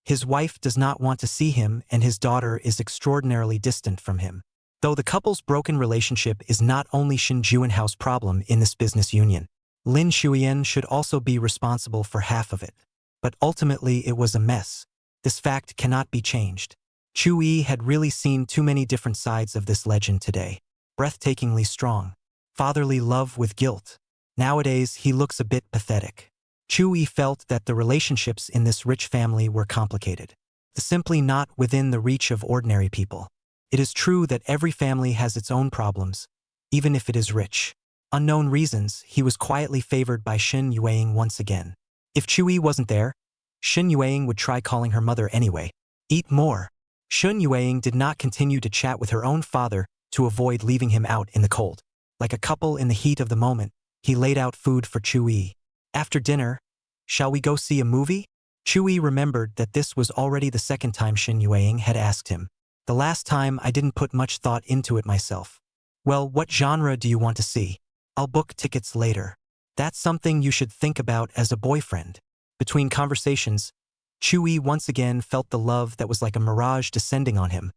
His wife does not want to see him, and his daughter is extraordinarily distant from him. Though the couple's broken relationship is not only Shin Juinhao's problem in this business union, Lin Shuyan should also be responsible for half of it. But ultimately it was a mess. This fact cannot be changed. Chu-yi had really seen too many different sides of this legend today. Breathtakingly strong. Fatherly love with guilt. Nowadays he looks a bit pathetic. Chu-yi felt that the relationships in this rich family were complicated. Simply not within the reach of ordinary people. It is true that every family has its own problems, even if it is rich. Unknown reasons, he was quietly favored by Shin Yueying once again. If Chu-yi wasn't there, Shin Yueying would try calling her mother anyway. Eat more. Shin Yueying did not continue to chat with her own father to avoid leaving him out in the cold. Like a couple in the heat of the moment, he laid out food for Chu-yi. After dinner, shall we go see a movie? Chu-yi remembered that this was already the second time Shin Yueying had asked him. The last time I didn't put much thought into it myself. Well, what genre do you want to see? I'll book tickets later. That's something you should think about as a boyfriend. Between conversations, Chu-yi once again felt the love that was like a mirage descending on him.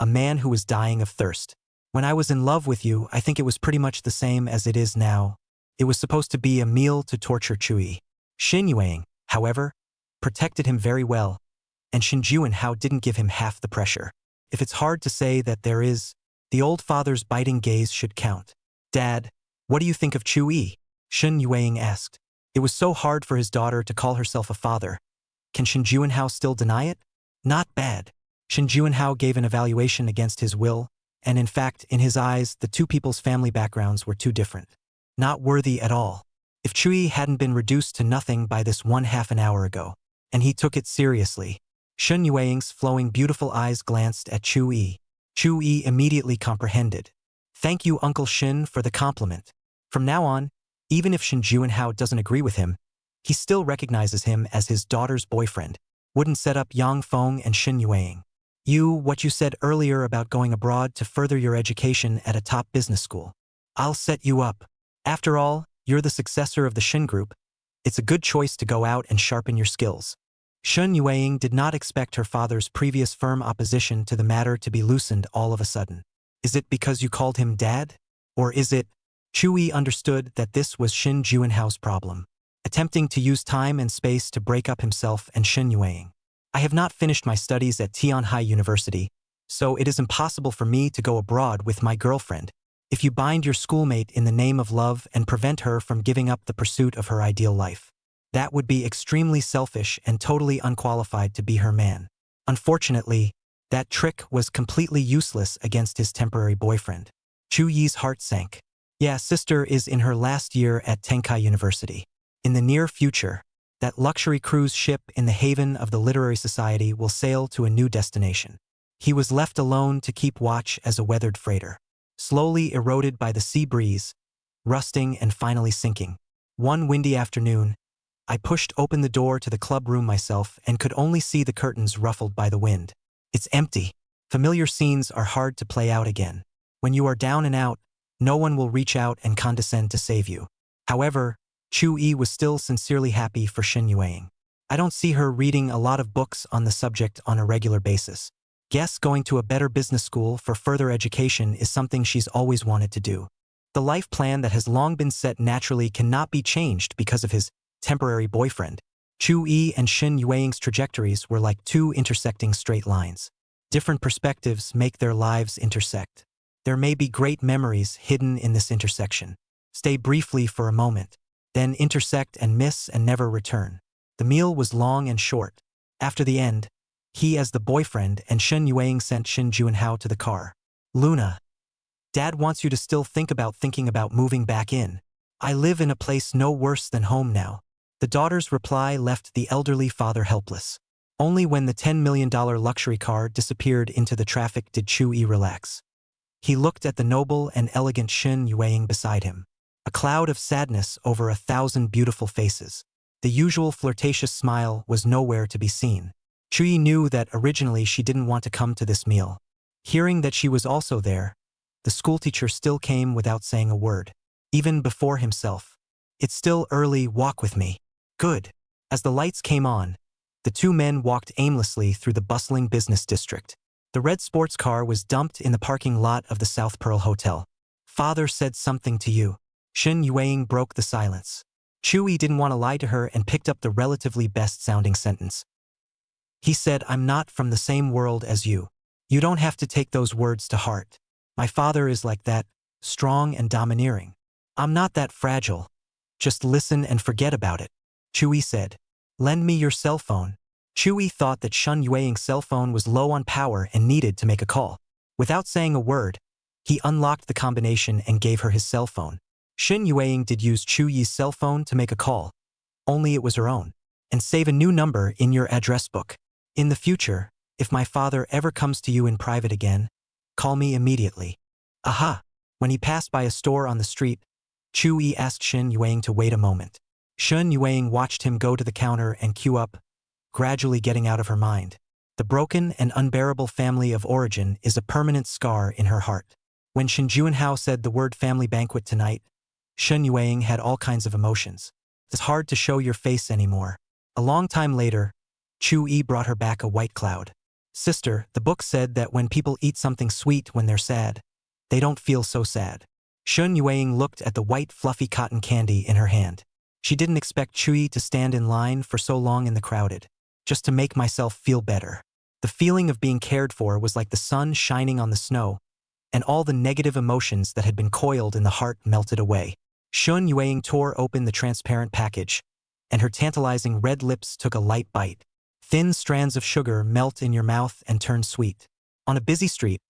A man who was dying of thirst. When I was in love with you, I think it was pretty much the same as it is now. It was supposed to be a meal to torture Chu-yi. Shin Yueying, however, protected him very well, and Shin Juinhao didn't give him half the pressure. If it's hard to say that there is, the old father's biting gaze should count. Dad, what do you think of Chu-yi? Shin Yueying asked. It was so hard for his daughter to call herself a father. Can Shin Juinhao still deny it? Not bad. Shin Juinhao gave an evaluation against his will, and in fact, in his eyes, the two people's family backgrounds were too different. Not worthy at all. If Chu-yi hadn't been reduced to nothing by this half an hour ago, and he took it seriously. Shin Yueying's flowing beautiful eyes glanced at Chu-yi. Chu-yi immediately comprehended. Thank you, Uncle Shin, for the compliment. From now on, even if Shin Juinhao doesn't agree with him, he still recognizes him as his daughter's boyfriend. Wouldn't set up Yang Feng and Shin Yueying. What you said earlier about going abroad to further your education at a top business school. I'll set you up. After all, you're the successor of the Shin Group. It's a good choice to go out and sharpen your skills. Shin Yueying did not expect her father's previous firm opposition to the matter to be loosened all of a sudden. Is it because you called him Dad? Or is it? Chu-yi understood that this was Shin Juinhao's problem. Attempting to use time and space to break up himself and Shin Yueying. I have not finished my studies at Tianhai University, so it is impossible for me to go abroad with my girlfriend. If you bind your schoolmate in the name of love and prevent her from giving up the pursuit of her ideal life, that would be extremely selfish and totally unqualified to be her man. Unfortunately, that trick was completely useless against his temporary boyfriend. Chu-yi's heart sank. Yeah, sister is in her last year at Tenkai University. In the near future, that luxury cruise ship in the haven of the literary society will sail to a new destination. He was left alone to keep watch as a weathered freighter, slowly eroded by the sea breeze, rusting and finally sinking. One windy afternoon, I pushed open the door to the club room myself and could only see the curtains ruffled by the wind. It's empty. Familiar scenes are hard to play out again. When you are down and out, no one will reach out and condescend to save you. However, Chu-yi was still sincerely happy for Shin Yueying. I don't see her reading a lot of books on the subject on a regular basis. Guess going to a better business school for further education is something she's always wanted to do. The life plan that has long been set naturally cannot be changed because of his temporary boyfriend. Chu Yi and Shen Yueying's trajectories were like two intersecting straight lines. Different perspectives make their lives intersect. There may be great memories hidden in this intersection. Stay briefly for a moment, then intersect and miss and never return. The meal was long and short. After the end, he as the boyfriend and Shen Yueying sent Shin Juanhao to the car. Luna. Dad wants you to still thinking about moving back in. I live in a place no worse than home now. The daughter's reply left the elderly father helpless. Only when the $10 million luxury car disappeared into the traffic did Chu Yi relax. He looked at the noble and elegant Shen Yueying beside him. A cloud of sadness over 1,000 beautiful faces. The usual flirtatious smile was nowhere to be seen. Chu Yi knew that originally she didn't want to come to this meal. Hearing that she was also there, the schoolteacher still came without saying a word. Even before himself. It's still early, walk with me. Good. As the lights came on, the two men walked aimlessly through the bustling business district. The red sports car was dumped in the parking lot of the South Pearl Hotel. Father said something to you. Shen Yueying broke the silence. Chu Yi didn't want to lie to her and picked up the relatively best-sounding sentence. He said, I'm not from the same world as you. You don't have to take those words to heart. My father is like that, strong and domineering. I'm not that fragile. Just listen and forget about it. Chu Yi said. Lend me your cell phone. Chu Yi thought that Shen Yueying's cell phone was low on power and needed to make a call. Without saying a word, he unlocked the combination and gave her his cell phone. Shen Yueying did use Chu Yi's cell phone to make a call. Only it was her own. And save a new number in your address book. In the future, if my father ever comes to you in private again, call me immediately. Aha! When he passed by a store on the street, Chu Yi asked Shen Yueying to wait a moment. Shen Yueying watched him go to the counter and queue up, gradually getting out of her mind. The broken and unbearable family of origin is a permanent scar in her heart. When Shin Juanhao said the word family banquet tonight, Shen Yueying had all kinds of emotions. It's hard to show your face anymore. A long time later, Chu Yi brought her back a white cloud. Sister, the book said that when people eat something sweet when they're sad, they don't feel so sad. Shen Yueying looked at the white fluffy cotton candy in her hand. She didn't expect Chu Yi to stand in line for so long in the crowded. Just to make myself feel better. The feeling of being cared for was like the sun shining on the snow, and all the negative emotions that had been coiled in the heart melted away. Shen Yueying tore open the transparent package, and her tantalizing red lips took a light bite. Thin strands of sugar melt in your mouth and turn sweet. On a busy street,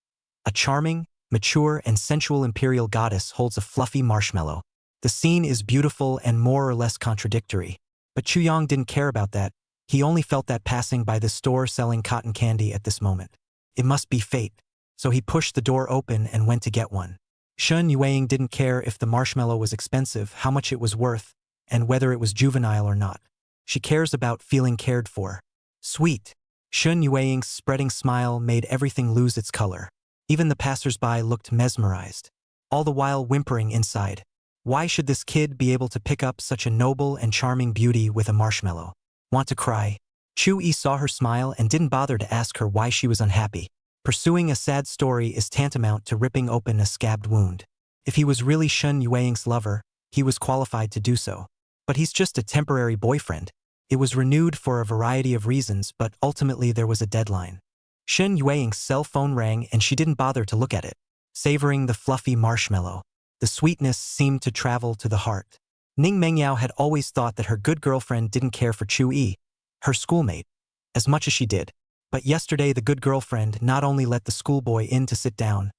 a charming, mature, and sensual imperial goddess holds a fluffy marshmallow. The scene is beautiful and more or less contradictory. But Chu Yang didn't care about that. He only felt that passing by the store selling cotton candy at this moment. It must be fate. So he pushed the door open and went to get one. Shen Yueying didn't care if the marshmallow was expensive, how much it was worth, and whether it was juvenile or not. She cares about feeling cared for. Sweet. Shen Yueying's spreading smile made everything lose its color. Even the passers-by looked mesmerized, all the while whimpering inside. Why should this kid be able to pick up such a noble and charming beauty with a marshmallow? Want to cry? Chu Yi saw her smile and didn't bother to ask her why she was unhappy. Pursuing a sad story is tantamount to ripping open a scabbed wound. If he was really Shen Yueying's lover, he was qualified to do so. But he's just a temporary boyfriend. It was renewed for a variety of reasons, but ultimately there was a deadline. Shen Yueying's cell phone rang and she didn't bother to look at it. Savoring the fluffy marshmallow. The sweetness seemed to travel to the heart. Ning Mengyao had always thought that her good girlfriend didn't care for Chu Yi, her schoolmate, as much as she did. But yesterday the good girlfriend not only let the schoolboy in to sit down,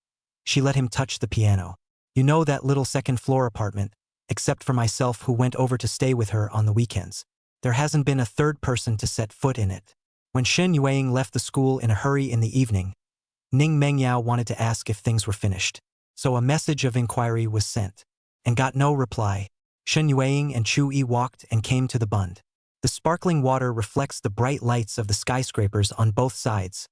she let him touch the piano. You know that little second-floor apartment, except for myself who went over to stay with her on the weekends. There hasn't been a third person to set foot in it. When Shen Yueying left the school in a hurry in the evening, Ning Mengyao wanted to ask if things were finished. So a message of inquiry was sent, and got no reply. Shen Yueying and Chu Yi walked and came to the bund. The sparkling water reflects the bright lights of the skyscrapers on both sides,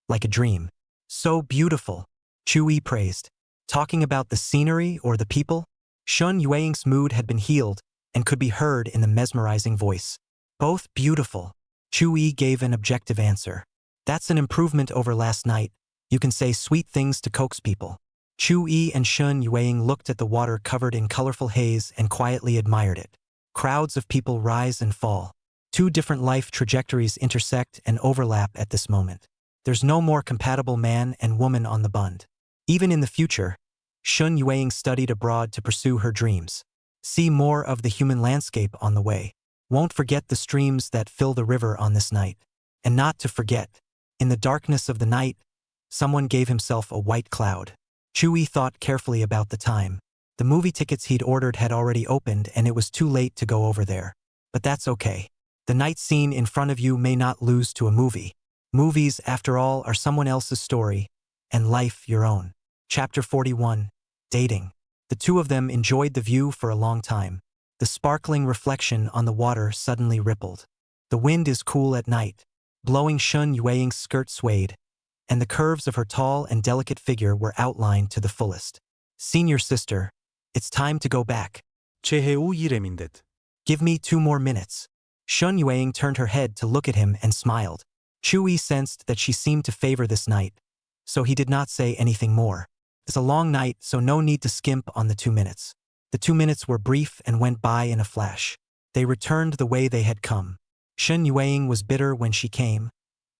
like a dream. So beautiful, Chu Yi praised. Talking about the scenery or the people? Shen Yueying's mood had been healed and could be heard in the mesmerizing voice. Both beautiful. Chu Yi gave an objective answer. That's an improvement over last night. You can say sweet things to coax people. Chu Yi and Shen Yueying looked at the water covered in colorful haze and quietly admired it. Crowds of people rise and fall. Two different life trajectories intersect and overlap at this moment. There's no more compatible man and woman on the bund. Even in the future, Shun Yueying studied abroad to pursue her dreams. See more of the human landscape on the way. Won't forget the streams that fill the river on this night. And not to forget, in the darkness of the night, someone gave himself a white cloud. Chewie thought carefully about the time. The movie tickets he'd ordered had already opened and it was too late to go over there. But that's okay. The night scene in front of you may not lose to a movie. Movies, after all, are someone else's story, and life your own. Chapter 41. Dating. The two of them enjoyed the view for a long time. The sparkling reflection on the water suddenly rippled. The wind is cool at night, blowing Shun Yueying's skirt swayed, and the curves of her tall and delicate figure were outlined to the fullest. Senior sister, it's time to go back. 최혜우 이름인 듯. Give me 2 more minutes. Shun Yueying turned her head to look at him and smiled. Chewie sensed that she seemed to favor this night, so he did not say anything more. It's a long night, so no need to skimp on the 2 minutes. The 2 minutes were brief and went by in a flash. They returned the way they had come. Shun Yueying was bitter when she came,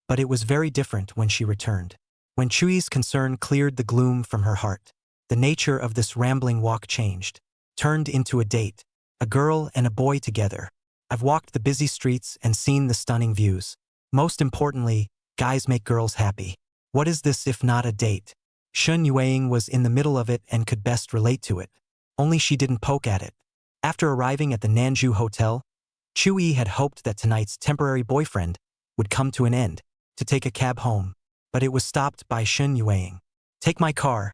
but it was very different when she returned. When Chewie's concern cleared the gloom from her heart, the nature of this rambling walk changed, turned into a date, a girl and a boy together. I've walked the busy streets and seen the stunning views. Most importantly, guys make girls happy. What is this if not a date? Shun Yueying was in the middle of it and could best relate to it. Only she didn't poke at it. After arriving at the Nanju Hotel, Chewie had hoped that tonight's temporary boyfriend would come to an end, to take a cab home. But it was stopped by Shun Yueying. Take my car.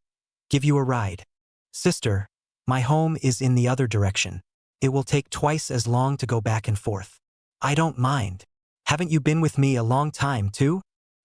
Give you a ride. Sister, my home is in the other direction. It will take twice as long to go back and forth. I don't mind. Haven't you been with me a long time, too?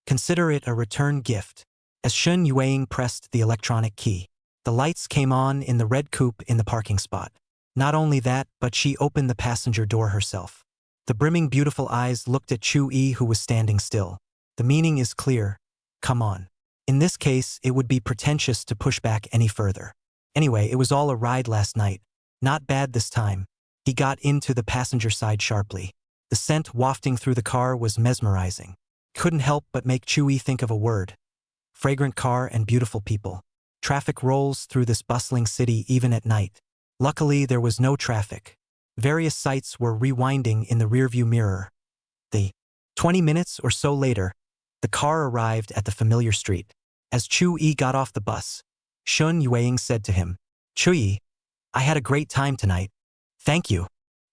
Consider it a return gift. As Shun Yueying pressed the electronic key, the lights came on in the red coupe in the parking spot. Not only that, but she opened the passenger door herself. The brimming beautiful eyes looked at Chewie, who was standing still. The meaning is clear. Come on. In this case, it would be pretentious to push back any further. Anyway, it was all a ride last night. Not bad this time. He got into the passenger side sharply. The scent wafting through the car was mesmerizing. Couldn't help but make Chewie think of a word. Fragrant car and beautiful people. Traffic rolls through this bustling city even at night. Luckily, there was no traffic. Various sights were rewinding in the rearview mirror. 20 minutes or so later, the car arrived at the familiar street. As Chewie got off the bus, Shun Yueying said to him, Chewie, I had a great time tonight. Thank you.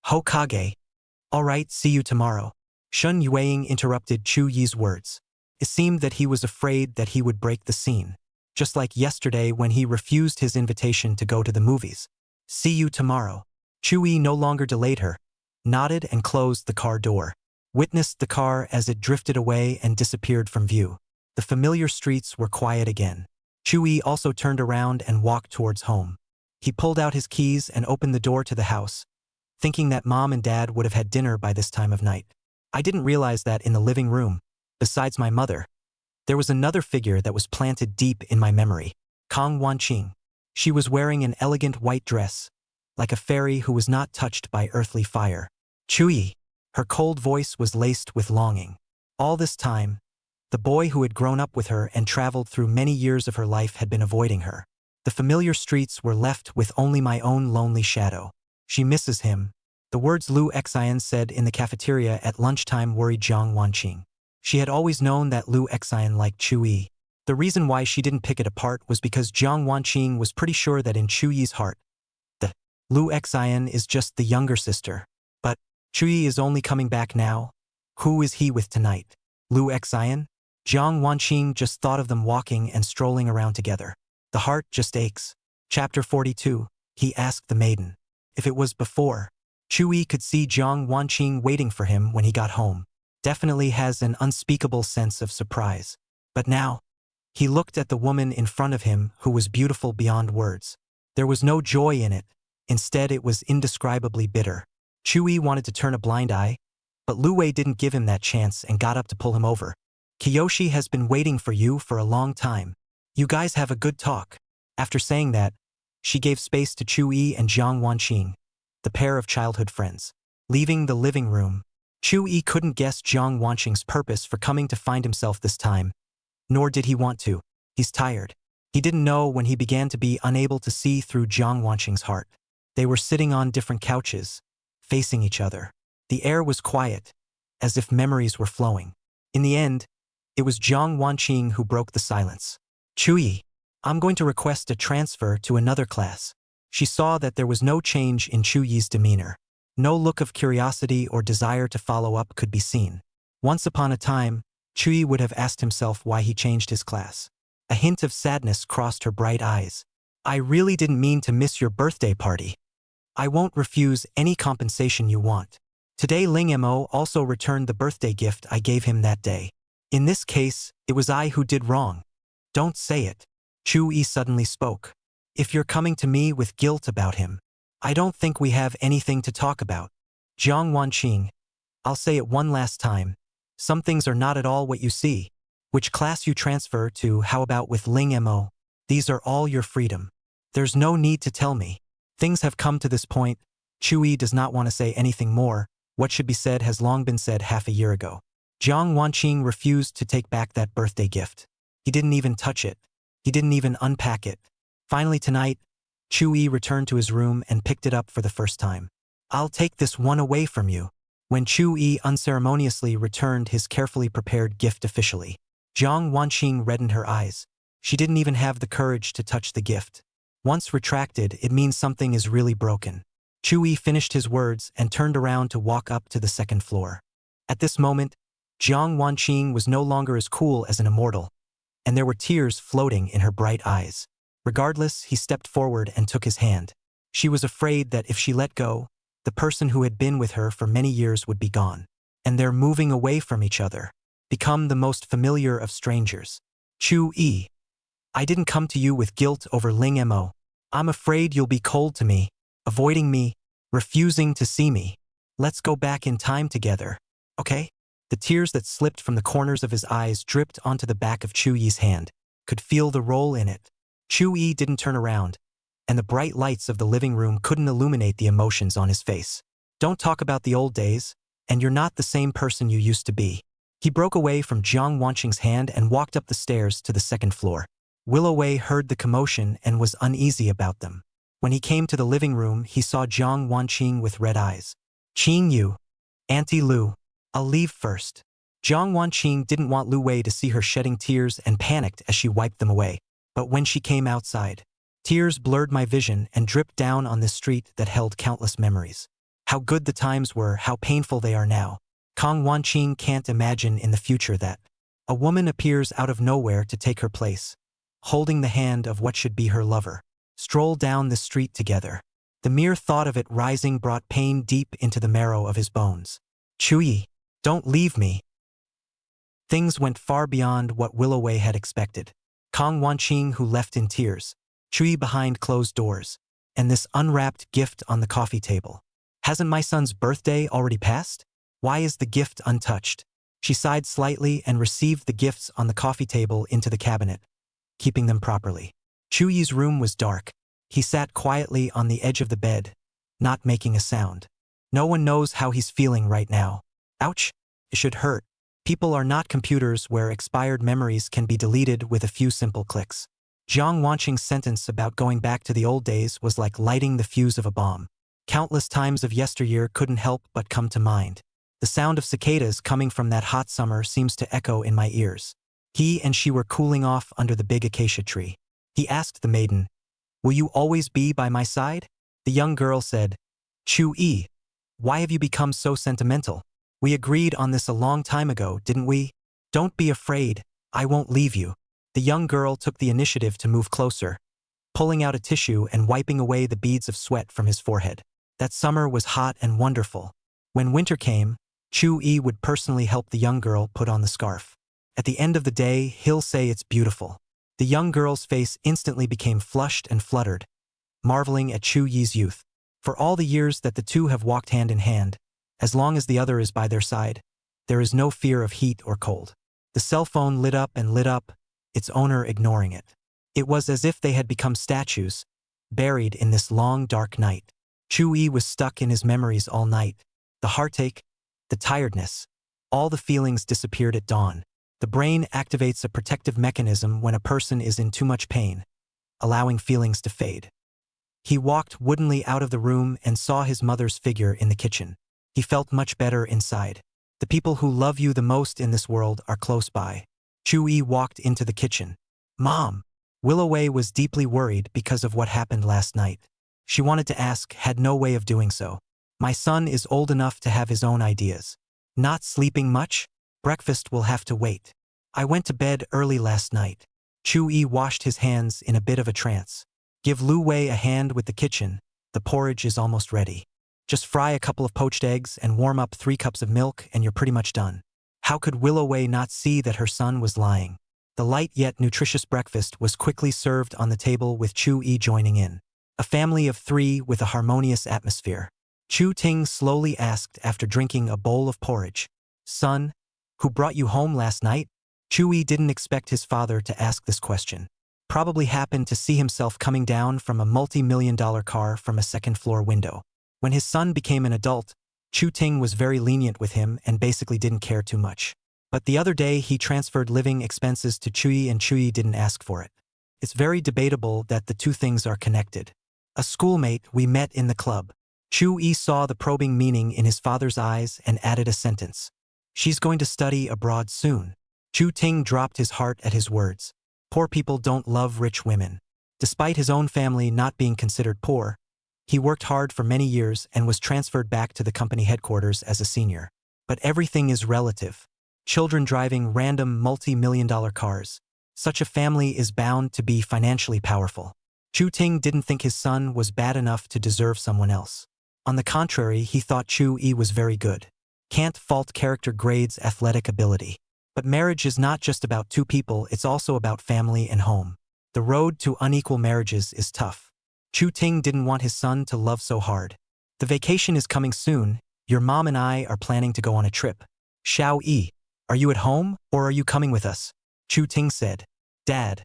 Hokage. All right, see you tomorrow. Shun Yueying interrupted Chu Yi's words. It seemed that he was afraid that he would break the scene, just like yesterday when he refused his invitation to go to the movies. See you tomorrow. Chu Yi no longer delayed her, nodded and closed the car door. Witnessed the car as it drifted away and disappeared from view. The familiar streets were quiet again. Chewie also turned around and walked towards home. He pulled out his keys and opened the door to the house, thinking that Mom and Dad would have had dinner by this time of night. I didn't realize that in the living room, besides my mother, there was another figure that was planted deep in my memory. Kang Wanqing. She was wearing an elegant white dress, like a fairy who was not touched by earthly fire. Chewie. Her cold voice was laced with longing. All this time, the boy who had grown up with her and traveled through many years of her life had been avoiding her. The familiar streets were left with only my own lonely shadow. She misses him. The words Lu Xian said in the cafeteria at lunchtime worried Jiang Wanqing. She had always known that Lu Xian liked Chewie. The reason why she didn't pick it apart was because Jiang Wanqing was pretty sure that in Chewi's heart, the Lu Xian is just the younger sister. But Chewie is only coming back now. Who is he with tonight? Lu Xian? Jiang Wanqing just thought of them walking and strolling around together. The heart just aches. Chapter 42. He asked the maiden. If it was before, Chewie could see Jiang Wanqing waiting for him when he got home. Definitely has an unspeakable sense of surprise. But now, he looked at the woman in front of him who was beautiful beyond words. There was no joy in it. Instead, it was indescribably bitter. Chewie wanted to turn a blind eye, but Lu Wei didn't give him that chance and got up to pull him over. Kiyoshi has been waiting for you for a long time. You guys have a good talk. After saying that, she gave space to Chewie and Jiang Wanqing, the pair of childhood friends. Leaving the living room, Chu-yi couldn't guess Jiang Wanqing's purpose for coming to find himself this time, nor did he want to. He's tired. He didn't know when he began to be unable to see through Jiang Wanqing's heart. They were sitting on different couches, facing each other. The air was quiet, as if memories were flowing. In the end, it was Jiang Wanqing who broke the silence. Chu-yi, I'm going to request a transfer to another class. She saw that there was no change in Chu-yi's demeanor. No look of curiosity or desire to follow up could be seen. Once upon a time, Chu-yi would have asked himself why he changed his class. A hint of sadness crossed her bright eyes. I really didn't mean to miss your birthday party. I won't refuse any compensation you want. Today Ling Mo also returned the birthday gift I gave him that day. In this case, it was I who did wrong. Don't say it. Chu-yi suddenly spoke. If you're coming to me with guilt about him, I don't think we have anything to talk about. Jiang Wanqing, I'll say it one last time. Some things are not at all what you see. Which class you transfer to, how about with Ling Mo? These are all your freedom. There's no need to tell me. Things have come to this point. Chu-yi does not want to say anything more. What should be said has long been said half a year ago. Jiang Wanqing refused to take back that birthday gift. He didn't even touch it. He didn't even unpack it. Finally tonight, Chu-yi returned to his room and picked it up for the first time. I'll take this one away from you. When Chu-yi unceremoniously returned his carefully prepared gift officially, Jiang Wanqing reddened her eyes. She didn't even have the courage to touch the gift. Once retracted, it means something is really broken. Chu-yi finished his words and turned around to walk up to the second floor. At this moment, Jiang Wanqing was no longer as cool as an immortal, and there were tears floating in her bright eyes. Regardless, he stepped forward and took his hand. She was afraid that if she let go, the person who had been with her for many years would be gone. And they're moving away from each other, become the most familiar of strangers. Chu-yi, I didn't come to you with guilt over Ling Mo. I'm afraid you'll be cold to me, avoiding me, refusing to see me. Let's go back in time together, okay? The tears that slipped from the corners of his eyes dripped onto the back of Chu-yi's hand. Could feel the roll in it. Chu-yi didn't turn around, and the bright lights of the living room couldn't illuminate the emotions on his face. Don't talk about the old days, and you're not the same person you used to be. He broke away from Jiang Wanqing's hand and walked up the stairs to the second floor. Willow Wei heard the commotion and was uneasy about them. When he came to the living room, he saw Jiang Wanqing with red eyes. Qing Yu, Auntie Lu, I'll leave first. Jiang Wanqing didn't want Lu Wei to see her shedding tears and panicked as she wiped them away. But when she came outside, tears blurred my vision and dripped down on this street that held countless memories. How good the times were, how painful they are now. Kong Wanqing can't imagine in the future that a woman appears out of nowhere to take her place, holding the hand of what should be her lover. Stroll down the street together. The mere thought of it rising brought pain deep into the marrow of his bones. Chu-yi, don't leave me. Things went far beyond what Willow Wei had expected. Kong Wanqing who left in tears, Chu-yi behind closed doors, and this unwrapped gift on the coffee table. Hasn't my son's birthday already passed? Why is the gift untouched? She sighed slightly and received the gifts on the coffee table into the cabinet, keeping them properly. Chu-yi's room was dark. He sat quietly on the edge of the bed, not making a sound. No one knows how he's feeling right now. Ouch! It should hurt. People are not computers where expired memories can be deleted with a few simple clicks. Jiang Wanqing's sentence about going back to the old days was like lighting the fuse of a bomb. Countless times of yesteryear couldn't help but come to mind. The sound of cicadas coming from that hot summer seems to echo in my ears. He and she were cooling off under the big acacia tree. He asked the maiden, "Will you always be by my side?" The young girl said, "Chu-yi, why have you become so sentimental? We agreed on this a long time ago, didn't we? Don't be afraid, I won't leave you." The young girl took the initiative to move closer, pulling out a tissue and wiping away the beads of sweat from his forehead. That summer was hot and wonderful. When winter came, Chu-yi would personally help the young girl put on the scarf. At the end of the day, he'll say it's beautiful. The young girl's face instantly became flushed and fluttered, marveling at Chu-yi's youth. For all the years that the two have walked hand in hand, as long as the other is by their side, there is no fear of heat or cold. The cell phone lit up and lit up, its owner ignoring it. It was as if they had become statues, buried in this long dark night. Chu-yi was stuck in his memories all night. The heartache, the tiredness. All the feelings disappeared at dawn. The brain activates a protective mechanism when a person is in too much pain, allowing feelings to fade. He walked woodenly out of the room and saw his mother's figure in the kitchen. He felt much better inside. The people who love you the most in this world are close by. Chu-yi walked into the kitchen. Mom! Willow-wei was deeply worried because of what happened last night. She wanted to ask, had no way of doing so. My son is old enough to have his own ideas. Not sleeping much? Breakfast will have to wait. I went to bed early last night. Chu-yi washed his hands in a bit of a trance. Give Lu-wei a hand with the kitchen. The porridge is almost ready. Just fry a couple of poached eggs and warm up 3 cups of milk and you're pretty much done. How could Willow-wei not see that her son was lying? The light yet nutritious breakfast was quickly served on the table with Chu-yi joining in. A family of 3 with a harmonious atmosphere. Chu-ting slowly asked after drinking a bowl of porridge. Son, who brought you home last night? Chu-yi didn't expect his father to ask this question. Probably happened to see himself coming down from a multi-million-dollar car from a second-floor window. When his son became an adult, Chu-ting was very lenient with him and basically didn't care too much. But the other day he transferred living expenses to Chu-yi and Chu-yi didn't ask for it. It's very debatable that the two things are connected. A schoolmate we met in the club. Chu-yi saw the probing meaning in his father's eyes and added a sentence. She's going to study abroad soon. Chu-ting dropped his heart at his words. Poor people don't love rich women. Despite his own family not being considered poor, he worked hard for many years and was transferred back to the company headquarters as a senior. But everything is relative. Children driving random multi-million-dollar cars. Such a family is bound to be financially powerful. Chu-ting didn't think his son was bad enough to deserve someone else. On the contrary, he thought Chu-yi was very good. Can't fault character grades athletic ability. But marriage is not just about 2 people, it's also about family and home. The road to unequal marriages is tough. Chu-ting didn't want his son to love so hard. The vacation is coming soon. Your mom and I are planning to go on a trip. Xiao-yi, are you at home or are you coming with us? Chu-ting said. Dad,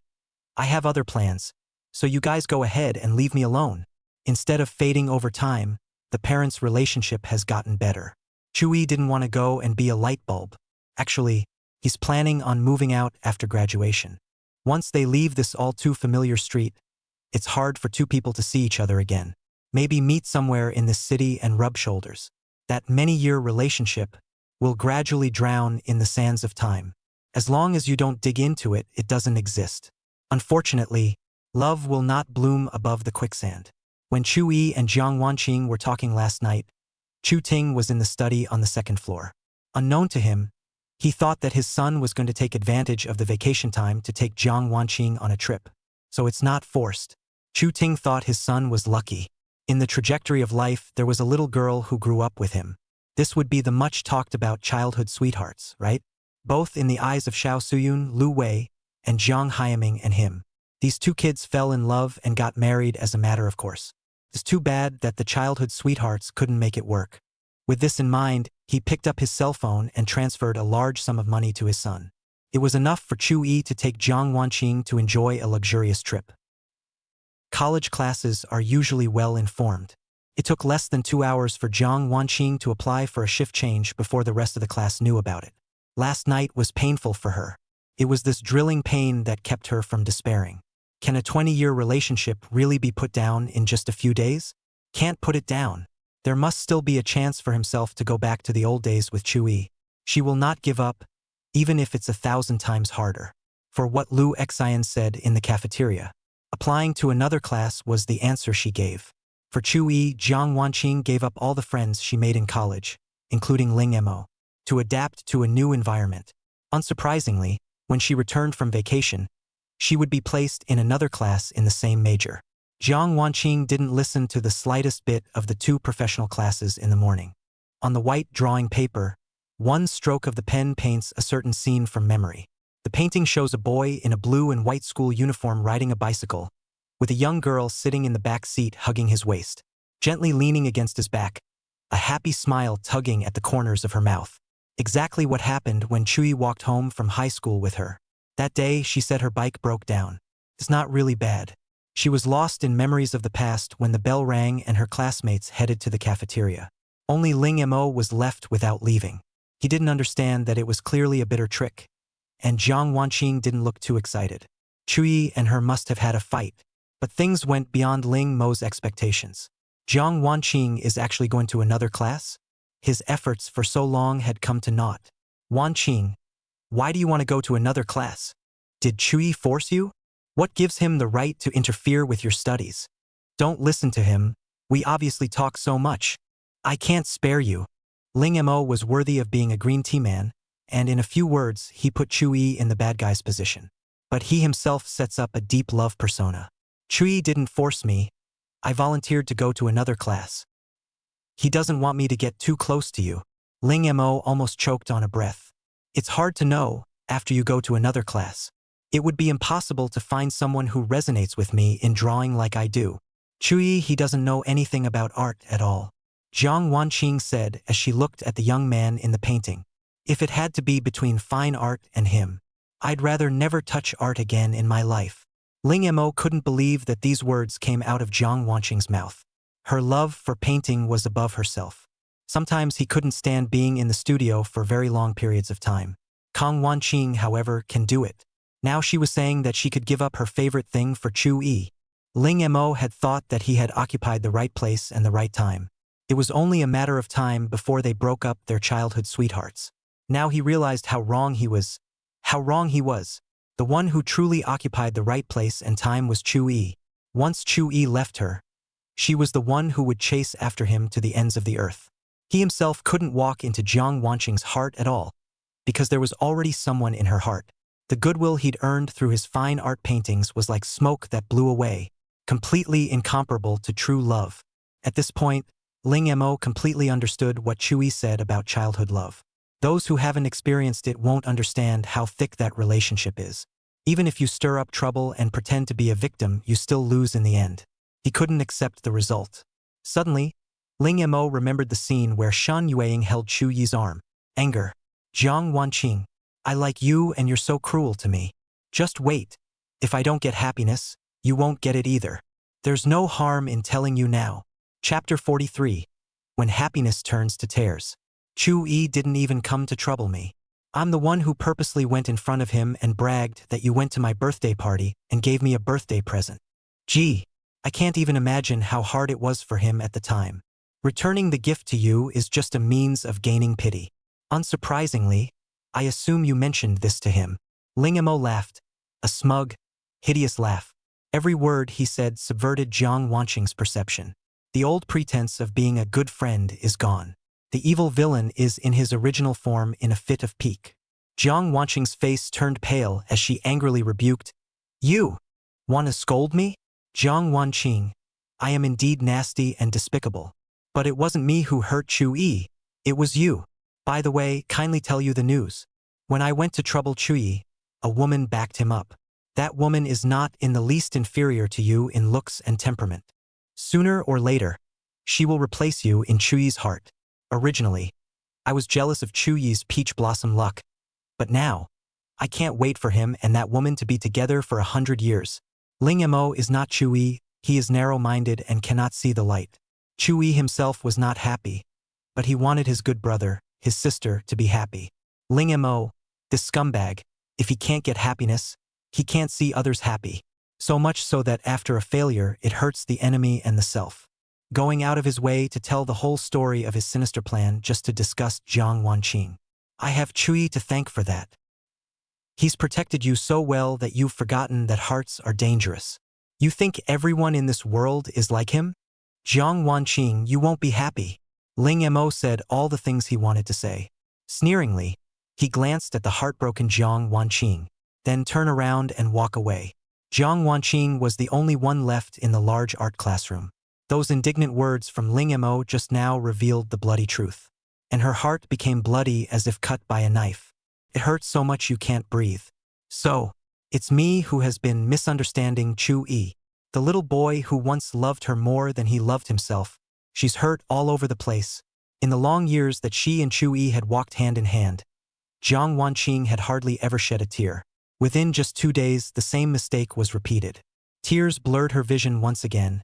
I have other plans, so you guys go ahead and leave me alone. Instead of fading over time, the parents' relationship has gotten better. Chu-yi didn't want to go and be a light bulb. Actually, he's planning on moving out after graduation. Once they leave this all too familiar street, it's hard for 2 people to see each other again. Maybe meet somewhere in this city and rub shoulders. That many-year relationship will gradually drown in the sands of time. As long as you don't dig into it, it doesn't exist. Unfortunately, love will not bloom above the quicksand. When Chu-yi and Jiang Wanqing were talking last night, Chu-ting was in the study on the 2nd floor. Unknown to him, he thought that his son was going to take advantage of the vacation time to take Jiang Wanqing on a trip. So it's not forced. Chu-ting thought his son was lucky. In the trajectory of life, there was a little girl who grew up with him. This would be the much-talked-about childhood sweethearts, right? Both in the eyes of Xiao Suyun, Lu Wei, and Jiang Haiming and him. These 2 kids fell in love and got married as a matter of course. It's too bad that the childhood sweethearts couldn't make it work. With this in mind, he picked up his cell phone and transferred a large sum of money to his son. It was enough for Chu-yi to take Jiang Wanqing to enjoy a luxurious trip. College classes are usually well informed. It took less than 2 hours for Jiang Wanqing to apply for a shift change before the rest of the class knew about it. Last night was painful for her. It was this drilling pain that kept her from despairing. Can a 20-year relationship really be put down in just a few days? Can't put it down. There must still be a chance for himself to go back to the old days with Chu-yi. She will not give up, even if it's 1,000 times harder. For what Lu Xian said in the cafeteria. Applying to another class was the answer she gave. For Chu-yi, Jiang Wanqing gave up all the friends she made in college, including Ling Mo, to adapt to a new environment. Unsurprisingly, when she returned from vacation, she would be placed in another class in the same major. Jiang Wanqing didn't listen to the slightest bit of the 2 professional classes in the morning. On the white drawing paper, one stroke of the pen paints a certain scene from memory. The painting shows a boy in a blue and white school uniform riding a bicycle, with a young girl sitting in the back seat hugging his waist, gently leaning against his back, a happy smile tugging at the corners of her mouth. Exactly what happened when Chu-yi walked home from high school with her. That day, she said her bike broke down. It's not really bad. She was lost in memories of the past when the bell rang and her classmates headed to the cafeteria. Only Ling Mo was left without leaving. He didn't understand that it was clearly a bitter trick. And Jiang Wanqing didn't look too excited. Chuyi and her must have had a fight. But things went beyond Ling Mo's expectations. Jiang Wanqing is actually going to another class? His efforts for so long had come to naught. Wanqing, why do you want to go to another class? Did Chuyi force you? What gives him the right to interfere with your studies? Don't listen to him. We obviously talk so much. I can't spare you. Ling Mo was worthy of being a green tea man, and in a few words, he put Chuyi in the bad guy's position. But he himself sets up a deep love persona. Chuyi didn't force me. I volunteered to go to another class. He doesn't want me to get too close to you. Ling Mo almost choked on a breath. It's hard to know, after you go to another class. It would be impossible to find someone who resonates with me in drawing like I do. Chuyi, he doesn't know anything about art at all. Jiang Wanqing said as she looked at the young man in the painting. If it had to be between fine art and him, I'd rather never touch art again in my life. Ling Mo couldn't believe that these words came out of Jiang Wanqing's mouth. Her love for painting was above herself. Sometimes he couldn't stand being in the studio for very long periods of time. Kang Wanqing, however, can do it. Now she was saying that she could give up her favorite thing for Chuyi. Ling Mo had thought that he had occupied the right place and the right time. It was only a matter of time before they broke up their childhood sweethearts. Now he realized how wrong he was. How wrong he was. The one who truly occupied the right place and time was Chuyi. Once Chuyi left her, she was the one who would chase after him to the ends of the earth. He himself couldn't walk into Jiang Wanqing's heart at all, because there was already someone in her heart. The goodwill he'd earned through his fine art paintings was like smoke that blew away, completely incomparable to true love. At this point, Ling Mo completely understood what Chuyi said about childhood love. Those who haven't experienced it won't understand how thick that relationship is. Even if you stir up trouble and pretend to be a victim, you still lose in the end. He couldn't accept the result. Suddenly, Ling Mo remembered the scene where Shan Yueying held Chuyi's arm. Anger. Jiang Wanqing, I like you and you're so cruel to me. Just wait. If I don't get happiness, you won't get it either. There's no harm in telling you now. Chapter 43. When happiness turns to tears. Chuyi didn't even come to trouble me. I'm the one who purposely went in front of him and bragged that you went to my birthday party and gave me a birthday present. Gee, I can't even imagine how hard it was for him at the time. Returning the gift to you is just a means of gaining pity. Unsurprisingly, I assume you mentioned this to him. Ling Mo laughed. A smug, hideous laugh. Every word he said subverted Jiang Wanqing's perception. The old pretense of being a good friend is gone. The evil villain is in his original form in a fit of pique. Jiang Wanqing's face turned pale as she angrily rebuked. You want to scold me? Jiang Wanqing, I am indeed nasty and despicable. But it wasn't me who hurt Chuyi. It was you. By the way, kindly tell you the news. When I went to trouble Chuyi, a woman backed him up. That woman is not in the least inferior to you in looks and temperament. Sooner or later, she will replace you in Chuyi's heart. Originally, I was jealous of Chuyi's peach blossom luck. But now, I can't wait for him and that woman to be together for 100 years. Ling Mo is not Chuyi, he is narrow-minded and cannot see the light. Chuyi himself was not happy, but he wanted his good brother, his sister, to be happy. Ling Mo, this scumbag, if he can't get happiness, he can't see others happy. So much so that after a failure, it hurts the enemy and the self. Going out of his way to tell the whole story of his sinister plan just to disgust Jiang Wanqing. I have Chuyi to thank for that. He's protected you so well that you've forgotten that hearts are dangerous. You think everyone in this world is like him? Jiang Wanqing, you won't be happy. Ling Mo said all the things he wanted to say. Sneeringly, he glanced at the heartbroken Jiang Wanqing, then turn around and walk away. Jiang Wanqing was the only one left in the large art classroom. Those indignant words from Ling Mo just now revealed the bloody truth. And her heart became bloody as if cut by a knife. It hurts so much you can't breathe. So, it's me who has been misunderstanding Chuyi, the little boy who once loved her more than he loved himself. She's hurt all over the place. In the long years that she and Chuyi had walked hand in hand, Jiang Wanqing had hardly ever shed a tear. Within just 2 days, the same mistake was repeated. Tears blurred her vision once again,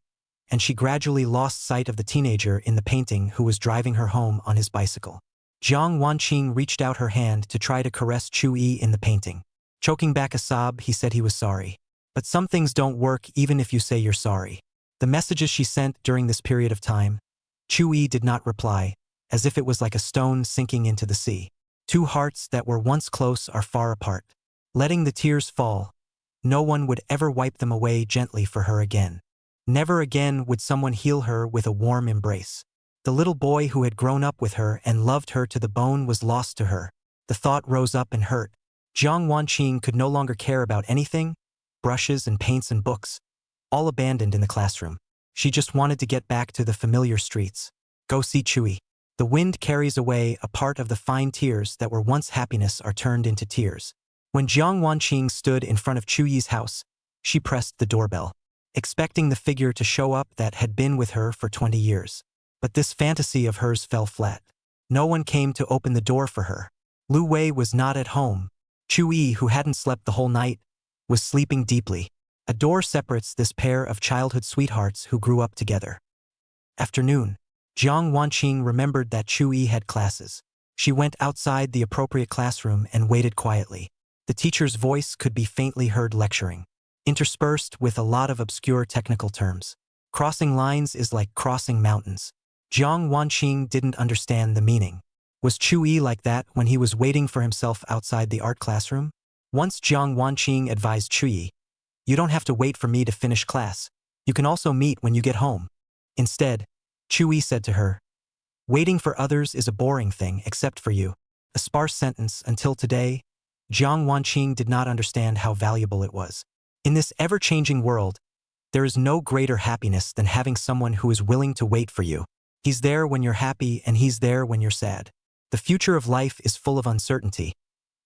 and she gradually lost sight of the teenager in the painting who was driving her home on his bicycle. Jiang Wanqing reached out her hand to try to caress Chu Yi in the painting. Choking back a sob, he said he was sorry. But some things don't work even if you say you're sorry. The messages she sent during this period of time, Chu Yi did not reply, as if it was like a stone sinking into the sea. Two hearts that were once close are far apart. Letting the tears fall, no one would ever wipe them away gently for her again. Never again would someone heal her with a warm embrace. The little boy who had grown up with her and loved her to the bone was lost to her. The thought rose up and hurt. Jiang Wanqing could no longer care about anything, brushes and paints and books, all abandoned in the classroom. She just wanted to get back to the familiar streets. Go see Chui. The wind carries away a part of the fine tears that were once happiness are turned into tears. When Jiang Wanqing stood in front of Chu Yi's house, she pressed the doorbell, expecting the figure to show up that had been with her for 20 years. But this fantasy of hers fell flat. No one came to open the door for her. Lu Wei was not at home. Chu Yi, who hadn't slept the whole night, was sleeping deeply. A door separates this pair of childhood sweethearts who grew up together. Afternoon. Jiang Wanqing remembered that Chu Yi had classes. She went outside the appropriate classroom and waited quietly. The teacher's voice could be faintly heard lecturing, interspersed with a lot of obscure technical terms. Crossing lines is like crossing mountains. Jiang Wanqing didn't understand the meaning. Was Chu Yi like that when he was waiting for himself outside the art classroom? Once Jiang Wanqing advised Chu Yi, "You don't have to wait for me to finish class. You can also meet when you get home." Instead, Chu Yi said to her, "Waiting for others is a boring thing except for you." A sparse sentence until today, Jiang Wanqing did not understand how valuable it was. In this ever-changing world, there is no greater happiness than having someone who is willing to wait for you. He's there when you're happy and he's there when you're sad. The future of life is full of uncertainty,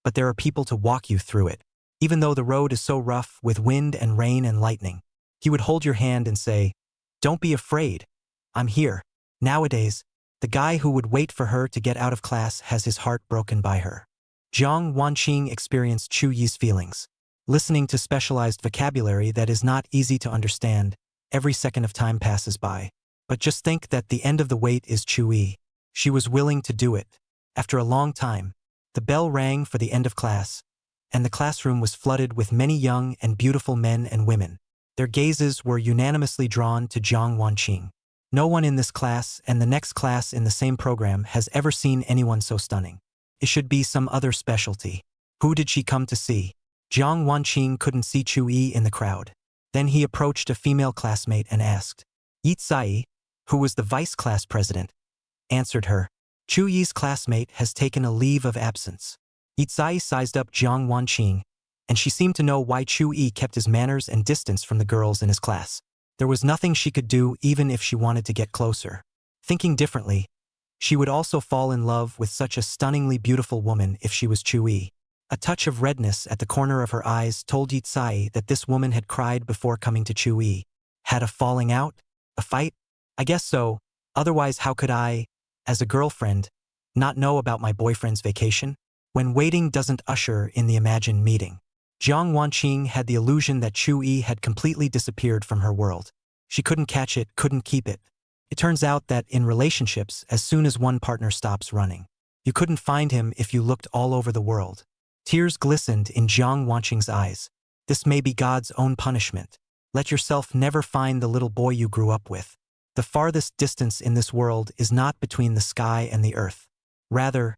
but there are people to walk you through it. Even though the road is so rough with wind and rain and lightning, he would hold your hand and say, "Don't be afraid. I'm here." Nowadays, the guy who would wait for her to get out of class has his heart broken by her. Jiang Wanqing experienced Chu Yi's feelings. Listening to specialized vocabulary that is not easy to understand, every second of time passes by. But just think that the end of the wait is Chu Yi. She was willing to do it. After a long time, the bell rang for the end of class, and the classroom was flooded with many young and beautiful men and women. Their gazes were unanimously drawn to Jiang Wanqing. No one in this class and the next class in the same program has ever seen anyone so stunning. It should be some other specialty. Who did she come to see? Jiang Wanqing couldn't see Chu Yi in the crowd. Then he approached a female classmate and asked. Yi Tsai, who was the vice class president, answered her. Chu Yi's classmate has taken a leave of absence. Yi Tsai sized up Jiang Wanqing, and she seemed to know why Chu Yi kept his manners and distance from the girls in his class. There was nothing she could do even if she wanted to get closer. Thinking differently, she would also fall in love with such a stunningly beautiful woman if she was Chu Yi. A touch of redness at the corner of her eyes told Yi Tsai that this woman had cried before coming to Chu Yi. Had a falling out? A fight? I guess so. Otherwise, how could I, as a girlfriend, not know about my boyfriend's vacation? When waiting doesn't usher in the imagined meeting. Jiang Wanqing had the illusion that Chu Yi had completely disappeared from her world. She couldn't catch it, couldn't keep it. It turns out that in relationships, as soon as one partner stops running, you couldn't find him if you looked all over the world. Tears glistened in Jiang Wanqing's eyes. This may be God's own punishment. Let yourself never find the little boy you grew up with. The farthest distance in this world is not between the sky and the earth. Rather,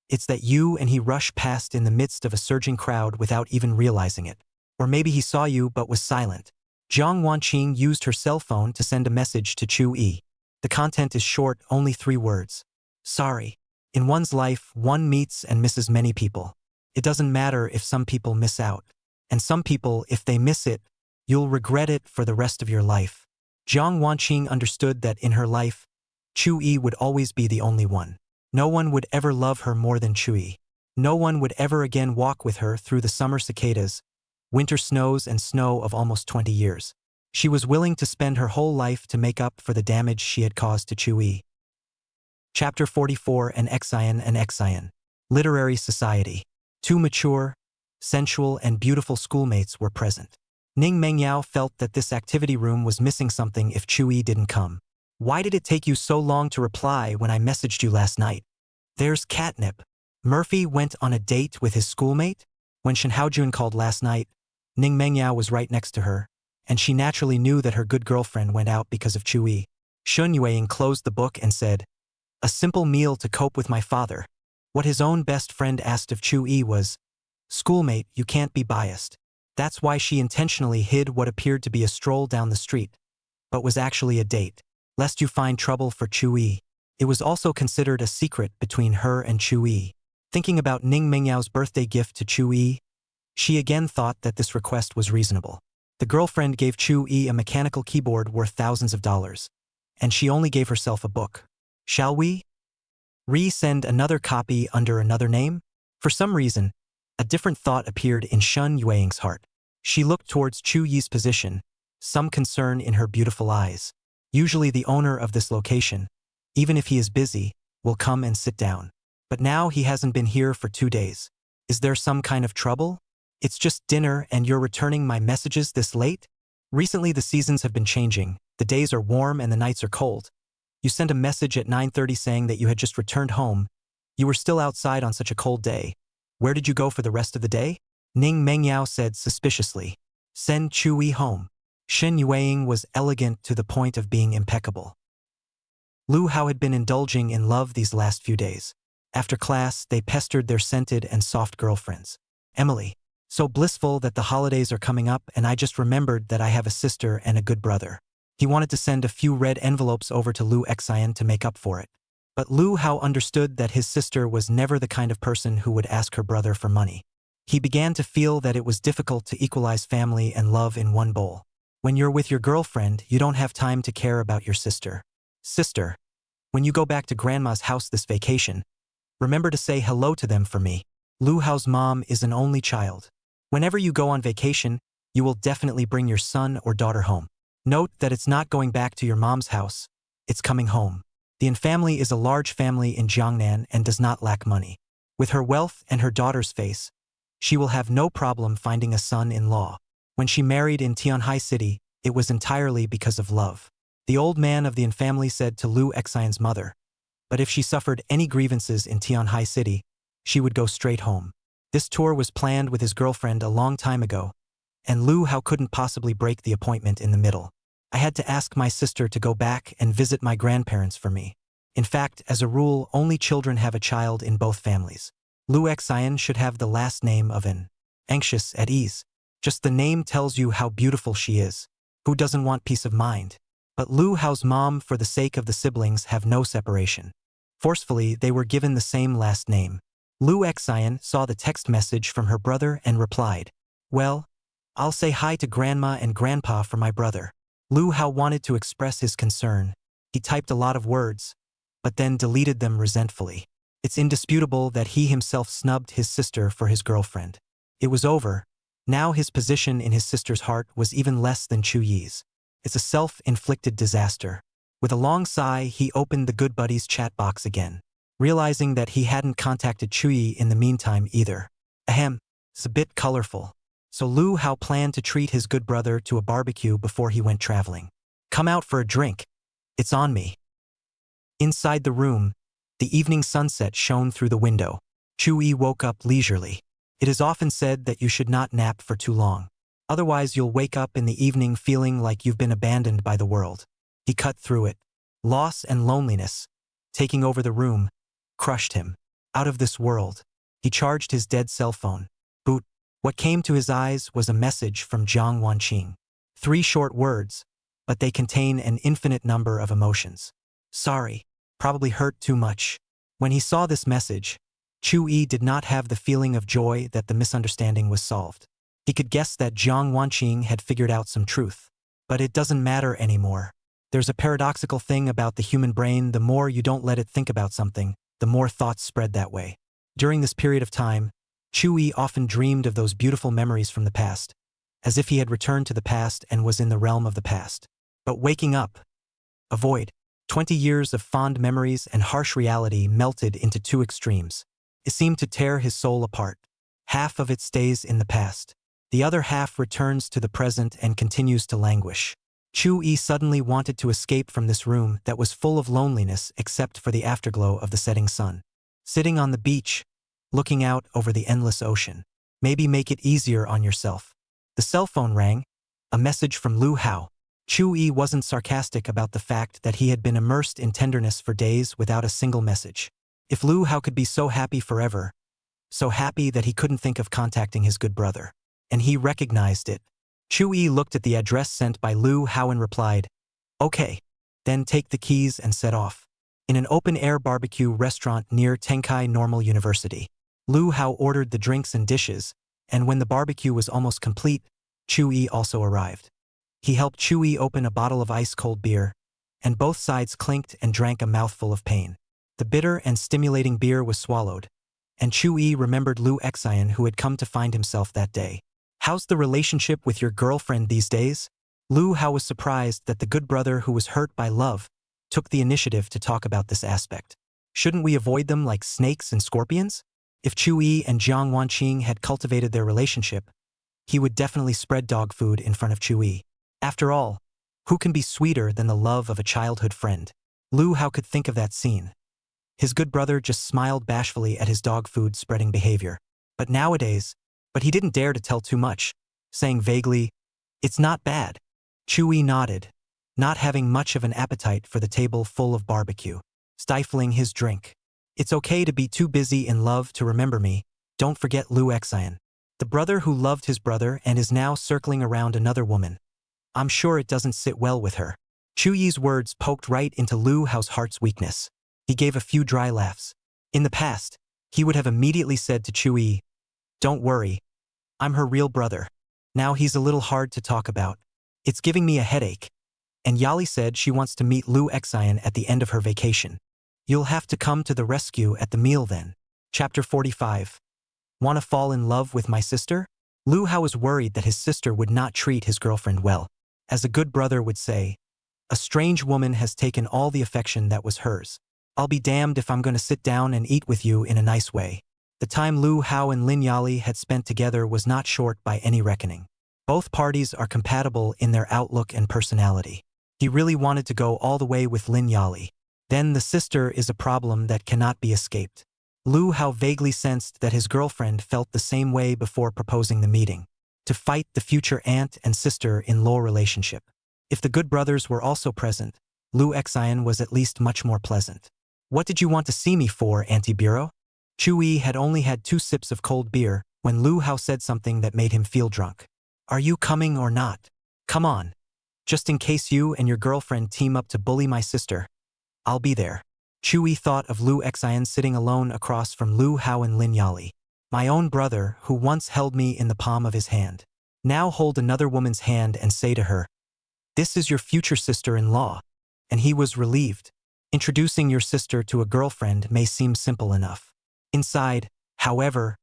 it's that you and he rush past in the midst of a surging crowd without even realizing it. Or maybe he saw you but was silent. Jiang Wanqing used her cell phone to send a message to Chu Yi. The content is short, only 3 words. Sorry. In one's life, one meets and misses many people. It doesn't matter if some people miss out. And some people, if they miss it, you'll regret it for the rest of your life. Jiang Wanqing understood that in her life, Chu Yi would always be the only one. No one would ever love her more than Chu Yi. No one would ever again walk with her through the summer cicadas, winter snows and snow of almost 20 years. She was willing to spend her whole life to make up for the damage she had caused to Chu Yi. Chapter 44. An Exion. Literary Society. 2 mature, sensual and beautiful schoolmates were present. Ning Mengyao felt that this activity room was missing something if Chu-yi didn't come. Why did it take you so long to reply when I messaged you last night? There's catnip. Murphy went on a date with his schoolmate? When Shin Haojun called last night, Ning Mengyao was right next to her, and she naturally knew that her good girlfriend went out because of Chu-yi. Shun Yueying closed the book and said, "A simple meal to cope with my father." What his own best friend asked of Chu-yi was, "Schoolmate, you can't be biased." That's why she intentionally hid what appeared to be a stroll down the street, but was actually a date, lest you find trouble for Chu-yi. It was also considered a secret between her and Chu-yi. Thinking about Ning Mengyao's birthday gift to Chu-yi, she again thought that this request was reasonable. The girlfriend gave Chu-yi a mechanical keyboard worth thousands of dollars, and she only gave herself a book. Shall we resend another copy under another name? For some reason, a different thought appeared in Shun Yueying's heart. She looked towards Chu-yi's position, some concern in her beautiful eyes. Usually the owner of this location, even if he is busy, will come and sit down. But now he hasn't been here for 2 days. Is there some kind of trouble? It's just dinner and you're returning my messages this late? Recently the seasons have been changing. The days are warm and the nights are cold. You sent a message at 9:30 saying that you had just returned home. You were still outside on such a cold day. Where did you go for the rest of the day? Ning Mengyao said suspiciously. Send Chu-yi home. Shin Yueying was elegant to the point of being impeccable. Lu Hao had been indulging in love these last few days. After class, they pestered their scented and soft girlfriends. Emily, so blissful that the holidays are coming up and I just remembered that I have a sister and a good brother. He wanted to send a few red envelopes over to Lu Xian to make up for it. But Lu Hao understood that his sister was never the kind of person who would ask her brother for money. He began to feel that it was difficult to equalize family and love in one bowl. When you're with your girlfriend, you don't have time to care about your sister. Sister, when you go back to Grandma's house this vacation, remember to say hello to them for me. Lu Hao's mom is an only child. Whenever you go on vacation, you will definitely bring your son or daughter home. Note that it's not going back to your mom's house, it's coming home. The Yin family is a large family in Jiangnan and does not lack money. With her wealth and her daughter's face, she will have no problem finding a son-in-law. When she married in Tianhai City, it was entirely because of love. The old man of the Yin family said to Lu Xian's mother, but if she suffered any grievances in Tianhai City, she would go straight home. This tour was planned with his girlfriend a long time ago, and Lu Hao couldn't possibly break the appointment in the middle. I had to ask my sister to go back and visit my grandparents for me. In fact, as a rule, only children have a child in both families. Lu Xian should have the last name of an anxious, at ease. Just the name tells you how beautiful she is. Who doesn't want peace of mind? But Lu Hao's mom, for the sake of the siblings, have no separation. Forcefully, they were given the same last name. Lu Xian saw the text message from her brother and replied, "Well, I'll say hi to Grandma and Grandpa for my brother." Lu Hao wanted to express his concern. He typed a lot of words, but then deleted them resentfully. It's indisputable that he himself snubbed his sister for his girlfriend. It was over. Now his position in his sister's heart was even less than Chu-yi's. It's a self-inflicted disaster. With a long sigh, he opened the Good Buddies chat box again, realizing that he hadn't contacted Chu-yi in the meantime either. Ahem, it's a bit colorful. So Lu Hao planned to treat his good brother to a barbecue before he went traveling. Come out for a drink. It's on me. Inside the room, the evening sunset shone through the window. Chu-yi woke up leisurely. It is often said that you should not nap for too long. Otherwise you'll wake up in the evening feeling like you've been abandoned by the world. He cut through it. Loss and loneliness, taking over the room, crushed him. Out of this world. He charged his dead cell phone. Boot. What came to his eyes was a message from Jiang Wanqing. 3 short words, but they contain an infinite number of emotions. Sorry, probably hurt too much. When he saw this message, Chu-yi did not have the feeling of joy that the misunderstanding was solved. He could guess that Jiang Wanqing had figured out some truth. But it doesn't matter anymore. There's a paradoxical thing about the human brain: the more you don't let it think about something, the more thoughts spread that way. During this period of time, Chu-yi often dreamed of those beautiful memories from the past, as if he had returned to the past and was in the realm of the past. But waking up, a void. 20 years of fond memories and harsh reality melted into 2 extremes. It seemed to tear his soul apart. Half of it stays in the past. The other half returns to the present and continues to languish. Chu-yi suddenly wanted to escape from this room that was full of loneliness except for the afterglow of the setting sun. Sitting on the beach, looking out over the endless ocean. Maybe make it easier on yourself. The cell phone rang, a message from Lu Hao. Chu-yi wasn't sarcastic about the fact that he had been immersed in tenderness for days without a single message. If Lu Hao could be so happy forever, so happy that he couldn't think of contacting his good brother. And he recognized it. Chu-yi looked at the address sent by Lu Hao and replied, "Okay, then take the keys and set off." In an open-air barbecue restaurant near Tenkai Normal University, Lu Hao ordered the drinks and dishes, and when the barbecue was almost complete, Chu-yi also arrived. He helped Chu-yi open a bottle of ice-cold beer, and both sides clinked and drank a mouthful of pain. The bitter and stimulating beer was swallowed, and Chu-yi remembered Lu Xian who had come to find himself that day. "How's the relationship with your girlfriend these days?" Lu Hao was surprised that the good brother who was hurt by love took the initiative to talk about this aspect. Shouldn't we avoid them like snakes and scorpions? If Chu-yi and Jiang Wanqing had cultivated their relationship, he would definitely spread dog food in front of Chu-yi. After all, who can be sweeter than the love of a childhood friend? Lu Hao could think of that scene. His good brother just smiled bashfully at his dog food spreading behavior. But he didn't dare to tell too much, saying vaguely, "It's not bad." Chu-yi nodded, not having much of an appetite for the table full of barbecue, stifling his drink. "It's okay to be too busy in love to remember me. Don't forget Lu Xian. The brother who loved his brother and is now circling around another woman. I'm sure it doesn't sit well with her." Chu-yi's words poked right into Lu Hao's heart's weakness. He gave a few dry laughs. In the past, he would have immediately said to Chu-yi, "Don't worry, I'm her real brother." Now he's a little hard to talk about. "It's giving me a headache." And Yali said she wants to meet Lu Xian at the end of her vacation. "You'll have to come to the rescue at the meal then." Chapter 45. Wanna fall in love with my sister? Lu Hao was worried that his sister would not treat his girlfriend well. As a good brother would say, a strange woman has taken all the affection that was hers. I'll be damned if I'm going to sit down and eat with you in a nice way. The time Lu Hao and Lin Yali had spent together was not short by any reckoning. Both parties are compatible in their outlook and personality. He really wanted to go all the way with Lin Yali. Then the sister is a problem that cannot be escaped. Lu Hao vaguely sensed that his girlfriend felt the same way before proposing the meeting, to fight the future aunt and sister-in-law relationship. If the good brothers were also present, Lu Xian was at least much more pleasant. "What did you want to see me for, Auntie Biro?" Chu-yi had only had 2 sips of cold beer when Lu Hao said something that made him feel drunk. "Are you coming or not? Come on. Just in case you and your girlfriend team up to bully my sister, I'll be there." Chu-yi thought of Lu Xian sitting alone across from Lu Hao and Lin Yali. My own brother, who once held me in the palm of his hand, now hold another woman's hand and say to her, "This is your future sister-in-law." And he was relieved. Introducing your sister to a girlfriend may seem simple enough. Inside, however,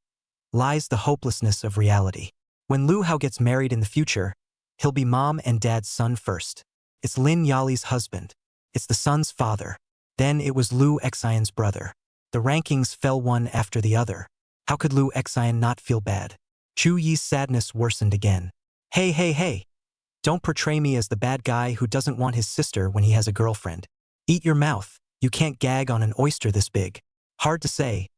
lies the hopelessness of reality. When Lu Hao gets married in the future, he'll be mom and dad's son first. It's Lin Yali's husband. It's the son's father. Then it was Lu Xian's brother. The rankings fell one after the other. How could Lu Xian not feel bad? Chu-yi's sadness worsened again. Hey. Don't portray me as the bad guy who doesn't want his sister when he has a girlfriend. Eat your mouth. You can't gag on an oyster this big. Hard to say.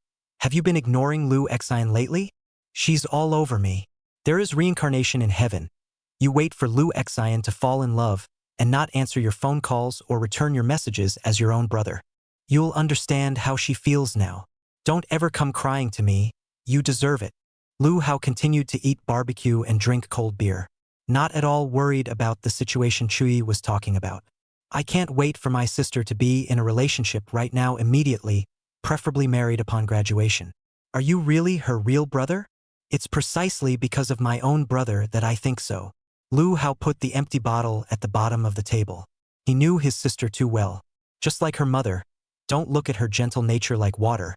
Have you been ignoring Lu Xian lately? She's all over me. There is reincarnation in heaven. You wait for Lu Xian to fall in love and not answer your phone calls or return your messages as your own brother. You'll understand how she feels now. Don't ever come crying to me. You deserve it. Lu Hao continued to eat barbecue and drink cold beer, not at all worried about the situation Chu-yi was talking about. "I can't wait for my sister to be in a relationship right now immediately, preferably married upon graduation." "Are you really her real brother?" "It's precisely because of my own brother that I think so." Lu Hao put the empty bottle at the bottom of the table. He knew his sister too well. Just like her mother, don't look at her gentle nature like water.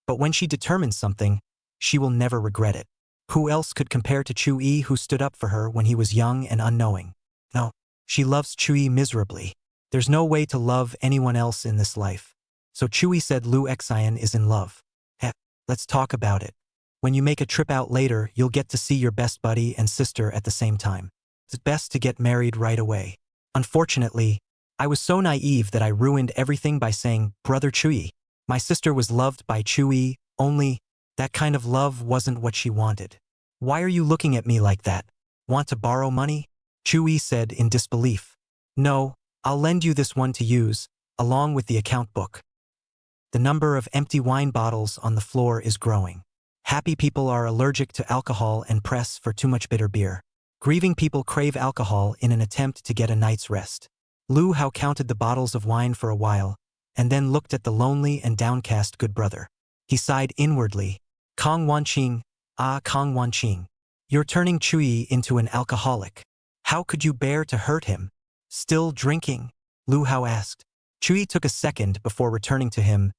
But when she determines something, she will never regret it. Who else could compare to Chu-yi, who stood up for her when he was young and unknowing? No, she loves Chu-yi miserably. There's no way to love anyone else in this life. So Chu-yi said Lu Xian is in love. Let's talk about it. When you make a trip out later, you'll get to see your best buddy and sister at the same time. It's best to get married right away. Unfortunately, I was so naive that I ruined everything by saying, Brother Chui. My sister was loved by Chui, only that kind of love wasn't what she wanted. Why are you looking at me like that? Want to borrow money? Chui said in disbelief. No, I'll lend you this one to use, along with the account book. The number of empty wine bottles on the floor is growing. Happy people are allergic to alcohol and press for too much bitter beer. Grieving people crave alcohol in an attempt to get a night's rest. Lu Hao counted the bottles of wine for a while, and then looked at the lonely and downcast good brother. He sighed inwardly. Kong Wanqing, Kong Wanqing. You're turning Chui into an alcoholic. How could you bear to hurt him? Still drinking? Lu Hao asked. Chui took a second before returning to him.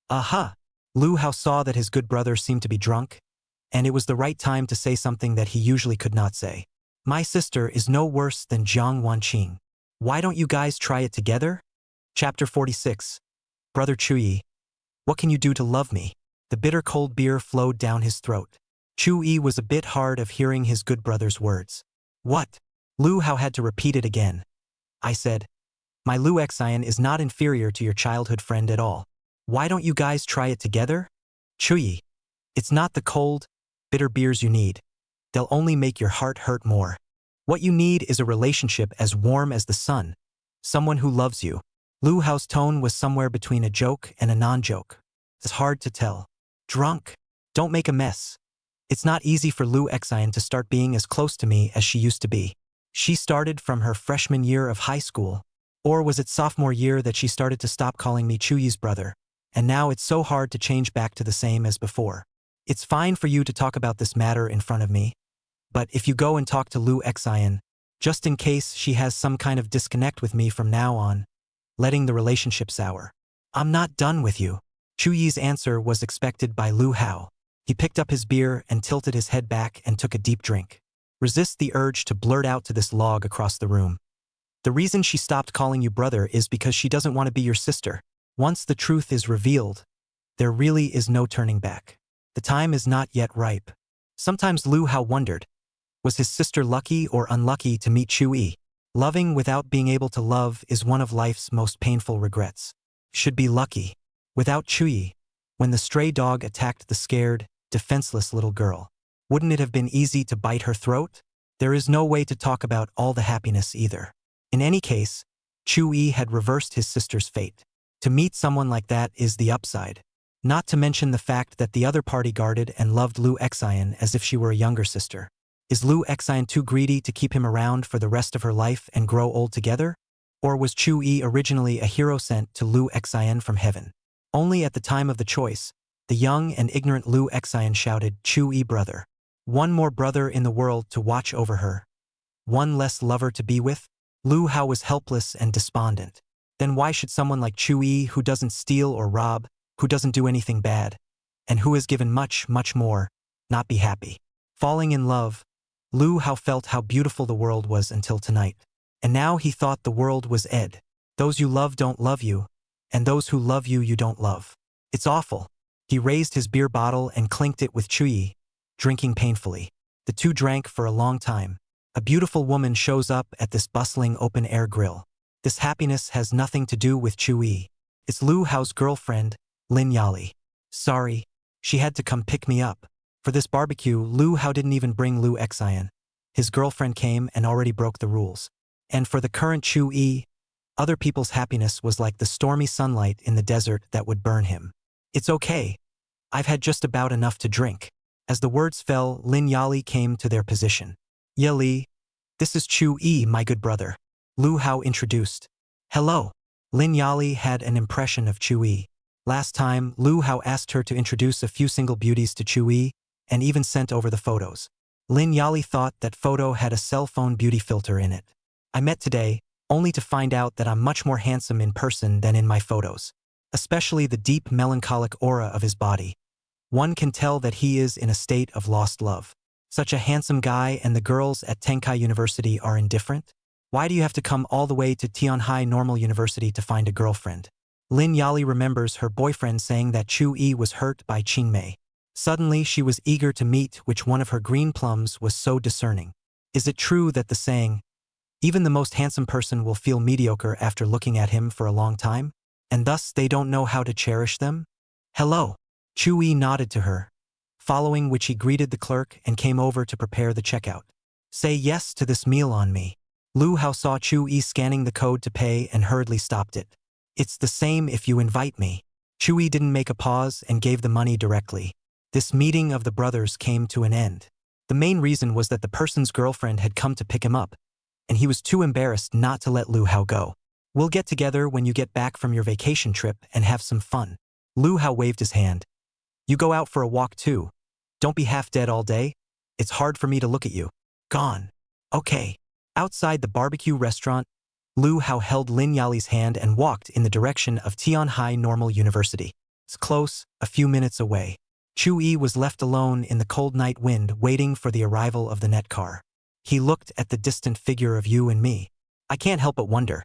Aha! Lu Hao saw that his good brother seemed to be drunk, and it was the right time to say something that he usually could not say. My sister is no worse than Jiang Wanqing. Why don't you guys try it together? Chapter 46. Brother Chui, what can you do to love me? The bitter cold beer flowed down his throat. Chui was a bit hard of hearing his good brother's words. What? Lu Hao had to repeat it again. I said, my Lu Xian is not inferior to your childhood friend at all. Why don't you guys try it together? Chui, it's not the cold, bitter beers you need. They'll only make your heart hurt more. What you need is a relationship as warm as the sun. Someone who loves you. Lu Hao's tone was somewhere between a joke and a non-joke. It's hard to tell. Drunk. Don't make a mess. It's not easy for Lu Xian to start being as close to me as she used to be. She started from her freshman year of high school. Or was it sophomore year that she started to stop calling me Chuyi's brother? And now it's so hard to change back to the same as before. It's fine for you to talk about this matter in front of me. But if you go and talk to Lu Xian, just in case she has some kind of disconnect with me from now on, letting the relationship sour. I'm not done with you. Chuyi's answer was expected by Lu Hao. He picked up his beer and tilted his head back and took a deep drink. Resist the urge to blurt out to this log across the room. The reason she stopped calling you brother is because she doesn't want to be your sister. Once the truth is revealed, there really is no turning back. The time is not yet ripe. Sometimes Lu Hao wondered, was his sister lucky or unlucky to meet Chui? Loving without being able to love is one of life's most painful regrets. Should be lucky. Without Chui, when the stray dog attacked the scared, defenseless little girl, wouldn't it have been easy to bite her throat? There is no way to talk about all the happiness either. In any case, Chui had reversed his sister's fate. To meet someone like that is the upside. Not to mention the fact that the other party guarded and loved Lu Xian as if she were a younger sister. Is Lu Xian too greedy to keep him around for the rest of her life and grow old together? Or was Chui originally a hero sent to Lu Xian from heaven? Only at the time of the choice, the young and ignorant Lu Xian shouted, Chui brother. One more brother in the world to watch over her. One less lover to be with? Lu Hao was helpless and despondent. Then why should someone like Chui, who doesn't steal or rob, who doesn't do anything bad, and who has given much, much more, not be happy? Falling in love, Lu Hao felt how beautiful the world was until tonight. And now he thought the world was Ed. Those you love don't love you, and those who love you you don't love. It's awful. He raised his beer bottle and clinked it with Chui, drinking painfully. The two drank for a long time. A beautiful woman shows up at this bustling open-air grill. This happiness has nothing to do with Chui. It's Lu Hao's girlfriend, Lin Yali. Sorry, she had to come pick me up. For this barbecue, Lu Hao didn't even bring Lu Xian. His girlfriend came and already broke the rules. And for the current Chui, other people's happiness was like the stormy sunlight in the desert that would burn him. It's okay. I've had just about enough to drink. As the words fell, Lin Yali came to their position. Yali, this is Chui, my good brother. Lu Hao introduced. Hello. Lin Yali had an impression of Chui. Last time, Lu Hao asked her to introduce a few single beauties to Chui, and even sent over the photos. Lin Yali thought that photo had a cell phone beauty filter in it. I met today, only to find out that I'm much more handsome in person than in my photos. Especially the deep melancholic aura of his body. One can tell that he is in a state of lost love. Such a handsome guy and the girls at Tenkai University are indifferent? Why do you have to come all the way to Tianhai Normal University to find a girlfriend? Lin Yali remembers her boyfriend saying that Chui was hurt by Qingmei. Suddenly she was eager to meet which one of her green plums was so discerning. Is it true that the saying, even the most handsome person will feel mediocre after looking at him for a long time, and thus they don't know how to cherish them? Hello. Chu-yi nodded to her, following which he greeted the clerk and came over to prepare the checkout. Say yes to this meal on me. Lu Hao saw Chu-yi scanning the code to pay and hurriedly stopped it. It's the same if you invite me. Chu-yi didn't make a pause and gave the money directly. This meeting of the brothers came to an end. The main reason was that the person's girlfriend had come to pick him up, and he was too embarrassed not to let Lu Hao go. We'll get together when you get back from your vacation trip and have some fun. Lu Hao waved his hand. You go out for a walk too. Don't be half dead all day. It's hard for me to look at you. Gone. Okay. Outside the barbecue restaurant, Lu Hao held Lin Yali's hand and walked in the direction of Tianhai Normal University. It's close, a few minutes away. Chu-yi was left alone in the cold night wind waiting for the arrival of the net car. He looked at the distant figure of you and me. I can't help but wonder.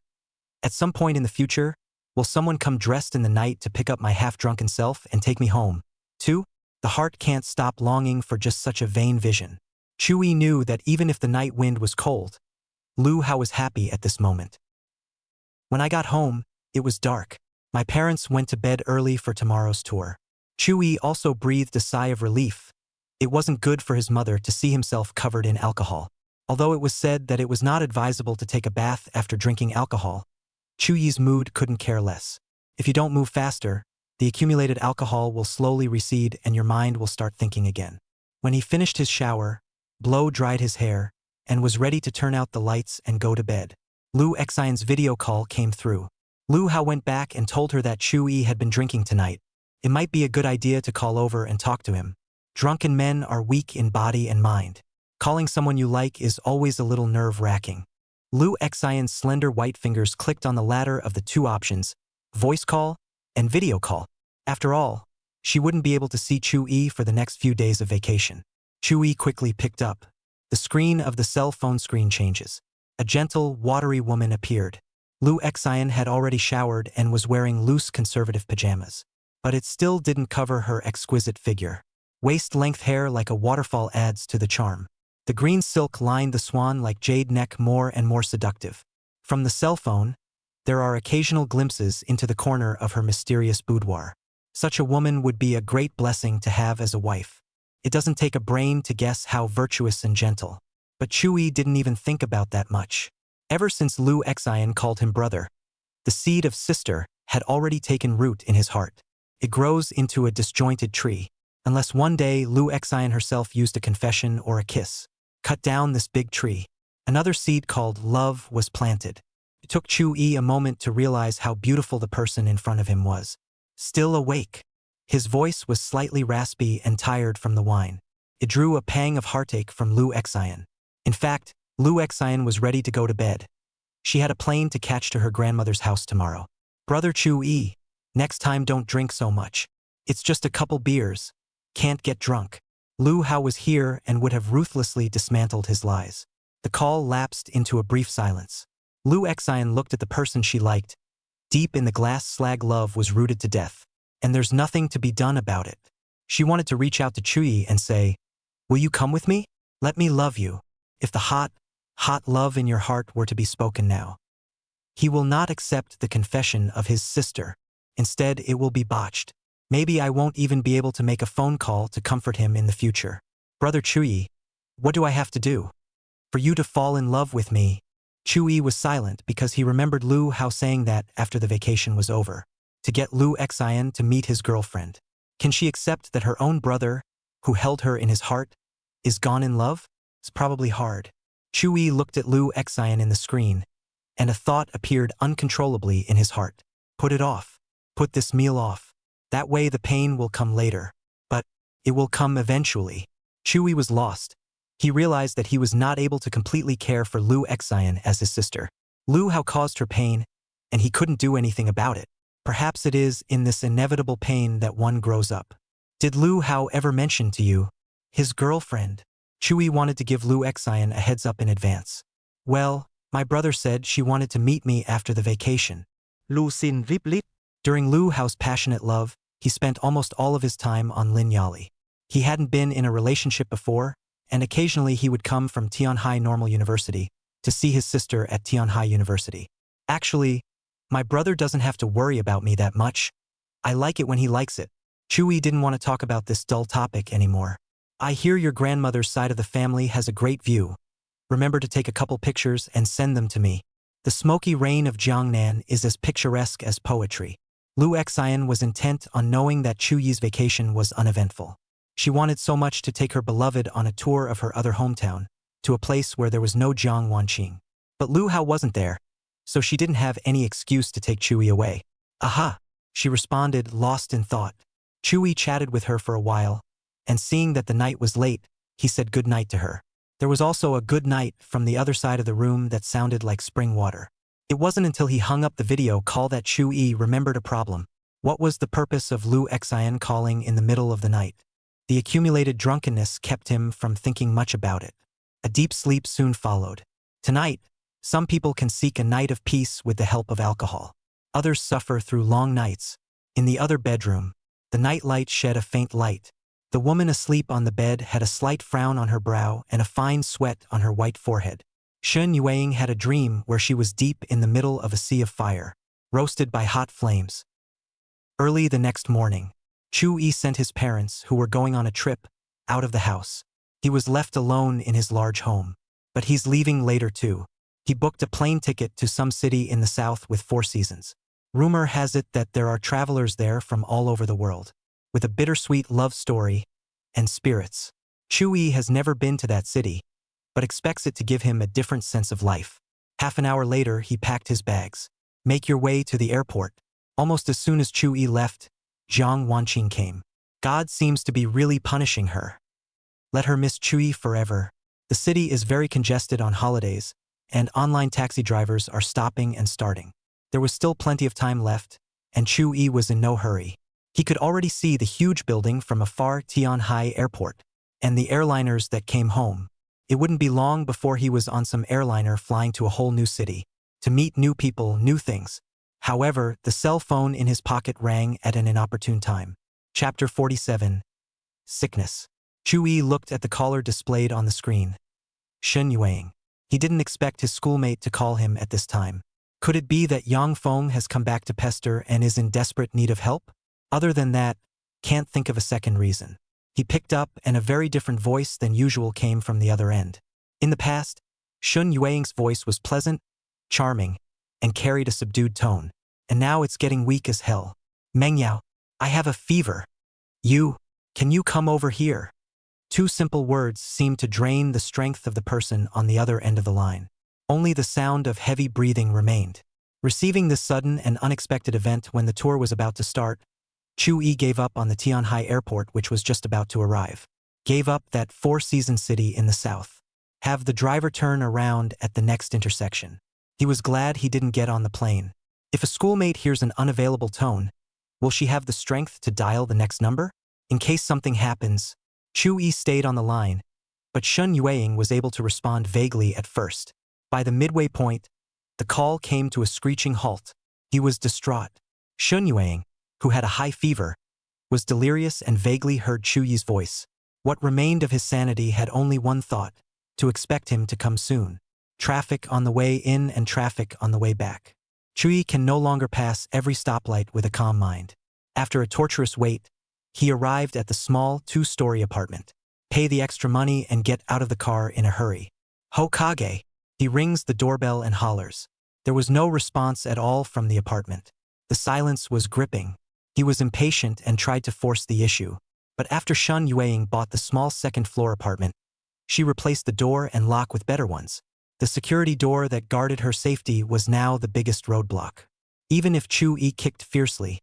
At some point in the future, will someone come dressed in the night to pick up my half-drunken self and take me home? 2. The heart can't stop longing for just such a vain vision. Chu-yi knew that even if the night wind was cold, Lu Hao was happy at this moment. When I got home, it was dark. My parents went to bed early for tomorrow's tour. Chu-yi also breathed a sigh of relief. It wasn't good for his mother to see himself covered in alcohol. Although it was said that it was not advisable to take a bath after drinking alcohol, Chu-yi's mood couldn't care less. If you don't move faster, the accumulated alcohol will slowly recede and your mind will start thinking again. When he finished his shower, blow-dried his hair, and was ready to turn out the lights and go to bed, Lu Xian's video call came through. Lu Hao went back and told her that Chu-yi had been drinking tonight. It might be a good idea to call over and talk to him. Drunken men are weak in body and mind. Calling someone you like is always a little nerve-wracking. Lu Xian's slender white fingers clicked on the latter of the two options, voice call and video call. After all, she wouldn't be able to see Chu-yi for the next few days of vacation. Chu-yi quickly picked up. The screen of the cell phone screen changes. A gentle, watery woman appeared. Lu Xian had already showered and was wearing loose conservative pajamas. But it still didn't cover her exquisite figure. Waist-length hair like a waterfall adds to the charm. The green silk lined the swan like jade neck more and more seductive. From the cell phone, there are occasional glimpses into the corner of her mysterious boudoir. Such a woman would be a great blessing to have as a wife. It doesn't take a brain to guess how virtuous and gentle. But Chu-yi didn't even think about that much. Ever since Lu Xian called him brother, the seed of sister had already taken root in his heart. It grows into a disjointed tree, unless one day Lu Xian herself used a confession or a kiss. Cut down this big tree. Another seed called love was planted. It took Chu-yi a moment to realize how beautiful the person in front of him was. Still awake. His voice was slightly raspy and tired from the wine. It drew a pang of heartache from Lu Xian. In fact, Lu Xian was ready to go to bed. She had a plane to catch to her grandmother's house tomorrow. Brother Chu-yi, next time don't drink so much. It's just a couple beers. Can't get drunk. Lu Hao was here and would have ruthlessly dismantled his lies. The call lapsed into a brief silence. Lu Xian looked at the person she liked. Deep in the glass slag love was rooted to death. And there's nothing to be done about it. She wanted to reach out to Chu-yi and say, will you come with me? Let me love you. If the hot, hot love in your heart were to be spoken now. He will not accept the confession of his sister. Instead, it will be botched. Maybe I won't even be able to make a phone call to comfort him in the future. Brother Chu-yi, what do I have to do? For you to fall in love with me. Chu-yi was silent because he remembered Lu Hao saying that after the vacation was over. To get Lu Xian to meet his girlfriend. Can she accept that her own brother, who held her in his heart, is gone in love? It's probably hard. Chu-yi looked at Lu Xian in the screen, and a thought appeared uncontrollably in his heart. Put it off. Put this meal off. That way the pain will come later. But it will come eventually. Chu-yi was lost. He realized that he was not able to completely care for Lu Xian as his sister. Lu Hao caused her pain, and he couldn't do anything about it. Perhaps it is in this inevitable pain that one grows up. Did Lu Hao ever mention to you his girlfriend? Chu-yi wanted to give Lu Xian a heads up in advance. Well, my brother said she wanted to meet me after the vacation. Lu xin vip lit. During Lu Hao's passionate love, he spent almost all of his time on Lin Yali. He hadn't been in a relationship before, and occasionally he would come from Tianhai Normal University to see his sister at Tianhai University. Actually, my brother doesn't have to worry about me that much. I like it when he likes it. Chui didn't want to talk about this dull topic anymore. I hear your grandmother's side of the family has a great view. Remember to take a couple pictures and send them to me. The smoky rain of Jiangnan is as picturesque as poetry. Lu Xian was intent on knowing that Chu Yi's vacation was uneventful. She wanted so much to take her beloved on a tour of her other hometown, to a place where there was no Jiang Wanqing. But Lu Hao wasn't there, so she didn't have any excuse to take Chu Yi away. Aha! She responded, lost in thought. Chu Yi chatted with her for a while, and seeing that the night was late, he said good night to her. There was also a good night from the other side of the room that sounded like spring water. It wasn't until he hung up the video call that Chu Yi remembered a problem. What was the purpose of Lu Xian calling in the middle of the night? The accumulated drunkenness kept him from thinking much about it. A deep sleep soon followed. Tonight, some people can seek a night of peace with the help of alcohol. Others suffer through long nights. In the other bedroom, the night light shed a faint light. The woman asleep on the bed had a slight frown on her brow and a fine sweat on her white forehead. Shen Yueying had a dream where she was deep in the middle of a sea of fire, roasted by hot flames. Early the next morning, Chu Yi sent his parents, who were going on a trip, out of the house. He was left alone in his large home. But he's leaving later too. He booked a plane ticket to some city in the south with 4 seasons. Rumor has it that there are travelers there from all over the world, with a bittersweet love story and spirits. Chu Yi has never been to that city, but expects it to give him a different sense of life. Half an hour later, he packed his bags. Make your way to the airport. Almost as soon as Chu Yi left, Jiang Wanqing came. God seems to be really punishing her. Let her miss Chu Yi forever. The city is very congested on holidays, and online taxi drivers are stopping and starting. There was still plenty of time left, and Chu Yi was in no hurry. He could already see the huge building from a far Tianhai airport, and the airliners that came home. It wouldn't be long before he was on some airliner flying to a whole new city, to meet new people, new things. However, the cell phone in his pocket rang at an inopportune time. Chapter 47. Sickness. Chu Yi looked at the caller displayed on the screen. Shen Yueying. He didn't expect his schoolmate to call him at this time. Could it be that Yang Feng has come back to pester and is in desperate need of help? Other than that, can't think of a second reason. He picked up, and a very different voice than usual came from the other end. In the past, Shen Yueying's voice was pleasant, charming, and carried a subdued tone. And now it's getting weak as hell. Meng Yao, I have a fever. Can you come over here? 2 simple words seemed to drain the strength of the person on the other end of the line. Only the sound of heavy breathing remained. Receiving this sudden and unexpected event when the tour was about to start, Chu Yi gave up on the Tianhai airport, which was just about to arrive. Gave up that 4-season city in the south. Have the driver turn around at the next intersection. He was glad he didn't get on the plane. If a schoolmate hears an unavailable tone, will she have the strength to dial the next number? In case something happens, Chu Yi stayed on the line, but Shen Yueying was able to respond vaguely at first. By the midway point, the call came to a screeching halt. He was distraught. Shen Yueying, who had a high fever, was delirious and vaguely heard Chu Yi's voice. What remained of his sanity had only one thought: to expect him to come soon. Traffic on the way in and traffic on the way back. Chu Yi can no longer pass every stoplight with a calm mind. After a torturous wait, he arrived at the small 2-story apartment. Pay the extra money and get out of the car in a hurry. Hokage! He rings the doorbell and hollers. There was no response at all from the apartment. The silence was gripping. He was impatient and tried to force the issue. But after Shen Yueying bought the small 2nd-floor apartment, she replaced the door and lock with better ones. The security door that guarded her safety was now the biggest roadblock. Even if Chu Yi kicked fiercely,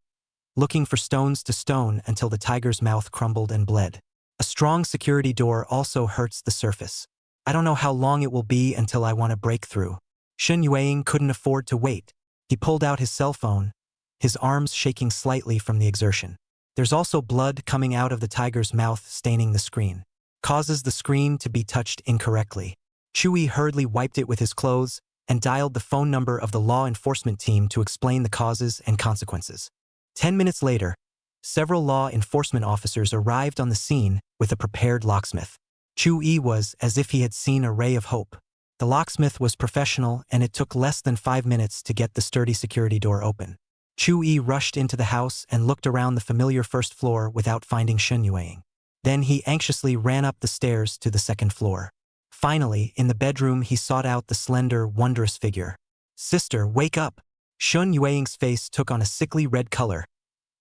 looking for stones to stone until the tiger's mouth crumbled and bled. A strong security door also hurts the surface. I don't know how long it will be until I want to break through. Shen Yueying couldn't afford to wait. He pulled out his cell phone, his arms shaking slightly from the exertion. There's also blood coming out of the tiger's mouth staining the screen. Causes the screen to be touched incorrectly. Chu Yi hurriedly wiped it with his clothes and dialed the phone number of the law enforcement team to explain the causes and consequences. 10 minutes later, several law enforcement officers arrived on the scene with a prepared locksmith. Chu-yi was as if he had seen a ray of hope. The locksmith was professional, and it took less than 5 minutes to get the sturdy security door open. Chu-yi rushed into the house and looked around the familiar first floor without finding Shun Yueying. Then he anxiously ran up the stairs to the second floor. Finally, in the bedroom he sought out the slender, wondrous figure. "Sister, wake up!" Shun Yueying's face took on a sickly red color,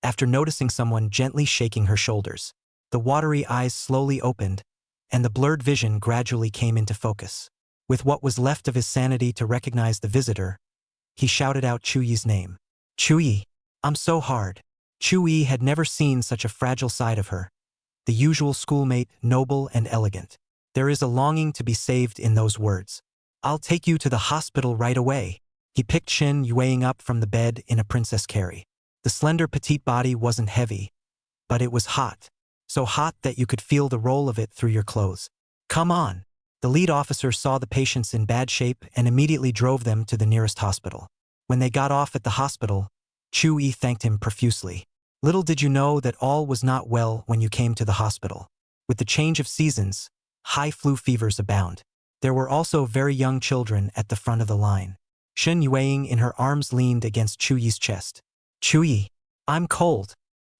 after noticing someone gently shaking her shoulders. The watery eyes slowly opened, and the blurred vision gradually came into focus. With what was left of his sanity to recognize the visitor, he shouted out Chu-yi's name. "Chu-yi, I'm so hard." Chu-yi had never seen such a fragile side of her. The usual schoolmate, noble and elegant. There is a longing to be saved in those words. "I'll take you to the hospital right away." He picked Shin Yueying up from the bed in a princess carry. The slender petite body wasn't heavy, but it was hot. So hot that you could feel the roll of it through your clothes. "Come on." The lead officer saw the patients in bad shape and immediately drove them to the nearest hospital. When they got off at the hospital, Chu-yi thanked him profusely. Little did you know that all was not well when you came to the hospital. With the change of seasons, high flu fevers abound. There were also very young children at the front of the line. Shin Yueying in her arms leaned against Chu-yi's chest. "Chu-yi, I'm cold."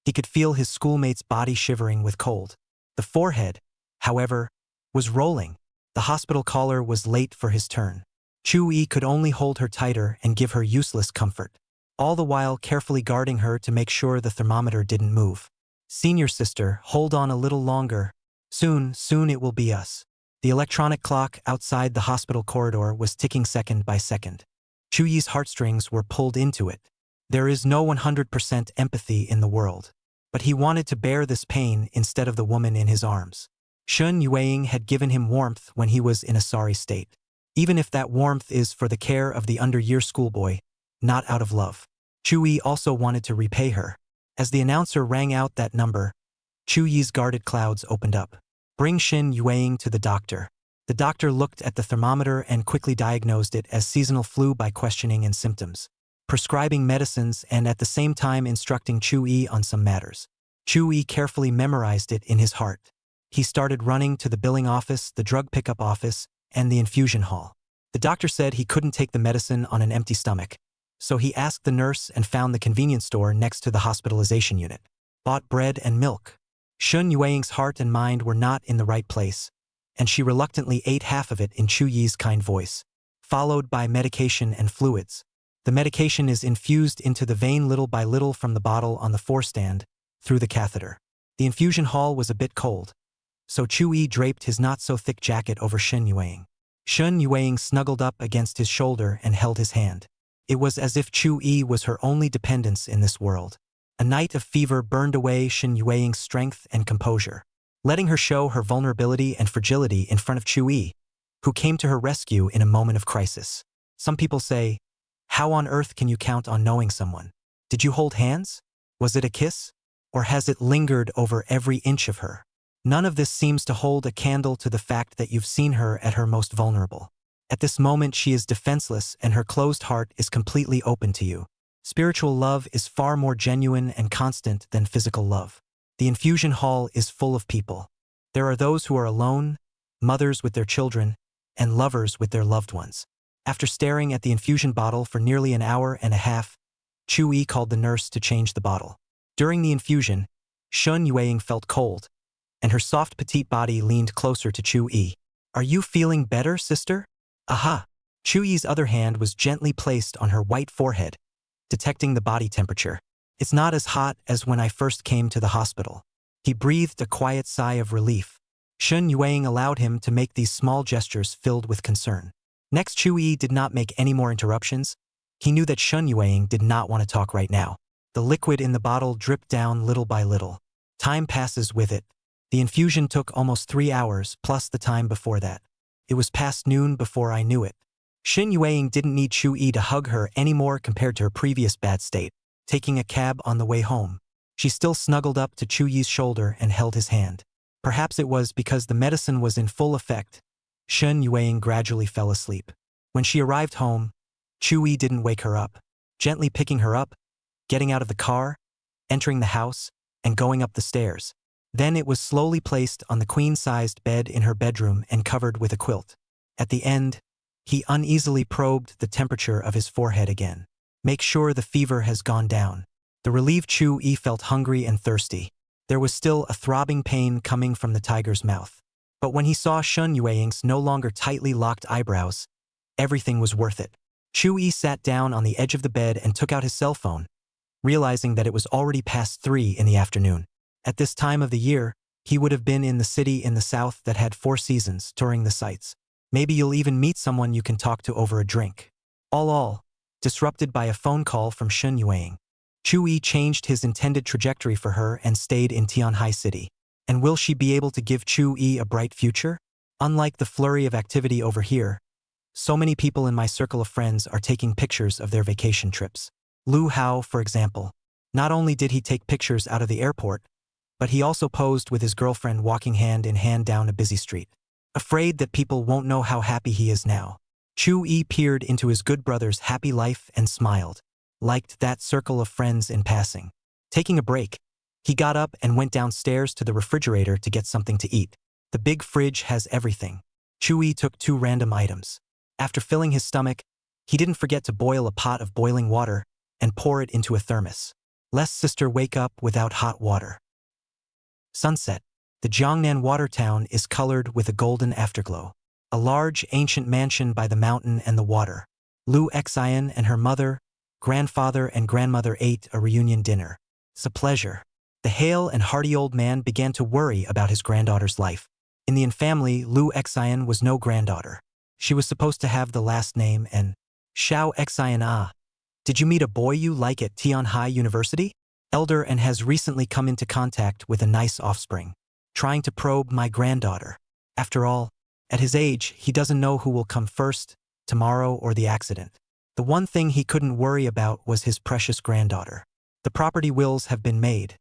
He could feel his schoolmate's body shivering with cold. The forehead, however, was rolling. The hospital caller was late for his turn. Chu-yi could only hold her tighter and give her useless comfort, all the while carefully guarding her to make sure the thermometer didn't move. "Senior sister, hold on a little longer. Soon it will be us." The electronic clock outside the hospital corridor was ticking second by second. Chu-yi's heartstrings were pulled into it. There is no 100% empathy in the world. But he wanted to bear this pain instead of the woman in his arms. Shun Yueying had given him warmth when he was in a sorry state. Even if that warmth is for the care of the under-year schoolboy, not out of love. Chu-yi also wanted to repay her. As the announcer rang out that number, Chu-yi's guarded clouds opened up. "Bring Shin Yueying to the doctor." The doctor looked at the thermometer and quickly diagnosed it as seasonal flu by questioning and symptoms, prescribing medicines and at the same time instructing Chu-yi on some matters. Chu-yi carefully memorized it in his heart. He started running to the billing office, the drug pickup office, and the infusion hall. The doctor said he couldn't take the medicine on an empty stomach, so he asked the nurse and found the convenience store next to the hospitalization unit. Bought bread and milk. Shun Yueying's heart and mind were not in the right place, and she reluctantly ate half of it in Chu-yi's kind voice, followed by medication and fluids. The medication is infused into the vein little by little from the bottle on the forestand, through the catheter. The infusion hall was a bit cold, so Chu-yi draped his not-so-thick jacket over Shin Yueying. Shun Yueying snuggled up against his shoulder and held his hand. It was as if Chu-yi was her only dependence in this world. A night of fever burned away Shin Yueying's strength and composure, letting her show her vulnerability and fragility in front of Chu-yi, who came to her rescue in a moment of crisis. Some people say, "How on earth can you count on knowing someone? Did you hold hands? Was it a kiss? Or has it lingered over every inch of her?" None of this seems to hold a candle to the fact that you've seen her at her most vulnerable. At this moment she is defenseless and her closed heart is completely open to you. Spiritual love is far more genuine and constant than physical love. The infusion hall is full of people. There are those who are alone, mothers with their children, and lovers with their loved ones. After staring at the infusion bottle for nearly an hour and a half, Chu-yi called the nurse to change the bottle. During the infusion, Shun Yueying felt cold, and her soft petite body leaned closer to Chu-yi. "Are you feeling better, sister?" "Aha!" Chu-yi's other hand was gently placed on her white forehead, detecting the body temperature. "It's not as hot as when I first came to the hospital." He breathed a quiet sigh of relief. Shun Yueying allowed him to make these small gestures filled with concern. Next, Chu-yi did not make any more interruptions. He knew that Shun Yueying did not want to talk right now. The liquid in the bottle dripped down little by little. Time passes with it. The infusion took almost 3 hours, plus the time before that. It was past noon before I knew it. Shin Yueying didn't need Chu-yi to hug her anymore compared to her previous bad state. Taking a cab on the way home, she still snuggled up to Chu-yi's shoulder and held his hand. Perhaps it was because the medicine was in full effect. Shin Yueying gradually fell asleep. When she arrived home, Chu-yi didn't wake her up. Gently picking her up, getting out of the car, entering the house, and going up the stairs. Then it was slowly placed on the queen-sized bed in her bedroom and covered with a quilt. At the end, he uneasily probed the temperature of his forehead again. Make sure the fever has gone down. The relieved Chu-yi felt hungry and thirsty. There was still a throbbing pain coming from the tiger's mouth. But when he saw Shun Yueying's no longer tightly locked eyebrows, everything was worth it. Chu-yi sat down on the edge of the bed and took out his cell phone, realizing that it was already past 3 in the afternoon. At this time of the year, he would have been in the city in the south that had 4 seasons, touring the sights. Maybe you'll even meet someone you can talk to over a drink. All, disrupted by a phone call from Shun Yueying. Chu-yi changed his intended trajectory for her and stayed in Tianhai City. And will she be able to give Chu-yi a bright future? Unlike the flurry of activity over here, so many people in my circle of friends are taking pictures of their vacation trips. Lu Hao, for example. Not only did he take pictures out of the airport, but he also posed with his girlfriend walking hand in hand down a busy street. Afraid that people won't know how happy he is now, Chu-yi peered into his good brother's happy life and smiled. Liked that circle of friends in passing. Taking a break, he got up and went downstairs to the refrigerator to get something to eat. The big fridge has everything. Chu-yi took 2 random items. After filling his stomach, he didn't forget to boil a pot of boiling water and pour it into a thermos. Lest sister wake up without hot water. Sunset. The Jiangnan water town is colored with a golden afterglow. A large, ancient mansion by the mountain and the water. Lu Xian and her mother, grandfather and grandmother ate a reunion dinner. It's a pleasure. The hale and hearty old man began to worry about his granddaughter's life. In the Yin family, Lu Xian was no granddaughter. She was supposed to have the last name and Xiao Xian. Did you meet a boy you like at Tianhai University? Elder and has recently come into contact with a nice offspring. Trying to probe my granddaughter. After all, at his age, he doesn't know who will come first, tomorrow or the accident. The one thing he couldn't worry about was his precious granddaughter. The property wills have been made,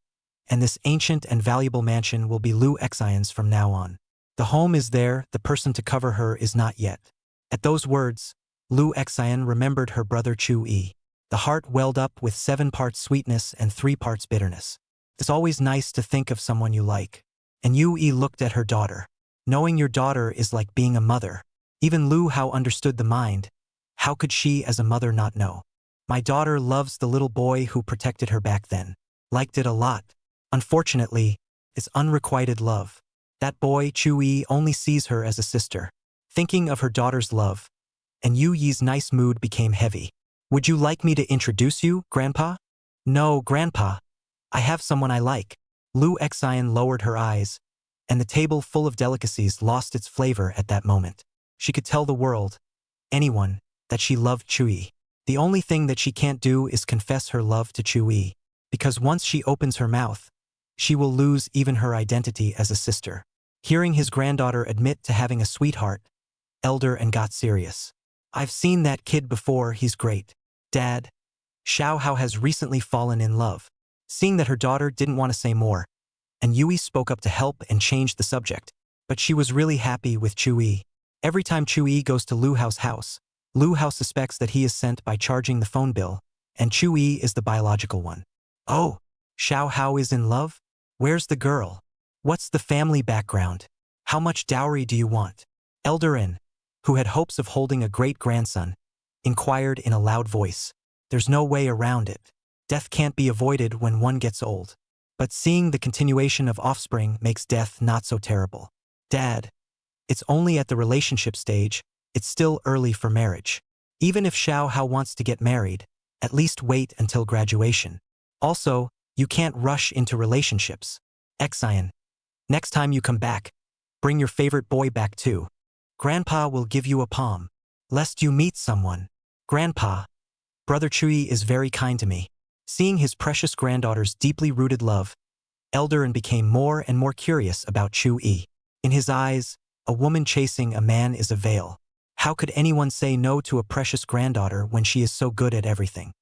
and this ancient and valuable mansion will be Lu Xian's from now on. The home is there, the person to cover her is not yet. At those words, Lu Xian remembered her brother Chu-yi. The heart welled up with 7 parts sweetness and 3 parts bitterness. It's always nice to think of someone you like. And Yu-yi looked at her daughter. Knowing your daughter is like being a mother. Even Lu Hao understood the mind. How could she as a mother not know? My daughter loves the little boy who protected her back then. Liked it a lot. Unfortunately, it's unrequited love. That boy, Chu-yi, only sees her as a sister. Thinking of her daughter's love, and Yu-yi's nice mood became heavy. Would you like me to introduce you, Grandpa? No, Grandpa. I have someone I like. Lu Xian lowered her eyes, and the table full of delicacies lost its flavor at that moment. She could tell the world, anyone, that she loved Chu-yi. The only thing that she can't do is confess her love to Chu-yi, because once she opens her mouth, she will lose even her identity as a sister. Hearing his granddaughter admit to having a sweetheart, Elder and got serious. I've seen that kid before, he's great. Dad, Xiao Hao has recently fallen in love. Seeing that her daughter didn't want to say more, and Yui spoke up to help and change the subject. But she was really happy with Chu-yi. Every time Chu-yi goes to Lu Hao's house, Lu Hao suspects that he is sent by charging the phone bill, and Chu-yi is the biological one. Oh, Xiao Hao is in love? Where's the girl? What's the family background? How much dowry do you want? Elderin, who had hopes of holding a great-grandson, inquired in a loud voice. There's no way around it. Death can't be avoided when one gets old. But seeing the continuation of offspring makes death not so terrible. Dad, it's only at the relationship stage, it's still early for marriage. Even if Xiao Hao wants to get married, at least wait until graduation. Also, you can't rush into relationships. Xian, next time you come back, bring your favorite boy back too. Grandpa will give you a palm. Lest you meet someone. Grandpa, Brother Chu-yi is very kind to me. Seeing his precious granddaughter's deeply rooted love, Elderin became more and more curious about Chu-yi. In his eyes, a woman chasing a man is a veil. How could anyone say no to a precious granddaughter when she is so good at everything?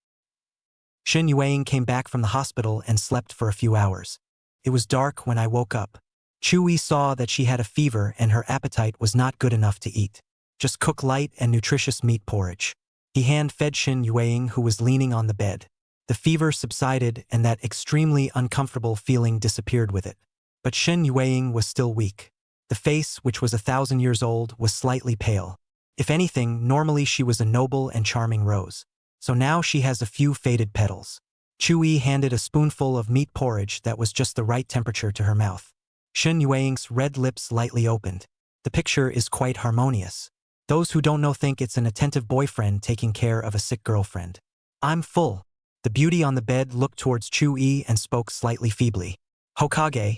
Shen Yueying came back from the hospital and slept for a few hours. It was dark when I woke up. Chu-yi saw that she had a fever and her appetite was not good enough to eat. Just cook light and nutritious meat porridge. He hand-fed Shen Yueying, who was leaning on the bed. The fever subsided and that extremely uncomfortable feeling disappeared with it. But Shen Yueying was still weak. The face, which was 1,000 years old, was slightly pale. If anything, normally she was a noble and charming rose. So now she has a few faded petals. Chu-yi handed a spoonful of meat porridge that was just the right temperature to her mouth. Shen Yueying's red lips lightly opened. The picture is quite harmonious. Those who don't know think it's an attentive boyfriend taking care of a sick girlfriend. I'm full. The beauty on the bed looked towards Chu-yi and spoke slightly feebly. Hokage,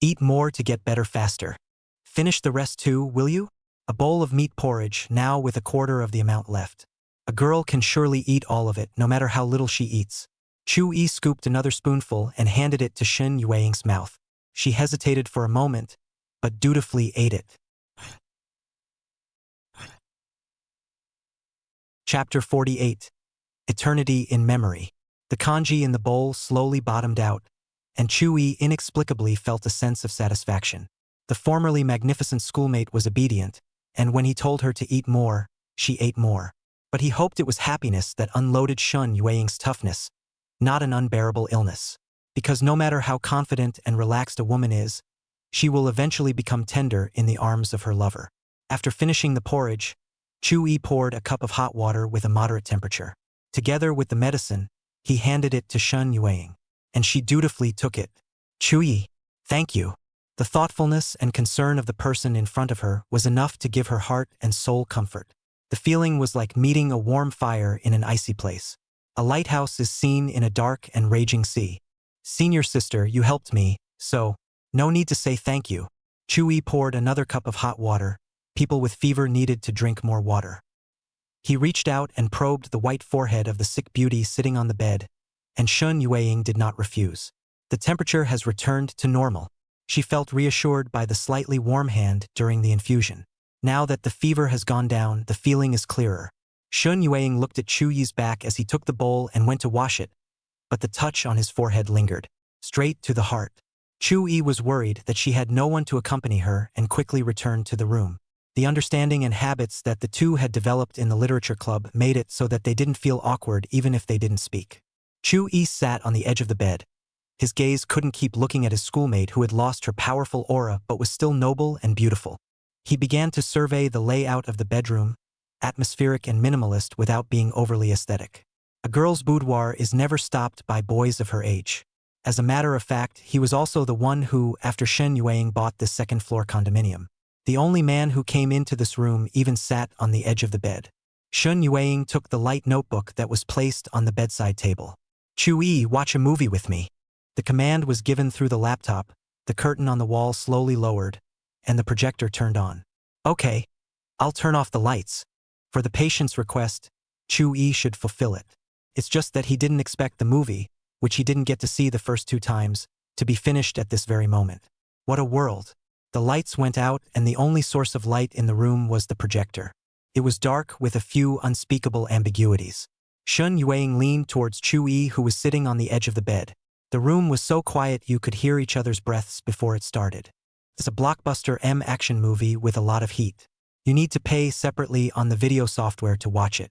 eat more to get better faster. Finish the rest too, will you? A bowl of meat porridge, now with a quarter of the amount left. A girl can surely eat all of it, no matter how little she eats. Chu-yi scooped another spoonful and handed it to Shen Yueying's mouth. She hesitated for a moment, but dutifully ate it. Chapter 48. Eternity in Memory. The kanji in the bowl slowly bottomed out, and Chu-yi inexplicably felt a sense of satisfaction. The formerly magnificent schoolmate was obedient, and when he told her to eat more, she ate more. But he hoped it was happiness that unloaded Shen Yueying's toughness, not an unbearable illness. Because no matter how confident and relaxed a woman is, she will eventually become tender in the arms of her lover. After finishing the porridge, Chu-yi poured a cup of hot water with a moderate temperature. Together with the medicine, he handed it to Shen Yueying, and she dutifully took it. Chu-yi, thank you. The thoughtfulness and concern of the person in front of her was enough to give her heart and soul comfort. The feeling was like meeting a warm fire in an icy place. A lighthouse is seen in a dark and raging sea. Senior sister, you helped me, so no need to say thank you. Chu-yi poured another cup of hot water. People with fever needed to drink more water. He reached out and probed the white forehead of the sick beauty sitting on the bed, and Shen Yueying did not refuse. The temperature has returned to normal. She felt reassured by the slightly warm hand during the infusion. Now that the fever has gone down, the feeling is clearer. Shen Yueying looked at Chu-yi's back as he took the bowl and went to wash it, but the touch on his forehead lingered, straight to the heart. Chu-yi was worried that she had no one to accompany her and quickly returned to the room. The understanding and habits that the two had developed in the literature club made it so that they didn't feel awkward even if they didn't speak. Chu-yi sat on the edge of the bed. His gaze couldn't keep looking at his schoolmate who had lost her powerful aura but was still noble and beautiful. He began to survey the layout of the bedroom, atmospheric and minimalist without being overly aesthetic. A girl's boudoir is never stopped by boys of her age. As a matter of fact, he was also the one who, after Shen Yueying bought this second-floor condominium. The only man who came into this room even sat on the edge of the bed. Shen Yueying took the light notebook that was placed on the bedside table. Chu-yi, watch a movie with me. The command was given through the laptop, the curtain on the wall slowly lowered, and the projector turned on. Okay, I'll turn off the lights. For the patient's request, Chu-yi should fulfill it. It's just that he didn't expect the movie, which he didn't get to see the first 2 times, to be finished at this very moment. What a world. The lights went out and the only source of light in the room was the projector. It was dark with a few unspeakable ambiguities. Shen Yueying leaned towards Chu-yi who was sitting on the edge of the bed. The room was so quiet you could hear each other's breaths before it started. It's a blockbuster action movie with a lot of heat. You need to pay separately on the video software to watch it.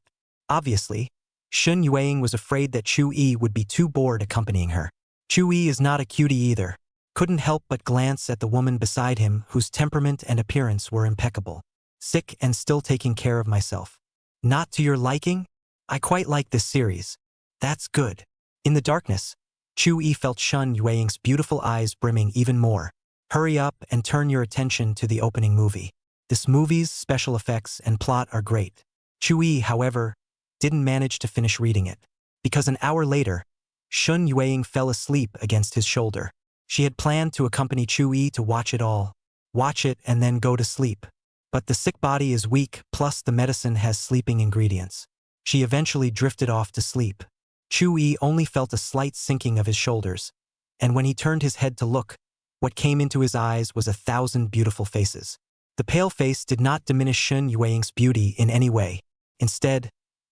Obviously, Shen Yueying was afraid that Chu-yi would be too bored accompanying her. Chu-yi is not a cutie either. Couldn't help but glance at the woman beside him whose temperament and appearance were impeccable. Sick and still taking care of myself. Not to your liking? I quite like this series. That's good. In the darkness, Chu-yi felt Shen Yueying's beautiful eyes brimming even more. Hurry up and turn your attention to the opening movie. This movie's special effects and plot are great. Chu-yi, however, didn't manage to finish reading it. Because an hour later, Shen Yueying fell asleep against his shoulder. She had planned to accompany Chu-yi to watch it all. Watch it and then go to sleep. But the sick body is weak, plus the medicine has sleeping ingredients. She eventually drifted off to sleep. Chu-yi only felt a slight sinking of his shoulders, and when he turned his head to look, what came into his eyes was 1,000 beautiful faces. The pale face did not diminish Shen Yueying's beauty in any way. Instead,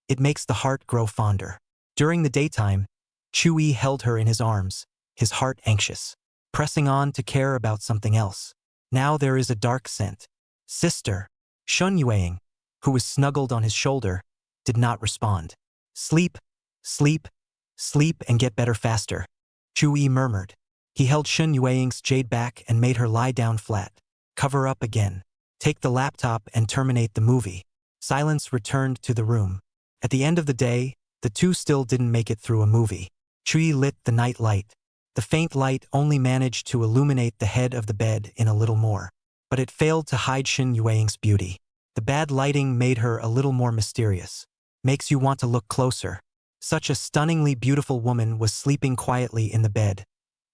it makes the heart grow fonder. During the daytime, Chu-yi held her in his arms, his heart anxious, pressing on to care about something else. Now there is a dark scent. Sister. Shen Yueying, who was snuggled on his shoulder, did not respond. Sleep, sleep, sleep and get better faster, Chu-yi murmured. He held Shun Yueying's jade back and made her lie down flat. Cover up again. Take the laptop and terminate the movie. Silence returned to the room. At the end of the day, the two still didn't make it through a movie. Chui lit the night light. The faint light only managed to illuminate the head of the bed in a little more. But it failed to hide Shun Yueying's beauty. The bad lighting made her a little more mysterious. Makes you want to look closer. Such a stunningly beautiful woman was sleeping quietly in the bed,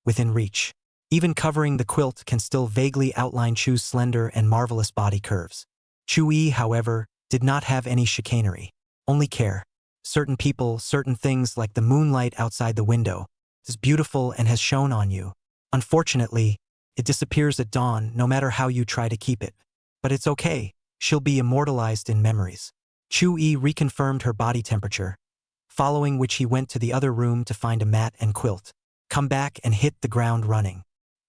within reach. Even covering the quilt can still vaguely outline Chu's slender and marvelous body curves. Chui, however, did not have any chicanery. Only care. Certain people, certain things like the moonlight outside the window, is beautiful and has shone on you. Unfortunately, it disappears at dawn no matter how you try to keep it. But it's okay, she'll be immortalized in memories. Chui reconfirmed her body temperature, following which he went to the other room to find a mat and quilt. Come back and hit the ground running.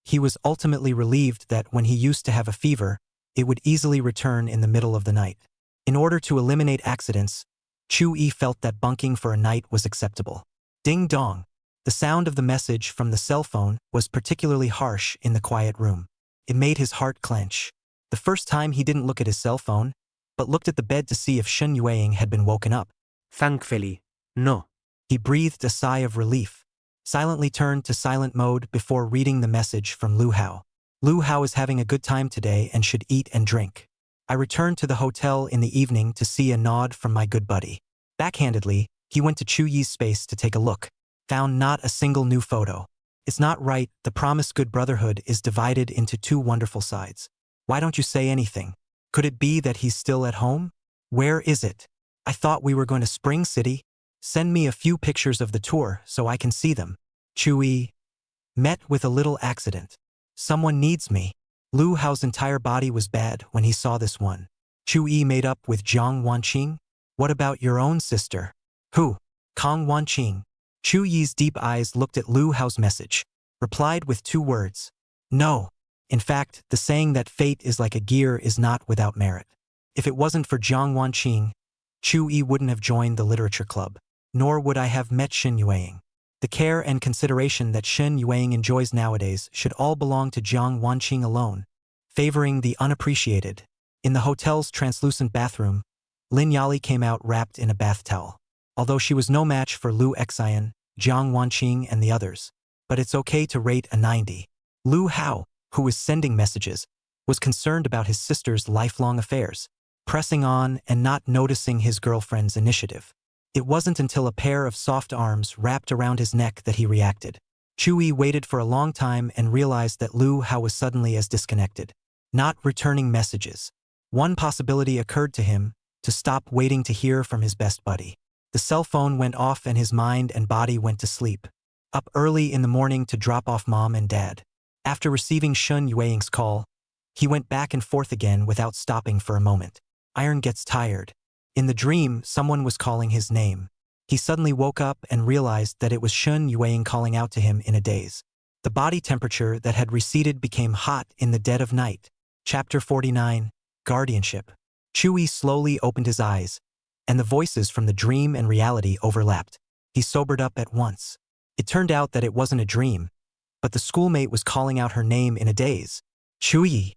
He was ultimately relieved that when he used to have a fever, it would easily return in the middle of the night. In order to eliminate accidents, Chui felt that bunking for a night was acceptable. Ding dong. The sound of the message from the cell phone was particularly harsh in the quiet room. It made his heart clench. The first time he didn't look at his cell phone, but looked at the bed to see if Shun Yueying had been woken up. Thankfully, no. He breathed a sigh of relief, silently turned to silent mode before reading the message from Lu Hao. Lu Hao is having a good time today and should eat and drink. I returned to the hotel in the evening to see a nod from my good buddy. Backhandedly, he went to Chu Yi's space to take a look. Found not a single new photo. It's not right, the promised good brotherhood is divided into two wonderful sides. Why don't you say anything? Could it be that he's still at home? Where is it? I thought we were going to Spring City. Send me a few pictures of the tour so I can see them. Chui met with a little accident. Someone needs me. Lu Hao's entire body was bad when he saw this one. Chui made up with Jiang Wanqing? What about your own sister? Who? Kong Wanqing. Chu Yi's deep eyes looked at Lu Hao's message, replied with 2 words. No. In fact, the saying that fate is like a gear is not without merit. If it wasn't for Jiang Wanqing, Chu Yi wouldn't have joined the literature club, nor would I have met Shun Yueying. The care and consideration that Shun Yueying enjoys nowadays should all belong to Jiang Wanqing alone, favoring the unappreciated. In the hotel's translucent bathroom, Lin Yali came out wrapped in a bath towel. Although she was no match for Lu Xian, Jiang Wanqing and the others, but it's okay to rate a 90. Lu Hao, who was sending messages, was concerned about his sister's lifelong affairs, pressing on and not noticing his girlfriend's initiative. It wasn't until a pair of soft arms wrapped around his neck that he reacted. Chui waited for a long time and realized that Lu Hao was suddenly as disconnected, not returning messages. One possibility occurred to him, to stop waiting to hear from his best buddy. The cell phone went off and his mind and body went to sleep. Up early in the morning to drop off mom and dad. After receiving Shun Yueying's call, he went back and forth again without stopping for a moment. Iron gets tired. In the dream, someone was calling his name. He suddenly woke up and realized that it was Shun Yueying calling out to him in a daze. The body temperature that had receded became hot in the dead of night. Chapter 49, Guardianship. Chui slowly opened his eyes, and the voices from the dream and reality overlapped. He sobered up at once. It turned out that it wasn't a dream, but the schoolmate was calling out her name in a daze. Chui!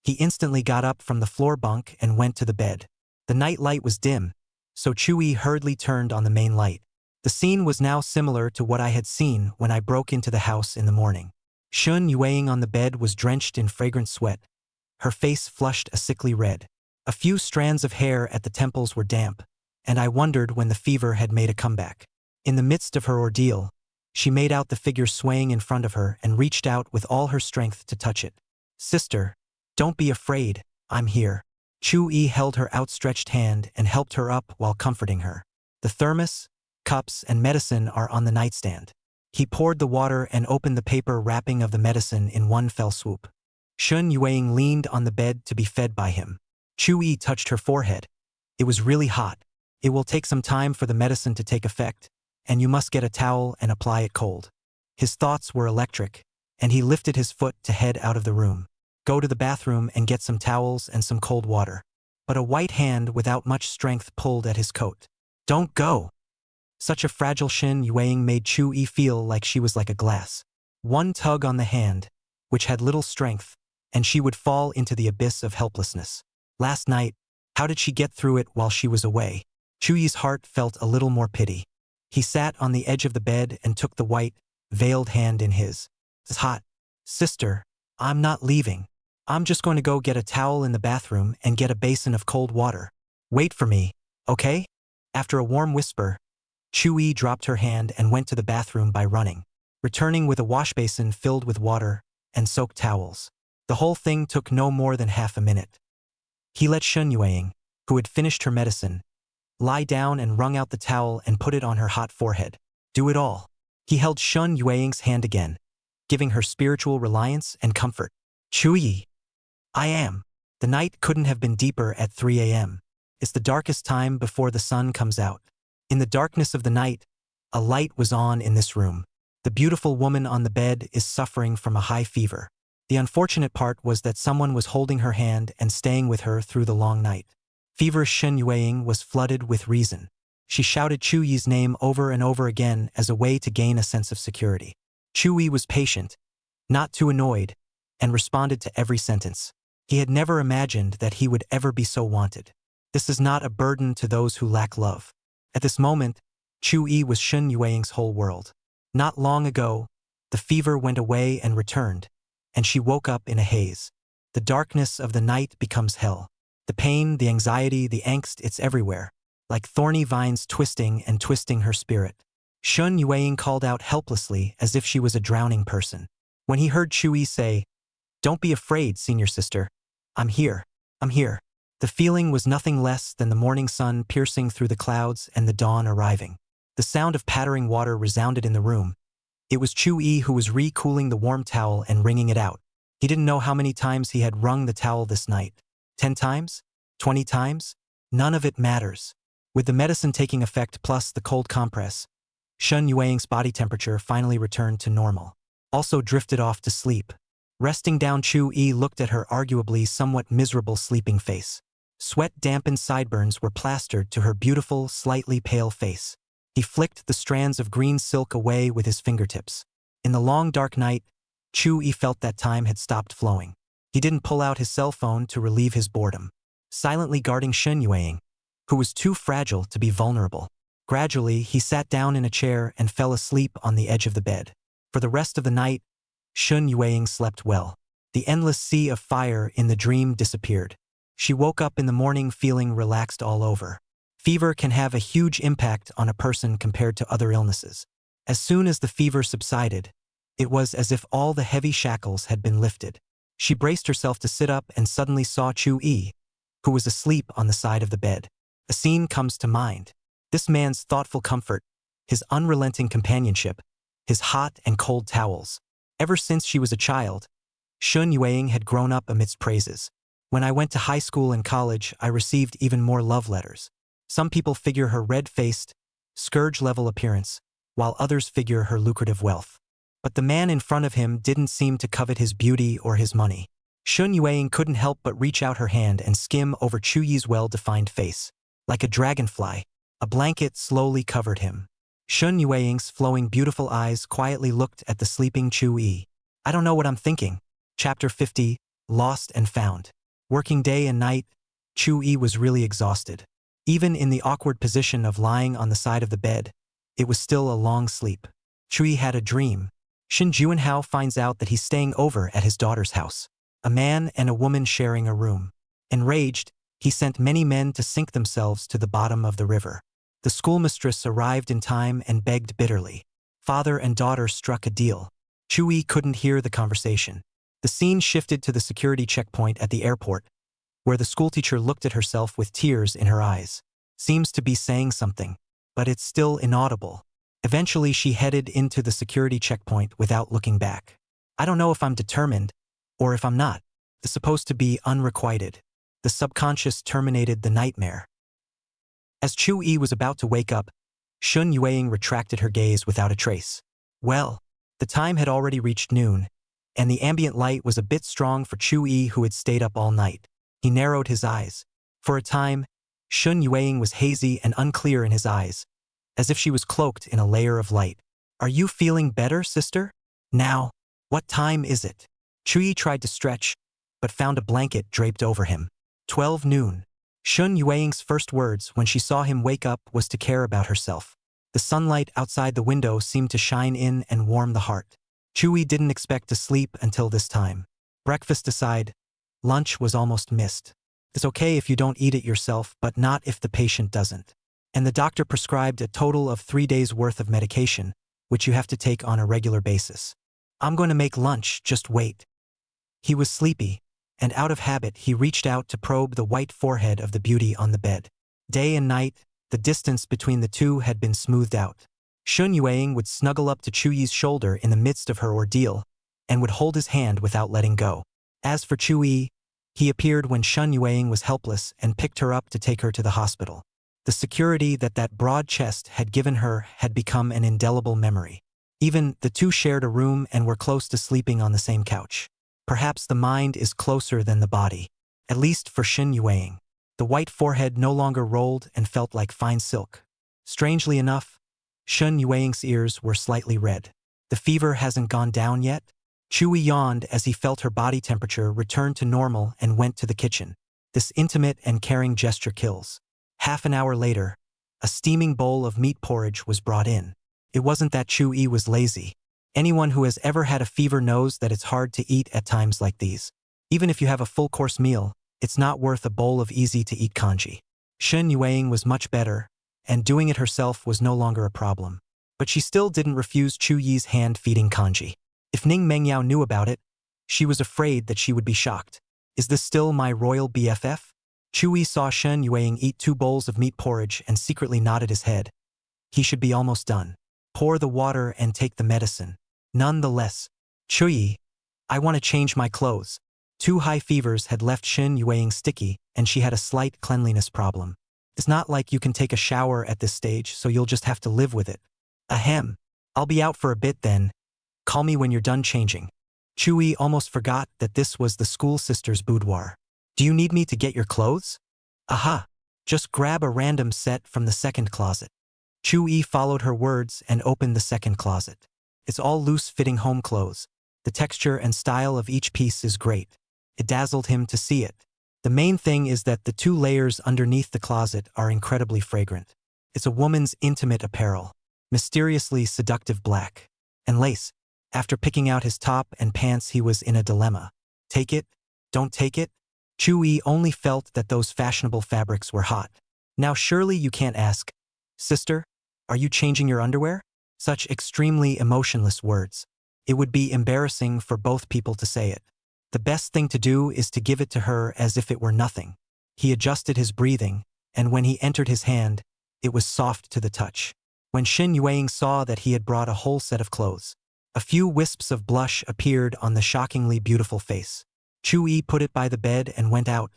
He instantly got up from the floor bunk and went to the bed. The night light was dim, so Chui hurriedly turned on the main light. The scene was now similar to what I had seen when I broke into the house in the morning. Shun Yueying on the bed was drenched in fragrant sweat. Her face flushed a sickly red. A few strands of hair at the temples were damp, and I wondered when the fever had made a comeback. In the midst of her ordeal, she made out the figure swaying in front of her and reached out with all her strength to touch it. Sister, don't be afraid, I'm here. Chui held her outstretched hand and helped her up while comforting her. The thermos, cups, and medicine are on the nightstand. He poured the water and opened the paper wrapping of the medicine in one fell swoop. Shun Yueying leaned on the bed to be fed by him. Chui touched her forehead. It was really hot. It will take some time for the medicine to take effect, and you must get a towel and apply it cold. His thoughts were electric, and he lifted his foot to head out of the room. Go to the bathroom and get some towels and some cold water. But a white hand without much strength pulled at his coat. Don't go! Such a fragile Shun Yueying made Chui feel like she was like a glass. One tug on the hand, which had little strength, and she would fall into the abyss of helplessness. Last night, how did she get through it while she was away? Chuyi's heart felt a little more pity. He sat on the edge of the bed and took the white, veiled hand in his. It's hot. Sister, I'm not leaving. I'm just going to go get a towel in the bathroom and get a basin of cold water. Wait for me, okay? After a warm whisper, Chuyi dropped her hand and went to the bathroom by running, returning with a wash basin filled with water and soaked towels. The whole thing took no more than half a minute. He let Shun Yueying, who had finished her medicine, lie down and wrung out the towel and put it on her hot forehead. Do it all. He held Shun Yueying's hand again, giving her spiritual reliance and comfort. Chuyi, I am. The night couldn't have been deeper at 3 a.m. It's the darkest time before the sun comes out. In the darkness of the night, a light was on in this room. The beautiful woman on the bed is suffering from a high fever. The unfortunate part was that someone was holding her hand and staying with her through the long night. Feverish Shun Yueying was flooded with reason. She shouted Chuyi's name over and over again as a way to gain a sense of security. Chuyi was patient, not too annoyed, and responded to every sentence. He had never imagined that he would ever be so wanted. This is not a burden to those who lack love. At this moment, Chuyi was Shun Yueying's whole world. Not long ago, the fever went away and returned, and she woke up in a haze. The darkness of the night becomes hell. The pain, the anxiety, the angst, it's everywhere, like thorny vines twisting and twisting her spirit. Shun Yueying called out helplessly as if she was a drowning person. When he heard Chuyi say, "Don't be afraid, senior sister. I'm here. I'm here." The feeling was nothing less than the morning sun piercing through the clouds and the dawn arriving. The sound of pattering water resounded in the room. It was Chuyi who was re-cooling the warm towel and wringing it out. He didn't know how many times he had wrung the towel this night. 10 times? 20 times? None of it matters. With the medicine taking effect plus the cold compress, Shun Yueying's body temperature finally returned to normal. Also drifted off to sleep. Resting down, Chuyi looked at her arguably somewhat miserable sleeping face. Sweat-dampened sideburns were plastered to her beautiful, slightly pale face. He flicked the strands of green silk away with his fingertips. In the long dark night, Chuyi felt that time had stopped flowing. He didn't pull out his cell phone to relieve his boredom, silently guarding Shun Yueying, who was too fragile to be vulnerable. Gradually, he sat down in a chair and fell asleep on the edge of the bed. For the rest of the night, Shun Yueying slept well. The endless sea of fire in the dream disappeared. She woke up in the morning feeling relaxed all over. Fever can have a huge impact on a person compared to other illnesses. As soon as the fever subsided, it was as if all the heavy shackles had been lifted. She braced herself to sit up and suddenly saw Chuyi, who was asleep on the side of the bed. A scene comes to mind. This man's thoughtful comfort, his unrelenting companionship, his hot and cold towels. Ever since she was a child, Shun Yueying had grown up amidst praises. When I went to high school and college, I received even more love letters. Some people figure her red-faced, scourge-level appearance, while others figure her lucrative wealth. But the man in front of him didn't seem to covet his beauty or his money. Shun Yueying couldn't help but reach out her hand and skim over Chuyi's well-defined face. Like a dragonfly, a blanket slowly covered him. Shun Yueying's flowing beautiful eyes quietly looked at the sleeping Chuyi. I don't know what I'm thinking. Chapter 50, Lost and Found. Working day and night, Chuyi was really exhausted. Even in the awkward position of lying on the side of the bed, it was still a long sleep. Chuyi had a dream. Shin Juinhao finds out that he's staying over at his daughter's house. A man and a woman sharing a room. Enraged, he sent many men to sink themselves to the bottom of the river. The schoolmistress arrived in time and begged bitterly. Father and daughter struck a deal. Chuyi couldn't hear the conversation. The scene shifted to the security checkpoint at the airport, where the schoolteacher looked at herself with tears in her eyes. Seems to be saying something, but it's still inaudible. Eventually, she headed into the security checkpoint without looking back. I don't know if I'm determined, or if I'm not. It's supposed to be unrequited. The subconscious terminated the nightmare. As Chuyi was about to wake up, Shun Yueying retracted her gaze without a trace. Well, the time had already reached noon, and the ambient light was a bit strong for Chuyi, who had stayed up all night. He narrowed his eyes. For a time, Shun Yueying was hazy and unclear in his eyes, as if she was cloaked in a layer of light. Are you feeling better, sister? Now, what time is it? Chuyi tried to stretch, but found a blanket draped over him. 12 noon. Shun Yueying's first words when she saw him wake up was to care about herself. The sunlight outside the window seemed to shine in and warm the heart. Chuyi didn't expect to sleep until this time. Breakfast aside, lunch was almost missed. It's okay if you don't eat it yourself, but not if the patient doesn't. And the doctor prescribed a total of 3 days' worth of medication, which you have to take on a regular basis. I'm going to make lunch, just wait. He was sleepy, and out of habit he reached out to probe the white forehead of the beauty on the bed. Day and night, the distance between the two had been smoothed out. Shun Yueying would snuggle up to Chuyi's shoulder in the midst of her ordeal, and would hold his hand without letting go. As for Chuyi, he appeared when Shun Yueying was helpless and picked her up to take her to the hospital. The security that broad chest had given her had become an indelible memory. Even the two shared a room and were close to sleeping on the same couch. Perhaps the mind is closer than the body. At least for Shun Yueying. The white forehead no longer rolled and felt like fine silk. Strangely enough, Shun Yueying's ears were slightly red. The fever hasn't gone down yet? Chuyi yawned as he felt her body temperature return to normal and went to the kitchen. This intimate and caring gesture kills. Half an hour later, a steaming bowl of meat porridge was brought in. It wasn't that Chuyi was lazy. Anyone who has ever had a fever knows that it's hard to eat at times like these. Even if you have a full-course meal, it's not worth a bowl of easy-to-eat congee. Shun Yueying was much better, and doing it herself was no longer a problem. But she still didn't refuse Chuyi's hand-feeding congee. If Ning Mengyao knew about it, she was afraid that she would be shocked. Is this still my royal BFF? Chuyi saw Shun Yueying eat 2 bowls of meat porridge and secretly nodded his head. He should be almost done. Pour the water and take the medicine. Nonetheless, Chuyi, I want to change my clothes. 2 high fevers had left Shun Yueying sticky, and she had a slight cleanliness problem. It's not like you can take a shower at this stage, so you'll just have to live with it. Ahem. I'll be out for a bit then. Call me when you're done changing. Chuyi almost forgot that this was the school sister's boudoir. Do you need me to get your clothes? Aha. Just grab a random set from the second closet. Chuyi followed her words and opened the second closet. It's all loose-fitting home clothes. The texture and style of each piece is great. It dazzled him to see it. The main thing is that the 2 layers underneath the closet are incredibly fragrant. It's a woman's intimate apparel, mysteriously seductive black, and lace. After picking out his top and pants, he was in a dilemma. Take it? Don't take it? Chuyi only felt that those fashionable fabrics were hot. Now surely you can't ask, Sister, are you changing your underwear? Such extremely emotionless words. It would be embarrassing for both people to say it. The best thing to do is to give it to her as if it were nothing. He adjusted his breathing, and when he entered his hand, it was soft to the touch. When Shun Yueying saw that he had brought a whole set of clothes, a few wisps of blush appeared on the shockingly beautiful face. Chuyi put it by the bed and went out,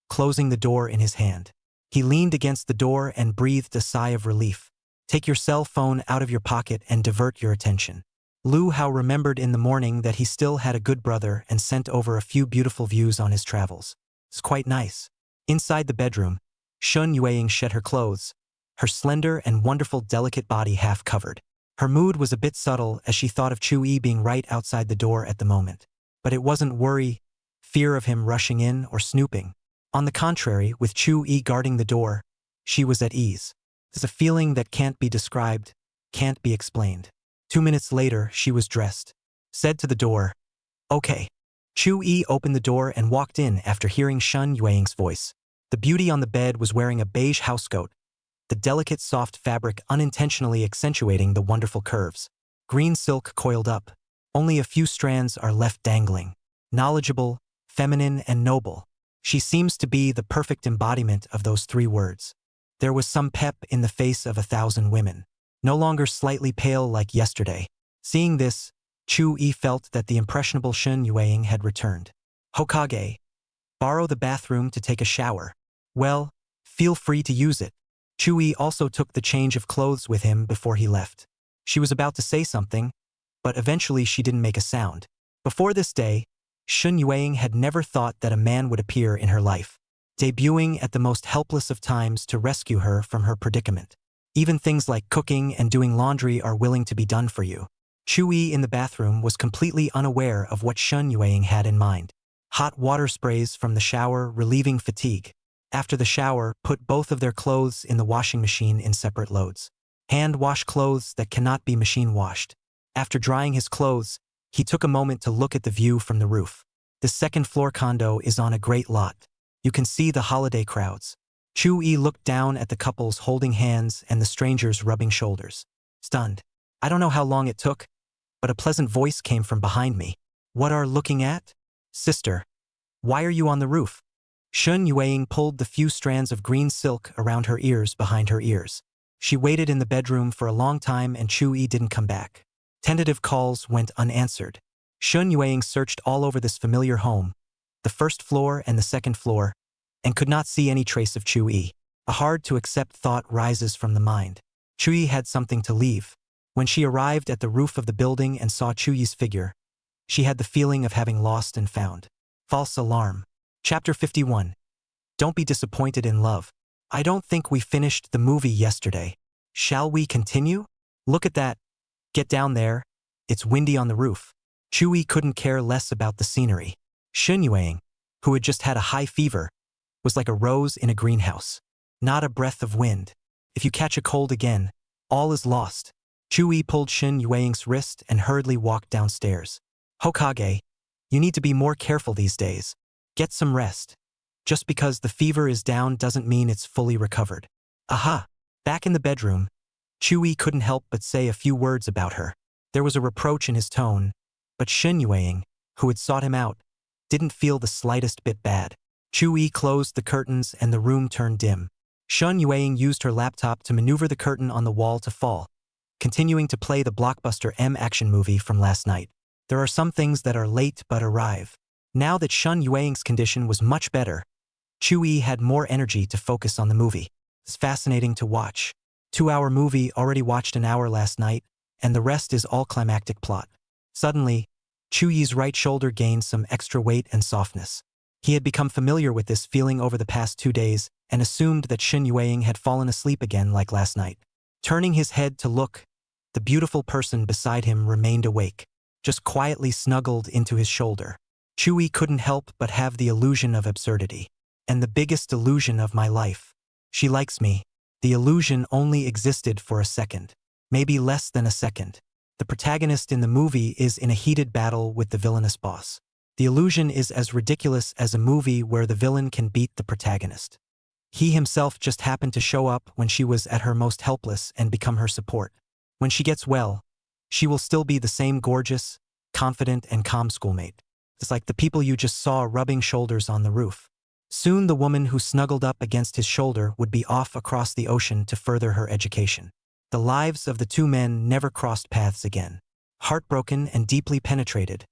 closing the door in his hand. He leaned against the door and breathed a sigh of relief. Take your cell phone out of your pocket and divert your attention. Lu Hao remembered in the morning that he still had a good brother and sent over a few beautiful views on his travels. It's quite nice. Inside the bedroom, Shun Yueying shed her clothes, her slender and wonderful delicate body half covered. Her mood was a bit subtle as she thought of Chuyi being right outside the door at the moment. But it wasn't worry, fear of him rushing in or snooping. On the contrary, with Chuyi guarding the door, she was at ease. There's a feeling that can't be described, can't be explained. 2 minutes later, she was dressed. Said to the door, Okay. Chuyi opened the door and walked in after hearing Shun Yueying's voice. The beauty on the bed was wearing a beige housecoat, the delicate soft fabric unintentionally accentuating the wonderful curves. Green silk coiled up. Only a few strands are left dangling. Knowledgeable, feminine, and noble. She seems to be the perfect embodiment of those 3 words. There was some pep in the face of 1,000 women. No longer slightly pale like yesterday. Seeing this, Chuyi felt that the impressionable Shun Yueying had returned. Hokage, borrow the bathroom to take a shower. Well, feel free to use it. Chuyi also took the change of clothes with him before he left. She was about to say something, but eventually she didn't make a sound. Before this day, Shun Yueying had never thought that a man would appear in her life, debuting at the most helpless of times to rescue her from her predicament. Even things like cooking and doing laundry are willing to be done for you. Chu-yi in the bathroom was completely unaware of what Shun Yueying had in mind. Hot water sprays from the shower relieving fatigue. After the shower, put both of their clothes in the washing machine in separate loads. Hand wash clothes that cannot be machine washed. After drying his clothes, he took a moment to look at the view from the roof. The second-floor condo is on a great lot. You can see the holiday crowds. Chu-yi looked down at the couples holding hands and the strangers rubbing shoulders. Stunned. I don't know how long it took, but a pleasant voice came from behind me. What are looking at? Sister. Why are you on the roof? Shun Yueying pulled the few strands of green silk around her ears behind her ears. She waited in the bedroom for a long time and Chu-yi didn't come back. Tentative calls went unanswered. Shun Yueying searched all over this familiar home, the first floor and the second floor, and could not see any trace of Chu-yi. A hard-to-accept thought rises from the mind. Chu-yi had something to leave. When she arrived at the roof of the building and saw Chu-yi's figure, she had the feeling of having lost and found. False alarm. Chapter 51. Don't be disappointed in love. I don't think we finished the movie yesterday. Shall we continue? Look at that. Get down there. It's windy on the roof. Chu-yi couldn't care less about the scenery. Shun Yueying, who had just had a high fever, was like a rose in a greenhouse. Not a breath of wind. If you catch a cold again, all is lost. Chu-yi pulled Shun Yueying's wrist and hurriedly walked downstairs. Hokage, you need to be more careful these days. Get some rest. Just because the fever is down doesn't mean it's fully recovered. Aha! Back in the bedroom, Chu-yi couldn't help but say a few words about her. There was a reproach in his tone, but Shun Yueying, who had sought him out, didn't feel the slightest bit bad. Chu-yi closed the curtains and the room turned dim. Shun Yueying used her laptop to maneuver the curtain on the wall to fall, continuing to play the blockbuster M action movie from last night. There are some things that are late but arrive. Now that Shun Yueying's condition was much better, Chu-yi had more energy to focus on the movie. It's fascinating to watch. 2-hour movie, already watched an hour last night, and the rest is all climactic plot. Suddenly, Chu-yi's right shoulder gained some extra weight and softness. He had become familiar with this feeling over the past 2 days and assumed that Shun Yueying had fallen asleep again like last night. Turning his head to look, the beautiful person beside him remained awake, just quietly snuggled into his shoulder. Chu-yi couldn't help but have the illusion of absurdity. And the biggest illusion of my life. She likes me. The illusion only existed for a second. Maybe less than a second. The protagonist in the movie is in a heated battle with the villainous boss. The illusion is as ridiculous as a movie where the villain can beat the protagonist. He himself just happened to show up when she was at her most helpless and become her support. When she gets well, she will still be the same gorgeous, confident, and calm schoolmate. It's like the people you just saw rubbing shoulders on the roof. Soon the woman who snuggled up against his shoulder would be off across the ocean to further her education. The lives of the two men never crossed paths again. Heartbroken and deeply penetrated,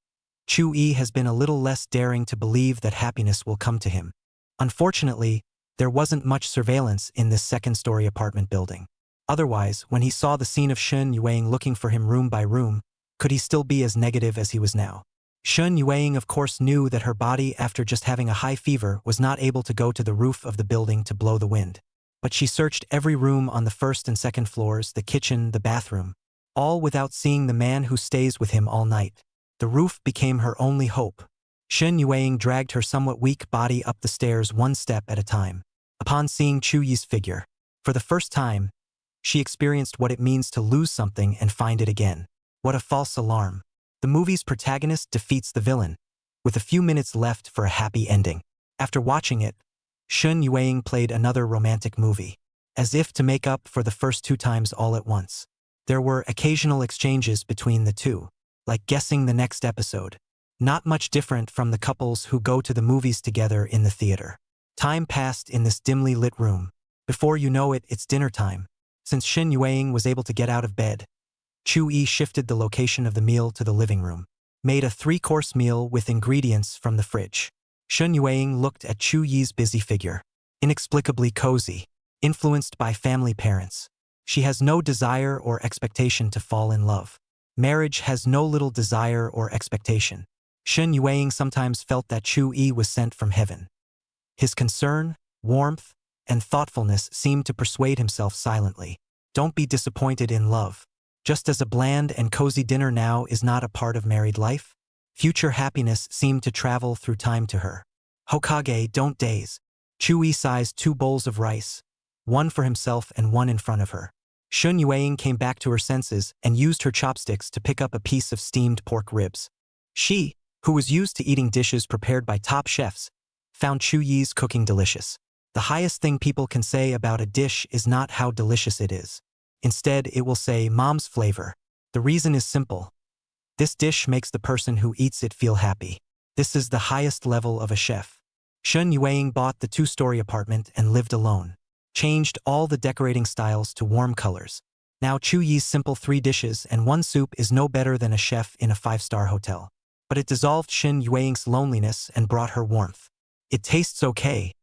Chu-yi has been a little less daring to believe that happiness will come to him. Unfortunately, there wasn't much surveillance in this second-story apartment building. Otherwise, when he saw the scene of Shun Yueying looking for him room by room, could he still be as negative as he was now? Shun Yueying of course knew that her body after just having a high fever was not able to go to the roof of the building to blow the wind. But she searched every room on the first and second floors, the kitchen, the bathroom, all without seeing the man who stays with him all night. The roof became her only hope. Shun Yueying dragged her somewhat weak body up the stairs one step at a time. Upon seeing Chu-yi's figure, for the first time, she experienced what it means to lose something and find it again. What a false alarm. The movie's protagonist defeats the villain, with a few minutes left for a happy ending. After watching it, Shun Yueying played another romantic movie, as if to make up for the first 2 times all at once. There were occasional exchanges between the two, like guessing the next episode. Not much different from the couples who go to the movies together in the theater. Time passed in this dimly lit room. Before you know it, it's dinner time. Since Shun Yueying was able to get out of bed, Chu-yi shifted the location of the meal to the living room, made a 3-course meal with ingredients from the fridge. Shun Yueying looked at Chu-yi's busy figure, inexplicably cozy, influenced by family parents. She has no desire or expectation to fall in love. Marriage has no little desire or expectation. Shun Yueying sometimes felt that Chu-yi was sent from heaven. His concern, warmth, and thoughtfulness seemed to persuade himself silently. Don't be disappointed in love. Just as a bland and cozy dinner now is not a part of married life, future happiness seemed to travel through time to her. Hokage, don't daze. Chu-yi sized 2 bowls of rice, one for himself and one in front of her. Shun Yueing came back to her senses and used her chopsticks to pick up a piece of steamed pork ribs. She, who was used to eating dishes prepared by top chefs, found Chu-yi's cooking delicious. The highest thing people can say about a dish is not how delicious it is. Instead, it will say mom's flavor. The reason is simple. This dish makes the person who eats it feel happy. This is the highest level of a chef. Shun Yueing bought the 2-story apartment and lived alone. Changed all the decorating styles to warm colors. Now Chu-yi's simple 3 dishes and 1 soup is no better than a chef in a 5-star hotel. But it dissolved Shun Yueing's loneliness and brought her warmth. It tastes okay,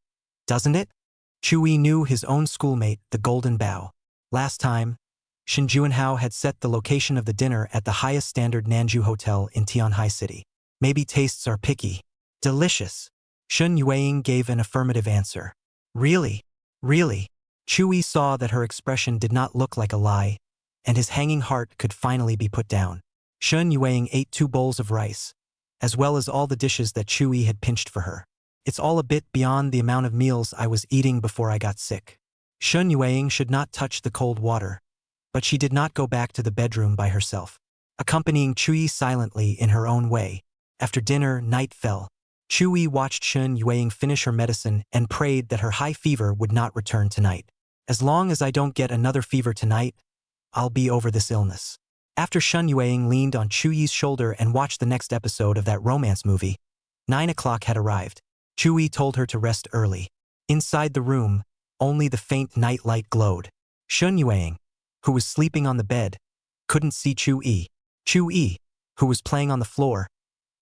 doesn't it? Chu-yi knew his own schoolmate, the Golden Bow. Last time, Shin Juinhao had set the location of the dinner at the highest standard Nanju Hotel in Tianhai City. Maybe tastes are picky. Delicious. Shun Yueing gave an affirmative answer. Really? Really? Chu-yi saw that her expression did not look like a lie, and his hanging heart could finally be put down. Shun Yueing ate 2 bowls of rice, as well as all the dishes that Chu-yi had pinched for her. It's all a bit beyond the amount of meals I was eating before I got sick. Shun Yueing should not touch the cold water, but she did not go back to the bedroom by herself. Accompanying Chu-yi silently in her own way, after dinner, night fell. Chu-yi watched Shun Yueing finish her medicine and prayed that her high fever would not return tonight. As long as I don't get another fever tonight, I'll be over this illness. After Shun Yueing leaned on Chu-yi's shoulder and watched the next episode of that romance movie, 9 o'clock had arrived. Chu-yi told her to rest early. Inside the room, only the faint night light glowed. Shun Yueing, who was sleeping on the bed, couldn't see Chu-yi. Chu-yi, who was playing on the floor,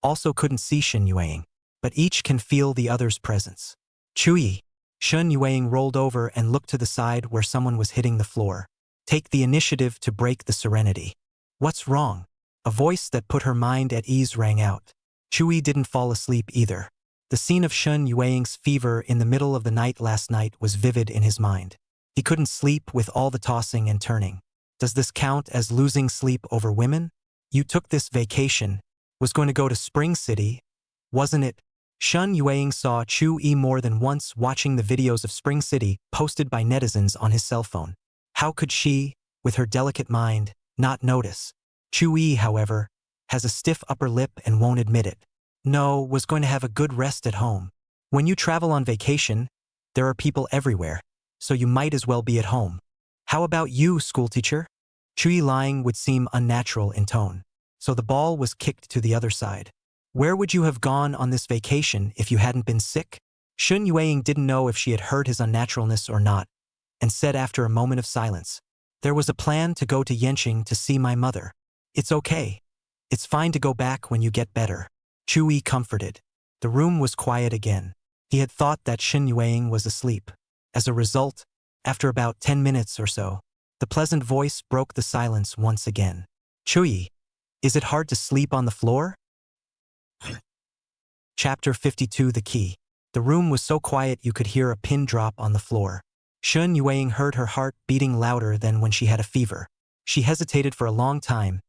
also couldn't see Shun Yueing. But each can feel the other's presence. Chu-yi. Shun Yueing rolled over and looked to the side where someone was hitting the floor. Take the initiative to break the serenity. What's wrong? A voice that put her mind at ease rang out. Chu-yi didn't fall asleep either. The scene of Shun Yueing's fever in the middle of the night last night was vivid in his mind. He couldn't sleep with all the tossing and turning. Does this count as losing sleep over women? You took this vacation, was going to go to Spring City, wasn't it? Shun Yueing saw Chu-yi more than once watching the videos of Spring City posted by netizens on his cell phone. How could she, with her delicate mind, not notice? Chu-yi, however, has a stiff upper lip and won't admit it. No, was going to have a good rest at home. When you travel on vacation, there are people everywhere, so you might as well be at home. How about you, schoolteacher? Chu-yi lying would seem unnatural in tone, so the ball was kicked to the other side. Where would you have gone on this vacation if you hadn't been sick? Shun Yueing didn't know if she had heard his unnaturalness or not, and said after a moment of silence, there was a plan to go to Yenqing to see my mother. It's okay. It's fine to go back when you get better. Chu-yi comforted. The room was quiet again. He had thought that Shun Yueing was asleep. As a result, after about 10 minutes or so, the pleasant voice broke the silence once again. Chu-yi, is it hard to sleep on the floor? Chapter 52 The Key. The room was so quiet you could hear a pin drop on the floor. Shun Yueing heard her heart beating louder than when she had a fever. She hesitated for a long time,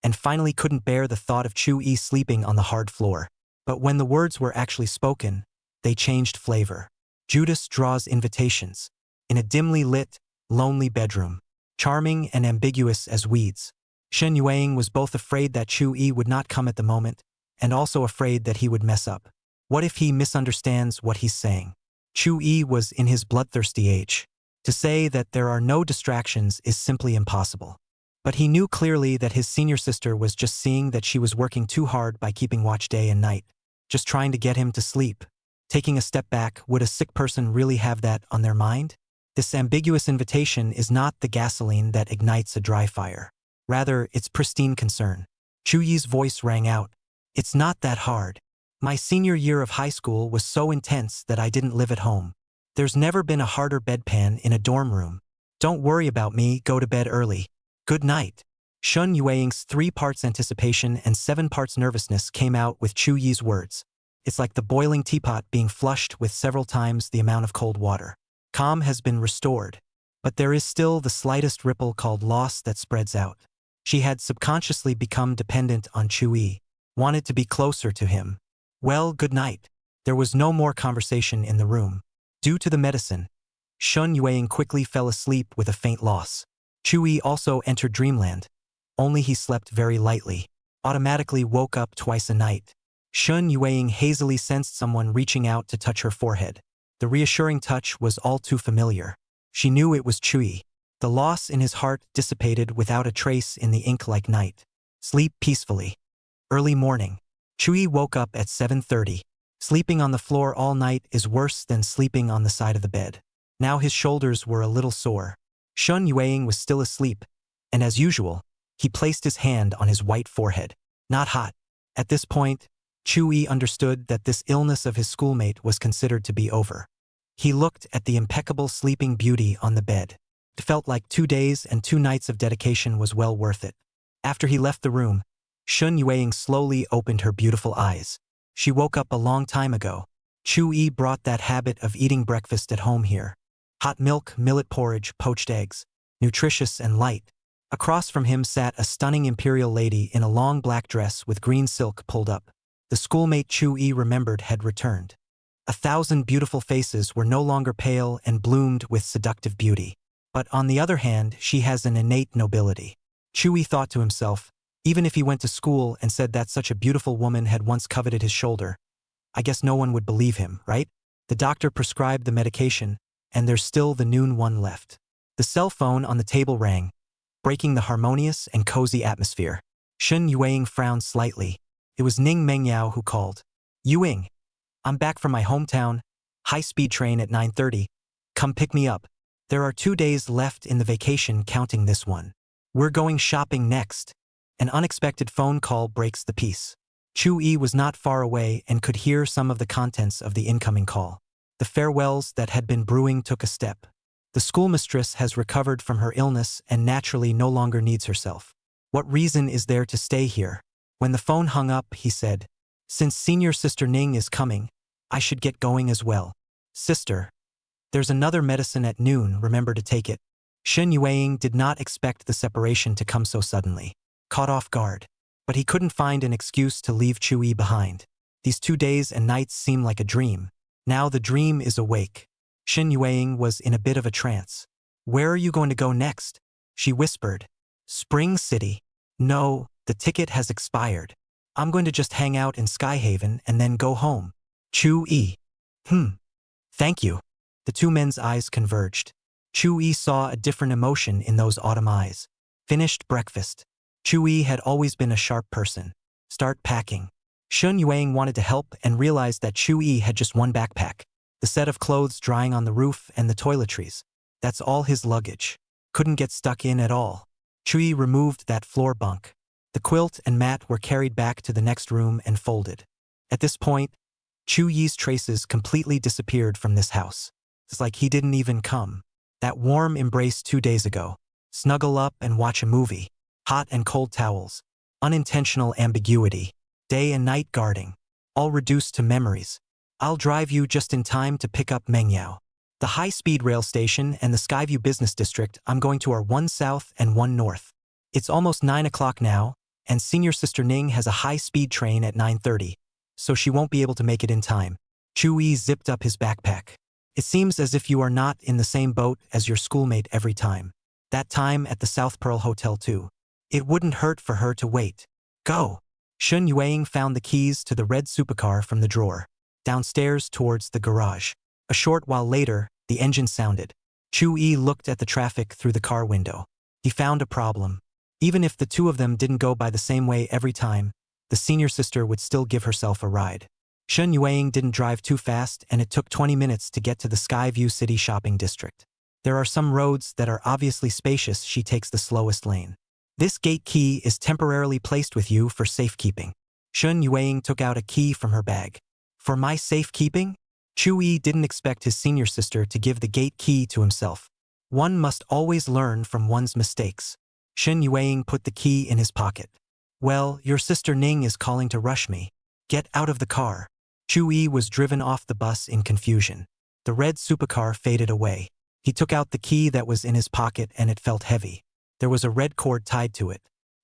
and finally couldn't bear the thought of Chu-yi sleeping on the hard floor. But when the words were actually spoken, they changed flavor. Judas draws invitations. In a dimly lit, lonely bedroom. Charming and ambiguous as weeds. Shun Yueing was both afraid that Chu-yi would not come at the moment, and also afraid that he would mess up. What if he misunderstands what he's saying? Chu-yi was in his bloodthirsty age. To say that there are no distractions is simply impossible. But he knew clearly that his senior sister was just seeing that she was working too hard by keeping watch day and night, just trying to get him to sleep. Taking a step back, would a sick person really have that on their mind? This ambiguous invitation is not the gasoline that ignites a dry fire. Rather, it's pristine concern. Chu-yi's voice rang out. It's not that hard. My senior year of high school was so intense that I didn't live at home. There's never been a harder bedpan in a dorm room. Don't worry about me, go to bed early. Good night. Shun Yueing's 3 parts anticipation and 7 parts nervousness came out with Chu-yi's words. It's like the boiling teapot being flushed with several times the amount of cold water. Calm has been restored, but there is still the slightest ripple called loss that spreads out. She had subconsciously become dependent on Chu-yi, wanted to be closer to him. Well, good night. There was no more conversation in the room. Due to the medicine, Shun Yueying quickly fell asleep with a faint loss. Chu-yi also entered dreamland. Only he slept very lightly. Automatically woke up twice a night. Shun Yueying hazily sensed someone reaching out to touch her forehead. The reassuring touch was all too familiar. She knew it was Chu-yi. The loss in his heart dissipated without a trace in the ink-like night. Sleep peacefully. Early morning. Chu-yi woke up at 7:30. Sleeping on the floor all night is worse than sleeping on the side of the bed. Now his shoulders were a little sore. Shun Yueying was still asleep, and as usual, he placed his hand on his white forehead. Not hot. At this point, Chu-yi understood that this illness of his schoolmate was considered to be over. He looked at the impeccable sleeping beauty on the bed. It felt like 2 days and 2 nights of dedication was well worth it. After he left the room, Shun Yueying slowly opened her beautiful eyes. She woke up a long time ago. Chu-yi brought that habit of eating breakfast at home here. Hot milk, millet porridge, poached eggs. Nutritious and light. Across from him sat a stunning imperial lady in a long black dress with green silk pulled up. The schoolmate Chu-yi remembered had returned. 1,000 beautiful faces were no longer pale and bloomed with seductive beauty. But on the other hand, she has an innate nobility. Chu-yi thought to himself, even if he went to school and said that such a beautiful woman had once coveted his shoulder, I guess no one would believe him, right? The doctor prescribed the medication, and there's still the noon one left. The cell phone on the table rang, breaking the harmonious and cozy atmosphere. Shun Yueying frowned slightly. It was Ning Mengyao who called. Yuing, I'm back from my hometown. High-speed train at 9:30. Come pick me up. There are 2 days left in the vacation counting this one. We're going shopping next. An unexpected phone call breaks the peace. Chu-yi was not far away and could hear some of the contents of the incoming call. The farewells that had been brewing took a step. The schoolmistress has recovered from her illness and naturally no longer needs herself. What reason is there to stay here? When the phone hung up, he said, since senior sister Ning is coming, I should get going as well. Sister, there's another medicine at noon, remember to take it. Shun Yueying did not expect the separation to come so suddenly. Caught off guard. But he couldn't find an excuse to leave Chu-yi behind. These 2 days and nights seem like a dream. Now the dream is awake. Shun Yueying was in a bit of a trance. Where are you going to go next? She whispered. Spring City. No, the ticket has expired. I'm going to just hang out in Skyhaven and then go home. Chu-yi. Thank you. The two men's eyes converged. Chu-yi saw a different emotion in those autumn eyes. Finished breakfast. Chu-yi had always been a sharp person. Start packing. Shun Yueying wanted to help and realized that Chu-yi had just one backpack. The set of clothes drying on the roof and the toiletries. That's all his luggage. Couldn't get stuck in at all. Chu-yi removed that floor bunk. The quilt and mat were carried back to the next room and folded. At this point, Chu-yi's traces completely disappeared from this house. It's like he didn't even come. That warm embrace 2 days ago. Snuggle up and watch a movie. Hot and cold towels. Unintentional ambiguity. Day and night guarding. All reduced to memories. I'll drive you just in time to pick up Mengyao. The high-speed rail station and the Skyview Business District I'm going to are 1 south and 1 north. It's almost 9 o'clock now, and senior sister Ning has a high-speed train at 9:30, so she won't be able to make it in time. Chu-yi zipped up his backpack. It seems as if you are not in the same boat as your schoolmate every time. That time at the South Pearl Hotel too. It wouldn't hurt for her to wait. Go. Shun Yueying found the keys to the red supercar from the drawer. Downstairs towards the garage. A short while later, the engine sounded. Chu-yi looked at the traffic through the car window. He found a problem. Even if the two of them didn't go by the same way every time, the senior sister would still give herself a ride. Shun Yueying didn't drive too fast and it took 20 minutes to get to the Skyview City shopping district. There are some roads that are obviously spacious. She takes the slowest lane. This gate key is temporarily placed with you for safekeeping. Shun Yueying took out a key from her bag. For my safekeeping? Chu-yi didn't expect his senior sister to give the gate key to himself. One must always learn from one's mistakes. Shun Yueying put the key in his pocket. Well, your sister Ning is calling to rush me. Get out of the car. Chu-yi was driven off the bus in confusion. The red supercar faded away. He took out the key that was in his pocket and it felt heavy. There was a red cord tied to it.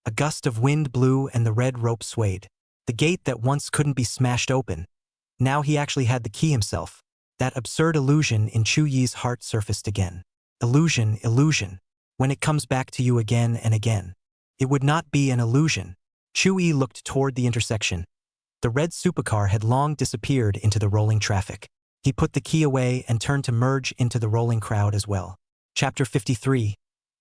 A gust of wind blew and the red rope swayed. The gate that once couldn't be smashed open. Now he actually had the key himself. That absurd illusion in Chu Yi's heart surfaced again. Illusion, illusion. When it comes back to you again and again. It would not be an illusion. Chu Yi looked toward the intersection. The red supercar had long disappeared into the rolling traffic. He put the key away and turned to merge into the rolling crowd as well. Chapter 53.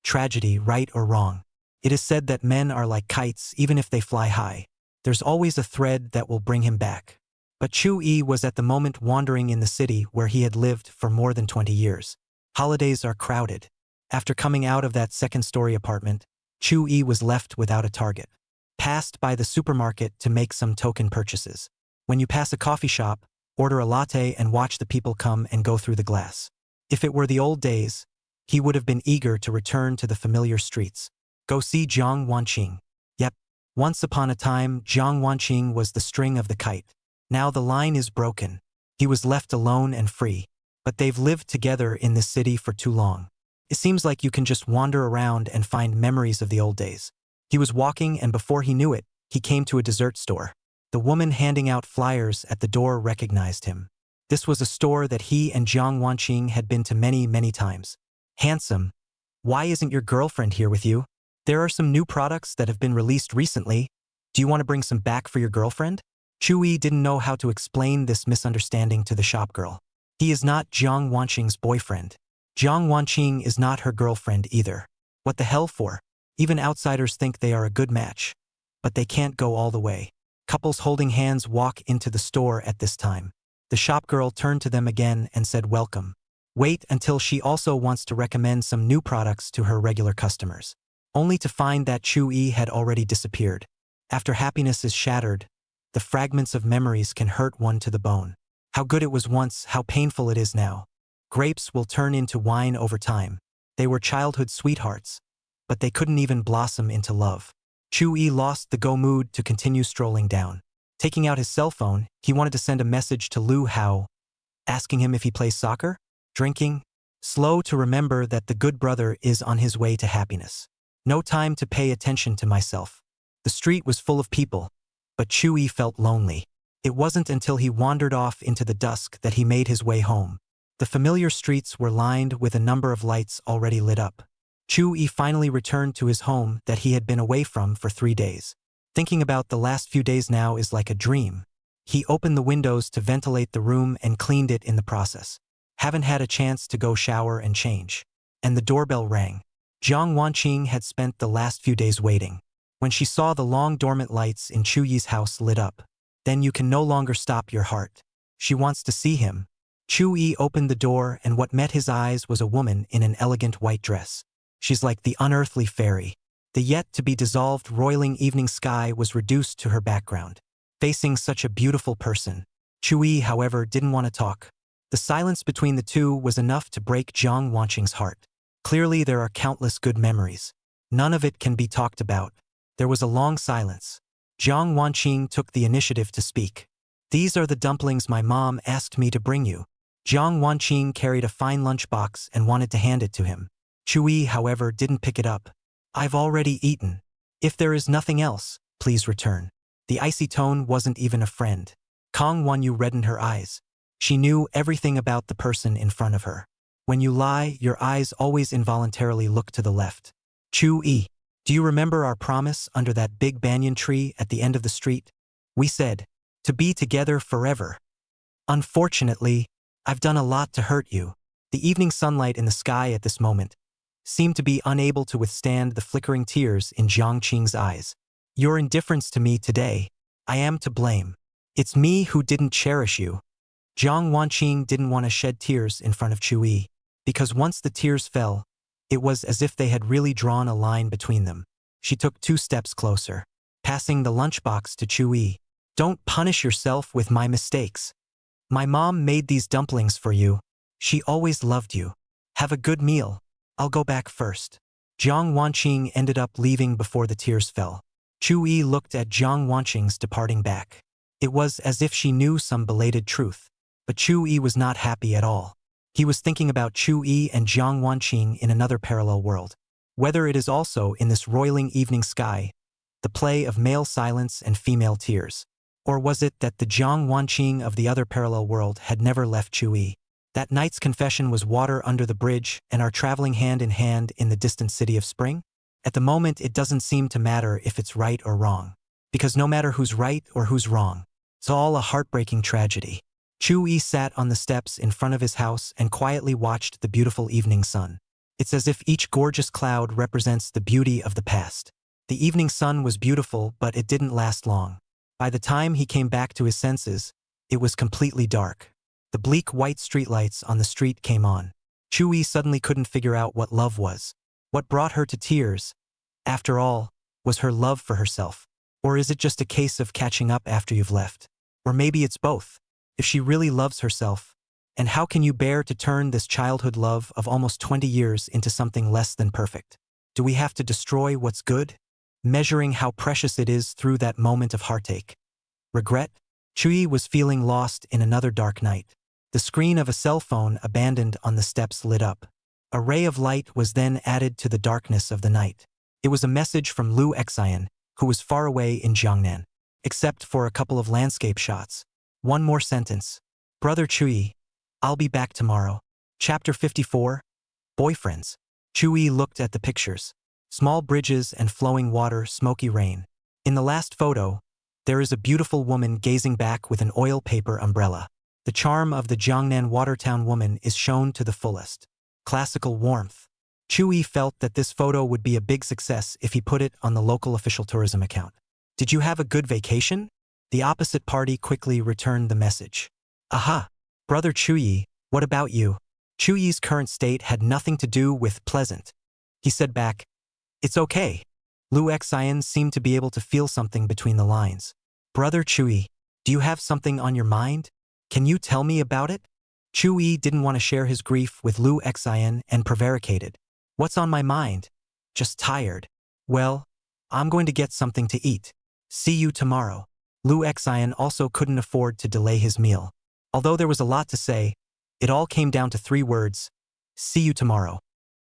Tragedy, right or wrong. It is said that men are like kites even if they fly high. There's always a thread that will bring him back. But Chu Yi was at the moment wandering in the city where he had lived for more than 20 years. Holidays are crowded. After coming out of that second-story apartment, Chu Yi was left without a target. Passed by the supermarket to make some token purchases. When you pass a coffee shop, order a latte and watch the people come and go through the glass. If it were the old days, he would have been eager to return to the familiar streets. Go see Jiang Wanqing. Yep, once upon a time, Jiang Wanqing was the string of the kite. Now the line is broken. He was left alone and free. But they've lived together in this city for too long. It seems like you can just wander around and find memories of the old days. He was walking and before he knew it, he came to a dessert store. The woman handing out flyers at the door recognized him. This was a store that he and Jiang Wanqing had been to many, many times. Handsome. Why isn't your girlfriend here with you? There are some new products that have been released recently. Do you want to bring some back for your girlfriend? Chu Yi didn't know how to explain this misunderstanding to the shopgirl. He is not Jiang Wanqing's boyfriend. Jiang Wanqing is not her girlfriend either. What the hell for? Even outsiders think they are a good match. But they can't go all the way. Couples holding hands walk into the store at this time. The shopgirl turned to them again and said welcome. Wait until she also wants to recommend some new products to her regular customers. Only to find that Chu Yi had already disappeared. After happiness is shattered, the fragments of memories can hurt one to the bone. How good it was once, how painful it is now. Grapes will turn into wine over time. They were childhood sweethearts, but they couldn't even blossom into love. Chu Yi lost the go mood to continue strolling down. Taking out his cell phone, he wanted to send a message to Lu Hao, asking him if he plays soccer, drinking, slow to remember that the good brother is on his way to happiness. No time to pay attention to myself. The street was full of people, but Chu Yi felt lonely. It wasn't until he wandered off into the dusk that he made his way home. The familiar streets were lined with a number of lights already lit up. Chu Yi finally returned to his home that he had been away from for 3 days. Thinking about the last few days now is like a dream. He opened the windows to ventilate the room and cleaned it in the process. Haven't had a chance to go shower and change. And the doorbell rang. Jiang Wanqing had spent the last few days waiting. When she saw the long dormant lights in Chu Yi's house lit up, then you can no longer stop your heart. She wants to see him. Chu Yi opened the door and what met his eyes was a woman in an elegant white dress. She's like the unearthly fairy. The yet-to-be-dissolved roiling evening sky was reduced to her background. Facing such a beautiful person, Chu Yi, however, didn't want to talk. The silence between the two was enough to break Jiang Wanqing's heart. Clearly there are countless good memories. None of it can be talked about. There was a long silence. Jiang Wanqing took the initiative to speak. These are the dumplings my mom asked me to bring you. Jiang Wanqing carried a fine lunchbox and wanted to hand it to him. Chu Yi, however, didn't pick it up. I've already eaten. If there is nothing else, please return. The icy tone wasn't even a friend. Kong Wanyu reddened her eyes. She knew everything about the person in front of her. When you lie, your eyes always involuntarily look to the left. Chu Yi, do you remember our promise under that big banyan tree at the end of the street? We said, to be together forever. Unfortunately, I've done a lot to hurt you. The evening sunlight in the sky at this moment seemed to be unable to withstand the flickering tears in Jiang Qing's eyes. Your indifference to me today, I am to blame. It's me who didn't cherish you. Jiang Wanqing didn't want to shed tears in front of Chu Yi, because once the tears fell, it was as if they had really drawn a line between them. She took 2 steps closer, passing the lunchbox to Chu Yi. Don't punish yourself with my mistakes. My mom made these dumplings for you. She always loved you. Have a good meal. I'll go back first. Jiang Wanqing ended up leaving before the tears fell. Chu Yi looked at Jiang Wanqing's departing back. It was as if she knew some belated truth. But Chu Yi was not happy at all. He was thinking about Chu Yi and Jiang Wanqing in another parallel world. Whether it is also in this roiling evening sky, the play of male silence and female tears. Or was it that the Jiang Wanqing of the other parallel world had never left Chu-yi? That night's confession was water under the bridge and our traveling hand in hand in the distant city of spring? At the moment it doesn't seem to matter if it's right or wrong. Because no matter who's right or who's wrong, it's all a heartbreaking tragedy. Chu-yi sat on the steps in front of his house and quietly watched the beautiful evening sun. It's as if each gorgeous cloud represents the beauty of the past. The evening sun was beautiful, but it didn't last long. By the time he came back to his senses, it was completely dark. The bleak white streetlights on the street came on. Chu-yi suddenly couldn't figure out what love was. What brought her to tears, after all, was her love for herself. Or is it just a case of catching up after you've left? Or maybe it's both. If she really loves herself, and how can you bear to turn this childhood love of almost 20 years into something less than perfect? Do we have to destroy what's good? Measuring how precious it is through that moment of heartache. Regret? Chu-yi was feeling lost in another dark night. The screen of a cell phone abandoned on the steps lit up. A ray of light was then added to the darkness of the night. It was a message from Lu Xian, who was far away in Jiangnan. Except for a couple of landscape shots. One more sentence. Brother Chu-yi, I'll be back tomorrow. Chapter 54. Boyfriends. Chu-yi looked at the pictures. Small bridges and flowing water, smoky rain. In the last photo, there is a beautiful woman gazing back with an oil paper umbrella. The charm of the Jiangnan Watertown woman is shown to the fullest. Classical warmth. Chu-yi felt that this photo would be a big success if he put it on the local official tourism account. Did you have a good vacation? The opposite party quickly returned the message. Aha! Brother Chu-yi, what about you? Chu-yi's current state had nothing to do with pleasant. He said back, it's okay. Lu Xian seemed to be able to feel something between the lines. Brother Chu-yi, do you have something on your mind? Can you tell me about it? Chu-yi didn't want to share his grief with Lu Xian and prevaricated. What's on my mind? Just tired. Well, I'm going to get something to eat. See you tomorrow. Lu Xian also couldn't afford to delay his meal. Although there was a lot to say, it all came down to 3 words. See you tomorrow.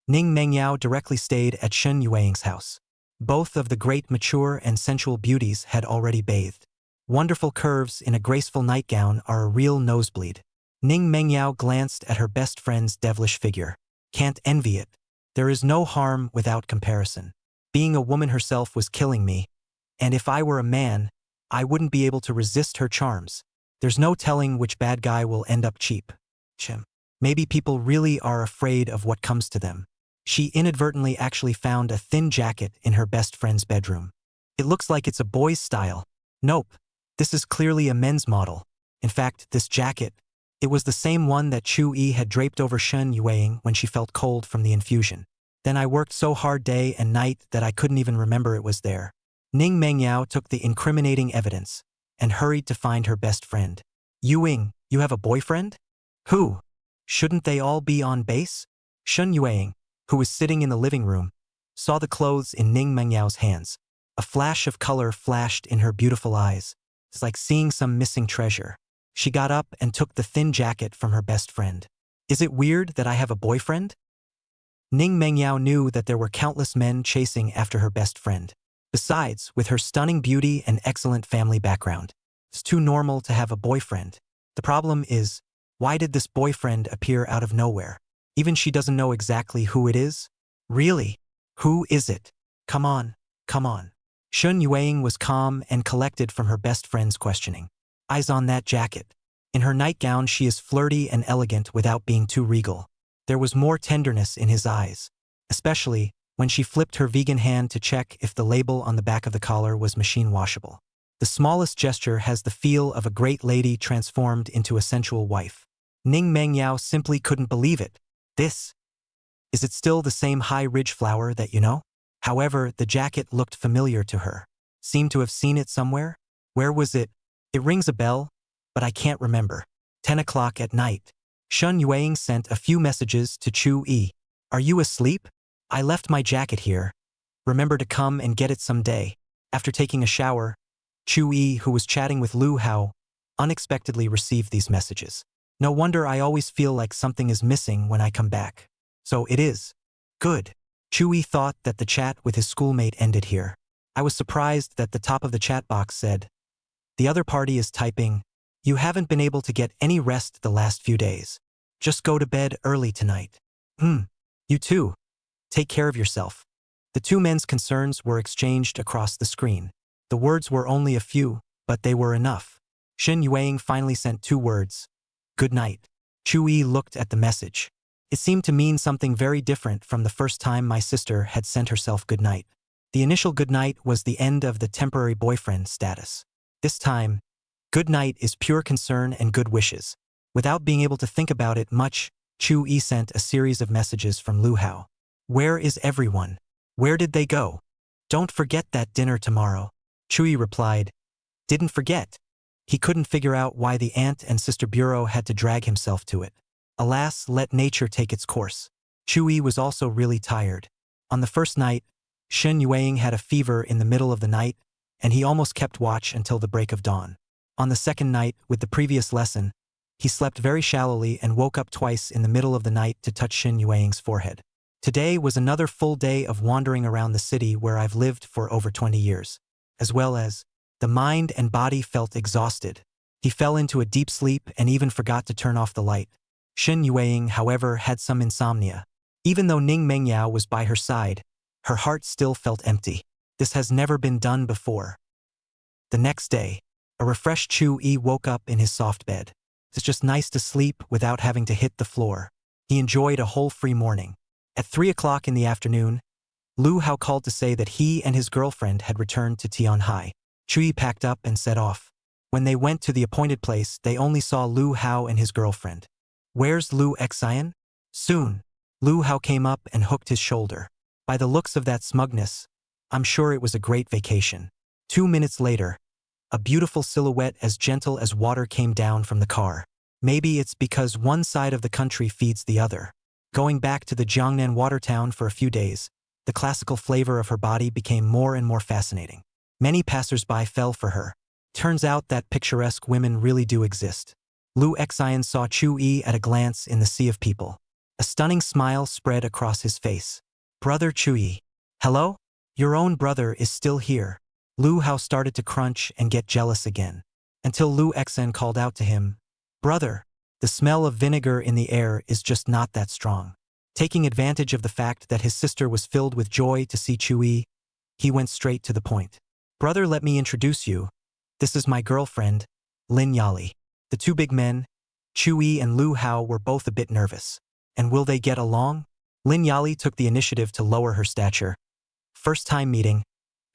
Ning Mengyao directly stayed at Shen Yueying's house. Both of the great mature and sensual beauties had already bathed. Wonderful curves in a graceful nightgown are a real nosebleed. Ning Mengyao glanced at her best friend's devilish figure. Can't envy it. There is no harm without comparison. Being a woman herself was killing me. And if I were a man, I wouldn't be able to resist her charms. There's no telling which bad guy will end up cheap. Maybe people really are afraid of what comes to them. She inadvertently actually found a thin jacket in her best friend's bedroom. It looks like it's a boy's style. Nope. This is clearly a men's model. In fact, this jacket, it was the same one that Chu-yi had draped over Shen Yueying when she felt cold from the infusion. Then I worked so hard day and night that I couldn't even remember it was there. Ning Mengyao took the incriminating evidence and hurried to find her best friend. Yueying, you have a boyfriend? Who? Shouldn't they all be on base? Shen Yueying, who was sitting in the living room, saw the clothes in Ning Mengyao's hands. A flash of color flashed in her beautiful eyes. It's like seeing some missing treasure. She got up and took the thin jacket from her best friend. Is it weird that I have a boyfriend? Ning Mengyao knew that there were countless men chasing after her best friend. Besides, with her stunning beauty and excellent family background, it's too normal to have a boyfriend. The problem is, why did this boyfriend appear out of nowhere? Even she doesn't know exactly who it is? Really? Who is it? Come on, come on. Shen Yueying was calm and collected from her best friend's questioning. Eyes on that jacket. In her nightgown she is flirty and elegant without being too regal. There was more tenderness in his eyes, especially when she flipped her vegan hand to check if the label on the back of the collar was machine washable. The smallest gesture has the feel of a great lady transformed into a sensual wife. Ning Mengyao simply couldn't believe it. Is it still the same high ridge flower that you know? However, the jacket looked familiar to her. Seemed to have seen it somewhere? Where was it? It rings a bell, but I can't remember. 10 o'clock at night. Shen Yueying sent a few messages to Chu-yi. Are you asleep? I left my jacket here. Remember to come and get it someday. After taking a shower, Chu-yi, who was chatting with Lu Hao, unexpectedly received these messages. No wonder I always feel like something is missing when I come back. So it is. Good. Chu-yi thought that the chat with his schoolmate ended here. I was surprised that the top of the chat box said, "The other party is typing, you haven't been able to get any rest the last few days. Just go to bed early tonight. You too. Take care of yourself." The two men's concerns were exchanged across the screen. The words were only a few, but they were enough. Shen Yuang finally sent 2 words. "Good night." Chu-yi looked at the message. It seemed to mean something very different from the first time my sister had sent herself good night. The initial good night was the end of the temporary boyfriend status. This time, good night is pure concern and good wishes. Without being able to think about it much, Chu-yi sent a series of messages from Lu Hao. "Where is everyone? Where did they go? Don't forget that dinner tomorrow." Chu-yi replied, "Didn't forget." He couldn't figure out why the aunt and sister bureau had to drag himself to it. Alas, let nature take its course. Chu-yi was also really tired. On the first night, Shen Yuang had a fever in the middle of the night, and he almost kept watch until the break of dawn. On the second night, with the previous lesson, he slept very shallowly and woke up twice in the middle of the night to touch Shen Yuang's forehead. Today was another full day of wandering around the city where I've lived for over 20 years. As well as, the mind and body felt exhausted. He fell into a deep sleep and even forgot to turn off the light. Shen Yuang, however, had some insomnia. Even though Ning Mengyao was by her side, her heart still felt empty. This has never been done before. The next day, a refreshed Chu-yi woke up in his soft bed. It's just nice to sleep without having to hit the floor. He enjoyed a whole free morning. At 3 o'clock in the afternoon, Lu Hao called to say that he and his girlfriend had returned to Tianhai. Chu-yi packed up and set off. When they went to the appointed place, they only saw Lu Hao and his girlfriend. "Where's Lu Xian?" "Soon." Lu Hao came up and hooked his shoulder. By the looks of that smugness, I'm sure it was a great vacation. 2 minutes later, a beautiful silhouette as gentle as water came down from the car. Maybe it's because one side of the country feeds the other. Going back to the Jiangnan water town for a few days, the classical flavor of her body became more and more fascinating. Many passers-by fell for her. Turns out that picturesque women really do exist. Lu Xian saw Chu-yi at a glance in the sea of people. A stunning smile spread across his face. "Brother Chu-yi." "Hello? Your own brother is still here." Lu Hao started to crunch and get jealous again. Until Lu Xian called out to him, "Brother, the smell of vinegar in the air is just not that strong." Taking advantage of the fact that his sister was filled with joy to see Chu-yi, he went straight to the point. "Brother, let me introduce you. This is my girlfriend, Lin Yali." The two big men, Chu-yi and Lu Hao, were both a bit nervous. And will they get along? Lin Yali took the initiative to lower her stature. "First time meeting.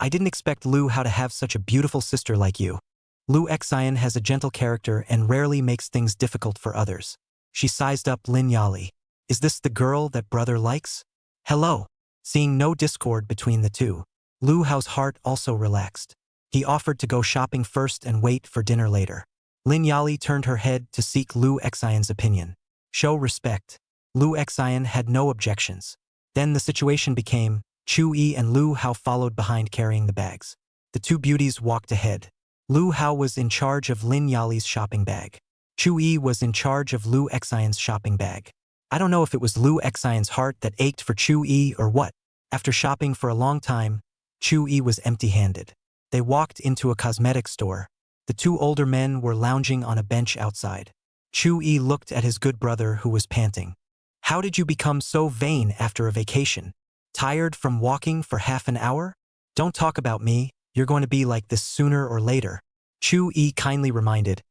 I didn't expect Lu Hao to have such a beautiful sister like you. Lu Xian has a gentle character and rarely makes things difficult for others." She sized up Lin Yali. "Is this the girl that brother likes?" "Hello." Seeing no discord between the two, Lu Hao's heart also relaxed. He offered to go shopping first and wait for dinner later. Lin Yali turned her head to seek Lu Xian's opinion. Show respect. Lu Xian had no objections. Then the situation became, Chu-yi and Lu Hao followed behind carrying the bags. The two beauties walked ahead. Lu Hao was in charge of Lin Yali's shopping bag. Chu-yi was in charge of Lu Xian's shopping bag. I don't know if it was Lu Xian's heart that ached for Chu-yi or what. After shopping for a long time, Chu-yi was empty-handed. They walked into a cosmetic store. The two older men were lounging on a bench outside. Chu-yi looked at his good brother who was panting. "How did you become so vain after a vacation? Tired from walking for half an hour? Don't talk about me, you're going to be like this sooner or later." Chu-yi kindly reminded.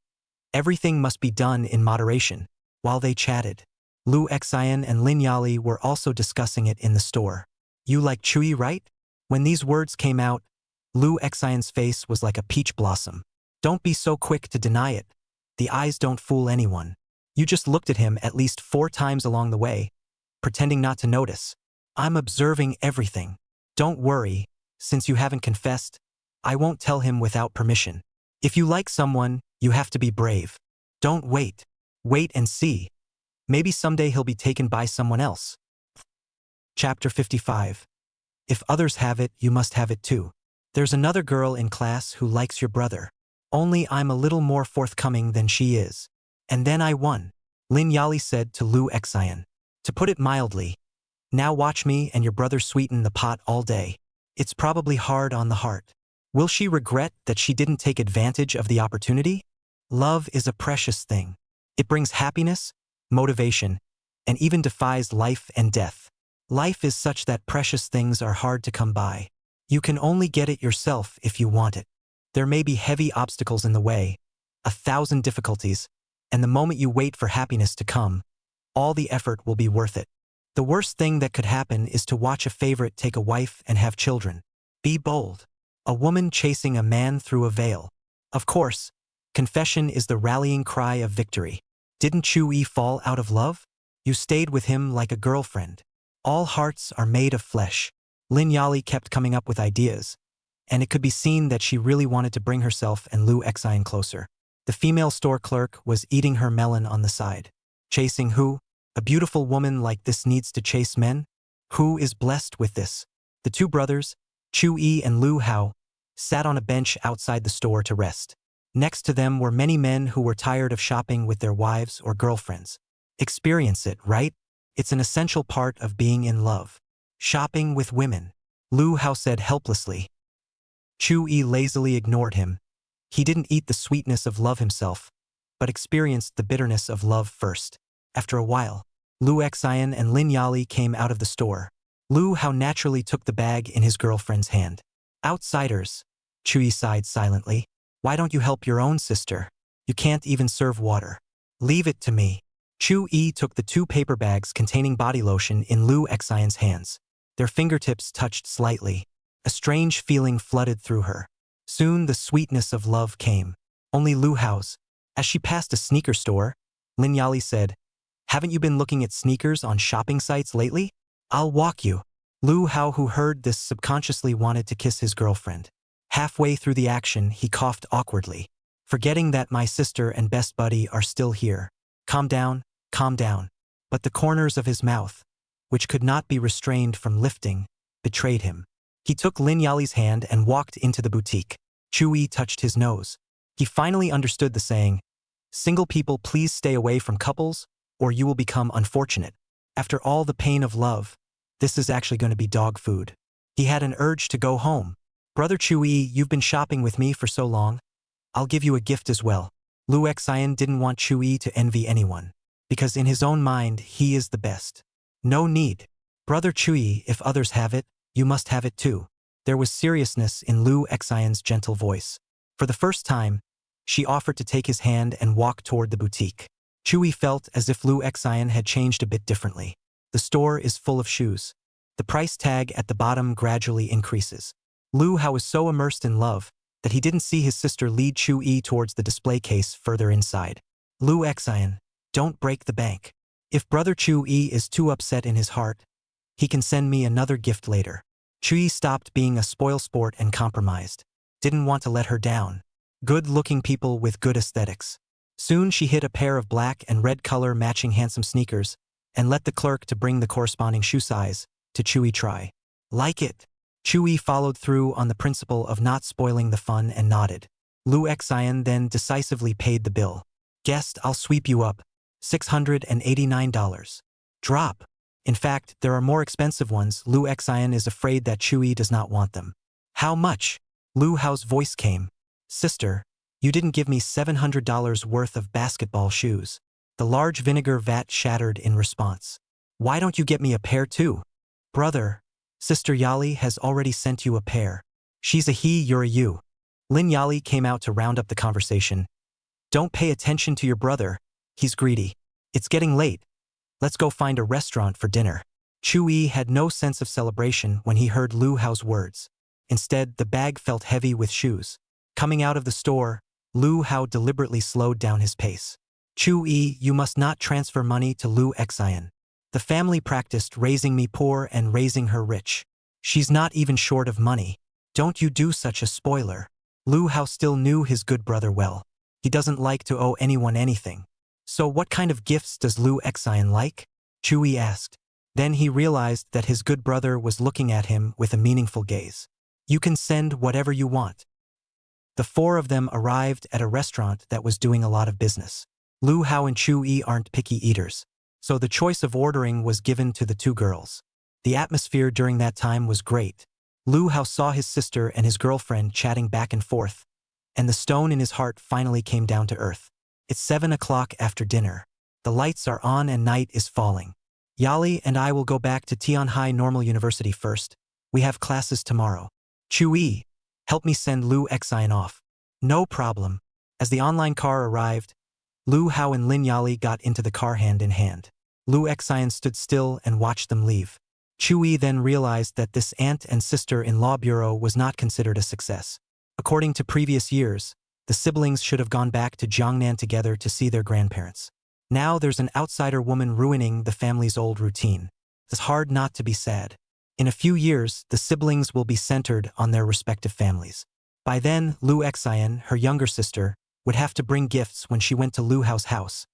Everything must be done in moderation. While they chatted, Lu Xian and Lin Yali were also discussing it in the store. "You like Chu-yi, right?" When these words came out, Lu Xian's face was like a peach blossom. "Don't be so quick to deny it. The eyes don't fool anyone. You just looked at him at least 4 times along the way, pretending not to notice. I'm observing everything. Don't worry, since you haven't confessed, I won't tell him without permission. If you like someone, you have to be brave. Don't wait. Wait and see. Maybe someday he'll be taken by someone else." Chapter 55. If others have it, you must have it too. There's another girl in class who likes your brother. Only I'm a little more forthcoming than she is. And then I won, Lin Yali said to Lu Xian. To put it mildly, now watch me and your brother sweeten the pot all day. It's probably hard on the heart. Will she regret that she didn't take advantage of the opportunity? Love is a precious thing. It brings happiness, motivation, and even defies life and death. Life is such that precious things are hard to come by. You can only get it yourself if you want it. There may be heavy obstacles in the way, 1,000 difficulties, and the moment you wait for happiness to come, all the effort will be worth it. The worst thing that could happen is to watch a favorite take a wife and have children. Be bold. A woman chasing a man through a veil. Of course, confession is the rallying cry of victory. Didn't Chu-yi fall out of love? You stayed with him like a girlfriend. All hearts are made of flesh. Lin Yali kept coming up with ideas, and it could be seen that she really wanted to bring herself and Lu Xian closer. The female store clerk was eating her melon on the side. Chasing who? A beautiful woman like this needs to chase men? Who is blessed with this? The two brothers, Chu-yi and Lu Hao, sat on a bench outside the store to rest. Next to them were many men who were tired of shopping with their wives or girlfriends. Experience it, right? It's an essential part of being in love. Shopping with women, Lu Hao said helplessly. Chu-yi lazily ignored him. He didn't eat the sweetness of love himself, but experienced the bitterness of love first. After a while, Lu Xian and Lin Yali came out of the store. Lu Hao naturally took the bag in his girlfriend's hand. Outsiders, Chu-yi sighed silently. Why don't you help your own sister? You can't even serve water. Leave it to me. Chu-yi took the 2 paper bags containing body lotion in Lu Xian's hands. Their fingertips touched slightly. A strange feeling flooded through her. Soon the sweetness of love came. Only Lu Hao's. As she passed a sneaker store, Lin Yali said, "Haven't you been looking at sneakers on shopping sites lately? I'll walk you." Lu Hao, who heard this, subconsciously wanted to kiss his girlfriend. Halfway through the action, he coughed awkwardly. "Forgetting that my sister and best buddy are still here. Calm down, calm down." But the corners of his mouth, which could not be restrained from lifting, betrayed him. He took Lin Yali's hand and walked into the boutique. Chu-yi touched his nose. He finally understood the saying, "Single people, please stay away from couples, or you will become unfortunate." After all the pain of love, this is actually going to be dog food. He had an urge to go home. "Brother Chu-yi, you've been shopping with me for so long. I'll give you a gift as well." Lu Xian didn't want Chu-yi to envy anyone, because in his own mind, he is the best. "No need. Brother Chu-yi, if others have it, you must have it too." There was seriousness in Lu Xian's gentle voice. For the first time, she offered to take his hand and walk toward the boutique. Chu-yi felt as if Lu Xian had changed a bit differently. The store is full of shoes. The price tag at the bottom gradually increases. Lu Hao was so immersed in love that he didn't see his sister lead Chu-yi towards the display case further inside. "Lu Xian, don't break the bank. If brother Chu-yi is too upset in his heart, he can send me another gift later." Chu-yi stopped being a spoilsport and compromised. Didn't want to let her down. Good-looking people with good aesthetics. Soon she hit a pair of black and red color matching handsome sneakers and let the clerk to bring the corresponding shoe size to Chu-yi try. "Like it?" Chu-yi followed through on the principle of not spoiling the fun and nodded. Lu Xian then decisively paid the bill. "Guest, I'll sweep you up. $689. Drop. In fact, there are more expensive ones. Lu Xian is afraid that Chu-yi does not want them. "How much?" Lu Hao's voice came. "Sister, you didn't give me $700 worth of basketball shoes." The large vinegar vat shattered in response. "Why don't you get me a pair too?" "Brother, Sister Yali has already sent you a pair. She's a he, you're a you." Lin Yali came out to round up the conversation. "Don't pay attention to your brother. He's greedy. It's getting late. Let's go find a restaurant for dinner." Chu-yi had no sense of celebration when he heard Lu Hao's words. Instead, the bag felt heavy with shoes. Coming out of the store, Lu Hao deliberately slowed down his pace. "Chu-yi, you must not transfer money to Lu Xian. The family practiced raising me poor and raising her rich. She's not even short of money. Don't you do such a spoiler." Lu Hao still knew his good brother well. He doesn't like to owe anyone anything. "So what kind of gifts does Lu Xian like?" Chu-yi asked. Then he realized that his good brother was looking at him with a meaningful gaze. "You can send whatever you want." The 4 of them arrived at a restaurant that was doing a lot of business. Lu Hao and Chu-yi aren't picky eaters, so the choice of ordering was given to the 2 girls. The atmosphere during that time was great. Lu Hao saw his sister and his girlfriend chatting back and forth, and the stone in his heart finally came down to earth. It's 7 o'clock after dinner. The lights are on and night is falling. Yali and I will go back to Tianhai Normal University first. We have classes tomorrow. Chui, help me send Lu Xian off. No problem. As the online car arrived, Lu Hao and Lin Yali got into the car hand in hand. Lu Xian stood still and watched them leave. Chui then realized that this aunt and sister-in-law bureau was not considered a success. According to previous years, the siblings should have gone back to Jiangnan together to see their grandparents. Now there's an outsider woman ruining the family's old routine. It's hard not to be sad. In a few years, the siblings will be centered on their respective families. By then, Lu Xian, her younger sister, would have to bring gifts when she went to Lu Hao's house,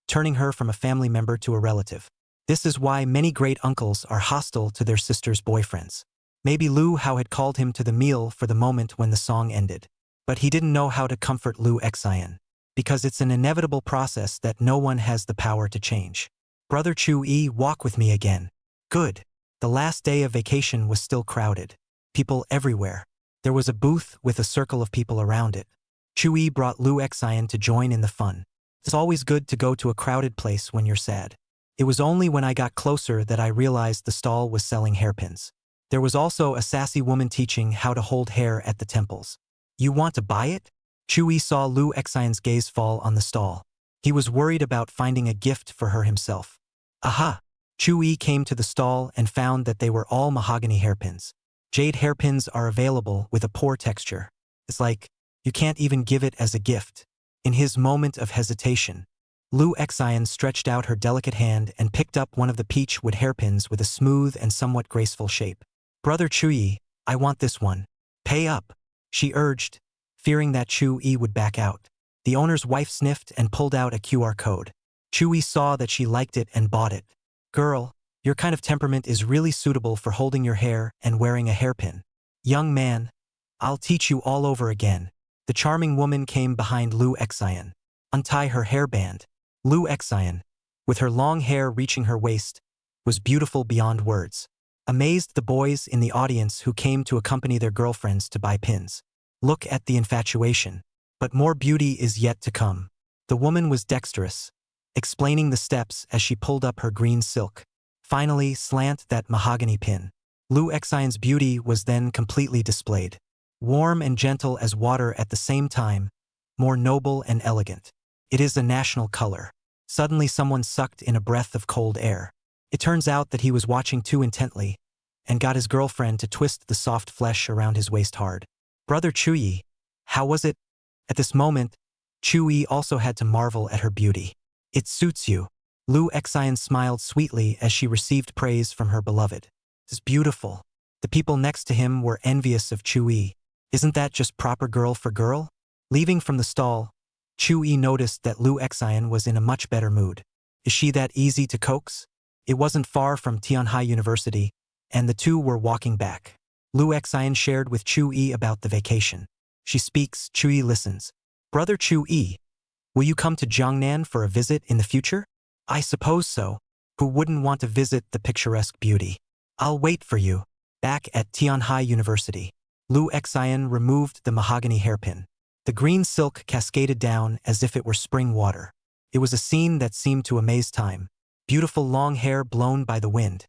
turning her from a family member to a relative. This is why many great-uncles are hostile to their sister's boyfriends. Maybe Lu Hao had called him to the meal for the moment when the song ended. But he didn't know how to comfort Lu Xian, because it's an inevitable process that no one has the power to change. Brother Chu-yi, walk with me again. Good. The last day of vacation was still crowded. People everywhere. There was a booth with a circle of people around it. Chu-yi brought Lu Xian to join in the fun. It's always good to go to a crowded place when you're sad. It was only when I got closer that I realized the stall was selling hairpins. There was also a sassy woman teaching how to hold hair at the temples. You want to buy it? Chu-yi saw Lu Xian's gaze fall on the stall. He was worried about finding a gift for her himself. Aha! Chu-yi came to the stall and found that they were all mahogany hairpins. Jade hairpins are available with a poor texture. It's like, you can't even give it as a gift. In his moment of hesitation, Lu Xian stretched out her delicate hand and picked up one of the peach wood hairpins with a smooth and somewhat graceful shape. Brother Chu-yi, I want this one. Pay up, she urged, fearing that Chu-yi would back out. The owner's wife sniffed and pulled out a QR code. Chu-yi saw that she liked it and bought it. Girl, your kind of temperament is really suitable for holding your hair and wearing a hairpin. Young man, I'll teach you all over again. The charming woman came behind Lu Xian. Untie her hairband. Lu Xian, with her long hair reaching her waist, was beautiful beyond words. Amazed the boys in the audience who came to accompany their girlfriends to buy pins. Look at the infatuation. But more beauty is yet to come. The woman was dexterous, explaining the steps as she pulled up her green silk. Finally, slant that mahogany pin. Lu Xian's beauty was then completely displayed. Warm and gentle as water at the same time, more noble and elegant. It is a national color. Suddenly someone sucked in a breath of cold air. It turns out that he was watching too intently and got his girlfriend to twist the soft flesh around his waist hard. Brother Chu-yi, how was it? At this moment, Chu-yi also had to marvel at her beauty. It suits you. Lu Xian smiled sweetly as she received praise from her beloved. It's beautiful. The people next to him were envious of Chu-yi. Isn't that just proper girl for girl? Leaving from the stall, Chu-yi noticed that Lu Xian was in a much better mood. Is she that easy to coax? It wasn't far from Tianhai University, and the two were walking back. Lu Xian shared with Chu-yi about the vacation. She speaks, Chu-yi listens. Brother Chu-yi, will you come to Jiangnan for a visit in the future? I suppose so. Who wouldn't want to visit the picturesque beauty? I'll wait for you. Back at Tianhai University, Lu Xian removed the mahogany hairpin. The green silk cascaded down as if it were spring water. It was a scene that seemed to amaze time. Beautiful long hair blown by the wind.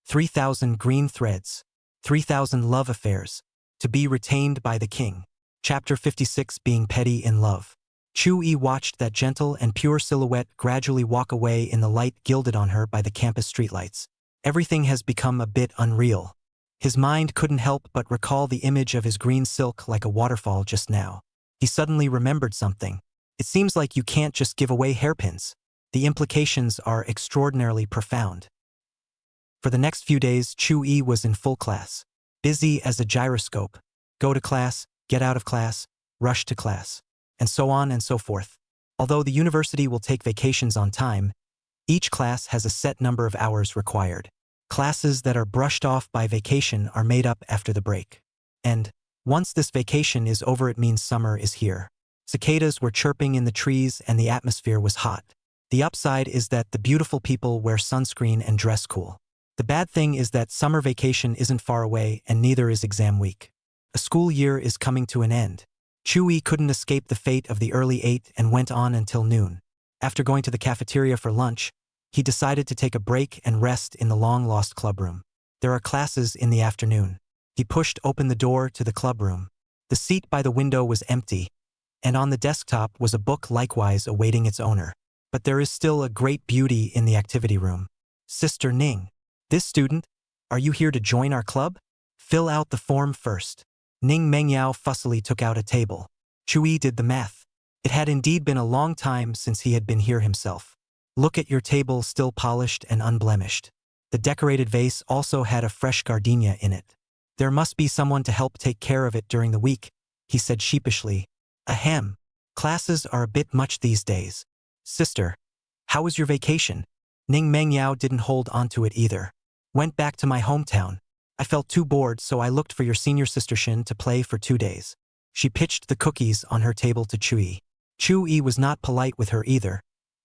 3,000 green threads. 3,000 love affairs. To be retained by the king. Chapter 56, Being Petty in Love. Chu-yi watched that gentle and pure silhouette gradually walk away in the light gilded on her by the campus streetlights. Everything has become a bit unreal. His mind couldn't help but recall the image of his green silk like a waterfall just now. He suddenly remembered something. It seems like you can't just give away hairpins. The implications are extraordinarily profound. For the next few days, Chu-yi was in full class. Busy as a gyroscope. Go to class, get out of class, rush to class, and so on and so forth. Although the university will take vacations on time, each class has a set number of hours required. Classes that are brushed off by vacation are made up after the break. And once this vacation is over, it means summer is here. Cicadas were chirping in the trees and the atmosphere was hot. The upside is that the beautiful people wear sunscreen and dress cool. The bad thing is that summer vacation isn't far away and neither is exam week. A school year is coming to an end. Chewie couldn't escape the fate of the early 8 and went on until noon. After going to the cafeteria for lunch, he decided to take a break and rest in the long-lost clubroom. There are classes in the afternoon. He pushed open the door to the clubroom. The seat by the window was empty, and on the desktop was a book likewise awaiting its owner. But there is still a great beauty in the activity room. Sister Ning. This student, are you here to join our club? Fill out the form first. Ning Mengyao fussily took out a table. Chewie did the math. It had indeed been a long time since he had been here himself. Look at your table, still polished and unblemished. The decorated vase also had a fresh gardenia in it. There must be someone to help take care of it during the week, he said sheepishly. Ahem. Classes are a bit much these days. Sister, how was your vacation? Ning Mengyao didn't hold onto it either. Went back to my hometown. I felt too bored, so I looked for your senior sister Shin to play for 2 days. She pitched the cookies on her table to Chewie. Chewie was not polite with her either.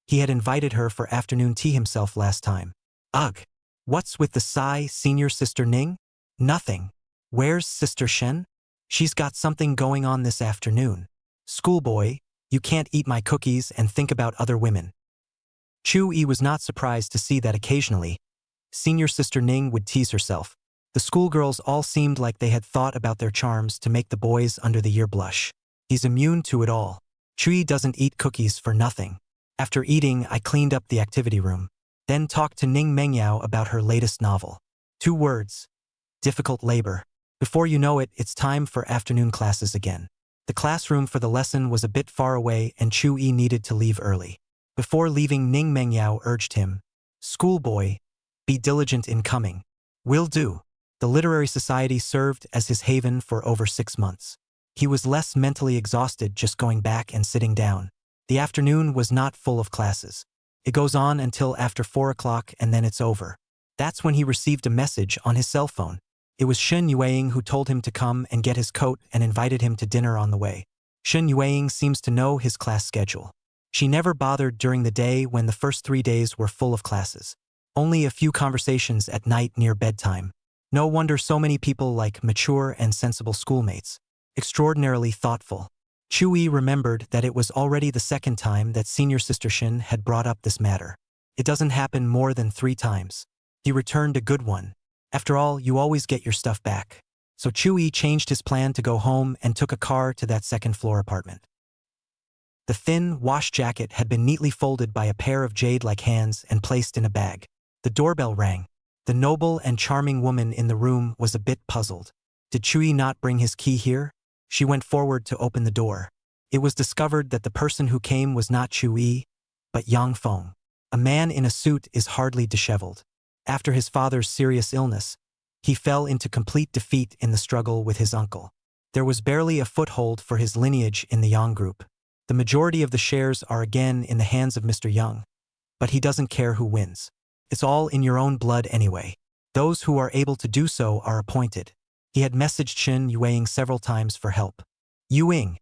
He had invited her for afternoon tea himself last time. Ugh. What's with the sigh, senior sister Ning? Nothing. Where's sister Shen? She's got something going on this afternoon. Schoolboy, you can't eat my cookies and think about other women. Chewie was not surprised to see that occasionally, senior sister Ning would tease herself. The schoolgirls all seemed like they had thought about their charms to make the boys under the year blush. He's immune to it all. Chewie doesn't eat cookies for nothing. After eating, I cleaned up the activity room. Then talked to Ning Mengyao about her latest novel. 2 words. Difficult labor. Before you know it, it's time for afternoon classes again. The classroom for the lesson was a bit far away and Chewie needed to leave early. Before leaving, Ning Mengyao urged him, "Schoolboy, be diligent in coming." "Will do." The literary society served as his haven for over 6 months. He was less mentally exhausted just going back and sitting down. The afternoon was not full of classes. It goes on until after 4 o'clock and then it's over. That's when he received a message on his cell phone. It was Shen Yueying who told him to come and get his coat and invited him to dinner on the way. Shen Yueying seems to know his class schedule. She never bothered during the day when the first 3 days were full of classes. Only a few conversations at night near bedtime. No wonder so many people like mature and sensible schoolmates. Extraordinarily thoughtful. Chewie remembered that it was already the 2nd time that senior sister Shin had brought up this matter. It doesn't happen more than 3 times. He returned a good one. After all, you always get your stuff back. So Chewie changed his plan to go home and took a car to that 2nd-floor apartment. The thin, wash jacket had been neatly folded by a pair of jade-like hands and placed in a bag. The doorbell rang. The noble and charming woman in the room was a bit puzzled. Did Chewie not bring his key here? She went forward to open the door. It was discovered that the person who came was not Chewie, but Yang Feng. A man in a suit is hardly disheveled. After his father's serious illness, he fell into complete defeat in the struggle with his uncle. There was barely a foothold for his lineage in the Yang group. The majority of the shares are again in the hands of Mr. Yang, but he doesn't care who wins. It's all in your own blood anyway. Those who are able to do so are appointed. He had messaged Shen Yueying several times for help. "Yueying,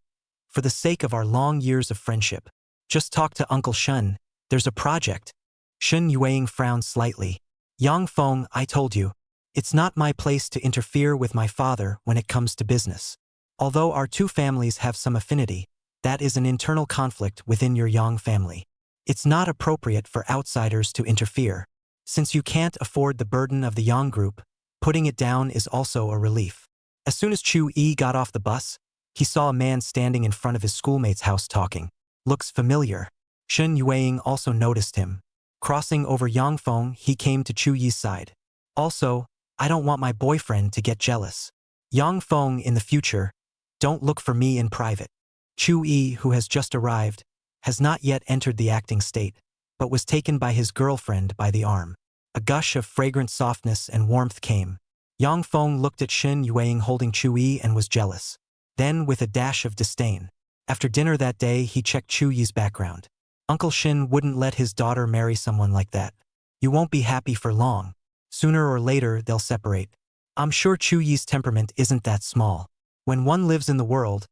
for the sake of our long years of friendship, just talk to Uncle Shen. There's a project." Shen Yueying frowned slightly. "Yang Feng, I told you, it's not my place to interfere with my father when it comes to business. Although our 2 families have some affinity, that is an internal conflict within your Yang family. It's not appropriate for outsiders to interfere. Since you can't afford the burden of the Yang group, putting it down is also a relief." As soon as Chu Yi got off the bus, he saw a man standing in front of his schoolmate's house talking. Looks familiar. Shen Yueying also noticed him. Crossing over Yang Feng, he came to Chu Yi's side. "Also, I don't want my boyfriend to get jealous. Yang Feng, in the future, don't look for me in private." Chu Yi, who has just arrived, has not yet entered the acting state, but was taken by his girlfriend by the arm. A gush of fragrant softness and warmth came. Yang Feng looked at Shen Yueying holding Chu Yi and was jealous. Then, with a dash of disdain. After dinner that day, he checked Chu Yi's background. Uncle Shin wouldn't let his daughter marry someone like that. You won't be happy for long. Sooner or later, they'll separate. I'm sure Chu Yi's temperament isn't that small. When one lives in the world,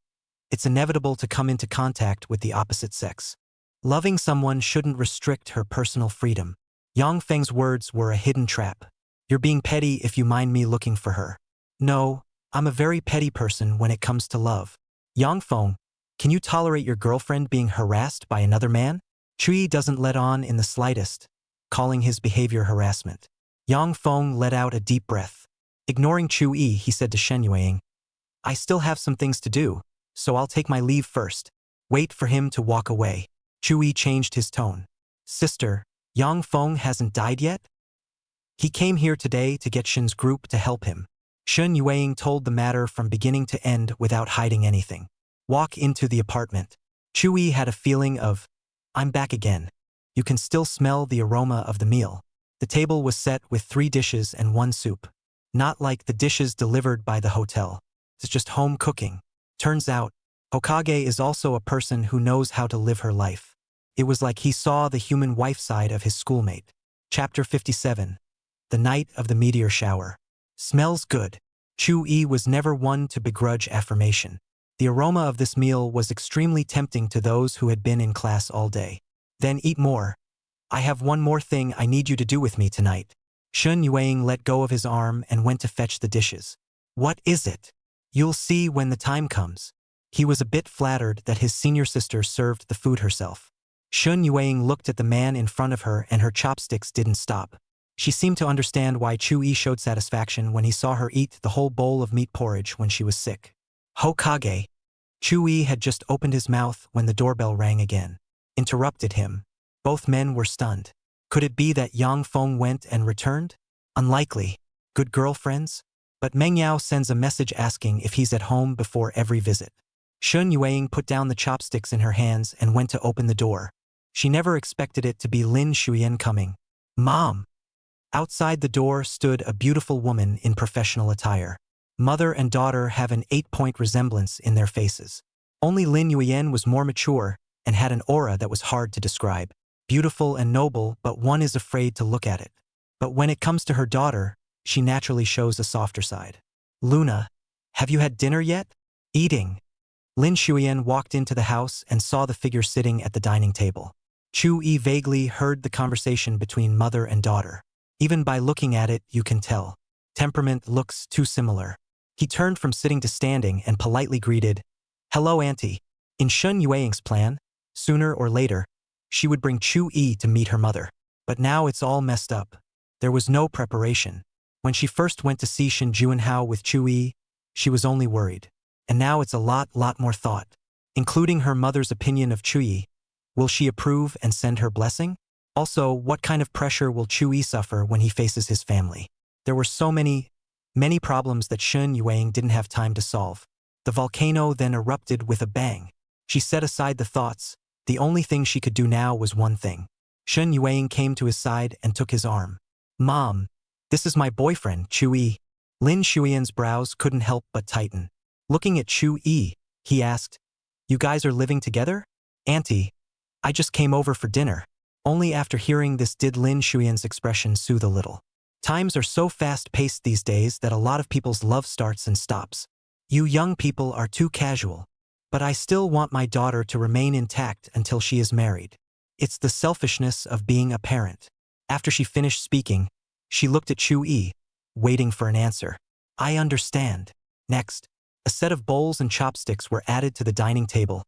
it's inevitable to come into contact with the opposite sex. Loving someone shouldn't restrict her personal freedom. Yang Feng's words were a hidden trap. You're being petty if you mind me looking for her. No, I'm a very petty person when it comes to love. Yang Feng, can you tolerate your girlfriend being harassed by another man? Chui doesn't let on in the slightest, calling his behavior harassment. Yang Feng let out a deep breath. Ignoring Chui, he said to Shen Yueying, I still have some things to do, so I'll take my leave first. Wait for him to walk away. Chui changed his tone. Sister, Yang Feng hasn't died yet? He came here today to get Shen's group to help him. Shen Yueying told the matter from beginning to end without hiding anything. Walk into the apartment. Chui had a feeling of, I'm back again. You can still smell the aroma of the meal. The table was set with 3 dishes and 1 soup. Not like the dishes delivered by the hotel. It's just home cooking. Turns out, Hokage is also a person who knows how to live her life. It was like he saw the human wife side of his schoolmate. Chapter 57. The Night of the Meteor Shower. Smells good. Chu-yi was never one to begrudge affirmation. The aroma of this meal was extremely tempting to those who had been in class all day. Then eat more. I have one more thing I need you to do with me tonight. Shen Yueying let go of his arm and went to fetch the dishes. What is it? You'll see when the time comes. He was a bit flattered that his senior sister served the food herself. Shen Yueying looked at the man in front of her and her chopsticks didn't stop. She seemed to understand why Chu-yi showed satisfaction when he saw her eat the whole bowl of meat porridge when she was sick. Hokage. Chu-yi had just opened his mouth when the doorbell rang again. Interrupted him. Both men were stunned. Could it be that Yang Feng went and returned? Unlikely. Good girlfriends? But Meng Yao sends a message asking if he's at home before every visit. Shen Yueying put down the chopsticks in her hands and went to open the door. She never expected it to be Lin Shuyan coming. Mom! Outside the door stood a beautiful woman in professional attire. Mother and daughter have an 8-point resemblance in their faces. Only Lin Yuyan was more mature and had an aura that was hard to describe. Beautiful and noble, but one is afraid to look at it. But when it comes to her daughter, she naturally shows a softer side. Luna, have you had dinner yet? Eating. Lin Shuyan walked into the house and saw the figure sitting at the dining table. Chu-yi vaguely heard the conversation between mother and daughter. Even by looking at it, you can tell. Temperament looks too similar. He turned from sitting to standing and politely greeted, Hello, Auntie. In Shen Yueying's plan, sooner or later, she would bring Chu-yi to meet her mother. But now it's all messed up. There was no preparation. When she first went to see Shin Juanhao with Chu-yi, she was only worried. And now it's a lot more thought. Including her mother's opinion of Chu-yi. Will she approve and send her blessing? Also, what kind of pressure will Chu-yi suffer when he faces his family? There were so many problems that Shen Yueying didn't have time to solve. The volcano then erupted with a bang. She set aside the thoughts. The only thing she could do now was one thing. Shen Yueying came to his side and took his arm. Mom, this is my boyfriend, Chu-yi. Lin Shuyan's brows couldn't help but tighten. Looking at Chu-yi, he asked, You guys are living together? Auntie, I just came over for dinner. Only after hearing this did Lin Shuyan's expression soothe a little. Times are so fast-paced these days that a lot of people's love starts and stops. You young people are too casual. But I still want my daughter to remain intact until she is married. It's the selfishness of being a parent. After she finished speaking, she looked at Chu-yi, waiting for an answer. I understand. Next, a set of bowls and chopsticks were added to the dining table,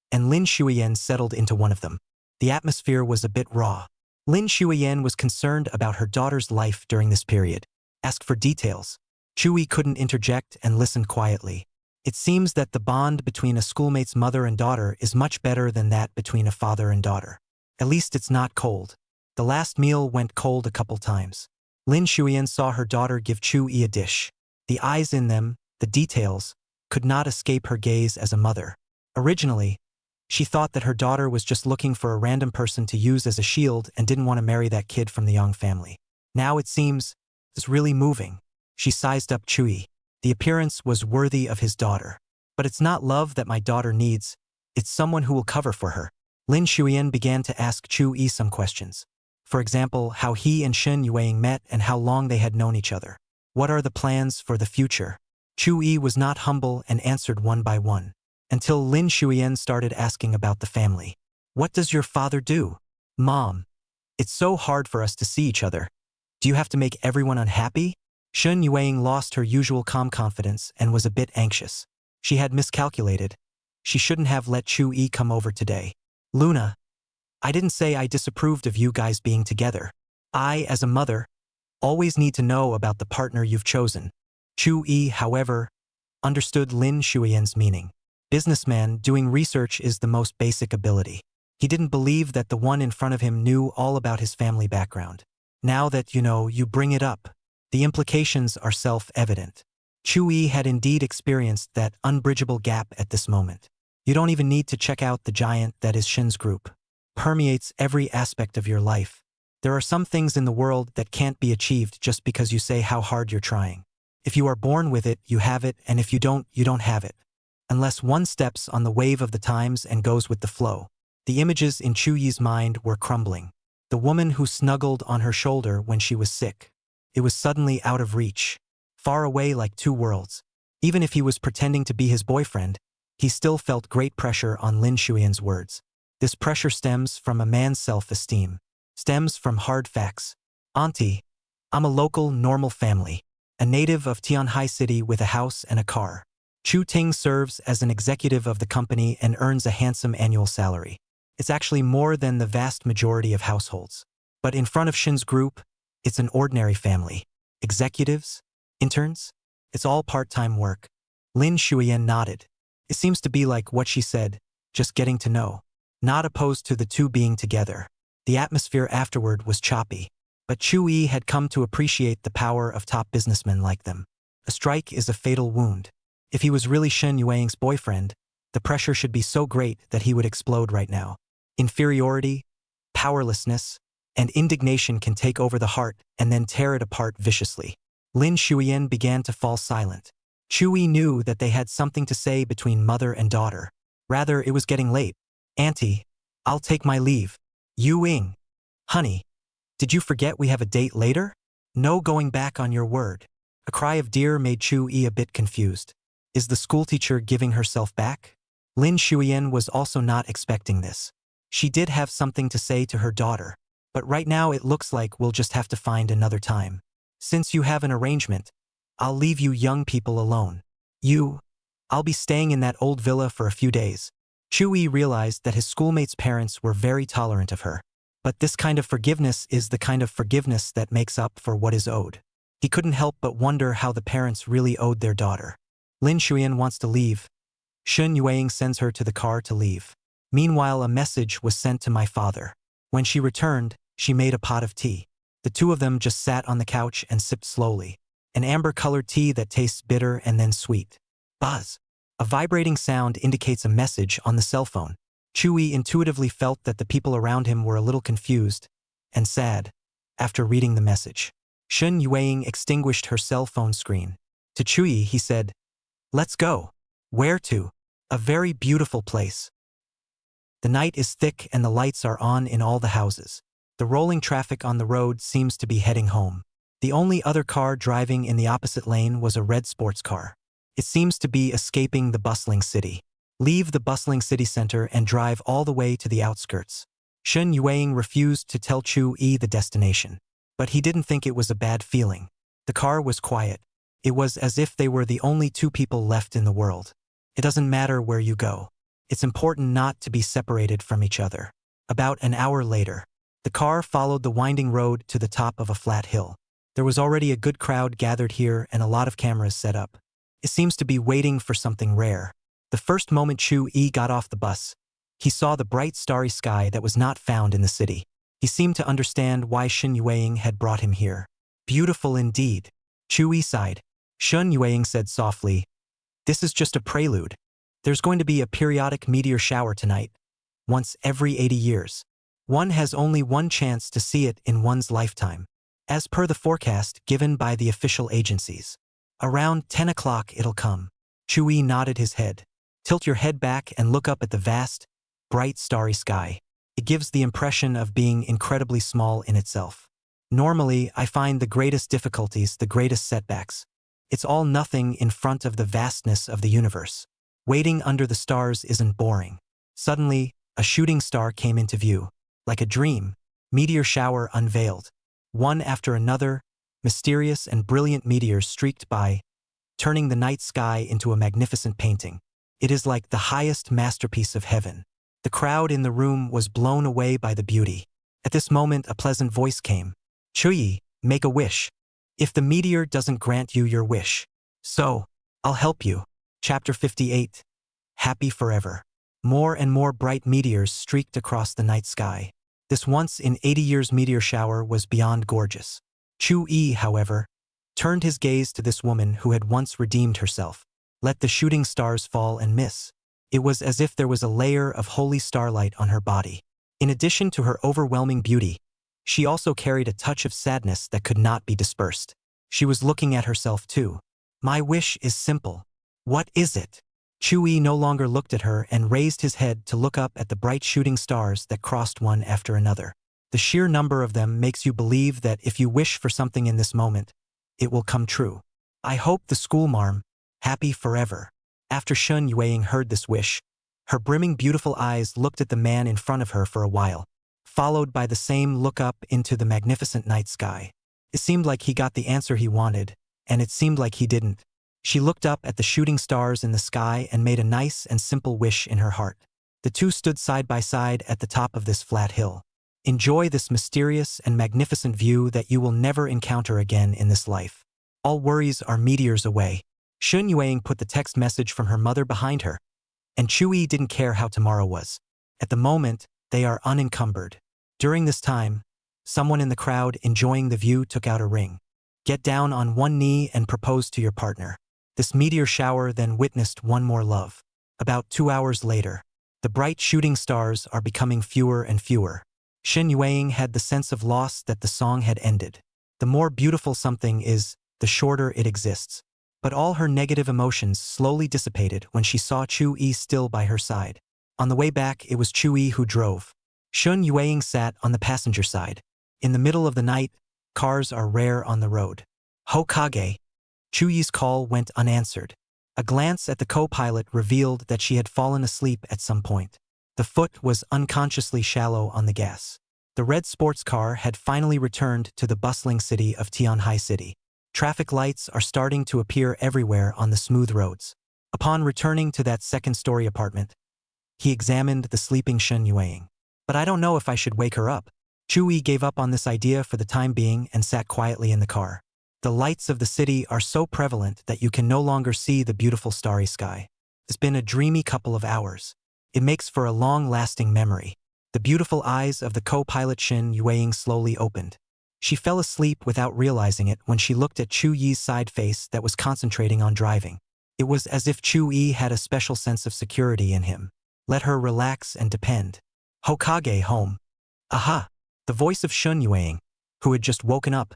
and Lin Shuyan settled into one of them. The atmosphere was a bit raw. Lin Shuyan was concerned about her daughter's life during this period. Asked for details. Chu-yi couldn't interject and listened quietly. It seems that the bond between a schoolmate's mother and daughter is much better than that between a father and daughter. At least it's not cold. The last meal went cold a couple times. Lin Shuyan saw her daughter give Chu-yi a dish. The eyes in them, the details, could not escape her gaze as a mother. Originally, she thought that her daughter was just looking for a random person to use as a shield and didn't want to marry that kid from the Yang family. Now it seems, it's really moving. She sized up Chu-yi. The appearance was worthy of his daughter. But it's not love that my daughter needs, it's someone who will cover for her. Lin Shuyan began to ask Chu-yi some questions. For example, how he and Shen Yueying met and how long they had known each other. What are the plans for the future? Chu-yi was not humble and answered one by one. Until Lin Shuyan started asking about the family. What does your father do? Mom, it's so hard for us to see each other. Do you have to make everyone unhappy? Shun Yueying lost her usual calm confidence and was a bit anxious. She had miscalculated. She shouldn't have let Chu Yi come over today. Luna, I didn't say I disapproved of you guys being together. I, as a mother, always need to know about the partner you've chosen. Chu Yi, however, understood Lin Shuyan's meaning. Businessman, doing research is the most basic ability. He didn't believe that the one in front of him knew all about his family background. Now that you bring it up, the implications are self-evident. Chu Yi had indeed experienced that unbridgeable gap at this moment. You don't even need to check out the giant that is Shin's group. Permeates every aspect of your life. There are some things in the world that can't be achieved just because you say how hard you're trying. If you are born with it, you have it, and if you don't have it. Unless one steps on the wave of the times and goes with the flow. The images in Chu Yi's mind were crumbling. The woman who snuggled on her shoulder when she was sick. It was suddenly out of reach. Far away like two worlds. Even if he was pretending to be his boyfriend, he still felt great pressure on Lin Shuyan's words. This pressure stems from a man's self-esteem. Stems from hard facts. Auntie, I'm a local, normal family. A native of Tianhai City with a house and a car. Chu Ting serves as an executive of the company and earns a handsome annual salary. It's actually more than the vast majority of households. But in front of Shin's group, it's an ordinary family. Executives? Interns? It's all part-time work. Lin Shuyan nodded. It seems to be like what she said, just getting to know. Not opposed to the two being together. The atmosphere afterward was choppy. But Chu Yi had come to appreciate the power of top businessmen like them. A strike is a fatal wound. If he was really Shen Yueying's boyfriend, the pressure should be so great that he would explode right now. Inferiority, powerlessness, and indignation can take over the heart and then tear it apart viciously. Lin Shuyan began to fall silent. Chu Yi knew that they had something to say between mother and daughter. Rather, it was getting late. Auntie, I'll take my leave. Yu Ying. Honey, did you forget we have a date later? No going back on your word. A cry of dear made Chu Yi a bit confused. Is the schoolteacher giving herself back? Lin Shuyan was also not expecting this. She did have something to say to her daughter. But right now it looks like we'll just have to find another time. Since you have an arrangement, I'll leave you young people alone. I'll be staying in that old villa for a few days. Chu Yi realized that his schoolmates' parents were very tolerant of her. But this kind of forgiveness is the kind of forgiveness that makes up for what is owed. He couldn't help but wonder how the parents really owed their daughter. Lin Shuyan wants to leave. Shun Yueying sends her to the car to leave. Meanwhile, a message was sent to my father. When she returned, she made a pot of tea. The two of them just sat on the couch and sipped slowly. An amber-colored tea that tastes bitter and then sweet. Buzz. A vibrating sound indicates a message on the cell phone. Chu Yi intuitively felt that the people around him were a little confused and sad after reading the message. Shun Yueying extinguished her cell phone screen. To Chu Yi, he said, "Let's go." Where to? A very beautiful place. The night is thick and the lights are on in all the houses. The rolling traffic on the road seems to be heading home. The only other car driving in the opposite lane was a red sports car. It seems to be escaping the bustling city. Leave the bustling city center and drive all the way to the outskirts. Shun Yueying refused to tell Chu Yi the destination. But he didn't think it was a bad feeling. The car was quiet. It was as if they were the only two people left in the world. It doesn't matter where you go. It's important not to be separated from each other. About an hour later, the car followed the winding road to the top of a flat hill. There was already a good crowd gathered here and a lot of cameras set up. It seems to be waiting for something rare. The first moment Chu Yi got off the bus, he saw the bright starry sky that was not found in the city. He seemed to understand why Shun Yueying had brought him here. Beautiful indeed. Chu Yi sighed. Shun Yueying said softly, "This is just a prelude. There's going to be a periodic meteor shower tonight, once every 80 years. One has only one chance to see it in one's lifetime. As per the forecast given by the official agencies. Around 10 o'clock it'll come." Chu Yi nodded his head. Tilt your head back and look up at the vast, bright starry sky. It gives the impression of being incredibly small in itself. Normally, I find the greatest difficulties, the greatest setbacks. It's all nothing in front of the vastness of the universe. Waiting under the stars isn't boring. Suddenly, a shooting star came into view. Like a dream, meteor shower unveiled. One after another, mysterious and brilliant meteors streaked by, turning the night sky into a magnificent painting. It is like the highest masterpiece of heaven. The crowd in the room was blown away by the beauty. At this moment a pleasant voice came. Chuyi, make a wish. If the meteor doesn't grant you your wish, so, I'll help you. Chapter 58. Happy Forever. More and more bright meteors streaked across the night sky. This once in 80 years meteor shower was beyond gorgeous. Chu-yi, however, turned his gaze to this woman who had once redeemed herself. Let the shooting stars fall and miss. It was as if there was a layer of holy starlight on her body. In addition to her overwhelming beauty, she also carried a touch of sadness that could not be dispersed. She was looking at herself too. My wish is simple. What is it? Chu-yi no longer looked at her and raised his head to look up at the bright shooting stars that crossed one after another. The sheer number of them makes you believe that if you wish for something in this moment, it will come true. I hope the schoolmarm, happy forever. After Shun Yueying heard this wish, her brimming beautiful eyes looked at the man in front of her for a while, followed by the same look up into the magnificent night sky. It seemed like he got the answer he wanted, and it seemed like he didn't. She looked up at the shooting stars in the sky and made a nice and simple wish in her heart. The two stood side by side at the top of this flat hill. Enjoy this mysterious and magnificent view that you will never encounter again in this life. All worries are meteors away. Shun Yueying put the text message from her mother behind her, and Chu-yi didn't care how tomorrow was. At the moment, they are unencumbered. During this time, someone in the crowd enjoying the view took out a ring. Get down on one knee and propose to your partner. This meteor shower then witnessed one more love. About 2 hours later, the bright shooting stars are becoming fewer and fewer. Shen Yueying had the sense of loss that the song had ended. The more beautiful something is, the shorter it exists. But all her negative emotions slowly dissipated when she saw Chu-yi still by her side. On the way back, it was Chu-yi who drove. Shun Yueying sat on the passenger side. In the middle of the night, cars are rare on the road. Hokage. Chu-yi's call went unanswered. A glance at the co-pilot revealed that she had fallen asleep at some point. The foot was unconsciously shallow on the gas. The red sports car had finally returned to the bustling city of Tianhai City. Traffic lights are starting to appear everywhere on the smooth roads. Upon returning to that second-story apartment, he examined the sleeping Shen Yueying. But I don't know if I should wake her up. Chu-yi gave up on this idea for the time being and sat quietly in the car. The lights of the city are so prevalent that you can no longer see the beautiful starry sky. It's been a dreamy couple of hours. It makes for a long-lasting memory. The beautiful eyes of the co-pilot Shen Yueying slowly opened. She fell asleep without realizing it when she looked at Chu-yi's side face that was concentrating on driving. It was as if Chu-yi had a special sense of security in him. Let her relax and depend. Hokage home. Aha! The voice of Shun Yueying, who had just woken up,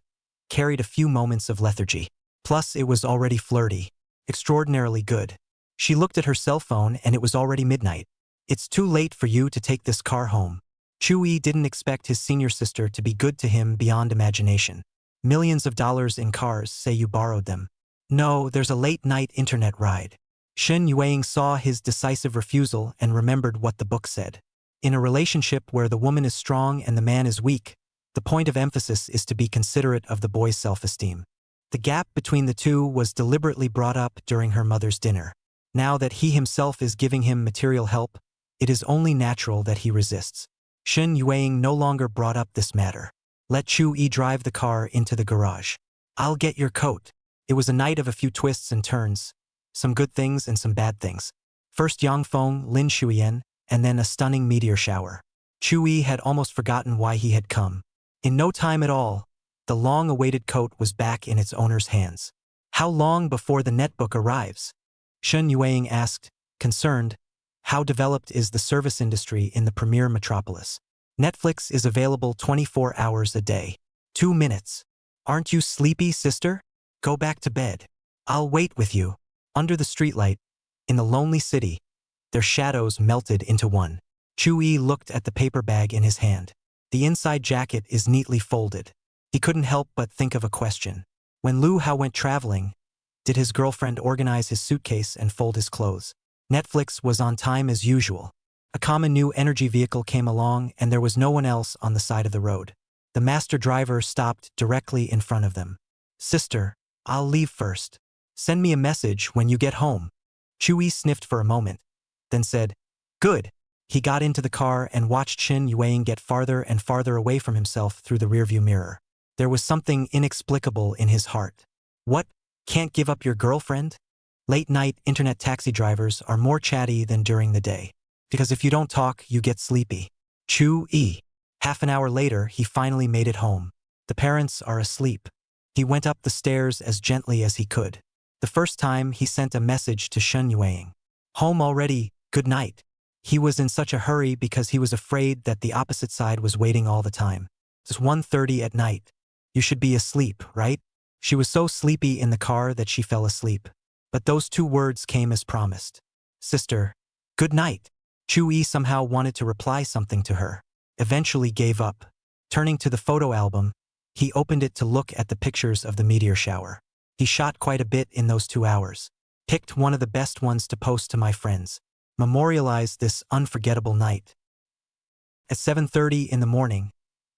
carried a few moments of lethargy. Plus, it was already flirty. Extraordinarily good. She looked at her cell phone and it was already midnight. It's too late for you to take this car home. Chu-yi didn't expect his senior sister to be good to him beyond imagination. Millions of dollars in cars say you borrowed them. No, there's a late-night internet ride. Shen Yueying saw his decisive refusal and remembered what the book said. In a relationship where the woman is strong and the man is weak, the point of emphasis is to be considerate of the boy's self-esteem. The gap between the two was deliberately brought up during her mother's dinner. Now that he himself is giving him material help, it is only natural that he resists. Shen Yueying no longer brought up this matter. Let Chu-yi drive the car into the garage. I'll get your coat. It was a night of a few twists and turns, some good things and some bad things. First Yangfeng, Lin Shuyan, and then a stunning meteor shower. Chu-yi had almost forgotten why he had come. In no time at all, the long-awaited coat was back in its owner's hands. How long before the netbook arrives? Shen Yueying asked, concerned. How developed is the service industry in the premier metropolis? Netflix is available 24 hours a day. 2 minutes. Aren't you sleepy, sister? Go back to bed. I'll wait with you. Under the streetlight, in the lonely city, their shadows melted into one. Chu-yi looked at the paper bag in his hand. The inside jacket is neatly folded. He couldn't help but think of a question. When Lu Hao went traveling, did his girlfriend organize his suitcase and fold his clothes? Netflix was on time as usual. A common new energy vehicle came along and there was no one else on the side of the road. The master driver stopped directly in front of them. Sister, I'll leave first. Send me a message when you get home. Chui sniffed for a moment, then said, Good. He got into the car and watched Shen Yueing get farther and farther away from himself through the rearview mirror. There was something inexplicable in his heart. What? Can't give up your girlfriend? Late-night internet taxi drivers are more chatty than during the day. Because if you don't talk, you get sleepy. Chui. Half an hour later, he finally made it home. The parents are asleep. He went up the stairs as gently as he could. The first time, he sent a message to Shen Yueing. Home already, good night. He was in such a hurry because he was afraid that the opposite side was waiting all the time. It's 1:30 at night. You should be asleep, right? She was so sleepy in the car that she fell asleep. But those two words came as promised. Sister, good night. Chui somehow wanted to reply something to her. Eventually gave up. Turning to the photo album, he opened it to look at the pictures of the meteor shower. He shot quite a bit in those 2 hours. Picked one of the best ones to post to my friends. Memorialized this unforgettable night. At 7:30 in the morning,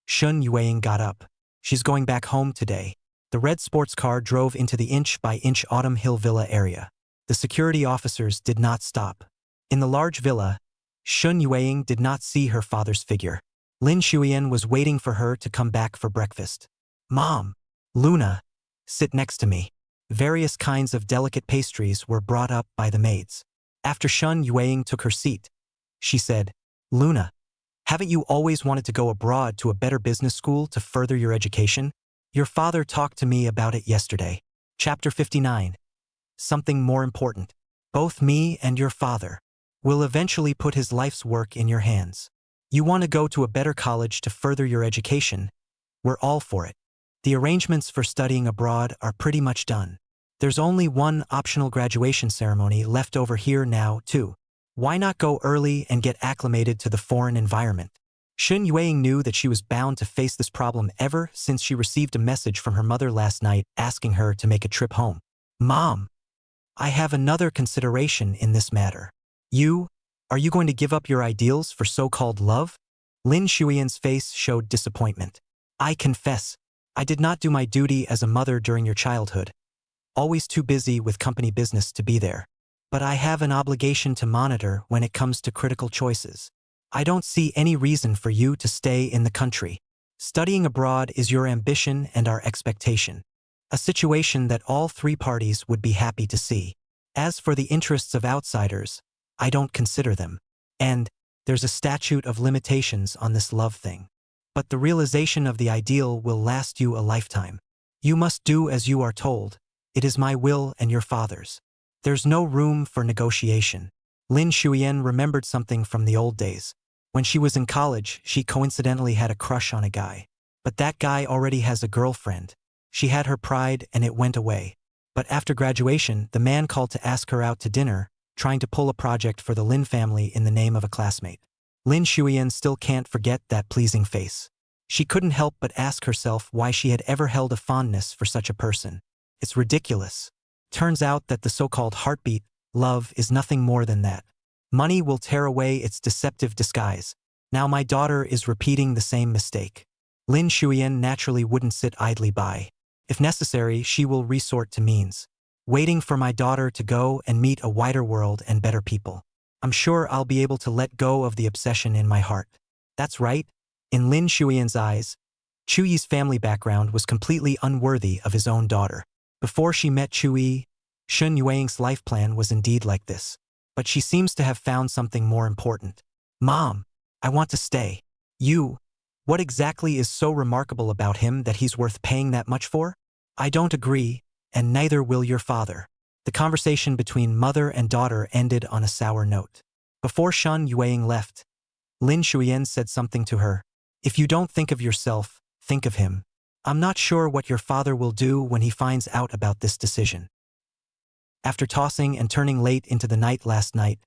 Shen Yueing got up. She's going back home today. The red sports car drove into the inch-by-inch Autumn Hill Villa area. The security officers did not stop. In the large villa, Shen Yueing did not see her father's figure. Lin Shuyan was waiting for her to come back for breakfast. Mom, Luna, sit next to me. Various kinds of delicate pastries were brought up by the maids. After Shen Yueing took her seat, she said, Luna, haven't you always wanted to go abroad to a better business school to further your education? Your father talked to me about it yesterday. Chapter 59. Something more important. Both me and your father will eventually put his life's work in your hands. You want to go to a better college to further your education? We're all for it. The arrangements for studying abroad are pretty much done. There's only one optional graduation ceremony left over here now, too. Why not go early and get acclimated to the foreign environment? Shen Yueing knew that she was bound to face this problem ever since she received a message from her mother last night asking her to make a trip home. Mom, I have another consideration in this matter. Are you going to give up your ideals for so-called love? Lin Shuyan's face showed disappointment. I confess, I did not do my duty as a mother during your childhood. Always too busy with company business to be there. But I have an obligation to monitor when it comes to critical choices. I don't see any reason for you to stay in the country. Studying abroad is your ambition and our expectation. A situation that all 3 parties would be happy to see. As for the interests of outsiders, I don't consider them. And there's a statute of limitations on this love thing. But the realization of the ideal will last you a lifetime. You must do as you are told. It is my will and your father's. There's no room for negotiation. Lin Shuyan remembered something from the old days. When she was in college, she coincidentally had a crush on a guy. But that guy already has a girlfriend. She had her pride and it went away. But after graduation, the man called to ask her out to dinner, trying to pull a project for the Lin family in the name of a classmate. Lin Shuyan still can't forget that pleasing face. She couldn't help but ask herself why she had ever held a fondness for such a person. It's ridiculous. Turns out that the so-called heartbeat, love, is nothing more than that. Money will tear away its deceptive disguise. Now my daughter is repeating the same mistake. Lin Shuyan naturally wouldn't sit idly by. If necessary, she will resort to means. Waiting for my daughter to go and meet a wider world and better people. I'm sure I'll be able to let go of the obsession in my heart. That's right. In Lin Shuyan's eyes, Chuyi's family background was completely unworthy of his own daughter. Before she met Chui, Shen Yueing's life plan was indeed like this. But she seems to have found something more important. Mom, I want to stay. What exactly is so remarkable about him that he's worth paying that much for? I don't agree, and neither will your father. The conversation between mother and daughter ended on a sour note. Before Shen Yueing left, Lin Shuyan said something to her. If you don't think of yourself, think of him. I'm not sure what your father will do when he finds out about this decision. After tossing and turning late into the night last night,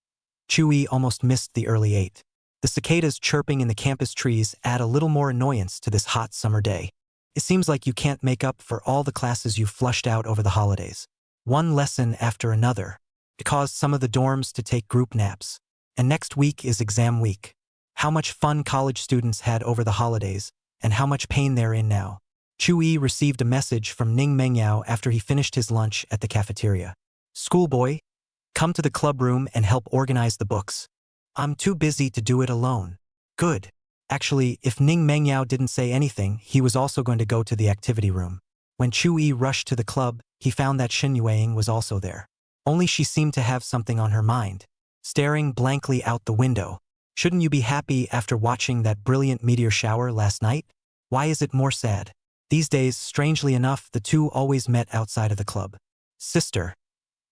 Chui almost missed the early 8. The cicadas chirping in the campus trees add a little more annoyance to this hot summer day. It seems like you can't make up for all the classes you flushed out over the holidays. One lesson after another. It caused some of the dorms to take group naps. And next week is exam week. How much fun college students had over the holidays, and how much pain they're in now. Chu-yi received a message from Ning Mengyao after he finished his lunch at the cafeteria. Schoolboy, come to the club room and help organize the books. I'm too busy to do it alone. Good. Actually, if Ning Mengyao didn't say anything, he was also going to go to the activity room. When Chu-yi rushed to the club, he found that Shin Yueying was also there. Only she seemed to have something on her mind. Staring blankly out the window. Shouldn't you be happy after watching that brilliant meteor shower last night? Why is it more sad? These days, strangely enough, the two always met outside of the club. Sister.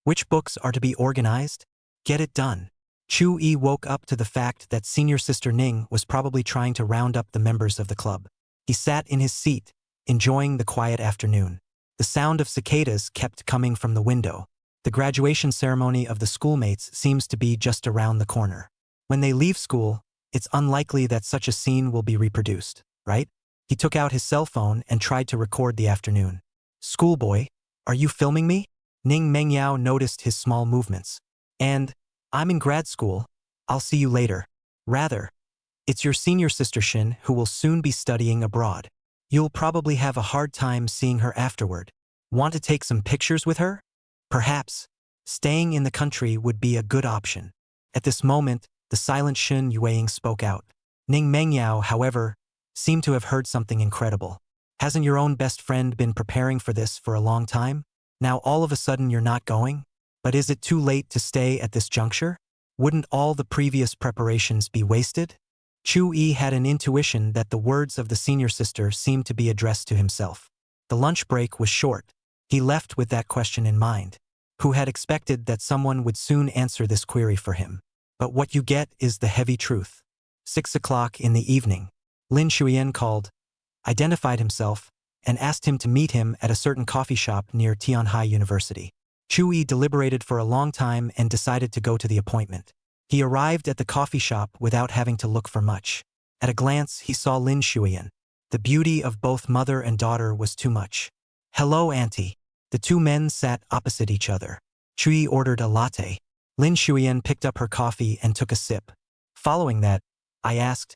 Which books are to be organized? Get it done. Chu-yi woke up to the fact that senior sister Ning was probably trying to round up the members of the club. He sat in his seat, enjoying the quiet afternoon. The sound of cicadas kept coming from the window. The graduation ceremony of the schoolmates seems to be just around the corner. When they leave school, it's unlikely that such a scene will be reproduced, right? He took out his cell phone and tried to record the afternoon. Schoolboy, are you filming me? Ning Mengyao noticed his small movements. And, I'm in grad school, I'll see you later. Rather, it's your senior sister Shin who will soon be studying abroad. You'll probably have a hard time seeing her afterward. Want to take some pictures with her? Perhaps, staying in the country would be a good option. At this moment, the silent Shin Yueying spoke out. Ning Mengyao, however, seemed to have heard something incredible. Hasn't your own best friend been preparing for this for a long time? Now all of a sudden you're not going? But is it too late to stay at this juncture? Wouldn't all the previous preparations be wasted? Chu-yi had an intuition that the words of the senior sister seemed to be addressed to himself. The lunch break was short. He left with that question in mind. Who had expected that someone would soon answer this query for him? But what you get is the heavy truth. 6 o'clock in the evening. Lin Shuyan called, identified himself, and asked him to meet him at a certain coffee shop near Tianhai University. Chu-yi deliberated for a long time and decided to go to the appointment. He arrived at the coffee shop without having to look for much. At a glance, he saw Lin Shuyan. The beauty of both mother and daughter was too much. Hello, auntie. The two men sat opposite each other. Chu-yi ordered a latte. Lin Shuyan picked up her coffee and took a sip. Following that, I asked,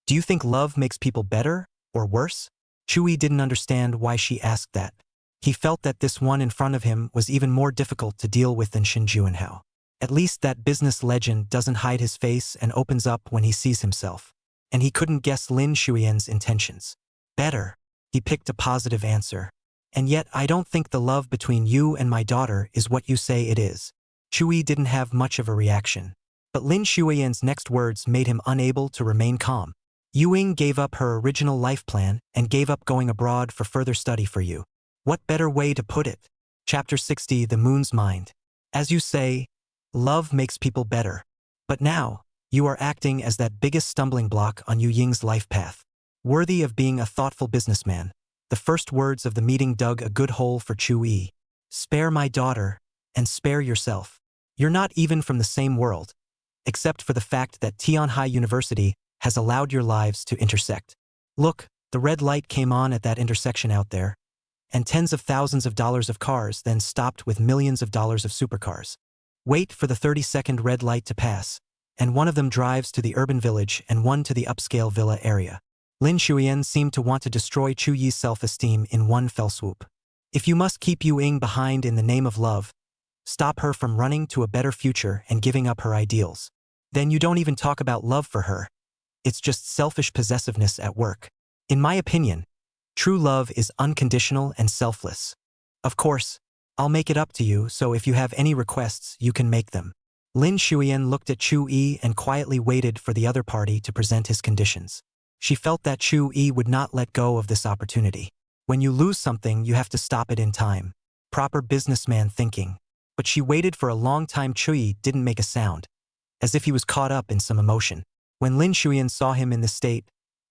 do you think love makes people better or worse? Chu-yi didn't understand why she asked that. He felt that this one in front of him was even more difficult to deal with than Shin Juinhao. At least that business legend doesn't hide his face and opens up when he sees himself. And he couldn't guess Lin Shuyan's intentions. Better. He picked a positive answer. And yet I don't think the love between you and my daughter is what you say it is. Chu-yi didn't have much of a reaction. But Lin Shuyan's next words made him unable to remain calm. Yuing gave up her original life plan and gave up going abroad for further study for you. What better way to put it? Chapter 60, The Moon's Mind. As you say, love makes people better. But now, you are acting as that biggest stumbling block on Yu Ying's life path. Worthy of being a thoughtful businessman. The first words of the meeting dug a good hole for Chu-yi. Spare my daughter, and spare yourself. You're not even from the same world. Except for the fact that Tianhai University has allowed your lives to intersect. Look, the red light came on at that intersection out there. And tens of thousands of dollars of cars then stopped with millions of dollars of supercars. Wait for the 30-second red light to pass, and one of them drives to the urban village and one to the upscale villa area. Lin Shuyan seemed to want to destroy Chu-yi's self-esteem in one fell swoop. If you must keep Yu Ying behind in the name of love, stop her from running to a better future and giving up her ideals. Then you don't even talk about love for her. It's just selfish possessiveness at work. In my opinion, true love is unconditional and selfless. Of course, I'll make it up to you, so if you have any requests, you can make them. Lin Shuyan looked at Chu-yi and quietly waited for the other party to present his conditions. She felt that Chu-yi would not let go of this opportunity. When you lose something, you have to stop it in time. Proper businessman thinking. But she waited for a long time. Chu-yi didn't make a sound, as if he was caught up in some emotion. When Lin Shuyan saw him in this state,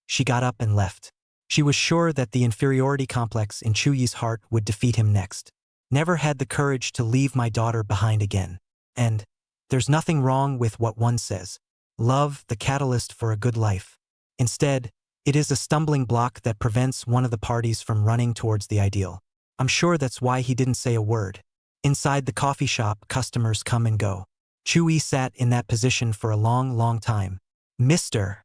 she got up and left. She was sure that the inferiority complex in Chu-yi's heart would defeat him next. Never had the courage to leave my daughter behind again. And there's nothing wrong with what one says. Love, the catalyst for a good life. Instead, it is a stumbling block that prevents one of the parties from running towards the ideal. I'm sure that's why he didn't say a word. Inside the coffee shop, customers come and go. Chu-yi sat in that position for a long, long time. Mister,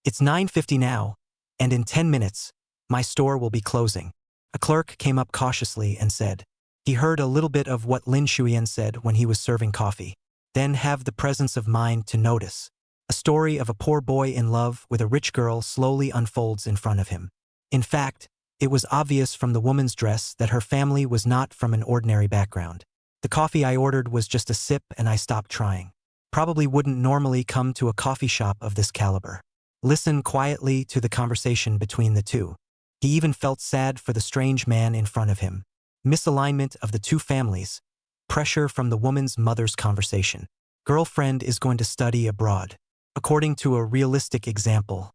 it's 9:50 now, and in 10 minutes, my store will be closing. A clerk came up cautiously and said. He heard a little bit of what Lin Shuyan said when he was serving coffee. Then have the presence of mind to notice. A story of a poor boy in love with a rich girl slowly unfolds in front of him. In fact, it was obvious from the woman's dress that her family was not from an ordinary background. The coffee I ordered was just a sip and I stopped trying. Probably wouldn't normally come to a coffee shop of this caliber. Listen quietly to the conversation between the two. He even felt sad for the strange man in front of him. Misalignment of the two families. Pressure from the woman's mother's conversation. Girlfriend is going to study abroad. According to a realistic example.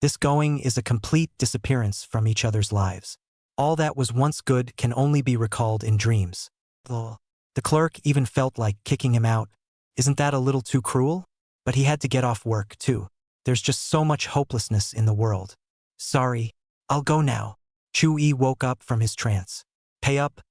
This going is a complete disappearance from each other's lives. All that was once good can only be recalled in dreams. The clerk even felt like kicking him out. Isn't that a little too cruel? But he had to get off work too. There's just so much hopelessness in the world. Sorry, I'll go now. Chu-yi woke up from his trance. Pay up,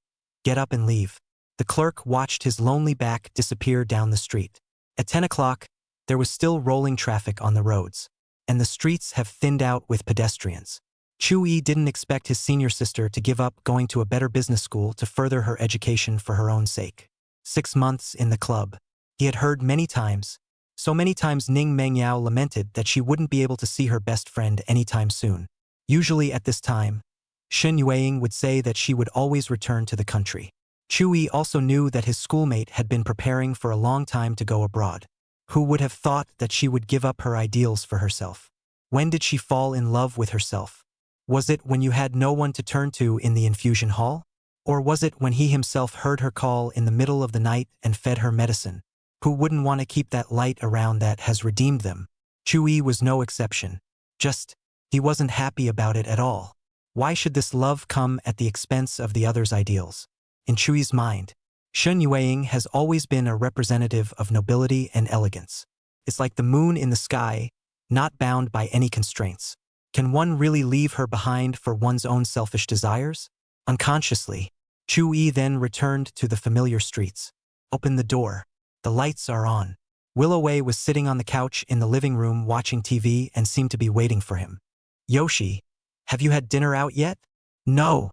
get up and leave. The clerk watched his lonely back disappear down the street. At 10 o'clock, there was still rolling traffic on the roads, and the streets have thinned out with pedestrians. Chu-yi didn't expect his senior sister to give up going to a better business school to further her education for her own sake. 6 months in the club. He had heard many times, so many times Ning Mengyao lamented that she wouldn't be able to see her best friend anytime soon. Usually at this time, Shen Yueying would say that she would always return to the country. Chu-yi also knew that his schoolmate had been preparing for a long time to go abroad. Who would have thought that she would give up her ideals for herself? When did she fall in love with herself? Was it when you had no one to turn to in the infusion hall? Or was it when he himself heard her call in the middle of the night and fed her medicine? Who wouldn't want to keep that light around that has redeemed them? Chu-yi was no exception. Just, he wasn't happy about it at all. Why should this love come at the expense of the other's ideals? In Chu-yi's mind, Shen Yueying has always been a representative of nobility and elegance. It's like the moon in the sky, not bound by any constraints. Can one really leave her behind for one's own selfish desires? Unconsciously, Chu-yi then returned to the familiar streets. Open the door. The lights are on. Willow Wei was sitting on the couch in the living room watching TV and seemed to be waiting for him. Yoshi, have you had dinner out yet? No.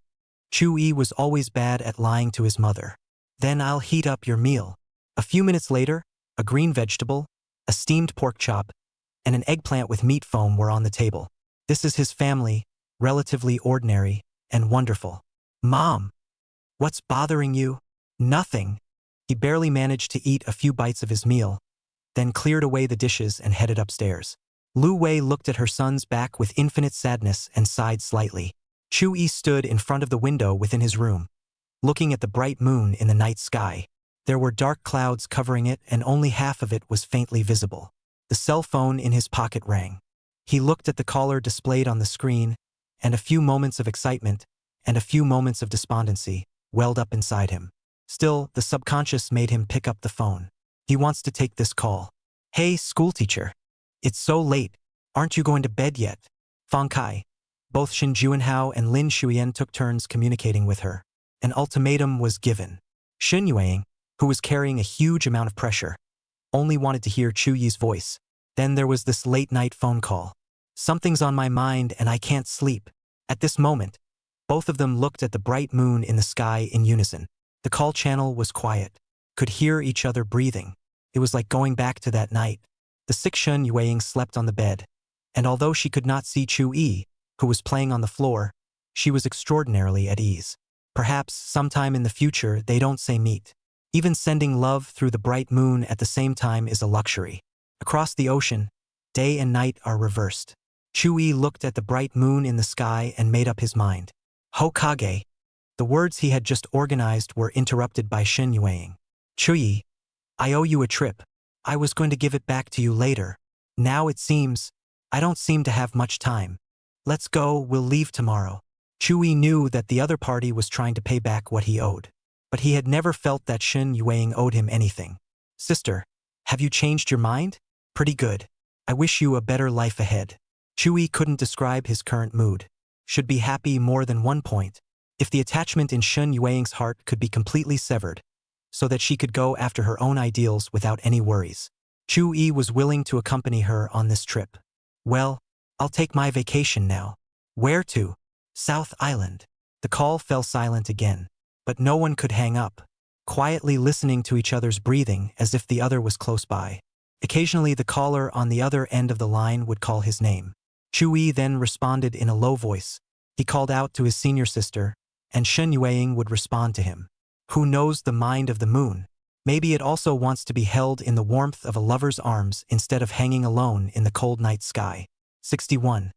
Chu-yi was always bad at lying to his mother. Then I'll heat up your meal. A few minutes later, a green vegetable, a steamed pork chop, and an eggplant with meat foam were on the table. This is his family, relatively ordinary and wonderful. Mom, what's bothering you? Nothing. He barely managed to eat a few bites of his meal, then cleared away the dishes and headed upstairs. Lu Wei looked at her son's back with infinite sadness and sighed slightly. Chu-yi stood in front of the window within his room, looking at the bright moon in the night sky. There were dark clouds covering it and only half of it was faintly visible. The cell phone in his pocket rang. He looked at the caller displayed on the screen, and a few moments of excitement and a few moments of despondency welled up inside him. Still, the subconscious made him pick up the phone. He wants to take this call. Hey, schoolteacher. It's so late. Aren't you going to bed yet? Fang Kai. Both Shin Juanhao and Lin Shuyan took turns communicating with her. An ultimatum was given. Shen Yueying, who was carrying a huge amount of pressure, only wanted to hear Chu-yi's voice. Then there was this late-night phone call. Something's on my mind and I can't sleep. At this moment, both of them looked at the bright moon in the sky in unison. The call channel was quiet. Could hear each other breathing. It was like going back to that night. The sick Shen Yueying slept on the bed, and although she could not see Chu-yi, who was playing on the floor, she was extraordinarily at ease. Perhaps sometime in the future they don't say meet. Even sending love through the bright moon at the same time is a luxury. Across the ocean, day and night are reversed. Chu-yi looked at the bright moon in the sky and made up his mind. Hokage. The words he had just organized were interrupted by Shen Yueying. Chu-yi, I owe you a trip. I was going to give it back to you later. Now it seems, I don't seem to have much time. Let's go, we'll leave tomorrow. Chu-yi knew that the other party was trying to pay back what he owed. But he had never felt that Shen Yueying owed him anything. Sister, have you changed your mind? Pretty good. I wish you a better life ahead. Chu-yi couldn't describe his current mood. Should be happy more than one point. If the attachment in Shen Yueying's heart could be completely severed, so that she could go after her own ideals without any worries. Chu-yi was willing to accompany her on this trip. Well, I'll take my vacation now. Where to? South Island. The call fell silent again, but no one could hang up, quietly listening to each other's breathing as if the other was close by. Occasionally the caller on the other end of the line would call his name. Chui then responded in a low voice. He called out to his senior sister, and Shen Yueying would respond to him. Who knows the mind of the moon? Maybe it also wants to be held in the warmth of a lover's arms instead of hanging alone in the cold night sky. 61.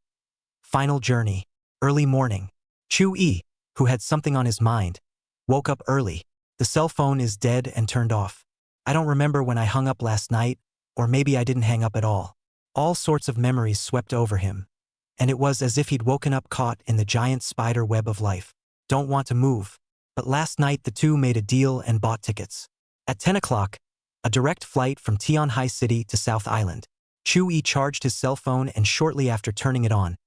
Final journey. Early morning. Chui, who had something on his mind, woke up early. The cell phone is dead and turned off. I don't remember when I hung up last night, or maybe I didn't hang up at all. All sorts of memories swept over him, and it was as if he'd woken up caught in the giant spider web of life. Don't want to move. But last night the two made a deal and bought tickets. At 10 o'clock, a direct flight from Tianhai City to South Island. Chui charged his cell phone and shortly after turning it on,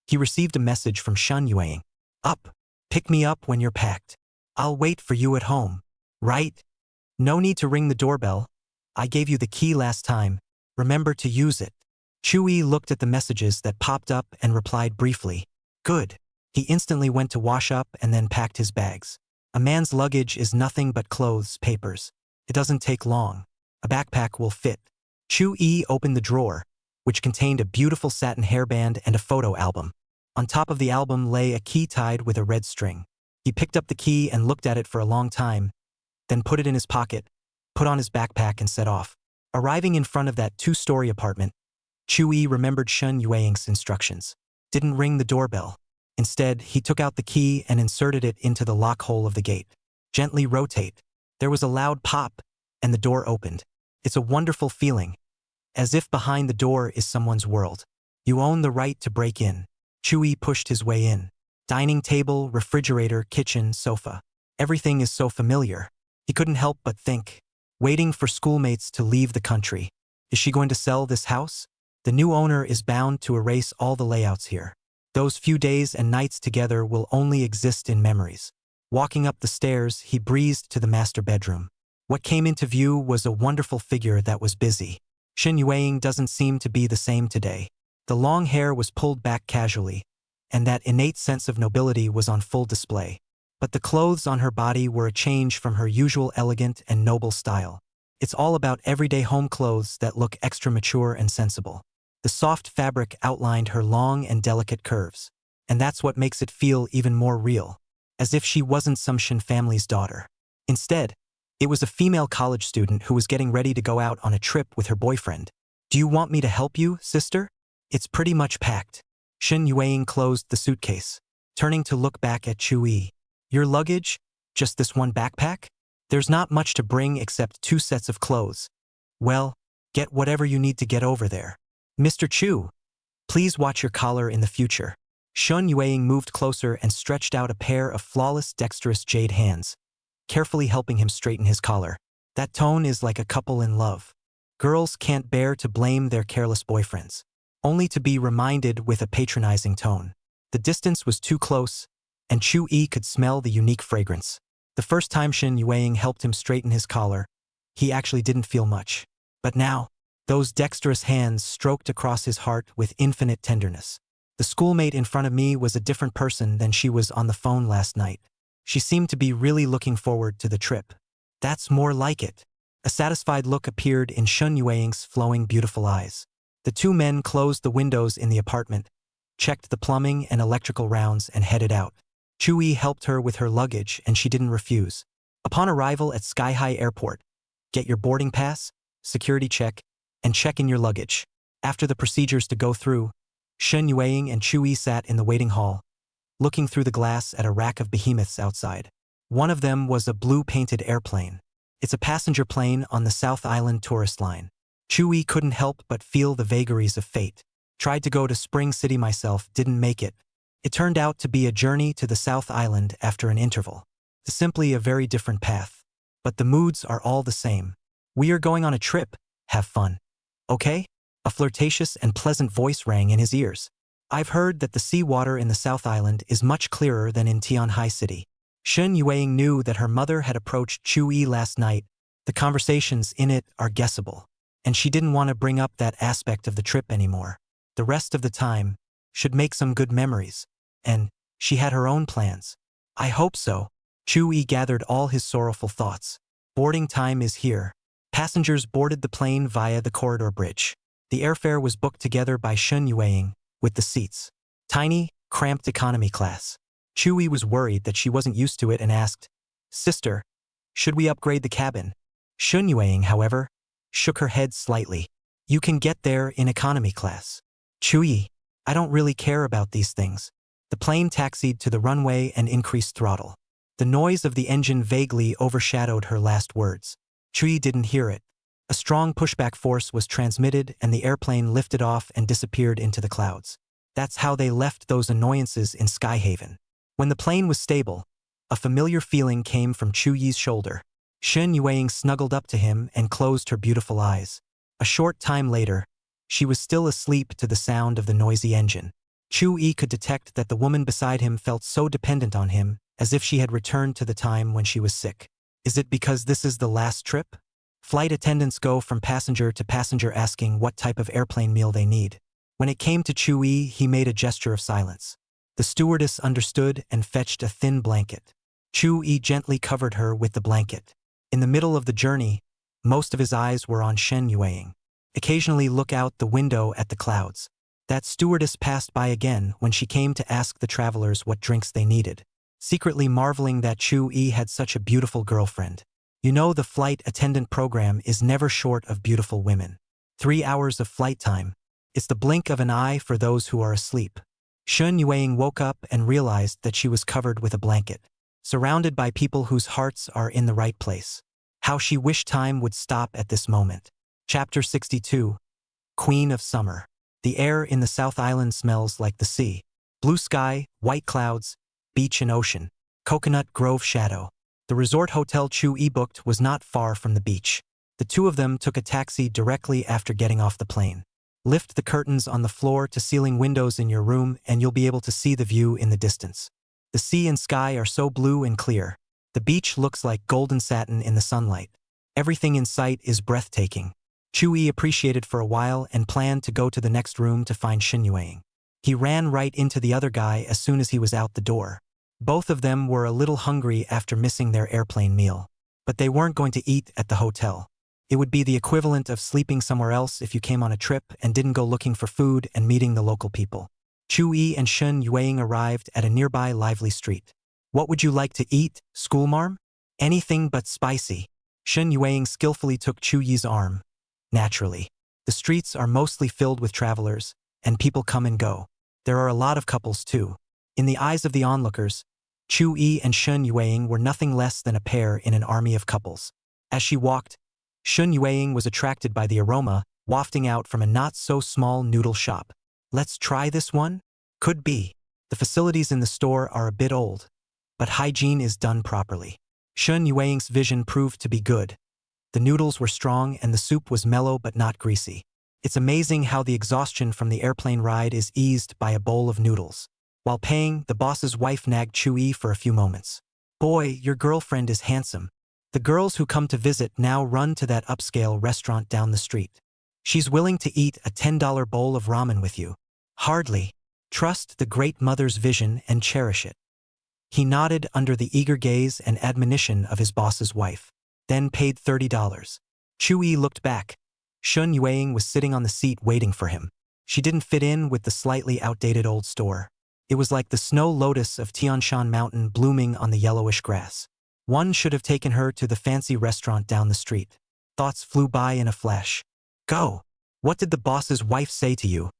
he received a message from Shen Yueying. Up. Pick me up when you're packed. I'll wait for you at home. Right? No need to ring the doorbell. I gave you the key last time. Remember to use it. Chui looked at the messages that popped up and replied briefly. Good. He instantly went to wash up and then packed his bags. A man's luggage is nothing but clothes, papers. It doesn't take long. A backpack will fit. Chui opened the drawer, which contained a beautiful satin hairband and a photo album. On top of the album lay a key tied with a red string. He picked up the key and looked at it for a long time, then put it in his pocket, put on his backpack and set off. Arriving in front of that two-story apartment, Chui remembered Shen Yueying's instructions. Didn't ring the doorbell. Instead, he took out the key and inserted it into the lock hole of the gate. Gently rotate. There was a loud pop, and the door opened. It's a wonderful feeling, as if behind the door is someone's world. You own the right to break in. Chui pushed his way in. Dining table, refrigerator, kitchen, sofa. Everything is so familiar. He couldn't help but think. Waiting for schoolmates to leave the country. Is she going to sell this house? The new owner is bound to erase all the layouts here. Those few days and nights together will only exist in memories. Walking up the stairs, he breezed to the master bedroom. What came into view was a wonderful figure that was busy. Shen Yueying doesn't seem to be the same today. The long hair was pulled back casually, and that innate sense of nobility was on full display. But the clothes on her body were a change from her usual elegant and noble style. It's all about everyday home clothes that look extra mature and sensible. The soft fabric outlined her long and delicate curves, and that's what makes it feel even more real, as if she wasn't some Shen family's daughter. Instead, it was a female college student who was getting ready to go out on a trip with her boyfriend. Do you want me to help you, sister? It's pretty much packed. Shen Yueying closed the suitcase, turning to look back at Chui. Your luggage? Just this one backpack? There's not much to bring except 2 sets of clothes. Well, get whatever you need to get over there. Mr. Chu, please watch your collar in the future. Shen Yueying moved closer and stretched out a pair of flawless, dexterous jade hands, carefully helping him straighten his collar. That tone is like a couple in love. Girls can't bear to blame their careless boyfriends, only to be reminded with a patronizing tone. The distance was too close, and Chui could smell the unique fragrance. The first time Shen Yueying helped him straighten his collar, he actually didn't feel much. But now, those dexterous hands stroked across his heart with infinite tenderness. The schoolmate in front of me was a different person than she was on the phone last night. She seemed to be really looking forward to the trip. That's more like it. A satisfied look appeared in Shen Yueying's flowing, beautiful eyes. The two men closed the windows in the apartment, checked the plumbing and electrical rounds, and headed out. Chui helped her with her luggage, and she didn't refuse. Upon arrival at Sky High Airport, get your boarding pass, security check, and check in your luggage. After the procedures to go through, Shen Yueying and Chui sat in the waiting hall, looking through the glass at a rack of behemoths outside. One of them was a blue-painted airplane. It's a passenger plane on the South Island tourist line. Chui couldn't help but feel the vagaries of fate. Tried to go to Spring City myself, didn't make it. It turned out to be a journey to the South Island after an interval. Simply a very different path. But the moods are all the same. We are going on a trip. Have fun. Okay? A flirtatious and pleasant voice rang in his ears. I've heard that the seawater in the South Island is much clearer than in Tianhai City. Shen Yueying knew that her mother had approached Chui last night. The conversations in it are guessable, and she didn't want to bring up that aspect of the trip anymore. The rest of the time, should make some good memories. And she had her own plans. I hope so. Chu-yi gathered all his sorrowful thoughts. Boarding time is here. Passengers boarded the plane via the corridor bridge. The airfare was booked together by Shun Yueying, with the seats. Tiny, cramped economy class. Chu-yi was worried that she wasn't used to it and asked, "Sister, should we upgrade the cabin?" Shun Yueying, however, shook her head slightly. "You can get there in economy class." "Chu-yi, I don't really care about these things." The plane taxied to the runway and increased throttle. The noise of the engine vaguely overshadowed her last words. Chu-yi didn't hear it. A strong pushback force was transmitted and the airplane lifted off and disappeared into the clouds. That's how they left those annoyances in Skyhaven. When the plane was stable, a familiar feeling came from Chu-yi's shoulder. Shun Yueying snuggled up to him and closed her beautiful eyes. A short time later, she was still asleep to the sound of the noisy engine. Chu-yi could detect that the woman beside him felt so dependent on him, as if she had returned to the time when she was sick. Is it because this is the last trip? Flight attendants go from passenger to passenger asking what type of airplane meal they need. When it came to Chu-yi, he made a gesture of silence. The stewardess understood and fetched a thin blanket. Chu-yi gently covered her with the blanket. In the middle of the journey, most of his eyes were on Shun Yueying. Occasionally look out the window at the clouds. That stewardess passed by again when she came to ask the travelers what drinks they needed, secretly marveling that Chu-yi had such a beautiful girlfriend. You know, the flight attendant program is never short of beautiful women. 3 hours of flight time. It's the blink of an eye for those who are asleep. Shun Yueying woke up and realized that she was covered with a blanket, surrounded by people whose hearts are in the right place. How she wished time would stop at this moment. Chapter 62. Queen of Summer. The air in the South Island smells like the sea. Blue sky, white clouds, beach and ocean. Coconut Grove shadow. The resort hotel Chu-yi booked was not far from the beach. The two of them took a taxi directly after getting off the plane. Lift the curtains on the floor-to-ceiling windows in your room and you'll be able to see the view in the distance. The sea and sky are so blue and clear. The beach looks like golden satin in the sunlight. Everything in sight is breathtaking. Chu-yi appreciated for a while and planned to go to the next room to find Shun Yueying. He ran right into the other guy as soon as he was out the door. Both of them were a little hungry after missing their airplane meal. But they weren't going to eat at the hotel. It would be the equivalent of sleeping somewhere else if you came on a trip and didn't go looking for food and meeting the local people. Chu-yi and Shun Yueying arrived at a nearby lively street. "What would you like to eat, schoolmarm?" "Anything but spicy." Shun Yueying skillfully took Chu-yi's arm. Naturally. The streets are mostly filled with travelers, and people come and go. There are a lot of couples too. In the eyes of the onlookers, Chu-yi and Shun Yueying were nothing less than a pair in an army of couples. As she walked, Shun Yueying was attracted by the aroma wafting out from a not-so-small noodle shop. "Let's try this one?" "Could be. The facilities in the store are a bit old, but hygiene is done properly." Shun Yueying's vision proved to be good. The noodles were strong and the soup was mellow but not greasy. It's amazing how the exhaustion from the airplane ride is eased by a bowl of noodles. While paying, the boss's wife nagged Chu-yi for a few moments. "Boy, your girlfriend is handsome. The girls who come to visit now run to that upscale restaurant down the street. She's willing to eat a $10 bowl of ramen with you." "Hardly. Trust the great mother's vision and cherish it." He nodded under the eager gaze and admonition of his boss's wife, then paid $30. Chu-yi looked back. Shun Yueying was sitting on the seat waiting for him. She didn't fit in with the slightly outdated old store. It was like the snow lotus of Tianshan Mountain blooming on the yellowish grass. One should have taken her to the fancy restaurant down the street. Thoughts flew by in a flash. "Go! What did the boss's wife say to you?"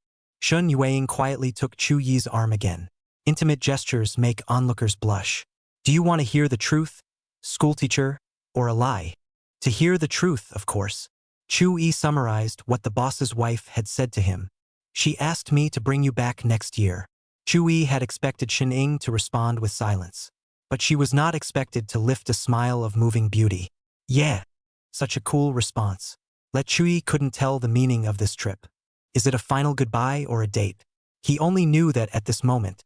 Shun Yueying quietly took Chu-yi's arm again. Intimate gestures make onlookers blush. "Do you want to hear the truth, schoolteacher, or a lie?" "To hear the truth, of course." Chu-yi summarized what the boss's wife had said to him. "She asked me to bring you back next year." Chu-yi had expected Shin-ing to respond with silence. But she was not expected to lift a smile of moving beauty. "Yeah." Such a cool response. Chu-yi couldn't tell the meaning of this trip. Is it a final goodbye or a date? He only knew that at this moment,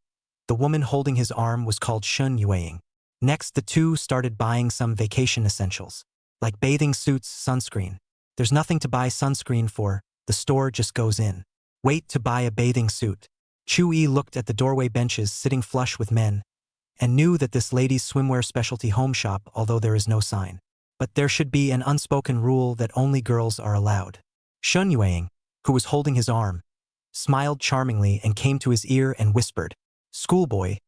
the woman holding his arm was called Shun Yueying. Next, the two started buying some vacation essentials, like bathing suits, sunscreen. There's nothing to buy sunscreen for, the store just goes in. Wait to buy a bathing suit. Chu-yi looked at the doorway benches sitting flush with men, and knew that this ladies' swimwear specialty home shop, although there is no sign. But there should be an unspoken rule that only girls are allowed. Shun Yueying, who was holding his arm, smiled charmingly and came to his ear and whispered, "Schoolboy,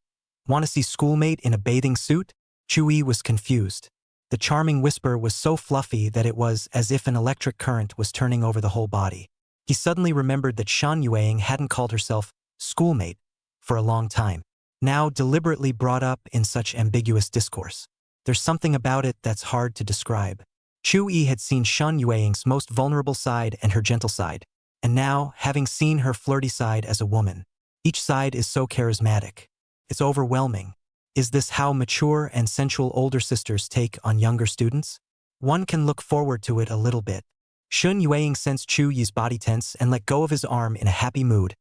want to see schoolmate in a bathing suit?" Chu-yi was confused. The charming whisper was so fluffy that it was as if an electric current was turning over the whole body. He suddenly remembered that Shan Yueying hadn't called herself schoolmate for a long time, now deliberately brought up in such ambiguous discourse. There's something about it that's hard to describe. Chu-yi had seen Shan Yueying's most vulnerable side and her gentle side, and now, having seen her flirty side as a woman, each side is so charismatic. It's overwhelming. Is this how mature and sensual older sisters take on younger students? One can look forward to it a little bit. Shun Yueying sensed Chu-yi's body tense and let go of his arm in a happy mood,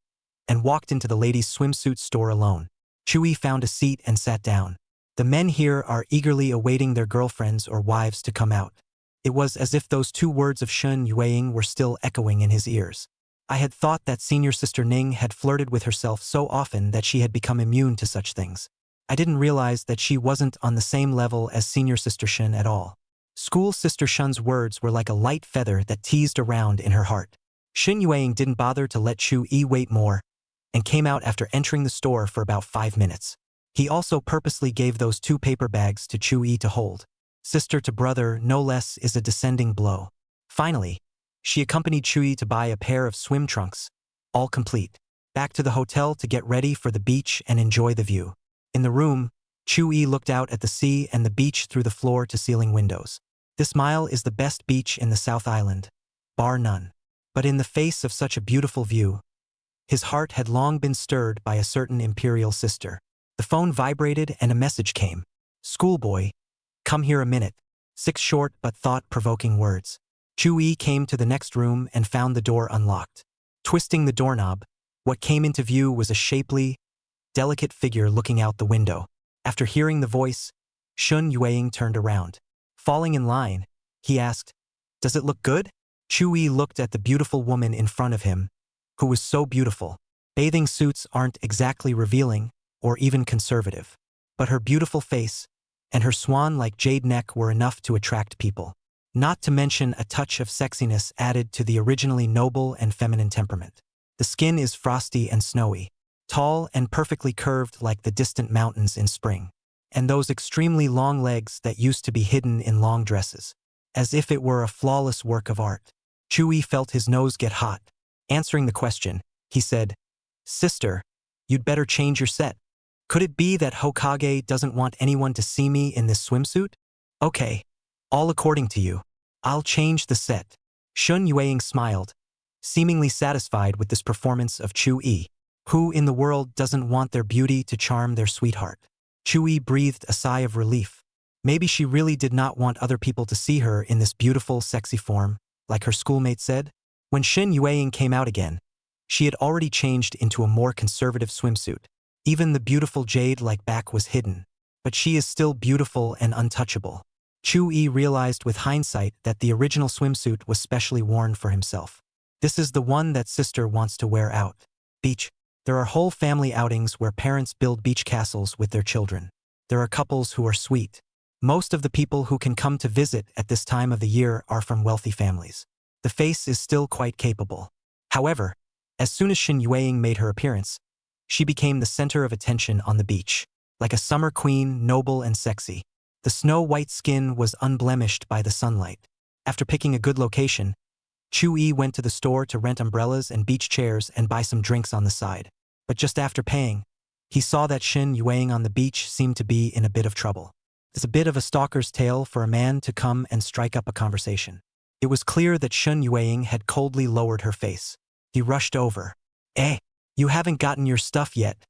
and walked into the ladies' swimsuit store alone. Chu-yi found a seat and sat down. The men here are eagerly awaiting their girlfriends or wives to come out. It was as if those two words of Shun Yueying were still echoing in his ears. I had thought that senior sister Ning had flirted with herself so often that she had become immune to such things. I didn't realize that she wasn't on the same level as senior sister Shun at all. School sister Shun's words were like a light feather that teased around in her heart. Shun Yueying didn't bother to let Chu-yi wait more, and came out after entering the store for about 5 minutes. He also purposely gave those 2 paper bags to Chu-yi to hold. Sister to brother, no less, is a descending blow. Finally, she accompanied Chu-yi to buy a pair of swim trunks, all complete, back to the hotel to get ready for the beach and enjoy the view. In the room, Chu-yi looked out at the sea and the beach through the floor-to-ceiling windows. This mile is the best beach in the South Island, bar none. But in the face of such a beautiful view, his heart had long been stirred by a certain imperial sister. The phone vibrated and a message came. "Schoolboy, come here a minute." 6 short but thought-provoking words. Chu-yi came to the next room and found the door unlocked. Twisting the doorknob, what came into view was a shapely, delicate figure looking out the window. After hearing the voice, Shun Yueying turned around. Falling in line, he asked, "Does it look good?" Chu-yi looked at the beautiful woman in front of him, who was so beautiful. Bathing suits aren't exactly revealing or even conservative, but her beautiful face and her swan-like jade neck were enough to attract people. Not to mention a touch of sexiness added to the originally noble and feminine temperament. The skin is frosty and snowy, tall and perfectly curved like the distant mountains in spring, and those extremely long legs that used to be hidden in long dresses, as if it were a flawless work of art. Chu-yi felt his nose get hot. Answering the question, he said, "Sister, you'd better change your set. Could it be that Hokage doesn't want anyone to see me in this swimsuit? Okay, all according to you. I'll change the set." Shun Yueying smiled, seemingly satisfied with this performance of Chu-yi. Who in the world doesn't want their beauty to charm their sweetheart? Chu-yi breathed a sigh of relief. Maybe she really did not want other people to see her in this beautiful, sexy form, like her schoolmate said. When Shun Yueying came out again, she had already changed into a more conservative swimsuit. Even the beautiful jade-like back was hidden, but she is still beautiful and untouchable. Chu-yi realized with hindsight that the original swimsuit was specially worn for himself. This is the one that sister wants to wear out. Beach. There are whole family outings where parents build beach castles with their children. There are couples who are sweet. Most of the people who can come to visit at this time of the year are from wealthy families. The face is still quite capable. However, as soon as Shun Yueying made her appearance, she became the center of attention on the beach. Like a summer queen, noble and sexy. The snow-white skin was unblemished by the sunlight. After picking a good location, Chu-yi went to the store to rent umbrellas and beach chairs and buy some drinks on the side. But just after paying, he saw that Shun Yueying on the beach seemed to be in a bit of trouble. It's a bit of a stalker's tale for a man to come and strike up a conversation. It was clear that Shun Yueying had coldly lowered her face. He rushed over. "Eh, you haven't gotten your stuff yet."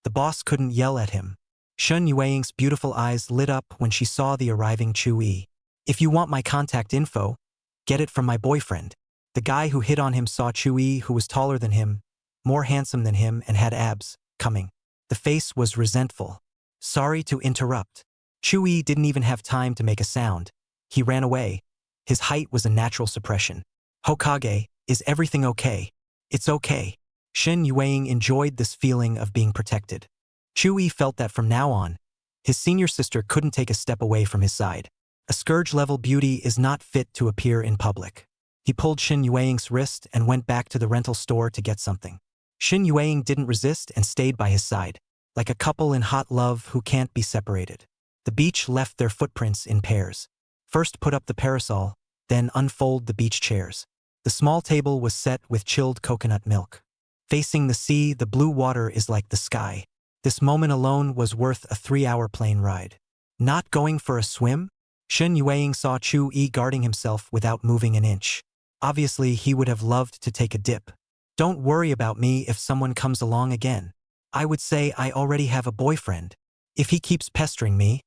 The boss couldn't yell at him. Shun Yueying's beautiful eyes lit up when she saw the arriving Chu-yi. "If you want my contact info, get it from my boyfriend." The guy who hit on him saw Chu-yi, who was taller than him, more handsome than him and had abs, coming. The face was resentful. "Sorry to interrupt." Chu-yi didn't even have time to make a sound. He ran away. His height was a natural suppression. "Hokage, is everything okay?" "It's okay." Shen Yueying enjoyed this feeling of being protected. Chu Yi felt that from now on, his senior sister couldn't take a step away from his side. A scourge-level beauty is not fit to appear in public. He pulled Shen Yueying's wrist and went back to the rental store to get something. Shen Yueying didn't resist and stayed by his side, like a couple in hot love who can't be separated. The beach left their footprints in pairs. First put up the parasol, then unfold the beach chairs. The small table was set with chilled coconut milk. Facing the sea, the blue water is like the sky. This moment alone was worth a 3-hour plane ride. Not going for a swim? Shen Yueying saw Chu Yi guarding himself without moving an inch. Obviously, he would have loved to take a dip. Don't worry about me if someone comes along again. I would say I already have a boyfriend. If he keeps pestering me,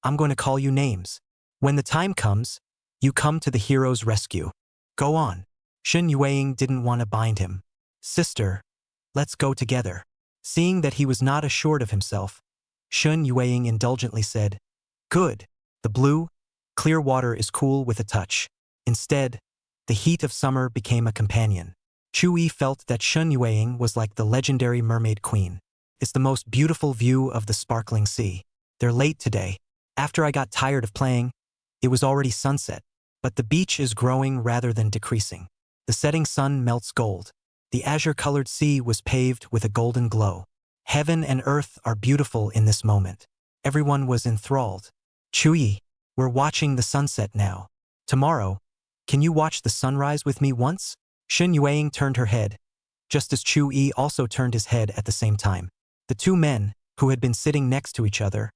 I'm going to call you names. When the time comes, you come to the hero's rescue. Go on. Shen Yueying didn't want to bind him. Sister, let's go together. Seeing that he was not assured of himself, Shen Yueying indulgently said, Good. The blue, clear water is cool with a touch. Instead, the heat of summer became a companion. Chu Yi felt that Shen Yueying was like the legendary mermaid queen. It's the most beautiful view of the sparkling sea. They're late today. After I got tired of playing, it was already sunset, but the beach is growing rather than decreasing. The setting sun melts gold. The azure-colored sea was paved with a golden glow. Heaven and earth are beautiful in this moment. Everyone was enthralled. Chu Yi, we're watching the sunset now. Tomorrow, can you watch the sunrise with me once? Shen Yueying turned her head, just as Chu Yi also turned his head at the same time. The two men, who had been sitting next to each other,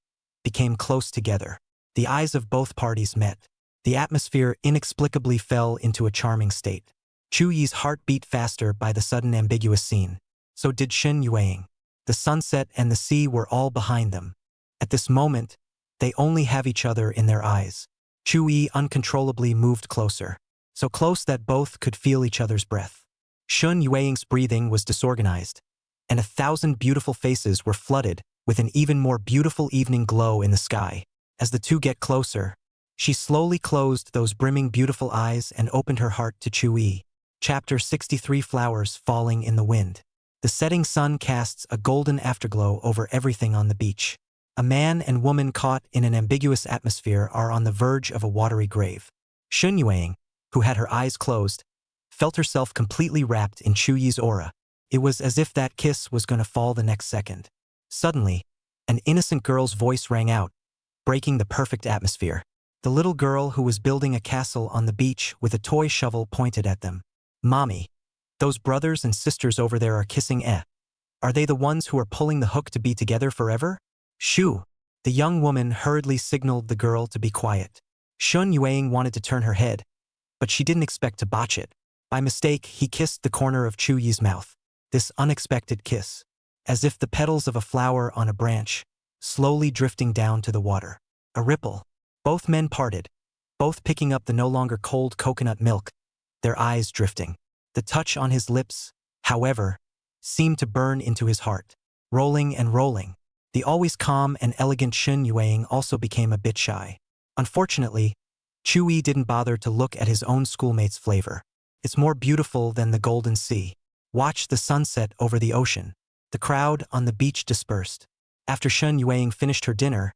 became close together. The eyes of both parties met. The atmosphere inexplicably fell into a charming state. Chu Yi's heart beat faster by the sudden ambiguous scene. So did Shen Yueying. The sunset and the sea were all behind them. At this moment, they only have each other in their eyes. Chu Yi uncontrollably moved closer, so close that both could feel each other's breath. Shen Yueying's breathing was disorganized, and 1,000 beautiful faces were flooded with an even more beautiful evening glow in the sky. As the two get closer, she slowly closed those brimming beautiful eyes and opened her heart to Chu Yi. Chapter 63 Flowers Falling in the Wind. The setting sun casts a golden afterglow over everything on the beach. A man and woman caught in an ambiguous atmosphere are on the verge of a watery grave. Shen Yueying, who had her eyes closed, felt herself completely wrapped in Chu Yi's aura. It was as if that kiss was going to fall the next second. Suddenly, an innocent girl's voice rang out, breaking the perfect atmosphere. The little girl who was building a castle on the beach with a toy shovel pointed at them. Mommy, those brothers and sisters over there are kissing Are they the ones who are pulling the hook to be together forever? Shoo! The young woman hurriedly signaled the girl to be quiet. Shen Yueying wanted to turn her head, but she didn't expect to botch it. By mistake, he kissed the corner of Chu Yi's mouth. This unexpected kiss, as if the petals of a flower on a branch, slowly drifting down to the water. A ripple. Both men parted, both picking up the no longer cold coconut milk, their eyes drifting. The touch on his lips, however, seemed to burn into his heart. Rolling and rolling. The always calm and elegant Shen Yueying also became a bit shy. Unfortunately, Chu Yi didn't bother to look at his own schoolmate's flavor. It's more beautiful than the golden sea. Watch the sunset over the ocean. The crowd on the beach dispersed. After Shen Yueying finished her dinner,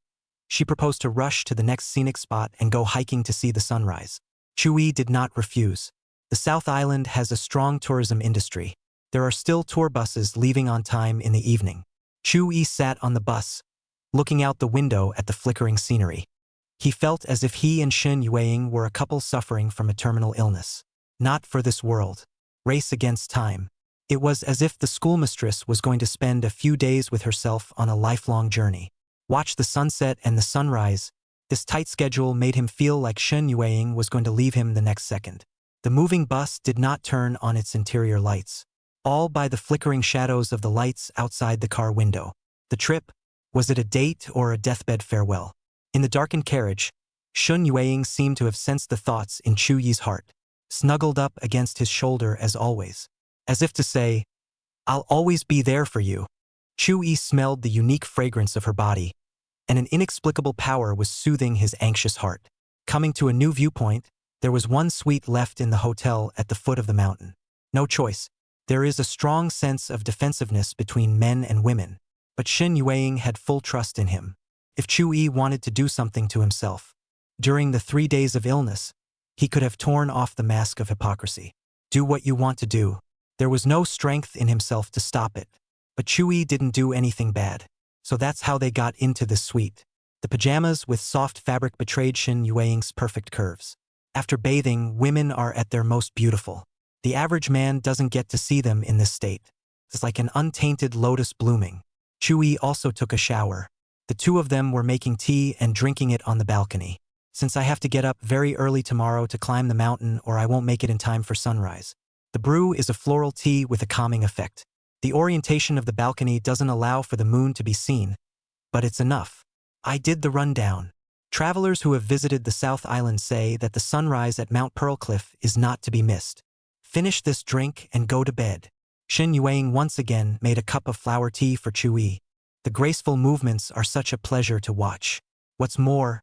she proposed to rush to the next scenic spot and go hiking to see the sunrise. Chu Yi did not refuse. The South Island has a strong tourism industry. There are still tour buses leaving on time in the evening. Chu Yi sat on the bus, looking out the window at the flickering scenery. He felt as if he and Shen Yueying were a couple suffering from a terminal illness. Not for this world. Race against time. It was as if the schoolmistress was going to spend a few days with herself on a lifelong journey. Watch the sunset and the sunrise. This tight schedule made him feel like Shen Yueying was going to leave him the next second. The moving bus did not turn on its interior lights, all by the flickering shadows of the lights outside the car window. The trip, was it a date or a deathbed farewell? In the darkened carriage, Shen Yueying seemed to have sensed the thoughts in Chu Yi's heart, snuggled up against his shoulder as always. As if to say, I'll always be there for you. Chu Yi smelled the unique fragrance of her body, and an inexplicable power was soothing his anxious heart. Coming to a new viewpoint, there was one suite left in the hotel at the foot of the mountain. No choice. There is a strong sense of defensiveness between men and women, but Shen Yueying had full trust in him. If Chu Yi wanted to do something to himself, during the 3 days of illness, he could have torn off the mask of hypocrisy. Do what you want to do. There was no strength in himself to stop it. But Chu Yi didn't do anything bad. So that's how they got into this suite. The pajamas with soft fabric betrayed Shen Yueying's perfect curves. After bathing, women are at their most beautiful. The average man doesn't get to see them in this state. It's like an untainted lotus blooming. Chu Yi also took a shower. The two of them were making tea and drinking it on the balcony. Since I have to get up very early tomorrow to climb the mountain or I won't make it in time for sunrise. The brew is a floral tea with a calming effect. The orientation of the balcony doesn't allow for the moon to be seen, but it's enough. I did the rundown. Travelers who have visited the South Island say that the sunrise at Mount Pearl Cliff is not to be missed. Finish this drink and go to bed. Shen Yueying once again made a cup of flower tea for Chu Yi. The graceful movements are such a pleasure to watch. What's more,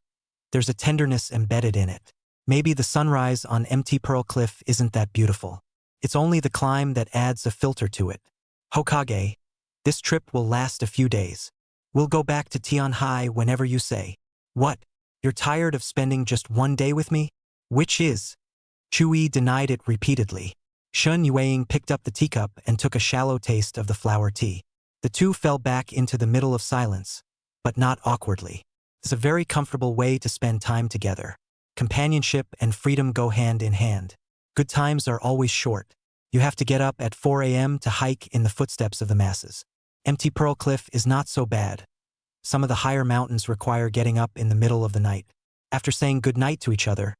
there's a tenderness embedded in it. Maybe the sunrise on empty Pearl Cliff isn't that beautiful. It's only the climb that adds a filter to it. Hokage, this trip will last a few days. We'll go back to Tianhai whenever you say. What? You're tired of spending just 1 day with me? Which is? Chu Yi denied it repeatedly. Shen Yueying picked up the teacup and took a shallow taste of the flower tea. The two fell back into the middle of silence, but not awkwardly. It's a very comfortable way to spend time together. Companionship and freedom go hand in hand. Good times are always short. You have to get up at 4 a.m. to hike in the footsteps of the masses. Empty Pearl Cliff is not so bad. Some of the higher mountains require getting up in the middle of the night. After saying goodnight to each other,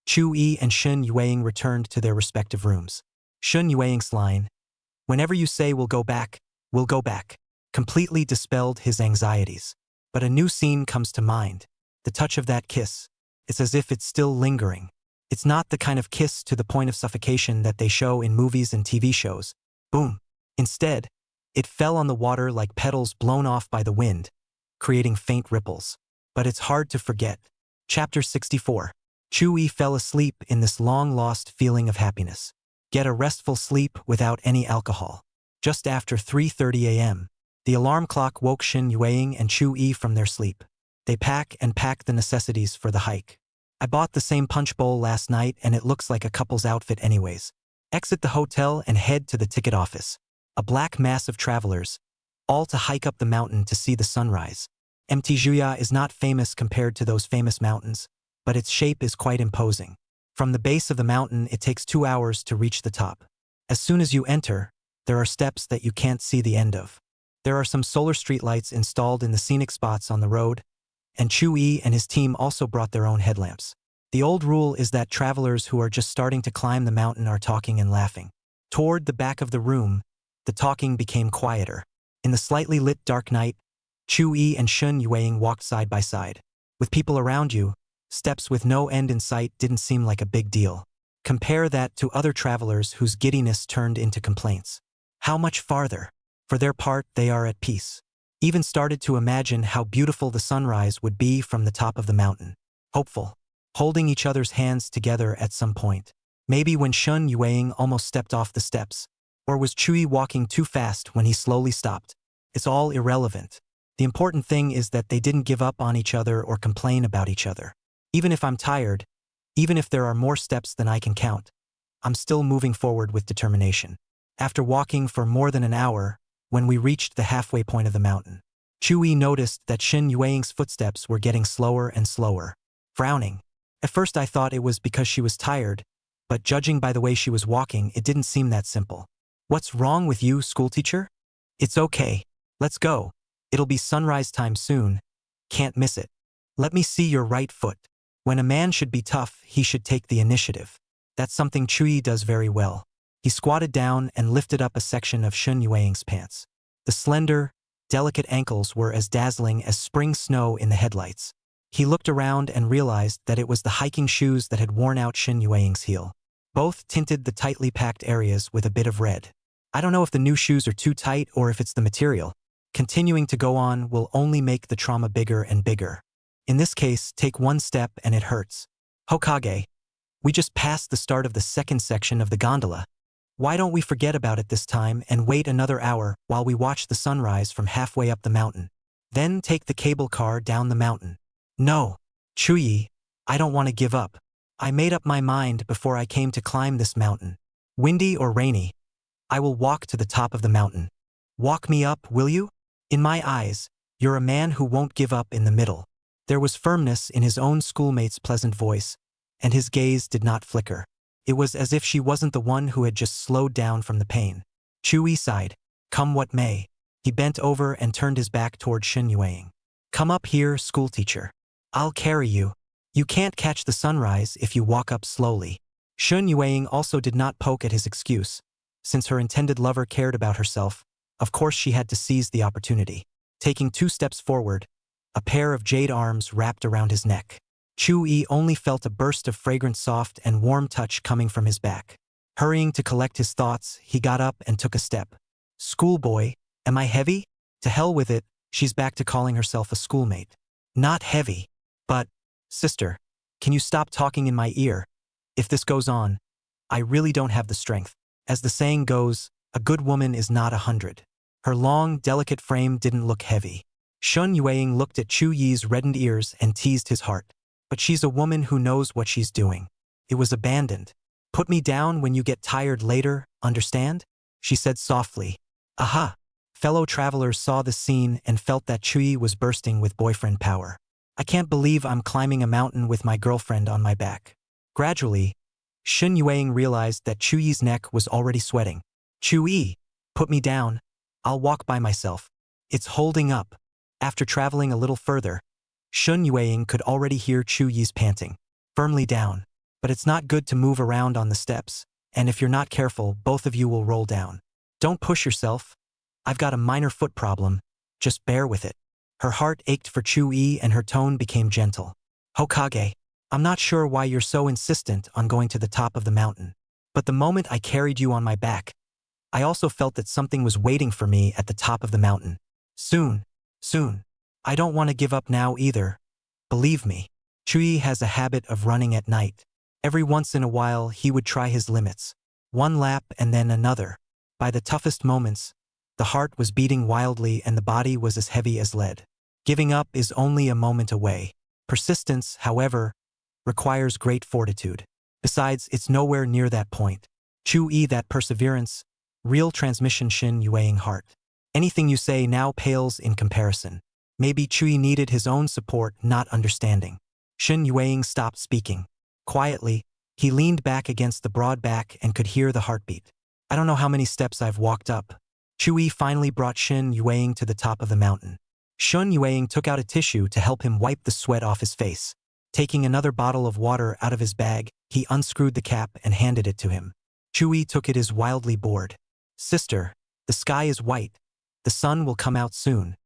Chu Yi and Shen Yueying returned to their respective rooms. Shen Yueying's line, "Whenever you say we'll go back," completely dispelled his anxieties. But a new scene comes to mind. The touch of that kiss. It's as if it's still lingering. It's not the kind of kiss to the point of suffocation that they show in movies and TV shows. Boom. Instead, it fell on the water like petals blown off by the wind, creating faint ripples. But it's hard to forget. Chapter 64. Chu Yi fell asleep in this long-lost feeling of happiness. Get a restful sleep without any alcohol. Just after 3:30 a.m., the alarm clock woke Shen Yueying and Chu Yi from their sleep. They pack the necessities for the hike. I bought the same punch bowl last night and it looks like a couple's outfit anyways. Exit the hotel and head to the ticket office. A black mass of travelers, all to hike up the mountain to see the sunrise. Mtjuya is not famous compared to those famous mountains, but its shape is quite imposing. From the base of the mountain, it takes 2 hours to reach the top. As soon as you enter, there are steps that you can't see the end of. There are some solar streetlights installed in the scenic spots on the road, and Chu Yi and his team also brought their own headlamps. The old rule is that travelers who are just starting to climb the mountain are talking and laughing. Toward the back of the room, the talking became quieter. In the slightly lit dark night, Chu Yi and Shen Yueying walked side by side. With people around you, steps with no end in sight didn't seem like a big deal. Compare that to other travelers whose giddiness turned into complaints. How much farther? For their part, they are at peace. Even started to imagine how beautiful the sunrise would be from the top of the mountain. Hopeful. Holding each other's hands together at some point. Maybe when Shen Yueying almost stepped off the steps. Or was Chu Yi walking too fast when he slowly stopped? It's all irrelevant. The important thing is that they didn't give up on each other or complain about each other. Even if I'm tired, even if there are more steps than I can count, I'm still moving forward with determination. After walking for more than an hour, when we reached the halfway point of the mountain, Chu Yi noticed that Shen Yueying's footsteps were getting slower and slower. Frowning. At first I thought it was because she was tired, but judging by the way she was walking, it didn't seem that simple. What's wrong with you, schoolteacher? It's okay. Let's go. It'll be sunrise time soon. Can't miss it. Let me see your right foot. When a man should be tough, he should take the initiative. That's something Chu Yi does very well. He squatted down and lifted up a section of Shen Yueying's pants. The slender, delicate ankles were as dazzling as spring snow in the headlights. He looked around and realized that it was the hiking shoes that had worn out Shen Yueying's heel. Both tinted the tightly packed areas with a bit of red. I don't know if the new shoes are too tight or if it's the material. Continuing to go on will only make the trauma bigger and bigger. In this case, take one step and it hurts. Hokage. We just passed the start of the second section of the gondola. Why don't we forget about it this time and wait another hour while we watch the sunrise from halfway up the mountain? Then take the cable car down the mountain. No, Chuyi, I don't want to give up. I made up my mind before I came to climb this mountain. Windy or rainy, I will walk to the top of the mountain. Walk me up, will you? In my eyes, you're a man who won't give up in the middle. There was firmness in his own schoolmate's pleasant voice, and his gaze did not flicker. It was as if she wasn't the one who had just slowed down from the pain. Chuyi sighed. Come what may. He bent over and turned his back toward Shen Yueying. Come up here, schoolteacher. I'll carry you. You can't catch the sunrise if you walk up slowly. Shen Yueying also did not poke at his excuse. Since her intended lover cared about herself, of course she had to seize the opportunity. Taking 2 steps forward, a pair of jade arms wrapped around his neck. Chuyi only felt a burst of fragrant soft and warm touch coming from his back. Hurrying to collect his thoughts, he got up and took a step. Schoolboy, am I heavy? To hell with it, she's back to calling herself a schoolmate. Not heavy. But, sister, can you stop talking in my ear? If this goes on, I really don't have the strength. As the saying goes, a good woman is not 100. Her long, delicate frame didn't look heavy. Shen Yueying looked at Chuyi's reddened ears and teased his heart. But she's a woman who knows what she's doing. It was abandoned. Put me down when you get tired later, understand? She said softly. Aha! Fellow travelers saw the scene and felt that Chuyi was bursting with boyfriend power. I can't believe I'm climbing a mountain with my girlfriend on my back. Gradually, Shen Yueying realized that Chuyi's neck was already sweating. Chuyi, put me down. I'll walk by myself. It's holding up. After traveling a little further, Shen Yueying could already hear Chuyi's panting. Firmly down. But it's not good to move around on the steps, and if you're not careful, both of you will roll down. Don't push yourself. I've got a minor foot problem. Just bear with it. Her heart ached for Chuyi and her tone became gentle. Hokage, I'm not sure why you're so insistent on going to the top of the mountain. But the moment I carried you on my back, I also felt that something was waiting for me at the top of the mountain. Soon. I don't want to give up now either. Believe me, Chuyi has a habit of running at night. Every once in a while he would try his limits. 1 lap and then another. By the toughest moments, the heart was beating wildly and the body was as heavy as lead. Giving up is only a moment away. Persistence, however, requires great fortitude. Besides, it's nowhere near that point. Chuyi, that perseverance, real transmission. Shen Yueying heart. Anything you say now pales in comparison. Maybe Chuyi needed his own support, not understanding. Shen Yueying stopped speaking. Quietly, he leaned back against the broad back and could hear the heartbeat. I don't know how many steps I've walked up. Chuyi finally brought Shen Yueying to the top of the mountain. Shen Yueying took out a tissue to help him wipe the sweat off his face. Taking another bottle of water out of his bag, he unscrewed the cap and handed it to him. Chuyi took it as wildly bored. Sister, the sky is white. The sun will come out soon.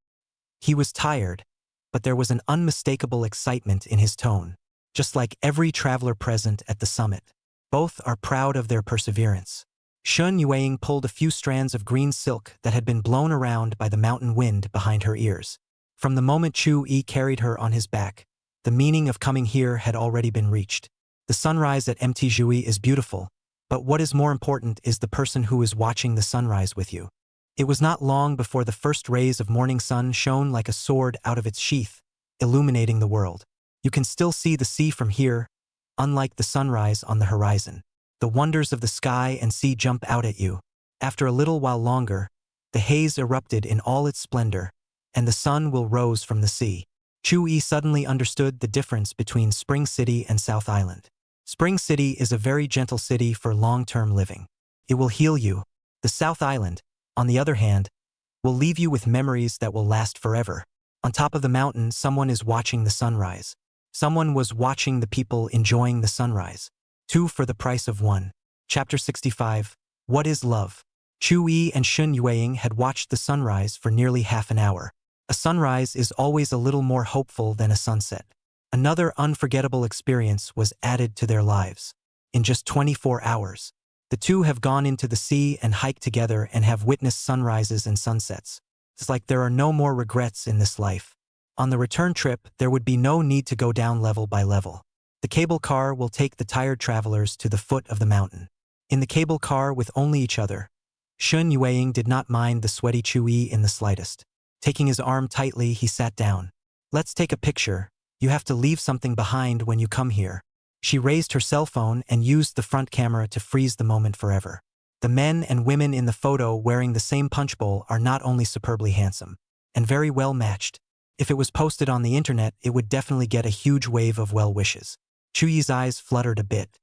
He was tired, but there was an unmistakable excitement in his tone. Just like every traveler present at the summit. Both are proud of their perseverance. Shen Yueying pulled a few strands of green silk that had been blown around by the mountain wind behind her ears. From the moment Chuyi carried her on his back, the meaning of coming here had already been reached. The sunrise at Mtjui is beautiful, but what is more important is the person who is watching the sunrise with you. It was not long before the first rays of morning sun shone like a sword out of its sheath, illuminating the world. You can still see the sea from here, unlike the sunrise on the horizon. The wonders of the sky and sea jump out at you. After a little while longer, the haze erupted in all its splendor, and the sun will rose from the sea. Chuyi suddenly understood the difference between Spring City and South Island. Spring City is a very gentle city for long-term living. It will heal you. The South Island, on the other hand, will leave you with memories that will last forever. On top of the mountain, someone is watching the sunrise. Someone was watching the people enjoying the sunrise. 2 for the price of 1. Chapter 65. What is love? Chuyi and Shen Yueying had watched the sunrise for nearly half an hour. A sunrise is always a little more hopeful than a sunset. Another unforgettable experience was added to their lives. In just 24 hours, the two have gone into the sea and hiked together and have witnessed sunrises and sunsets. It's like there are no more regrets in this life. On the return trip, there would be no need to go down level by level. The cable car will take the tired travelers to the foot of the mountain. In the cable car with only each other, Shun Yueying did not mind the sweaty Chu-yi in the slightest. Taking his arm tightly, he sat down. Let's take a picture. You have to leave something behind when you come here. She raised her cell phone and used the front camera to freeze the moment forever. The men and women in the photo wearing the same punch bowl are not only superbly handsome and very well matched. If it was posted on the internet, it would definitely get a huge wave of well wishes. Chu-yi's eyes fluttered a bit.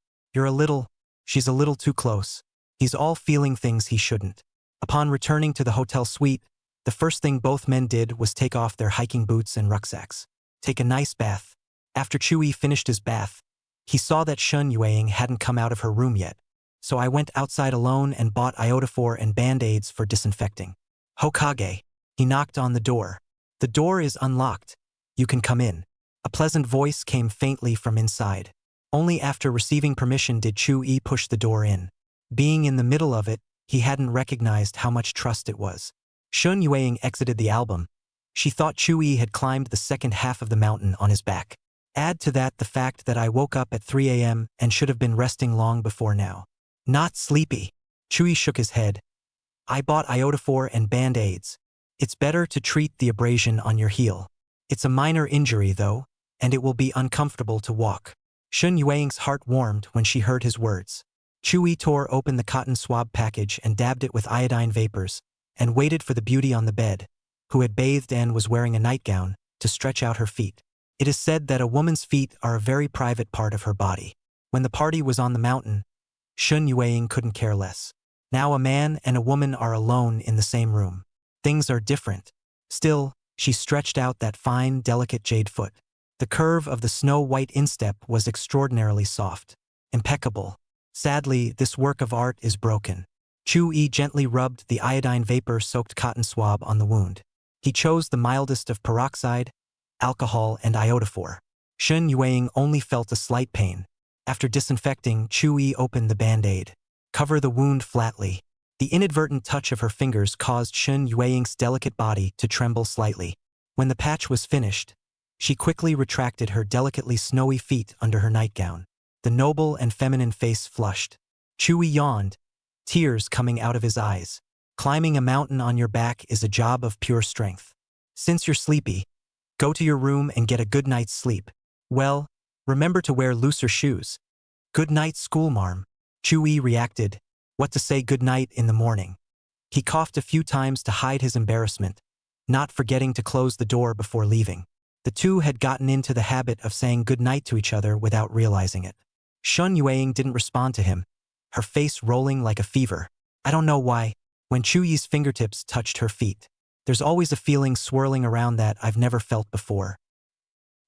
She's a little too close. He's all feeling things he shouldn't. Upon returning to the hotel suite, the first thing both men did was take off their hiking boots and rucksacks. Take a nice bath. After Chu-yi finished his bath, he saw that Shun Yueying hadn't come out of her room yet. So I went outside alone and bought iodophor and band-aids for disinfecting. Hokage. He knocked on the door. The door is unlocked. You can come in. A pleasant voice came faintly from inside. Only after receiving permission did Chu-yi push the door in. Being in the middle of it, he hadn't recognized how much trust it was. Shun Yueying exited the album. She thought Chu-yi had climbed the second half of the mountain on his back. Add to that the fact that I woke up at 3 a.m. and should have been resting long before now. Not sleepy. Chu-yi shook his head. I bought iodophor and band-aids. It's better to treat the abrasion on your heel. It's a minor injury, though, and it will be uncomfortable to walk. Shun Yueying's heart warmed when she heard his words. Chu-yi tore open the cotton swab package and dabbed it with iodine vapors, and waited for the beauty on the bed, who had bathed and was wearing a nightgown, to stretch out her feet. It is said that a woman's feet are a very private part of her body. When the party was on the mountain, Shun Yueying couldn't care less. Now a man and a woman are alone in the same room. Things are different. Still, she stretched out that fine, delicate jade foot. The curve of the snow-white instep was extraordinarily soft. Impeccable. Sadly, this work of art is broken. Chu-yi gently rubbed the iodine vapor-soaked cotton swab on the wound. He chose the mildest of peroxide, alcohol, and iodophor. Shun Yueying only felt a slight pain. After disinfecting, Chu-yi opened the band-aid. Cover the wound flatly. The inadvertent touch of her fingers caused Shun Yueying's delicate body to tremble slightly. When the patch was finished, she quickly retracted her delicately snowy feet under her nightgown. The noble and feminine face flushed. Chu-yi yawned, tears coming out of his eyes. Climbing a mountain on your back is a job of pure strength. Since you're sleepy, go to your room and get a good night's sleep. Well, remember to wear looser shoes. Good night, schoolmarm. Chu-yi reacted. What to say good night in the morning? He coughed a few times to hide his embarrassment, not forgetting to close the door before leaving. The two had gotten into the habit of saying good night to each other without realizing it. Shun Yueying didn't respond to him, her face rolling like a fever. I don't know why, when Chu-yi's fingertips touched her feet, there's always a feeling swirling around that I've never felt before.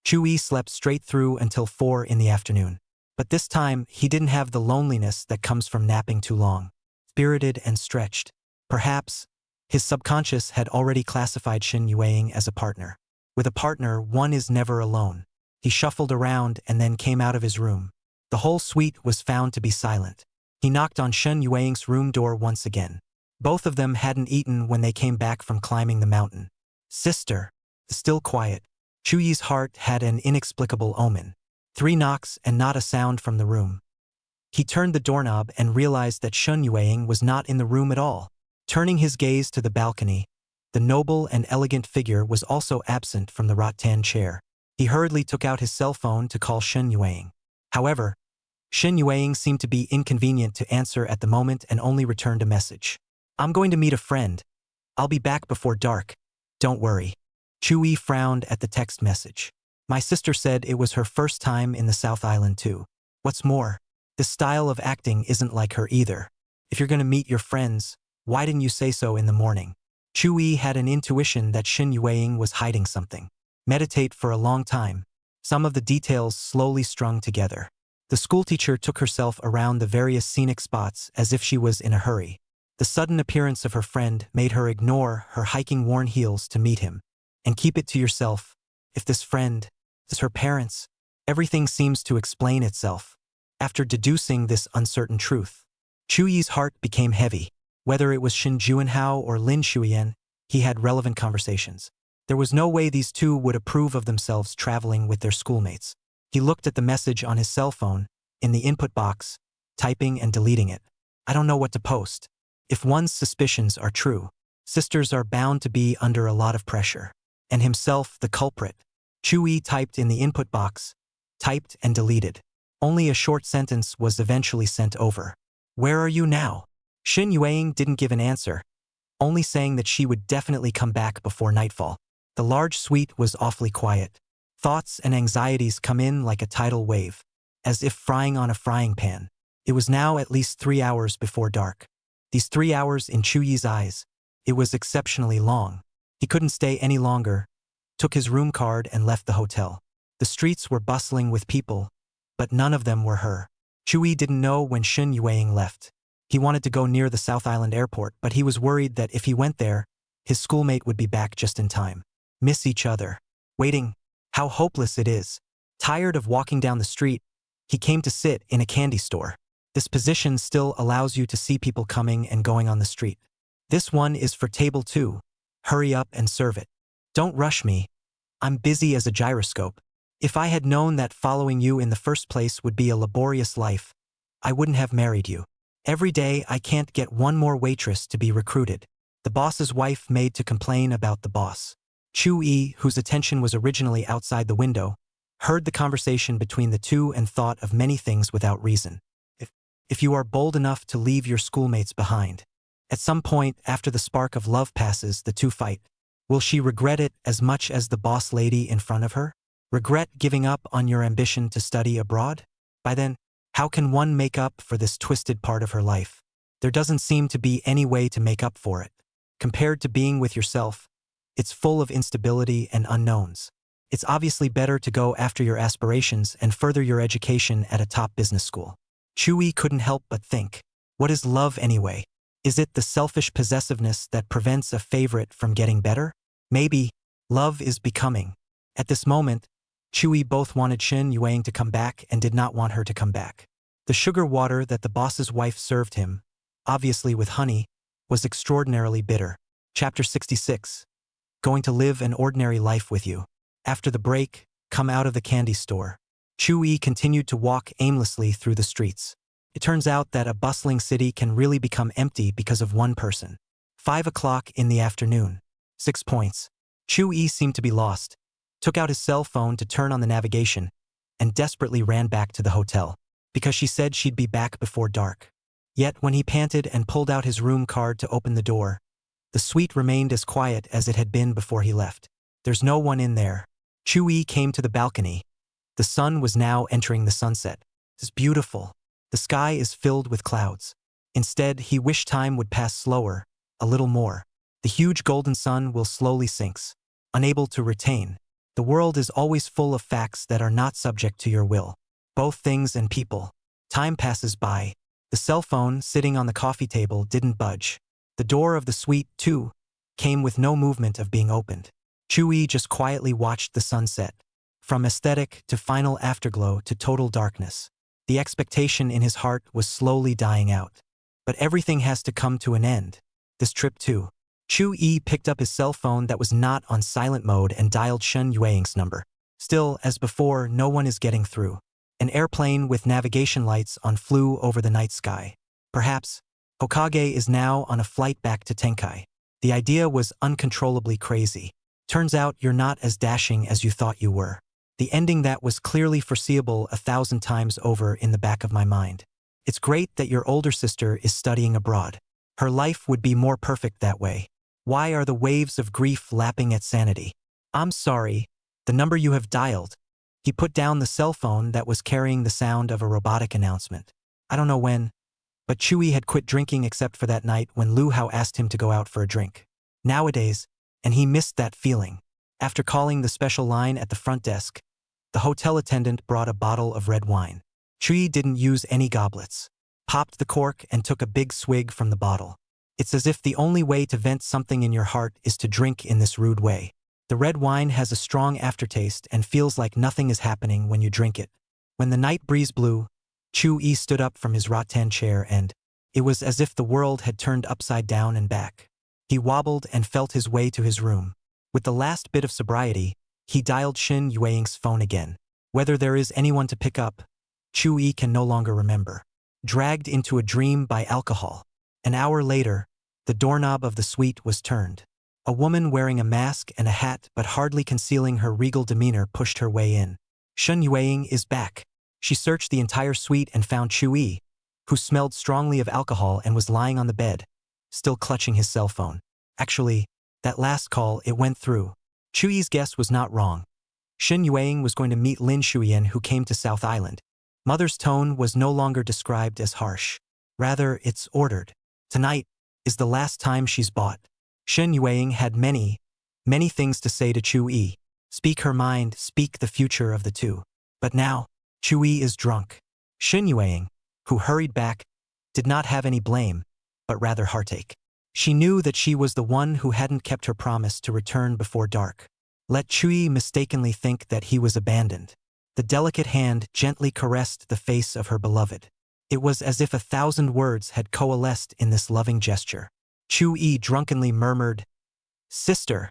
Chu-yi slept straight through until 4 in the afternoon. But this time, he didn't have the loneliness that comes from napping too long. Spirited and stretched. Perhaps, his subconscious had already classified Shun Yueying as a partner. With a partner, one is never alone. He shuffled around and then came out of his room. The whole suite was found to be silent. He knocked on Shun Yueying's room door once again. Both of them hadn't eaten when they came back from climbing the mountain. Sister. Still quiet. Chu-yi's heart had an inexplicable omen. 3 knocks and not a sound from the room. He turned the doorknob and realized that Shun Yueying was not in the room at all. Turning his gaze to the balcony, the noble and elegant figure was also absent from the rattan chair. He hurriedly took out his cell phone to call Shun Yueying. However, Shun Yueying seemed to be inconvenient to answer at the moment and only returned a message. I'm going to meet a friend. I'll be back before dark. Don't worry. Chu-yi frowned at the text message. My sister said it was her first time in the South Island too. What's more, this style of acting isn't like her either. If you're going to meet your friends, why didn't you say so in the morning? Chu-yi had an intuition that Shun Yueying was hiding something. Meditate for a long time. Some of the details slowly strung together. The schoolteacher took herself around the various scenic spots as if she was in a hurry. The sudden appearance of her friend made her ignore her hiking-worn heels to meet him. And keep it to yourself. If this friend is her parents, everything seems to explain itself. After deducing this uncertain truth, Chu-yi's heart became heavy. Whether it was Shin Juanhao or Lin Shuyan, he had relevant conversations. There was no way these two would approve of themselves traveling with their schoolmates. He looked at the message on his cell phone, in the input box, typing and deleting it. I don't know what to post. If one's suspicions are true, sisters are bound to be under a lot of pressure. And himself the culprit. Chu-yi typed in the input box, typed and deleted. Only a short sentence was eventually sent over. Where are you now? Shin Yueying didn't give an answer, only saying that she would definitely come back before nightfall. The large suite was awfully quiet. Thoughts and anxieties come in like a tidal wave, as if frying on a frying pan. It was now at least 3 hours before dark. These 3 hours in Chu-yi's eyes, it was exceptionally long. He couldn't stay any longer, took his room card and left the hotel. The streets were bustling with people, but none of them were her. Chu-yi didn't know when Shin Yueying left. He wanted to go near the South Island airport, but he was worried that if he went there, his schoolmate would be back just in time. Miss each other. Waiting. How hopeless it is. Tired of walking down the street, he came to sit in a candy store. This position still allows you to see people coming and going on the street. This one is for table 2. Hurry up and serve it. Don't rush me. I'm busy as a gyroscope. If I had known that following you in the first place would be a laborious life, I wouldn't have married you. Every day I can't get one more waitress to be recruited. The boss's wife made to complain about the boss. Chu-yi, whose attention was originally outside the window, heard the conversation between the two and thought of many things without reason. If you are bold enough to leave your schoolmates behind, at some point after the spark of love passes, the two fight. Will she regret it as much as the boss lady in front of her? Regret giving up on your ambition to study abroad? By then, how can one make up for this twisted part of her life? There doesn't seem to be any way to make up for it. Compared to being with yourself, it's full of instability and unknowns. It's obviously better to go after your aspirations and further your education at a top business school. Chu-yi couldn't help but think, what is love anyway? Is it the selfish possessiveness that prevents a favorite from getting better? Maybe. Love is becoming. At this moment, Chu-yi both wanted Shin Yueying to come back and did not want her to come back. The sugar water that the boss's wife served him, obviously with honey, was extraordinarily bitter. Chapter 66. Going to live an ordinary life with you. After the break, come out of the candy store. Chu-yi continued to walk aimlessly through the streets. It turns out that a bustling city can really become empty because of one person. 5 o'clock in the afternoon. 6 points. Chu-yi seemed to be lost, took out his cell phone to turn on the navigation, and desperately ran back to the hotel, because she said she'd be back before dark. Yet when he panted and pulled out his room card to open the door, the suite remained as quiet as it had been before he left. There's no one in there. Chu-yi came to the balcony. The sun was now entering the sunset. It's beautiful. The sky is filled with clouds. Instead, he wished time would pass slower, a little more. The huge golden sun will slowly sinks. Unable to retain. The world is always full of facts that are not subject to your will. Both things and people. Time passes by. The cell phone sitting on the coffee table didn't budge. The door of the suite, too, came with no movement of being opened. Chu-yi just quietly watched the sunset. From aesthetic to final afterglow to total darkness. The expectation in his heart was slowly dying out. But everything has to come to an end. This trip too. Chu-yi picked up his cell phone that was not on silent mode and dialed Shin Yueying's number. Still, as before, no one is getting through. An airplane with navigation lights on flew over the night sky. Perhaps, Hokage is now on a flight back to Tenkai. The idea was uncontrollably crazy. Turns out you're not as dashing as you thought you were. The ending that was clearly foreseeable 1,000 times over in the back of my mind. It's great that your older sister is studying abroad. Her life would be more perfect that way. Why are the waves of grief lapping at sanity? I'm sorry. The number you have dialed. He put down the cell phone that was carrying the sound of a robotic announcement. I don't know when, but Chu-yi had quit drinking except for that night when Lu Hao asked him to go out for a drink. Nowadays, and he missed that feeling. After calling the special line at the front desk, the hotel attendant brought a bottle of red wine. Chu-yi didn't use any goblets. Popped the cork and took a big swig from the bottle. It's as if the only way to vent something in your heart is to drink in this rude way. The red wine has a strong aftertaste and feels like nothing is happening when you drink it. When the night breeze blew, Chu-yi stood up from his rattan chair and it was as if the world had turned upside down and back. He wobbled and felt his way to his room. With the last bit of sobriety, he dialed Shin Yueying's phone again. Whether there is anyone to pick up, Chu-yi can no longer remember. dragged into a dream by alcohol. An hour later, the doorknob of the suite was turned. A woman wearing a mask and a hat but hardly concealing her regal demeanor pushed her way in. Shen Yueying is back. She searched the entire suite and found Chu Yi, who smelled strongly of alcohol and was lying on the bed, still clutching his cell phone. Actually, that last call, it went through. Chu Yi's guess was not wrong. Shen Yueying was going to meet Lin Shuyan, who came to South Island. Mother's tone was no longer described as harsh. Rather, it's ordered. Tonight is the last time she's bought. Shen Yueying had many things to say to Chu Yi. Speak her mind, speak the future of the two. But now, Chu Yi is drunk. Shen Yueying, who hurried back, did not have any blame, but rather heartache. She knew that she was the one who hadn't kept her promise to return before dark. Let Chu Yi mistakenly think that he was abandoned. The delicate hand gently caressed the face of her beloved. It was as if 1,000 words had coalesced in this loving gesture. Chu Yi drunkenly murmured, "Sister."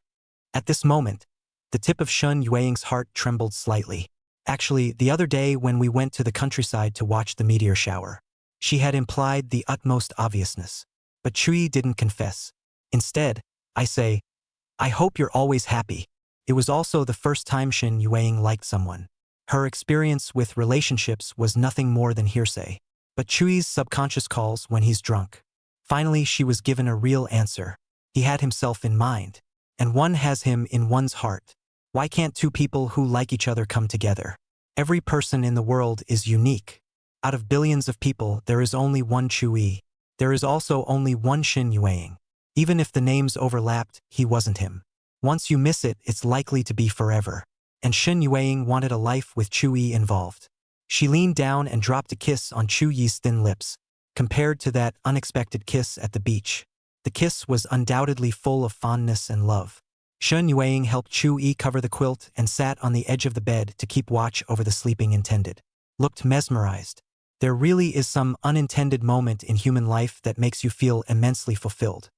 At this moment, the tip of Shen Yueying's heart trembled slightly. Actually, the other day when we went to the countryside to watch the meteor shower, she had implied the utmost obviousness. But Chu Yi didn't confess. Instead, I say, "I hope you're always happy." It was also the first time Shen Yueying liked someone. Her experience with relationships was nothing more than hearsay. But Chu Yi's subconscious calls when he's drunk. Finally, she was given a real answer. He had himself in mind. And one has him in one's heart. Why can't two people who like each other come together? Every person in the world is unique. Out of billions of people, there is only one Chu Yi. There is also only one Shen Yueying. Even if the names overlapped, he wasn't him. Once you miss it, it's likely to be forever. And Shen Yueying wanted a life with Chu Yi involved. She leaned down and dropped a kiss on Chu Yi's thin lips, compared to that unexpected kiss at the beach. The kiss was undoubtedly full of fondness and love. Shen Yueying helped Chu Yi cover the quilt and sat on the edge of the bed to keep watch over the sleeping intended. Looked mesmerized. There really is some unintended moment in human life that makes you feel immensely fulfilled.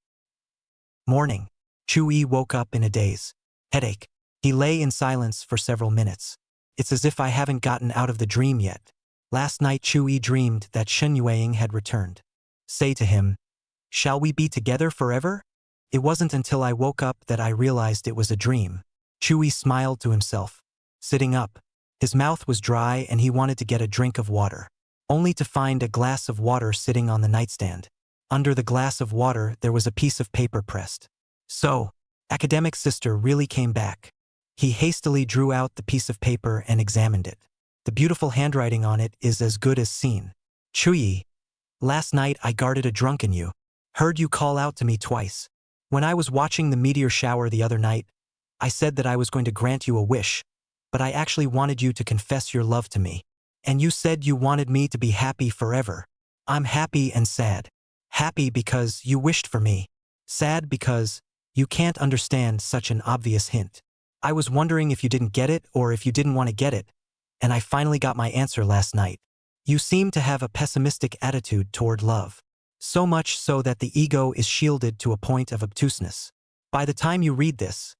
Morning. Chu Yi woke up in a daze. Headache. He lay in silence for several minutes. It's as if I haven't gotten out of the dream yet. Last night Chu Yi dreamed that Shen Yueying had returned. Say to him, "Shall we be together forever?" It wasn't until I woke up that I realized it was a dream. Chu Yi smiled to himself. Sitting up, his mouth was dry and he wanted to get a drink of water, only to find a glass of water sitting on the nightstand. Under the glass of water there was a piece of paper pressed. So, academic sister really came back. He hastily drew out the piece of paper and examined it. The beautiful handwriting on it is as good as seen. Chu Yi, last night I guarded a drunk in you. Heard you call out to me twice. When I was watching the meteor shower the other night, I said that I was going to grant you a wish, but I actually wanted you to confess your love to me. And you said you wanted me to be happy forever. I'm happy and sad. Happy because you wished for me. Sad because you can't understand such an obvious hint. I was wondering if you didn't get it or if you didn't want to get it, and I finally got my answer last night. You seem to have a pessimistic attitude toward love. So much so that the ego is shielded to a point of obtuseness. By the time you read this,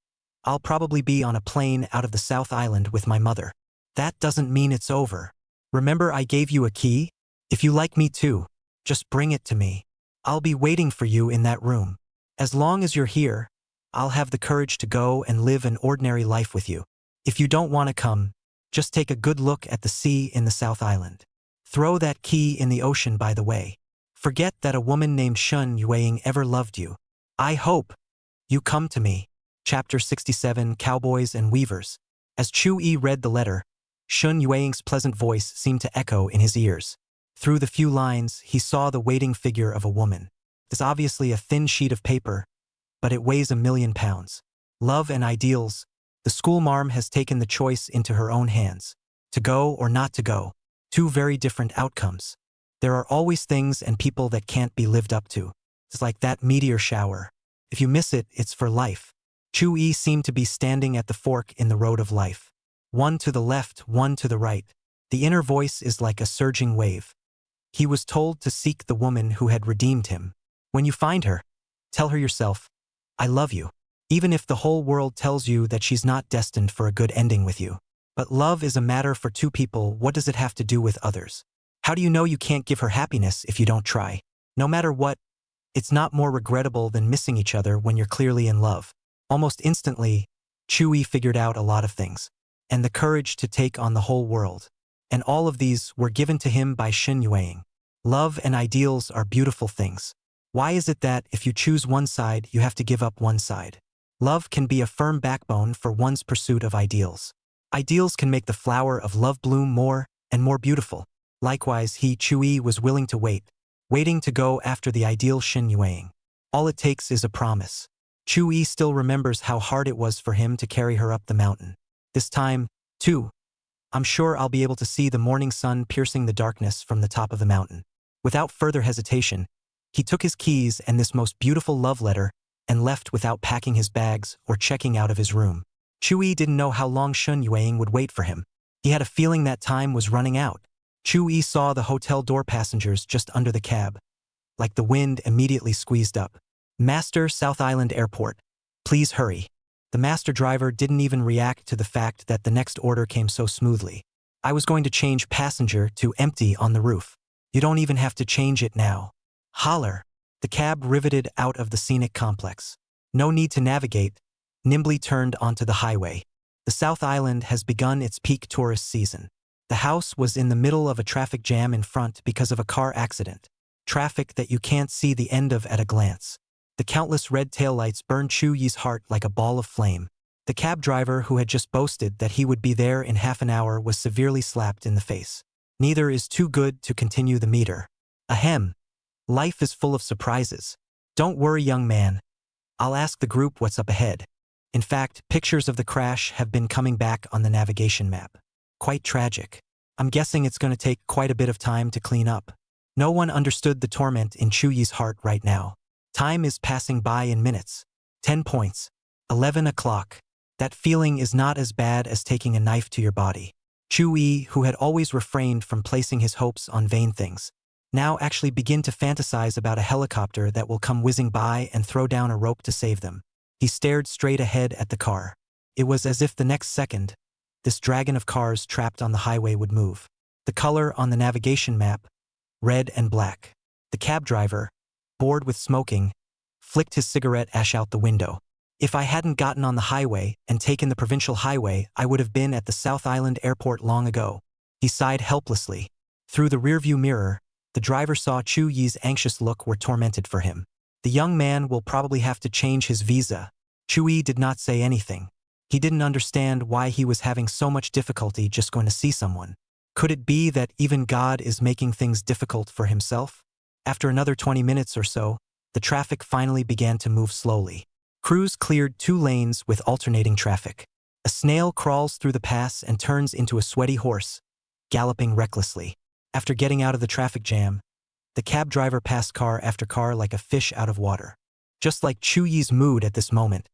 I'll probably be on a plane out of the South Island with my mother. That doesn't mean it's over. Remember I gave you a key? If you like me too, just bring it to me. I'll be waiting for you in that room. As long as you're here, I'll have the courage to go and live an ordinary life with you. If you don't want to come, just take a good look at the sea in the South Island. Throw that key in the ocean, by the way. Forget that a woman named Shen Yueying ever loved you. I hope you come to me. Chapter 67, Cowboys and Weavers. As Chu Yi read the letter, Shen Yueying's pleasant voice seemed to echo in his ears. Through the few lines, he saw the waiting figure of a woman. It's obviously a thin sheet of paper, but it weighs 1,000,000 pounds. Love and ideals. The schoolmarm has taken the choice into her own hands. To go or not to go. Two very different outcomes. There are always things and people that can't be lived up to. It's like that meteor shower. If you miss it, it's for life. Chu Yi seemed to be standing at the fork in the road of life. One to the left, one to the right. The inner voice is like a surging wave. He was told to seek the woman who had redeemed him. When you find her, tell her yourself, "I love you." Even if the whole world tells you that she's not destined for a good ending with you. But love is a matter for two people. What does it have to do with others? How do you know you can't give her happiness if you don't try? No matter what, it's not more regrettable than missing each other when you're clearly in love. Almost instantly, Chewie figured out a lot of things, and the courage to take on the whole world. And all of these were given to him by Shen Yuang. Love and ideals are beautiful things. Why is it that if you choose one side, you have to give up one side? Love can be a firm backbone for one's pursuit of ideals. Ideals can make the flower of love bloom more and more beautiful. Likewise, Chewie was willing to wait, waiting to go after the ideal Shen Yuang. All it takes is a promise. Chewie still remembers how hard it was for him to carry her up the mountain. This time, too, I'm sure I'll be able to see the morning sun piercing the darkness from the top of the mountain. Without further hesitation, he took his keys and this most beautiful love letter and left without packing his bags or checking out of his room. Chewie didn't know how long Shen Yuang would wait for him. He had a feeling that time was running out. Chewie saw the hotel door passengers just under the cab. Like the wind immediately squeezed up. Master, South Island Airport. Please hurry. The master driver didn't even react to the fact that the next order came so smoothly. I was going to change passenger to empty on the roof. You don't even have to change it now. Holler. The cab riveted out of the scenic complex. No need to navigate, nimbly turned onto the highway. The South Island has begun its peak tourist season. The house was in the middle of a traffic jam in front because of a car accident. Traffic that you can't see the end of at a glance. The countless red taillights burned Chewie's heart like a ball of flame. The cab driver who had just boasted that he would be there in half an hour was severely slapped in the face. Neither is too good to continue the meter. Ahem. Life is full of surprises. Don't worry, young man. I'll ask the group what's up ahead. In fact, pictures of the crash have been coming back on the navigation map. Quite tragic. I'm guessing it's going to take quite a bit of time to clean up. No one understood the torment in Chewie's heart right now. Time is passing by in minutes. 10 points. 11 o'clock. That feeling is not as bad as taking a knife to your body. Chewie, who had always refrained from placing his hopes on vain things, now actually begin to fantasize about a helicopter that will come whizzing by and throw down a rope to save them. He stared straight ahead at the car. It was as if the next second, this dragon of cars trapped on the highway would move. The color on the navigation map, red and black. The cab driver, bored with smoking, flicked his cigarette ash out the window. If I hadn't gotten on the highway and taken the provincial highway, I would have been at the South Island Airport long ago. He sighed helplessly. Through the rearview mirror, the driver saw Chewie's anxious look were tormented for him. The young man will probably have to change his visa. Chewie did not say anything. He didn't understand why he was having so much difficulty just going to see someone. Could it be that even God is making things difficult for himself? After another 20 minutes or so, the traffic finally began to move slowly. Crews cleared 2 lanes with alternating traffic. A snail crawls through the pass and turns into a sweaty horse, galloping recklessly. After getting out of the traffic jam, the cab driver passed car after car like a fish out of water. Just like Chewie's mood at this moment,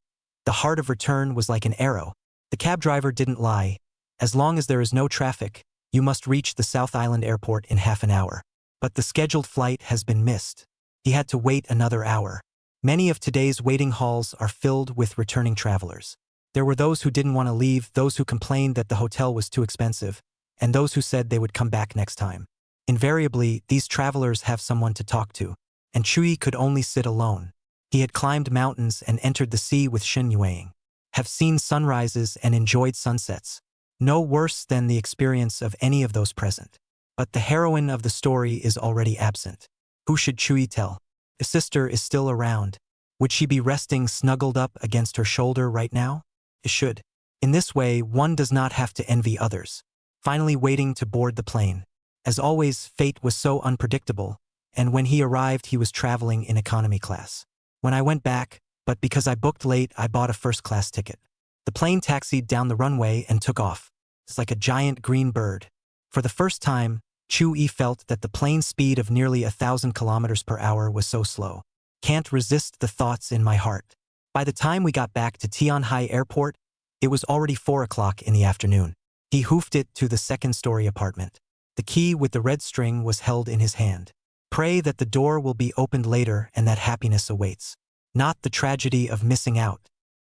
the heart of return was like an arrow. The cab driver didn't lie. As long as there is no traffic, you must reach the South Island Airport in half an hour. But the scheduled flight has been missed. He had to wait another hour. Many of today's waiting halls are filled with returning travelers. There were those who didn't want to leave, those who complained that the hotel was too expensive, and those who said they would come back next time. Invariably, these travelers have someone to talk to, and Chewie could only sit alone. He had climbed mountains and entered the sea with Shen Yuang, have seen sunrises and enjoyed sunsets. No worse than the experience of any of those present. But the heroine of the story is already absent. Who should Chewie tell? The sister is still around. Would she be resting snuggled up against her shoulder right now? It should. In this way, one does not have to envy others. Finally waiting to board the plane. As always, fate was so unpredictable, and when he arrived he was traveling in economy class. When I went back, but because I booked late, I bought a first-class ticket. The plane taxied down the runway and took off. It's like a giant green bird. For the first time, Chewie felt that the plane speed of nearly 1,000 kilometers per hour was so slow. Can't resist the thoughts in my heart. By the time we got back to Tianhai Airport, it was already 4 o'clock in the afternoon. He hoofed it to the second-story apartment. The key with the red string was held in his hand. Pray that the door will be opened later and that happiness awaits. Not the tragedy of missing out.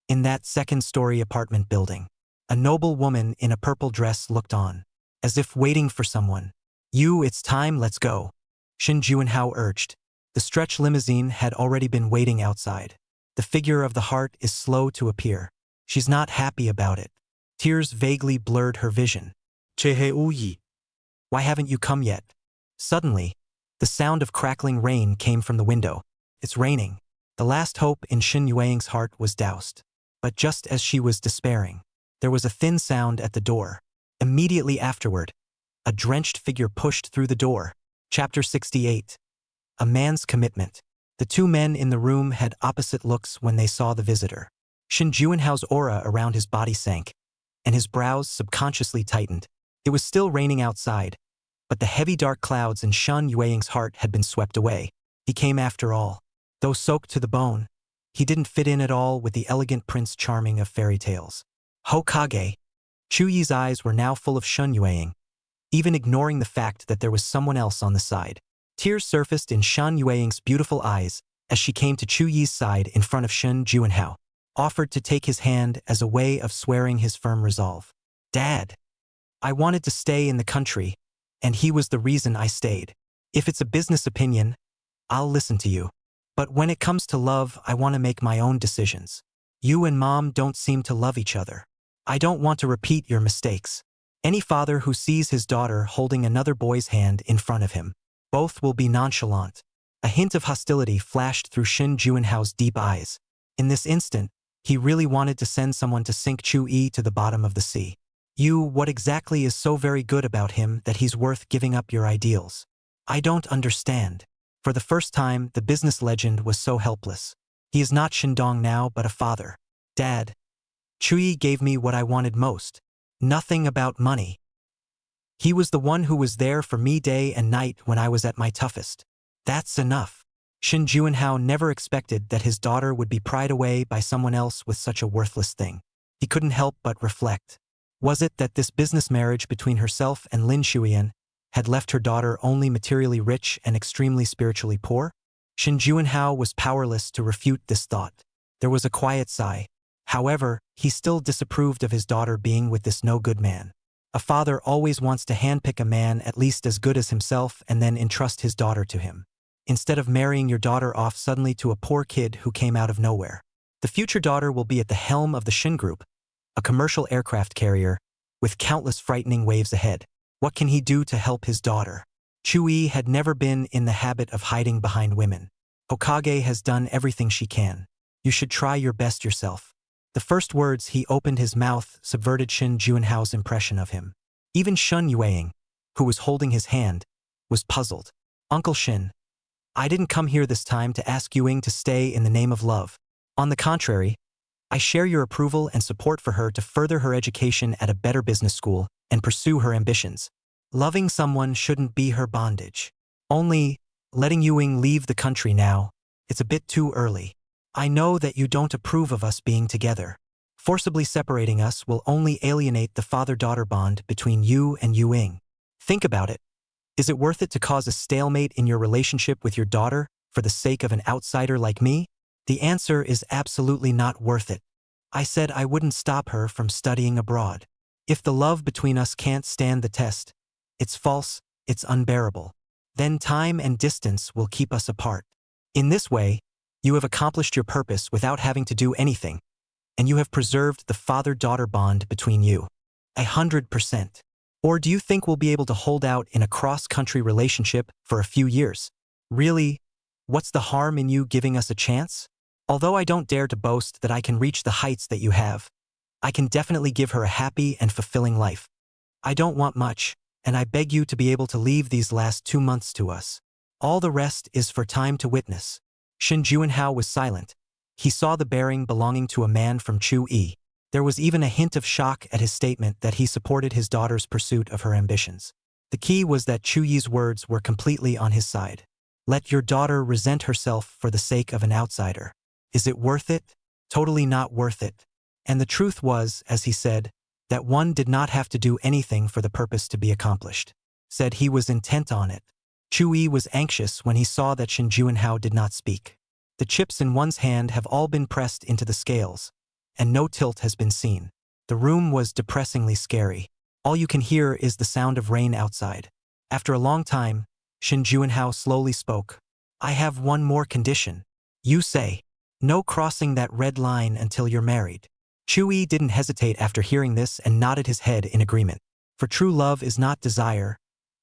In that second-story apartment building, a noble woman in a purple dress looked on, as if waiting for someone. It's time, let's go. Shin Juinhao urged. The stretch limousine had already been waiting outside. The figure of the heart is slow to appear. She's not happy about it. Tears vaguely blurred her vision. 제5이. Why haven't you come yet? Suddenly, the sound of crackling rain came from the window. It's raining. The last hope in Shin Yuang's heart was doused. But just as she was despairing, there was a thin sound at the door. Immediately afterward, a drenched figure pushed through the door. Chapter 68. A man's commitment. The two men in the room had opposite looks when they saw the visitor. Shin Juinhao's aura around his body sank, and his brows subconsciously tightened. It was still raining outside, but the heavy dark clouds in Shen Yuang's heart had been swept away. He came after all. Though soaked to the bone, he didn't fit in at all with the elegant Prince Charming of fairy tales. Hokage. Chu Yi's eyes were now full of Shen Yuang, even ignoring the fact that there was someone else on the side. Tears surfaced in Shen Yuang's beautiful eyes as she came to Chu Yi's side in front of Shen Juinhao, offered to take his hand as a way of swearing his firm resolve. Dad, I wanted to stay in the country, and he was the reason I stayed. If it's a business opinion, I'll listen to you. But when it comes to love, I want to make my own decisions. You and Mom don't seem to love each other. I don't want to repeat your mistakes. Any father who sees his daughter holding another boy's hand in front of him, both will be nonchalant. A hint of hostility flashed through Shin Juinhao's deep eyes. In this instant, he really wanted to send someone to sink Chu Yi to the bottom of the sea. What exactly is so very good about him that he's worth giving up your ideals? I don't understand. For the first time, the business legend was so helpless. He is not Shindong now, but a father. Dad, Chu Yi gave me what I wanted most. Nothing about money. He was the one who was there for me day and night when I was at my toughest. That's enough. Shin Juinhao never expected that his daughter would be pried away by someone else with such a worthless thing. He couldn't help but reflect. Was it that this business marriage between herself and Lin Shuyan had left her daughter only materially rich and extremely spiritually poor? Shin Juinhao was powerless to refute this thought. There was a quiet sigh. However, he still disapproved of his daughter being with this no-good man. A father always wants to handpick a man at least as good as himself and then entrust his daughter to him, instead of marrying your daughter off suddenly to a poor kid who came out of nowhere. The future daughter will be at the helm of the Shin Group, a commercial aircraft carrier, with countless frightening waves ahead. What can he do to help his daughter? Chu Yi had never been in the habit of hiding behind women. Hokage has done everything she can. You should try your best yourself. The first words he opened his mouth subverted Shin Juinhao's impression of him. Even Shen Yuang, who was holding his hand, was puzzled. Uncle Shin, I didn't come here this time to ask Yuing to stay in the name of love. On the contrary, I share your approval and support for her to further her education at a better business school and pursue her ambitions. Loving someone shouldn't be her bondage. Only, letting Yuing leave the country now, it's a bit too early. I know that you don't approve of us being together. Forcibly separating us will only alienate the father-daughter bond between you and Yuing. Think about it. Is it worth it to cause a stalemate in your relationship with your daughter for the sake of an outsider like me? The answer is absolutely not worth it. I said I wouldn't stop her from studying abroad. If the love between us can't stand the test, it's false, it's unbearable. Then time and distance will keep us apart. In this way, you have accomplished your purpose without having to do anything, and you have preserved the father-daughter bond between you. 100%. Or do you think we'll be able to hold out in a cross-country relationship for a few years? Really? What's the harm in you giving us a chance? Although I don't dare to boast that I can reach the heights that you have, I can definitely give her a happy and fulfilling life. I don't want much, and I beg you to be able to leave these last 2 months to us. All the rest is for time to witness. Shin Juinhao was silent. He saw the bearing belonging to a man from Chu Yi. There was even a hint of shock at his statement that he supported his daughter's pursuit of her ambitions. The key was that Chu Yi's words were completely on his side. Let your daughter resent herself for the sake of an outsider. Is it worth it? Totally not worth it. And the truth was, as he said, that one did not have to do anything for the purpose to be accomplished. Said he was intent on it. Chu Yi was anxious when he saw that Shin Juinhao did not speak. The chips in one's hand have all been pressed into the scales, and no tilt has been seen. The room was depressingly scary. All you can hear is the sound of rain outside. After a long time, Shin Juinhao slowly spoke. I have one more condition. You say, no crossing that red line until you're married. Chu-yi didn't hesitate after hearing this and nodded his head in agreement. For true love is not desire,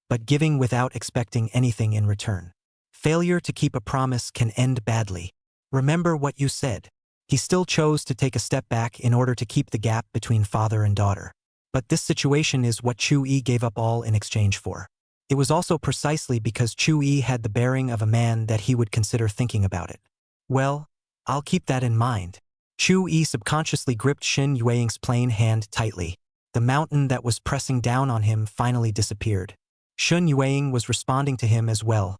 but giving without expecting anything in return. Failure to keep a promise can end badly. Remember what you said. He still chose to take a step back in order to keep the gap between father and daughter. But this situation is what Chu-yi gave up all in exchange for. It was also precisely because Chu-yi had the bearing of a man that he would consider thinking about it. Well, I'll keep that in mind. Chu-yi subconsciously gripped Shin Yueying's plain hand tightly. The mountain that was pressing down on him finally disappeared. Shin Yueying was responding to him as well,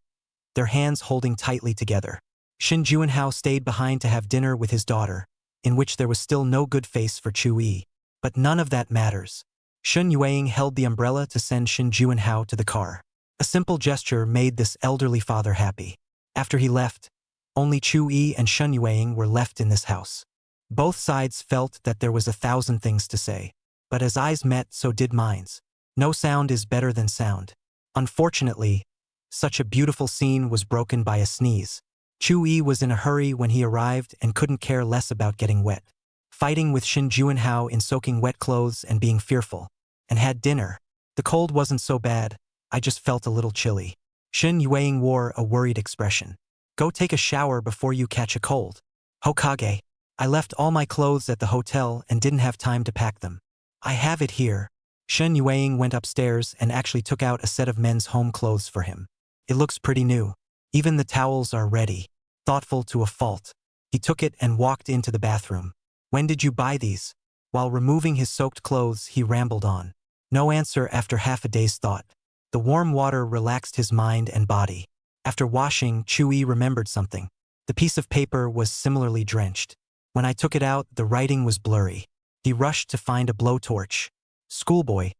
their hands holding tightly together. Shin Juinhao stayed behind to have dinner with his daughter, in which there was still no good face for Chu-yi. But none of that matters. Shin Yueying held the umbrella to send Shin Juinhao to the car. A simple gesture made this elderly father happy. After he left, only Chu-yi and Shin Yueying were left in this house. Both sides felt that there was 1,000 things to say. But as eyes met, so did minds. No sound is better than sound. Unfortunately, such a beautiful scene was broken by a sneeze. Chu-yi was in a hurry when he arrived and couldn't care less about getting wet. Fighting with Shin Juinhao in soaking wet clothes and being fearful. And had dinner. The cold wasn't so bad, I just felt a little chilly. Shin Yueying wore a worried expression. Go take a shower before you catch a cold. Hokage. I left all my clothes at the hotel and didn't have time to pack them. I have it here. Shin Yueying went upstairs and actually took out a set of men's home clothes for him. It looks pretty new. Even the towels are ready. Thoughtful to a fault. He took it and walked into the bathroom. When did you buy these? While removing his soaked clothes, he rambled on. No answer after half a day's thought. The warm water relaxed his mind and body. After washing, Chu-yi remembered something. The piece of paper was similarly drenched. When I took it out, the writing was blurry. He rushed to find a blowtorch. Schoolboy.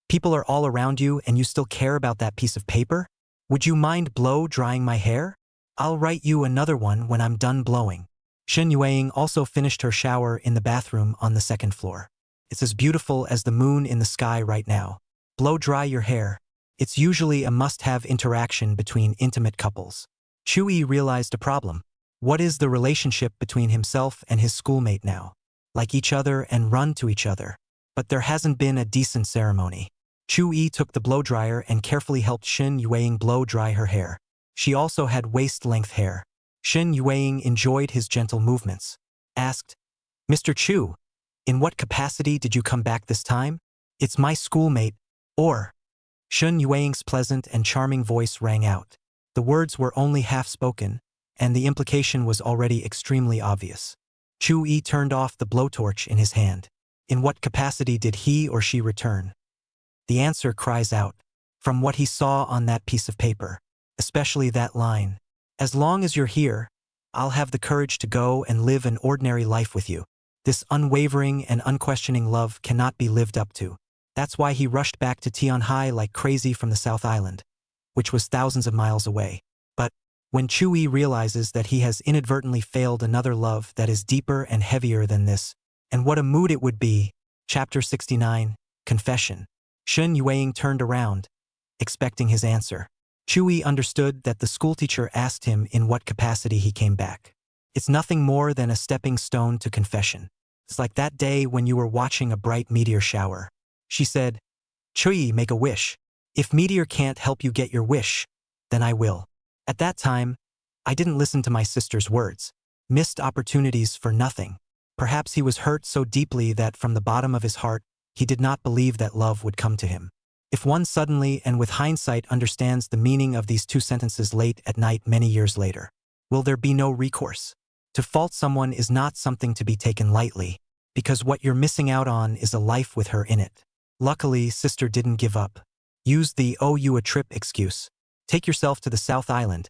People are all around you and you still care about that piece of paper? Would you mind blow-drying my hair? I'll write you another one when I'm done blowing. Shin Yueying also finished her shower in the bathroom on the second floor. It's as beautiful as the moon in the sky right now. Blow dry your hair. It's usually a must-have interaction between intimate couples. Chu-yi realized a problem. What is the relationship between himself and his schoolmate now? Like each other and run to each other. But there hasn't been a decent ceremony. Chu-yi took the blow-dryer and carefully helped Shin Yueying blow-dry her hair. She also had waist-length hair. Shin Yueying enjoyed his gentle movements. Asked, Mr. Chu, in what capacity did you come back this time? It's my schoolmate, or... Shin Yueying's pleasant and charming voice rang out. The words were only half-spoken, and the implication was already extremely obvious. Chu-yi turned off the blowtorch in his hand. In what capacity did he or she return? The answer cries out. From what he saw on that piece of paper. Especially that line. As long as you're here, I'll have the courage to go and live an ordinary life with you. This unwavering and unquestioning love cannot be lived up to. That's why he rushed back to Tianhai like crazy from the South Island, which was thousands of miles away. But when Chu-yi realizes that he has inadvertently failed another love that is deeper and heavier than this, and what a mood it would be. Chapter 69, Confession. Shin Yueying turned around, expecting his answer. Chu-yi understood that the schoolteacher asked him in what capacity he came back. It's nothing more than a stepping stone to confession. It's like that day when you were watching a bright meteor shower. She said, Chu-yi, make a wish. If meteor can't help you get your wish, then I will. At that time, I didn't listen to my sister's words. Missed opportunities for nothing. Perhaps he was hurt so deeply that from the bottom of his heart, he did not believe that love would come to him. If one suddenly and with hindsight understands the meaning of these two sentences late at night many years later, will there be no recourse? To fault someone is not something to be taken lightly, because what you're missing out on is a life with her in it. Luckily, sister didn't give up. Use the "owe you a trip" excuse. Take yourself to the South Island.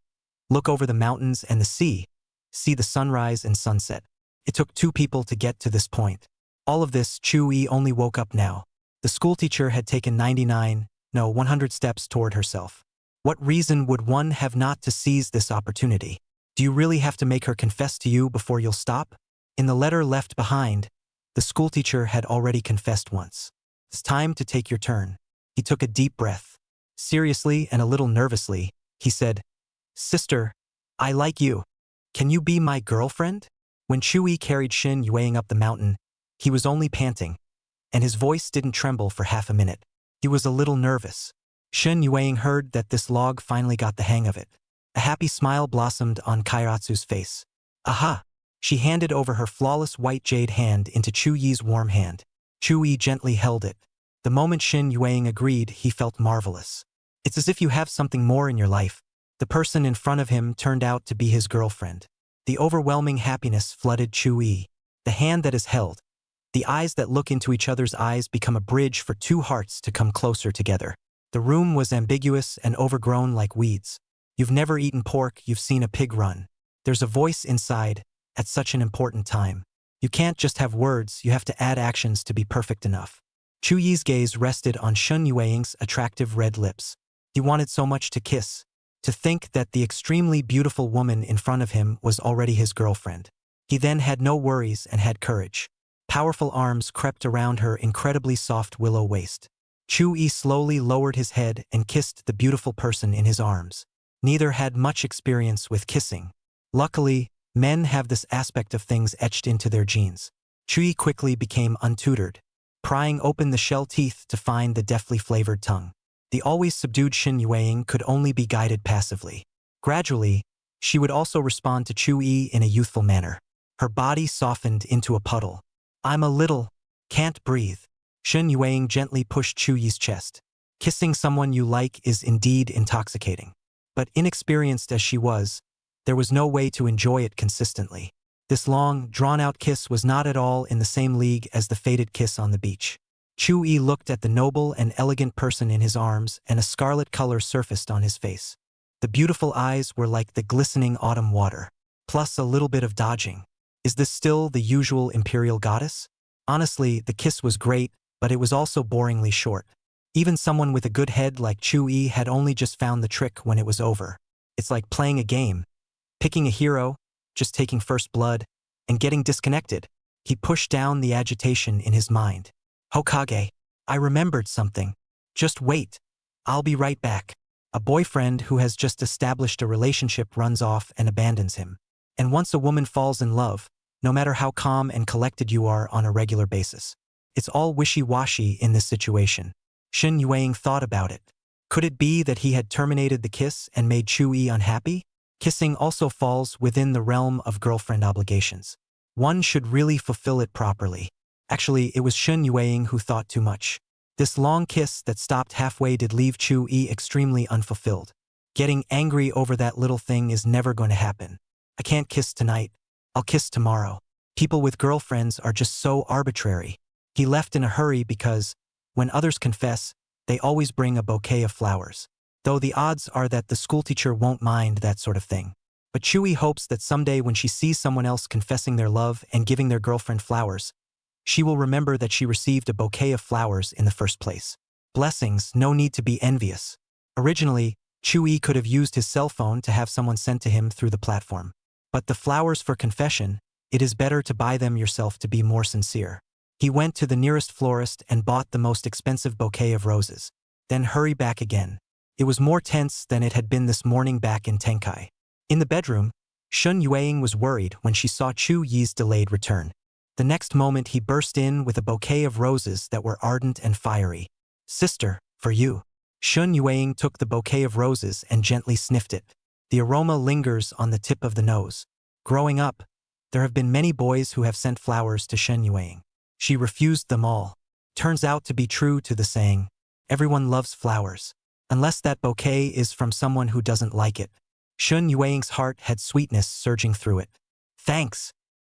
Look over the mountains and the sea. See the sunrise and sunset. It took 2 people to get to this point. All of this, Chu-yi only woke up now. The schoolteacher had taken 100 steps toward herself. What reason would one have not to seize this opportunity? Do you really have to make her confess to you before you'll stop? In the letter left behind, the schoolteacher had already confessed once. It's time to take your turn. He took a deep breath. Seriously and a little nervously, he said, "Sister, I like you. Can you be my girlfriend?" When Chu-yi carried Shin Yueying up the mountain, he was only panting, and his voice didn't tremble for half a minute. He was a little nervous. Shin Yueying heard that this log finally got the hang of it. A happy smile blossomed on Kairatsu's face. Aha! She handed over her flawless white jade hand into Chu-yi's warm hand. Chu-yi gently held it. The moment Shin Yueying agreed, he felt marvelous. It's as if you have something more in your life. The person in front of him turned out to be his girlfriend. The overwhelming happiness flooded Chu-yi. The hand that is held, the eyes that look into each other's eyes become a bridge for two hearts to come closer together. The room was ambiguous and overgrown like weeds. You've never eaten pork, you've seen a pig run. There's a voice inside at such an important time. You can't just have words, you have to add actions to be perfect enough. Chu-yi's gaze rested on Shin Yueying's attractive red lips. He wanted so much to kiss, to think that the extremely beautiful woman in front of him was already his girlfriend. He then had no worries and had courage. Powerful arms crept around her incredibly soft willow waist. Chu-yi slowly lowered his head and kissed the beautiful person in his arms. Neither had much experience with kissing. Luckily, men have this aspect of things etched into their genes. Chu-yi quickly became untutored, prying open the shell teeth to find the deftly flavored tongue. The always subdued Shin Yueying could only be guided passively. Gradually, she would also respond to Chu-yi in a youthful manner. Her body softened into a puddle. "I'm a little, can't breathe." Shin Yueying gently pushed Chu-yi's chest. Kissing someone you like is indeed intoxicating. But inexperienced as she was, there was no way to enjoy it consistently. This long, drawn-out kiss was not at all in the same league as the fated kiss on the beach. Chu-yi looked at the noble and elegant person in his arms, and a scarlet color surfaced on his face. The beautiful eyes were like the glistening autumn water, plus a little bit of dodging. Is this still the usual imperial goddess? Honestly, the kiss was great, but it was also boringly short. Even someone with a good head like Chu-yi had only just found the trick when it was over. It's like playing a game, picking a hero, just taking first blood, and getting disconnected. He pushed down the agitation in his mind. "Hokage, I remembered something. Just wait. I'll be right back." A boyfriend who has just established a relationship runs off and abandons him. And once a woman falls in love, no matter how calm and collected you are on a regular basis, it's all wishy-washy in this situation. Shin Yueying thought about it. Could it be that he had terminated the kiss and made Chu-yi unhappy? Kissing also falls within the realm of girlfriend obligations. One should really fulfill it properly. Actually, it was Shin Yueying who thought too much. This long kiss that stopped halfway did leave Chu-yi extremely unfulfilled. Getting angry over that little thing is never going to happen. I can't kiss tonight. I'll kiss tomorrow. People with girlfriends are just so arbitrary. He left in a hurry because, when others confess, they always bring a bouquet of flowers. Though the odds are that the schoolteacher won't mind that sort of thing. But Chu-yi hopes that someday when she sees someone else confessing their love and giving their girlfriend flowers, she will remember that she received a bouquet of flowers in the first place. Blessings, no need to be envious. Originally, Chu-yi could have used his cell phone to have someone sent to him through the platform. But the flowers for confession, it is better to buy them yourself to be more sincere. He went to the nearest florist and bought the most expensive bouquet of roses. Then hurry back again. It was more tense than it had been this morning back in Tenkai. In the bedroom, Shin Yueying was worried when she saw Chu-yi's delayed return. The next moment he burst in with a bouquet of roses that were ardent and fiery. "Sister, for you." Shin Yueying took the bouquet of roses and gently sniffed it. The aroma lingers on the tip of the nose. Growing up, there have been many boys who have sent flowers to Shin Yueying. She refused them all. Turns out to be true to the saying, everyone loves flowers, unless that bouquet is from someone who doesn't like it. Shin Yueying's heart had sweetness surging through it. "Thanks."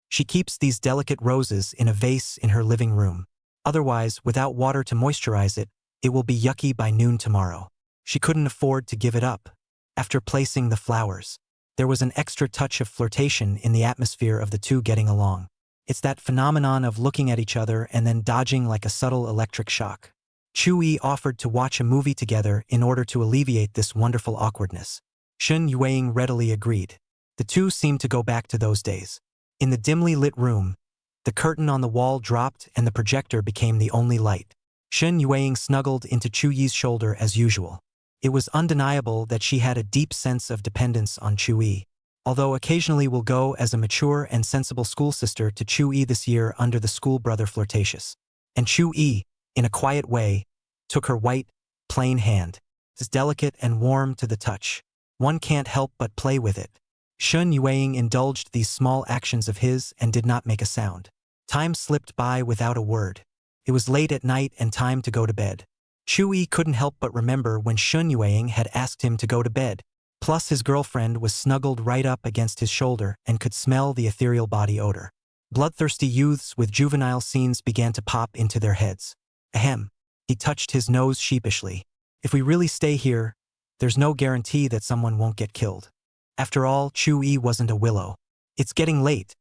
She keeps these delicate roses in a vase in her living room. Otherwise, without water to moisturize it, it will be yucky by noon tomorrow. She couldn't afford to give it up. After placing the flowers, there was an extra touch of flirtation in the atmosphere of the two getting along. It's that phenomenon of looking at each other and then dodging like a subtle electric shock. Chu-yi offered to watch a movie together in order to alleviate this wonderful awkwardness. Shin Yueying readily agreed. The two seemed to go back to those days. In the dimly lit room, the curtain on the wall dropped and the projector became the only light. Shin Yueying snuggled into Chu-yi's shoulder as usual. It was undeniable that she had a deep sense of dependence on Chu-yi. Although occasionally will go as a mature and sensible school sister to Chu-yi this year under the school brother flirtatious. And Chu-yi, in a quiet way, took her white, plain hand. It's delicate and warm to the touch. One can't help but play with it. Shun Yueying indulged these small actions of his and did not make a sound. Time slipped by without a word. It was late at night and time to go to bed. Chu-yi couldn't help but remember when Shun Yueying had asked him to go to bed. Plus his girlfriend was snuggled right up against his shoulder and could smell the ethereal body odor. Bloodthirsty youths with juvenile scenes began to pop into their heads. Ahem. He touched his nose sheepishly. If we really stay here, there's no guarantee that someone won't get killed. After all, Chu-yi wasn't a willow. It's getting late.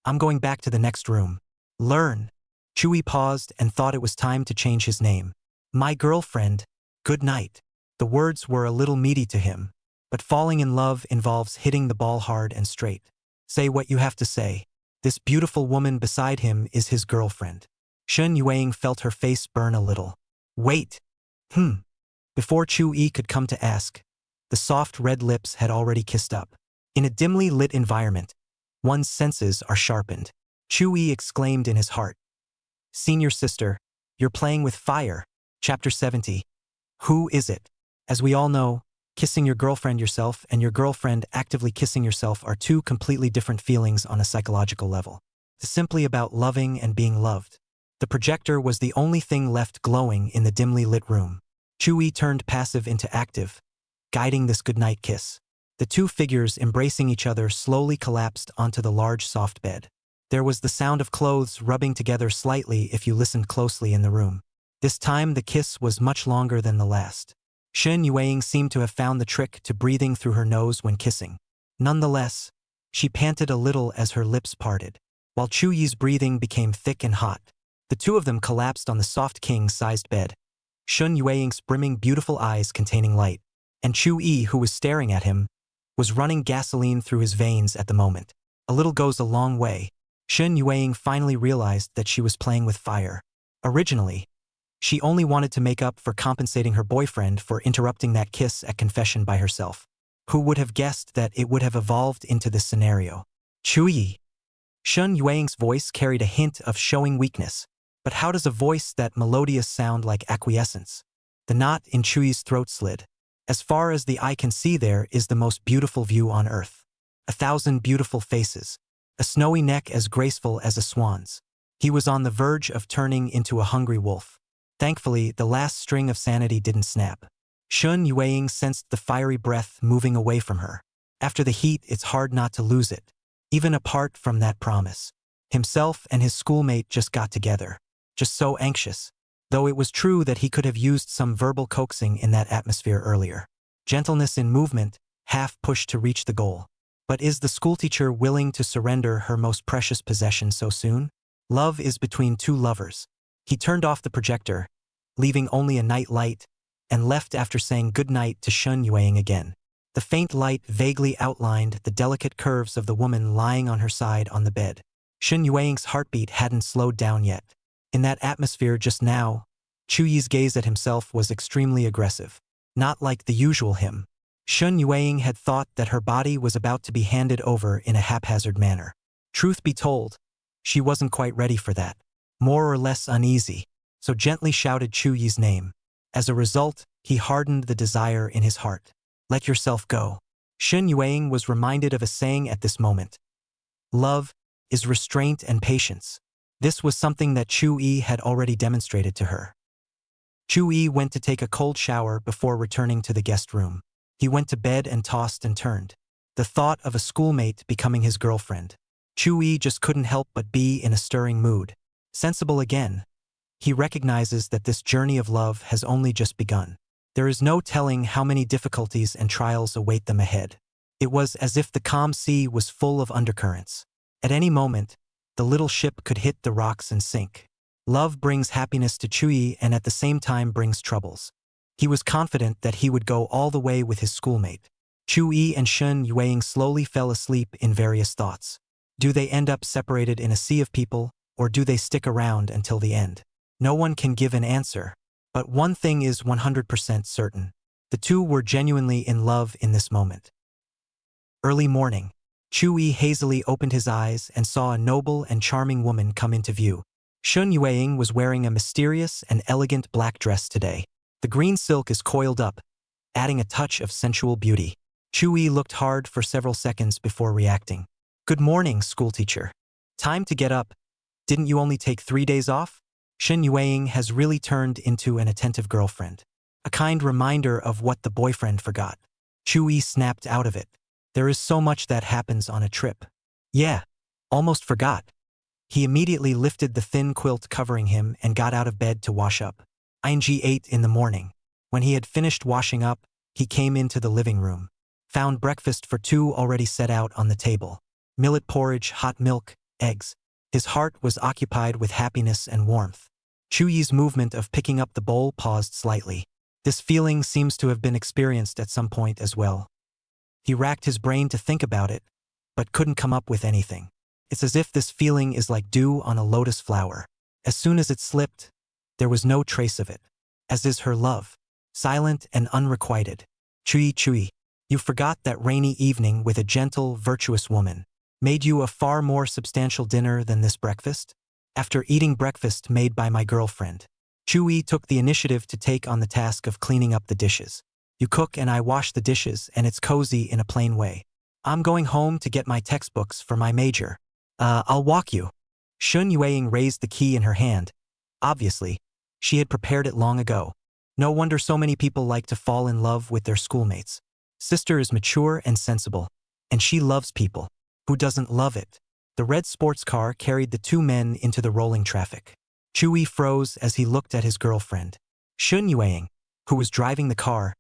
I'm going back to the next room. Learn. Chu-yi paused and thought it was time to change his name. My girlfriend, good night. The words were a little meaty to him, but falling in love involves hitting the ball hard and straight. Say what you have to say. This beautiful woman beside him is his girlfriend. Shun Yueying felt her face burn a little. Wait. Before Chu-yi could come to ask, the soft red lips had already kissed up. In a dimly lit environment, one's senses are sharpened. Chu-yi exclaimed in his heart. Senior sister, you're playing with fire. Chapter 70. Who is it? As we all know, kissing your girlfriend yourself and your girlfriend actively kissing yourself are two completely different feelings on a psychological level. It's simply about loving and being loved. The projector was the only thing left glowing in the dimly lit room. Chu-yi turned passive into active, guiding this goodnight kiss. The two figures embracing each other slowly collapsed onto the large soft bed. There was the sound of clothes rubbing together slightly if you listened closely in the room. This time the kiss was much longer than the last. Shun Yueying seemed to have found the trick to breathing through her nose when kissing. Nonetheless, she panted a little as her lips parted. While Chu-yi's breathing became thick and hot, the two of them collapsed on the soft king-sized bed. Shun Yueying's brimming beautiful eyes containing light, and Chu-yi, who was staring at him, was running gasoline through his veins at the moment. A little goes a long way. Shun Yueying finally realized that she was playing with fire. Originally, she only wanted to make up for compensating her boyfriend for interrupting that kiss at confession by herself. Who would have guessed that it would have evolved into this scenario? Chu-yi. Shun Yueying's voice carried a hint of showing weakness. But how does a voice that melodious sound like acquiescence? The knot in Chu-yi's throat slid. As far as the eye can see, there is the most beautiful view on earth. 1,000 beautiful faces. A snowy neck as graceful as a swan's. He was on the verge of turning into a hungry wolf. Thankfully, the last string of sanity didn't snap. Shun Yueying sensed the fiery breath moving away from her. After the heat, it's hard not to lose it. Even apart from that promise. Himself and his schoolmate just got together. Just so anxious. Though it was true that he could have used some verbal coaxing in that atmosphere earlier. Gentleness in movement, half pushed to reach the goal. But is the schoolteacher willing to surrender her most precious possession so soon? Love is between two lovers. He turned off the projector, leaving only a night light, and left after saying good night to Shun Yueying again. The faint light vaguely outlined the delicate curves of the woman lying on her side on the bed. Shun Yueying's heartbeat hadn't slowed down yet. In that atmosphere just now, Chu-yi's gaze at himself was extremely aggressive. Not like the usual him. Shun Yueying had thought that her body was about to be handed over in a haphazard manner. Truth be told, she wasn't quite ready for that. More or less uneasy, so gently shouted Chu-yi's name. As a result, he hardened the desire in his heart. Let yourself go. Shun Yueying was reminded of a saying at this moment. Love is restraint and patience. This was something that Chu-yi had already demonstrated to her. Chu-yi went to take a cold shower before returning to the guest room. He went to bed and tossed and turned. The thought of a schoolmate becoming his girlfriend. Chu-yi just couldn't help but be in a stirring mood. Sensible again. He recognizes that this journey of love has only just begun. There is no telling how many difficulties and trials await them ahead. It was as if the calm sea was full of undercurrents. At any moment, the little ship could hit the rocks and sink. Love brings happiness to Chu-yi and at the same time brings troubles. He was confident that he would go all the way with his schoolmate. Chu-yi and Shun Yueying slowly fell asleep in various thoughts. Do they end up separated in a sea of people, or do they stick around until the end? No one can give an answer. But one thing is 100% certain. The two were genuinely in love in this moment. Early morning. Chu-yi hazily opened his eyes and saw a noble and charming woman come into view. Shun Yueying was wearing a mysterious and elegant black dress today. The green silk is coiled up, adding a touch of sensual beauty. Chu-yi looked hard for several seconds before reacting. Good morning, schoolteacher. Time to get up. Didn't you only take 3 days off? Shun Yueying has really turned into an attentive girlfriend. A kind reminder of what the boyfriend forgot. Chu-yi snapped out of it. There is so much that happens on a trip. Yeah, almost forgot. He immediately lifted the thin quilt covering him and got out of bed to wash up. Ing 8 in the morning. When he had finished washing up, he came into the living room. Found breakfast for two already set out on the table. Millet porridge, hot milk, eggs. His heart was occupied with happiness and warmth. Chu-yi's movement of picking up the bowl paused slightly. This feeling seems to have been experienced at some point as well. He racked his brain to think about it, but couldn't come up with anything. It's as if this feeling is like dew on a lotus flower. As soon as it slipped, there was no trace of it. As is her love, silent and unrequited. Chui, you forgot that rainy evening with a gentle, virtuous woman. Made you a far more substantial dinner than this breakfast? After eating breakfast made by my girlfriend, Chui took the initiative to take on the task of cleaning up the dishes. You cook and I wash the dishes, and it's cozy in a plain way. I'm going home to get my textbooks for my major. I'll walk you. Shun Yueying raised the key in her hand. Obviously, she had prepared it long ago. No wonder so many people like to fall in love with their schoolmates. Sister is mature and sensible, and she loves people. Who doesn't love it? The red sports car carried the two men into the rolling traffic. Chui froze as he looked at his girlfriend. Shun Yueying, who was driving the car,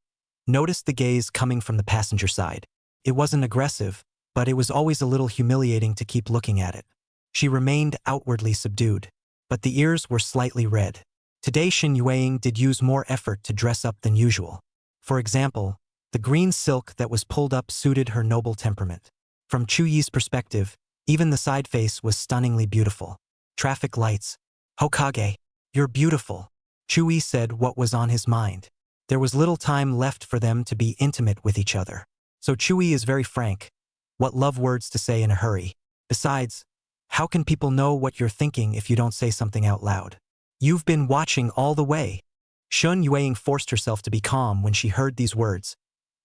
noticed the gaze coming from the passenger side. It wasn't aggressive, but it was always a little humiliating to keep looking at it. She remained outwardly subdued, but the ears were slightly red. Today Shun Yueying did use more effort to dress up than usual. For example, the green silk that was pulled up suited her noble temperament. From Chu-yi's perspective, even the side face was stunningly beautiful. Traffic lights. Hokage, you're beautiful. Chu-yi said what was on his mind. There was little time left for them to be intimate with each other. So Chu-yi is very frank. What love words to say in a hurry. Besides, how can people know what you're thinking if you don't say something out loud? You've been watching all the way. Shun Yueying forced herself to be calm when she heard these words,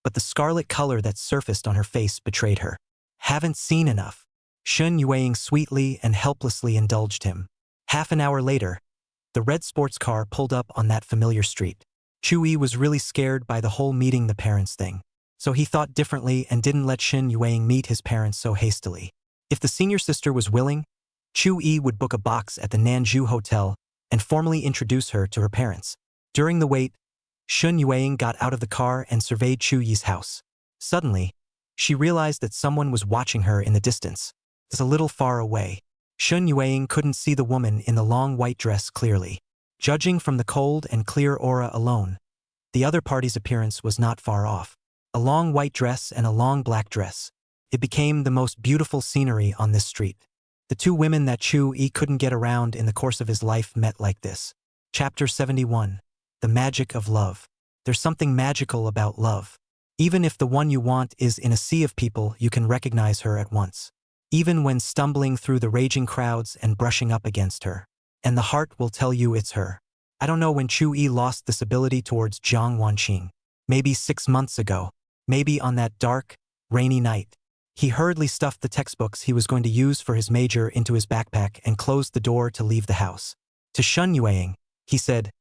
but the scarlet color that surfaced on her face betrayed her. Haven't seen enough. Shun Yueying sweetly and helplessly indulged him. Half an hour later, the red sports car pulled up on that familiar street. Chu-yi was really scared by the whole meeting the parents thing, so he thought differently and didn't let Shun Yueying meet his parents so hastily. If the senior sister was willing, Chu-yi would book a box at the Nanju Hotel and formally introduce her to her parents. During the wait, Shun Yueying got out of the car and surveyed Chu-yi's house. Suddenly, she realized that someone was watching her in the distance. It's a little far away. Shun Yueying couldn't see the woman in the long white dress clearly. Judging from the cold and clear aura alone, the other party's appearance was not far off. A long white dress and a long black dress. It became the most beautiful scenery on this street. The two women that Chu-yi couldn't get around in the course of his life met like this. Chapter 71. The Magic of Love. There's something magical about love. Even if the one you want is in a sea of people, you can recognize her at once. Even when stumbling through the raging crowds and brushing up against her. And the heart will tell you it's her. I don't know when Chu-yi lost this ability towards Jiang Wanqing. Maybe 6 months ago. Maybe on that dark, rainy night. He hurriedly stuffed the textbooks he was going to use for his major into his backpack and closed the door to leave the house. To Shun Yueying, he said,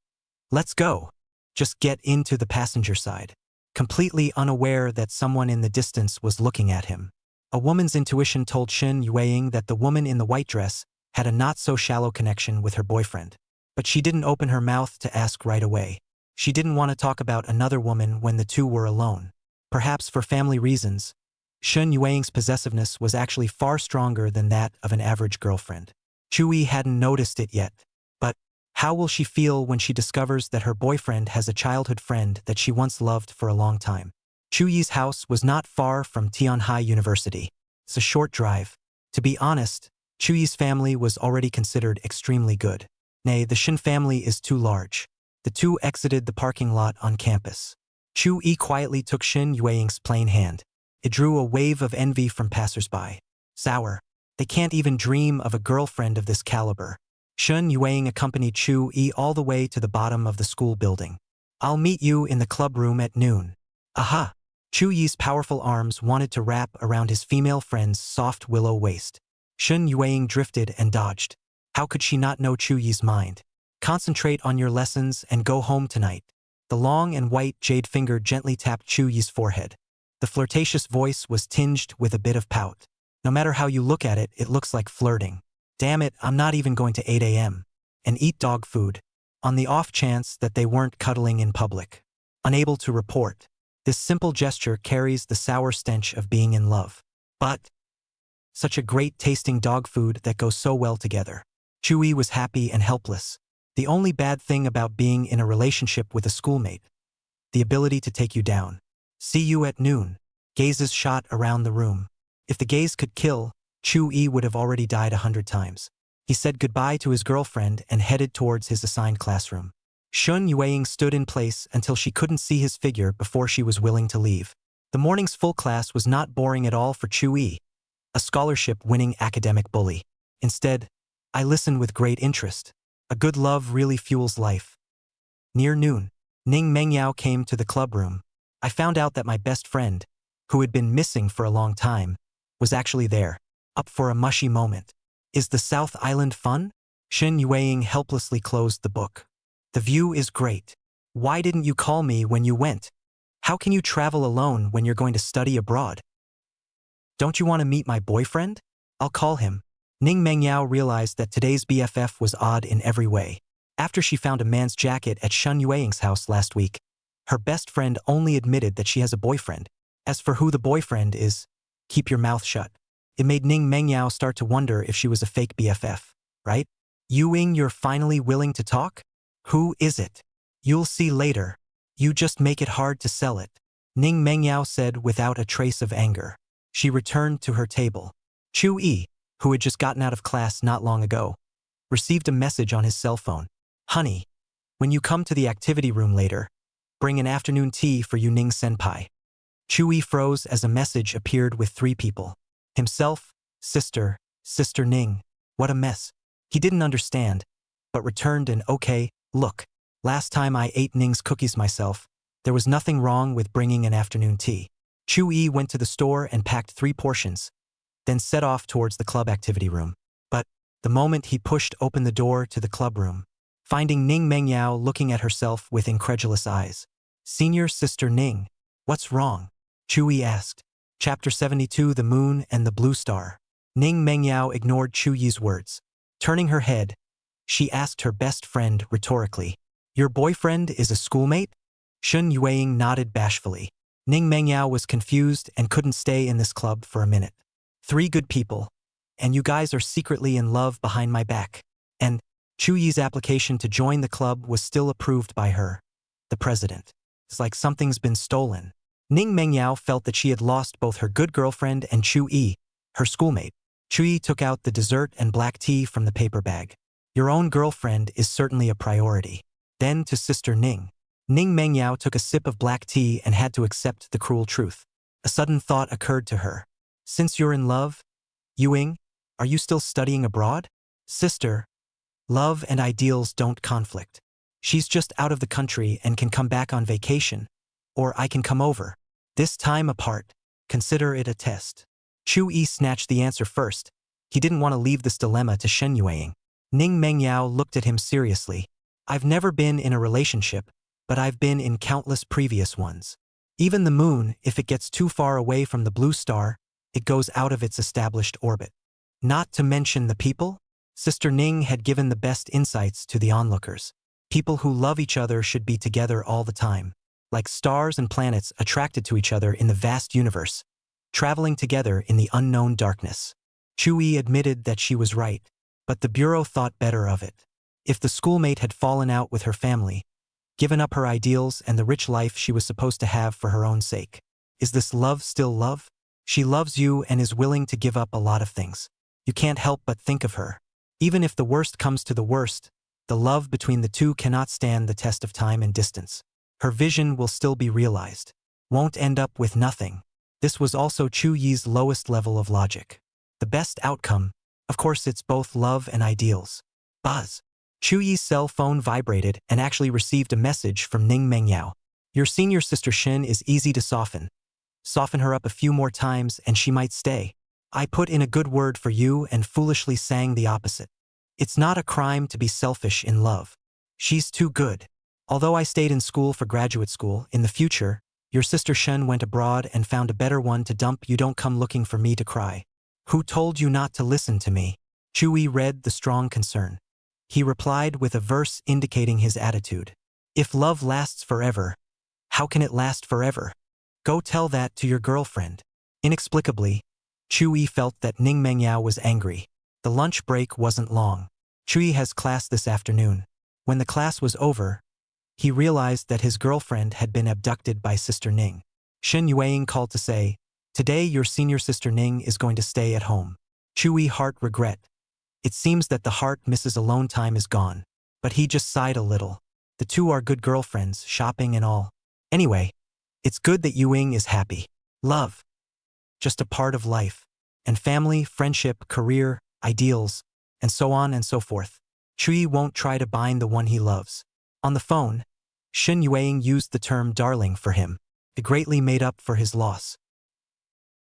"Let's go. Just get into the passenger side." Completely unaware that someone in the distance was looking at him. A woman's intuition told Shun Yueying that the woman in the white dress had a not-so-shallow connection with her boyfriend. But she didn't open her mouth to ask right away. She didn't want to talk about another woman when the two were alone. Perhaps for family reasons, Shun Yueying's possessiveness was actually far stronger than that of an average girlfriend. Chu-yi hadn't noticed it yet. But how will she feel when she discovers that her boyfriend has a childhood friend that she once loved for a long time? Chu-yi's house was not far from Tianhai University. It's a short drive. To be honest, Chu-yi's family was already considered extremely good. Nay, the Shin family is too large. The two exited the parking lot on campus. Chu-yi quietly took Shin Yueying's plain hand. It drew a wave of envy from passersby. Sour. They can't even dream of a girlfriend of this caliber. Shin Yueying accompanied Chu-yi all the way to the bottom of the school building. I'll meet you in the club room at noon. Aha! Chu-yi's powerful arms wanted to wrap around his female friend's soft willow waist. Shin Yueying drifted and dodged. How could she not know Chu-yi's mind? Concentrate on your lessons and go home tonight. The long and white jade finger gently tapped Chu-yi's forehead. The flirtatious voice was tinged with a bit of pout. No matter how you look at it, it looks like flirting. Damn it, I'm not even going to 8 a.m. and eat dog food. On the off chance that they weren't cuddling in public. Unable to report. This simple gesture carries the sour stench of being in love. But such a great tasting dog food that goes so well together. Chu-yi was happy and helpless. The only bad thing about being in a relationship with a schoolmate. The ability to take you down. See you at noon. Gazes shot around the room. If the gaze could kill, Chu-yi would have already died 100 times. He said goodbye to his girlfriend and headed towards his assigned classroom. Shin Yueying stood in place until she couldn't see his figure before she was willing to leave. The morning's full class was not boring at all for Chu-yi, a scholarship-winning academic bully. Instead, I listened with great interest. A good love really fuels life. Near noon, Ning Mengyao came to the clubroom. I found out that my best friend, who had been missing for a long time, was actually there, up for a mushy moment. Is the South Island fun? Shin Yueying helplessly closed the book. The view is great. Why didn't you call me when you went? How can you travel alone when you're going to study abroad? Don't you want to meet my boyfriend? I'll call him. Ning Mengyao realized that today's BFF was odd in every way. After she found a man's jacket at Shin Yueying's house last week, her best friend only admitted that she has a boyfriend. As for who the boyfriend is, keep your mouth shut. It made Ning Mengyao start to wonder if she was a fake BFF, right? Yueying, you're finally willing to talk? Who is it? You'll see later. You just make it hard to sell it. Ning Mengyao said without a trace of anger. She returned to her table. Chu-yi, who had just gotten out of class not long ago, received a message on his cell phone. Honey, when you come to the activity room later, bring an afternoon tea for you Ning senpai. Chu-yi froze as a message appeared with 3 people. Himself, Sister Ning. What a mess. He didn't understand, but returned an okay, look. Last time I ate Ning's cookies myself, there was nothing wrong with bringing an afternoon tea. Chu-yi went to the store and packed 3 portions, then set off towards the club activity room. But the moment he pushed open the door to the club room, finding Ning Mengyao looking at herself with incredulous eyes. Senior Sister Ning, what's wrong? Chu-yi asked. Chapter 72, The Moon and the Blue Star. Ning Mengyao ignored Chu-yi's words. Turning her head, she asked her best friend rhetorically, your boyfriend is a schoolmate? Shin Yueying nodded bashfully. Ning Mengyao was confused and couldn't stay in this club for a minute. 3 good people, and you guys are secretly in love behind my back. And Chu-yi's application to join the club was still approved by her, the president. It's like something's been stolen. Ning Mengyao felt that she had lost both her good girlfriend and Chu-yi, her schoolmate. Chu-yi took out the dessert and black tea from the paper bag. Your own girlfriend is certainly a priority. Then to Sister Ning. Ning Mengyao took a sip of black tea and had to accept the cruel truth. A sudden thought occurred to her. Since you're in love, Yueying, are you still studying abroad? Sister, love and ideals don't conflict. She's just out of the country and can come back on vacation. Or I can come over. This time apart. Consider it a test. Chu-yi snatched the answer first. He didn't want to leave this dilemma to Shin Yueying. Ning Mengyao looked at him seriously. I've never been in a relationship, but I've been in countless previous ones. Even the moon, if it gets too far away from the blue star, it goes out of its established orbit. Not to mention the people? Sister Ning had given the best insights to the onlookers. People who love each other should be together all the time. Like stars and planets attracted to each other in the vast universe, traveling together in the unknown darkness. Chu-yi admitted that she was right, but the bureau thought better of it. If the schoolmate had fallen out with her family, given up her ideals and the rich life she was supposed to have for her own sake, is this love still love? She loves you and is willing to give up a lot of things. You can't help but think of her. Even if the worst comes to the worst, the love between the two cannot stand the test of time and distance. Her vision will still be realized. Won't end up with nothing. This was also Chu Yi's lowest level of logic. The best outcome, of course, it's both love and ideals. Buzz. Chu Yi's cell phone vibrated and actually received a message from Ning Mengyao. Your senior sister Shin is easy to soften. Soften her up a few more times and she might stay. I put in a good word for you and foolishly sang the opposite. It's not a crime to be selfish in love. She's too good. Although I stayed in school for graduate school, in the future, your sister Shen went abroad and found a better one to dump. You don't come looking for me to cry. Who told you not to listen to me? Chu Yi read the strong concern. He replied with a verse indicating his attitude. If love lasts forever, how can it last forever? Go tell that to your girlfriend. Inexplicably, Chu Yi felt that Ning Mengyao was angry. The lunch break wasn't long. Chu Yi has class this afternoon. When the class was over, he realized that his girlfriend had been abducted by Sister Ning. Shen Yueying called to say, today your senior sister Ning is going to stay at home. Chu Yi heart regret. It seems that the heart misses alone time is gone. But he just sighed a little. The two are good girlfriends, shopping and all. Anyway, it's good that Yueying is happy. Love. Just a part of life. And family, friendship, career, ideals, and so on and so forth. Chu Yi won't try to bind the one he loves. On the phone, Shen Yueying used the term darling for him. It greatly made up for his loss.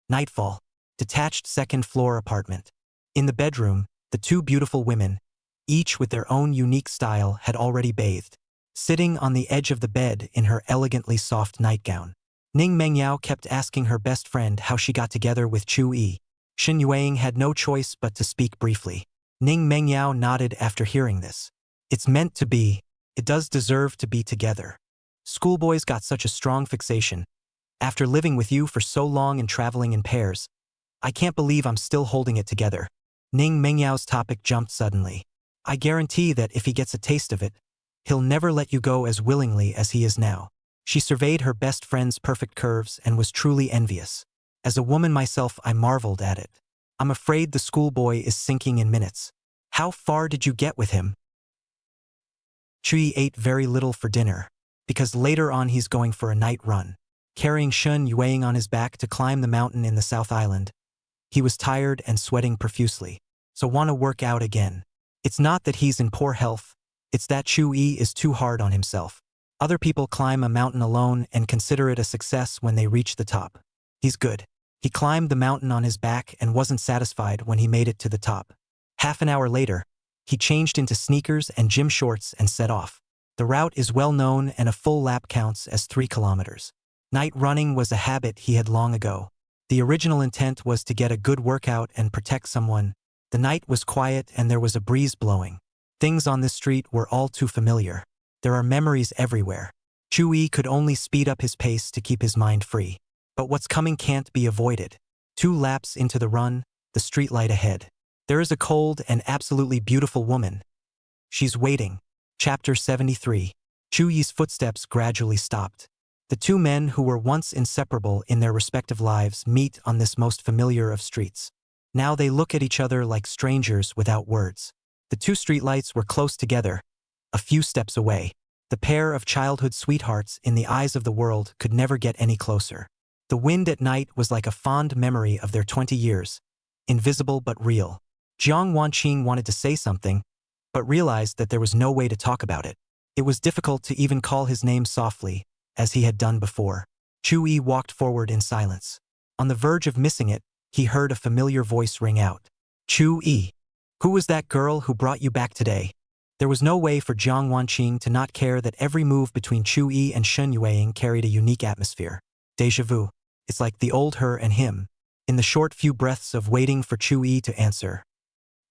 Nightfall. Detached second-floor apartment. In the bedroom, the two beautiful women, each with their own unique style, had already bathed. Sitting on the edge of the bed in her elegantly soft nightgown, Ning Mengyao kept asking her best friend how she got together with Chu Yi. Shen Yueying had no choice but to speak briefly. Ning Mengyao nodded after hearing this. It's meant to be. It does deserve to be together. Schoolboys got such a strong fixation. After living with you for so long and traveling in pairs, I can't believe I'm still holding it together. Ning Mengyao's topic jumped suddenly. I guarantee that if he gets a taste of it, he'll never let you go as willingly as he is now. She surveyed her best friend's perfect curves and was truly envious. As a woman myself, I marveled at it. I'm afraid the schoolboy is sinking in minutes. How far did you get with him? Chu Yi ate very little for dinner, because later on he's going for a night run, carrying Shen Yueying on his back to climb the mountain in the South Island. He was tired and sweating profusely, so want to work out again. It's not that he's in poor health, it's that Chu Yi is too hard on himself. Other people climb a mountain alone and consider it a success when they reach the top. He's good. He climbed the mountain on his back and wasn't satisfied when he made it to the top. Half an hour later, he changed into sneakers and gym shorts and set off. The route is well known and a full lap counts as 3 kilometers. Night running was a habit he had long ago. The original intent was to get a good workout and protect someone. The night was quiet and there was a breeze blowing. Things on this street were all too familiar. There are memories everywhere. Chu Yi could only speed up his pace to keep his mind free. But what's coming can't be avoided. 2 laps into the run, the streetlight ahead. There is a cold and absolutely beautiful woman. She's waiting. Chapter 73. Chu Yi's footsteps gradually stopped. The 2 men who were once inseparable in their respective lives meet on this most familiar of streets. Now they look at each other like strangers without words. The 2 streetlights were close together, a few steps away. The pair of childhood sweethearts in the eyes of the world could never get any closer. The wind at night was like a fond memory of their 20 years, invisible but real. Jiang Wanqing wanted to say something, but realized that there was no way to talk about it. It was difficult to even call his name softly, as he had done before. Chu Yi walked forward in silence. On the verge of missing it, he heard a familiar voice ring out. Chu Yi. Who was that girl who brought you back today? There was no way for Jiang Wanqing to not care that every move between Chu Yi and Shen Yueying carried a unique atmosphere. Déjà vu. It's like the old her and him. In the short few breaths of waiting for Chu Yi to answer,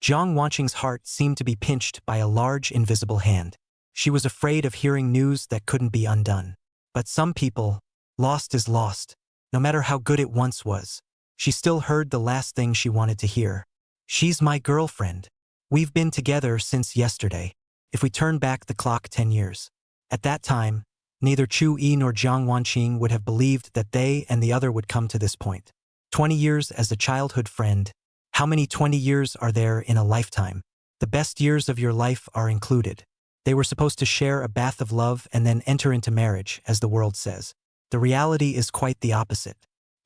Jiang Wanqing's heart seemed to be pinched by a large invisible hand. She was afraid of hearing news that couldn't be undone. But some people, lost is lost. No matter how good it once was, she still heard the last thing she wanted to hear. She's my girlfriend. We've been together since yesterday. If we turn back the clock 10 years. At that time, neither Chu Yi nor Jiang Wanqing would have believed that they and the other would come to this point. 20 years as a childhood friend. How many 20 years are there in a lifetime? The best years of your life are included. They were supposed to share a bath of love and then enter into marriage, as the world says. The reality is quite the opposite.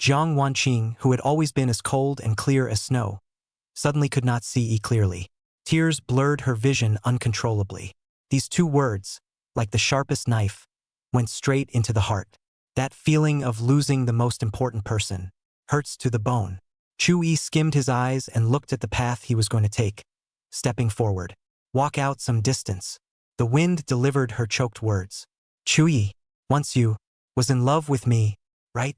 Jiang Wanqing, who had always been as cold and clear as snow, suddenly could not see clearly. Tears blurred her vision uncontrollably. These two words, like the sharpest knife, went straight into the heart. That feeling of losing the most important person hurts to the bone. Chu-yi skimmed his eyes and looked at the path he was going to take, stepping forward. Walk out some distance. The wind delivered her choked words. Chu-yi, once you was in love with me, right?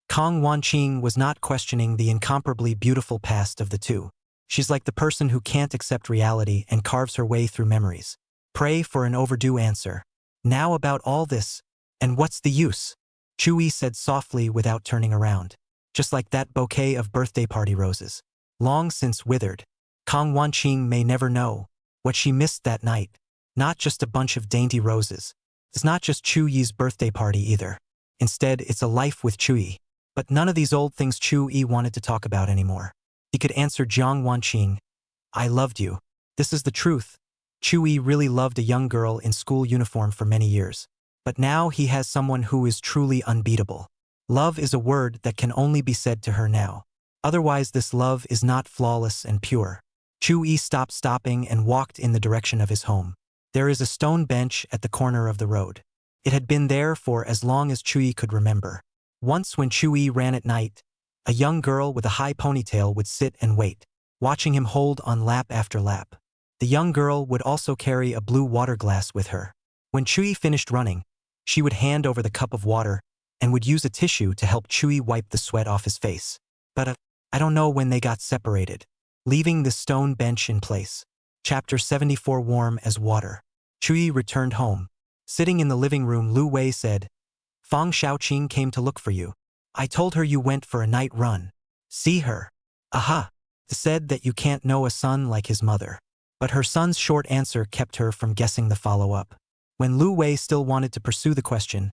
Kang Wanqing was not questioning the incomparably beautiful past of the two. She's like the person who can't accept reality and carves her way through memories. Pray for an overdue answer. Now about all this, and what's the use? Chu-yi said softly without turning around. Just like that bouquet of birthday party roses. Long since withered. Kang Wanqing may never know what she missed that night. Not just a bunch of dainty roses. It's not just Chu-yi's birthday party either. Instead, it's a life with Chu-yi. But none of these old things Chu-yi wanted to talk about anymore. He could answer Jiang Wanqing, I loved you. This is the truth. Chu-yi really loved a young girl in school uniform for many years. But now he has someone who is truly unbeatable. Love is a word that can only be said to her now. Otherwise, this love is not flawless and pure. Chu-yi stopped stopping and walked in the direction of his home. There is a stone bench at the corner of the road. It had been there for as long as Chu-yi could remember. Once when Chu-yi ran at night, a young girl with a high ponytail would sit and wait, watching him hold on lap after lap. The young girl would also carry a blue water glass with her. When Chu-yi finished running, she would hand over the cup of water and would use a tissue to help Chu-yi wipe the sweat off his face. But I don't know when they got separated. Leaving the stone bench in place. Chapter 74 Warm as Water. Chu-yi returned home. Sitting in the living room, Lu Wei said, Fang Xiaoqing came to look for you. I told her you went for a night run. See her. Aha. Said that you can't know a son like his mother. But her son's short answer kept her from guessing the follow-up. When Lu Wei still wanted to pursue the question,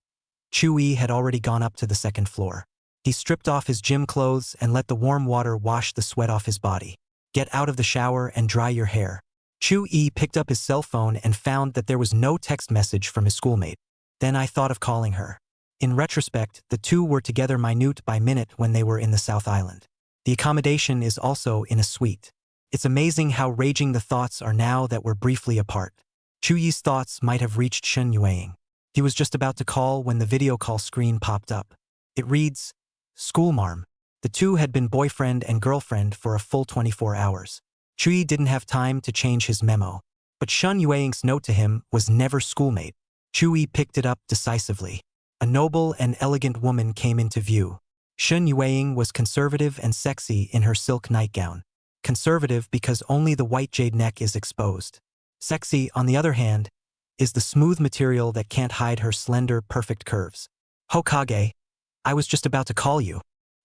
Chu-yi had already gone up to the second floor. He stripped off his gym clothes and let the warm water wash the sweat off his body. Get out of the shower and dry your hair. Chu-yi picked up his cell phone and found that there was no text message from his schoolmate. Then I thought of calling her. In retrospect, the two were together minute by minute when they were in the South Island. The accommodation is also in a suite. It's amazing how raging the thoughts are now that we're briefly apart. Chu-yi's thoughts might have reached Shen Yueing. He was just about to call when the video call screen popped up. It reads, Schoolmarm. The two had been boyfriend and girlfriend for a full 24 hours. Chu-yi didn't have time to change his memo. But Shen Yueing's note to him was never schoolmate. Chu-yi picked it up decisively. A noble and elegant woman came into view. Shen Yueing was conservative and sexy in her silk nightgown. Conservative because only the white jade neck is exposed. Sexy, on the other hand, is the smooth material that can't hide her slender, perfect curves. Hokage, I was just about to call you.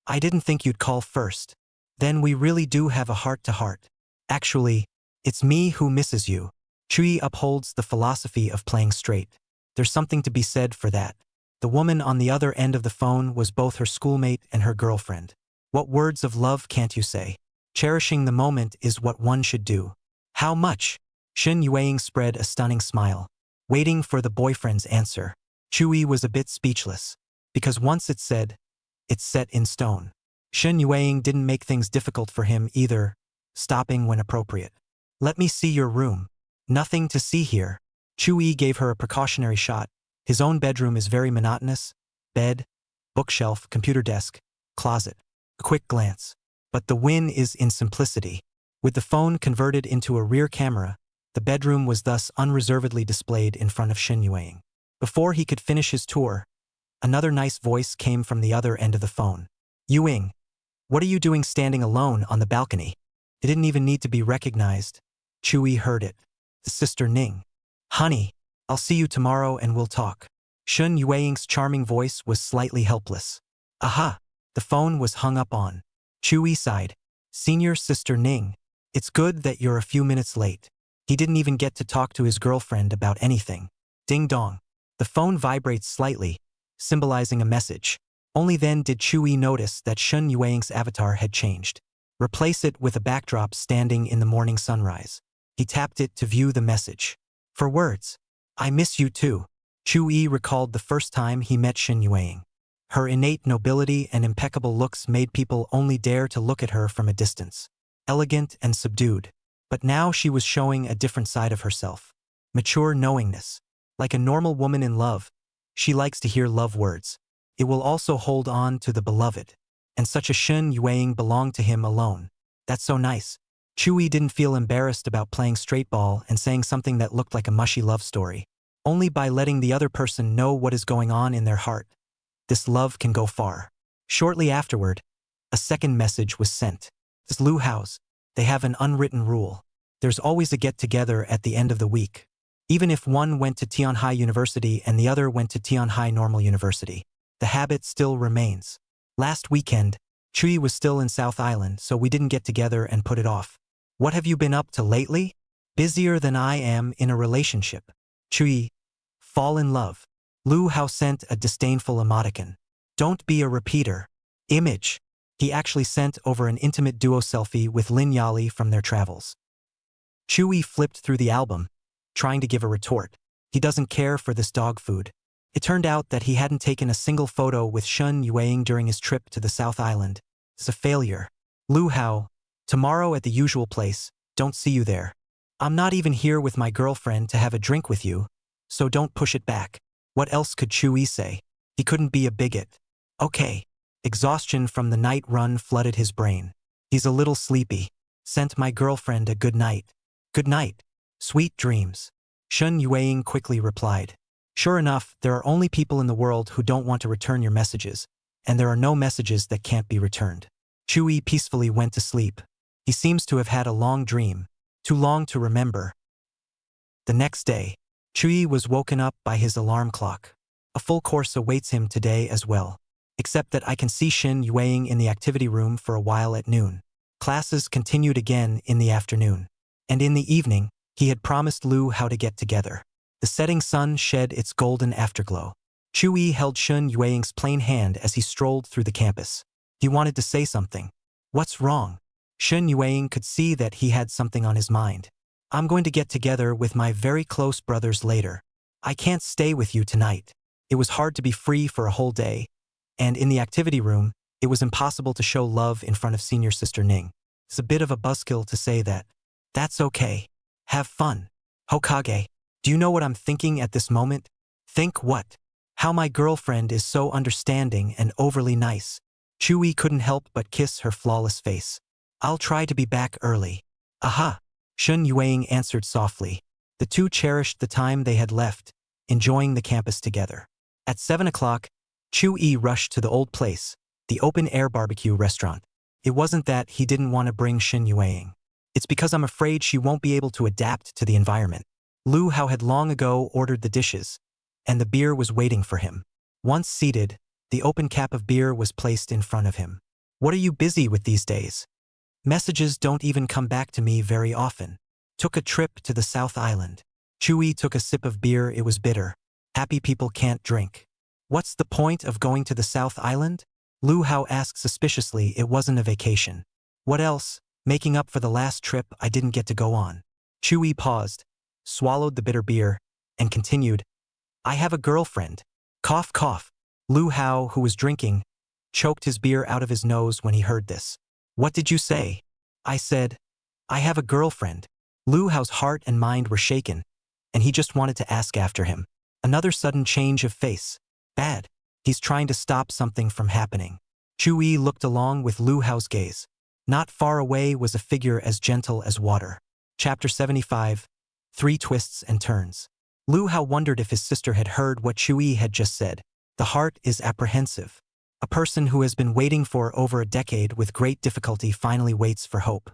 I didn't think you'd call first. Then we really do have a heart-to-heart. Actually, it's me who misses you. Chu-yi upholds the philosophy of playing straight. There's something to be said for that. The woman on the other end of the phone was both her schoolmate and her girlfriend. What words of love can't you say? Cherishing the moment is what one should do. How much? Shen Yueing spread a stunning smile, waiting for the boyfriend's answer. Chu-yi was a bit speechless, because once it's said, it's set in stone. Shen Yueing didn't make things difficult for him either, stopping when appropriate. Let me see your room. Nothing to see here. Chu-yi gave her a precautionary shot. His own bedroom is very monotonous. Bed, bookshelf, computer desk, closet. A quick glance. But the win is in simplicity. With the phone converted into a rear camera, the bedroom was thus unreservedly displayed in front of Shen Yueing. Before he could finish his tour, another nice voice came from the other end of the phone. Yuing, what are you doing standing alone on the balcony? It didn't even need to be recognized. Chu-yi heard it. The sister Ning. Honey, I'll see you tomorrow and we'll talk. Shen Yueing's charming voice was slightly helpless. Aha! The phone was hung up on. Chu-yi sighed. Senior Sister Ning, it's good that you're a few minutes late. He didn't even get to talk to his girlfriend about anything. Ding dong. The phone vibrates slightly, symbolizing a message. Only then did Chu-yi notice that Shen Yueing's avatar had changed. Replace it with a backdrop standing in the morning sunrise. He tapped it to view the message. For words. I miss you too. Chu-yi recalled the first time he met Shin Yuang. Her innate nobility and impeccable looks made people only dare to look at her from a distance. Elegant and subdued. But now she was showing a different side of herself. Mature knowingness. Like a normal woman in love, she likes to hear love words. It will also hold on to the beloved. And such a Shin Yuang belonged to him alone. That's so nice. Chu-yi didn't feel embarrassed about playing straight ball and saying something that looked like a mushy love story. Only by letting the other person know what is going on in their heart. This love can go far. Shortly afterward, a second message was sent. This Lu House, they have an unwritten rule. There's always a get-together at the end of the week. Even if one went to Tianhai University and the other went to Tianhai Normal University. The habit still remains. Last weekend, Chui was still in South Island, so we didn't get together and put it off. What have you been up to lately? Busier than I am in a relationship. Chui, fall in love. Lu Hao sent a disdainful emoticon. Don't be a repeater. Image. He actually sent over an intimate duo selfie with Lin Yali from their travels. Chui flipped through the album, trying to give a retort. He doesn't care for this dog food. It turned out that he hadn't taken a single photo with Shen Yuang during his trip to the South Island. It's a failure. Lu Hao, tomorrow at the usual place, don't see you there. I'm not even here with my girlfriend to have a drink with you, so don't push it back. What else could Chui say? He couldn't be a bigot. Okay. Exhaustion from the night run flooded his brain. He's a little sleepy. Sent my girlfriend a good night. Good night. Sweet dreams. Shen Yuang quickly replied. Sure enough, there are only people in the world who don't want to return your messages, and there are no messages that can't be returned. Chui peacefully went to sleep. He seems to have had a long dream, too long to remember. The next day, Chui was woken up by his alarm clock. A full course awaits him today as well. Except that I can see Shin Yuang in the activity room for a while at noon. Classes continued again in the afternoon. And in the evening, he had promised Lu how to get together. The setting sun shed its golden afterglow. Chui held Shin Yuang's plain hand as he strolled through the campus. He wanted to say something. What's wrong? Shin Yuang could see that he had something on his mind. I'm going to get together with my very close brothers later. I can't stay with you tonight. It was hard to be free for a whole day, and in the activity room, it was impossible to show love in front of senior sister Ning. It's a bit of a buzzkill to say that. That's okay. Have fun. Hokage, do you know what I'm thinking at this moment? Think what? How my girlfriend is so understanding and overly nice. Chui couldn't help but kiss her flawless face. I'll try to be back early. Aha! Shen Yuang answered softly. The two cherished the time they had left, enjoying the campus together. At 7 o'clock, Chu-yi rushed to the old place, the open-air barbecue restaurant. It wasn't that he didn't want to bring Shin Yuang. It's because I'm afraid she won't be able to adapt to the environment. Lu Hao had long ago ordered the dishes, and the beer was waiting for him. Once seated, the open cap of beer was placed in front of him. What are you busy with these days? Messages don't even come back to me very often. Took a trip to the South Island. Chui took a sip of beer. It was bitter. Happy people can't drink. What's the point of going to the South Island? Lu Hao asked suspiciously. It wasn't a vacation. What else? Making up for the last trip I didn't get to go on. Chui paused, swallowed the bitter beer, and continued. I have a girlfriend. Cough, cough. Lu Hao, who was drinking, choked his beer out of his nose when he heard this. What did you say? I said, I have a girlfriend. Lu Hao's heart and mind were shaken, and he just wanted to ask after him. Another sudden change of face. Bad. He's trying to stop something from happening. Chui looked along with Lu Hao's gaze. Not far away was a figure as gentle as water. Chapter 75. 3 Twists and Turns. Lu Hao wondered if his sister had heard what Chui had just said. The heart is apprehensive. A person who has been waiting for over a decade with great difficulty finally waits for hope.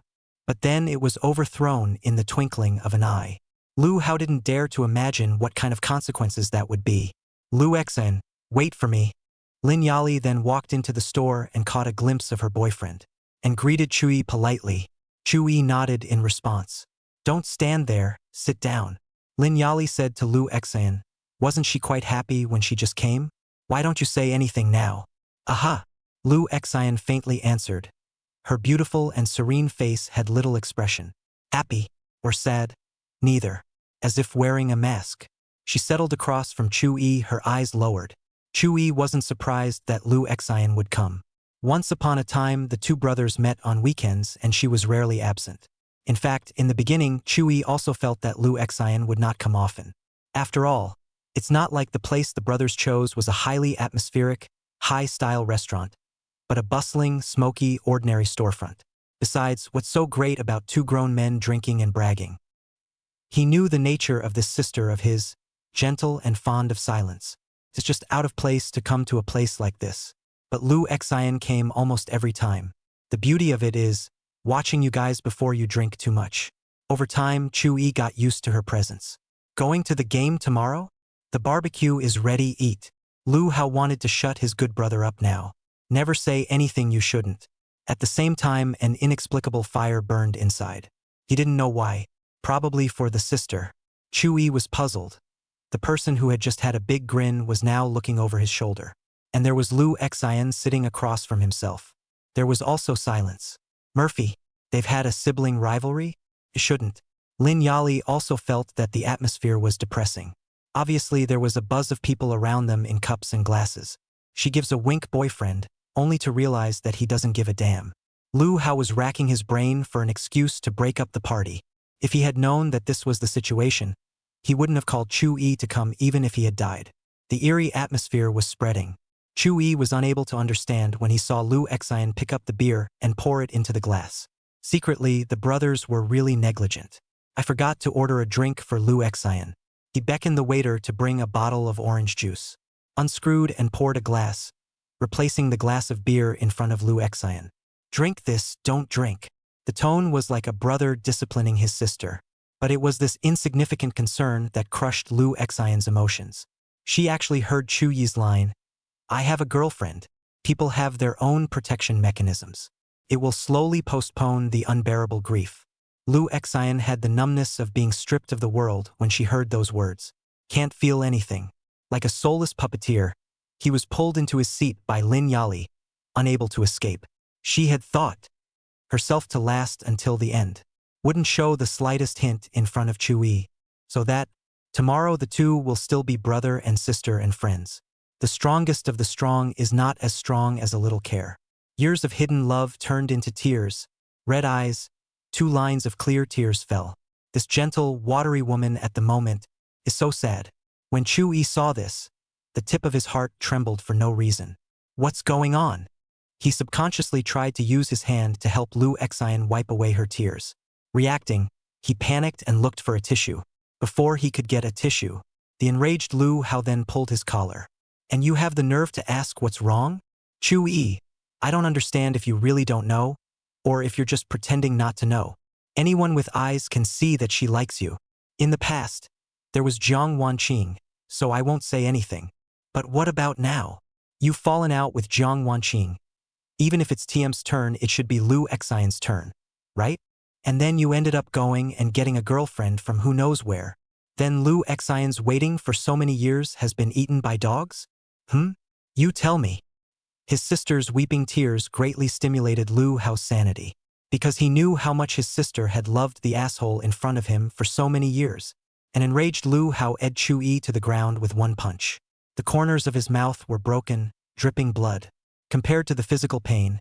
But then it was overthrown in the twinkling of an eye. Lu Hao didn't dare to imagine what kind of consequences that would be. Lu Xen, wait for me. Lin Yali then walked into the store and caught a glimpse of her boyfriend, and greeted Chui politely. Chui nodded in response. Don't stand there, sit down. Lin Yali said to Lu Xen. Wasn't she quite happy when she just came? Why don't you say anything now? Aha! Lu Xen faintly answered. Her beautiful and serene face had little expression. Happy or sad? Neither. As if wearing a mask. She settled across from Chu-yi, her eyes lowered. Chu-yi wasn't surprised that Lu Xian would come. Once upon a time, the two brothers met on weekends and she was rarely absent. In fact, in the beginning, Chu-yi also felt that Lu Xian would not come often. After all, it's not like the place the brothers chose was a highly atmospheric, high-style restaurant, but a bustling, smoky, ordinary storefront. Besides, what's so great about two grown men drinking and bragging? He knew the nature of this sister of his, gentle and fond of silence. It's just out of place to come to a place like this. But Lu Xian came almost every time. The beauty of it is, watching you guys before you drink too much. Over time, Chu-yi got used to her presence. Going to the game tomorrow? The barbecue is ready, eat. Lu Hao wanted to shut his good brother up now. Never say anything you shouldn't. At the same time, an inexplicable fire burned inside. He didn't know why. Probably for the sister. Chu-yi was puzzled. The person who had just had a big grin was now looking over his shoulder. And there was Lu Xian sitting across from himself. There was also silence. Murphy, they've had a sibling rivalry? It shouldn't. Lin Yali also felt that the atmosphere was depressing. Obviously, there was a buzz of people around them in cups and glasses. She gives a wink boyfriend, only to realize that he doesn't give a damn. Lu Hao was racking his brain for an excuse to break up the party. If he had known that this was the situation, he wouldn't have called Chu-yi to come even if he had died. The eerie atmosphere was spreading. Chu-yi was unable to understand when he saw Lu Xian pick up the beer and pour it into the glass. Secretly, the brothers were really negligent. I forgot to order a drink for Lu Xian. He beckoned the waiter to bring a bottle of orange juice. Unscrewed and poured a glass, replacing the glass of beer in front of Lu Xian. Drink this, don't drink. The tone was like a brother disciplining his sister. But it was this insignificant concern that crushed Lu Xian's emotions. She actually heard Chu-yi's line, I have a girlfriend. People have their own protection mechanisms. It will slowly postpone the unbearable grief. Lu Xian had the numbness of being stripped of the world when she heard those words. Can't feel anything. Like a soulless puppeteer, he was pulled into his seat by Lin Yali, unable to escape. She had thought herself to last until the end. Wouldn't show the slightest hint in front of Chu-yi. So that, tomorrow the two will still be brother and sister and friends. The strongest of the strong is not as strong as a little care. Years of hidden love turned into tears. Red eyes, 2 lines of clear tears fell. This gentle, watery woman at the moment is so sad. When Chu-yi saw this, the tip of his heart trembled for no reason. What's going on? He subconsciously tried to use his hand to help Lu Xian wipe away her tears. Reacting, he panicked and looked for a tissue. Before he could get a tissue, the enraged Lu Hao then pulled his collar. And you have the nerve to ask what's wrong? Chu-yi, I don't understand if you really don't know, or if you're just pretending not to know. Anyone with eyes can see that she likes you. In the past, there was Jiang Wanqing, so I won't say anything. But what about now? You've fallen out with Jiang Wanqing. Even if it's TM's turn, it should be Lu Xian's turn, right? And then you ended up going and getting a girlfriend from who knows where. Then Lu Xian's waiting for so many years has been eaten by dogs? You tell me. His sister's weeping tears greatly stimulated Lu Hao's sanity, because he knew how much his sister had loved the asshole in front of him for so many years. An enraged Lu Hao ed Chu-yi to the ground with one punch. The corners of his mouth were broken, dripping blood. Compared to the physical pain,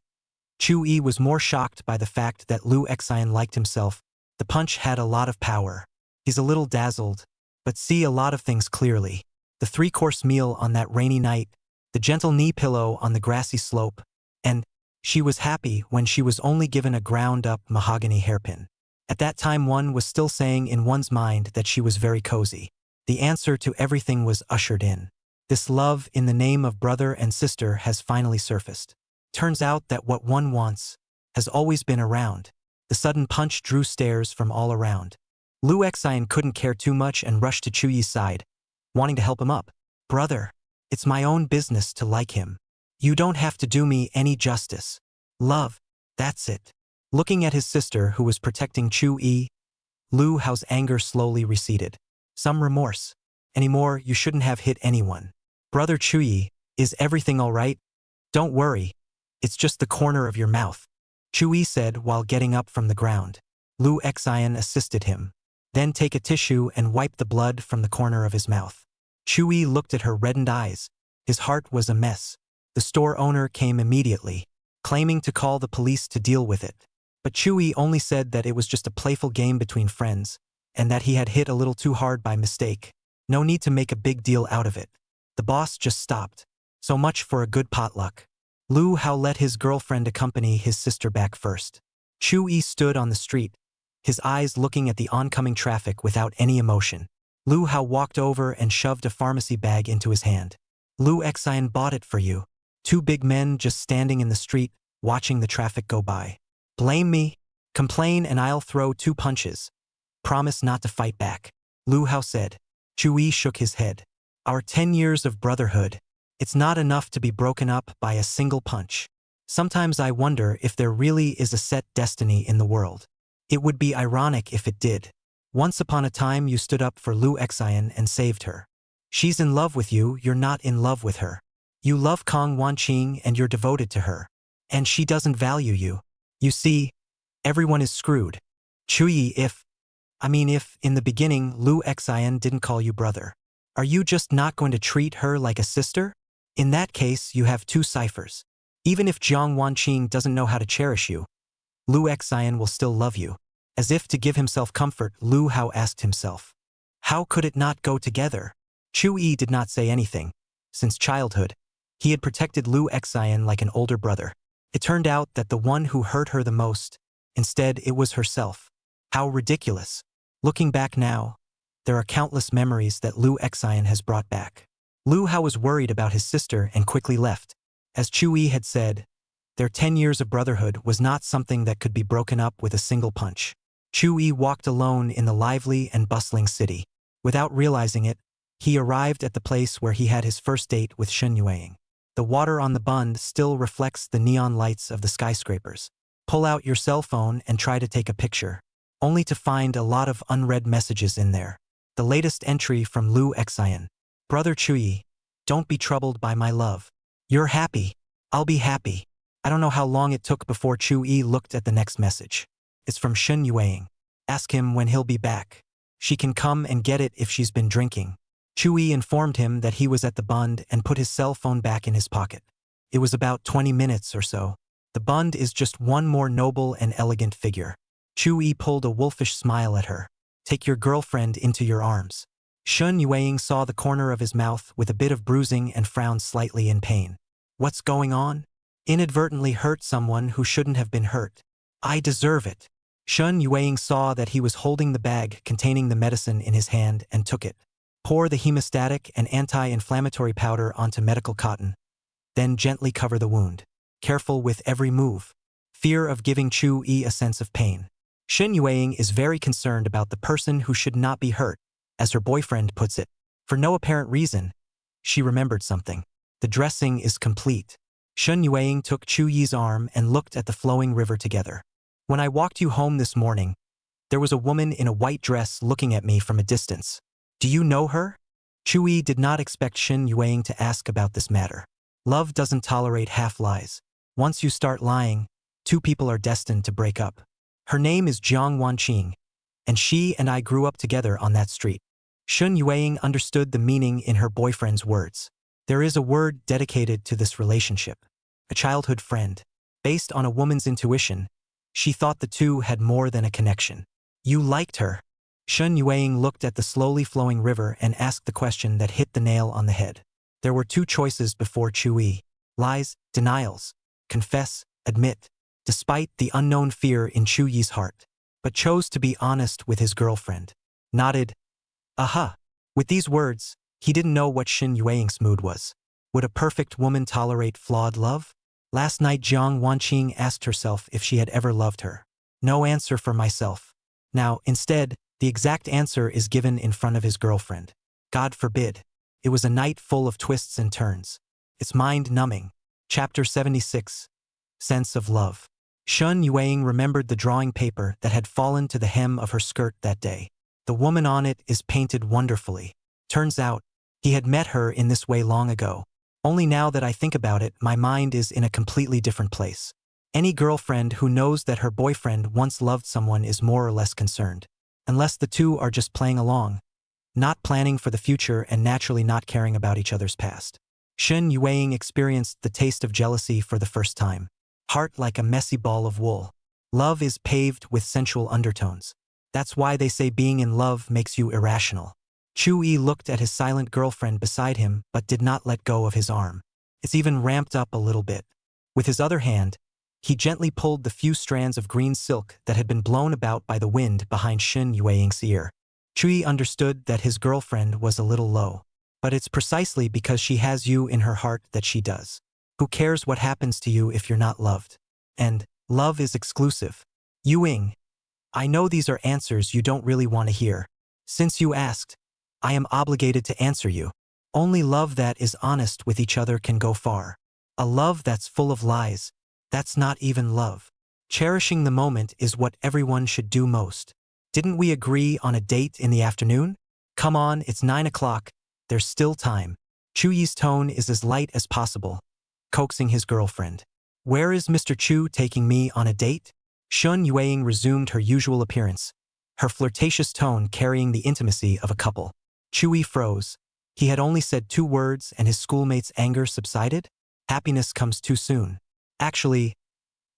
Chu-yi was more shocked by the fact that Lu Xian liked himself. The punch had a lot of power. He's a little dazzled, but see a lot of things clearly. The 3-course meal on that rainy night, the gentle knee pillow on the grassy slope, and she was happy when she was only given a ground-up mahogany hairpin. At that time one was still saying in one's mind that she was very cozy. The answer to everything was ushered in. This love in the name of brother and sister has finally surfaced. Turns out that what one wants has always been around. The sudden punch drew stares from all around. Lu Xian couldn't care too much and rushed to Chu-yi's side, wanting to help him up. Brother, it's my own business to like him. You don't have to do me any justice. Love, that's it. Looking at his sister who was protecting Chu-yi, Lu Hao's anger slowly receded. Some remorse. Anymore, you shouldn't have hit anyone. Brother Chu-yi, is everything all right? Don't worry. It's just the corner of your mouth. Chu-yi said while getting up from the ground. Lu Xian assisted him. Then take a tissue and wipe the blood from the corner of his mouth. Chui looked at her reddened eyes. His heart was a mess. The store owner came immediately, claiming to call the police to deal with it. But Chui only said that it was just a playful game between friends, and that he had hit a little too hard by mistake. No need to make a big deal out of it. The boss just stopped. So much for a good potluck. Lu Hao let his girlfriend accompany his sister back first. Chui stood on the street, his eyes looking at the oncoming traffic without any emotion. Lu Hao walked over and shoved a pharmacy bag into his hand. Lu Xian bought it for you. Two big men just standing in the street, watching the traffic go by. Blame me? Complain and I'll throw 2 punches. Promise not to fight back. Lu Hao said. Chui shook his head. Our 10 years of brotherhood. It's not enough to be broken up by a single punch. Sometimes I wonder if there really is a set destiny in the world. It would be ironic if it did. Once upon a time you stood up for Lu Xian and saved her. She's in love with you, you're not in love with her. You love Kong Wanqing and you're devoted to her. And she doesn't value you. You see, everyone is screwed. Chui, if in the beginning Lu Xian didn't call you brother, are you just not going to treat her like a sister? In that case, you have 2 ciphers. Even if Jiang Wanqing doesn't know how to cherish you, Lu Xian will still love you. As if to give himself comfort, Lu Hao asked himself, how could it not go together? Chui did not say anything. Since childhood, he had protected Lu Xian like an older brother. It turned out that the one who hurt her the most, instead it was herself. How ridiculous. Looking back now, there are countless memories that Lu Xian has brought back. Lu Hao was worried about his sister and quickly left. As Chui had said, their 10 years of brotherhood was not something that could be broken up with a single punch. Chui walked alone in the lively and bustling city. Without realizing it, he arrived at the place where he had his first date with Shen Yueying. The water on the bund still reflects the neon lights of the skyscrapers. Pull out your cell phone and try to take a picture, only to find a lot of unread messages in there. The latest entry from Lu Xian. Brother Chui, don't be troubled by my love. You're happy. I'll be happy. I don't know how long it took before Chui looked at the next message. It's from Shen Yueying. Ask him when he'll be back. She can come and get it if she's been drinking. Chui informed him that he was at the bund and put his cell phone back in his pocket. It was about 20 minutes or so. The bund is just one more noble and elegant figure. Chui pulled a wolfish smile at her. Take your girlfriend into your arms. Shen Yueying saw the corner of his mouth with a bit of bruising and frowned slightly in pain. What's going on? Inadvertently hurt someone who shouldn't have been hurt. I deserve it. Shen Yueying saw that he was holding the bag containing the medicine in his hand and took it. Pour the hemostatic and anti-inflammatory powder onto medical cotton. Then gently cover the wound. Careful with every move. Fear of giving Chui a sense of pain. Shen Yueying is very concerned about the person who should not be hurt, as her boyfriend puts it. For no apparent reason, she remembered something. The dressing is complete. Shen Yueying took Chuyi's arm and looked at the flowing river together. When I walked you home this morning, there was a woman in a white dress looking at me from a distance. Do you know her? Chui did not expect Shen Yueying to ask about this matter. Love doesn't tolerate half-lies. Once you start lying, 2 people are destined to break up. Her name is Jiang Wanqing, and she and I grew up together on that street. Shen Yueying understood the meaning in her boyfriend's words. There is a word dedicated to this relationship. A childhood friend. Based on a woman's intuition, she thought the two had more than a connection. You liked her. Shen Yueying looked at the slowly flowing river and asked the question that hit the nail on the head. There were 2 choices before Chui. Lies, denials. Confess, admit. Despite the unknown fear in Chuyi's heart, but chose to be honest with his girlfriend. Nodded. Aha. With these words, he didn't know what Shen Yueying's mood was. Would a perfect woman tolerate flawed love? Last night Jiang Wanqing asked herself if she had ever loved her. No answer for myself. Now, instead, the exact answer is given in front of his girlfriend. God forbid. It was a night full of twists and turns. It's mind-numbing. Chapter 76. Sense of Love. Shen Yueying remembered the drawing paper that had fallen to the hem of her skirt that day. The woman on it is painted wonderfully. Turns out, he had met her in this way long ago. Only now that I think about it, my mind is in a completely different place. Any girlfriend who knows that her boyfriend once loved someone is more or less concerned. unless the two are just playing along, not planning for the future and naturally not caring about each other's past. Shen Yueying experienced the taste of jealousy for the first time. Heart like a messy ball of wool. Love is paved with sensual undertones. That's why they say being in love makes you irrational. Chu-yi looked at his silent girlfriend beside him but did not let go of his arm. It's even ramped up a little bit. With his other hand, he gently pulled the few strands of green silk that had been blown about by the wind behind Shen Yueying's ear. Chu-yi understood that his girlfriend was a little low. But it's precisely because she has you in her heart that she does. Who cares what happens to you if you're not loved? And love is exclusive. Yueying, I know these are answers you don't really want to hear. Since you asked, I am obligated to answer you. Only love that is honest with each other can go far. A love that's full of lies, that's not even love. Cherishing the moment is what everyone should do most. Didn't we agree on a date in the afternoon? Come on, it's 9 o'clock. There's still time. Chu-yi's tone is as light as possible, coaxing his girlfriend. Where is Mr. Chu taking me on a date? Shen Yueying resumed her usual appearance, her flirtatious tone carrying the intimacy of a couple. Chu-yi froze. He had only said 2 words and his schoolmate's anger subsided? Happiness comes too soon. Actually,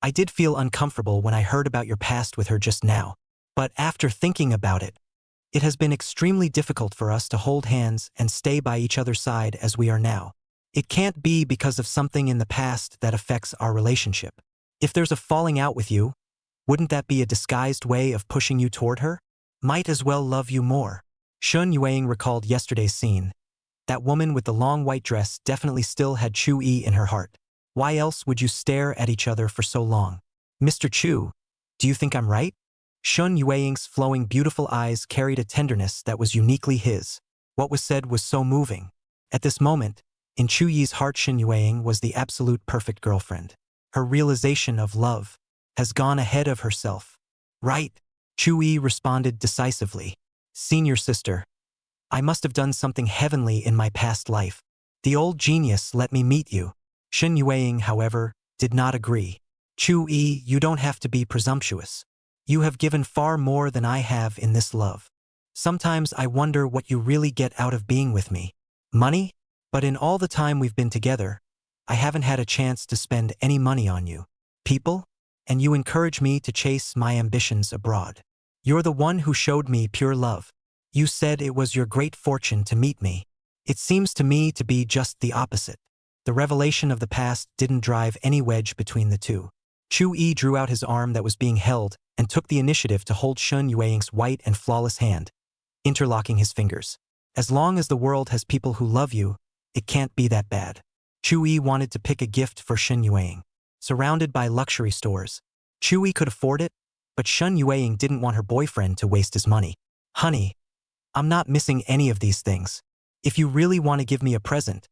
I did feel uncomfortable when I heard about your past with her just now. But after thinking about it, it has been extremely difficult for us to hold hands and stay by each other's side as we are now. It can't be because of something in the past that affects our relationship. If there's a falling out with you, wouldn't that be a disguised way of pushing you toward her? Might as well love you more. Shen Yueying recalled yesterday's scene. That woman with the long white dress definitely still had Chu-yi in her heart. Why else would you stare at each other for so long? Mr. Chu, do you think I'm right? Shen Yueying's flowing beautiful eyes carried a tenderness that was uniquely his. What was said was so moving. At this moment, in Chu-yi's heart, Shen Yueying was the absolute perfect girlfriend. Her realization of love has gone ahead of herself. Right, Chu-yi responded decisively. Senior sister, I must have done something heavenly in my past life. The old genius let me meet you. Shen Yueying, however, did not agree. Chu-yi, you don't have to be presumptuous. You have given far more than I have in this love. Sometimes I wonder what you really get out of being with me. Money? But in all the time we've been together, I haven't had a chance to spend any money on you. People? And you encourage me to chase my ambitions abroad. You're the one who showed me pure love. You said it was your great fortune to meet me. It seems to me to be just the opposite. The revelation of the past didn't drive any wedge between the two. Chu-yi drew out his arm that was being held and took the initiative to hold Shen Yueying's white and flawless hand, interlocking his fingers. As long as the world has people who love you, it can't be that bad. Chu-yi wanted to pick a gift for Shen Yueying. Surrounded by luxury stores, Chu-yi could afford it, but Shen Yueying didn't want her boyfriend to waste his money. Honey, I'm not missing any of these things. If you really want to give me a present,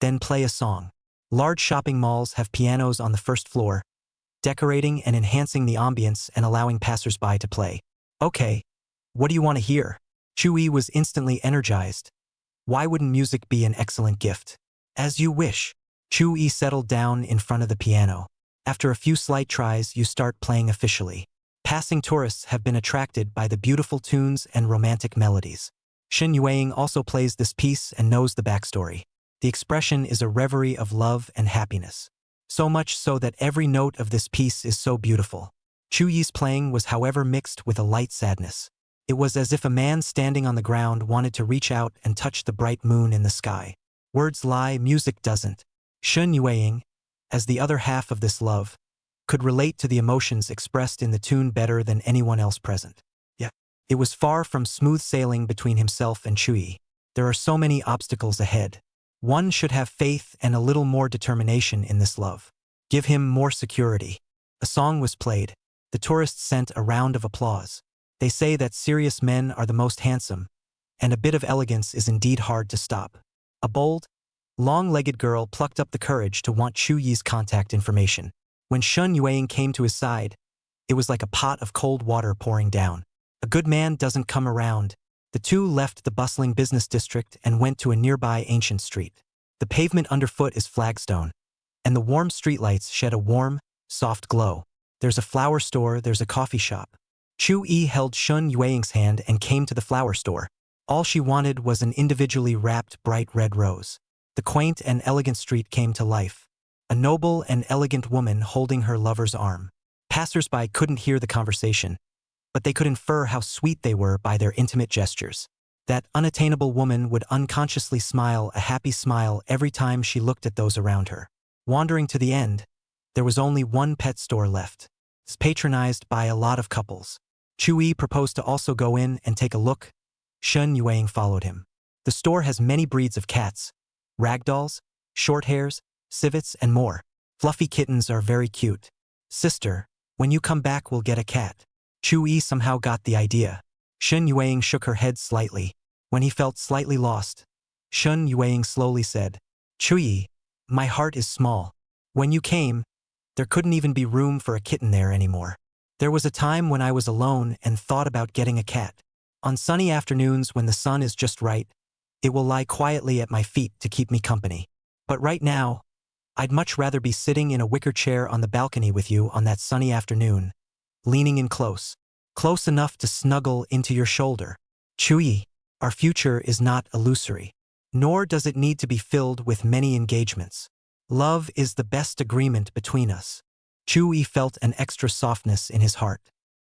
then play a song. Large shopping malls have pianos on the first floor, decorating and enhancing the ambience and allowing passers-by to play. Okay, what do you want to hear? Chu-yi was instantly energized. Why wouldn't music be an excellent gift? As you wish. Chu-yi settled down in front of the piano. After a few slight tries, you start playing officially. Passing tourists have been attracted by the beautiful tunes and romantic melodies. Shen Yueying also plays this piece and knows the backstory. The expression is a reverie of love and happiness. So much so that every note of this piece is so beautiful. Chu-yi's playing was, however, mixed with a light sadness. It was as if a man standing on the ground wanted to reach out and touch the bright moon in the sky. Words lie, music doesn't. Shen Yueying, as the other half of this love, could relate to the emotions expressed in the tune better than anyone else present. Yet, it was far from smooth sailing between himself and Chu-yi. There are so many obstacles ahead. One should have faith and a little more determination in this love. Give him more security. A song was played. The tourists sent a round of applause. They say that serious men are the most handsome, and a bit of elegance is indeed hard to stop. A bold, long-legged girl plucked up the courage to want Chu-yi's contact information. When Shen Yueying came to his side, it was like a pot of cold water pouring down. A good man doesn't come around. The two left the bustling business district and went to a nearby ancient street. The pavement underfoot is flagstone, and the warm streetlights shed a warm, soft glow. There's a flower store, there's a coffee shop. Chu Yi held Shun Yueying's hand and came to the flower store. All she wanted was an individually wrapped bright red rose. The quaint and elegant street came to life. A noble and elegant woman holding her lover's arm. Passers-by couldn't hear the conversation, but they could infer how sweet they were by their intimate gestures. That unattainable woman would unconsciously smile a happy smile every time she looked at those around her. Wandering to the end, there was only one pet store left. It's patronized by a lot of couples. Chu Yi proposed to also go in and take a look. Shun Yueying followed him. The store has many breeds of cats, ragdolls, short hairs, civets, and more. Fluffy kittens are very cute. Sister, when you come back we'll get a cat. Chu Yi somehow got the idea. Shun Yueying shook her head slightly. When he felt slightly lost, Shun Yueying slowly said, Chu Yi, my heart is small. When you came, there couldn't even be room for a kitten there anymore. There was a time when I was alone and thought about getting a cat. On sunny afternoons when the sun is just right, it will lie quietly at my feet to keep me company. But right now, I'd much rather be sitting in a wicker chair on the balcony with you on that sunny afternoon, leaning in close enough to snuggle into your shoulder. Chu Yi, our future is not illusory, nor does it need to be filled with many engagements. Love is the best agreement between us. Chu Yi felt an extra softness in his heart.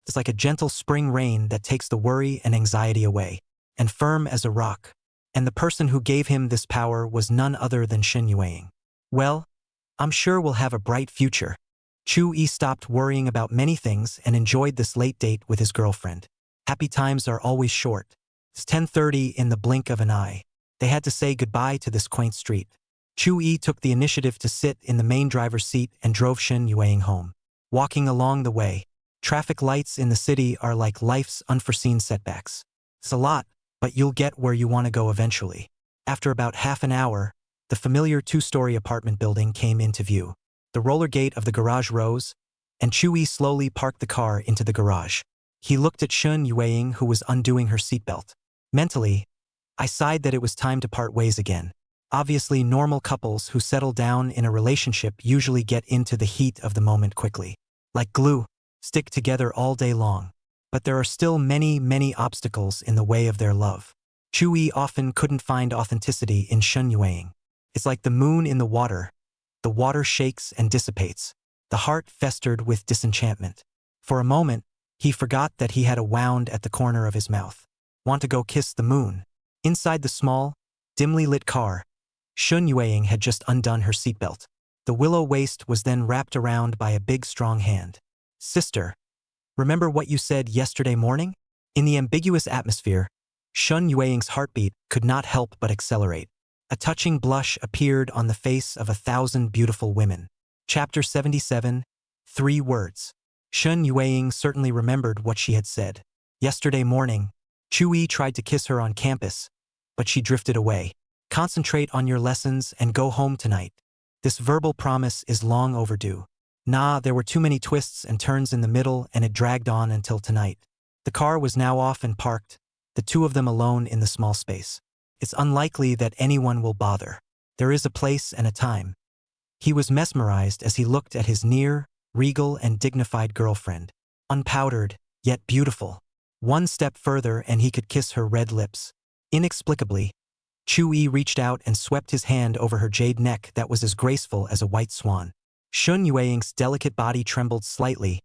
It's like a gentle spring rain that takes the worry and anxiety away, and firm as a rock. And the person who gave him this power was none other than Shun Yueying. Well, I'm sure we'll have a bright future. Chu Yi stopped worrying about many things and enjoyed this late date with his girlfriend. Happy times are always short. It's 10:30 in the blink of an eye. They had to say goodbye to this quaint street. Chu Yi took the initiative to sit in the main driver's seat and drove Shun Yueying home. Walking along the way, traffic lights in the city are like life's unforeseen setbacks. It's a lot, but you'll get where you want to go eventually. After about half an hour, the familiar two-story apartment building came into view. The roller gate of the garage rose, and Chu Yi slowly parked the car into the garage. He looked at Shun Yueying, who was undoing her seatbelt. Mentally, I sighed that it was time to part ways again. Obviously, normal couples who settle down in a relationship usually get into the heat of the moment quickly. Like glue, stick together all day long. But there are still many, many obstacles in the way of their love. Chu Yi often couldn't find authenticity in Shun Yueying. It's like the moon in the water. The water shakes and dissipates. The heart festered with disenchantment. For a moment, he forgot that he had a wound at the corner of his mouth. Want to go kiss the moon? Inside the small, dimly lit car, Shun Yueying had just undone her seatbelt. The willow waist was then wrapped around by a big strong hand. Sister, remember what you said yesterday morning? In the ambiguous atmosphere, Shun Yueying's heartbeat could not help but accelerate. A touching blush appeared on the face of 1,000 beautiful women. Chapter 77, 3 words. Shun Yueying certainly remembered what she had said. Yesterday morning, Chu Yi tried to kiss her on campus, but she drifted away. Concentrate on your lessons and go home tonight. This verbal promise is long overdue. Nah, there were too many twists and turns in the middle and it dragged on until tonight. The car was now off and parked, the two of them alone in the small space. It's unlikely that anyone will bother. There is a place and a time. He was mesmerized as he looked at his near, regal and dignified girlfriend. Unpowdered, yet beautiful. One step further and he could kiss her red lips. Inexplicably, Chu Yi reached out and swept his hand over her jade neck that was as graceful as a white swan. Shun Yueying's delicate body trembled slightly,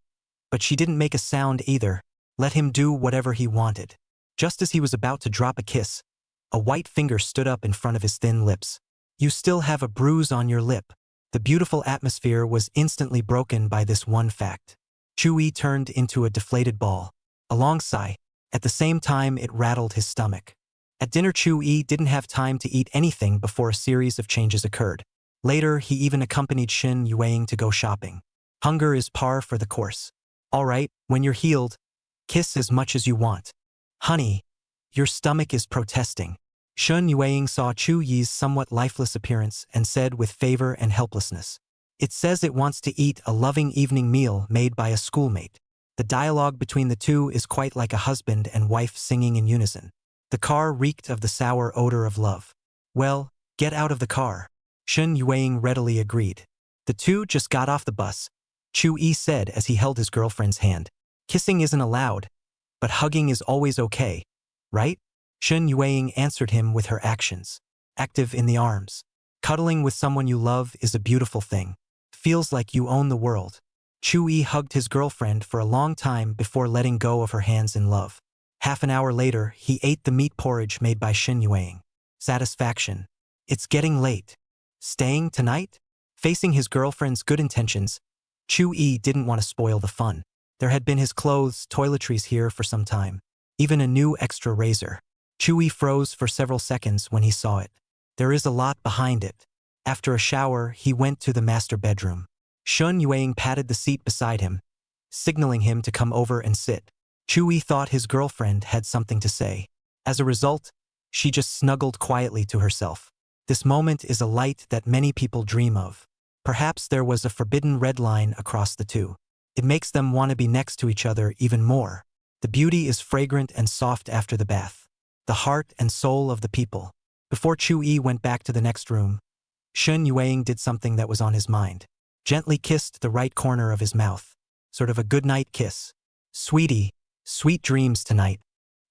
but she didn't make a sound either. Let him do whatever he wanted. Just as he was about to drop a kiss, a white finger stood up in front of his thin lips. You still have a bruise on your lip. The beautiful atmosphere was instantly broken by this one fact. Chu Yi turned into a deflated ball. A long sigh. At the same time, it rattled his stomach. At dinner, Chu Yi didn't have time to eat anything before a series of changes occurred. Later, he even accompanied Shun Yueying to go shopping. Hunger is par for the course. All right, when you're healed, kiss as much as you want. Honey, your stomach is protesting. Shun Yueying saw Chu Yi's somewhat lifeless appearance and said with favor and helplessness, it says it wants to eat a loving evening meal made by a schoolmate. The dialogue between the two is quite like a husband and wife singing in unison. The car reeked of the sour odor of love. Well, get out of the car. Shun Yueying readily agreed. The two just got off the bus, Chu Yi said as he held his girlfriend's hand. Kissing isn't allowed, but hugging is always okay, right? Shen Yueying answered him with her actions. Active in the arms. Cuddling with someone you love is a beautiful thing. Feels like you own the world. Chu-yi hugged his girlfriend for a long time before letting go of her hands in love. Half an hour later, he ate the meat porridge made by Shen Yueying. Satisfaction. It's getting late. Staying tonight? Facing his girlfriend's good intentions, Chu-yi didn't want to spoil the fun. There had been his clothes, toiletries here for some time. Even a new extra razor. Chu-yi froze for several seconds when he saw it. There is a lot behind it. After a shower, he went to the master bedroom. Shen Yueying patted the seat beside him, signaling him to come over and sit. Chu-yi thought his girlfriend had something to say. As a result, she just snuggled quietly to herself. This moment is a light that many people dream of. Perhaps there was a forbidden red line across the two. It makes them want to be next to each other even more. The beauty is fragrant and soft after the bath. The heart and soul of the people. Before Chu-yi went back to the next room, Shen Yueying did something that was on his mind. Gently kissed the right corner of his mouth. Sort of a goodnight kiss. Sweetie, sweet dreams tonight.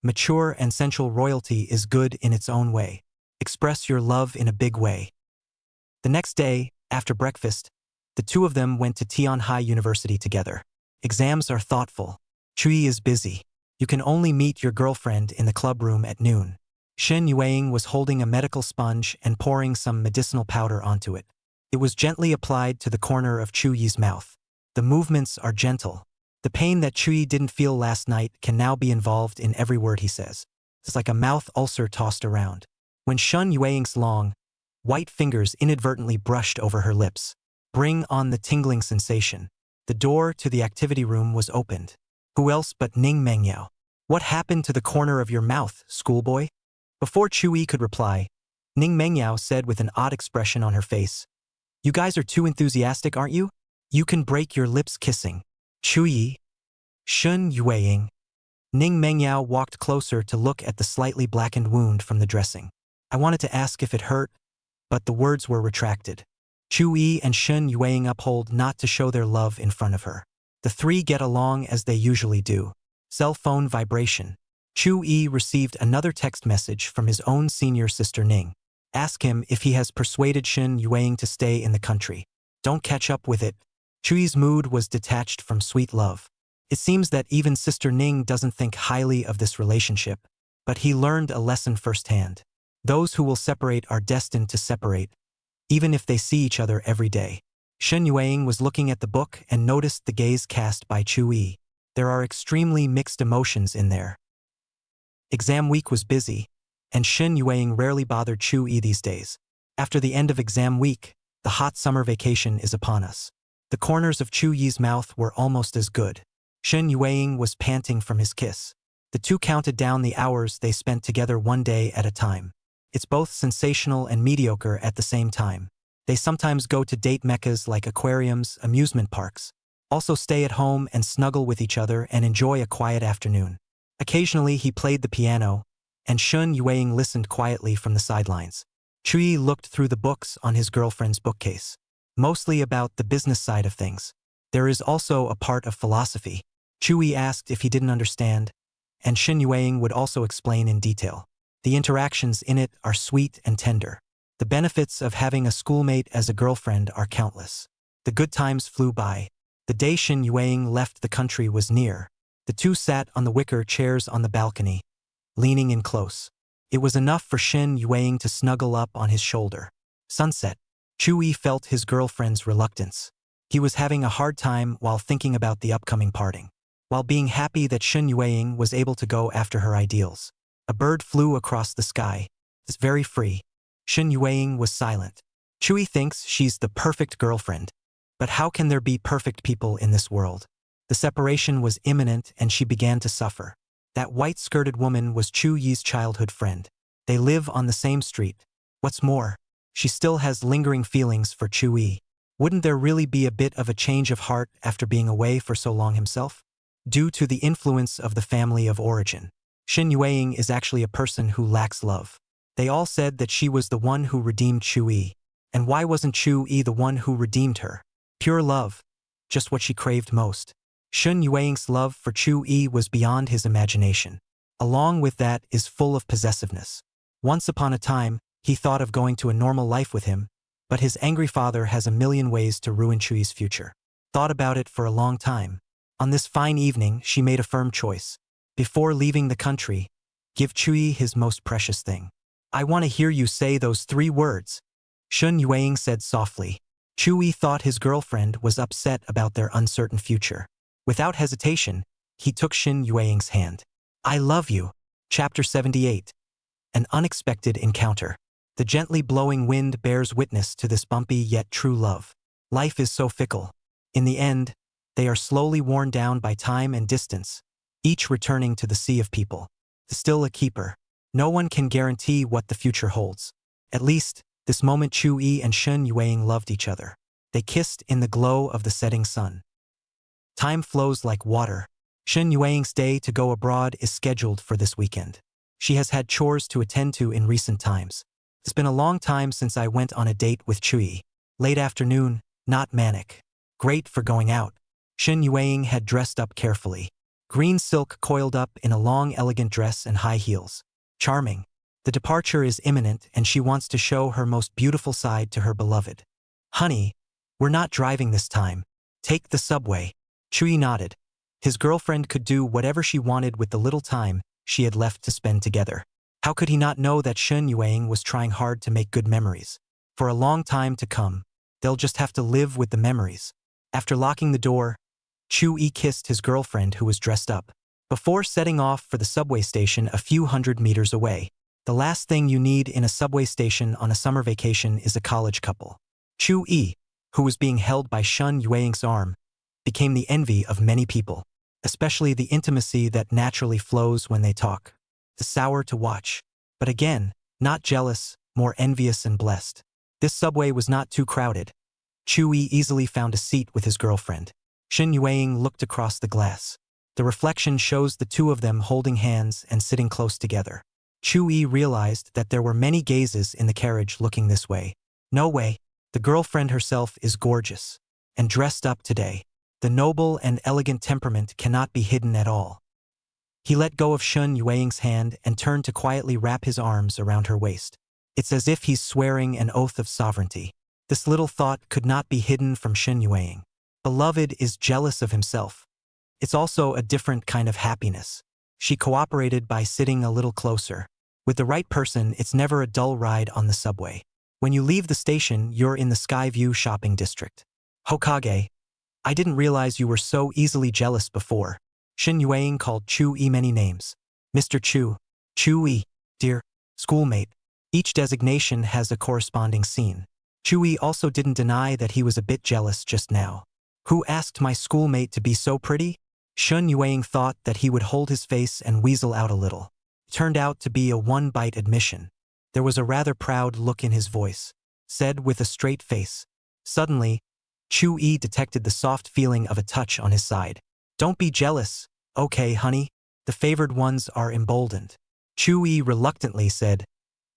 Mature and sensual royalty is good in its own way. Express your love in a big way. The next day, after breakfast, the two of them went to Tianhai University together. Exams are thoughtful. Chu-yi is busy. You can only meet your girlfriend in the club room at noon. Shen Yueying was holding a medical sponge and pouring some medicinal powder onto it. It was gently applied to the corner of Chu-yi's mouth. The movements are gentle. The pain that Chu-yi didn't feel last night can now be involved in every word he says. It's like a mouth ulcer tossed around. When Shen Yueying's long, white fingers inadvertently brushed over her lips, bring on the tingling sensation. The door to the activity room was opened. Who else but Ning Mengyao? What happened to the corner of your mouth, schoolboy? Before Chu-yi could reply, Ning Mengyao said with an odd expression on her face, "You guys are too enthusiastic, aren't you? You can break your lips kissing." Chu-yi. Shen Yueying. Ning Mengyao walked closer to look at the slightly blackened wound from the dressing. I wanted to ask if it hurt, but the words were retracted. Chu-yi and Shen Yueying uphold not to show their love in front of her. The three get along as they usually do. Cell phone vibration. Chu-yi received another text message from his own senior sister Ning. Ask him if he has persuaded Shen Yueying to stay in the country. Don't catch up with it. Chu-yi's mood was detached from sweet love. It seems that even Sister Ning doesn't think highly of this relationship, but he learned a lesson firsthand. Those who will separate are destined to separate, even if they see each other every day. Shen Yueying was looking at the book and noticed the gaze cast by Chu-yi. There are extremely mixed emotions in there. Exam week was busy, and Shen Yueying rarely bothered Chu-yi these days. After the end of exam week, the hot summer vacation is upon us. The corners of Chu-yi's mouth were almost as good. Shen Yueying was panting from his kiss. The two counted down the hours they spent together one day at a time. It's both sensational and mediocre at the same time. They sometimes go to date meccas like aquariums, amusement parks. Also stay at home and snuggle with each other and enjoy a quiet afternoon. Occasionally he played the piano, and Shen Yueying listened quietly from the sidelines. Chu-yi looked through the books on his girlfriend's bookcase. Mostly about the business side of things. There is also a part of philosophy. Chu-yi asked if he didn't understand, and Shen Yueying would also explain in detail. The interactions in it are sweet and tender. The benefits of having a schoolmate as a girlfriend are countless. The good times flew by. The day Shen Yueying left the country was near. The two sat on the wicker chairs on the balcony, leaning in close. It was enough for Shen Yueying to snuggle up on his shoulder. Sunset. Chu-yi felt his girlfriend's reluctance. He was having a hard time while thinking about the upcoming parting, while being happy that Shen Yueying was able to go after her ideals. A bird flew across the sky. It's very free. Shen Yueying was silent. Chu-yi thinks she's the perfect girlfriend. But how can there be perfect people in this world? The separation was imminent and she began to suffer. That white-skirted woman was Chu-yi's childhood friend. They live on the same street. What's more, she still has lingering feelings for Chu-yi. Wouldn't there really be a bit of a change of heart after being away for so long himself? Due to the influence of the family of origin, Shen Yueying is actually a person who lacks love. They all said that she was the one who redeemed Chu-yi. And why wasn't Chu-yi the one who redeemed her? Pure love. Just what she craved most. Shun Yuang's love for Chu Yi was beyond his imagination. Along with that is full of possessiveness. Once upon a time, he thought of going to a normal life with him, but his angry father has a million ways to ruin Chu Yi's future. Thought about it for a long time. On this fine evening, she made a firm choice. Before leaving the country, give Chu Yi his most precious thing. I want to hear you say those 3 words, Shun Yuang said softly. Chu Yi thought his girlfriend was upset about their uncertain future. Without hesitation, he took Shun Yuang's hand. I love you. Chapter 78. An unexpected encounter. The gently blowing wind bears witness to this bumpy yet true love. Life is so fickle. In the end, they are slowly worn down by time and distance, each returning to the sea of people. Still a keeper. No one can guarantee what the future holds. At least, this moment Chu Yi and Shun Yuang loved each other. They kissed in the glow of the setting sun. Time flows like water. Shun Yuang's day to go abroad is scheduled for this weekend. She has had chores to attend to in recent times. It's been a long time since I went on a date with Chu Yi. Late afternoon, not manic. Great for going out. Shun Yuang had dressed up carefully. Green silk coiled up in a long elegant dress and high heels. Charming. The departure is imminent and she wants to show her most beautiful side to her beloved. Honey, we're not driving this time. Take the subway. Chu Yi nodded. His girlfriend could do whatever she wanted with the little time she had left to spend together. How could he not know that Shun Yuang was trying hard to make good memories? For a long time to come, they'll just have to live with the memories. After locking the door, Chu Yi kissed his girlfriend who was dressed up. Before setting off for the subway station a few hundred meters away, the last thing you need in a subway station on a summer vacation is a college couple. Chu Yi, who was being held by Shun Yuang's arm, became the envy of many people, especially the intimacy that naturally flows when they talk. The sour to watch. But again, not jealous, more envious and blessed. This subway was not too crowded. Chu Yi easily found a seat with his girlfriend. Shun Yuang looked across the glass. The reflection shows the two of them holding hands and sitting close together. Chu Yi realized that there were many gazes in the carriage looking this way. No way. The girlfriend herself is gorgeous. And dressed up today. The noble and elegant temperament cannot be hidden at all. He let go of Shun Yuang's hand and turned to quietly wrap his arms around her waist. It's as if he's swearing an oath of sovereignty. This little thought could not be hidden from Shun Yuang. Beloved is jealous of himself. It's also a different kind of happiness. She cooperated by sitting a little closer. With the right person, it's never a dull ride on the subway. When you leave the station, you're in the Skyview shopping district. Hokage, I didn't realize you were so easily jealous before. Shun Yuang called Chu Yi many names. Mr. Chu, Chu Yi, dear, schoolmate. Each designation has a corresponding scene. Chu Yi also didn't deny that he was a bit jealous just now. Who asked my schoolmate to be so pretty? Shun Yuang thought that he would hold his face and weasel out a little. It turned out to be a one-bite admission. There was a rather proud look in his voice. Said with a straight face. Suddenly, Chu Yi detected the soft feeling of a touch on his side. Don't be jealous, okay, honey? The favored ones are emboldened. Chu Yi reluctantly said,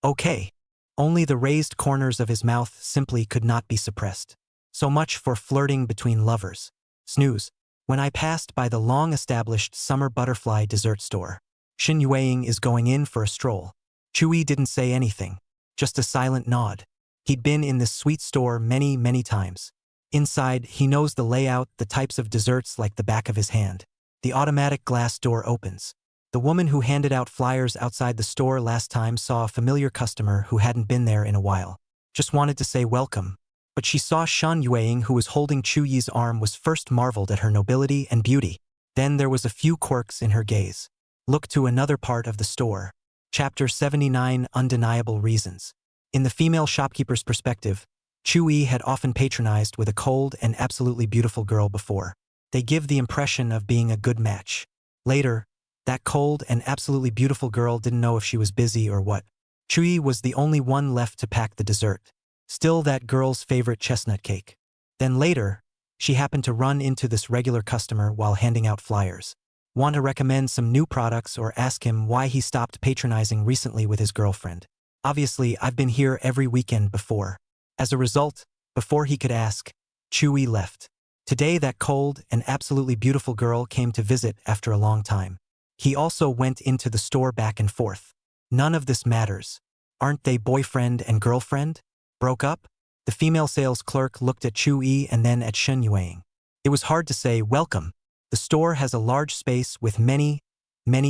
okay. Only the raised corners of his mouth simply could not be suppressed. So much for flirting between lovers. Snooze. When I passed by the long-established summer butterfly dessert store. Shun Yuang is going in for a stroll. Chu Yi didn't say anything. Just a silent nod. He'd been in this sweet store many, many times. Inside, he knows the layout, the types of desserts like the back of his hand. The automatic glass door opens. The woman who handed out flyers outside the store last time saw a familiar customer who hadn't been there in a while. Just wanted to say welcome. But she saw Shun Yuang, who was holding Chu Yi's arm, was first marveled at her nobility and beauty. Then there was a few quirks in her gaze. Look to another part of the store. Chapter 79 Undeniable Reasons. In the female shopkeeper's perspective, Chu Yi had often patronized with a cold and absolutely beautiful girl before. They give the impression of being a good match. Later, that cold and absolutely beautiful girl didn't know if she was busy or what. Chu Yi was the only one left to pack the dessert. Still that girl's favorite chestnut cake. Then later, she happened to run into this regular customer while handing out flyers. Want to recommend some new products or ask him why he stopped patronizing recently with his girlfriend. Obviously, I've been here every weekend before. As a result, before he could ask, Chu Yi left. Today that cold and absolutely beautiful girl came to visit after a long time. He also went into the store back and forth. None of this matters. Aren't they boyfriend and girlfriend? Broke up? The female sales clerk looked at Chu-yi and then at Shen Yuang. It was hard to say, welcome. The store has a large space with many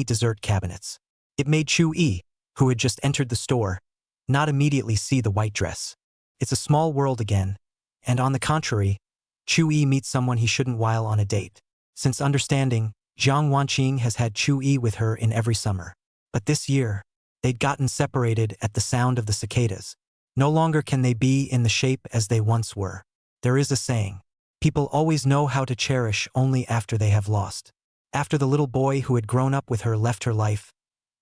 dessert cabinets. It made Chu-yi, who had just entered the store, not immediately see the white dress. It's a small world again, and on the contrary, Chu-yi meets someone he shouldn't while on a date. Since understanding, Jiang Wanqing has had Chu-yi with her in every summer. But this year, they'd gotten separated at the sound of the cicadas. No longer can they be in the shape as they once were. There is a saying, people always know how to cherish only after they have lost. After the little boy who had grown up with her left her life,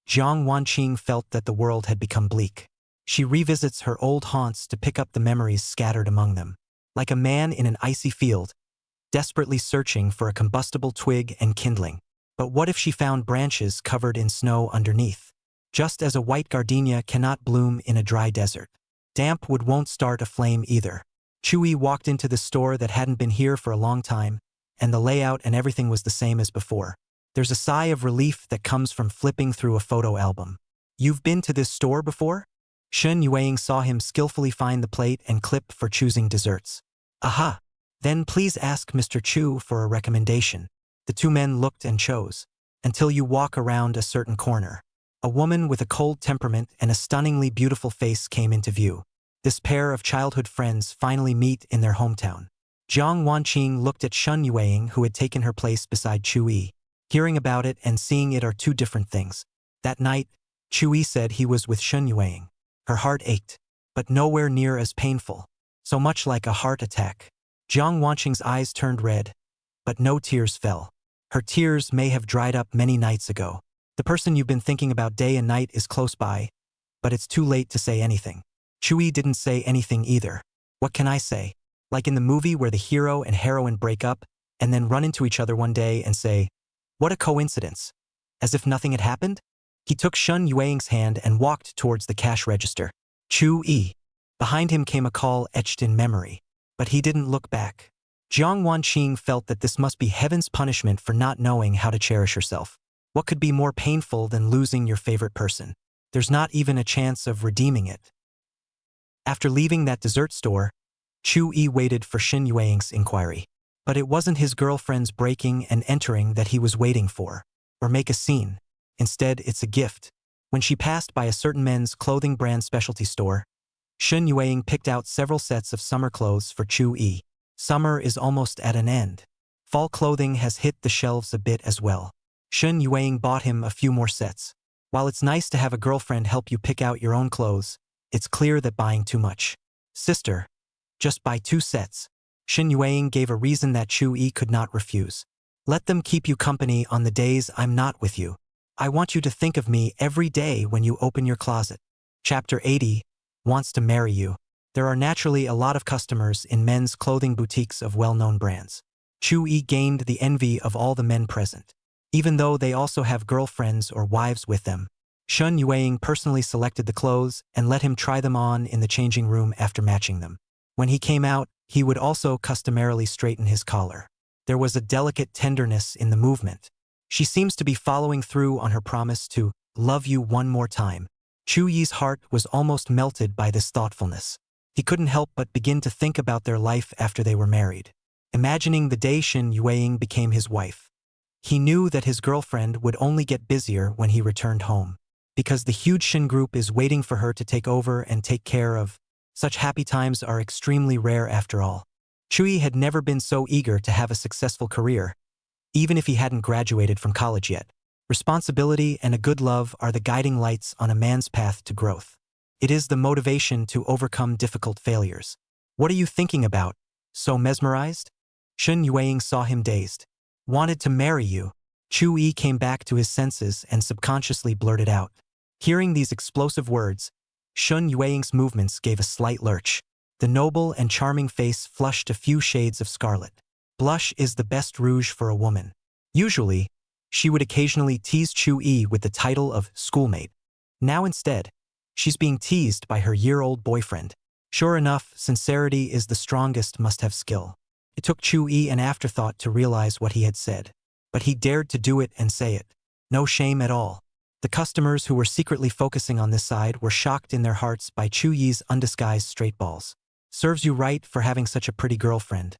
Jiang Wanqing felt that the world had become bleak. She revisits her old haunts to pick up the memories scattered among them. Like a man in an icy field, desperately searching for a combustible twig and kindling. But what if she found branches covered in snow underneath? Just as a white gardenia cannot bloom in a dry desert, damp wood won't start a flame either. Chu-yi walked into the store that hadn't been here for a long time, and the layout and everything was the same as before. There's a sigh of relief that comes from flipping through a photo album. You've been to this store before? Shen Yuang saw him skillfully find the plate and clip for choosing desserts. Aha! Then please ask Mr. Chu for a recommendation. The two men looked and chose. Until you walk around a certain corner. A woman with a cold temperament and a stunningly beautiful face came into view. This pair of childhood friends finally meet in their hometown. Jiang Wanqing looked at Shen Yuang, who had taken her place beside Chu-yi. Hearing about it and seeing it are two different things. That night, Chu-yi said he was with Shen Yuang. Her heart ached, but nowhere near as painful. So much like a heart attack. Jiang Wanqing's eyes turned red, but no tears fell. Her tears may have dried up many nights ago. The person you've been thinking about day and night is close by, but it's too late to say anything. Chu-yi didn't say anything either. What can I say? Like in the movie where the hero and heroine break up and then run into each other one day and say, what a coincidence. As if nothing had happened? He took Shen Yuang's hand and walked towards the cash register. Chu-yi. Behind him came a call etched in memory. But he didn't look back. Jiang Wanqing felt that this must be heaven's punishment for not knowing how to cherish herself. What could be more painful than losing your favorite person? There's not even a chance of redeeming it. After leaving that dessert store, Chu-yi waited for Shen Yuang's inquiry. But it wasn't his girlfriend's breaking and entering that he was waiting for, or make a scene. Instead, it's a gift. When she passed by a certain men's clothing brand specialty store, Shen Yuang picked out several sets of summer clothes for Chu-yi. Summer is almost at an end. Fall clothing has hit the shelves a bit as well. Shen Yuang bought him a few more sets. While it's nice to have a girlfriend help you pick out your own clothes, it's clear that buying too much. Sister, just buy 2 sets. Shen Yuang gave a reason that Chu-yi could not refuse. Let them keep you company on the days I'm not with you. I want you to think of me every day when you open your closet. Chapter 80, Wants to Marry You. There are naturally a lot of customers in men's clothing boutiques of well-known brands. Chu-yi gained the envy of all the men present. Even though they also have girlfriends or wives with them, Shen Yuang personally selected the clothes and let him try them on in the changing room after matching them. When he came out, he would also customarily straighten his collar. There was a delicate tenderness in the movement. She seems to be following through on her promise to love you one more time. Chu-yi's heart was almost melted by this thoughtfulness. He couldn't help but begin to think about their life after they were married. Imagining the day Shen Yuang became his wife. He knew that his girlfriend would only get busier when he returned home. Because the huge Shen group is waiting for her to take over and take care of. Such happy times are extremely rare after all. Chu-yi had never been so eager to have a successful career, even if he hadn't graduated from college yet. Responsibility and a good love are the guiding lights on a man's path to growth. It is the motivation to overcome difficult failures. What are you thinking about? So mesmerized? Shen Yuang saw him dazed. Wanted to marry you. Chu-yi came back to his senses and subconsciously blurted out. Hearing these explosive words, Shen Yuang's movements gave a slight lurch. The noble and charming face flushed a few shades of scarlet. Blush is the best rouge for a woman. Usually, she would occasionally tease Chu-yi with the title of schoolmate. Now instead, she's being teased by her year-old boyfriend. Sure enough, sincerity is the strongest must-have skill. It took Chu-yi an afterthought to realize what he had said. But he dared to do it and say it. No shame at all. The customers who were secretly focusing on this side were shocked in their hearts by Chu-yi's undisguised straight balls. Serves you right for having such a pretty girlfriend.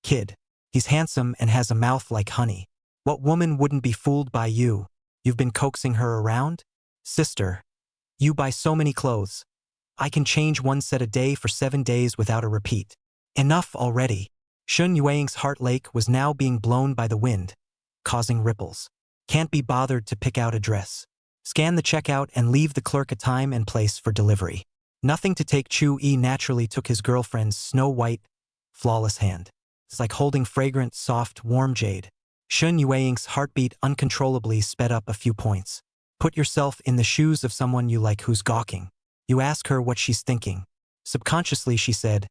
Kid. He's handsome and has a mouth like honey. What woman wouldn't be fooled by you? You've been coaxing her around? Sister. You buy so many clothes. I can change one set a day for 7 days without a repeat. Enough already. Shun Yuang's heart lake was now being blown by the wind, causing ripples. Can't be bothered to pick out a dress. Scan the checkout and leave the clerk a time and place for delivery. Nothing to take. Chu-yi naturally took his girlfriend's snow-white, flawless hand. It's like holding fragrant, soft, warm jade. Shun Yuang's heartbeat uncontrollably sped up a few points. Put yourself in the shoes of someone you like who's gawking. You ask her what she's thinking. Subconsciously she said,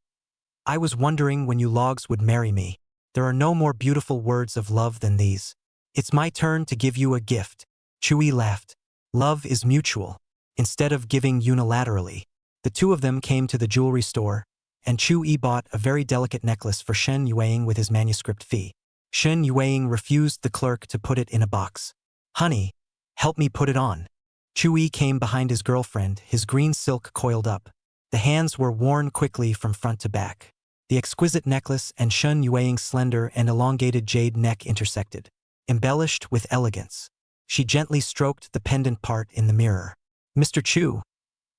I was wondering when you logs would marry me. There are no more beautiful words of love than these. It's my turn to give you a gift. Chu-yi laughed. Love is mutual. Instead of giving unilaterally. The two of them came to the jewelry store, and Chu-yi bought a very delicate necklace for Shen Yuang with his manuscript fee. Shen Yuang refused the clerk to put it in a box. Honey, help me put it on. Chu-yi came behind his girlfriend, his green silk coiled up. The hands were worn quickly from front to back. The exquisite necklace and Shen Yuang's slender and elongated jade neck intersected, embellished with elegance. She gently stroked the pendant part in the mirror. Mr. Chu,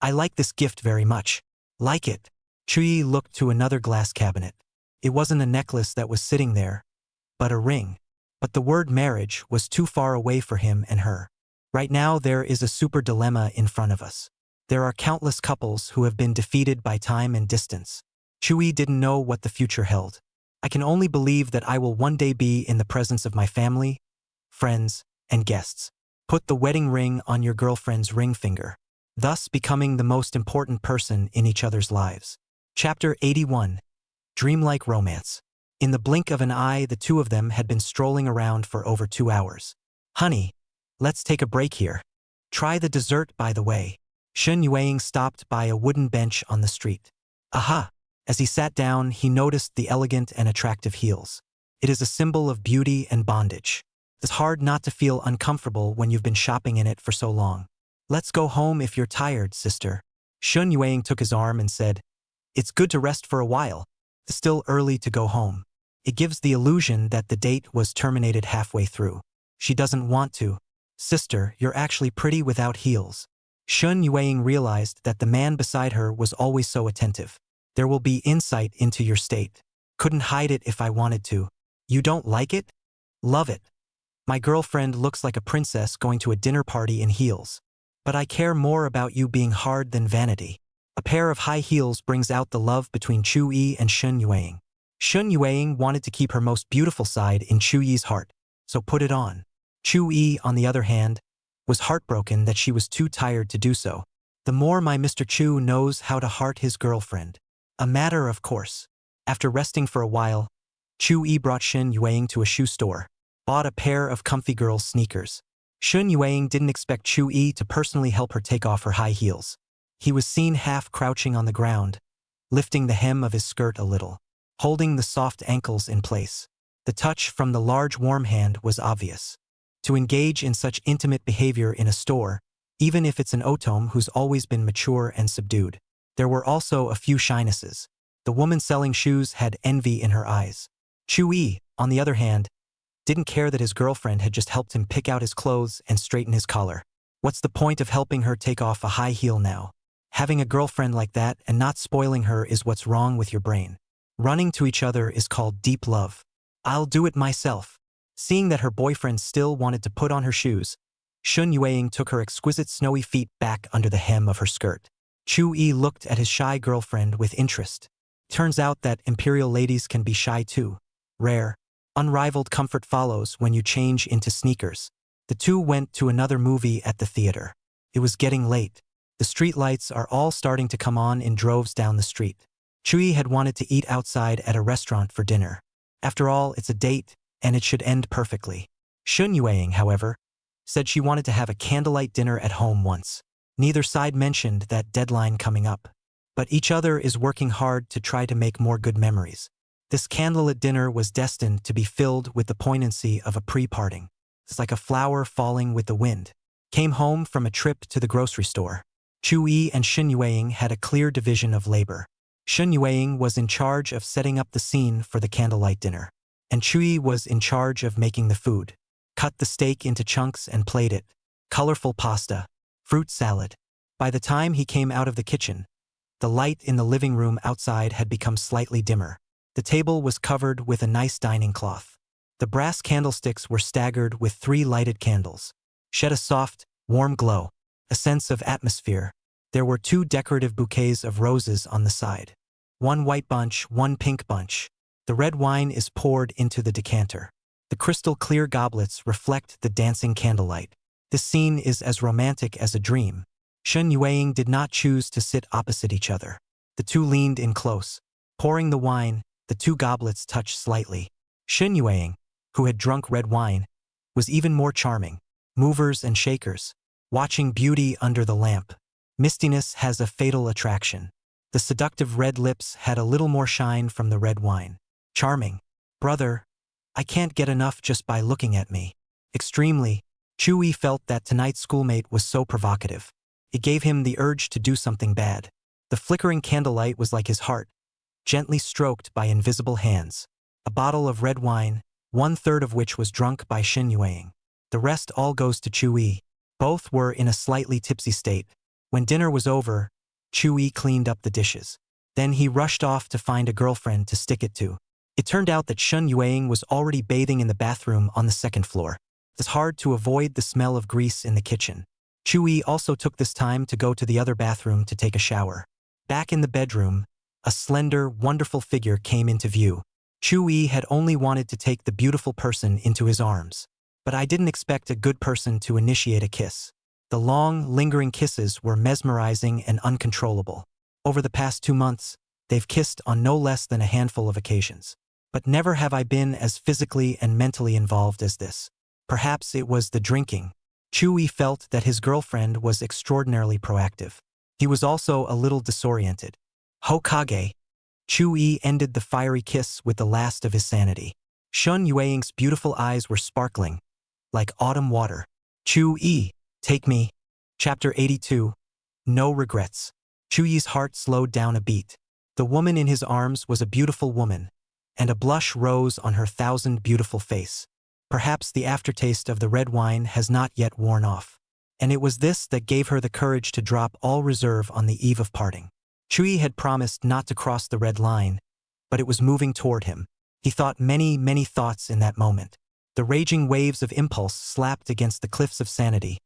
I like this gift very much. Like it. Chu-yi looked to another glass cabinet. It wasn't a necklace that was sitting there, but a ring. But the word marriage was too far away for him and her. Right now there is a super dilemma in front of us. There are countless couples who have been defeated by time and distance. Chu-yi didn't know what the future held. I can only believe that I will one day be in the presence of my family, friends, and guests. Put the wedding ring on your girlfriend's ring finger, thus becoming the most important person in each other's lives. Chapter 81. Dreamlike Romance. In the blink of an eye, the two of them had been strolling around for over 2 hours. Honey, let's take a break here. Try the dessert, by the way. Shen Yuang stopped by a wooden bench on the street. Aha! As he sat down, he noticed the elegant and attractive heels. It is a symbol of beauty and bondage. It's hard not to feel uncomfortable when you've been shopping in it for so long. Let's go home if you're tired, sister. Shun Yuang took his arm and said, It's good to rest for a while. It's still early to go home. It gives the illusion that the date was terminated halfway through. She doesn't want to. Sister, you're actually pretty without heels. Shun Yuang realized that the man beside her was always so attentive. There will be insight into your state. Couldn't hide it if I wanted to. You don't like it? Love it. My girlfriend looks like a princess going to a dinner party in heels. But I care more about you being hard than vanity. A pair of high heels brings out the love between Chu-yi and Shun Yuang. Shun Yuang wanted to keep her most beautiful side in Chu-yi's heart, so put it on. Chu-yi, on the other hand, was heartbroken that she was too tired to do so. The more my Mr. Chu knows how to heart his girlfriend. A matter of course. After resting for a while, Chu-yi brought Shen Yuang to a shoe store, bought a pair of comfy girls' sneakers. Shun Yuang didn't expect Chu-yi to personally help her take off her high heels. He was seen half crouching on the ground, lifting the hem of his skirt a little, holding the soft ankles in place. The touch from the large warm hand was obvious. To engage in such intimate behavior in a store, even if it's an otom who's always been mature and subdued. There were also a few shynesses. The woman selling shoes had envy in her eyes. Chu-yi, on the other hand, didn't care that his girlfriend had just helped him pick out his clothes and straighten his collar. What's the point of helping her take off a high heel now? Having a girlfriend like that and not spoiling her is what's wrong with your brain. Running to each other is called deep love. I'll do it myself. Seeing that her boyfriend still wanted to put on her shoes, Shun Yuang took her exquisite snowy feet back under the hem of her skirt. Chu-yi looked at his shy girlfriend with interest. Turns out that imperial ladies can be shy too. Rare, unrivaled comfort follows when you change into sneakers. The two went to another movie at the theater. It was getting late. The street lights are all starting to come on in droves down the street. Chu-yi had wanted to eat outside at a restaurant for dinner. After all, it's a date, and it should end perfectly. Shun Yuang, however, said she wanted to have a candlelight dinner at home once. Neither side mentioned that deadline coming up. But each other is working hard to try to make more good memories. This candlelit dinner was destined to be filled with the poignancy of a pre-parting. It's like a flower falling with the wind. Came home from a trip to the grocery store. Chu-yi and Shin Yueying had a clear division of labor. Shin Yueying was in charge of setting up the scene for the candlelight dinner, and Chu-yi was in charge of making the food. Cut the steak into chunks and plate it. Colorful pasta. Fruit salad. By the time he came out of the kitchen, the light in the living room outside had become slightly dimmer. The table was covered with a nice dining cloth. The brass candlesticks were staggered with 3 lighted candles. Shed a soft, warm glow, a sense of atmosphere. There were 2 decorative bouquets of roses on the side. 1 white bunch, 1 pink bunch. The red wine is poured into the decanter. The crystal-clear goblets reflect the dancing candlelight. This scene is as romantic as a dream. Shin Yueying did not choose to sit opposite each other. The 2 leaned in close. Pouring the wine, the 2 goblets touched slightly. Shin Yueying, who had drunk red wine, was even more charming. Movers and shakers. Watching beauty under the lamp. Mistiness has a fatal attraction. The seductive red lips had a little more shine from the red wine. Charming. Brother, I can't get enough just by looking at me. Extremely. Chu-yi felt that tonight's schoolmate was so provocative. It gave him the urge to do something bad. The flickering candlelight was like his heart, gently stroked by invisible hands. A bottle of red wine, 1/3 of which was drunk by Shin Yueying. The rest all goes to Chu-yi. Both were in a slightly tipsy state. When dinner was over, Chu-yi cleaned up the dishes. Then he rushed off to find a girlfriend to stick it to. It turned out that Shin Yueying was already bathing in the bathroom on the 2nd floor. It's hard to avoid the smell of grease in the kitchen. Chu-yi also took this time to go to the other bathroom to take a shower. Back in the bedroom, a slender, wonderful figure came into view. Chu-yi had only wanted to take the beautiful person into his arms. But I didn't expect a good person to initiate a kiss. The long, lingering kisses were mesmerizing and uncontrollable. Over the past 2 months, they've kissed on no less than a handful of occasions. But never have I been as physically and mentally involved as this. Perhaps it was the drinking. Chu-yi felt that his girlfriend was extraordinarily proactive. He was also a little disoriented. Hokage. Chu-yi ended the fiery kiss with the last of his sanity. Shin Yueying's beautiful eyes were sparkling, like autumn water. Chu-yi, take me. Chapter 82. No regrets. Chu-yi's heart slowed down a beat. The woman in his arms was a beautiful woman, and a blush rose on her 1,000-beautiful face. Perhaps the aftertaste of the red wine has not yet worn off. And it was this that gave her the courage to drop all reserve on the eve of parting. Chu-yi had promised not to cross the red line, but it was moving toward him. He thought many, many thoughts in that moment. The raging waves of impulse slapped against the cliffs of sanity,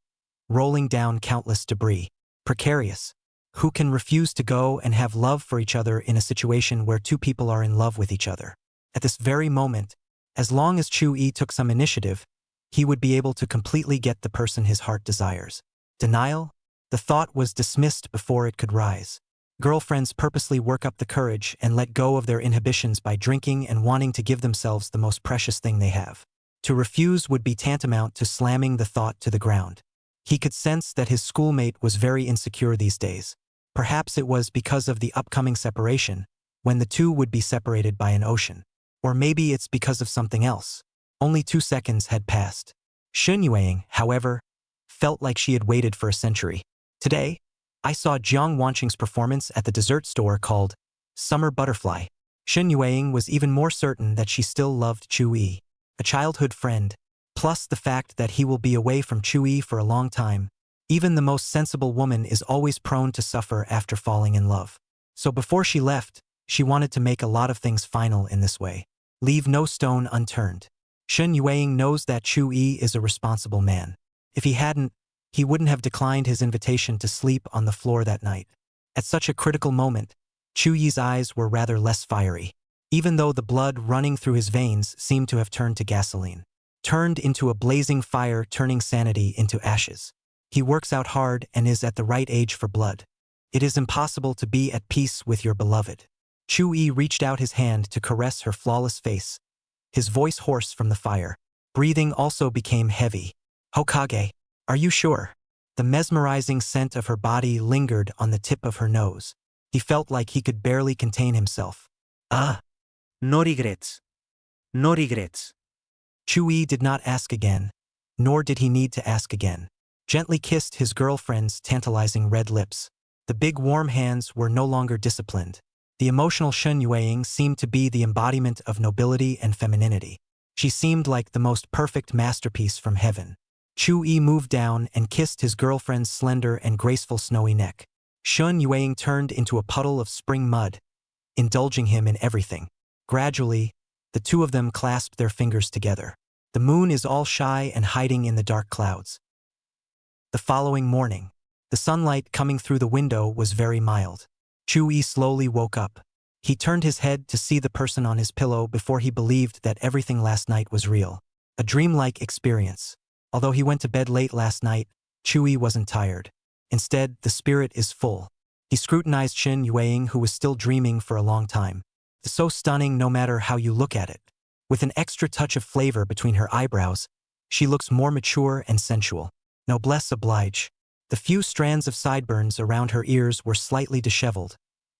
rolling down countless debris. Precarious. Who can refuse to go and have love for each other in a situation where 2 people are in love with each other? At this very moment, as long as Chu-yi took some initiative, he would be able to completely get the person his heart desires. Denial? The thought was dismissed before it could rise. Girlfriends purposely work up the courage and let go of their inhibitions by drinking and wanting to give themselves the most precious thing they have. To refuse would be tantamount to slamming the thought to the ground. He could sense that his schoolmate was very insecure these days. Perhaps it was because of the upcoming separation, when the 2 would be separated by an ocean. Or maybe it's because of something else. Only 2 seconds had passed. Shin Yueying, however, felt like she had waited for a century. Today, I saw Jiang Wanqing's performance at the dessert store called Summer Butterfly. Shin Yueying was even more certain that she still loved Chu-yi, a childhood friend, plus the fact that he will be away from Chu-yi for a long time. Even the most sensible woman is always prone to suffer after falling in love. So before she left, she wanted to make a lot of things final in this way. Leave no stone unturned. Shin Yueying knows that Chu-yi is a responsible man. If he hadn't, he wouldn't have declined his invitation to sleep on the floor that night. At such a critical moment, Chu-yi's eyes were rather less fiery, even though the blood running through his veins seemed to have turned to gasoline. Turned into a blazing fire, turning sanity into ashes. He works out hard and is at the right age for blood. It is impossible to be at peace with your beloved. Chu-yi reached out his hand to caress her flawless face, his voice hoarse from the fire. Breathing also became heavy. Hokage, are you sure? The mesmerizing scent of her body lingered on the tip of her nose. He felt like he could barely contain himself. No regrets. No regrets. Chu-yi did not ask again, nor did he need to ask again. Gently kissed his girlfriend's tantalizing red lips. The big warm hands were no longer disciplined. The emotional Shen Yueying seemed to be the embodiment of nobility and femininity. She seemed like the most perfect masterpiece from heaven. Chu-yi moved down and kissed his girlfriend's slender and graceful snowy neck. Shen Yueying turned into a puddle of spring mud, indulging him in everything. Gradually, the two of them clasped their fingers together. The moon is all shy and hiding in the dark clouds. The following morning, the sunlight coming through the window was very mild. Chu-yi slowly woke up. He turned his head to see the person on his pillow before he believed that everything last night was real. A dreamlike experience. Although he went to bed late last night, Chu-yi wasn't tired. Instead, the spirit is full. He scrutinized Shen Yueying, who was still dreaming for a long time. So stunning no matter how you look at it. With an extra touch of flavor between her eyebrows, she looks more mature and sensual. Noblesse oblige. The few strands of sideburns around her ears were slightly disheveled,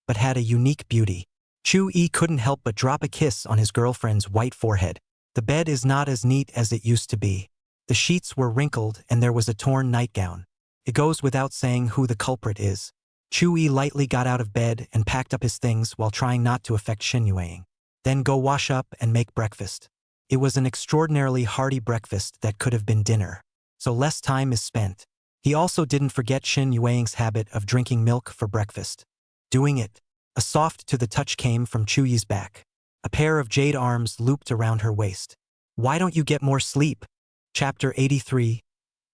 but had a unique beauty. Chu-yi couldn't help but drop a kiss on his girlfriend's white forehead. The bed is not as neat as it used to be. The sheets were wrinkled and there was a torn nightgown. It goes without saying who the culprit is. Chu-yi lightly got out of bed and packed up his things while trying not to affect Shen Yueying. Then go wash up and make breakfast. It was an extraordinarily hearty breakfast that could have been dinner. So less time is spent. He also didn't forget Shen Yueying's habit of drinking milk for breakfast. Doing it, a soft to the touch came from Chu-yi's back. A pair of jade arms looped around her waist. Why don't you get more sleep? Chapter 83.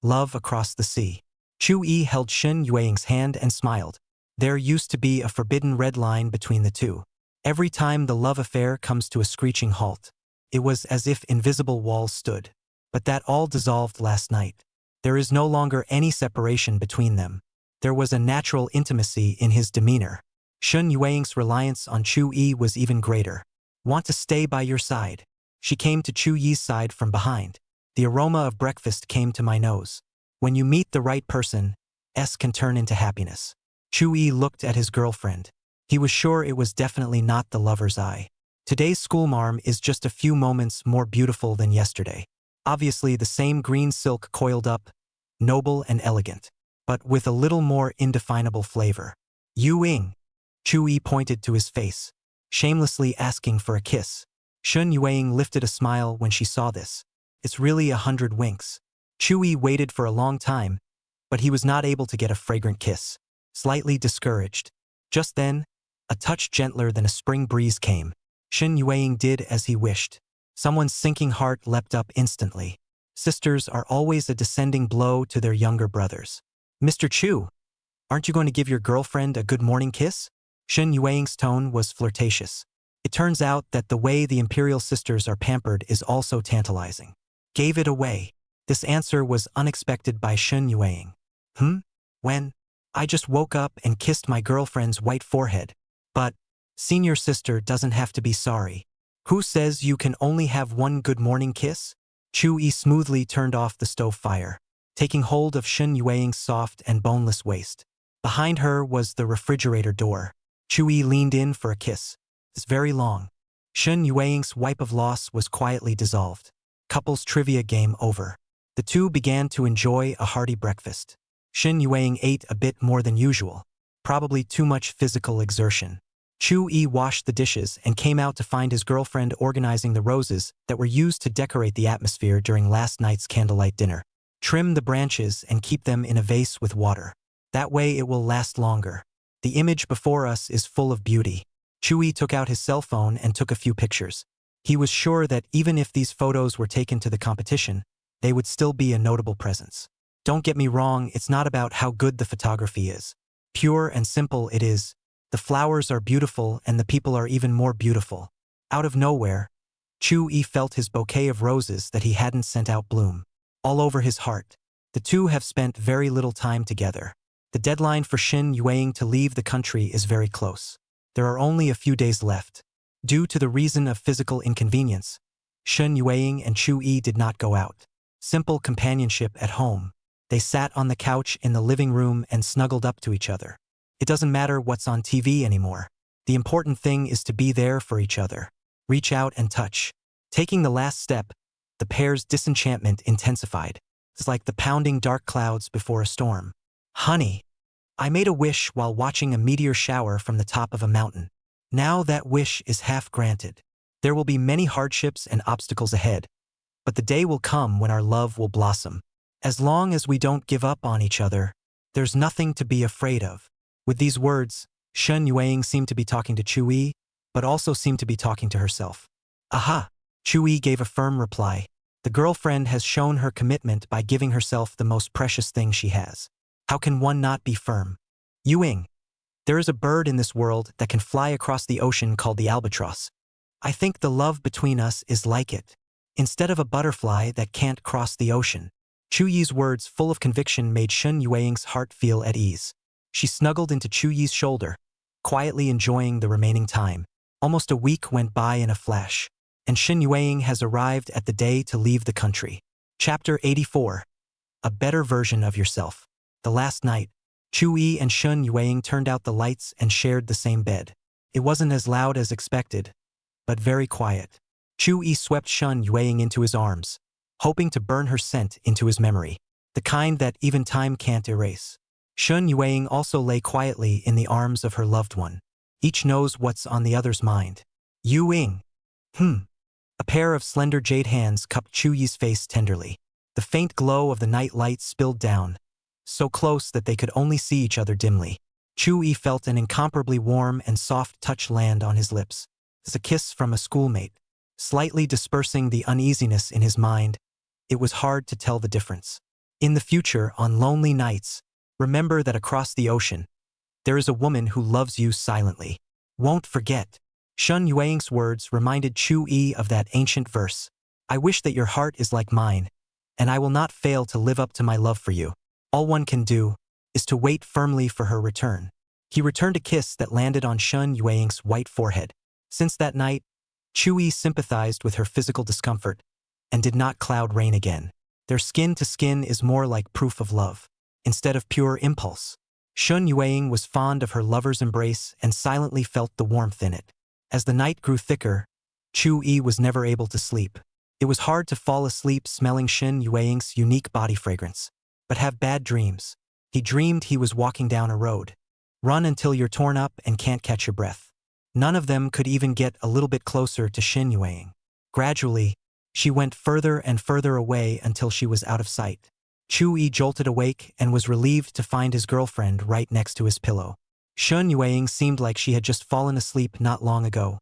Love Across the Sea. Chu-yi held Shen Yueying's hand and smiled. There used to be a forbidden red line between the two. Every time the love affair comes to a screeching halt, it was as if invisible walls stood. But that all dissolved last night. There is no longer any separation between them. There was a natural intimacy in his demeanor. Shen Yueying's reliance on Chu-yi was even greater. Want to stay by your side? She came to Chu-yi's side from behind. The aroma of breakfast came to my nose. When you meet the right person, S can turn into happiness. Chu-yi looked at his girlfriend. He was sure it was definitely not the lover's eye. Today's schoolmarm is just a few moments more beautiful than yesterday. Obviously the same green silk coiled up, noble and elegant, but with a little more indefinable flavor. Yu-ing. Chu-yi pointed to his face, shamelessly asking for a kiss. Shen Yueying lifted a smile when she saw this. It's really 100 winks. Chu-yi waited for a long time, but he was not able to get a fragrant kiss. Slightly discouraged. Just then, a touch gentler than a spring breeze came. Shen Yueying did as he wished. Someone's sinking heart leapt up instantly. Sisters are always a descending blow to their younger brothers. Mr. Chu, aren't you going to give your girlfriend a good morning kiss? Shen Yueying's tone was flirtatious. It turns out that the way the imperial sisters are pampered is also tantalizing. Gave it away. This answer was unexpected by Shen Yueying. When? I just woke up and kissed my girlfriend's white forehead. But, senior sister doesn't have to be sorry. Who says you can only have one good morning kiss? Chu-yi smoothly turned off the stove fire, taking hold of Shen Yueying's soft and boneless waist. Behind her was the refrigerator door. Chu-yi leaned in for a kiss. It's very long. Shen Yueying's wipe of loss was quietly dissolved. Couples trivia game over. The two began to enjoy a hearty breakfast. Shen Yueying ate a bit more than usual, probably too much physical exertion. Chu-yi washed the dishes and came out to find his girlfriend organizing the roses that were used to decorate the atmosphere during last night's candlelight dinner. Trim the branches and keep them in a vase with water. That way it will last longer. The image before us is full of beauty. Chu-yi took out his cell phone and took a few pictures. He was sure that even if these photos were taken to the competition, they would still be a notable presence. Don't get me wrong, it's not about how good the photography is. Pure and simple it is. The flowers are beautiful and the people are even more beautiful. Out of nowhere, Chu-yi felt his bouquet of roses that he hadn't sent out bloom. All over his heart. The two have spent very little time together. The deadline for Shen Yueying to leave the country is very close. There are only a few days left. Due to the reason of physical inconvenience, Shen Yueying and Chu-yi did not go out. Simple companionship at home. They sat on the couch in the living room and snuggled up to each other. It doesn't matter what's on TV anymore. The important thing is to be there for each other. reach out and touch. Taking the last step, the pair's disenchantment intensified. It's like the pounding dark clouds before a storm. Honey, I made a wish while watching a meteor shower from the top of a mountain. Now that wish is half granted. There will be many hardships and obstacles ahead, but the day will come when our love will blossom. As long as we don't give up on each other, there's nothing to be afraid of. With these words, Shen Yueying seemed to be talking to Chu-yi, but also seemed to be talking to herself. Aha! Chu-yi gave a firm reply. The girlfriend has shown her commitment by giving herself the most precious thing she has. How can one not be firm? Yueying, there is a bird in this world that can fly across the ocean called the albatross. I think the love between us is like it. Instead of a butterfly that can't cross the ocean. Chu-yi's words full of conviction made Shen Yueying's heart feel at ease. She snuggled into Chu-yi's shoulder, quietly enjoying the remaining time. Almost a week went by in a flash, and Shen Yueying has arrived at the day to leave the country. Chapter 84. A better version of yourself. The last night, Chu-yi and Shen Yueying turned out the lights and shared the same bed. It wasn't as loud as expected, but very quiet. Chu-yi swept Shen Yueying into his arms, hoping to burn her scent into his memory, the kind that even time can't erase. Shen Yueying also lay quietly in the arms of her loved one. Each knows what's on the other's mind. Yueying. A pair of slender jade hands cupped Chu-yi's face tenderly. The faint glow of the night light spilled down, so close that they could only see each other dimly. Chu-yi felt an incomparably warm and soft touch land on his lips. As a kiss from a schoolmate, slightly dispersing the uneasiness in his mind. It was hard to tell the difference. In the future, on lonely nights, remember that across the ocean, there is a woman who loves you silently. Won't forget. Shen Yueying's words reminded Chu-yi of that ancient verse. I wish that your heart is like mine, and I will not fail to live up to my love for you. All one can do is to wait firmly for her return. He returned a kiss that landed on Shen Yueying's white forehead. Since that night, Chu-yi sympathized with her physical discomfort and did not cloud rain again. Their skin to skin is more like proof of love, instead of pure impulse. Shen Yueying was fond of her lover's embrace and silently felt the warmth in it. As the night grew thicker, Chu-yi was never able to sleep. It was hard to fall asleep smelling Shen Yueying's unique body fragrance, but have bad dreams. He dreamed he was walking down a road. Run until you're torn up and can't catch your breath. None of them could even get a little bit closer to Shen Yueying. Gradually, she went further and further away until she was out of sight. Chu-yi jolted awake and was relieved to find his girlfriend right next to his pillow. Shen Yueying seemed like she had just fallen asleep not long ago,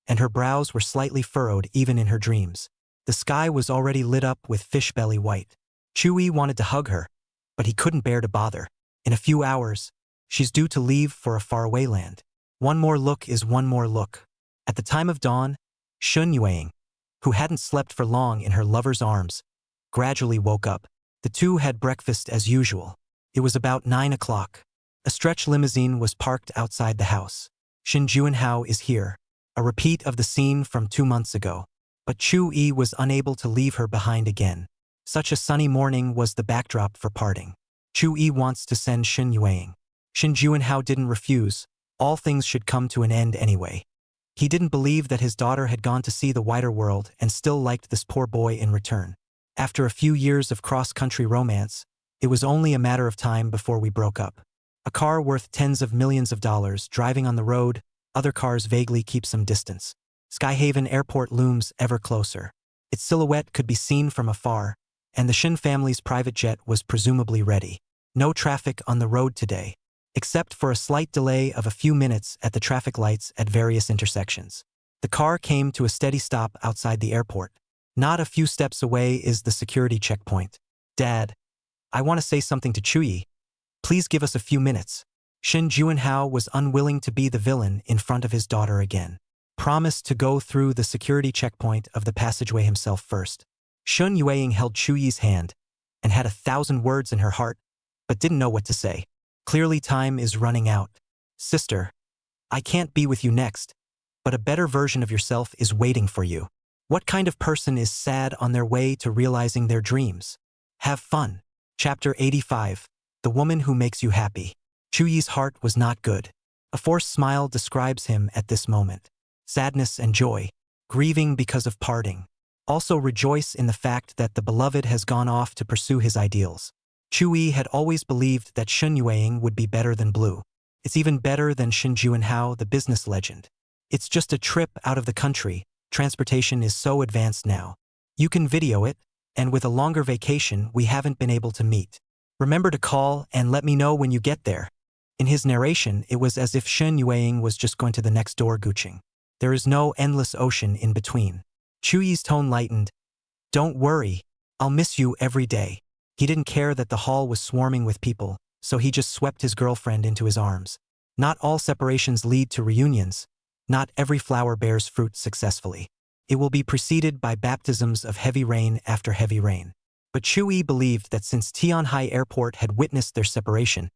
and her brows were slightly furrowed even in her dreams. The sky was already lit up with fish-belly white. Chu-yi wanted to hug her, but he couldn't bear to bother. In a few hours, she's due to leave for a faraway land. One more look is one more look. At the time of dawn, Shen Yueying, who hadn't slept for long in her lover's arms, gradually woke up. The two had breakfast as usual. It was about 9 o'clock. A stretch limousine was parked outside the house. Shin Juinhao is here, a repeat of the scene from 2 months ago. But Chu-yi was unable to leave her behind again. Such a sunny morning was the backdrop for parting. Chu-yi wants to send Shin Yueying. Shin Juinhao didn't refuse. All things should come to an end anyway. He didn't believe that his daughter had gone to see the wider world and still liked this poor boy in return. After a few years of cross-country romance, it was only a matter of time before we broke up. A car worth tens of millions of dollars driving on the road, other cars vaguely keep some distance. Skyhaven Airport looms ever closer. Its silhouette could be seen from afar, and the Shin family's private jet was presumably ready. No traffic on the road today, except for a slight delay of a few minutes at the traffic lights at various intersections. The car came to a steady stop outside the airport. Not a few steps away is the security checkpoint. Dad, I want to say something to Chu-yi. Please give us a few minutes. Shin Juinhao was unwilling to be the villain in front of his daughter again. Promised to go through the security checkpoint of the passageway himself first. Shen Yueying held Chu-yi's hand and had 1,000 words in her heart, but didn't know what to say. Clearly time is running out. Sister, I can't be with you next, but a better version of yourself is waiting for you. What kind of person is sad on their way to realizing their dreams? Have fun. Chapter 85. The Woman Who Makes You Happy. Chu-yi's heart was not good. A forced smile describes him at this moment. Sadness and joy. grieving because of parting. Also rejoice in the fact that the beloved has gone off to pursue his ideals. Chu-yi had always believed that Shen Yueying would be better than Blue. It's even better than Shin Juanhao, the business legend. It's just a trip out of the country. Transportation is so advanced now. You can video it, and with a longer vacation we haven't been able to meet. Remember to call and let me know when you get there. In his narration, it was as if Shen Yueying was just going to the next door Guqing. There is no endless ocean in between. Chu-yi's tone lightened. Don't worry, I'll miss you every day. He didn't care that the hall was swarming with people, so he just swept his girlfriend into his arms. Not all separations lead to reunions. Not every flower bears fruit successfully. It will be preceded by baptisms of heavy rain after heavy rain. But Chu-yi believed that since Tianhai Airport had witnessed their separation,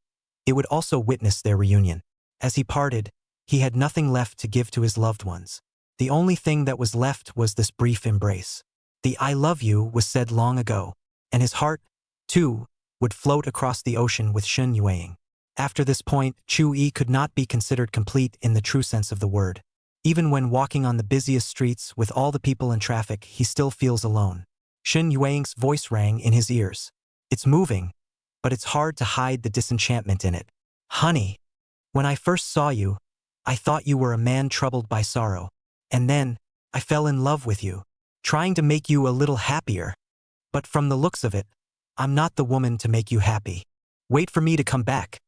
it would also witness their reunion. As he parted, he had nothing left to give to his loved ones. The only thing that was left was this brief embrace. The "I love you" was said long ago, and his heart, too, would float across the ocean with Shen Yueying. After this point, Chu-yi could not be considered complete in the true sense of the word. Even when walking on the busiest streets with all the people and traffic, he still feels alone. Shen Yueying's voice rang in his ears. It's moving, but it's hard to hide the disenchantment in it. Honey, when I first saw you, I thought you were a man troubled by sorrow. And then, I fell in love with you, trying to make you a little happier. But from the looks of it, I'm not the woman to make you happy. Wait for me to come back,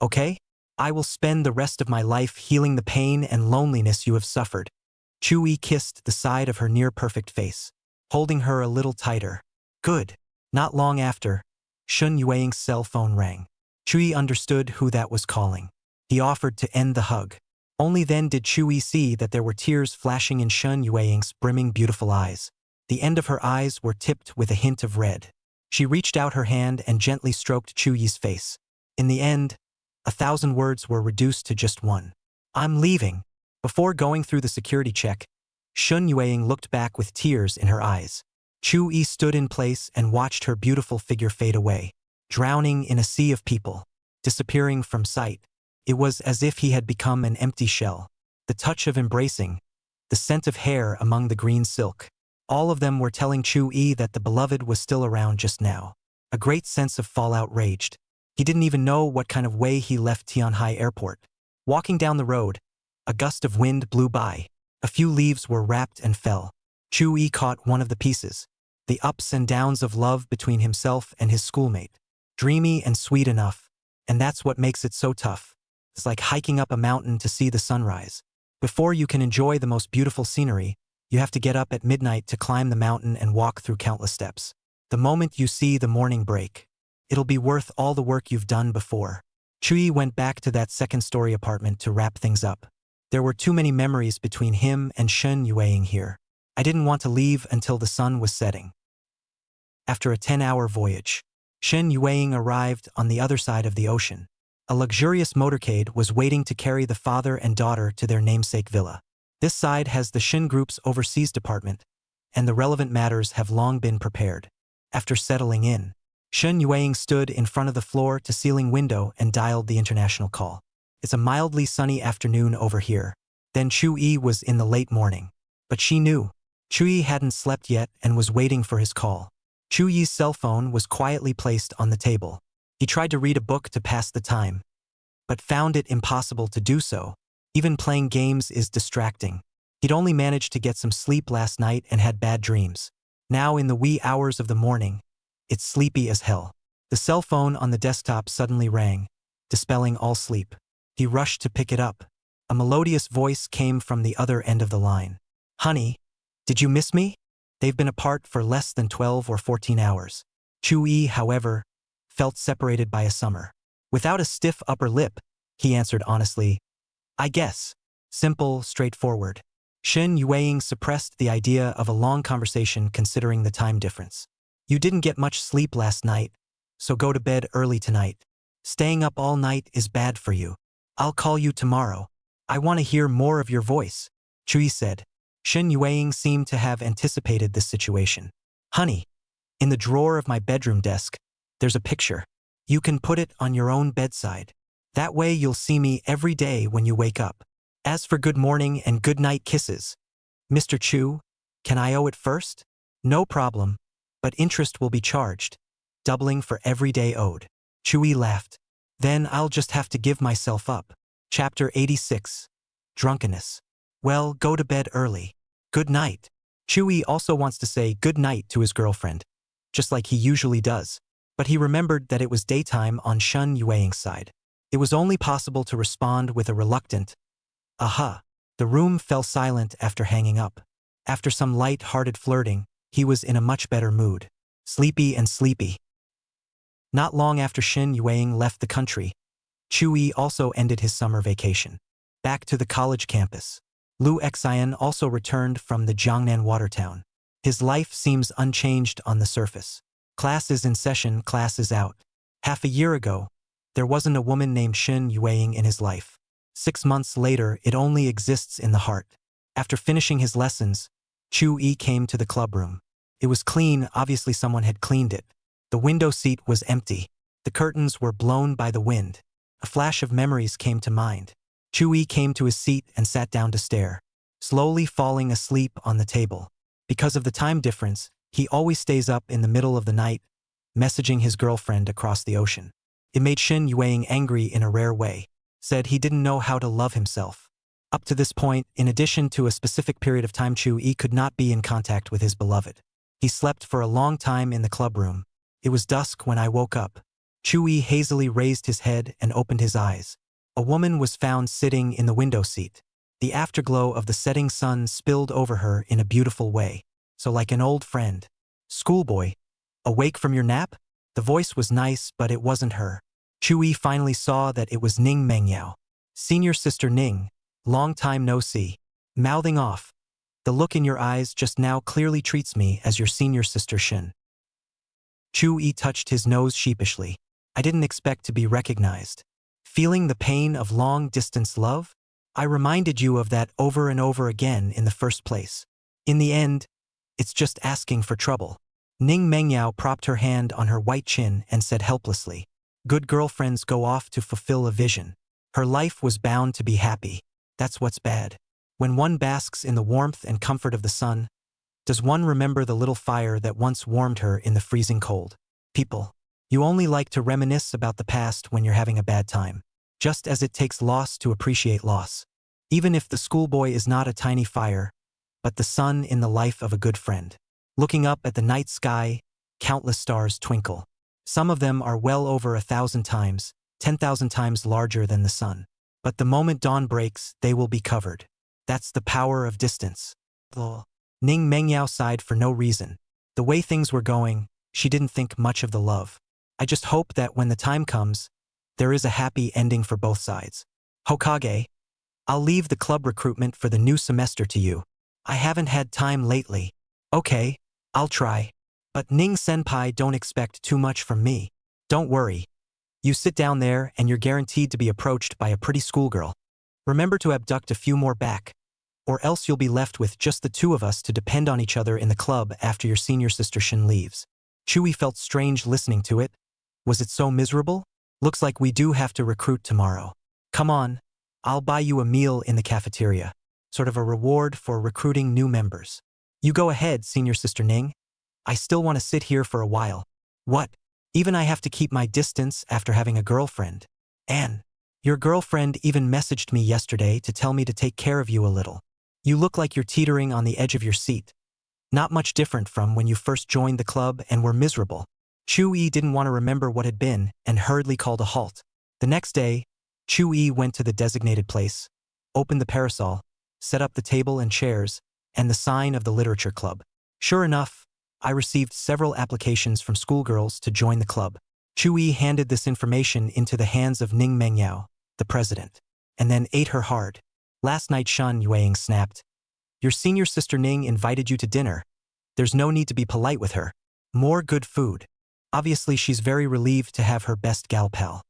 okay? I will spend the rest of my life healing the pain and loneliness you have suffered. Chu-yi kissed the side of her near-perfect face, holding her a little tighter. Good. Not long after, Shen Yueying's cell phone rang. Chu-yi understood who that was calling. He offered to end the hug. Only then did Chu-yi see that there were tears flashing in Shen Yueying's brimming beautiful eyes. The end of her eyes were tipped with a hint of red. She reached out her hand and gently stroked Chu-yi's face. In the end, 1,000 words were reduced to just one. I'm leaving. Before going through the security check, Shen Yueying looked back with tears in her eyes. Chu-yi stood in place and watched her beautiful figure fade away, drowning in a sea of people, disappearing from sight. It was as if he had become an empty shell. The touch of embracing, the scent of hair among the green silk. All of them were telling Chu-yi that the beloved was still around just now. A great sense of fallout raged. He didn't even know what kind of way he left Tianhai Airport. Walking down the road, a gust of wind blew by. A few leaves were wrapped and fell. Chu-yi caught one of the pieces. The ups and downs of love between himself and his schoolmate. Dreamy and sweet enough. And that's what makes it so tough. It's like hiking up a mountain to see the sunrise. Before you can enjoy the most beautiful scenery, you have to get up at midnight to climb the mountain and walk through countless steps. The moment you see the morning break, it'll be worth all the work you've done before. Chu-yi went back to that second-story apartment to wrap things up. There were too many memories between him and Shen Yueying here. I didn't want to leave until the sun was setting. After a 10-hour voyage, Shen Yueying arrived on the other side of the ocean. A luxurious motorcade was waiting to carry the father and daughter to their namesake villa. This side has the Shin Group's overseas department, and the relevant matters have long been prepared. After settling in, Shen Yueying stood in front of the floor-to-ceiling window and dialed the international call. It's a mildly sunny afternoon over here. Then Chu-yi was in the late morning. But she knew. Chu-yi hadn't slept yet and was waiting for his call. Chu-yi's cell phone was quietly placed on the table. He tried to read a book to pass the time, but found it impossible to do so. Even playing games is distracting. He'd only managed to get some sleep last night and had bad dreams. Now in the wee hours of the morning, it's sleepy as hell. The cell phone on the desktop suddenly rang, dispelling all sleep. He rushed to pick it up. A melodious voice came from the other end of the line. Honey, did you miss me? They've been apart for less than 12 or 14 hours. Chu-yi, however, felt separated by a summer. Without a stiff upper lip, he answered honestly, I guess. Simple, straightforward. Shen Yueying suppressed the idea of a long conversation considering the time difference. You didn't get much sleep last night, so go to bed early tonight. Staying up all night is bad for you. I'll call you tomorrow. I want to hear more of your voice, Chu-yi said. Shen Yueying seemed to have anticipated this situation. Honey, in the drawer of my bedroom desk, there's a picture. You can put it on your own bedside. That way you'll see me every day when you wake up. As for good morning and good night kisses, Mr. Chu, can I owe it first? No problem, but interest will be charged, doubling for every day owed. Chui laughed. Then I'll just have to give myself up. Chapter 86. Drunkenness. Well, go to bed early. Good night. Chui also wants to say good night to his girlfriend, just like he usually does. But he remembered that it was daytime on Shun Yueying's side. It was only possible to respond with a reluctant, aha. The room fell silent after hanging up. After some light-hearted flirting, he was in a much better mood. Sleepy and sleepy. Not long after Shin Yueying left the country, Chui also ended his summer vacation. Back to the college campus. Lu Xian also returned from the Jiangnan water town. His life seems unchanged on the surface. Class is in session, class is out. Half a year ago, there wasn't a woman named Shin Yueying in his life. 6 months later, it only exists in the heart. After finishing his lessons, Chu Yi came to the clubroom. It was clean, obviously someone had cleaned it. The window seat was empty. The curtains were blown by the wind. A flash of memories came to mind. Chu Yi came to his seat and sat down to stare, slowly falling asleep on the table. Because of the time difference, he always stays up in the middle of the night, messaging his girlfriend across the ocean. It made Shin Yueying angry in a rare way. Said he didn't know how to love himself. Up to this point, in addition to a specific period of time, Chu Yi could not be in contact with his beloved. He slept for a long time in the clubroom. It was dusk when I woke up. Chu Yi hazily raised his head and opened his eyes. A woman was found sitting in the window seat. The afterglow of the setting sun spilled over her in a beautiful way. So like an old friend. Schoolboy, awake from your nap? The voice was nice, but it wasn't her. Chu Yi finally saw that it was Ning Mengyao. Senior sister Ning, long time no see. Mouthing off. The look in your eyes just now clearly treats me as your senior sister Shin. Chu Yi touched his nose sheepishly. I didn't expect to be recognized. Feeling the pain of long-distance love? I reminded you of that over and over again in the first place. In the end, it's just asking for trouble. Ning Mengyao propped her hand on her white chin and said helplessly, good girlfriends go off to fulfill a vision. Her life was bound to be happy. That's what's bad. When one basks in the warmth and comfort of the sun, does one remember the little fire that once warmed her in the freezing cold? People, you only like to reminisce about the past when you're having a bad time. Just as it takes loss to appreciate loss. Even if the schoolboy is not a tiny fire, but the sun in the life of a good friend. Looking up at the night sky, countless stars twinkle. Some of them are well over 1,000 times, 10,000 times larger than the sun. But the moment dawn breaks, they will be covered. That's the power of distance. Lol. Ning Mengyao sighed for no reason. The way things were going, she didn't think much of the love. I just hope that when the time comes, there is a happy ending for both sides. Hokage, I'll leave the club recruitment for the new semester to you. I haven't had time lately. Okay, I'll try. But Ning Senpai, don't expect too much from me. Don't worry. You sit down there and you're guaranteed to be approached by a pretty schoolgirl. Remember to abduct a few more back, or else you'll be left with just the two of us to depend on each other in the club after your senior sister Shin leaves. Chui felt strange listening to it. Was it so miserable? Looks like we do have to recruit tomorrow. Come on, I'll buy you a meal in the cafeteria. Sort of a reward for recruiting new members. You go ahead, senior sister Ning. I still want to sit here for a while. What? Even I have to keep my distance after having a girlfriend. Anne, your girlfriend even messaged me yesterday to tell me to take care of you a little. You look like you're teetering on the edge of your seat. Not much different from when you first joined the club and were miserable. Chu Yi didn't want to remember what had been and hurriedly called a halt. The next day, Chu Yi went to the designated place, opened the parasol, set up the table and chairs, and the sign of the literature club. Sure enough, I received several applications from schoolgirls to join the club. Chu Yi handed this information into the hands of Ning Mengyao, the president, and then ate her hard. Last night Shan Yueying snapped. Your senior sister Ning invited you to dinner. There's no need to be polite with her. More good food. Obviously she's very relieved to have her best gal pal.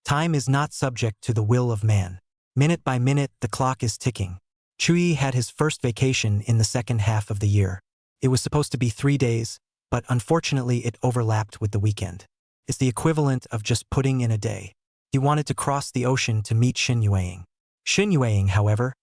Time is not subject to the will of man. Minute by minute, the clock is ticking. Chui had his first vacation in the second half of the year. It was supposed to be 3 days, but unfortunately it overlapped with the weekend. It's the equivalent of just putting in a day. He wanted to cross the ocean to meet Shin Yueying. Shin Yueying, however,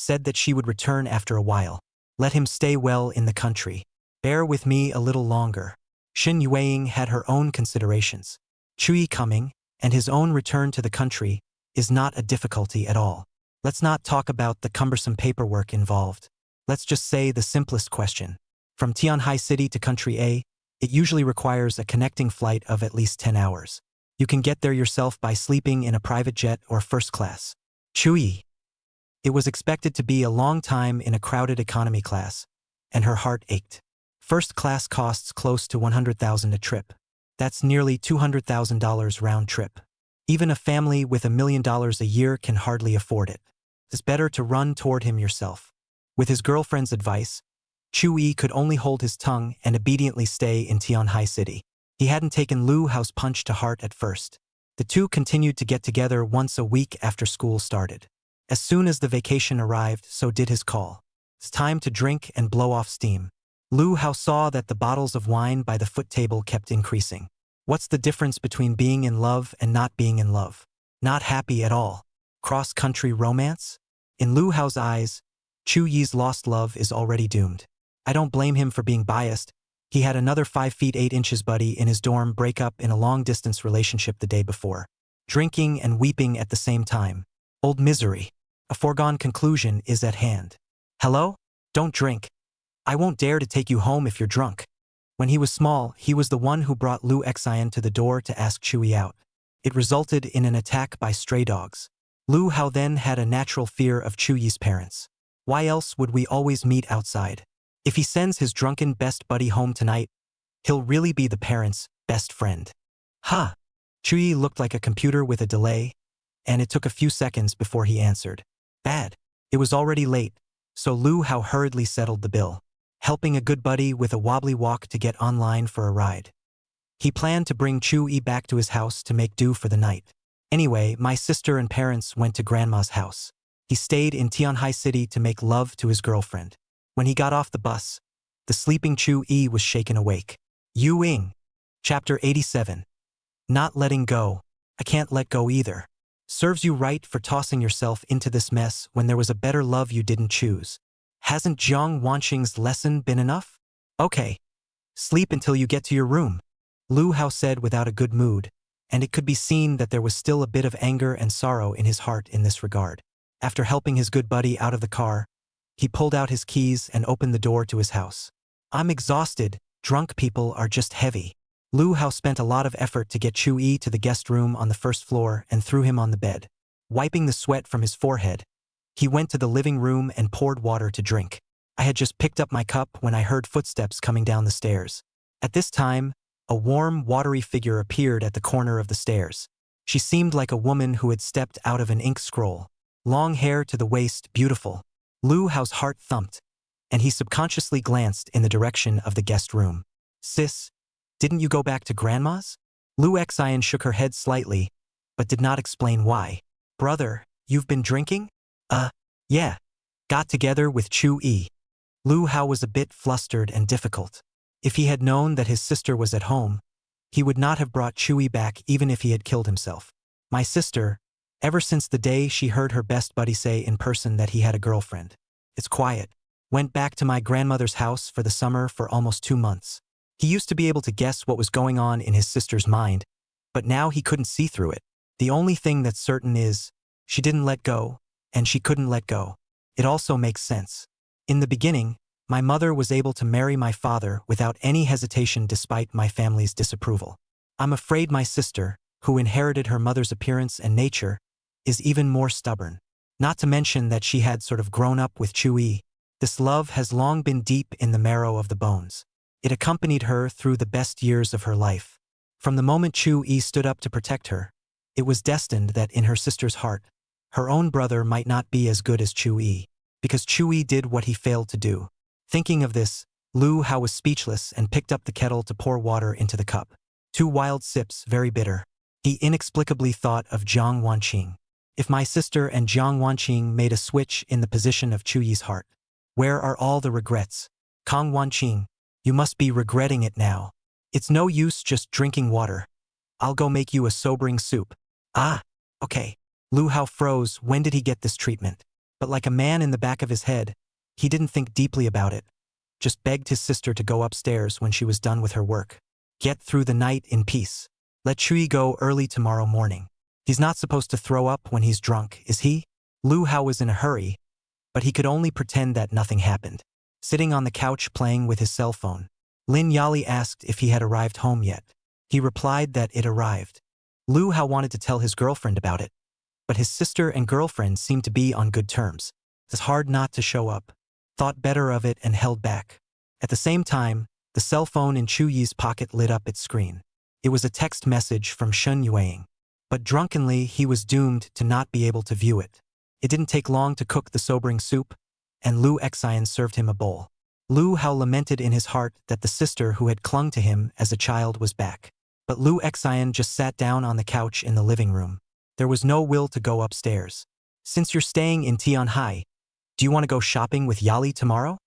said that she would return after a while. Let him stay well in the country. Bear with me a little longer. Shin Yueying had her own considerations. Chui coming, and his own return to the country, is not a difficulty at all. Let's not talk about the cumbersome paperwork involved. Let's just say the simplest question. From Tianhai City to Country A, it usually requires a connecting flight of at least 10 hours. You can get there yourself by sleeping in a private jet or first class. Chui. It was expected to be a long time in a crowded economy class, and her heart ached. First class costs close to $100,000 a trip. That's nearly $200,000 round trip. Even a family with $1 million a year can hardly afford it. It's better to run toward him yourself. With his girlfriend's advice, Chui could only hold his tongue and obediently stay in Tianhai City. He hadn't taken Lu Hao's punch to heart at first. The two continued to get together once a week after school started. As soon as the vacation arrived, so did his call. It's time to drink and blow off steam. Lu Hao saw that the bottles of wine by the foot table kept increasing. What's the difference between being in love and not being in love? Not happy at all. Cross-country romance? In Lu Hao's eyes, Chu Yi's lost love is already doomed. I don't blame him for being biased. He had another 5 feet 8 inches buddy in his dorm break up in a long-distance relationship the day before. Drinking and weeping at the same time. Old misery. A foregone conclusion is at hand. Hello? Don't drink. I won't dare to take you home if you're drunk. When he was small, he was the one who brought Lu Xian to the door to ask Chui out. It resulted in an attack by stray dogs. Lu Hao then had a natural fear of Chuyi's parents. Why else would we always meet outside? If he sends his drunken best buddy home tonight, he'll really be the parents' best friend. Ha! Chuyi looked like a computer with a delay, and it took a few seconds before he answered. Bad. It was already late, so Lu Hao hurriedly settled the bill, helping a good buddy with a wobbly walk to get online for a ride. He planned to bring Chuyi back to his house to make do for the night. Anyway, my sister and parents went to Grandma's house. He stayed in Tianhai City to make love to his girlfriend. When he got off the bus, the sleeping Chu-yi was shaken awake. Yu Ying. Chapter 87. Not letting go. I can't let go either. Serves you right for tossing yourself into this mess when there was a better love you didn't choose. Hasn't Jiang Wanqing's lesson been enough? Okay. Sleep until you get to your room. Lu Hao said without a good mood, and it could be seen that there was still a bit of anger and sorrow in his heart in this regard. After helping his good buddy out of the car, he pulled out his keys and opened the door to his house. I'm exhausted. Drunk people are just heavy. Lu Hao spent a lot of effort to get Chu-yi to the guest room on the first floor and threw him on the bed. Wiping the sweat from his forehead, he went to the living room and poured water to drink. I had just picked up my cup when I heard footsteps coming down the stairs. At this time, a warm, watery figure appeared at the corner of the stairs. She seemed like a woman who had stepped out of an ink scroll. Long hair to the waist, beautiful. Lu Hao's heart thumped, and he subconsciously glanced in the direction of the guest room. Sis, didn't you go back to Grandma's? Lu Xian shook her head slightly, but did not explain why. Brother, you've been drinking? Yeah. Got together with Chu-yi. Lu Hao was a bit flustered and difficult. If he had known that his sister was at home, he would not have brought Chu-yi back even if he had killed himself. My sister, ever since the day she heard her best buddy say in person that he had a girlfriend. It's quiet. Went back to my grandmother's house for the summer for almost 2 months. He used to be able to guess what was going on in his sister's mind, but now he couldn't see through it. The only thing that's certain is, she didn't let go, and she couldn't let go. It also makes sense. In the beginning, my mother was able to marry my father without any hesitation despite my family's disapproval. I'm afraid my sister, who inherited her mother's appearance and nature, is even more stubborn. Not to mention that she had sort of grown up with Chu-yi. This love has long been deep in the marrow of the bones. It accompanied her through the best years of her life. From the moment Chu-yi stood up to protect her, it was destined that in her sister's heart, her own brother might not be as good as Chu-yi, because Chu-yi did what he failed to do. Thinking of this, Lu Hao was speechless and picked up the kettle to pour water into the cup. 2 wild sips, very bitter. He inexplicably thought of Jiang Wanqing. If my sister and Jiang Wanqing made a switch in the position of Chu-yi's heart, where are all the regrets? Kang Wanqing, you must be regretting it now. It's no use just drinking water. I'll go make you a sobering soup. Ah, okay. Lu Hao froze. When did he get this treatment? But like a man in the back of his head, he didn't think deeply about it, just begged his sister to go upstairs when she was done with her work. Get through the night in peace. Let Chui go early tomorrow morning. He's not supposed to throw up when he's drunk, is he? Lu Hao was in a hurry, but he could only pretend that nothing happened. Sitting on the couch playing with his cell phone, Lin Yali asked if he had arrived home yet. He replied that it arrived. Lu Hao wanted to tell his girlfriend about it, but his sister and girlfriend seemed to be on good terms. It's hard not to show up. Thought better of it and held back. At the same time, the cell phone in Chu Yi's pocket lit up its screen. It was a text message from Shen Yueing. But drunkenly, he was doomed to not be able to view it. It didn't take long to cook the sobering soup, and Lu Xian served him a bowl. Lu Hao lamented in his heart that the sister who had clung to him as a child was back. But Lu Xian just sat down on the couch in the living room. There was no will to go upstairs. Since you're staying in Tianhai, do you want to go shopping with Yali tomorrow?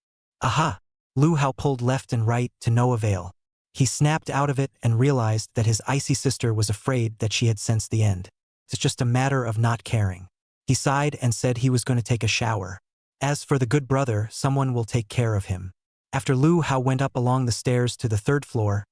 Aha! Lu Hao pulled left and right to no avail. He snapped out of it and realized that his icy sister was afraid that she had sensed the end. It's just a matter of not caring. He sighed and said he was going to take a shower. As for the good brother, someone will take care of him. After Lu Hao went up along the stairs to the third floor,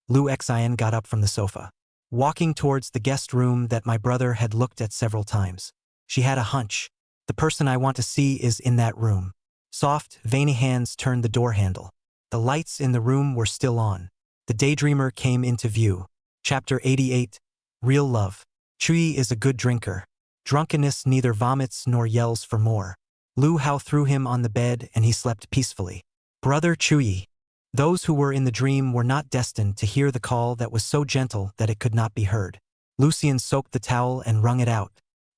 Lu Xian got up from the sofa, walking towards the guest room that my brother had looked at several times. She had a hunch. The person I want to see is in that room. Soft, veiny hands turned the door handle. The lights in the room were still on. The daydreamer came into view. Chapter 88. Real Love. Chui is a good drinker. Drunkenness neither vomits nor yells for more. Lu Hao threw him on the bed and he slept peacefully. Brother Chui. Those who were in the dream were not destined to hear the call that was so gentle that it could not be heard. Lucian soaked the towel and wrung it out,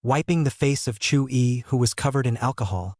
wiping the face of Chui, who was covered in alcohol.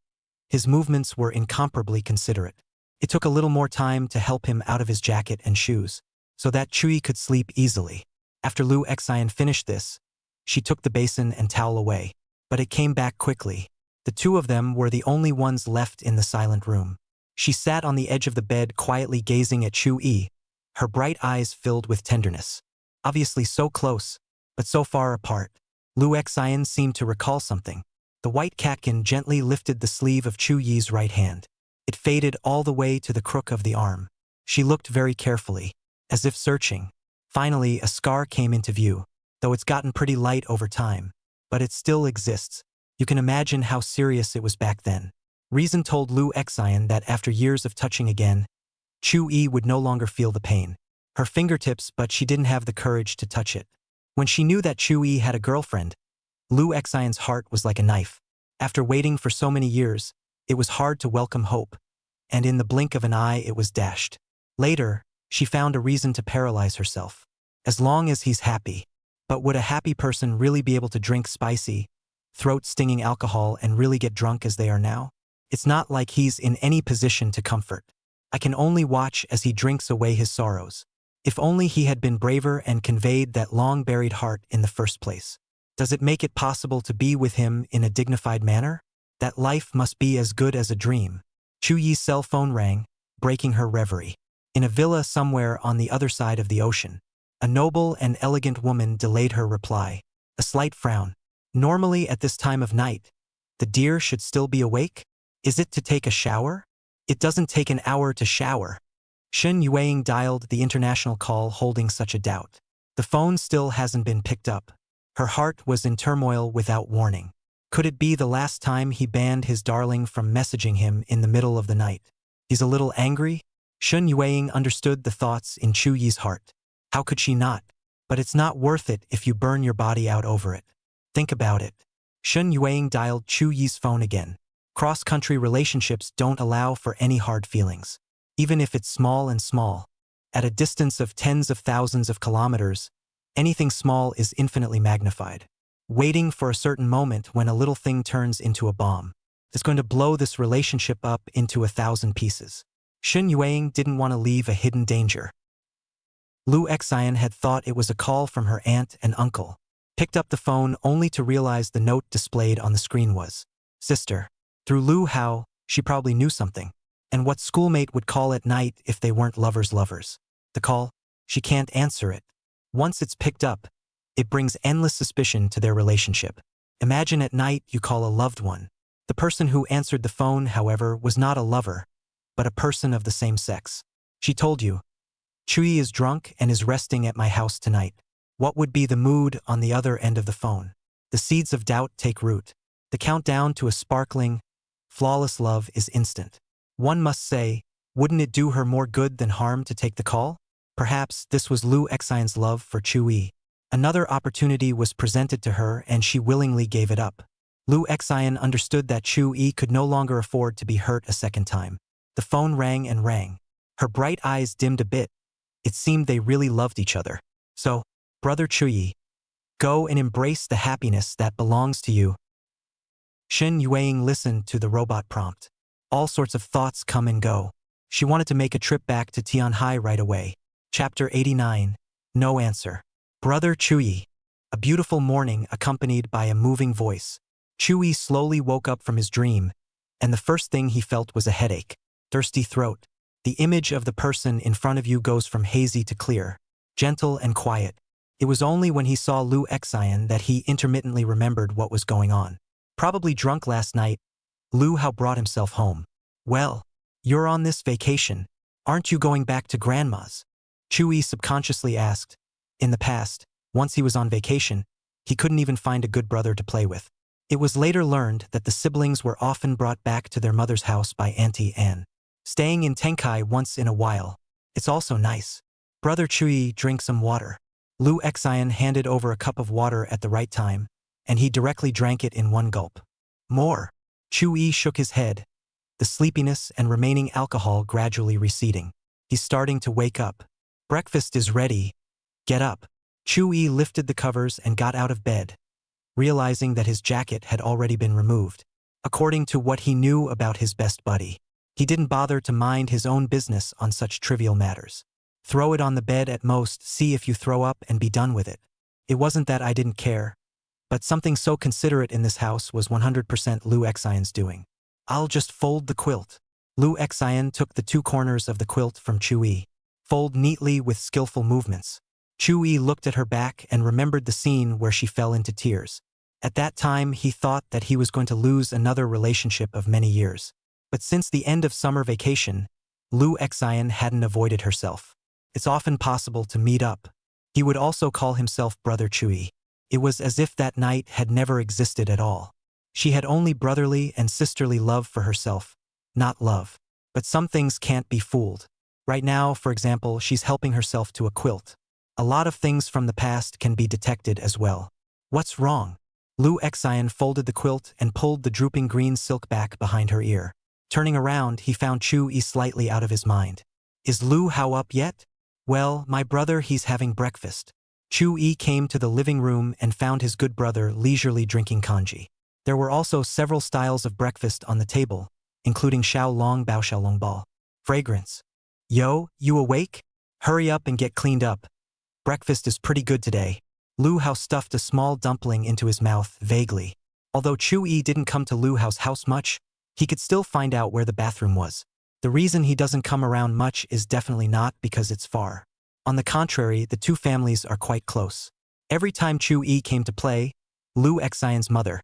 His movements were incomparably considerate. It took a little more time to help him out of his jacket and shoes, so that Chui could sleep easily. After Lu Xian finished this, she took the basin and towel away, but it came back quickly. The two of them were the only ones left in the silent room. She sat on the edge of the bed quietly gazing at Chui, her bright eyes filled with tenderness. Obviously so close, but so far apart. Lu Xian seemed to recall something. The white catkin gently lifted the sleeve of Chu Yi's right hand. It faded all the way to the crook of the arm. She looked very carefully, as if searching. Finally, a scar came into view, though it's gotten pretty light over time. But it still exists. You can imagine how serious it was back then. Reason told Lu Xian that after years of touching again, Chu Yi would no longer feel the pain. Her fingertips, but she didn't have the courage to touch it. When she knew that Chu Yi had a girlfriend, Lu Xian's heart was like a knife. After waiting for so many years, it was hard to welcome hope, and in the blink of an eye it was dashed. Later, she found a reason to paralyze herself. As long as he's happy. But would a happy person really be able to drink spicy, throat-stinging alcohol and really get drunk as they are now? It's not like he's in any position to comfort. I can only watch as he drinks away his sorrows. If only he had been braver and conveyed that long-buried heart in the first place. Does it make it possible to be with him in a dignified manner? That life must be as good as a dream. Chu Yi's cell phone rang, breaking her reverie. In a villa somewhere on the other side of the ocean, a noble and elegant woman delayed her reply. A slight frown. Normally at this time of night, the deer should still be awake? Is it to take a shower? It doesn't take an hour to shower. Shen Yueing dialed the international call holding such a doubt. The phone still hasn't been picked up. Her heart was in turmoil without warning. Could it be the last time he banned his darling from messaging him in the middle of the night? He's a little angry? Shen Yueing understood the thoughts in Chu Yi's heart. How could she not? But it's not worth it if you burn your body out over it. Think about it. Shen Yueing dialed Chu Yi's phone again. Cross-country relationships don't allow for any hard feelings. Even if it's small and small. At a distance of tens of thousands of kilometers, anything small is infinitely magnified. Waiting for a certain moment when a little thing turns into a bomb. It's going to blow this relationship up into 1,000 pieces. Shen Yueing didn't want to leave a hidden danger. Lu Xian had thought it was a call from her aunt and uncle. Picked up the phone only to realize the note displayed on the screen was, "Sister." Through Lu Hao, she probably knew something. And what schoolmate would call at night if they weren't lovers? The call? She can't answer it. Once it's picked up, it brings endless suspicion to their relationship. Imagine at night you call a loved one. The person who answered the phone, however, was not a lover, but a person of the same sex. She told you, Chui is drunk and is resting at my house tonight. What would be the mood on the other end of the phone? The seeds of doubt take root. The countdown to a sparkling, flawless love is instant. One must say, wouldn't it do her more good than harm to take the call? Perhaps this was Lu Xian's love for Chui. Another opportunity was presented to her and she willingly gave it up. Lu Xian understood that Chui could no longer afford to be hurt a second time. The phone rang and rang. Her bright eyes dimmed a bit. It seemed they really loved each other. So, brother Chui, go and embrace the happiness that belongs to you. Shen Yueying listened to the robot prompt. All sorts of thoughts come and go. She wanted to make a trip back to Tianhai right away. Chapter 89. No answer. Brother Chui. A beautiful morning accompanied by a moving voice. Chui slowly woke up from his dream, and the first thing he felt was a headache, thirsty throat. The image of the person in front of you goes from hazy to clear, gentle and quiet. It was only when he saw Lu Xian that he intermittently remembered what was going on. Probably drunk last night, Lu Hao brought himself home. Well, you're on this vacation. Aren't you going back to grandma's? Chui subconsciously asked. In the past, once he was on vacation, he couldn't even find a good brother to play with. It was later learned that the siblings were often brought back to their mother's house by Auntie Anne. Staying in Tenkai once in a while. It's also nice. Brother Chui, drink some water. Lu Xian handed over a cup of water at the right time, and he directly drank it in one gulp. More. Chui shook his head, the sleepiness and remaining alcohol gradually receding. He's starting to wake up. Breakfast is ready. Get up. Chui lifted the covers and got out of bed, realizing that his jacket had already been removed. According to what he knew about his best buddy, he didn't bother to mind his own business on such trivial matters. Throw it on the bed at most, see if you throw up and be done with it. It wasn't that I didn't care, but something so considerate in this house was 100% Lu Xian's doing. I'll just fold the quilt. Lu Xian took the two corners of the quilt from Chui. Fold neatly with skillful movements. Chui looked at her back and remembered the scene where she fell into tears. At that time, he thought that he was going to lose another relationship of many years. But since the end of summer vacation, Lu Xian hadn't avoided herself. It's often possible to meet up. He would also call himself Brother Chui. It was as if that night had never existed at all. She had only brotherly and sisterly love for herself, not love. But some things can't be fooled. Right now, for example, she's helping herself to a quilt. A lot of things from the past can be detected as well. What's wrong? Lu Xian folded the quilt and pulled the drooping green silk back behind her ear. Turning around, he found Chui slightly out of his mind. Is Lu Hao up yet? Well, my brother, he's having breakfast. Chui came to the living room and found his good brother leisurely drinking kanji. There were also several styles of breakfast on the table, including xiao long bao xiao long bao. Fragrance. Yo, you awake? Hurry up and get cleaned up. Breakfast is pretty good today. Lu Hao stuffed a small dumpling into his mouth vaguely. Although Chui didn't come to Lu Hao's house much, he could still find out where the bathroom was. The reason he doesn't come around much is definitely not because it's far. On the contrary, the two families are quite close. Every time Chui came to play, Lu Xian's mother,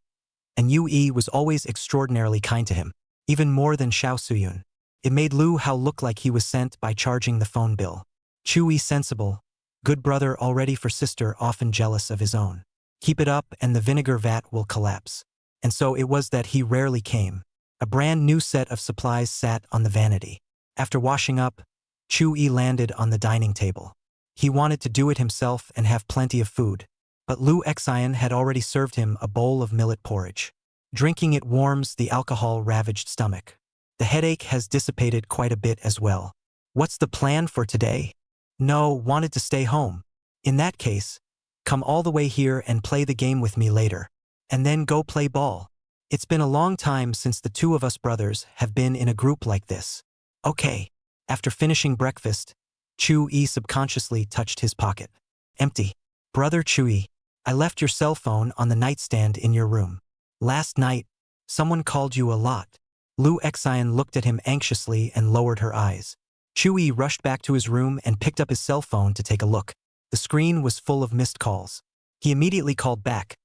and Yue was always extraordinarily kind to him, even more than Xiao Suyun. It made Lu Hao look like he was sent by charging the phone bill. Chui sensible, good brother already for sister often jealous of his own. Keep it up and the vinegar vat will collapse. And so it was that he rarely came. A brand new set of supplies sat on the vanity. After washing up, Chui landed on the dining table. He wanted to do it himself and have plenty of food, but Lu Xian had already served him a bowl of millet porridge. Drinking it warms the alcohol-ravaged stomach. The headache has dissipated quite a bit as well. What's the plan for today? No, wanted to stay home. In that case, come all the way here and play the game with me later. And then go play ball. It's been a long time since the two of us brothers have been in a group like this. Okay. After finishing breakfast, Chui subconsciously touched his pocket. Empty. Brother Chui, I left your cell phone on the nightstand in your room. Last night, someone called you a lot. Lu Xian looked at him anxiously and lowered her eyes. Chui rushed back to his room and picked up his cell phone to take a look. The screen was full of missed calls. He immediately called back,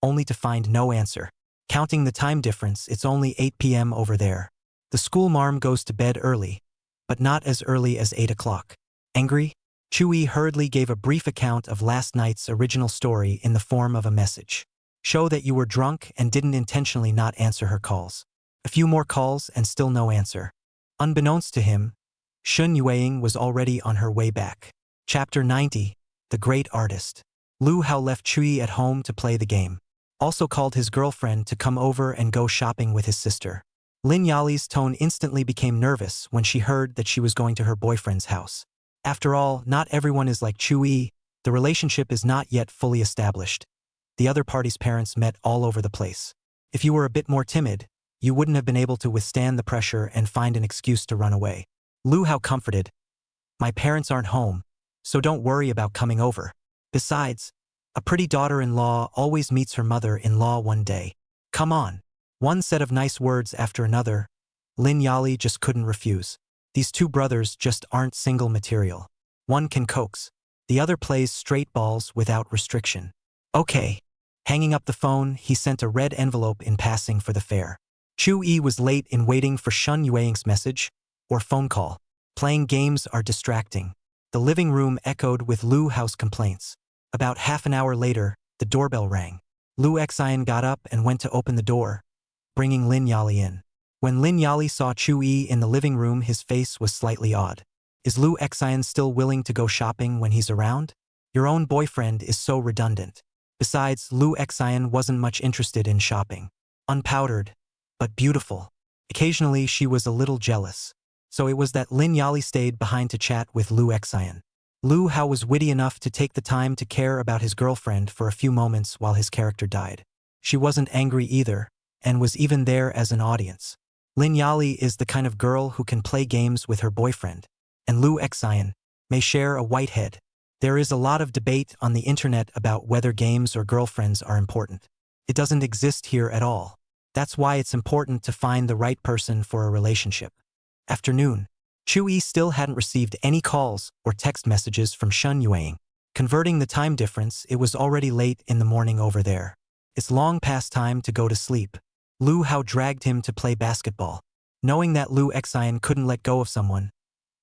only to find no answer. Counting the time difference, it's only 8 p.m. over there. The school marm goes to bed early, but not as early as 8 o'clock. Angry? Chui hurriedly gave a brief account of last night's original story in the form of a message. Show that you were drunk and didn't intentionally not answer her calls. A few more calls and still no answer. Unbeknownst to him, Shun Yueying was already on her way back. Chapter 90, The Great Artist. Lu Hao left Chui at home to play the game. Also called his girlfriend to come over and go shopping with his sister. Lin Yali's tone instantly became nervous when she heard that she was going to her boyfriend's house. After all, not everyone is like Chui. The relationship is not yet fully established. The other party's parents met all over the place. If you were a bit more timid, you wouldn't have been able to withstand the pressure and find an excuse to run away. Lu Hao comforted, "My parents aren't home, so don't worry about coming over. Besides, a pretty daughter-in-law always meets her mother-in-law one day. Come on." One set of nice words after another, Lin Yali just couldn't refuse. These two brothers just aren't single material. One can coax, the other plays straight balls without restriction. Okay. Hanging up the phone, he sent a red envelope in passing for the fare. Chui was late in waiting for Shun Yueying's message or phone call. Playing games are distracting. The living room echoed with Lu Hao's complaints. About half an hour later, the doorbell rang. Lu Xian got up and went to open the door, bringing Lin Yali in. When Lin Yali saw Chui in the living room, his face was slightly odd. Is Lu Xian still willing to go shopping when he's around? Your own boyfriend is so redundant. Besides, Lu Xian wasn't much interested in shopping. Unpowdered, but beautiful. Occasionally she was a little jealous. So it was that Lin Yali stayed behind to chat with Lu Xian. Lu Hao was witty enough to take the time to care about his girlfriend for a few moments while his character died. She wasn't angry either, and was even there as an audience. Lin Yali is the kind of girl who can play games with her boyfriend, and Lu Xian may share a white head. There is a lot of debate on the internet about whether games or girlfriends are important. It doesn't exist here at all. That's why it's important to find the right person for a relationship. Afternoon. Chui still hadn't received any calls or text messages from Shun Yueying. Converting the time difference, it was already late in the morning over there. It's long past time to go to sleep. Lu Hao dragged him to play basketball. Knowing that Lu Xian couldn't let go of someone,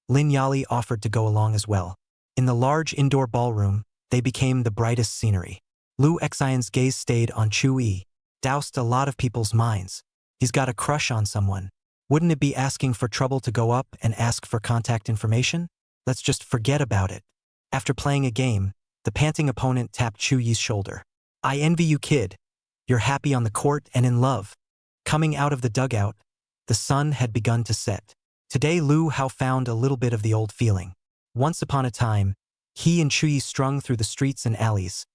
Lin Yali offered to go along as well. In the large indoor ballroom, they became the brightest scenery. Lu Xian's gaze stayed on Chui, doused a lot of people's minds. He's got a crush on someone. Wouldn't it be asking for trouble to go up and ask for contact information? Let's just forget about it. After playing a game, the panting opponent tapped Chuyi's shoulder. I envy you, kid. You're happy on the court and in love. Coming out of the dugout, the sun had begun to set. Today Lu Hao found a little bit of the old feeling. Once upon a time, he and Chuyi strung through the streets and alleys,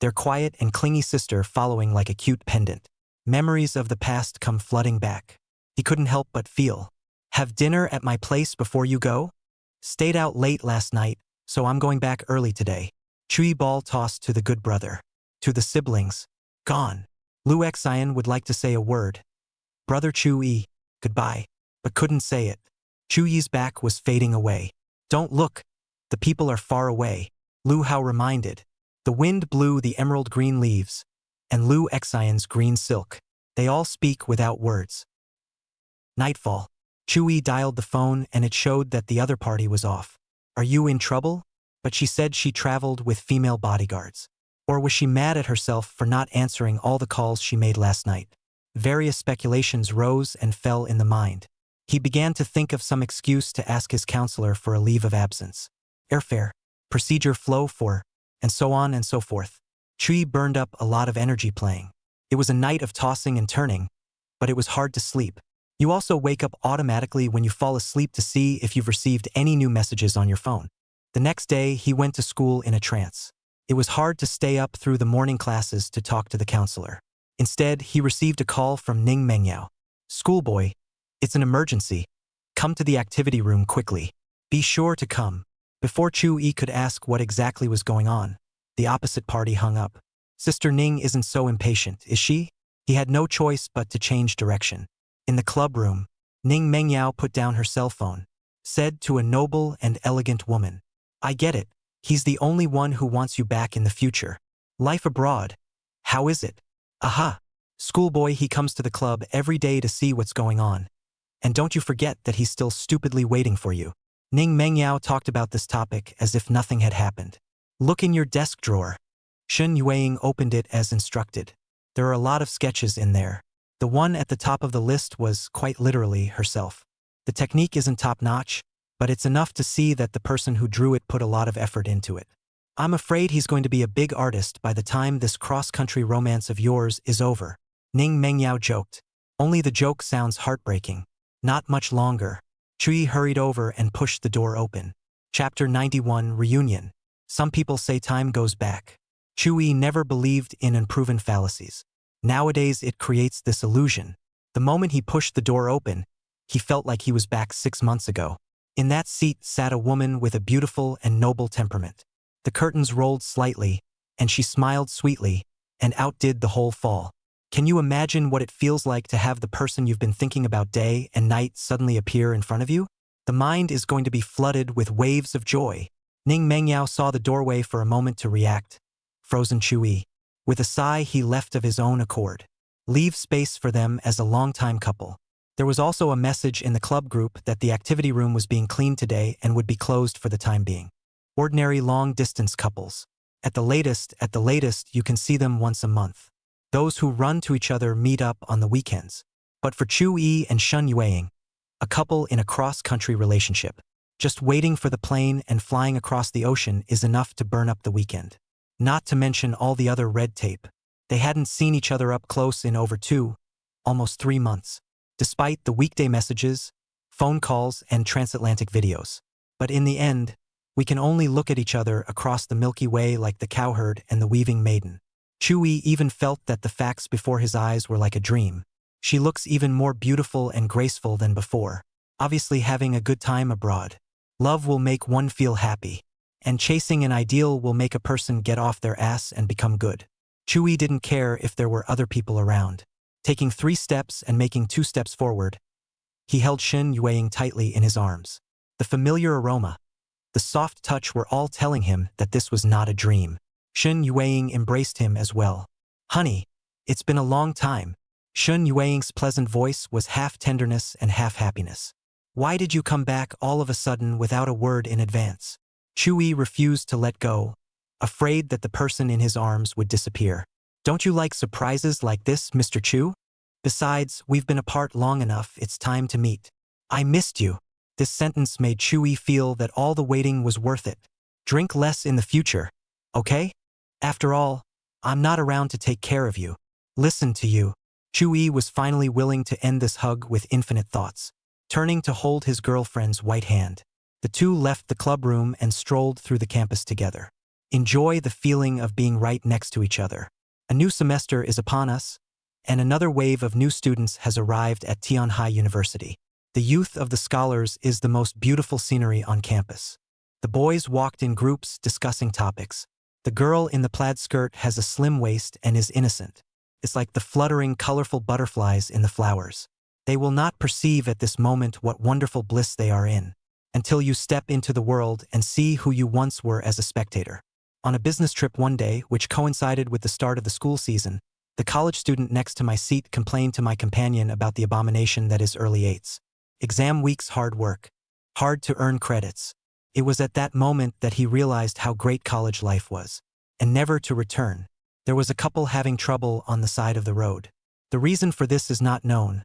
their quiet and clingy sister following like a cute pendant. Memories of the past come flooding back. He couldn't help but feel. Have dinner at my place before you go? Stayed out late last night, so I'm going back early today. Chui ball tossed to the good brother. To the siblings. Gone. Lu Xian would like to say a word. Brother Chui, goodbye, but couldn't say it. Chuyi's back was fading away. Don't look. The people are far away, Lu Hao reminded. The wind blew the emerald green leaves, and Lu Xian's green silk. They all speak without words. Nightfall. Chui dialed the phone and it showed that the other party was off. Are you in trouble? But she said she traveled with female bodyguards. Or was she mad at herself for not answering all the calls she made last night? Various speculations rose and fell in the mind. He began to think of some excuse to ask his counselor for a leave of absence. Airfare, procedure flow for, and so on and so forth. Chui burned up a lot of energy playing. It was a night of tossing and turning, but it was hard to sleep. You also wake up automatically when you fall asleep to see if you've received any new messages on your phone. The next day, he went to school in a trance. It was hard to stay up through the morning classes to talk to the counselor. Instead, he received a call from Ning Mengyao. Schoolboy, it's an emergency. Come to the activity room quickly. Be sure to come. Before Chui could ask what exactly was going on, the opposite party hung up. Sister Ning isn't so impatient, is she? He had no choice but to change direction. In the club room, Ning Mengyao put down her cell phone, said to a noble and elegant woman, I get it. He's the only one who wants you back in the future. Life abroad. How is it? Aha. Schoolboy, he comes to the club every day to see what's going on. And don't you forget that he's still stupidly waiting for you. Ning Mengyao talked about this topic as if nothing had happened. Look in your desk drawer. Shen Yueying opened it as instructed. There are a lot of sketches in there. The one at the top of the list was, quite literally, herself. The technique isn't top-notch, but it's enough to see that the person who drew it put a lot of effort into it. I'm afraid he's going to be a big artist by the time this cross-country romance of yours is over. Ning Mengyao joked. Only the joke sounds heartbreaking. Not much longer. Chui hurried over and pushed the door open. Chapter 91 Reunion. Some people say time goes back. Chui never believed in unproven fallacies. Nowadays it creates this illusion. The moment he pushed the door open, he felt like he was back 6 months ago. In that seat sat a woman with a beautiful and noble temperament. The curtains rolled slightly, and she smiled sweetly, and outdid the whole fall. Can you imagine what it feels like to have the person you've been thinking about day and night suddenly appear in front of you? The mind is going to be flooded with waves of joy. Ning Mengyao saw the doorway for a moment to react. Frozen Chui. With a sigh, he left of his own accord. Leave space for them as a longtime couple. There was also a message in the club group that the activity room was being cleaned today and would be closed for the time being. Ordinary long-distance couples. At the latest, you can see them once a month. Those who run to each other meet up on the weekends. But for Chui and Shen Yueying, a couple in a cross-country relationship, just waiting for the plane and flying across the ocean is enough to burn up the weekend. Not to mention all the other red tape. They hadn't seen each other up close in over almost 3 months, despite the weekday messages, phone calls, and transatlantic videos. But in the end, we can only look at each other across the Milky Way like the cowherd and the weaving maiden. Chui even felt that the facts before his eyes were like a dream. She looks even more beautiful and graceful than before, obviously having a good time abroad. Love will make one feel happy, and chasing an ideal will make a person get off their ass and become good. Chui didn't care if there were other people around. Taking 3 steps and making 2 steps forward, he held Shen Yueying tightly in his arms. The familiar aroma, the soft touch were all telling him that this was not a dream. Shen Yueying embraced him as well. Honey, it's been a long time. Shen Yueying's pleasant voice was half tenderness and half happiness. Why did you come back all of a sudden without a word in advance? Chui refused to let go, afraid that the person in his arms would disappear. Don't you like surprises like this, Mr. Chu? Besides, we've been apart long enough, it's time to meet. I missed you. This sentence made Chui feel that all the waiting was worth it. Drink less in the future, okay? After all, I'm not around to take care of you. Listen to you. Chui was finally willing to end this hug with infinite thoughts. Turning to hold his girlfriend's white hand, the two left the club room and strolled through the campus together. Enjoy the feeling of being right next to each other. A new semester is upon us, and another wave of new students has arrived at Tianhai University. The youth of the scholars is the most beautiful scenery on campus. The boys walked in groups discussing topics. The girl in the plaid skirt has a slim waist and is innocent. It's like the fluttering, colorful butterflies in the flowers. They will not perceive at this moment what wonderful bliss they are in, until you step into the world and see who you once were as a spectator. On a business trip one day, which coincided with the start of the school season, the college student next to my seat complained to my companion about the abomination that is early 8s. Exam weeks, hard work. Hard to earn credits. It was at that moment that he realized how great college life was, and never to return. There was a couple having trouble on the side of the road. The reason for this is not known,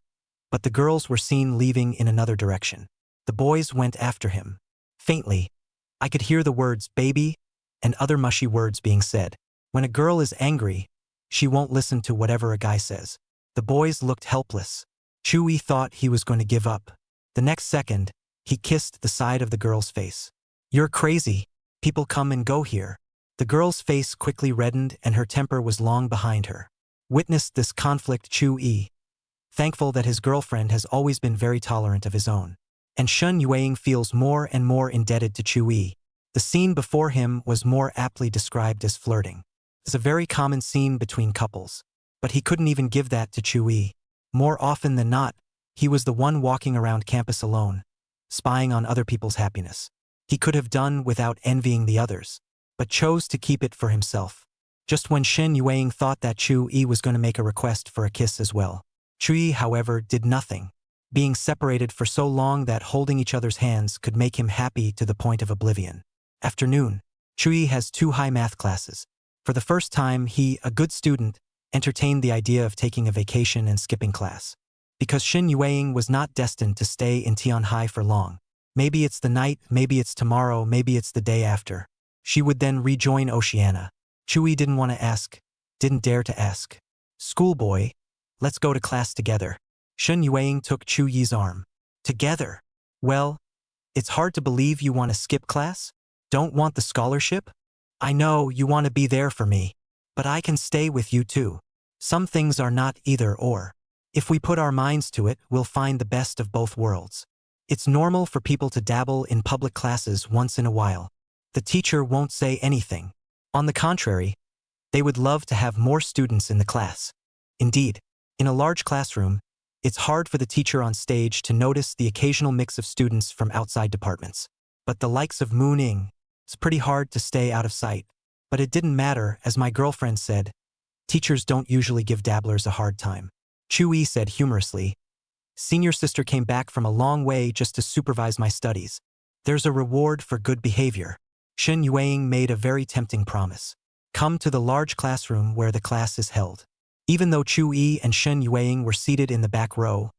but the girls were seen leaving in another direction. The boys went after him. Faintly, I could hear the words baby and other mushy words being said. When a girl is angry, she won't listen to whatever a guy says. The boys looked helpless. Chui thought he was going to give up. The next second, he kissed the side of the girl's face. You're crazy. People come and go here. The girl's face quickly reddened and her temper was long behind her. Witnessed this conflict Chui, thankful that his girlfriend has always been very tolerant of his own. And Shen Yueying feels more and more indebted to Chui. The scene before him was more aptly described as flirting. It's a very common scene between couples, but he couldn't even give that to Chui. More often than not, he was the one walking around campus alone, spying on other people's happiness. He could have done without envying the others, but chose to keep it for himself. just when Shen Yueying thought that Chu-yi was going to make a request for a kiss as well. Chu-yi, however, did nothing, being separated for so long that holding each other's hands could make him happy to the point of oblivion. Afternoon, Chu-yi has 2 high math classes. For the first time, he, a good student, entertained the idea of taking a vacation and skipping class. Because Shen Yueying was not destined to stay in Tian High for long. Maybe it's the night, maybe it's tomorrow, maybe it's the day after. She would then rejoin Oceania. Chu-yi didn't want to ask, didn't dare to ask. Schoolboy, let's go to class together. Shen Yueying took Chu-yi's arm. Together? Well, it's hard to believe you want to skip class? Don't want the scholarship? I know you want to be there for me, but I can stay with you too. Some things are not either or. If we put our minds to it, we'll find the best of both worlds. It's normal for people to dabble in public classes once in a while. The teacher won't say anything. On the contrary, they would love to have more students in the class. Indeed, in a large classroom, it's hard for the teacher on stage to notice the occasional mix of students from outside departments. But the likes of Moon Ing, it's pretty hard to stay out of sight. But it didn't matter, as my girlfriend said. Teachers don't usually give dabblers a hard time. Chu-yi said humorously, "Senior sister came back from a long way just to supervise my studies. There's a reward for good behavior." Shen Yueying made a very tempting promise. Come to the large classroom where the class is held. Even though Chu-yi and Shen Yueying were seated in the back row,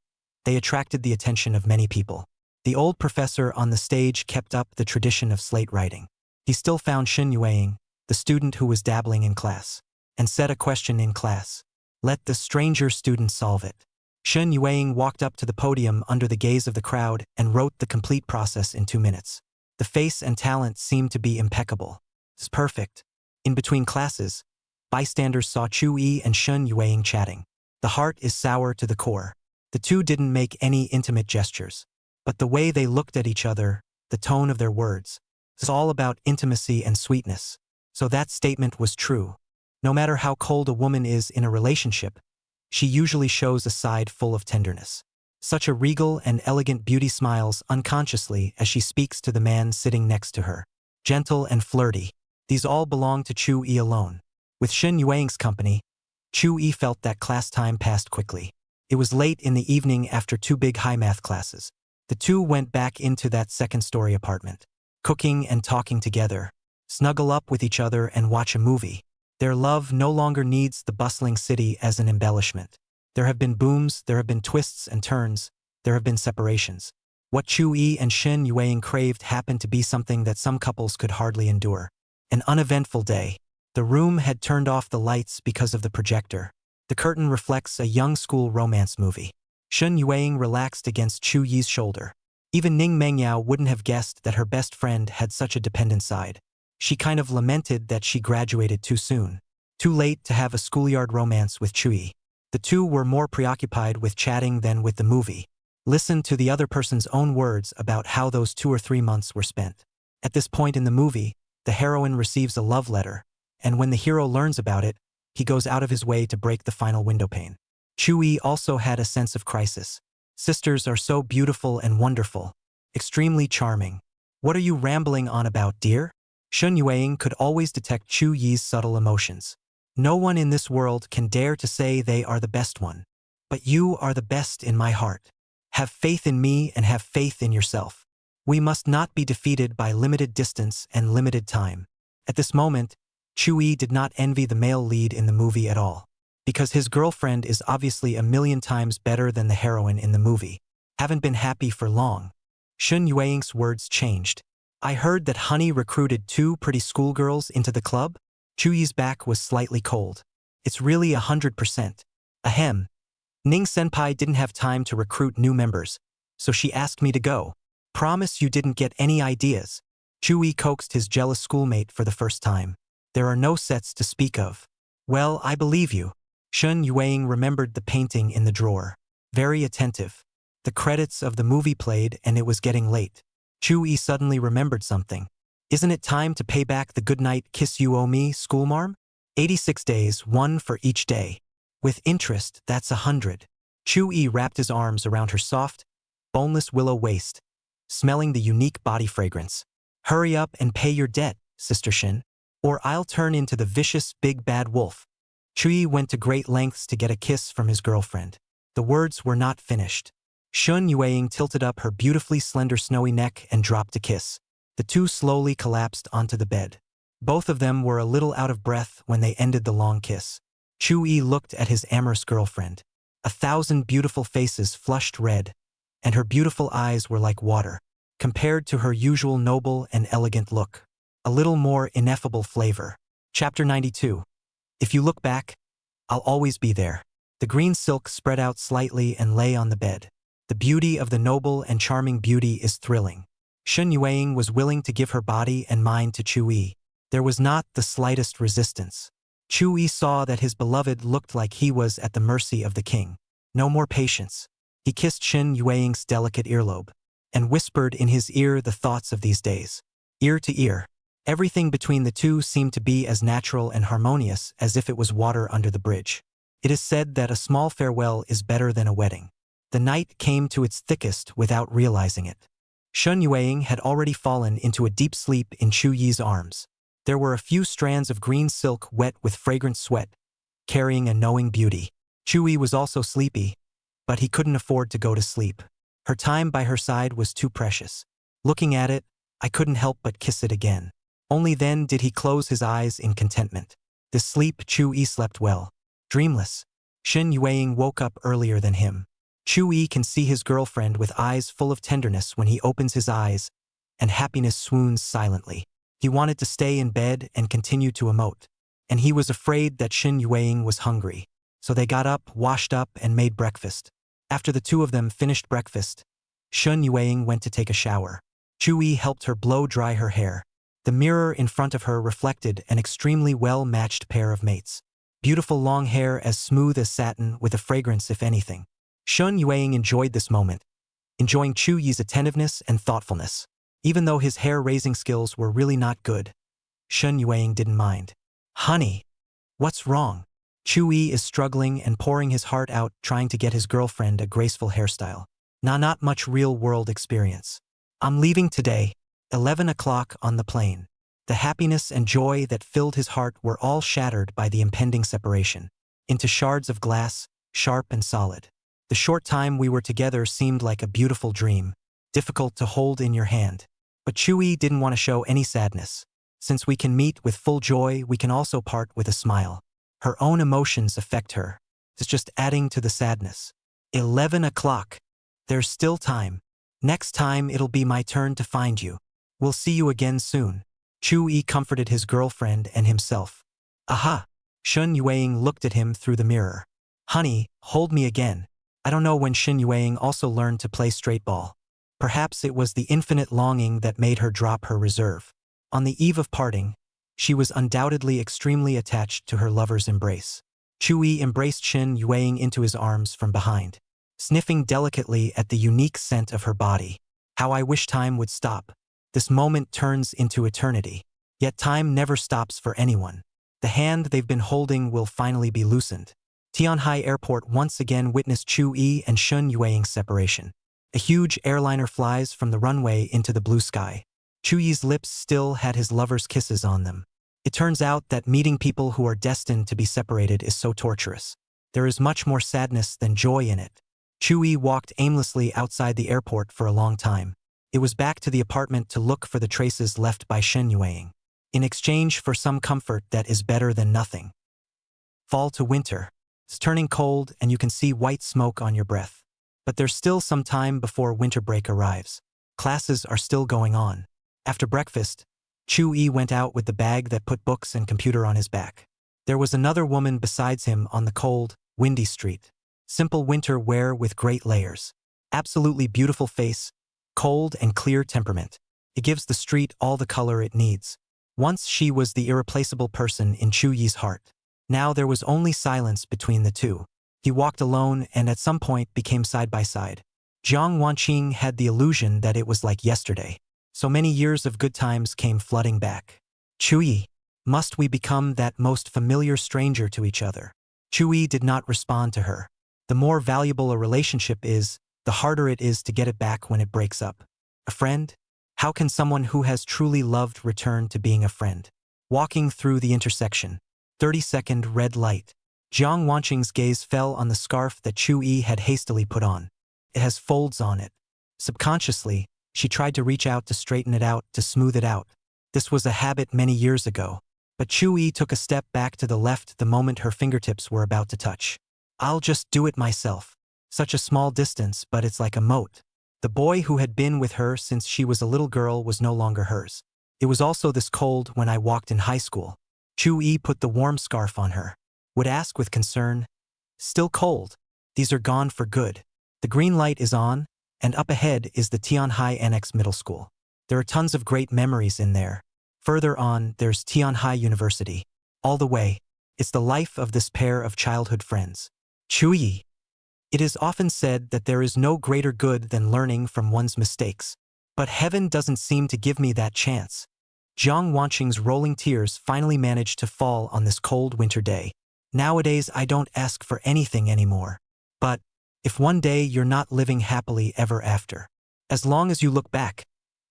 they attracted the attention of many people. The old professor on the stage kept up the tradition of slate writing. He still found Shen Yueying, the student who was dabbling in class, and said a question in class. Let the stranger student solve it. Shen Yueying walked up to the podium under the gaze of the crowd and wrote the complete process in 2 minutes. The face and talent seemed to be impeccable. It's perfect. In between classes, bystanders saw Chu-yi and Shen Yueying chatting. The heart is sour to the core. The two didn't make any intimate gestures. But the way they looked at each other, the tone of their words, it's all about intimacy and sweetness. So that statement was true. No matter how cold a woman is in a relationship, she usually shows a side full of tenderness. Such a regal and elegant beauty smiles unconsciously as she speaks to the man sitting next to her. Gentle and flirty. These all belong to Chu-yi alone. With Shen Yueying's company, Chu-yi felt that class time passed quickly. It was late in the evening after 2 big high math classes. The two went back into that second-story apartment. Cooking and talking together. Snuggle up with each other and watch a movie. Their love no longer needs the bustling city as an embellishment. There have been booms, there have been twists and turns, there have been separations. What Chu-yi and Shen Yueying craved happened to be something that some couples could hardly endure. An uneventful day. The room had turned off the lights because of the projector. The curtain reflects a young school romance movie. Shen Yueying relaxed against Chu-yi's shoulder. Even Ning Mengyao wouldn't have guessed that her best friend had such a dependent side. She kind of lamented that she graduated too soon. Too late to have a schoolyard romance with Chu-yi. The two were more preoccupied with chatting than with the movie. Listen to the other person's own words about how those 2 or 3 months were spent. At this point in the movie, the heroine receives a love letter, and when the hero learns about it, he goes out of his way to break the final windowpane. Chu-yi also had a sense of crisis. Sisters are so beautiful and wonderful. Extremely charming. What are you rambling on about, dear? Shen Yueying could always detect Chu-yi's subtle emotions. No one in this world can dare to say they are the best one. But you are the best in my heart. Have faith in me and have faith in yourself. We must not be defeated by limited distance and limited time. At this moment, Chu-yi did not envy the male lead in the movie at all. Because his girlfriend is obviously 1,000,000 times better than the heroine in the movie. Haven't been happy for long. Shen Yueying's words changed. I heard that Honey recruited 2 pretty schoolgirls into the club? Chu-yi's back was slightly cold. It's really 100%. Ahem. Ning Senpai didn't have time to recruit new members, so she asked me to go. Promise you didn't get any ideas. Chu-yi coaxed his jealous schoolmate for the first time. There are no sets to speak of. Well, I believe you. Shen Yueying remembered the painting in the drawer. Very attentive. The credits of the movie played and it was getting late. Chu-yi suddenly remembered something. Isn't it time to pay back the goodnight kiss you owe me, schoolmarm? 86 days, 1 for each day. With interest, that's 100. Chu-yi wrapped his arms around her soft, boneless willow waist, smelling the unique body fragrance. Hurry up and pay your debt, Sister Shin. or I'll turn into the vicious big bad wolf. Chui went to great lengths to get a kiss from his girlfriend. The words were not finished. Shun Yueying tilted up her beautifully slender snowy neck and dropped a kiss. The two slowly collapsed onto the bed. Both of them were a little out of breath when they ended the long kiss. Chui looked at his amorous girlfriend. 1,000 beautiful faces flushed red, and her beautiful eyes were like water, compared to her usual noble and elegant look. A little more ineffable flavor. Chapter 92. If you look back, I'll always be there. The green silk spread out slightly and lay on the bed. The beauty of the noble and charming beauty is thrilling. Shun Yueying was willing to give her body and mind to Chui. There was not the slightest resistance. Chui saw that his beloved looked like he was at the mercy of the king. No more patience. He kissed Shun Yueying's delicate earlobe, and whispered in his ear the thoughts of these days. Ear to ear. Everything between the two seemed to be as natural and harmonious as if it was water under the bridge. It is said that a small farewell is better than a wedding. The night came to its thickest without realizing it. Shun Yueying had already fallen into a deep sleep in Chu Yi's arms. There were a few strands of green silk wet with fragrant sweat, carrying a knowing beauty. Chui was also sleepy, but he couldn't afford to go to sleep. Her time by her side was too precious. Looking at it, I couldn't help but kiss it again. Only then did he close his eyes in contentment. This sleep Chui slept well. Dreamless. Shun Yueying woke up earlier than him. Chui can see his girlfriend with eyes full of tenderness when he opens his eyes, and happiness swoons silently. He wanted to stay in bed and continue to emote, and he was afraid that Shun Yueying was hungry. So they got up, washed up, and made breakfast. After the two of them finished breakfast, Shun Yueying went to take a shower. Chui helped her blow dry her hair. The mirror in front of her reflected an extremely well-matched pair of mates. Beautiful long hair as smooth as satin with a fragrance if anything. Shun Yueying enjoyed this moment, enjoying Chu Yi's attentiveness and thoughtfulness. Even though his hair-raising skills were really not good, Shun Yueying didn't mind. Honey, what's wrong? Chui is struggling and pouring his heart out trying to get his girlfriend a graceful hairstyle. Not much real-world experience. I'm leaving today, 11 o'clock on the plane. The happiness and joy that filled his heart were all shattered by the impending separation, into shards of glass, sharp and solid. The short time we were together seemed like a beautiful dream, difficult to hold in your hand. But Chui didn't want to show any sadness. Since we can meet with full joy, we can also part with a smile. Her own emotions affect her. It's just adding to the sadness. 11 o'clock. There's still time. Next time it'll be my turn to find you. We'll see you again soon. Chui comforted his girlfriend and himself. Aha! Shun Yueying looked at him through the mirror. Honey, hold me again. I don't know when Shun Yueying also learned to play straight ball. Perhaps it was the infinite longing that made her drop her reserve. On the eve of parting, she was undoubtedly extremely attached to her lover's embrace. Chui embraced Shun Yueying into his arms from behind, sniffing delicately at the unique scent of her body. How I wish time would stop. This moment turns into eternity. Yet time never stops for anyone. The hand they've been holding will finally be loosened. Tianhai Airport once again witnessed Chui and Shun Yueying's separation. A huge airliner flies from the runway into the blue sky. Chuyi's lips still had his lover's kisses on them. It turns out that meeting people who are destined to be separated is so torturous. There is much more sadness than joy in it. Chui walked aimlessly outside the airport for a long time. It was back to the apartment to look for the traces left by Shun Yueying, in exchange for some comfort that is better than nothing. Fall to winter. It's turning cold and you can see white smoke on your breath. But there's still some time before winter break arrives. Classes are still going on. After breakfast, Chui went out with the bag that put books and computer on his back. There was another woman besides him on the cold, windy street. Simple winter wear with great layers. Absolutely beautiful face, cold and clear temperament. It gives the street all the color it needs. Once she was the irreplaceable person in Chuyi's heart. Now there was only silence between the two. He walked alone and at some point became side by side. Jiang Wanqing had the illusion that it was like yesterday. So many years of good times came flooding back. Chui, must we become that most familiar stranger to each other? Chui did not respond to her. The more valuable a relationship is, the harder it is to get it back when it breaks up. A friend? How can someone who has truly loved return to being a friend? Walking through the intersection. 30-second red light. Jiang Wanqing's gaze fell on the scarf that Chu Yi had hastily put on. It has folds on it. Subconsciously, she tried to reach out to straighten it out, to smooth it out. This was a habit many years ago. But Chu Yi took a step back to the left the moment her fingertips were about to touch. I'll just do it myself. Such a small distance, but it's like a moat. The boy who had been with her since she was a little girl was no longer hers. It was also this cold when I walked in high school. Chu Yi put the warm scarf on her. Would ask with concern, still cold. These are gone for good. The green light is on, and up ahead is the Tianhai Annex Middle School. There are tons of great memories in there. Further on, there's Tianhai University. All the way, it's the life of this pair of childhood friends. Chu Yi. It is often said that there is no greater good than learning from one's mistakes. But heaven doesn't seem to give me that chance. Jiang Wanqing's rolling tears finally managed to fall on this cold winter day. Nowadays, I don't ask for anything anymore. But if one day you're not living happily ever after, as long as you look back,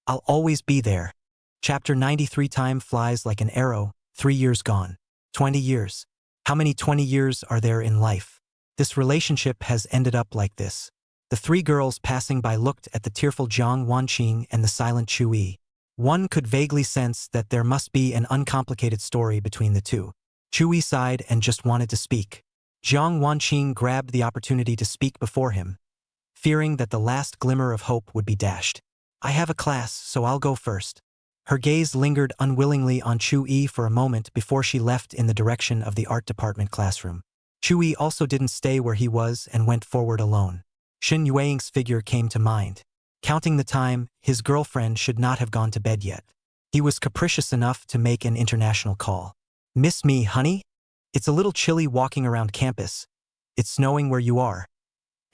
I'll always be there. Chapter 93. Time flies like an arrow. 3 years gone. 20 years. How many 20 years are there in life? This relationship has ended up like this. The three girls passing by looked at the tearful Jiang Wanqing and the silent Chu Yi. One could vaguely sense that there must be an uncomplicated story between the two. Chu Yi sighed and just wanted to speak. Jiang Wanqing grabbed the opportunity to speak before him, fearing that the last glimmer of hope would be dashed. I have a class, so I'll go first. Her gaze lingered unwillingly on Chu Yi for a moment before she left in the direction of the art department classroom. Chu Yi also didn't stay where he was and went forward alone. Shen Yueying's figure came to mind. Counting the time, his girlfriend should not have gone to bed yet. He was capricious enough to make an international call. Miss me, honey? It's a little chilly walking around campus. It's snowing where you are.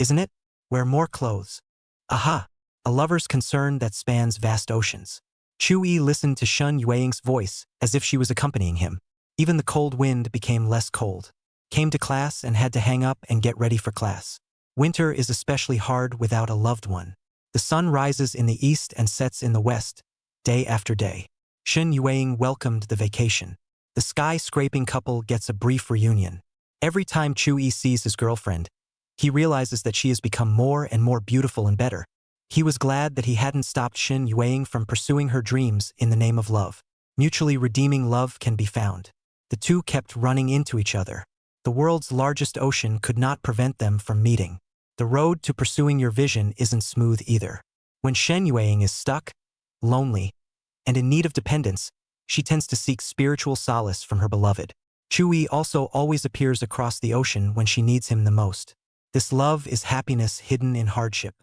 Isn't it? Wear more clothes. Aha! A lover's concern that spans vast oceans. Chu Yi listened to Shen Yueying's voice as if she was accompanying him. Even the cold wind became less cold. Came to class and had to hang up and get ready for class. Winter is especially hard without a loved one. The sun rises in the east and sets in the west, day after day. Shen Yueying welcomed the vacation. The sky-scraping couple gets a brief reunion. Every time Chu Yi sees his girlfriend, he realizes that she has become more and more beautiful and better. He was glad that he hadn't stopped Shen Yueying from pursuing her dreams in the name of love. Mutually redeeming love can be found. The two kept running into each other. The world's largest ocean could not prevent them from meeting. The road to pursuing your vision isn't smooth either. When Shen Yueying is stuck, lonely, and in need of dependence, she tends to seek spiritual solace from her beloved. Chu Yi also always appears across the ocean when she needs him the most. This love is happiness hidden in hardship.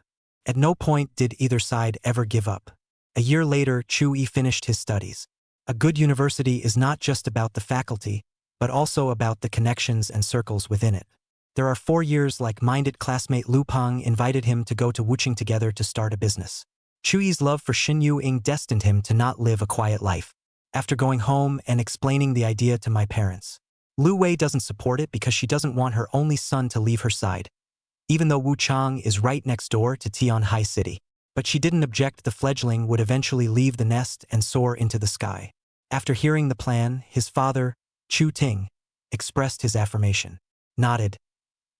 At no point did either side ever give up. A year later, Chu Yi finished his studies. A good university is not just about the faculty, but also about the connections and circles within it. There are 4 years like-minded classmate Lu Peng invited him to go to Wuching together to start a business. Chu Yi's love for Shen Yueying destined him to not live a quiet life. After going home and explaining the idea to my parents, Lu Wei doesn't support it because she doesn't want her only son to leave her side. Even though Wuchang is right next door to Tianhai City. But she didn't object the fledgling would eventually leave the nest and soar into the sky. After hearing the plan, his father, Chu Ting, expressed his affirmation. Nodded.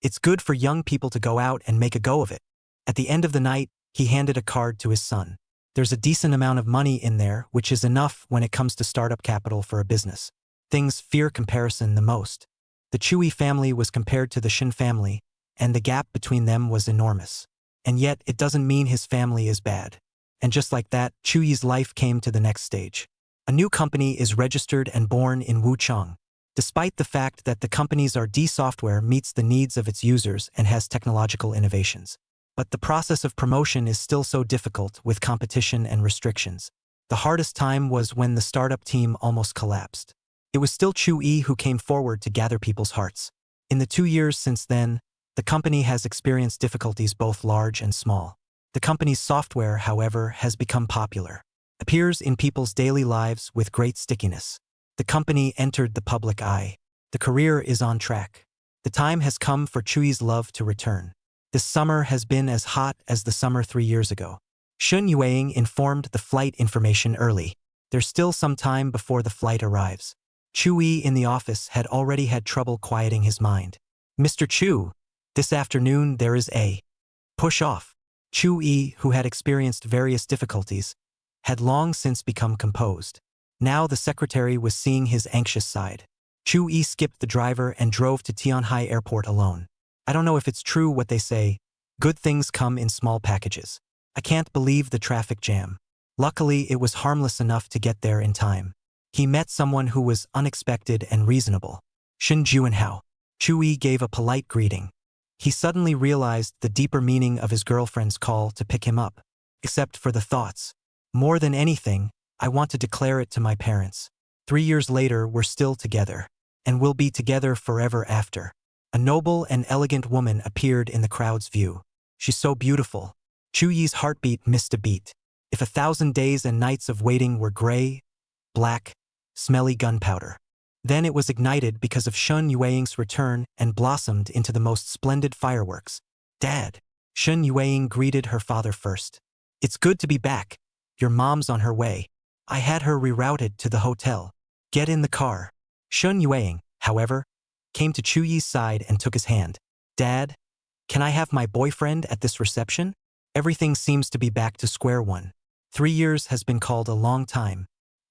It's good for young people to go out and make a go of it. At the end of the night, he handed a card to his son. There's a decent amount of money in there, which is enough when it comes to startup capital for a business. Things fear comparison the most. The Chu family was compared to the Shen family, and the gap between them was enormous. And yet, it doesn't mean his family is bad. And just like that, Chu Yi's life came to the next stage. A new company is registered and born in Wuchang. Despite the fact that the company's R&D software meets the needs of its users and has technological innovations. But the process of promotion is still so difficult with competition and restrictions. The hardest time was when the startup team almost collapsed. It was still Chu Yi who came forward to gather people's hearts. In the 2 years since then, the company has experienced difficulties both large and small. The company's software, however, has become popular. Appears in people's daily lives with great stickiness. The company entered the public eye. The career is on track. The time has come for Chu Yi's love to return. This summer has been as hot as the summer 3 years ago. Shen Yueying informed the flight information early. There's still some time before the flight arrives. Chu-yi in the office had already had trouble quieting his mind. Mr. Chu, this afternoon there is a push off. Chu-yi, who had experienced various difficulties, had long since become composed. Now the secretary was seeing his anxious side. Chu-yi skipped the driver and drove to Tianhai Airport alone. I don't know if it's true what they say, good things come in small packages. I can't believe the traffic jam. Luckily, it was harmless enough to get there in time. He met someone who was unexpected and reasonable. Shin Juinhao. Chu-yi gave a polite greeting. He suddenly realized the deeper meaning of his girlfriend's call to pick him up. Except for the thoughts. More than anything, I want to declare it to my parents. 3 years later, we're still together. And we'll be together forever after. A noble and elegant woman appeared in the crowd's view. She's so beautiful. Chu-yi's heartbeat missed a beat. If 1,000 days and nights of waiting were gray, black, smelly gunpowder. Then it was ignited because of Shun Yueying's return and blossomed into the most splendid fireworks. Dad. Shun Yueying greeted her father first. It's good to be back. Your mom's on her way. I had her rerouted to the hotel. Get in the car. Shun Yueying, however, came to Chu-yi's side and took his hand. Dad, can I have my boyfriend at this reception? Everything seems to be back to square one. 3 years has been called a long time.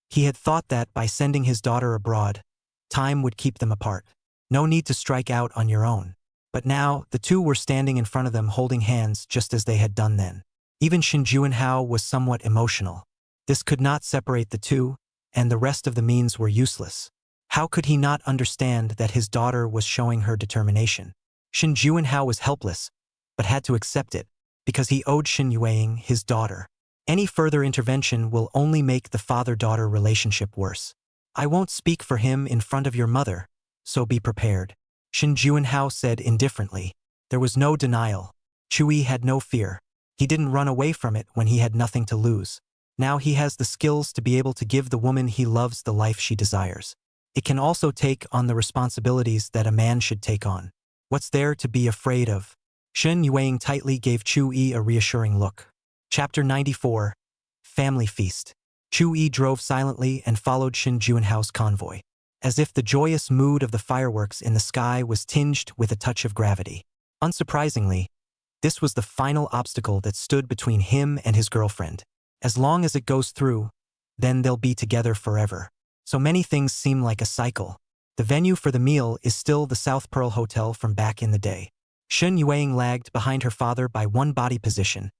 He had thought that by sending his daughter abroad, time would keep them apart. No need to strike out on your own. But now, the two were standing in front of them holding hands just as they had done then. Even Shin Juinhao was somewhat emotional. This could not separate the two, and the rest of the means were useless. How could he not understand that his daughter was showing her determination? Shin Juinhao was helpless, but had to accept it, because he owed Shin Yueying his daughter. Any further intervention will only make the father-daughter relationship worse. I won't speak for him in front of your mother, so be prepared. Shin Juinhao said indifferently. There was no denial. Chu-yi had no fear. He didn't run away from it when he had nothing to lose. Now he has the skills to be able to give the woman he loves the life she desires. It can also take on the responsibilities that a man should take on. What's there to be afraid of? Shin Yueying tightly gave Chu-yi a reassuring look. Chapter 94. Family Feast. Chu-yi drove silently and followed Shin Juinhao's convoy, as if the joyous mood of the fireworks in the sky was tinged with a touch of gravity. Unsurprisingly, this was the final obstacle that stood between him and his girlfriend. As long as it goes through, then they'll be together forever. So many things seem like a cycle. The venue for the meal is still the South Pearl Hotel from back in the day. Shin Yueying lagged behind her father by one body position,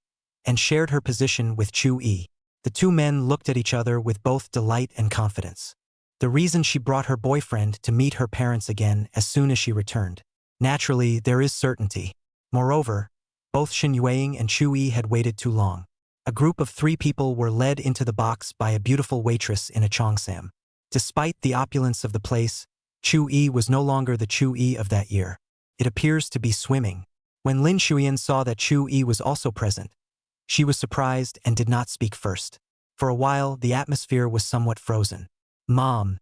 and shared her position with Chu-yi. The two men looked at each other with both delight and confidence. The reason she brought her boyfriend to meet her parents again as soon as she returned. Naturally, there is certainty. Moreover, both Shin Yueying and Chu-yi had waited too long. A group of 3 people were led into the box by a beautiful waitress in a cheongsam. Despite the opulence of the place, Chu-yi was no longer the Chu-yi of that year. It appears to be swimming. When Lin Shuyan saw that Chu-yi was also present, she was surprised and did not speak first. For a while, the atmosphere was somewhat frozen. Mom,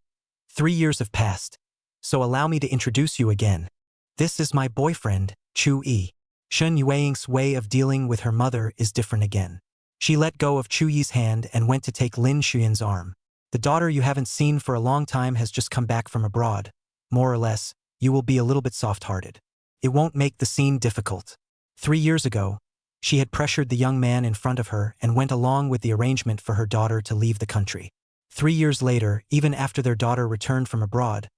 3 years have passed, so allow me to introduce you again. This is my boyfriend, Chu-yi. Shin Yueying's way of dealing with her mother is different again. She let go of Chu-yi's hand and went to take Lin Shuyan's arm. The daughter you haven't seen for a long time has just come back from abroad. More or less, you will be a little bit soft-hearted. It won't make the scene difficult. 3 years ago, she had pressured the young man in front of her and went along with the arrangement for her daughter to leave the country. 3 years later, even after their daughter returned from abroad,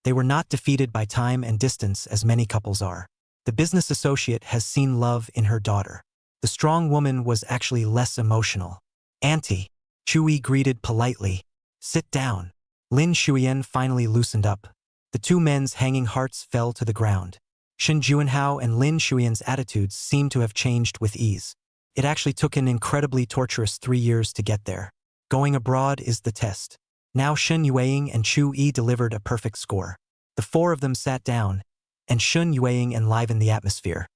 they were not defeated by time and distance as many couples are. The business associate has seen love in her daughter. The strong woman was actually less emotional. Auntie, Chu-yi greeted politely. Sit down. Lin Shuyan finally loosened up. The two men's hanging hearts fell to the ground. Shin Juinhao and Lin Shuyan's attitudes seemed to have changed with ease. It actually took an incredibly torturous 3 years to get there. Going abroad is the test. Now Shin Yueying and Chu-yi delivered a perfect score. The 4 of them sat down, and Shin Yueying enlivened the atmosphere.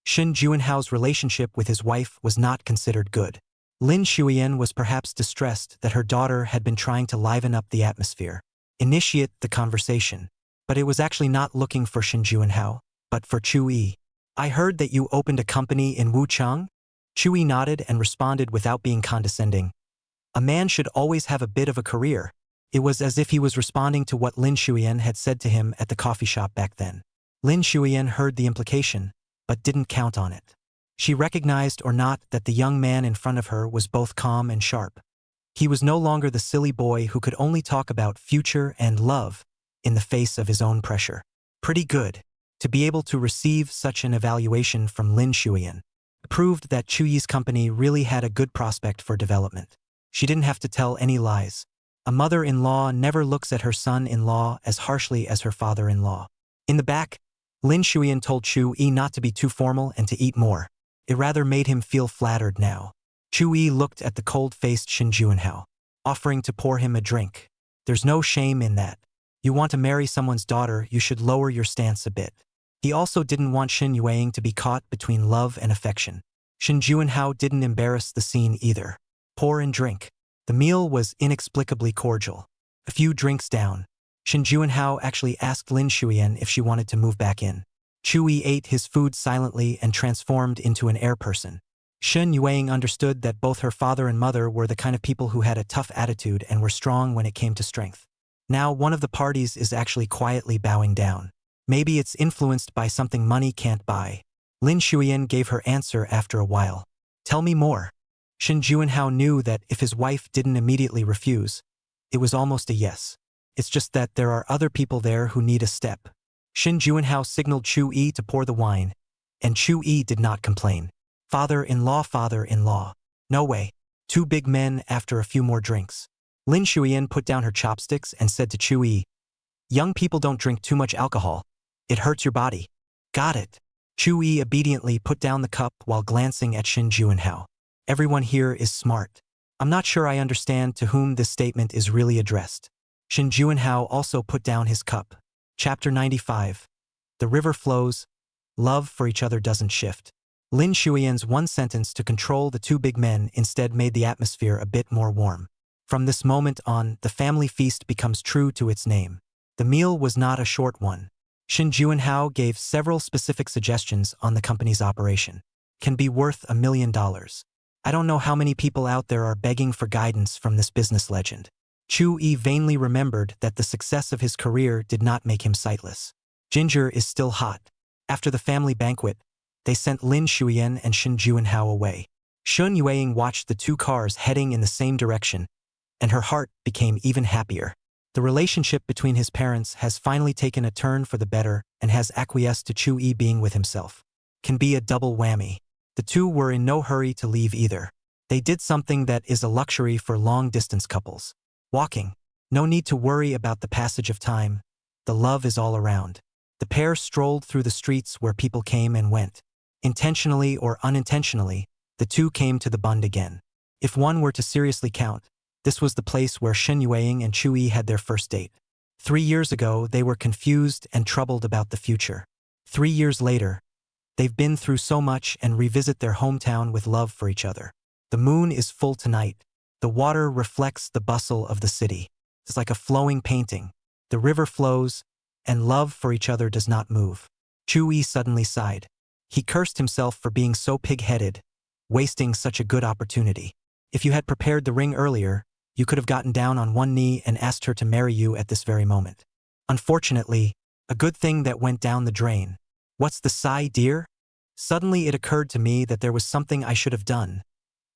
Shin Juinhao's relationship with his wife was not considered good. Lin Shuyan was perhaps distressed that her daughter had been trying to liven up the atmosphere, initiate the conversation. But it was actually not looking for Shin Juinhao, but for Chu-yi. I heard that you opened a company in Wuchang? Chu-yi nodded and responded without being condescending. A man should always have a bit of a career. It was as if he was responding to what Lin Shuyan had said to him at the coffee shop back then. Lin Shuyan heard the implication, but didn't count on it. She recognized or not that the young man in front of her was both calm and sharp. He was no longer the silly boy who could only talk about future and love in the face of his own pressure. Pretty good. To be able to receive such an evaluation from Lin Shuyan proved that Chu Yi's company really had a good prospect for development. She didn't have to tell any lies. A mother-in-law never looks at her son-in-law as harshly as her father-in-law. In the back, Lin Shuyan told Chu Yi not to be too formal and to eat more. It rather made him feel flattered now. Chu Yi looked at the cold-faced Shin Juinhao, offering to pour him a drink. There's no shame in that. You want to marry someone's daughter, you should lower your stance a bit. He also didn't want Shin Yueying to be caught between love and affection. Shin Juinhao didn't embarrass the scene either. Pour and drink. The meal was inexplicably cordial. A few drinks down, Shin Juinhao actually asked Lin Shuyan if she wanted to move back in. Chu Yi ate his food silently and transformed into an air person. Shin Yueying understood that both her father and mother were the kind of people who had a tough attitude and were strong when it came to strength. Now one of the parties is actually quietly bowing down. Maybe it's influenced by something money can't buy. Lin Shuyan gave her answer after a while. Tell me more. Shin Juinhao knew that if his wife didn't immediately refuse, it was almost a yes. It's just that there are other people there who need a step. Shin Juinhao signaled Chu Yi to pour the wine, and Chu Yi did not complain. Father-in-law, father-in-law. No way. Two big men after a few more drinks. Lin Shuyan put down her chopsticks and said to Chu Yi, young people don't drink too much alcohol. It hurts your body. Got it. Chu Yi obediently put down the cup while glancing at Shin Juinhao. Everyone here is smart. I'm not sure I understand to whom this statement is really addressed. Shin Juinhao also put down his cup. Chapter 95. The river flows. Love for each other doesn't shift. Lin Shuyan's one sentence to control the two big men instead made the atmosphere a bit more warm. From this moment on, the family feast becomes true to its name. The meal was not a short one. Shin Juinhao gave several specific suggestions on the company's operation. Can be worth $1 million. I don't know how many people out there are begging for guidance from this business legend. Chu Yi vainly remembered that the success of his career did not make him sightless. Ginger is still hot. After the family banquet, they sent Lin Shuyan and Shin Juinhao away. Shin Yueying watched the two cars heading in the same direction, and her heart became even happier. The relationship between his parents has finally taken a turn for the better and has acquiesced to Chu Yi being with himself. Can be a double whammy. The two were in no hurry to leave either. They did something that is a luxury for long-distance couples. Walking. No need to worry about the passage of time. The love is all around. The pair strolled through the streets where people came and went. Intentionally or unintentionally, the two came to the bund again. If one were to seriously count, this was the place where Shin Yueying and Chu Yi had their first date. 3 years ago, they were confused and troubled about the future. 3 years later, they've been through so much and revisit their hometown with love for each other. The moon is full tonight. The water reflects the bustle of the city. It's like a flowing painting. The river flows, and love for each other does not move. Chu Yi suddenly sighed. He cursed himself for being so pig-headed, wasting such a good opportunity. If you had prepared the ring earlier, you could have gotten down on one knee and asked her to marry you at this very moment. Unfortunately, a good thing that went down the drain. What's the sigh, dear? Suddenly it occurred to me that there was something I should have done,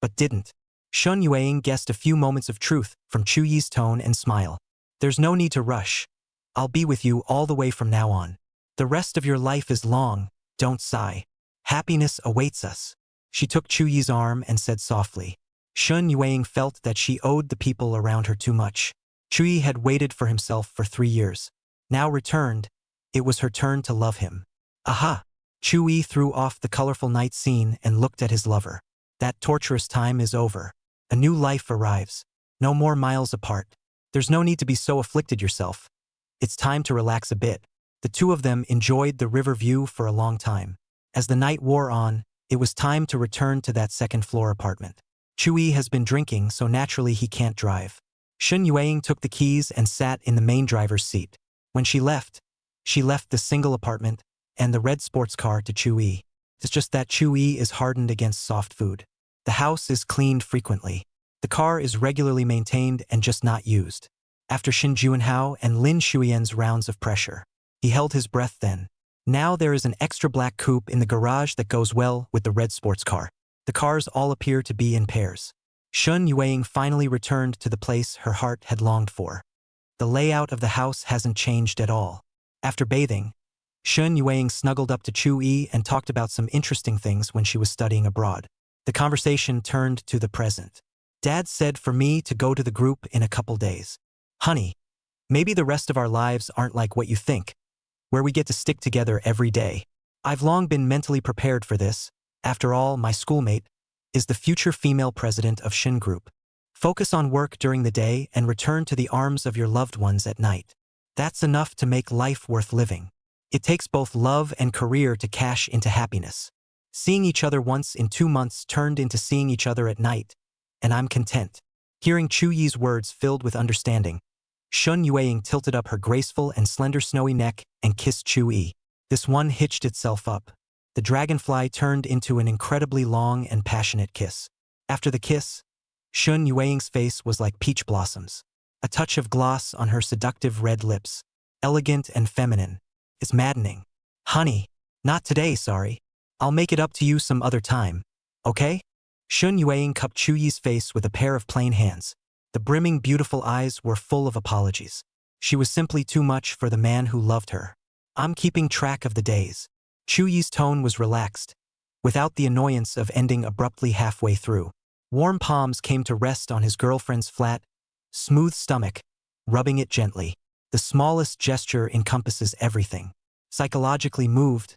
but didn't. Shin Yueying guessed a few moments of truth from Chu Yi's tone and smile. There's no need to rush. I'll be with you all the way from now on. The rest of your life is long, don't sigh. Happiness awaits us. She took Chu Yi's arm and said softly. Shin Yueying felt that she owed the people around her too much. Chu Yi had waited for himself for 3 years. Now returned, it was her turn to love him. Aha! Chu Yi threw off the colorful night scene and looked at his lover. That torturous time is over. A new life arrives. No more miles apart. There's no need to be so afflicted yourself. It's time to relax a bit. The two of them enjoyed the river view for a long time. As the night wore on, it was time to return to that second-floor apartment. Chu Yi has been drinking, so naturally he can't drive. Shin Yueying took the keys and sat in the main driver's seat. When she left the single apartment and the red sports car to Chu Yi. It's just that Chu Yi is hardened against soft food. The house is cleaned frequently. The car is regularly maintained and just not used. After Shin Juinhao and Lin Shuyan's rounds of pressure, he held his breath then. Now there is an extra black coupe in the garage that goes well with the red sports car. The cars all appear to be in pairs. Shun Yueying finally returned to the place her heart had longed for. The layout of the house hasn't changed at all. After bathing, Shun Yueying snuggled up to Chu Yi and talked about some interesting things when she was studying abroad. The conversation turned to the present. Dad said for me to go to the group in a couple days. Honey, maybe the rest of our lives aren't like what you think, where we get to stick together every day. I've long been mentally prepared for this. After all, my schoolmate is the future female president of Shin Group. Focus on work during the day and return to the arms of your loved ones at night. That's enough to make life worth living. It takes both love and career to cash into happiness. Seeing each other once in 2 months turned into seeing each other at night, and I'm content. Hearing Chu Yi's words filled with understanding, Shun Yueying tilted up her graceful and slender snowy neck and kissed Chu Yi. This one hitched itself up. The dragonfly turned into an incredibly long and passionate kiss. After the kiss, Shun Yueying's face was like peach blossoms. A touch of gloss on her seductive red lips. Elegant and feminine. It's maddening. Honey, not today, sorry. I'll make it up to you some other time. Okay? Shun Yueying cupped Chu Yi's face with a pair of plain hands. The brimming beautiful eyes were full of apologies. She was simply too much for the man who loved her. I'm keeping track of the days. Chu Yi's tone was relaxed, without the annoyance of ending abruptly halfway through. Warm palms came to rest on his girlfriend's flat, smooth stomach, rubbing it gently. The smallest gesture encompasses everything. Psychologically moved,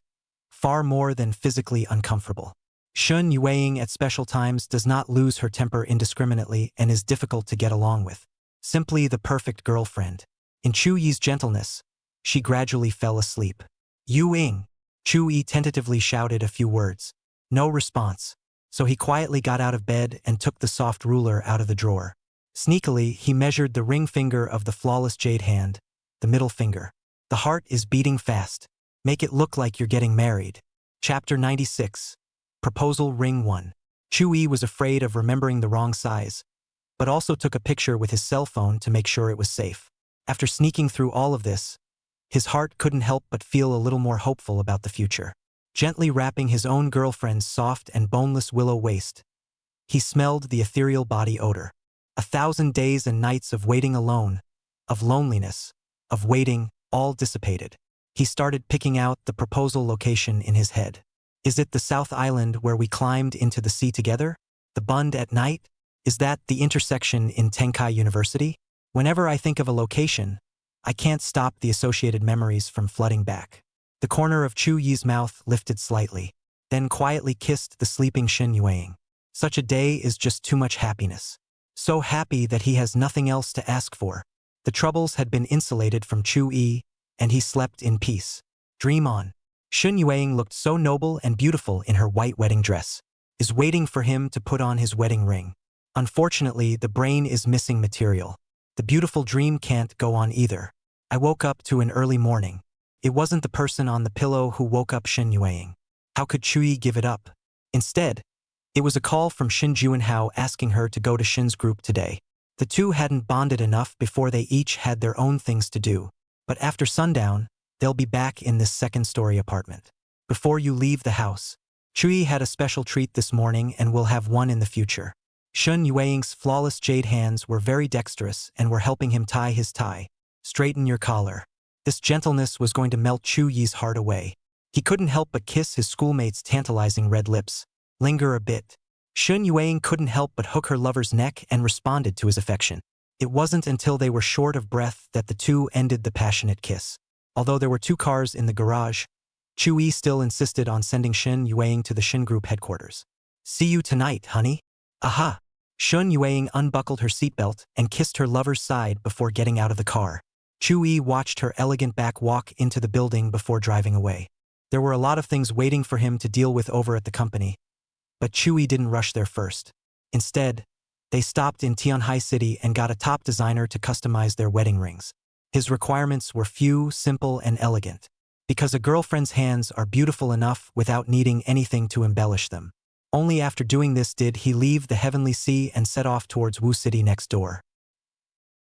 far more than physically uncomfortable. Shun Yueying at special times does not lose her temper indiscriminately and is difficult to get along with. Simply the perfect girlfriend. In Chu Yi's gentleness, she gradually fell asleep. Yu-ing! Chu Yi tentatively shouted a few words. No response. So he quietly got out of bed and took the soft ruler out of the drawer. Sneakily, he measured the ring finger of the flawless jade hand, the middle finger. The heart is beating fast. Make it look like you're getting married. Chapter 96. Proposal Ring 1. Chu Yi was afraid of remembering the wrong size, but also took a picture with his cell phone to make sure it was safe. After sneaking through all of this, his heart couldn't help but feel a little more hopeful about the future. Gently wrapping his own girlfriend's soft and boneless willow waist, he smelled the ethereal body odor. 1,000 days and nights of waiting alone, of loneliness, of waiting, all dissipated. He started picking out the proposal location in his head. Is it the South Island where we climbed into the sea together? The Bund at night? Is that the intersection in Tenkai University? Whenever I think of a location, I can't stop the associated memories from flooding back. The corner of Chu Yi's mouth lifted slightly, then quietly kissed the sleeping Shin Yueying. Such a day is just too much happiness. So happy that he has nothing else to ask for. The troubles had been insulated from Chu Yi, and he slept in peace. Dream on. Shun Yueying looked so noble and beautiful in her white wedding dress. Is waiting for him to put on his wedding ring. Unfortunately, the brain is missing material. The beautiful dream can't go on either. I woke up to an early morning. It wasn't the person on the pillow who woke up Shin Yueying. How could Chu Yi give it up? Instead, it was a call from Shin Juinhao asking her to go to Shin's group today. The two hadn't bonded enough before they each had their own things to do. But after sundown, they'll be back in this second-story apartment. Before you leave the house, Chu Yi had a special treat this morning and will have one in the future. Shun Yueying's flawless jade hands were very dexterous and were helping him tie his tie. Straighten your collar. This gentleness was going to melt Chu Yi's heart away. He couldn't help but kiss his schoolmate's tantalizing red lips. Linger a bit. Shun Yueying couldn't help but hook her lover's neck and responded to his affection. It wasn't until they were short of breath that the two ended the passionate kiss. Although there were 2 cars in the garage, Chu Yi still insisted on sending Shin Yueying to the Shin Group headquarters. See you tonight, honey. Aha! Shun Yueying unbuckled her seatbelt and kissed her lover's side before getting out of the car. Chu Yi watched her elegant back walk into the building before driving away. There were a lot of things waiting for him to deal with over at the company, but Chu Yi didn't rush there first. Instead, they stopped in Tianhai City and got a top designer to customize their wedding rings. His requirements were few, simple, and elegant. Because a girlfriend's hands are beautiful enough without needing anything to embellish them. Only after doing this did he leave the heavenly sea and set off towards Wu City next door.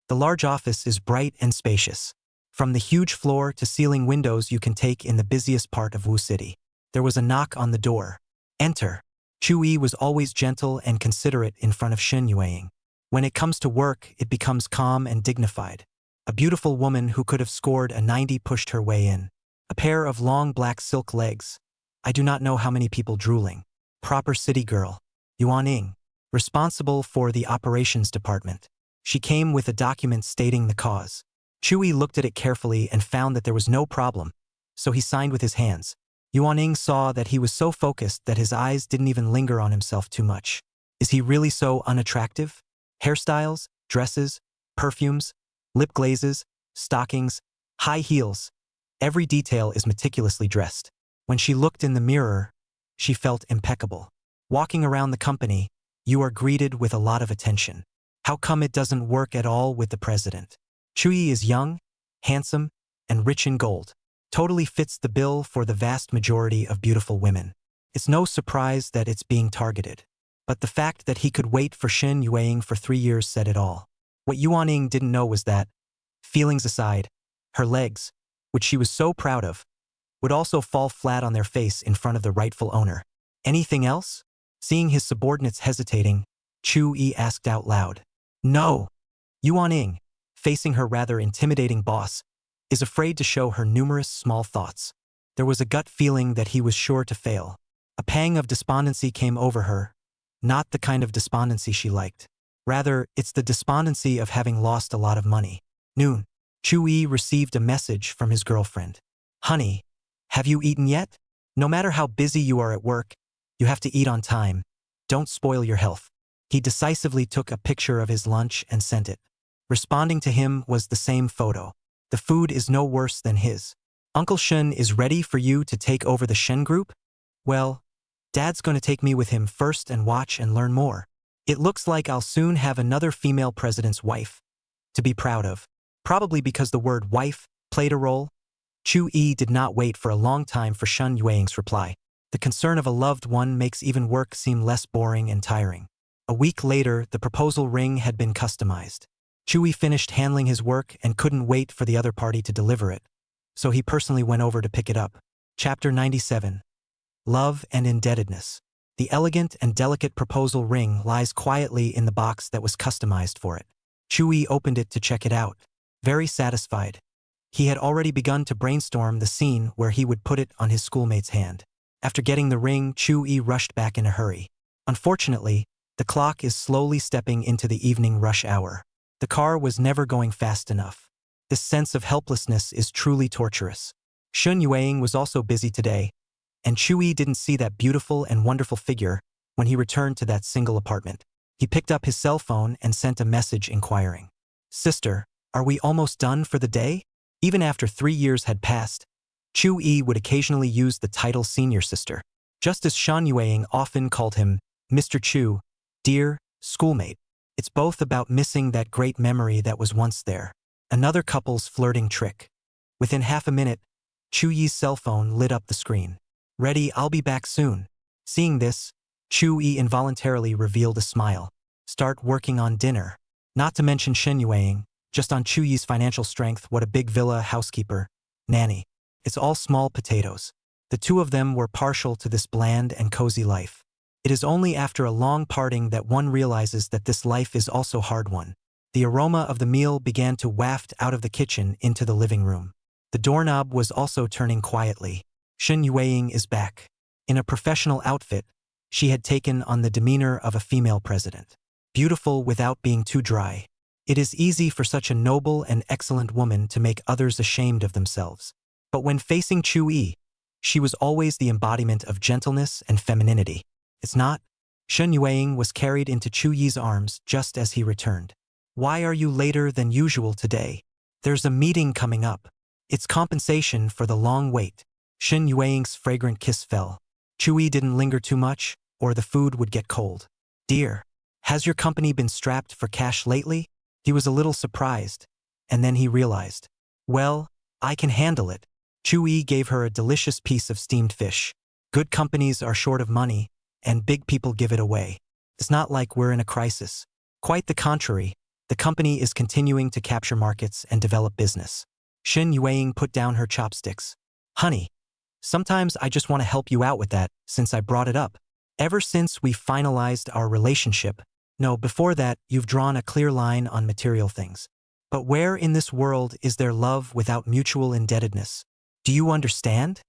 The large office is bright and spacious. From the huge floor-to-ceiling windows you can take in the busiest part of Wu City. There was a knock on the door. Enter. Chu-yi was always gentle and considerate in front of Shen Yueying. When it comes to work, it becomes calm and dignified. A beautiful woman who could have scored a 90 pushed her way in. A pair of long black silk legs. I do not know how many people drooling. Proper city girl. Yuan Ying. Responsible for the operations department. She came with a document stating the cause. Chu-yi looked at it carefully and found that there was no problem, so he signed with his hands. Yuan Ying saw that he was so focused that his eyes didn't even linger on himself too much. Is he really so unattractive? Hairstyles, dresses, perfumes, lip glazes, stockings, high heels. Every detail is meticulously dressed. When she looked in the mirror, she felt impeccable. Walking around the company, you are greeted with a lot of attention. How come it doesn't work at all with the president? Chu-yi is young, handsome, and rich in gold. Totally fits the bill for the vast majority of beautiful women. It's no surprise that it's being targeted. But the fact that he could wait for Shen Yueying for 3 years said it all. What Yuan Ying didn't know was that, feelings aside, her legs, which she was so proud of, would also fall flat on their face in front of the rightful owner. Anything else? Seeing his subordinates hesitating, Chu-yi asked out loud. No. Yuan Ying, facing her rather intimidating boss, is afraid to show her numerous small thoughts. There was a gut feeling that he was sure to fail. A pang of despondency came over her, not the kind of despondency she liked. Rather, it's the despondency of having lost a lot of money. Noon. Chu-yi received a message from his girlfriend. Honey, have you eaten yet? No matter how busy you are at work, you have to eat on time. Don't spoil your health. He decisively took a picture of his lunch and sent it. Responding to him was the same photo. The food is no worse than his. Uncle Shen is ready for you to take over the Shen group? Well, Dad's going to take me with him first and watch and learn more. It looks like I'll soon have another female president's wife to be proud of. Probably because the word wife played a role. Chu-yi did not wait for a long time for Shen Yueying's reply. The concern of a loved one makes even work seem less boring and tiring. A week later, the proposal ring had been customized. Chu-yi finished handling his work and couldn't wait for the other party to deliver it, so he personally went over to pick it up. Chapter 97. Love and Indebtedness. The elegant and delicate proposal ring lies quietly in the box that was customized for it. Chu-yi opened it to check it out. Very satisfied. He had already begun to brainstorm the scene where he would put it on his schoolmate's hand. After getting the ring, Chu-yi rushed back in a hurry. Unfortunately, the clock is slowly stepping into the evening rush hour. The car was never going fast enough. This sense of helplessness is truly torturous. Shen Yueying was also busy today, and Chu-yi didn't see that beautiful and wonderful figure when he returned to that single apartment. He picked up his cell phone and sent a message inquiring. Sister, are we almost done for the day? Even after 3 years had passed, Chu-yi would occasionally use the title senior sister, just as Shen Yueying often called him Mr. Chu, dear schoolmate. It's both about missing that great memory that was once there. Another couple's flirting trick. Within half a minute, Chu-yi's cell phone lit up the screen. Ready, I'll be back soon. Seeing this, Chu-yi involuntarily revealed a smile. Start working on dinner. Not to mention Shen Yueying, just on Chu-yi's financial strength, what a big villa, housekeeper, nanny. It's all small potatoes. The two of them were partial to this bland and cozy life. It is only after a long parting that one realizes that this life is also hard one. The aroma of the meal began to waft out of the kitchen into the living room. The doorknob was also turning quietly. Shen Yueying is back. In a professional outfit, she had taken on the demeanor of a female president. Beautiful without being too dry. It is easy for such a noble and excellent woman to make others ashamed of themselves. But when facing Chu-yi, she was always the embodiment of gentleness and femininity. It's not? Shen Yueying was carried into Chu-yi's arms just as he returned. Why are you later than usual today? There's a meeting coming up. It's compensation for the long wait. Shen Yueying's fragrant kiss fell. Chu-yi didn't linger too much, or the food would get cold. Dear, has your company been strapped for cash lately? He was a little surprised, and then he realized. Well, I can handle it. Chu-yi gave her a delicious piece of steamed fish. Good companies are short of money, and big people give it away. It's not like we're in a crisis. Quite the contrary, the company is continuing to capture markets and develop business. Shin Yueying put down her chopsticks. Honey, sometimes I just want to help you out with that, since I brought it up. Ever since we finalized our relationship, no, before that, you've drawn a clear line on material things. But where in this world is there love without mutual indebtedness? Do you understand?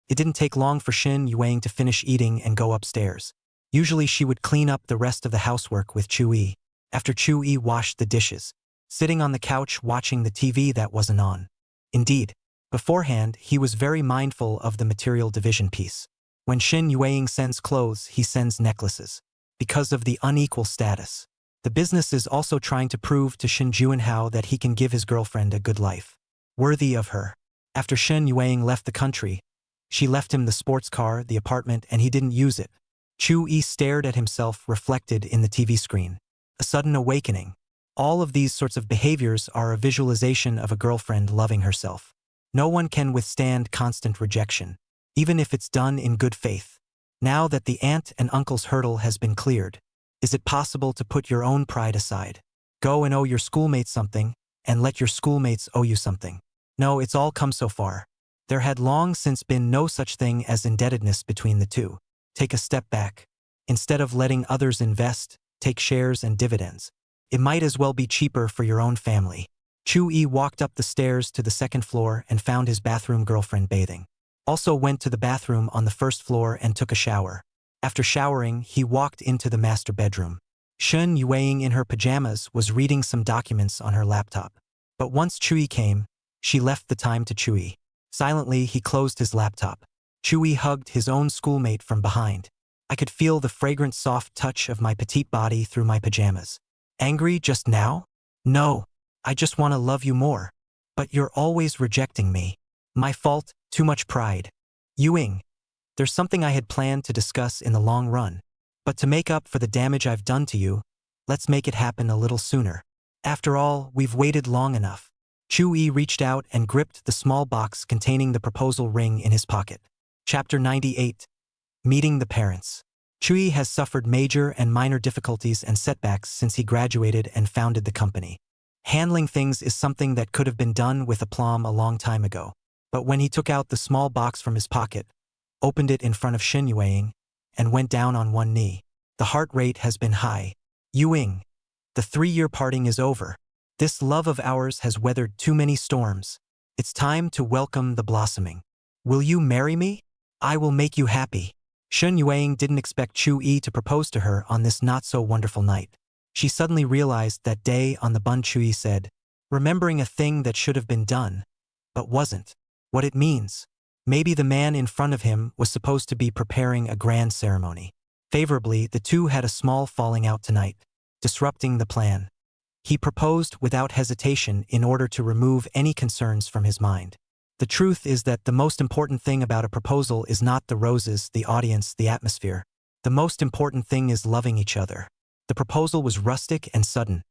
It didn't take long for Shin Yueying to finish eating and go upstairs. Usually she would clean up the rest of the housework with Chu-yi, after Chu-yi washed the dishes, sitting on the couch watching the TV that wasn't on. Indeed, beforehand he was very mindful of the material division piece. When Shin Yueying sends clothes, he sends necklaces. Because of the unequal status. The business is also trying to prove to Shin Juinhao that he can give his girlfriend a good life. Worthy of her. After Shin Yueying left the country, she left him the sports car, the apartment, and he didn't use it. Chu-yi stared at himself reflected in the TV screen. A sudden awakening. All of these sorts of behaviors are a visualization of a girlfriend loving herself. No one can withstand constant rejection, even if it's done in good faith. Now that the aunt and uncle's hurdle has been cleared, is it possible to put your own pride aside? Go and owe your schoolmates something, and let your schoolmates owe you something. No, it's all come so far. There had long since been no such thing as indebtedness between the two. Take a step back. Instead of letting others invest, take shares and dividends. It might as well be cheaper for your own family. Chu-yi walked up the stairs to the second floor and found his bathroom girlfriend bathing. Also went to the bathroom on the first floor and took a shower. After showering, he walked into the master bedroom. Shin Yueying in her pajamas was reading some documents on her laptop. But once Chu-yi came, she left the time to Chu-yi. Silently, he closed his laptop. Chu-yi hugged his own schoolmate from behind. I could feel the fragrant soft touch of my petite body through my pajamas. Angry just now? No, I just want to love you more. But you're always rejecting me. My fault, too much pride. Yueying, there's something I had planned to discuss in the long run. But to make up for the damage I've done to you, let's make it happen a little sooner. After all, we've waited long enough. Chu-yi reached out and gripped the small box containing the proposal ring in his pocket. Chapter 98. Meeting the Parents. Chu-yi has suffered major and minor difficulties and setbacks since he graduated and founded the company. Handling things is something that could have been done with aplomb a long time ago. But when he took out the small box from his pocket, opened it in front of Shin Yueying, and went down on one knee, the heart rate has been high. Yueying, the 3-year parting is over. This love of ours has weathered too many storms. It's time to welcome the blossoming. Will you marry me? I will make you happy. Shin Yueying didn't expect Chu-yi to propose to her on this not-so-wonderful night. She suddenly realized that day on the bun Chu-yi said, remembering a thing that should have been done, but wasn't. What it means. Maybe the man in front of him was supposed to be preparing a grand ceremony. Favorably, the two had a small falling out tonight, disrupting the plan. He proposed without hesitation in order to remove any concerns from his mind. The truth is that the most important thing about a proposal is not the roses, the audience, the atmosphere. The most important thing is loving each other. The proposal was rustic and sudden,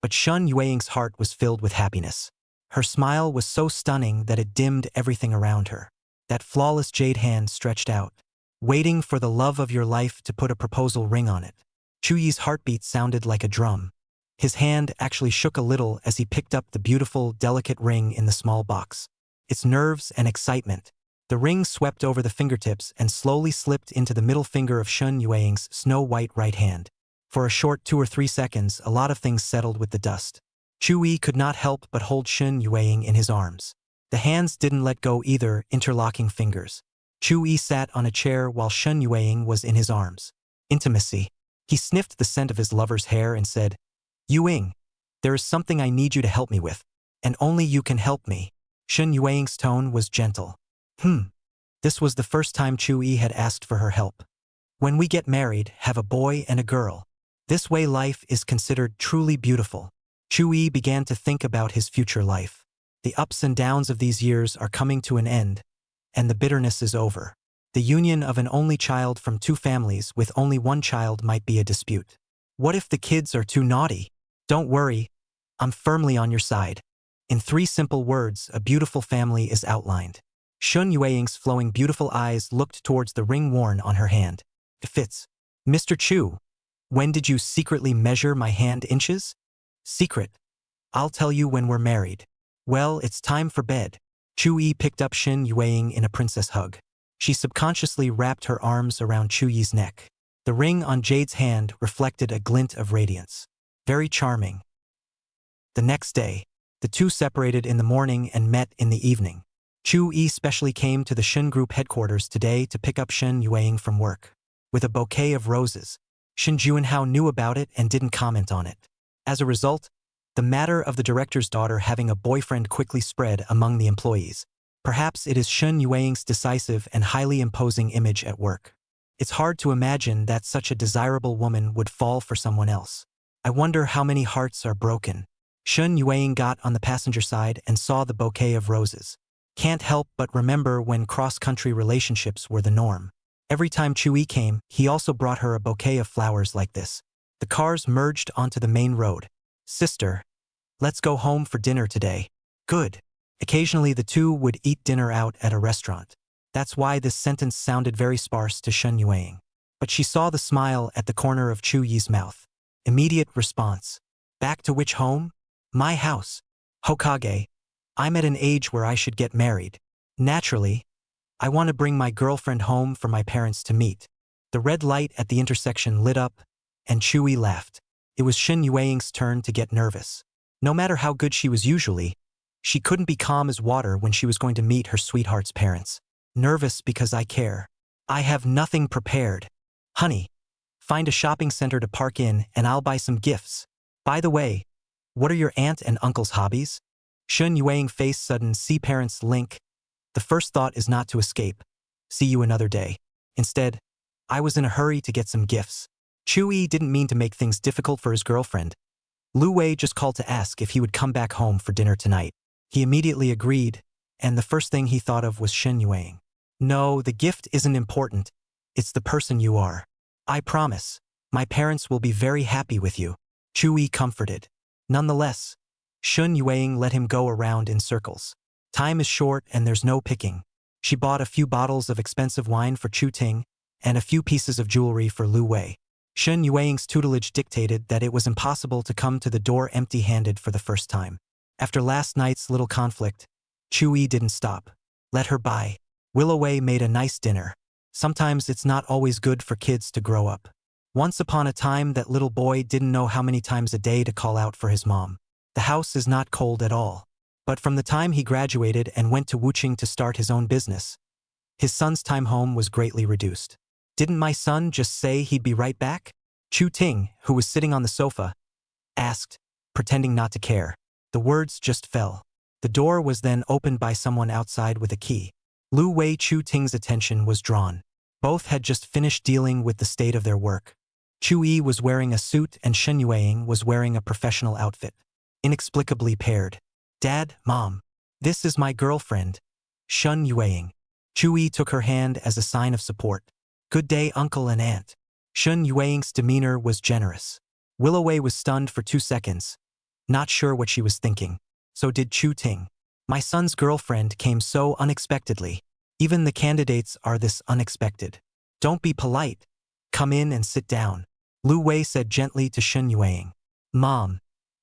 but Shin Yueying's heart was filled with happiness. Her smile was so stunning that it dimmed everything around her. That flawless jade hand stretched out, waiting for the love of your life to put a proposal ring on it. Chu-yi's heartbeat sounded like a drum. His hand actually shook a little as he picked up the beautiful, delicate ring in the small box. Its nerves and excitement. The ring swept over the fingertips and slowly slipped into the middle finger of Shin Yueying's snow-white right hand. For a short 2 or 3 seconds, a lot of things settled with the dust. Chu-yi could not help but hold Shin Yueying in his arms. The hands didn't let go either, interlocking fingers. Chu-yi sat on a chair while Shin Yueying was in his arms. Intimacy. He sniffed the scent of his lover's hair and said, Yueying, there is something I need you to help me with, and only you can help me. Shin Yueying's tone was gentle. This was the first time Chu-yi had asked for her help. When we get married, have a boy and a girl. This way life is considered truly beautiful. Chu-yi began to think about his future life. The ups and downs of these years are coming to an end, and the bitterness is over. The union of an only child from 2 families with only 1 child might be a dispute. What if the kids are too naughty? Don't worry, I'm firmly on your side. In 3 simple words, a beautiful family is outlined. Shin Yueying's flowing beautiful eyes looked towards the ring worn on her hand. It fits. Mr. Chu, when did you secretly measure my hand inches? Secret. I'll tell you when we're married. Well, it's time for bed. Chu-yi picked up Shin Yueying in a princess hug. She subconsciously wrapped her arms around Chu-yi's neck. The ring on Jade's hand reflected a glint of radiance. Very charming. The next day, the two separated in the morning and met in the evening. Chu-yi specially came to the Shin Group headquarters today to pick up Shin Yueying from work. With a bouquet of roses, Shin Juinhao knew about it and didn't comment on it. As a result, the matter of the director's daughter having a boyfriend quickly spread among the employees. Perhaps it is Shin Yueying's decisive and highly imposing image at work. It's hard to imagine that such a desirable woman would fall for someone else. I wonder how many hearts are broken. Shin Yueying got on the passenger side and saw the bouquet of roses. Can't help but remember when cross-country relationships were the norm. Every time Chu-yi came, he also brought her a bouquet of flowers like this. The cars merged onto the main road. Sister, let's go home for dinner today. Good. Occasionally the two would eat dinner out at a restaurant. That's why this sentence sounded very sparse to Shin Yueying. But she saw the smile at the corner of Chu-yi's mouth. Immediate response. Back to which home? My house. Hokage. I'm at an age where I should get married. Naturally, I want to bring my girlfriend home for my parents to meet. The red light at the intersection lit up, and Chu-yi laughed. It was Shin Yueying's turn to get nervous. No matter how good she was usually, she couldn't be calm as water when she was going to meet her sweetheart's parents. Nervous because I care. I have nothing prepared. Honey, find a shopping center to park in and I'll buy some gifts. By the way, what are your aunt and uncle's hobbies? Shin Yueying faced sudden see parents link. The first thought is not to escape. See you another day. Instead, I was in a hurry to get some gifts. Chu-yi didn't mean to make things difficult for his girlfriend. Lu Wei just called to ask if he would come back home for dinner tonight. He immediately agreed, and the first thing he thought of was Shin Yueying. No, the gift isn't important. It's the person you are. I promise. My parents will be very happy with you. Chu-yi comforted. Nonetheless, Shin Yueying let him go around in circles. Time is short and there's no picking. She bought a few bottles of expensive wine for Chu Ting and a few pieces of jewelry for Lu Wei. Shin Yueying's tutelage dictated that it was impossible to come to the door empty-handed for the first time. After last night's little conflict, Chu-yi didn't stop. Let her buy. Willow Wei made a nice dinner. Sometimes it's not always good for kids to grow up. Once upon a time that little boy didn't know how many times a day to call out for his mom. The house is not cold at all. But from the time he graduated and went to Wuching to start his own business, his son's time home was greatly reduced. Didn't my son just say he'd be right back? Chu Ting, who was sitting on the sofa, asked, pretending not to care. The words just fell. The door was then opened by someone outside with a key. Lu Wei Chu Ting's attention was drawn. Both had just finished dealing with the state of their work. Chu-yi was wearing a suit and Shin Yueying was wearing a professional outfit. Inexplicably paired. Dad, Mom. This is my girlfriend, Shin Yueying. Chu-yi took her hand as a sign of support. Good day, Uncle and Aunt. Shin Yueying's demeanor was generous. Willow Wei was stunned for 2 seconds, not sure what she was thinking. So did Chu Ting. My son's girlfriend came so unexpectedly. Even the candidates are this unexpected. Don't be polite. Come in and sit down. Lu Wei said gently to Shin Yueying. Mom,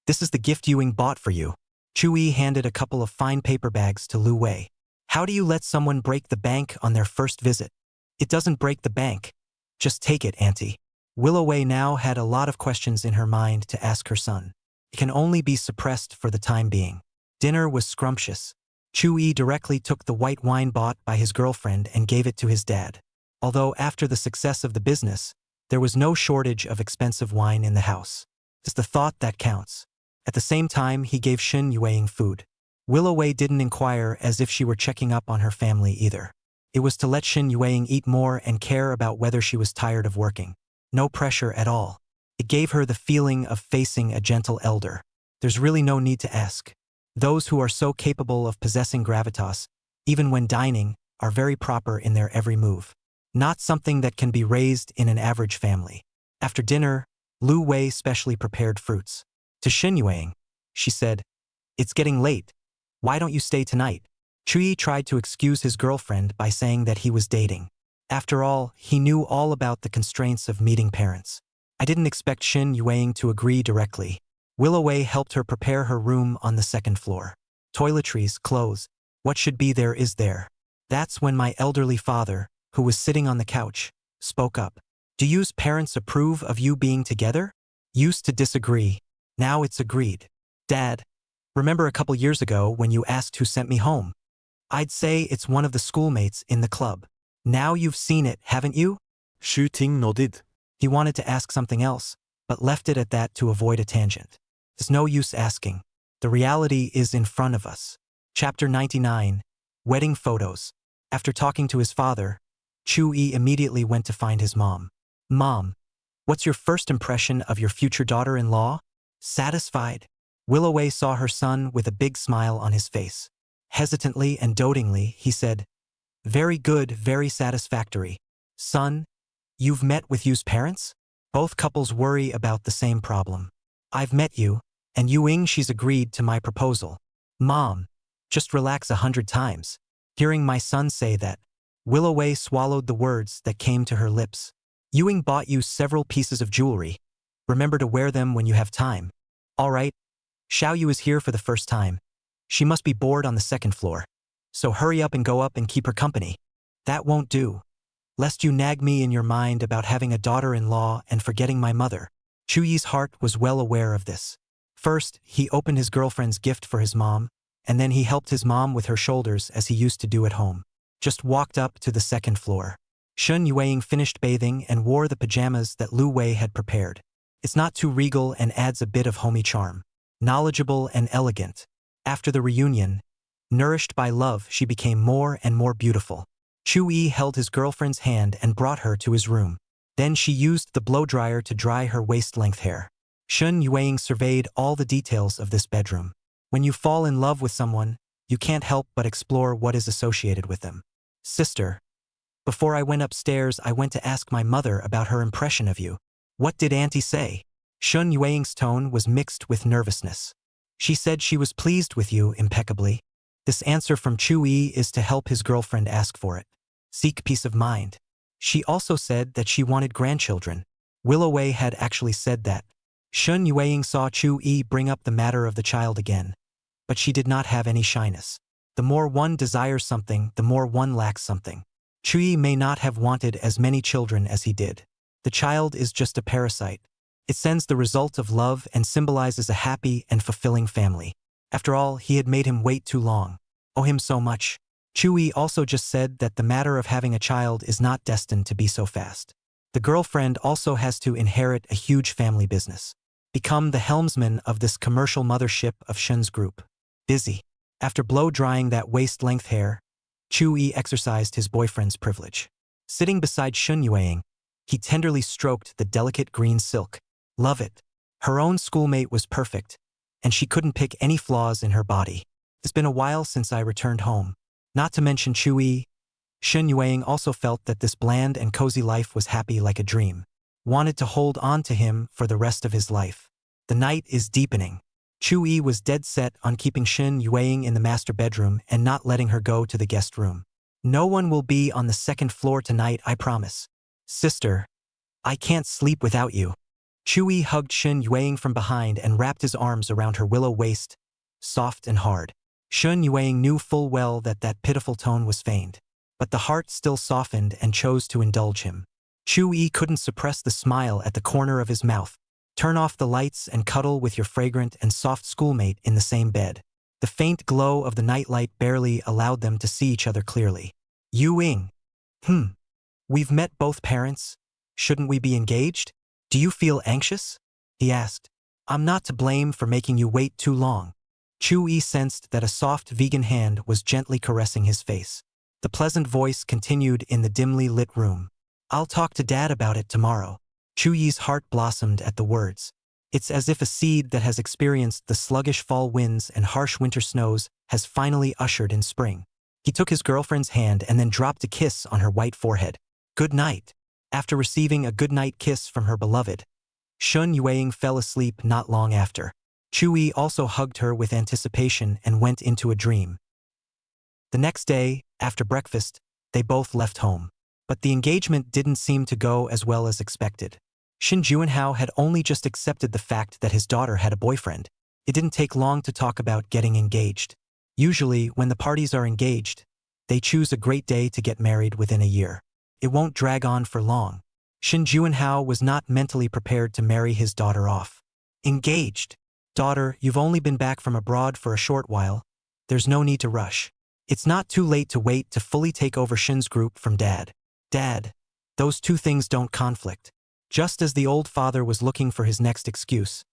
this is the gift Yueying bought for you. Chu-yi handed a couple of fine paper bags to Lu Wei. How do you let someone break the bank on their first visit? It doesn't break the bank. Just take it, Auntie. Willow Wei now had a lot of questions in her mind to ask her son. It can only be suppressed for the time being. Dinner was scrumptious. Chu-yi directly took the white wine bought by his girlfriend and gave it to his dad. Although after the success of the business, there was no shortage of expensive wine in the house. It's the thought that counts. At the same time, he gave Shin Yueying food. Willow Wei didn't inquire as if she were checking up on her family either. It was to let Shin Yueying eat more and care about whether she was tired of working. No pressure at all. It gave her the feeling of facing a gentle elder. There's really no need to ask. Those who are so capable of possessing gravitas, even when dining, are very proper in their every move. Not something that can be raised in an average family. After dinner, Lu Wei specially prepared fruits. To Shin Yueying, she said, It's getting late. Why don't you stay tonight? Chu-yi tried to excuse his girlfriend by saying that he was dating. After all, he knew all about the constraints of meeting parents. I didn't expect Shin Yuang to agree directly. Willow Wei helped her prepare her room on the second floor. Toiletries, clothes, what should be there is there. That's when my elderly father, who was sitting on the couch, spoke up. Do you's parents approve of you being together? Used to disagree. Now it's agreed. Dad, remember a couple years ago when you asked who sent me home? I'd say it's one of the schoolmates in the club. Now you've seen it, haven't you? Shu Ting nodded. He wanted to ask something else, but left it at that to avoid a tangent. There's no use asking. The reality is in front of us. Chapter 99. Wedding Photos. After talking to his father, Chu-yi immediately went to find his mom. Mom, what's your first impression of your future daughter-in-law? Satisfied? Willow Wei saw her son with a big smile on his face. Hesitantly and dotingly, he said, very good, very satisfactory. Son, you've met with Yu's parents? Both couples worry about the same problem. I've met Yu, and Yuing she's agreed to my proposal. Mom, just relax 100 times. Hearing my son say that, Willow Wei swallowed the words that came to her lips. Yuing bought you several pieces of jewelry. Remember to wear them when you have time. All right. Xiao Yu is here for the first time. She must be bored on the second floor. So hurry up and go up and keep her company. That won't do. Lest you nag me in your mind about having a daughter-in-law and forgetting my mother. Chu-yi's heart was well aware of this. First, he opened his girlfriend's gift for his mom, and then he helped his mom with her shoulders as he used to do at home. Just walked up to the second floor. Shun Yuang finished bathing and wore the pajamas that Lu Wei had prepared. It's not too regal and adds a bit of homey charm. Knowledgeable and elegant. After the reunion, nourished by love, she became more and more beautiful. Chu-yi held his girlfriend's hand and brought her to his room. Then she used the blow-dryer to dry her waist-length hair. Shun Yuang surveyed all the details of this bedroom. When you fall in love with someone, you can't help but explore what is associated with them. Sister, before I went upstairs, I went to ask my mother about her impression of you. What did Auntie say? Shun Yuang's tone was mixed with nervousness. She said she was pleased with you impeccably. This answer from Chu-yi is to help his girlfriend ask for it. Seek peace of mind. She also said that she wanted grandchildren. Willow Wei had actually said that. Shun Yuang saw Chu-yi bring up the matter of the child again. But she did not have any shyness. The more one desires something, the more one lacks something. Chu-yi may not have wanted as many children as he did. The child is just a parasite. It sends the result of love and symbolizes a happy and fulfilling family. After all, he had made him wait too long. Owe him so much. Chu-yi also just said that the matter of having a child is not destined to be so fast. The girlfriend also has to inherit a huge family business. Become the helmsman of this commercial mothership of Shun's group. Busy. After blow-drying that waist-length hair, Chu-yi exercised his boyfriend's privilege. Sitting beside Shun Yuang, he tenderly stroked the delicate green silk. Love it. Her own schoolmate was perfect, and she couldn't pick any flaws in her body. It's been a while since I returned home. Not to mention Chu-yi, Shun Yuang also felt that this bland and cozy life was happy like a dream. Wanted to hold on to him for the rest of his life. The night is deepening. Chu-yi was dead set on keeping Shun Yuang in the master bedroom and not letting her go to the guest room. No one will be on the second floor tonight, I promise. Sister, I can't sleep without you. Chu-yi hugged Shun Yuang from behind and wrapped his arms around her willow waist, soft and hard. Shun Yuang knew full well that that pitiful tone was feigned. But the heart still softened and chose to indulge him. Chu-yi couldn't suppress the smile at the corner of his mouth. Turn off the lights and cuddle with your fragrant and soft schoolmate in the same bed. The faint glow of the nightlight barely allowed them to see each other clearly. Yuing. We've met both parents. Shouldn't we be engaged? Do you feel anxious? He asked. I'm not to blame for making you wait too long. Chu-yi sensed that a soft vegan hand was gently caressing his face. The pleasant voice continued in the dimly lit room. I'll talk to Dad about it tomorrow. Chu-yi's heart blossomed at the words. It's as if a seed that has experienced the sluggish fall winds and harsh winter snows has finally ushered in spring. He took his girlfriend's hand and then dropped a kiss on her white forehead. Good night. After receiving a goodnight kiss from her beloved, Shun Yuang fell asleep not long after. Chu-yi also hugged her with anticipation and went into a dream. The next day, after breakfast, they both left home. But the engagement didn't seem to go as well as expected. Shin Juinhao had only just accepted the fact that his daughter had a boyfriend. It didn't take long to talk about getting engaged. Usually, when the parties are engaged, they choose a great day to get married within a year. It won't drag on for long. Shin Juinhao was not mentally prepared to marry his daughter off. Engaged. Daughter, you've only been back from abroad for a short while. There's no need to rush. It's not too late to wait to fully take over Shin's group from Dad. Dad. Those two things don't conflict. Just as the old father was looking for his next excuse,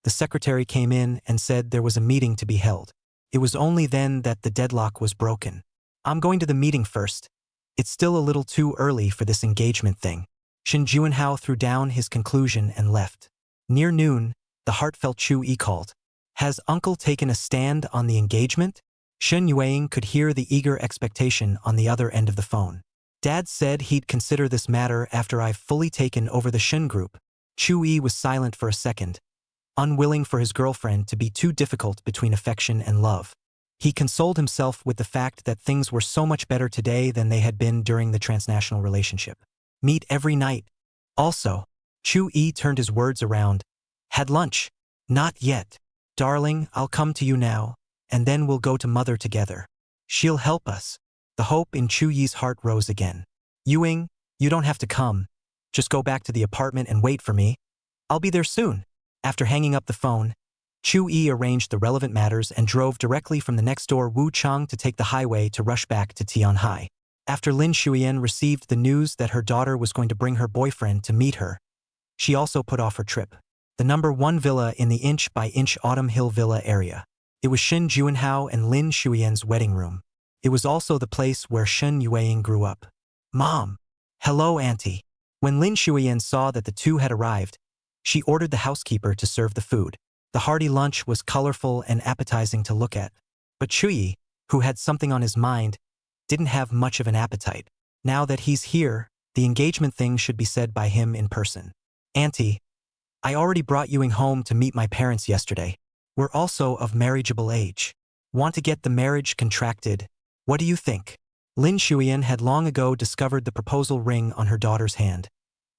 the secretary came in and said there was a meeting to be held. It was only then that the deadlock was broken. I'm going to the meeting first. It's still a little too early for this engagement thing. Shin Juinhao threw down his conclusion and left. Near noon, the heartfelt Chu Yi called. Has uncle taken a stand on the engagement? Shen Yueying could hear the eager expectation on the other end of the phone. Dad said he'd consider this matter after I've fully taken over the Shen group. Chu Yi was silent for a second, unwilling for his girlfriend to be too difficult between affection and love. He consoled himself with the fact that things were so much better today than they had been during the transnational relationship. Meet every night. Also, Chu Yi turned his words around. Had lunch? Not yet. Darling, I'll come to you now, and then we'll go to mother together. She'll help us. The hope in Chu Yi's heart rose again. Yuing, you don't have to come. Just go back to the apartment and wait for me. I'll be there soon. After hanging up the phone, Chu Yi arranged the relevant matters and drove directly from the next door Wuchang to take the highway to rush back to Tianhai. After Lin Shuyan received the news that her daughter was going to bring her boyfriend to meet her, she also put off her trip. The number 1 villa in the inch-by-inch Autumn Hill Villa area. It was Shin Juinhao and Lin Shuyan's wedding room. It was also the place where Shen Yueying grew up. Mom. Hello, Auntie. When Lin Shuyan saw that the two had arrived, she ordered the housekeeper to serve the food. The hearty lunch was colorful and appetizing to look at. But Chuyi, who had something on his mind, didn't have much of an appetite. Now that he's here, the engagement thing should be said by him in person. Auntie, I already brought Yuing home to meet my parents yesterday. We're also of marriageable age. Want to get the marriage contracted? What do you think? Lin Shuyan had long ago discovered the proposal ring on her daughter's hand,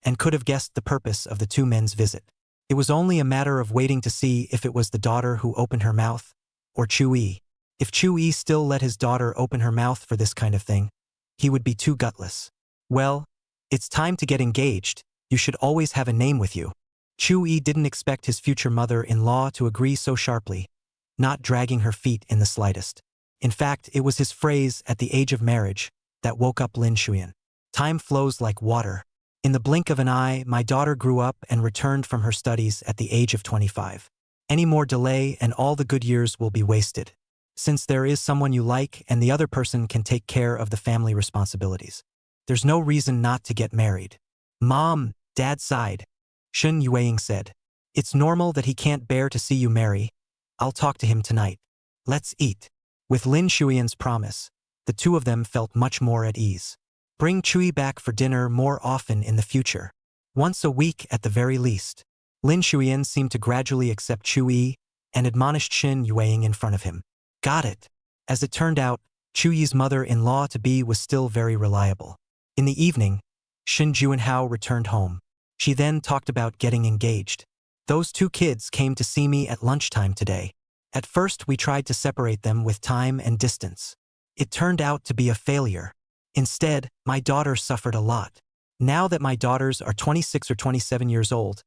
and could have guessed the purpose of the two men's visit. It was only a matter of waiting to see if it was the daughter who opened her mouth, or Chu Yi. If Chu Yi still let his daughter open her mouth for this kind of thing, he would be too gutless. Well, it's time to get engaged. You should always have a name with you. Chu Yi didn't expect his future mother-in-law to agree so sharply, not dragging her feet in the slightest. In fact, it was his phrase, at the age of marriage, that woke up Lin Shuyan. Time flows like water. In the blink of an eye, my daughter grew up and returned from her studies at the age of 25. Any more delay and all the good years will be wasted. Since there is someone you like and the other person can take care of the family responsibilities, there's no reason not to get married. Mom, Dad sighed. Shen Yueying said, it's normal that he can't bear to see you marry. I'll talk to him tonight. Let's eat. With Lin Shuyan's promise, the two of them felt much more at ease. Bring Chuyi back for dinner more often in the future. Once a week at the very least. Lin Shuyan seemed to gradually accept Chuyi and admonished Shin Yueying in front of him. Got it. As it turned out, Chuyi's mother-in-law-to-be was still very reliable. In the evening, Shin Juinhao returned home. She then talked about getting engaged. Those two kids came to see me at lunchtime today. At first, we tried to separate them with time and distance. It turned out to be a failure. Instead, my daughter suffered a lot. Now that my daughters are 26 or 27 years old,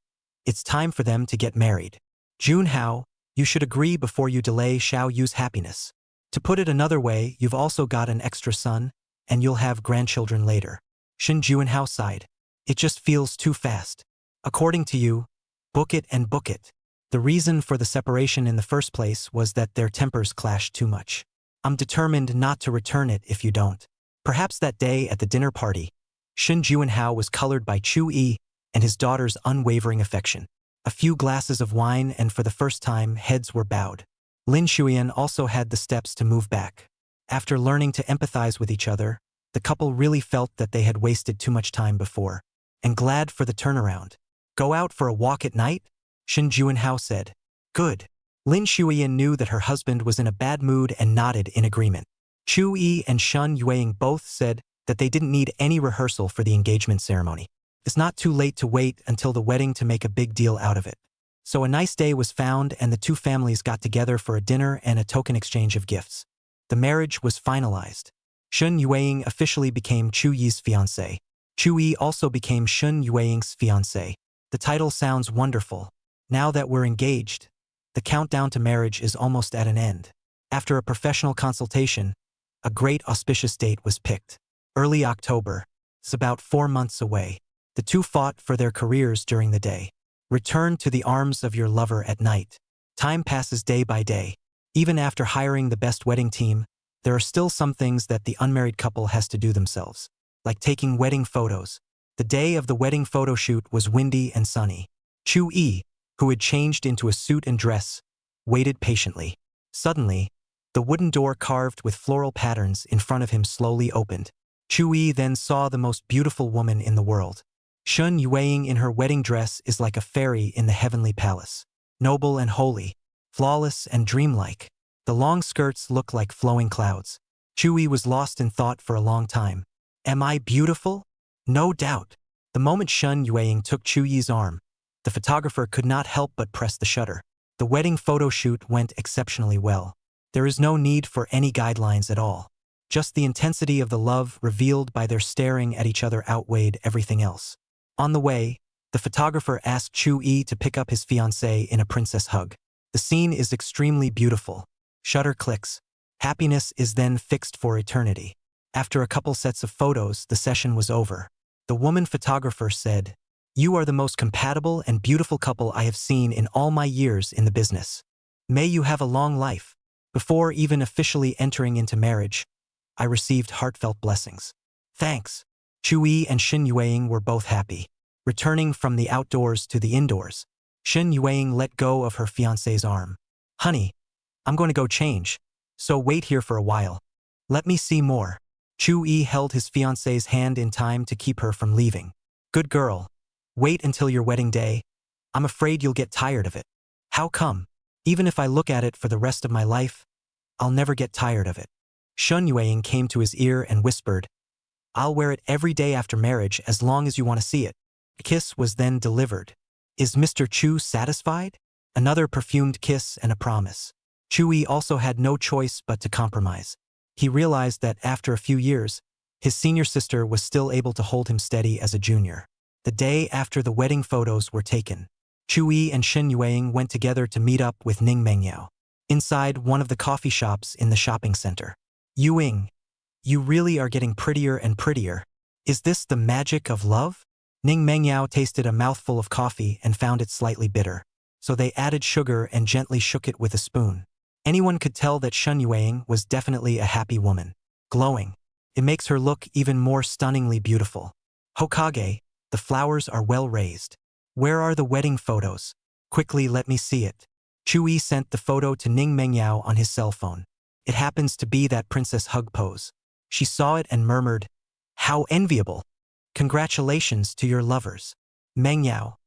it's time for them to get married. Junhao, you should agree before you delay Xiao Yu's happiness. To put it another way, you've also got an extra son, and you'll have grandchildren later. Shin Junhao sighed. It just feels too fast. According to you, book it and book it. The reason for the separation in the first place was that their tempers clashed too much. I'm determined not to return it if you don't. Perhaps that day at the dinner party, Shin Juinhao was colored by Chu Yi and his daughter's unwavering affection. A few glasses of wine and for the first time heads were bowed. Lin Shuyan also had the steps to move back. After learning to empathize with each other, the couple really felt that they had wasted too much time before, and glad for the turnaround. Go out for a walk at night? Shin Juinhao said. Good. Lin Shuyan knew that her husband was in a bad mood and nodded in agreement. Chu Yi and Shen Yueying both said that they didn't need any rehearsal for the engagement ceremony. It's not too late to wait until the wedding to make a big deal out of it. So a nice day was found and the two families got together for a dinner and a token exchange of gifts. The marriage was finalized. Shun Yueying officially became Chu Yi's fiancé. Chu Yi also became Shun Yueying's fiancé. The title sounds wonderful. Now that we're engaged, the countdown to marriage is almost at an end. After a professional consultation, a great auspicious date was picked. Early October. It's about 4 months away. The two fought for their careers during the day. Return to the arms of your lover at night. Time passes day by day. Even after hiring the best wedding team, there are still some things that the unmarried couple has to do themselves, like taking wedding photos. The day of the wedding photo shoot was windy and sunny. Chu Yi, who had changed into a suit and dress, waited patiently. Suddenly, the wooden door carved with floral patterns in front of him slowly opened. Chu Yi then saw the most beautiful woman in the world. Shun Yueying in her wedding dress is like a fairy in the heavenly palace. Noble and holy, flawless and dreamlike. The long skirts look like flowing clouds. Chu Yi was lost in thought for a long time. Am I beautiful? No doubt. The moment Shun Yueying took Chu Yi's arm, the photographer could not help but press the shutter. The wedding photo shoot went exceptionally well. There is no need for any guidelines at all. Just the intensity of the love revealed by their staring at each other outweighed everything else. On the way, the photographer asked Chu Yi to pick up his fiancée in a princess hug. The scene is extremely beautiful. Shutter clicks. Happiness is then fixed for eternity. After a couple sets of photos, the session was over. The woman photographer said, "You are the most compatible and beautiful couple I have seen in all my years in the business. May you have a long life." Before even officially entering into marriage, I received heartfelt blessings. Thanks. Chu Yi and Shun Yueying were both happy. Returning from the outdoors to the indoors, Shun Yueying let go of her fiancé's arm. "Honey, I'm going to go change, so wait here for a while. Let me see more." Chu Yi held his fiancé's hand in time to keep her from leaving. "Good girl. Wait until your wedding day. I'm afraid you'll get tired of it." "How come? Even if I look at it for the rest of my life, I'll never get tired of it." Shun Yueying came to his ear and whispered, "I'll wear it every day after marriage as long as you want to see it." A kiss was then delivered. Is Mr. Chu satisfied? Another perfumed kiss and a promise. Chu Yi also had no choice but to compromise. He realized that after a few years, his senior sister was still able to hold him steady as a junior. The day after the wedding photos were taken, Chu Yi and Shun Yueying went together to meet up with Ning Mengyao inside one of the coffee shops in the shopping center. "Yueying, you really are getting prettier and prettier. Is this the magic of love?" Ning Mengyao tasted a mouthful of coffee and found it slightly bitter, so they added sugar and gently shook it with a spoon. Anyone could tell that Shun Yueying was definitely a happy woman. Glowing. It makes her look even more stunningly beautiful. "Hokage, the flowers are well raised. Where are the wedding photos? Quickly let me see it." Chu Yi sent the photo to Ning Mengyao on his cell phone. It happens to be that princess hug pose. She saw it and murmured, "How enviable. Congratulations to your lovers." "Mengyao,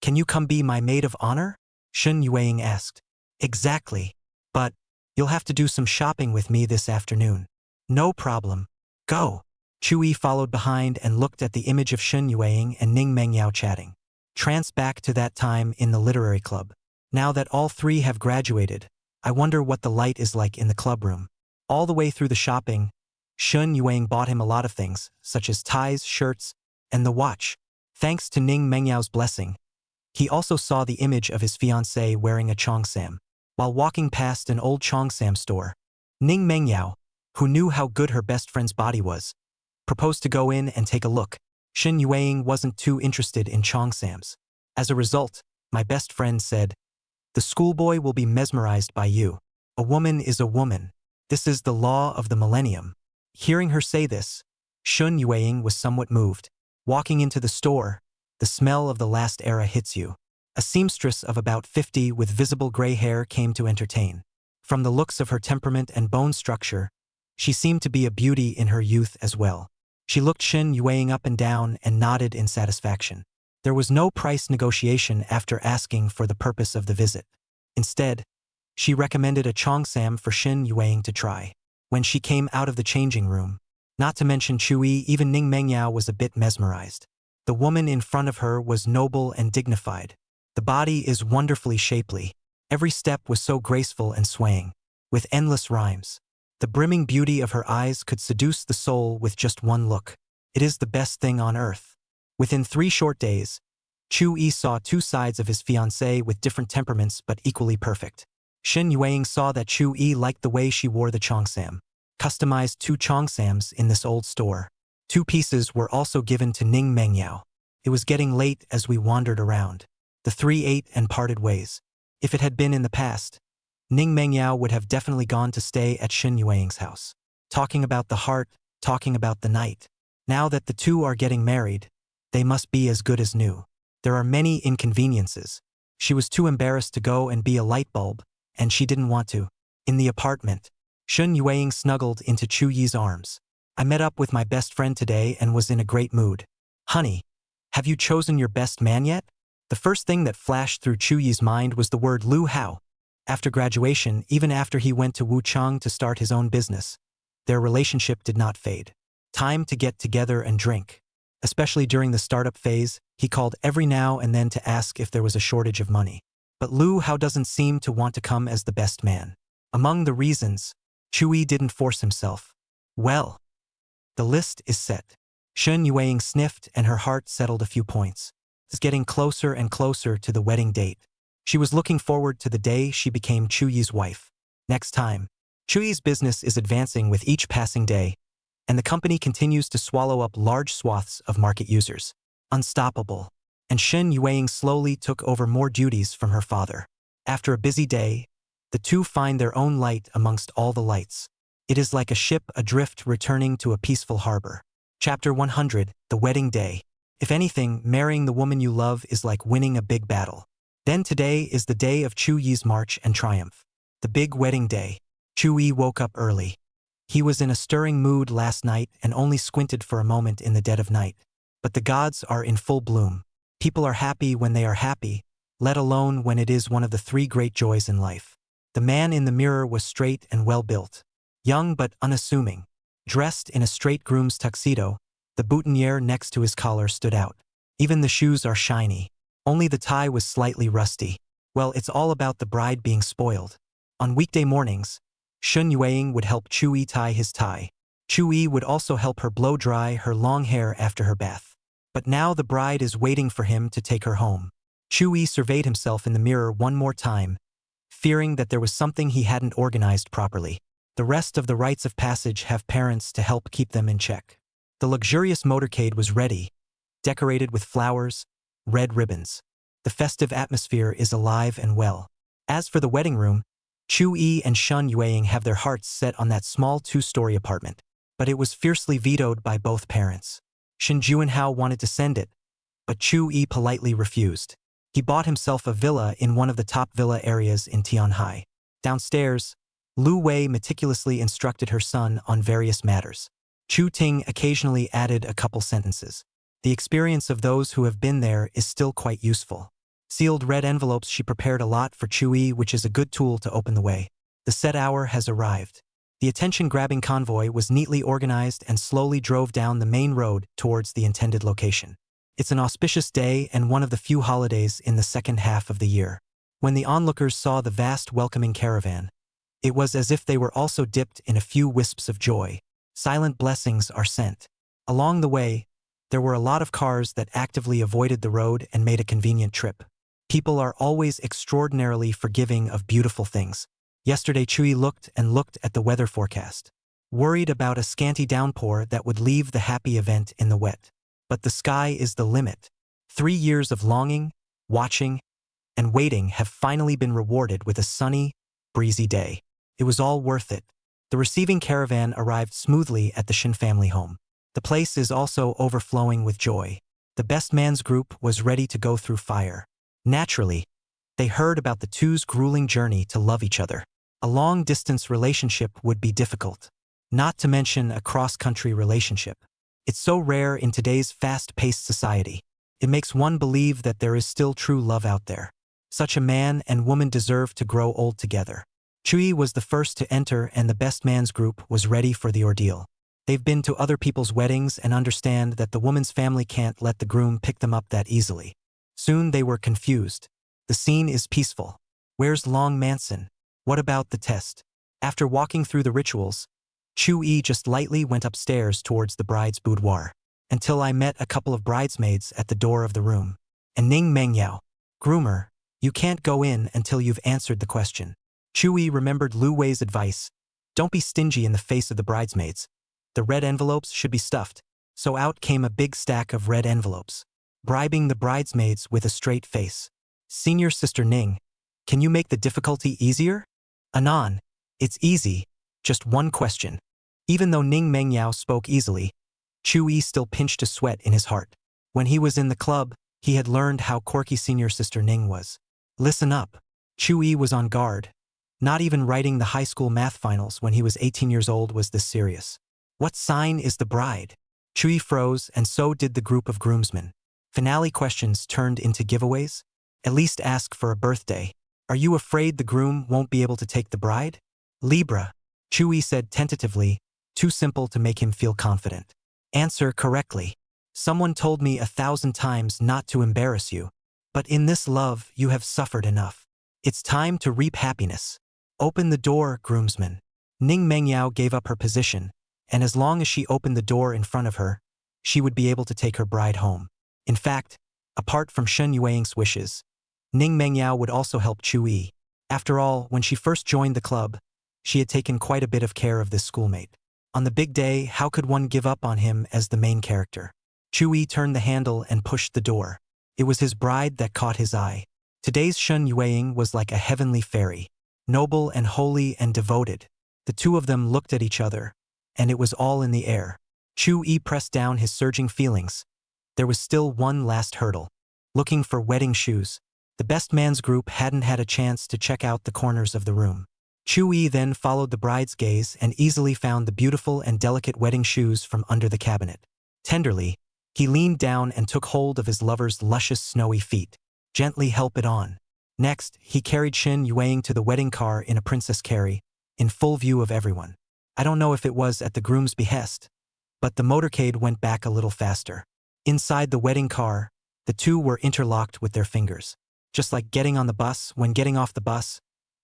can you come be my maid of honor?" Shun Yueying asked. "Exactly. But you'll have to do some shopping with me this afternoon." "No problem. Go." Chu Yi followed behind and looked at the image of Shun Yueying and Ning Mengyao chatting. Trance back to that time in the literary club. Now that all three have graduated, I wonder what the light is like in the clubroom. All the way through the shopping, Shun Yueying bought him a lot of things, such as ties, shirts, and the watch. Thanks to Ning Mengyao's blessing, he also saw the image of his fiancée wearing a cheongsam. While walking past an old cheongsam store, Ning Mengyao, who knew how good her best friend's body was, proposed to go in and take a look. Shun Yueying wasn't too interested in cheongsams. As a result, my best friend said, "The schoolboy will be mesmerized by you. A woman is a woman. This is the law of the millennium." Hearing her say this, Shun Yueying was somewhat moved. Walking into the store, the smell of the last era hits you. A seamstress of about 50 with visible gray hair came to entertain. From the looks of her temperament and bone structure, she seemed to be a beauty in her youth as well. She looked Shun Yueying up and down and nodded in satisfaction. There was no price negotiation after asking for the purpose of the visit. Instead, she recommended a cheongsam for Shun Yueying to try. When she came out of the changing room, Not to mention Chui, even Ning Mengyao was a bit mesmerized. The woman in front of her was noble and dignified. The body is wonderfully shapely. Every step was so graceful and swaying, with endless rhymes. The brimming beauty of her eyes could seduce the soul with just one look. It is the best thing on earth. Within 3 short days, Chu Yi saw 2 sides of his fiancée with different temperaments but equally perfect. Shen Yueying saw that Chu Yi liked the way she wore the cheongsam. Customized 2 cheongsams in this old store. 2 pieces were also given to Ning Mengyao. It was getting late as we wandered around. The 3 ate and parted ways. If it had been in the past, Ning Mengyao would have definitely gone to stay at Shen Yueying's house. Talking about the heart, talking about the night. Now that the 2 are getting married, they must be as good as new. There are many inconveniences. She was too embarrassed to go and be a light bulb, and she didn't want to. In the apartment, Shen Yueying snuggled into Chu Yi's arms. I met up with my best friend today and was in a great mood. Honey, have you chosen your best man yet? The first thing that flashed through Chu Yi's mind was the word Lu Hao. After graduation, even after he went to Wuchang to start his own business, their relationship did not fade. Time to get together and drink. Especially during the startup phase, he called every now and then to ask if there was a shortage of money. But Lu Hao doesn't seem to want to come as the best man. Among the reasons, Chu Yi didn't force himself. Well, the list is set. Shen Yueying sniffed and her heart settled a few points. It's getting closer and closer to the wedding date. She was looking forward to the day she became Chu Yi's wife. Next time, Chu Yi's business is advancing with each passing day, and the company continues to swallow up large swaths of market users. Unstoppable. And Shen Yueying slowly took over more duties from her father. After a busy day, the 2 find their own light amongst all the lights. It is like a ship adrift returning to a peaceful harbor. Chapter 100, The Wedding Day. If anything, marrying the woman you love is like winning a big battle. Then today is the day of Chu Yi's march and triumph. The big wedding day. Chu Yi woke up early. He was in a stirring mood last night and only squinted for a moment in the dead of night. But the gods are in full bloom. People are happy when they are happy, let alone when it is one of the 3 great joys in life. The man in the mirror was straight and well-built. Young but unassuming. Dressed in a straight groom's tuxedo, the boutonniere next to his collar stood out. Even the shoes are shiny. Only the tie was slightly rusty. Well, it's all about the bride being spoiled. On weekday mornings, Shen Yueying would help Chu Yi tie his tie. Chu Yi would also help her blow dry her long hair after her bath. But now the bride is waiting for him to take her home. Chu Yi surveyed himself in the mirror one more time, fearing that there was something he hadn't organized properly. The rest of the rites of passage have parents to help keep them in check. The luxurious motorcade was ready, decorated with flowers, red ribbons. The festive atmosphere is alive and well. As for the wedding room, Chu Yi and Shen Yueying have their hearts set on that small 2-story apartment. But it was fiercely vetoed by both parents. Shin Juanhao wanted to send it, but Chu Yi politely refused. He bought himself a villa in one of the top villa areas in Tianhai. Downstairs, Lu Wei meticulously instructed her son on various matters. Chu Ting occasionally added a couple sentences. The experience of those who have been there is still quite useful. Sealed red envelopes she prepared a lot for Chu Yi, which is a good tool to open the way. The set hour has arrived. The attention-grabbing convoy was neatly organized and slowly drove down the main road towards the intended location. It's an auspicious day and one of the few holidays in the second half of the year. When the onlookers saw the vast welcoming caravan, it was as if they were also dipped in a few wisps of joy. Silent blessings are sent. Along the way, there were a lot of cars that actively avoided the road and made a convenient trip. People are always extraordinarily forgiving of beautiful things. Yesterday Chui looked and looked at the weather forecast, worried about a scanty downpour that would leave the happy event in the wet. But the sky is the limit. 3 years of longing, watching, and waiting have finally been rewarded with a sunny, breezy day. It was all worth it. The receiving caravan arrived smoothly at the Shin family home. The place is also overflowing with joy. The best man's group was ready to go through fire. Naturally, they heard about the two's grueling journey to love each other. A long-distance relationship would be difficult, not to mention a cross-country relationship. It's so rare in today's fast-paced society. It makes one believe that there is still true love out there. Such a man and woman deserve to grow old together. Chui was the first to enter and the best man's group was ready for the ordeal. They've been to other people's weddings and understand that the woman's family can't let the groom pick them up that easily. Soon they were confused. The scene is peaceful. Where's Long Manson? What about the test? After walking through the rituals, Chu-yi just lightly went upstairs towards the bride's boudoir, until I met a couple of bridesmaids at the door of the room. And Ning Mengyao, groomer, you can't go in until you've answered the question. Chu-yi remembered Lu Wei's advice. Don't be stingy in the face of the bridesmaids. The red envelopes should be stuffed. So out came a big stack of red envelopes, bribing the bridesmaids with a straight face. Senior Sister Ning, can you make the difficulty easier? Anon, it's easy, just one question. Even though Ning Mengyao spoke easily, Chu-yi still pinched a sweat in his heart. When he was in the club, he had learned how quirky Senior Sister Ning was. Listen up. Chu-yi was on guard. Not even writing the high school math finals when he was 18 years old was this serious. What sign is the bride? Chu-yi froze, and so did the group of groomsmen. Finale questions turned into giveaways? At least ask for a birthday. Are you afraid the groom won't be able to take the bride? Libra, Chu-yi said tentatively, too simple to make him feel confident. Answer correctly. Someone told me 1,000 times not to embarrass you. But in this love, you have suffered enough. It's time to reap happiness. Open the door, groomsman. Ning Mengyao gave up her position, and as long as she opened the door in front of her, she would be able to take her bride home. In fact, apart from Shen Yueying's wishes, Ning Mengyao would also help Chu-yi. After all, when she first joined the club, she had taken quite a bit of care of this schoolmate. On the big day, how could one give up on him as the main character? Chu-yi turned the handle and pushed the door. It was his bride that caught his eye. Today's Shen Yueying was like a heavenly fairy, noble and holy and devoted. The two of them looked at each other, and it was all in the air. Chu-yi pressed down his surging feelings. There was still one last hurdle. Looking for wedding shoes. The best man's group hadn't had a chance to check out the corners of the room. Chu-yi then followed the bride's gaze and easily found the beautiful and delicate wedding shoes from under the cabinet. Tenderly, he leaned down and took hold of his lover's luscious snowy feet. Gently help it on. Next, he carried Shen Yueying to the wedding car in a princess carry, in full view of everyone. I don't know if it was at the groom's behest, but the motorcade went back a little faster. Inside the wedding car, the two were interlocked with their fingers. Just like getting on the bus, when getting off the bus,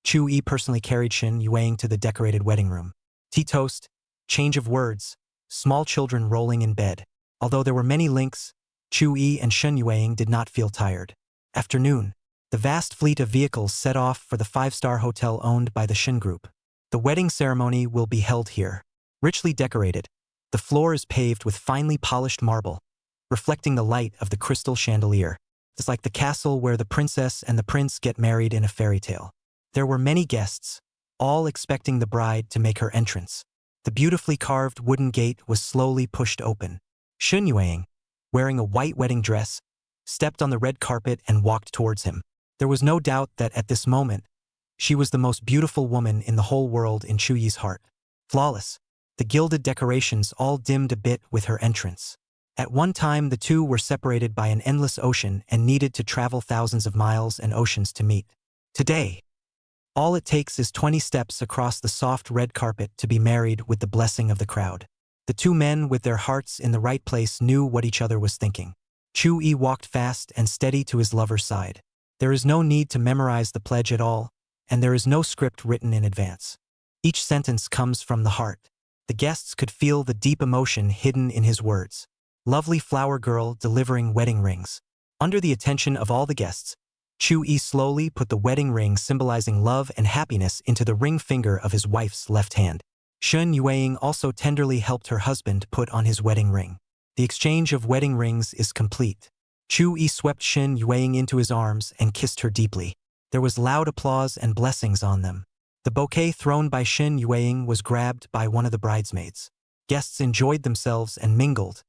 Chu-yi personally carried Shen Yueying to the decorated wedding room. Tea toast, change of words, small children rolling in bed. Although there were many links, Chu-yi and Shen Yueying did not feel tired. Afternoon, the vast fleet of vehicles set off for the five-star hotel owned by the Shen Group. The wedding ceremony will be held here. Richly decorated, the floor is paved with finely polished marble, reflecting the light of the crystal chandelier. It's like the castle where the princess and the prince get married in a fairy tale. There were many guests, all expecting the bride to make her entrance. The beautifully carved wooden gate was slowly pushed open. Shen Yueying, wearing a white wedding dress, stepped on the red carpet and walked towards him. There was no doubt that at this moment, she was the most beautiful woman in the whole world in Chu-yi's heart. Flawless, the gilded decorations all dimmed a bit with her entrance. At one time, the two were separated by an endless ocean and needed to travel thousands of miles and oceans to meet. Today, all it takes is 20 steps across the soft red carpet to be married with the blessing of the crowd. The two men with their hearts in the right place knew what each other was thinking. Chu-yi walked fast and steady to his lover's side. There is no need to memorize the pledge at all, and there is no script written in advance. Each sentence comes from the heart. The guests could feel the deep emotion hidden in his words. Lovely flower girl delivering wedding rings. Under the attention of all the guests, Chu-yi slowly put the wedding ring symbolizing love and happiness into the ring finger of his wife's left hand. Shen Yueying also tenderly helped her husband put on his wedding ring. The exchange of wedding rings is complete. Chu-yi swept Shen Yueying into his arms and kissed her deeply. There was loud applause and blessings on them. The bouquet thrown by Shen Yueying was grabbed by one of the bridesmaids. Guests enjoyed themselves and mingled.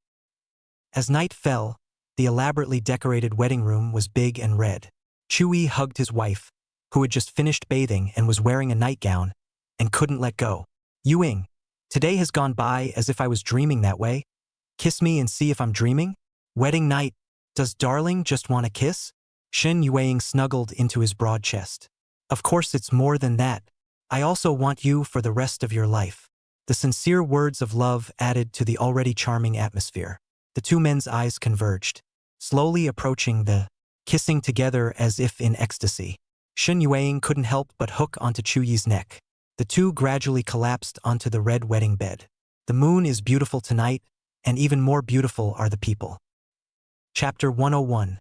As night fell, the elaborately decorated wedding room was big and red. Chu-yi hugged his wife, who had just finished bathing and was wearing a nightgown, and couldn't let go. Yueying, today has gone by as if I was dreaming that way. Kiss me and see if I'm dreaming? Wedding night, does darling just want a kiss? Shen Yueying snuggled into his broad chest. Of course it's more than that. I also want you for the rest of your life. The sincere words of love added to the already charming atmosphere. The two men's eyes converged, slowly approaching kissing together as if in ecstasy. Shen Yueying couldn't help but hook onto Chu Yi's neck. The two gradually collapsed onto the red wedding bed. The moon is beautiful tonight, and even more beautiful are the people. Chapter 101.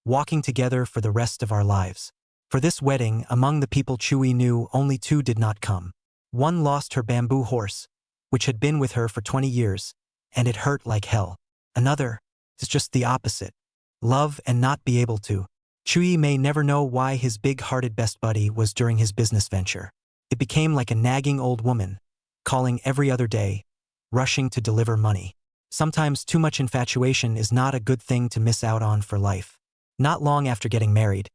Walking together for the rest of our lives. For this wedding, among the people Chu Yi knew, only two did not come. One lost her bamboo horse, which had been with her for 20 years, and it hurt like hell. Another is just the opposite. Love and not be able to. Chu Yi may never know why his big-hearted best buddy was during his business venture. It became like a nagging old woman, calling every other day, rushing to deliver money. Sometimes too much infatuation is not a good thing to miss out on for life. Not long after getting married,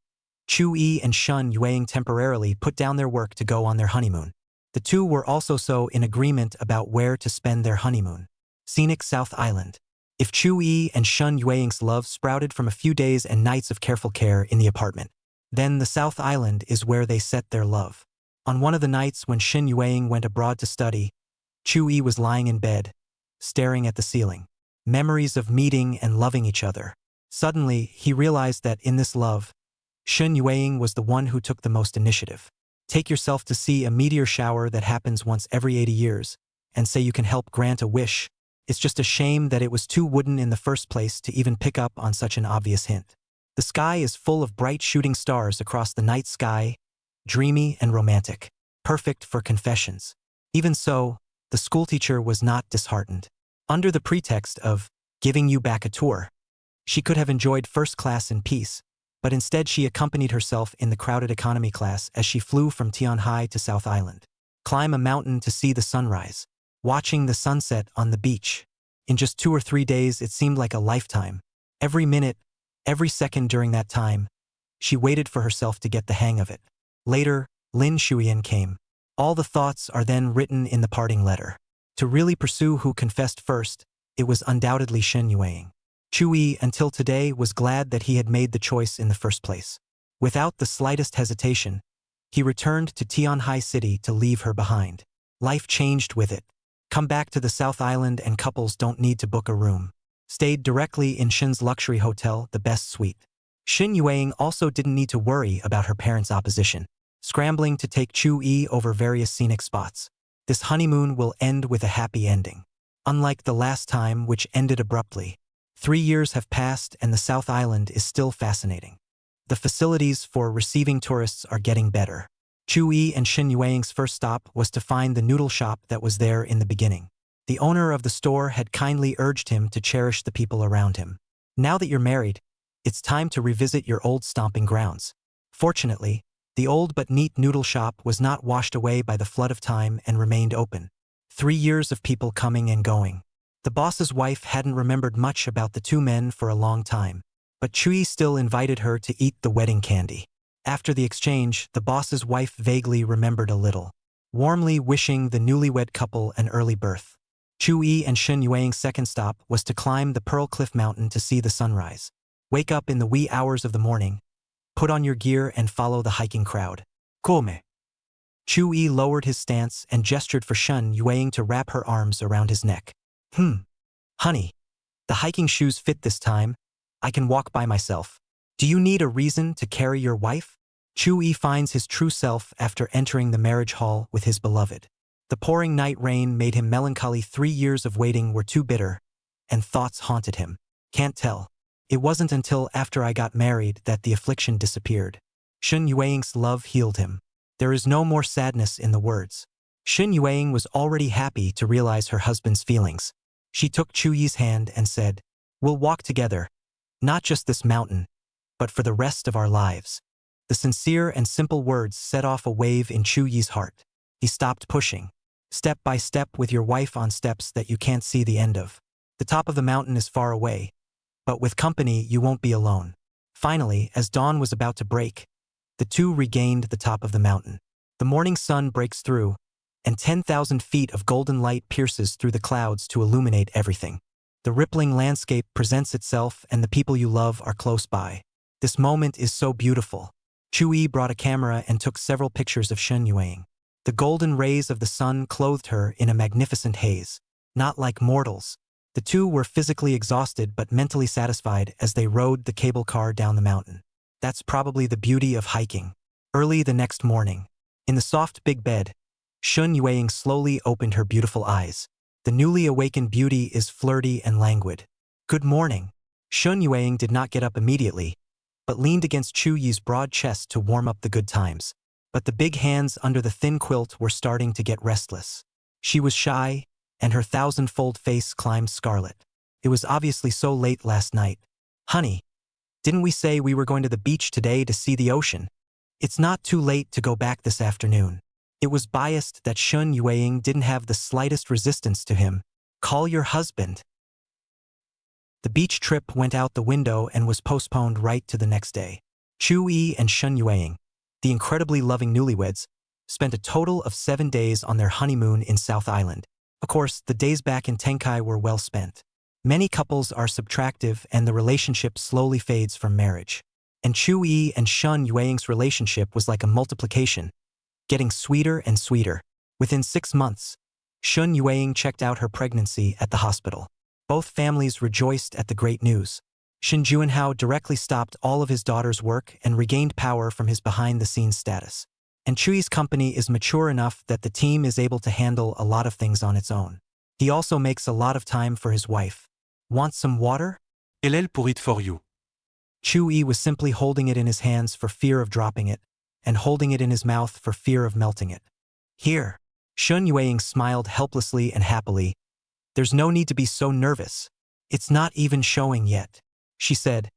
Chu Yi and Shen Yueying temporarily put down their work to go on their honeymoon. The two were also so in agreement about where to spend their honeymoon. Scenic South Island. If Chu Yi and Shen Yueying's love sprouted from a few days and nights of careful care in the apartment, then the South Island is where they set their love. On one of the nights when Shen Yueying went abroad to study, Chu Yi was lying in bed, staring at the ceiling. Memories of meeting and loving each other. Suddenly, he realized that in this love, Shen Yueying was the one who took the most initiative. Take yourself to see a meteor shower that happens once every 80 years, and say you can help grant a wish. It's just a shame that it was too wooden in the first place to even pick up on such an obvious hint. The sky is full of bright shooting stars across the night sky, dreamy and romantic, perfect for confessions. Even so, the schoolteacher was not disheartened. Under the pretext of giving you back a tour, she could have enjoyed first class in peace, but instead she accompanied herself in the crowded economy class as she flew from Tianhai to South Island. Climb a mountain to see the sunrise, watching the sunset on the beach. In just 2 or 3 days, it seemed like a lifetime. Every minute, every second during that time, she waited for herself to get the hang of it. Later, Lin Shuyan came. All the thoughts are then written in the parting letter. To really pursue who confessed first, it was undoubtedly Shen Yueying. Chu Yi, until today, was glad that he had made the choice in the first place. Without the slightest hesitation, he returned to Tianhai City to leave her behind. Life changed with it. Come back to the South Island and couples don't need to book a room. Stayed directly in Shen's luxury hotel, the best suite. Shen Yueying also didn't need to worry about her parents' opposition, scrambling to take Chu Yi over various scenic spots. This honeymoon will end with a happy ending. Unlike the last time, which ended abruptly. 3 years have passed and the South Island is still fascinating. The facilities for receiving tourists are getting better. Chu Yi and Shen Yueying's first stop was to find the noodle shop that was there in the beginning. The owner of the store had kindly urged him to cherish the people around him. Now that you're married, it's time to revisit your old stomping grounds. Fortunately, the old but neat noodle shop was not washed away by the flood of time and remained open. 3 years of people coming and going. The boss's wife hadn't remembered much about the two men for a long time, but Chu Yi still invited her to eat the wedding candy. After the exchange, the boss's wife vaguely remembered a little, warmly wishing the newlywed couple an early birth. Chu Yi and Shen Yueying's second stop was to climb the Pearl Cliff Mountain to see the sunrise. Wake up in the wee hours of the morning, put on your gear and follow the hiking crowd. Come. Chu Yi lowered his stance and gestured for Shen Yueying to wrap her arms around his neck. Honey, the hiking shoes fit this time. I can walk by myself. Do you need a reason to carry your wife? Chu Yi finds his true self after entering the marriage hall with his beloved. The pouring night rain made him melancholy. 3 years of waiting were too bitter, and thoughts haunted him. Can't tell. It wasn't until after I got married that the affliction disappeared. Shen Yueying's love healed him. There is no more sadness in the words. Shen Yueying was already happy to realize her husband's feelings. She took Chu Yi's hand and said, "We'll walk together, not just this mountain, but for the rest of our lives." The sincere and simple words set off a wave in Chu Yi's heart. He stopped pushing. Step by step with your wife on steps that you can't see the end of. The top of the mountain is far away, but with company you won't be alone. Finally, as dawn was about to break, the two regained the top of the mountain. The morning sun breaks through, and 10,000 feet of golden light pierces through the clouds to illuminate everything. The rippling landscape presents itself and the people you love are close by. This moment is so beautiful. Chu Yi brought a camera and took several pictures of Shen Yueying. The golden rays of the sun clothed her in a magnificent haze. Not like mortals. The two were physically exhausted but mentally satisfied as they rode the cable car down the mountain. That's probably the beauty of hiking. Early the next morning, in the soft big bed, Shun Yueying slowly opened her beautiful eyes. The newly awakened beauty is flirty and languid. Good morning. Shun Yueying did not get up immediately, but leaned against Chu Yi's broad chest to warm up the good times. But the big hands under the thin quilt were starting to get restless. She was shy, and her thousand-fold face climbed scarlet. It was obviously so late last night. Honey, didn't we say we were going to the beach today to see the ocean? It's not too late to go back this afternoon. It was biased that Shun Yueying didn't have the slightest resistance to him. Call your husband. The beach trip went out the window and was postponed right to the next day. Chu Yi and Shun Yueying, the incredibly loving newlyweds, spent a total of 7 days on their honeymoon in South Island. Of course, the days back in Tenkai were well spent. Many couples are subtractive and the relationship slowly fades from marriage. And Chu Yi and Shun Yueying's relationship was like a multiplication, getting sweeter and sweeter. Within 6 months, Shun Yueying checked out her pregnancy at the hospital. Both families rejoiced at the great news. Shin Juanhao directly stopped all of his daughter's work and regained power from his behind-the-scenes status. And Chui's company is mature enough that the team is able to handle a lot of things on its own. He also makes a lot of time for his wife. Want some water? Elle pour it for you. Chu Yi was simply holding it in his hands for fear of dropping it, and holding it in his mouth for fear of melting it. Here. Shun Yueying smiled helplessly and happily. There's no need to be so nervous. It's not even showing yet, she said,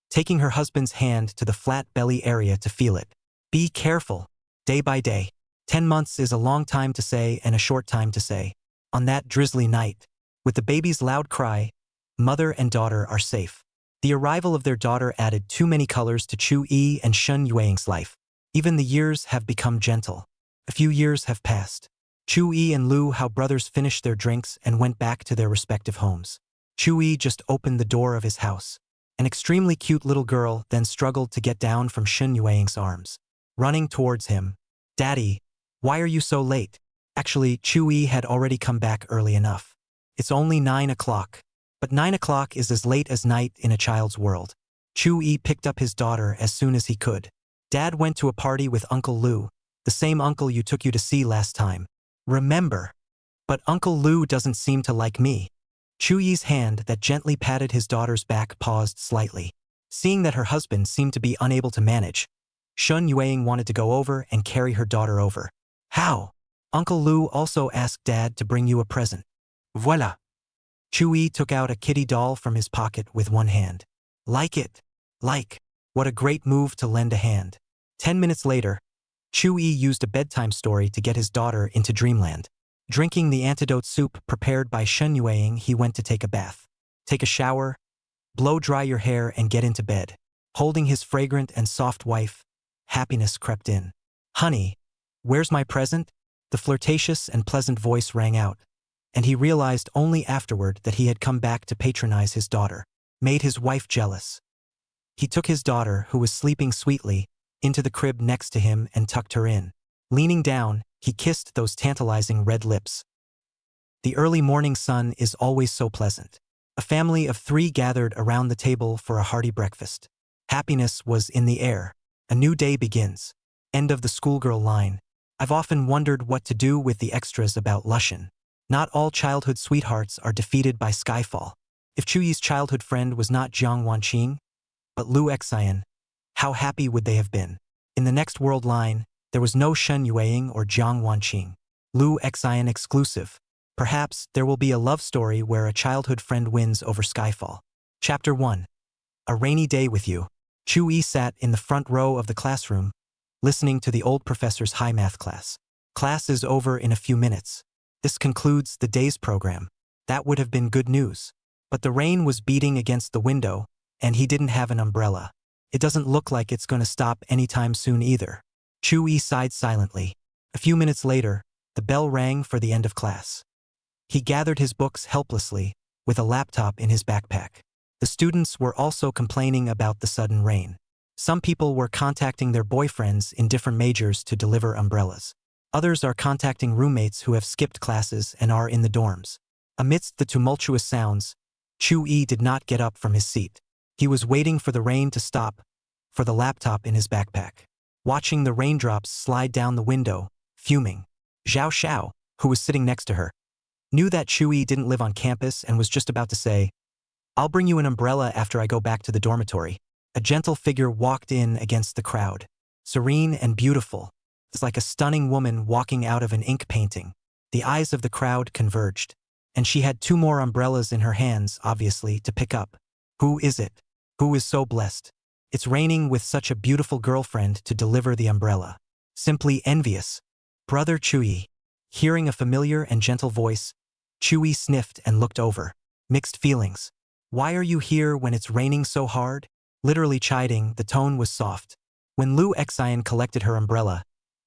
taking her husband's hand to the flat belly area to feel it. Be careful. Day by day. 10 months is a long time to say and a short time to say. On that drizzly night, with the baby's loud cry, mother and daughter are safe. The arrival of their daughter added too many colors to Chu Yi and Shun Yueying's life. Even the years have become gentle. A few years have passed. Chu Yi and Lu Hao brothers finished their drinks and went back to their respective homes. Chu Yi just opened the door of his house. An extremely cute little girl then struggled to get down from Shun Yueying's arms. Running towards him. Daddy, why are you so late? Actually, Chu Yi had already come back early enough. It's only 9 o'clock. But 9 o'clock is as late as night in a child's world. Chu Yi picked up his daughter as soon as he could. Dad went to a party with Uncle Lu, the same uncle you took you to see last time. Remember? But Uncle Lu doesn't seem to like me. Chu Yi's hand that gently patted his daughter's back paused slightly. Seeing that her husband seemed to be unable to manage, Shun Yueying wanted to go over and carry her daughter over. How? Uncle Lu also asked Dad to bring you a present. Voilà. Chu Yi took out a kitty doll from his pocket with one hand. Like it. Like. What a great move to lend a hand. 10 minutes later, Chu Yi used a bedtime story to get his daughter into dreamland. Drinking the antidote soup prepared by Shun Yueying, he went to take a bath. Take a shower, blow dry your hair and get into bed. Holding his fragrant and soft wife, happiness crept in. Honey, where's my present? The flirtatious and pleasant voice rang out, and he realized only afterward that he had come back to patronize his daughter, made his wife jealous. He took his daughter, who was sleeping sweetly, into the crib next to him and tucked her in. Leaning down, he kissed those tantalizing red lips. The early morning sun is always so pleasant. A family of 3 gathered around the table for a hearty breakfast. Happiness was in the air. A new day begins. End of the schoolgirl line. I've often wondered what to do with the extras about Lushan. Not all childhood sweethearts are defeated by Skyfall. If Chu Yi's childhood friend was not Jiang Wanqing, but Lu Xian, how happy would they have been? In the next world line, there was no Shun Yueying or Jiang Wanqing. Lu Xian exclusive. Perhaps there will be a love story where a childhood friend wins over Skyfall. Chapter 1. A rainy day with you. Chu Yi sat in the front row of the classroom, listening to the old professor's high math class. Class is over in a few minutes. This concludes the day's program. That would have been good news. But the rain was beating against the window, and he didn't have an umbrella. It doesn't look like it's going to stop anytime soon either. Chu Yi sighed silently. A few minutes later, the bell rang for the end of class. He gathered his books helplessly, with a laptop in his backpack. The students were also complaining about the sudden rain. Some people were contacting their boyfriends in different majors to deliver umbrellas. Others are contacting roommates who have skipped classes and are in the dorms. Amidst the tumultuous sounds, Chu-yi did not get up from his seat. He was waiting for the rain to stop, for the laptop in his backpack. Watching the raindrops slide down the window, fuming. Zhao Xiao, who was sitting next to her, knew that Chu-yi didn't live on campus and was just about to say, "I'll bring you an umbrella after I go back to the dormitory." A gentle figure walked in against the crowd. Serene and beautiful. It's like a stunning woman walking out of an ink painting. The eyes of the crowd converged. And she had 2 more umbrellas in her hands, obviously, to pick up. Who is it? Who is so blessed? It's raining with such a beautiful girlfriend to deliver the umbrella. Simply envious. Brother Chu-yi. Hearing a familiar and gentle voice, Chu-yi sniffed and looked over. Mixed feelings. Why are you here when it's raining so hard? Literally chiding, the tone was soft. When Lu Xian collected her umbrella,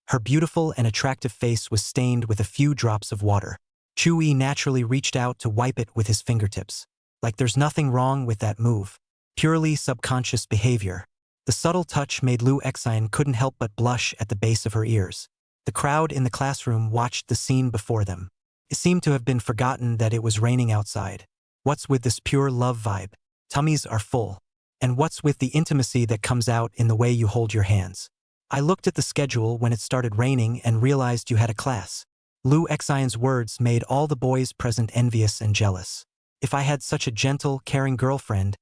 her beautiful and attractive face was stained with a few drops of water. Chu-yi naturally reached out to wipe it with his fingertips. Like there's nothing wrong with that move. Purely subconscious behavior. The subtle touch made Lu Xian couldn't help but blush at the base of her ears. The crowd in the classroom watched the scene before them. It seemed to have been forgotten that it was raining outside. What's with this pure love vibe? Tummies are full. And what's with the intimacy that comes out in the way you hold your hands? I looked at the schedule when it started raining and realized you had a class. Lu Xian's words made all the boys present envious and jealous. If I had such a gentle, caring girlfriend,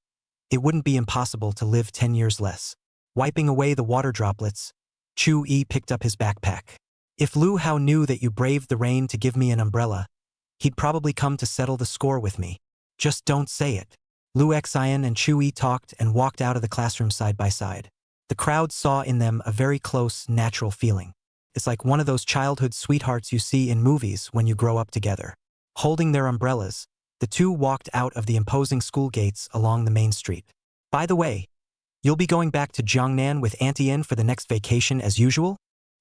it wouldn't be impossible to live 10 years less. Wiping away the water droplets, Chu-yi picked up his backpack. If Lu Hao knew that you braved the rain to give me an umbrella, he'd probably come to settle the score with me. Just don't say it. Lu Xian and Chu-yi talked and walked out of the classroom side by side. The crowd saw in them a very close, natural feeling. It's like one of those childhood sweethearts you see in movies when you grow up together. Holding their umbrellas, the two walked out of the imposing school gates along the main street. By the way, you'll be going back to Jiangnan with Auntie In for the next vacation as usual?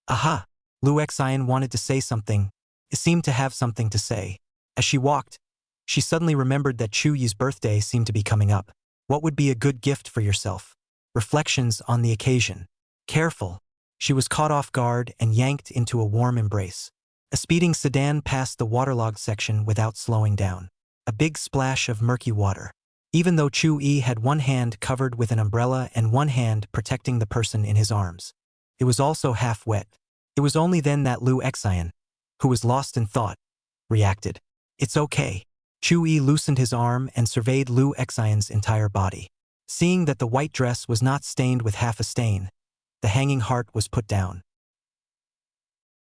Aha! Lu Xian wanted to say something. It seemed to have something to say. As she walked, she suddenly remembered that Chu-yi's birthday seemed to be coming up. What would be a good gift for yourself? Reflections on the occasion. Careful. She was caught off guard and yanked into a warm embrace. A speeding sedan passed the waterlogged section without slowing down. A big splash of murky water. Even though Chu-yi had one hand covered with an umbrella and one hand protecting the person in his arms, it was also half wet. It was only then that Lu Xian, who was lost in thought, reacted. It's okay. Chu-yi loosened his arm and surveyed Lu Xian's entire body. Seeing that the white dress was not stained with half a stain, the hanging heart was put down.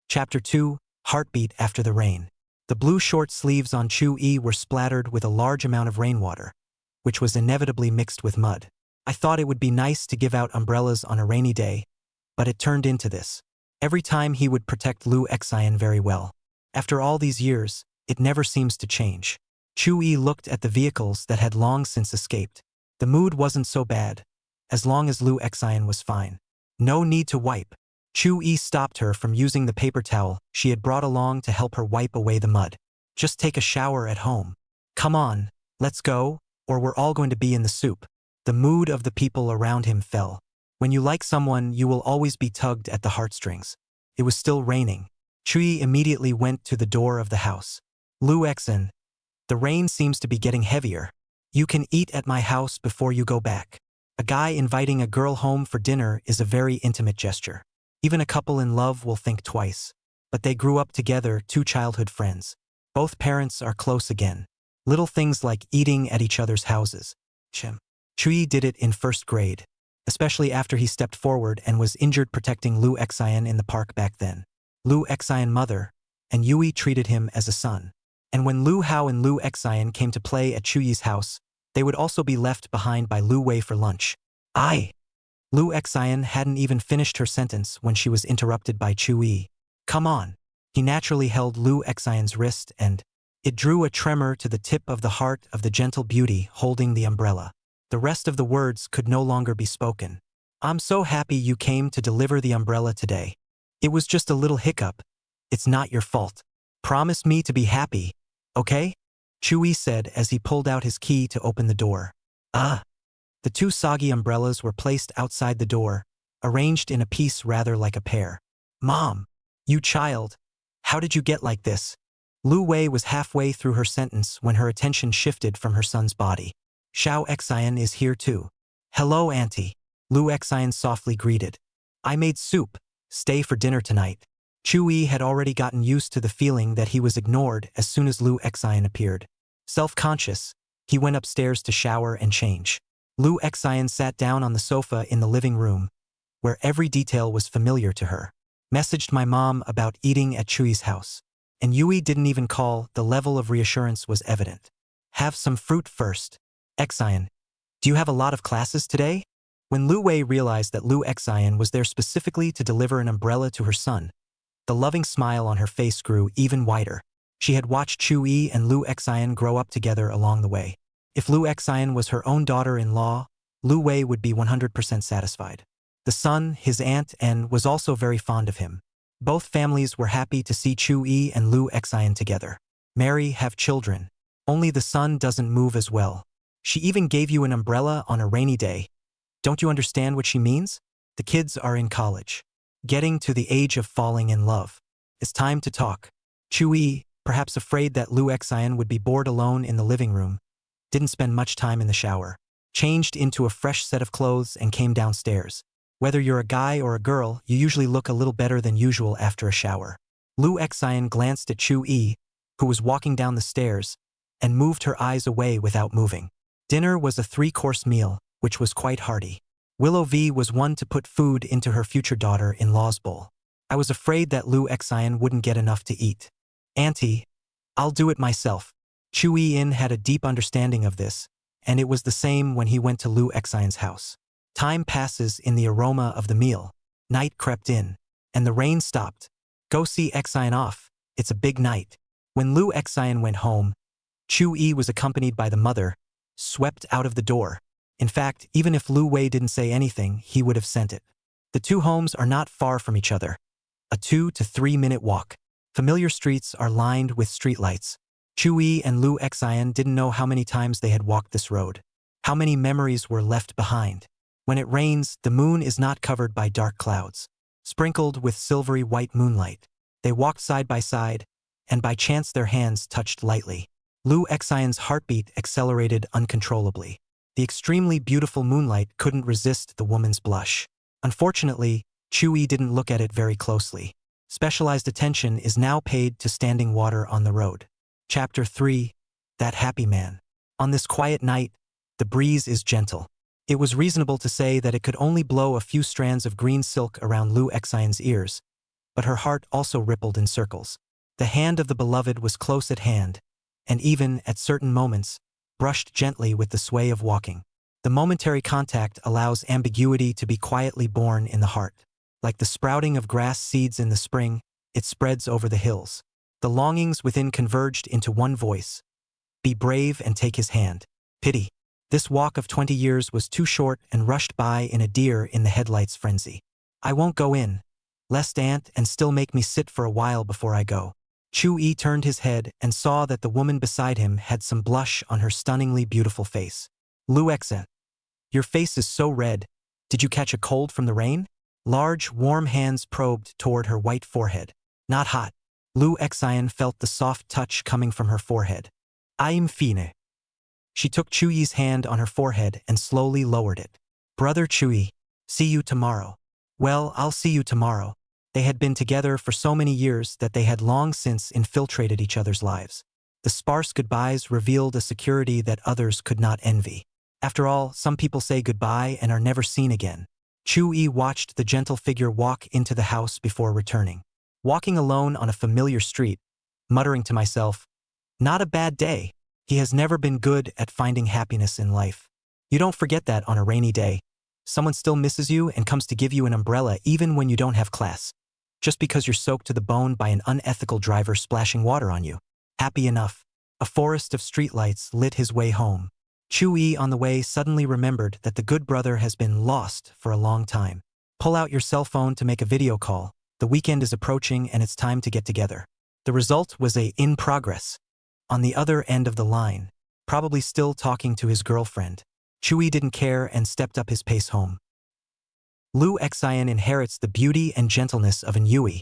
Chapter 2, Heartbeat After the Rain. The blue short sleeves on Chu-yi were splattered with a large amount of rainwater, which was inevitably mixed with mud. I thought it would be nice to give out umbrellas on a rainy day, but it turned into this. Every time he would protect Lu Xian very well. After all these years, it never seems to change. Chu-yi looked at the vehicles that had long since escaped. The mood wasn't so bad, as long as Lu Xian was fine. No need to wipe. Chu-yi stopped her from using the paper towel she had brought along to help her wipe away the mud. Just take a shower at home. Come on, let's go, or we're all going to be in the soup. The mood of the people around him fell. When you like someone, you will always be tugged at the heartstrings. It was still raining. Chu-yi immediately went to the door of the house. Lu Xian, the rain seems to be getting heavier. You can eat at my house before you go back. A guy inviting a girl home for dinner is a very intimate gesture. Even a couple in love will think twice. But they grew up together, 2 childhood friends. Both parents are close again. Little things like eating at each other's houses. Chu-yi did it in 1st grade, especially after he stepped forward and was injured protecting Lu Xian in the park back then. Lu Xian mother, and Yui treated him as a son. And when Lu Hao and Lu Xian came to play at Chu-yi's house, they would also be left behind by Lu Wei for lunch. Lu Xian hadn't even finished her sentence when she was interrupted by Chu-yi. Come on. He naturally held Lu Xian's wrist and it drew a tremor to the tip of the heart of the gentle beauty holding the umbrella. The rest of the words could no longer be spoken. I'm so happy you came to deliver the umbrella today. It was just a little hiccup. It's not your fault. Promise me to be happy, okay? Chu-yi said as he pulled out his key to open the door. The 2 soggy umbrellas were placed outside the door, arranged in a piece rather like a pear. Mom, you child, How did you get like this? Lu Wei was halfway through her sentence when her attention shifted from her son's body. Xiao Xian is here too. Hello, Auntie. Lu Xian softly greeted. I made soup. Stay for dinner tonight. Chu Yi had already gotten used to the feeling that he was ignored as soon as Lu Xian appeared. Self-conscious, he went upstairs to shower and change. Lu Xian sat down on the sofa in the living room, where every detail was familiar to her. Messaged my mom about eating at Chui's house. And Yui didn't even call, the level of reassurance was evident. Have some fruit first. Xian, do you have a lot of classes today? When Lu Wei realized that Lu Xian was there specifically to deliver an umbrella to her son, the loving smile on her face grew even wider. She had watched Chu Yi and Lu Xian grow up together along the way. If Lu Xian was her own daughter-in-law, Lu Wei would be 100% satisfied. The son, his aunt, and was also very fond of him. Both families were happy to see Chu Yi and Lu Xian together. Marry, have children. Only the son doesn't move as well. She even gave you an umbrella on a rainy day. Don't you understand what she means? The kids are in college. Getting to the age of falling in love. It's time to talk. Chu Yi, perhaps afraid that Lu Xian would be bored alone in the living room, didn't spend much time in the shower. Changed into a fresh set of clothes and came downstairs. Whether you're a guy or a girl, you usually look a little better than usual after a shower. Lu Xian glanced at Chu Yi, who was walking down the stairs, and moved her eyes away without moving. Dinner was a 3-course meal, which was quite hearty. Willow V was one to put food into her future daughter-in-law's bowl. I was afraid that Lu Xian wouldn't get enough to eat. Auntie, I'll do it myself. Chu Yi-in had a deep understanding of this, and it was the same when he went to Lu Xian's house. Time passes in the aroma of the meal. Night crept in, and the rain stopped. Go see Xian off, it's a big night. When Lu Xian went home, Chu Yi was accompanied by the mother, swept out of the door. In fact, even if Lu Wei didn't say anything, he would have sent it. The two homes are not far from each other. A 2 to 3 minute walk. Familiar streets are lined with streetlights. Chu Yi and Lu Xian didn't know how many times they had walked this road. How many memories were left behind. When it rains, the moon is not covered by dark clouds. Sprinkled with silvery white moonlight. They walked side by side, and by chance their hands touched lightly. Lu Xian's heartbeat accelerated uncontrollably. The extremely beautiful moonlight couldn't resist the woman's blush. Unfortunately, Chu Yi didn't look at it very closely. Specialized attention is now paid to standing water on the road. Chapter 3. That Happy Man. On this quiet night, the breeze is gentle. It was reasonable to say that it could only blow a few strands of green silk around Lu Xian's ears, but her heart also rippled in circles. The hand of the beloved was close at hand, and even, at certain moments, brushed gently with the sway of walking. The momentary contact allows ambiguity to be quietly born in the heart. Like the sprouting of grass seeds in the spring, it spreads over the hills. The longings within converged into one voice. Be brave and take his hand. Pity. This walk of 20 years was too short and rushed by in a deer in the headlights frenzy. I won't go in. Lest aunt and still make me sit for a while before I go. Chu Yi turned his head and saw that the woman beside him had some blush on her stunningly beautiful face. Lu Xian, your face is so red. Did you catch a cold from the rain? Large, warm hands probed toward her white forehead. Not hot. Lu Xian felt the soft touch coming from her forehead. I'm fine. She took Chu Yi's hand on her forehead and slowly lowered it. Brother Chu Yi, see you tomorrow. Well, I'll see you tomorrow. They had been together for so many years that they had long since infiltrated each other's lives. The sparse goodbyes revealed a security that others could not envy. After all, some people say goodbye and are never seen again. Chu Yi watched the gentle figure walk into the house before returning. Walking alone on a familiar street, muttering to myself, not a bad day. He has never been good at finding happiness in life. You don't forget that on a rainy day. Someone still misses you and comes to give you an umbrella even when you don't have class. Just because you're soaked to the bone by an unethical driver splashing water on you. Happy enough. A forest of streetlights lit his way home. Chu Yi on the way suddenly remembered that the good brother has been lost for a long time. Pull out your cell phone to make a video call. The weekend is approaching and it's time to get together. The result was a in progress. On the other end of the line, probably still talking to his girlfriend, Chu Yi didn't care and stepped up his pace home. Lu Xian inherits the beauty and gentleness of an Yui,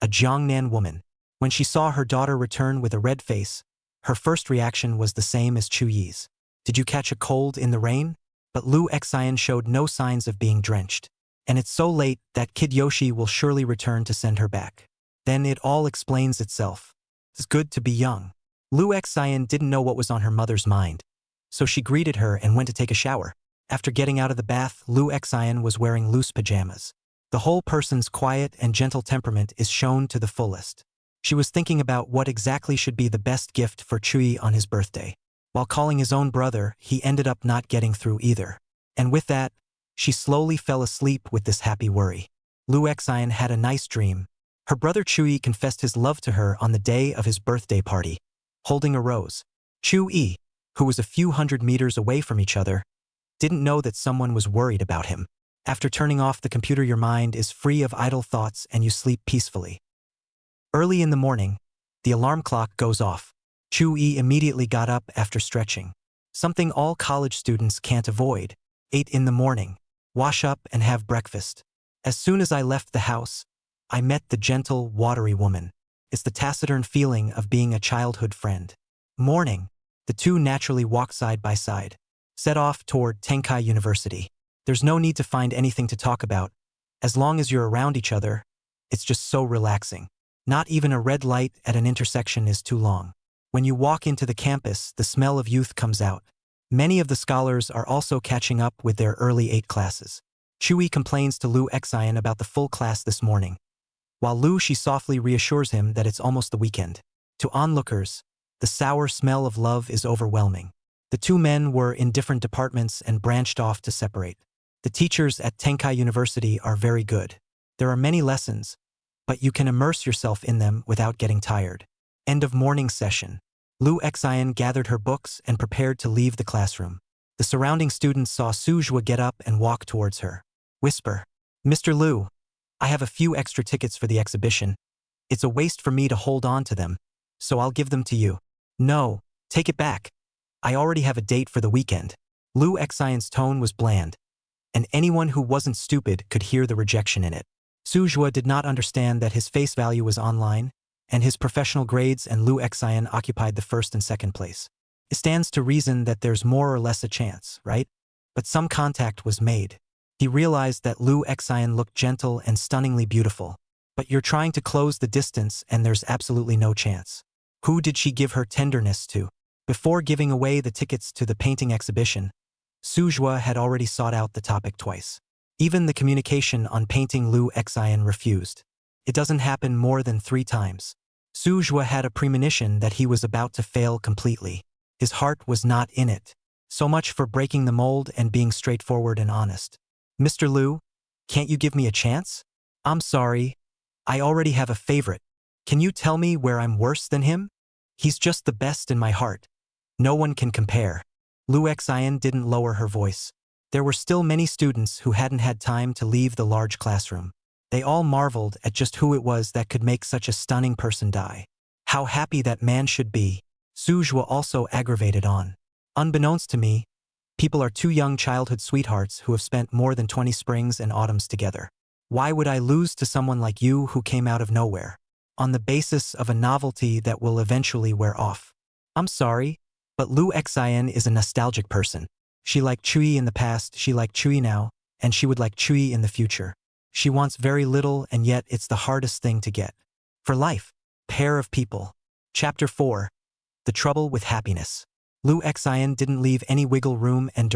a Jiangnan woman. When she saw her daughter return with a red face, her first reaction was the same as Chu-yi's. Did you catch a cold in the rain? But Lu Xian showed no signs of being drenched. And it's so late that Kid Yoshi will surely return to send her back. Then it all explains itself. It's good to be young. Lu Xian didn't know what was on her mother's mind. So she greeted her and went to take a shower. After getting out of the bath, Lu Xian was wearing loose pajamas. The whole person's quiet and gentle temperament is shown to the fullest. She was thinking about what exactly should be the best gift for Chui on his birthday. While calling his own brother, he ended up not getting through either. And with that, she slowly fell asleep with this happy worry. Lu Xian had a nice dream. Her brother Chui confessed his love to her on the day of his birthday party, holding a rose. Chui, who was a few hundred meters away from each other, didn't know that someone was worried about him. After turning off the computer, your mind is free of idle thoughts and you sleep peacefully. Early in the morning, the alarm clock goes off. Chui immediately got up after stretching. Something all college students can't avoid. 8 in the morning. Wash up and have breakfast. As soon as I left the house, I met the gentle, watery woman. It's the taciturn feeling of being a childhood friend. Morning. The two naturally walk side by side. Set off toward Tenkai University. There's no need to find anything to talk about. As long as you're around each other, it's just so relaxing. Not even a red light at an intersection is too long. When you walk into the campus, the smell of youth comes out. Many of the scholars are also catching up with their early 8 classes. Chui complains to Lu Xian about the full class this morning. While Lu, she softly reassures him that it's almost the weekend. To onlookers, the sour smell of love is overwhelming. The two men were in different departments and branched off to separate. The teachers at Tenkai University are very good. There are many lessons, but you can immerse yourself in them without getting tired. End of morning session. Lu Xian gathered her books and prepared to leave the classroom. The surrounding students saw Suzhua get up and walk towards her. Whisper, "Mr. Lu, I have a few extra tickets for the exhibition. It's a waste for me to hold on to them, so I'll give them to you." "No, take it back. I already have a date for the weekend." Lu Xian's tone was bland, and anyone who wasn't stupid could hear the rejection in it. Suzhua did not understand that his face value was online, and his professional grades and Lu Xian occupied the first and second place. It stands to reason that there's more or less a chance, right? But some contact was made. He realized that Lu Xian looked gentle and stunningly beautiful. But you're trying to close the distance and there's absolutely no chance. Who did she give her tenderness to? Before giving away the tickets to the painting exhibition, Suzhua had already sought out the topic twice. Even the communication on painting Lu Xian refused. It doesn't happen more than 3 times. Suzhua had a premonition that he was about to fail completely. His heart was not in it. So much for breaking the mold and being straightforward and honest. "Mr. Lu, can't you give me a chance?" "I'm sorry. I already have a favorite. Can you tell me where I'm worse than him? He's just the best in my heart. No one can compare." Lu Xian didn't lower her voice. There were still many students who hadn't had time to leave the large classroom. They all marveled at just who it was that could make such a stunning person die. How happy that man should be. Suzhua also aggravated on. "Unbeknownst to me, people are 2 young childhood sweethearts who have spent more than 20 springs and autumns together. Why would I lose to someone like you who came out of nowhere? On the basis of a novelty that will eventually wear off." "I'm sorry, but Lu Xian is a nostalgic person. She liked Chui in the past, she liked Chui now, and she would like Chui in the future. She wants very little and yet it's the hardest thing to get. For life. Pair of people." Chapter 4. The Trouble with Happiness. Lu Xian didn't leave any wiggle room and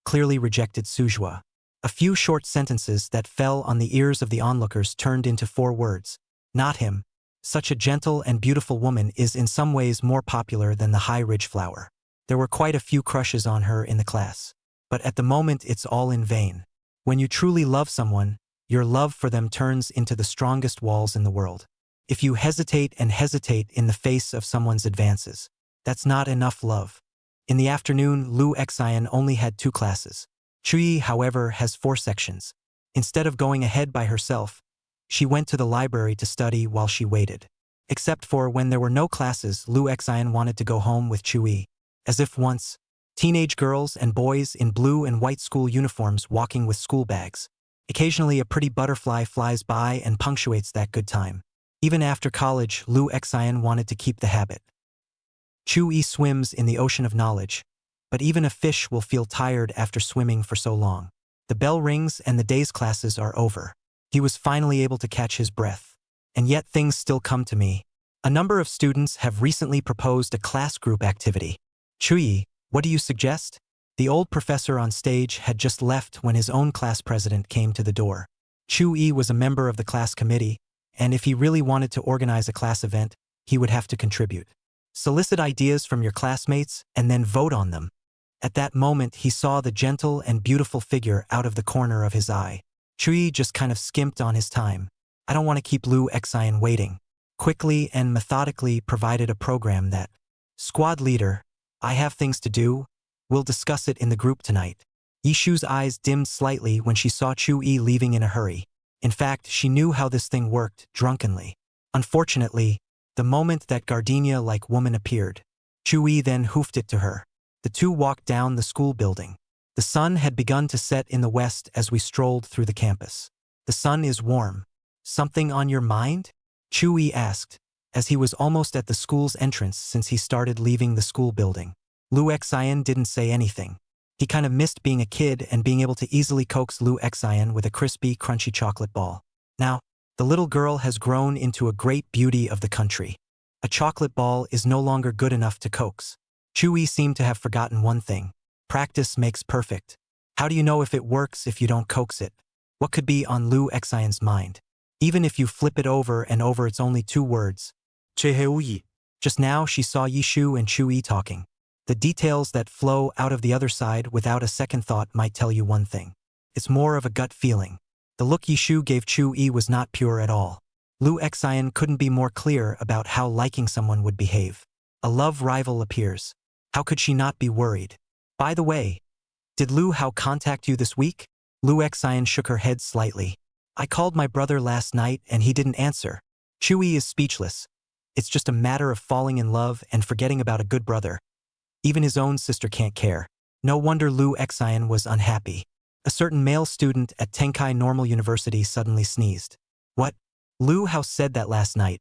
clearly rejected Suzhua. A few short sentences that fell on the ears of the onlookers turned into 4 words. Not him. Such a gentle and beautiful woman is in some ways more popular than the high ridge flower. There were quite a few crushes on her in the class. But at the moment it's all in vain. When you truly love someone, your love for them turns into the strongest walls in the world. If you hesitate and hesitate in the face of someone's advances, that's not enough love. In the afternoon, Lu Xian only had 2 classes. Chui, however, has 4 sections. Instead of going ahead by herself, she went to the library to study while she waited. Except for when there were no classes, Lu Xian wanted to go home with Chui. As if once, teenage girls and boys in blue and white school uniforms walking with school bags. Occasionally a pretty butterfly flies by and punctuates that good time. Even after college, Lu Xian wanted to keep the habit. Chu-yi swims in the ocean of knowledge, but even a fish will feel tired after swimming for so long. The bell rings and the day's classes are over. He was finally able to catch his breath. And yet things still come to me. A number of students have recently proposed a class group activity. Chu-yi, what do you suggest? The old professor on stage had just left when his own class president came to the door. Chu-yi was a member of the class committee, and if he really wanted to organize a class event, he would have to contribute. Solicit ideas from your classmates and then vote on them. At that moment, he saw the gentle and beautiful figure out of the corner of his eye. Chu-yi just kind of skimped on his time. I don't want to keep Lu Xian waiting. Quickly and methodically provided a program that, squad leader, I have things to do. We'll discuss it in the group tonight. Yishu's eyes dimmed slightly when she saw Chu-yi leaving in a hurry. In fact, she knew how this thing worked, drunkenly. Unfortunately, the moment that gardenia-like woman appeared, Chu-yi then hoofed it to her. The two walked down the school building. The sun had begun to set in the west as we strolled through the campus. The sun is warm. Something on your mind? Chu-yi asked, as he was almost at the school's entrance since he started leaving the school building. Lu Xian didn't say anything. He kind of missed being a kid and being able to easily coax Lu Xian with a crispy, crunchy chocolate ball. Now, the little girl has grown into a great beauty of the country. A chocolate ball is no longer good enough to coax. Chu-yi seemed to have forgotten one thing. Practice makes perfect. How do you know if it works if you don't coax it? What could be on Lu Xian's mind? Even if you flip it over and over, it's only 2 words. 최혜우이. Just now, she saw Yishu and Chu-yi talking. The details that flow out of the other side without a second thought might tell you one thing. It's more of a gut feeling. The look Yishu gave Chu-yi was not pure at all. Lu Xian couldn't be more clear about how liking someone would behave. A love rival appears. How could she not be worried? By the way, did Lu Hao contact you this week? Lu Xian shook her head slightly. I called my brother last night and he didn't answer. Chu-yi is speechless. It's just a matter of falling in love and forgetting about a good brother. Even his own sister can't care. No wonder Lu Xian was unhappy. A certain male student at Tenkai Normal University suddenly sneezed. What? Lu Hao said that last night.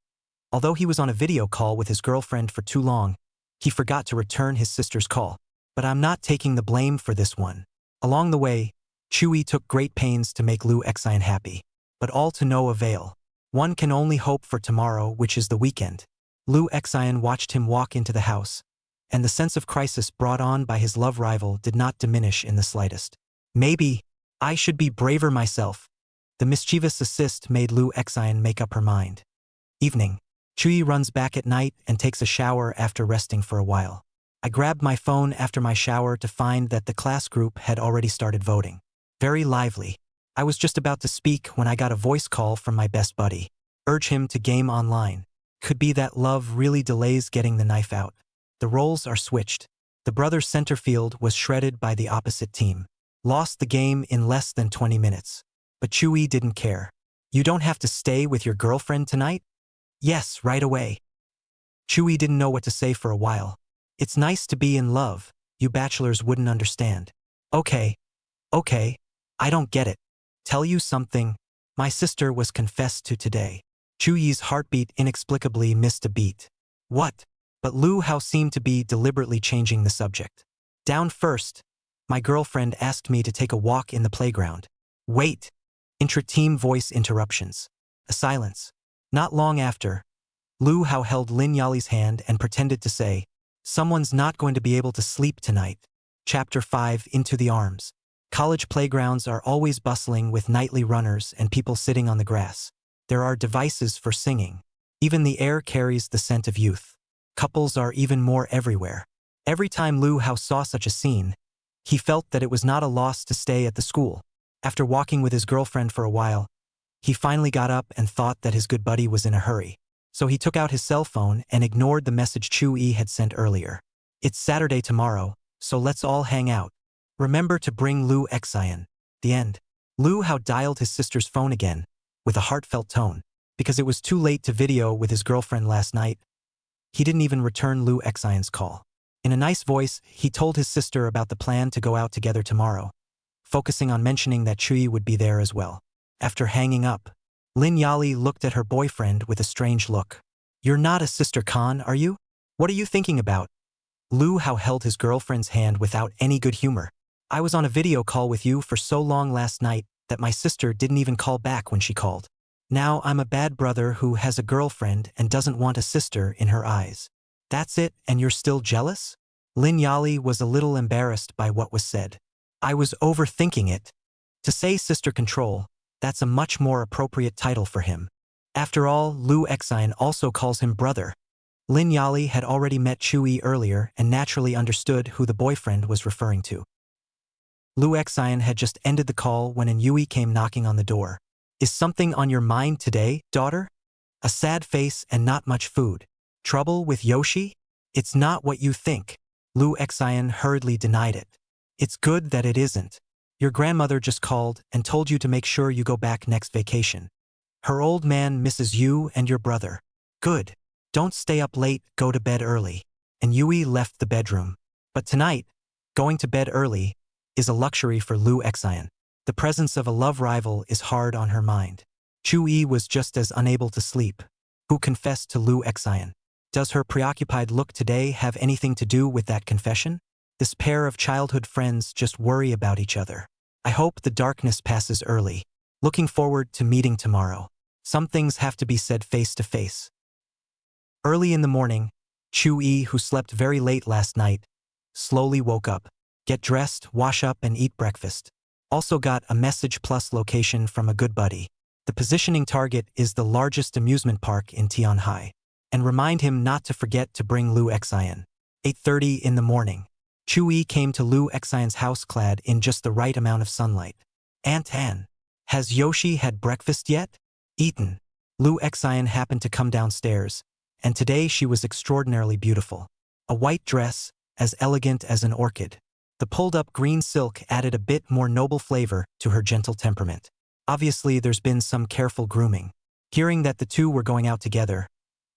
Although he was on a video call with his girlfriend for too long, he forgot to return his sister's call. But I'm not taking the blame for this one. Along the way, Chu-yi took great pains to make Lu Xian happy. But all to no avail. One can only hope for tomorrow, which is the weekend. Lu Xian watched him walk into the house, and the sense of crisis brought on by his love rival did not diminish in the slightest. Maybe I should be braver myself. The mischievous assist made Lu Xian make up her mind. Evening. Chu-yi runs back at night and takes a shower after resting for a while. I grabbed my phone after my shower to find that the class group had already started voting. Very lively. I was just about to speak when I got a voice call from my best buddy. Urge him to game online. Could be that love really delays getting the knife out. The roles are switched. The brother's center field was shredded by the opposite team. Lost the game in less than 20 minutes. But Chu-yi didn't care. You don't have to stay with your girlfriend tonight? Yes, right away. Chu-yi didn't know what to say for a while. It's nice to be in love. You bachelors wouldn't understand. Okay. I don't get it. Tell you something. My sister was confessed to today. Chu-yi's heartbeat inexplicably missed a beat. What? But Lu Hao seemed to be deliberately changing the subject. Down first. My girlfriend asked me to take a walk in the playground. Wait. Intra-team voice interruptions. A silence. Not long after, Lu Hao held Lin Yali's hand and pretended to say, Someone's not going to be able to sleep tonight. Chapter 5 Into the Arms. College playgrounds are always bustling with nightly runners and people sitting on the grass. There are devices for singing. Even the air carries the scent of youth. Couples are even more everywhere. Every time Lu Hao saw such a scene, he felt that it was not a loss to stay at the school. After walking with his girlfriend for a while, he finally got up and thought that his good buddy was in a hurry. So he took out his cell phone and ignored the message Chu-yi had sent earlier. It's Saturday tomorrow, so let's all hang out. Remember to bring Lu Xian. The end. Lu Hao dialed his sister's phone again, with a heartfelt tone. Because it was too late to video with his girlfriend last night, he didn't even return Lu Xian's call. In a nice voice, he told his sister about the plan to go out together tomorrow, focusing on mentioning that Chu-yi would be there as well. After hanging up, Lin Yali looked at her boyfriend with a strange look. You're not a sister Khan, are you? What are you thinking about? Lu Hao held his girlfriend's hand without any good humor. I was on a video call with you for so long last night that my sister didn't even call back when she called. Now I'm a bad brother who has a girlfriend and doesn't want a sister in her eyes. That's it, and you're still jealous? Lin Yali was a little embarrassed by what was said. I was overthinking it. To say sister control, that's a much more appropriate title for him. After all, Lu Xian also calls him brother. Lin Yali had already met Chui earlier and naturally understood who the boyfriend was referring to. Lu Xian had just ended the call when an Yui came knocking on the door. Is something on your mind today, daughter? A sad face and not much food. Trouble with Yoshi? It's not what you think. Lu Xian hurriedly denied it. It's good that it isn't. Your grandmother just called and told you to make sure you go back next vacation. Her old man misses you and your brother. Good. Don't stay up late, go to bed early. And Yui left the bedroom. But tonight, going to bed early is a luxury for Lu Xian. The presence of a love rival is hard on her mind. Chui was just as unable to sleep. Who confessed to Lu Xian? Does her preoccupied look today have anything to do with that confession? This pair of childhood friends just worry about each other. I hope the darkness passes early. Looking forward to meeting tomorrow. Some things have to be said face to face. Early in the morning, Chui, who slept very late last night, slowly woke up. Get dressed, wash up, and eat breakfast. Also got a message plus location from a good buddy. The positioning target is the largest amusement park in Tianhai. And remind him not to forget to bring Lu Xian. 8:30 in the morning. Chui came to Lu Xian's house clad in just the right amount of sunlight. Aunt Anne, has Yoshi had breakfast yet? Eaten. Lu Xian happened to come downstairs, and today she was extraordinarily beautiful. A white dress, as elegant as an orchid. The pulled-up green silk added a bit more noble flavor to her gentle temperament. Obviously, there's been some careful grooming. Hearing that the two were going out together,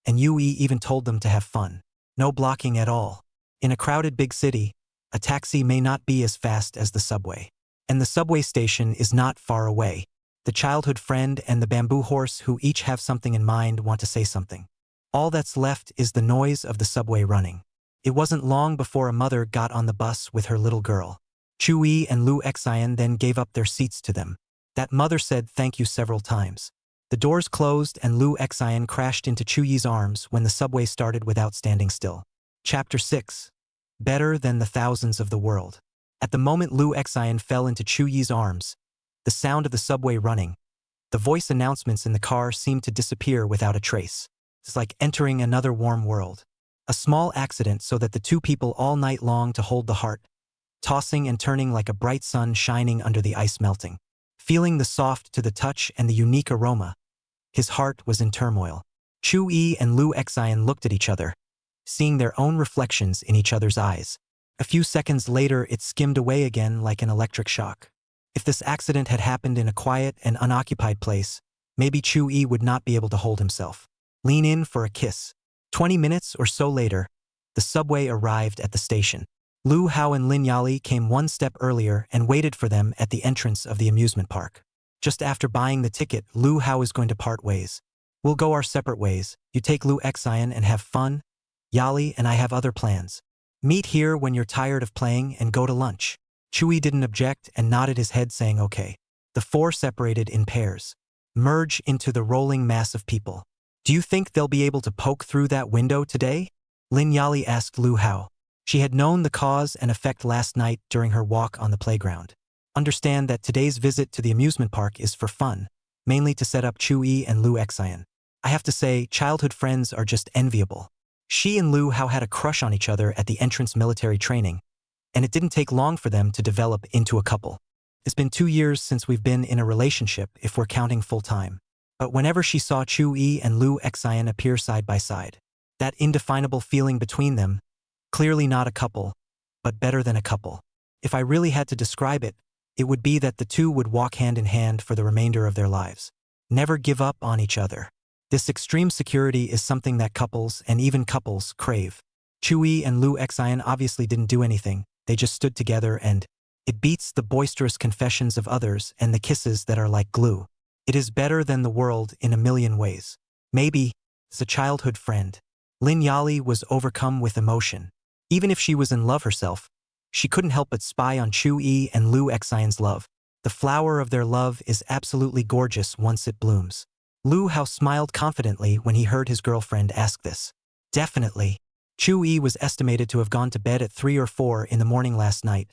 and Yui even told them to have fun. No blocking at all. In a crowded big city, a taxi may not be as fast as the subway. And the subway station is not far away. The childhood friend and the bamboo horse who each have something in mind want to say something. All that's left is the noise of the subway running. It wasn't long before a mother got on the bus with her little girl. Chui and Lu Xian then gave up their seats to them. That mother said thank you several times. The doors closed and Lu Xian crashed into Chuyi's arms when the subway started without standing still. Chapter 6. Better than the thousands of the world. At the moment Lu Xian fell into Chuyi's arms, the sound of the subway running, the voice announcements in the car seemed to disappear without a trace. It's like entering another warm world. A small accident so that the two people all night long to hold the heart, tossing and turning like a bright sun shining under the ice melting. Feeling the soft to the touch and the unique aroma, his heart was in turmoil. Chui and Lu Xian looked at each other, seeing their own reflections in each other's eyes. A few seconds later it skimmed away again like an electric shock. If this accident had happened in a quiet and unoccupied place, maybe Chui would not be able to hold himself. Lean in for a kiss. 20 minutes or so later, the subway arrived at the station. Lu Hao and Lin Yali came one step earlier and waited for them at the entrance of the amusement park. Just after buying the ticket, Lu Hao is going to part ways. We'll go our separate ways. You take Lu Xian and have fun. Yali and I have other plans. Meet here when you're tired of playing and go to lunch. Chui didn't object and nodded his head saying okay. The four separated in pairs. Merge into the rolling mass of people. Do you think they'll be able to poke through that window today? Lin Yali asked Lu Hao. She had known the cause and effect last night during her walk on the playground. Understand that today's visit to the amusement park is for fun, mainly to set up Chui and Lu Xian. I have to say, childhood friends are just enviable. She and Lu Hao had a crush on each other at the entrance military training, and it didn't take long for them to develop into a couple. It's been 2 years since we've been in a relationship if we're counting full time. But whenever she saw Chui and Lu Xian appear side by side, that indefinable feeling between them, clearly not a couple, but better than a couple. If I really had to describe it, it would be that the two would walk hand in hand for the remainder of their lives. Never give up on each other. This extreme security is something that couples, and even couples, crave. Chui and Lu Xian obviously didn't do anything, they just stood together and it beats the boisterous confessions of others and the kisses that are like glue. It is better than the world in a million ways. Maybe, as a childhood friend. Lin Yali was overcome with emotion. Even if she was in love herself, she couldn't help but spy on Chu Yi and Lu Xian's love. The flower of their love is absolutely gorgeous once it blooms. Lu Hao smiled confidently when he heard his girlfriend ask this. Definitely. Chu Yi was estimated to have gone to bed at 3 or 4 in the morning last night,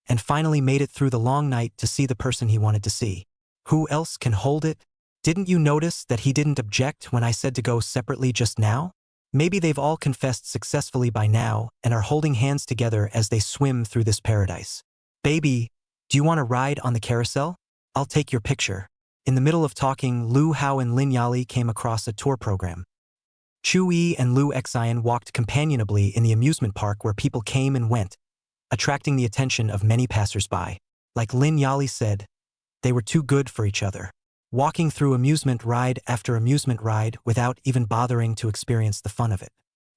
and finally made it through the long night to see the person he wanted to see. Who else can hold it? Didn't you notice that he didn't object when I said to go separately just now? Maybe they've all confessed successfully by now and are holding hands together as they swim through this paradise. Baby, do you want to ride on the carousel? I'll take your picture. In the middle of talking, Lu Hao and Lin Yali came across a tour program. Chu Yi and Lu Xian walked companionably in the amusement park where people came and went, attracting the attention of many passers-by. Like Lin Yali said, they were too good for each other. Walking through amusement ride after amusement ride without even bothering to experience the fun of it.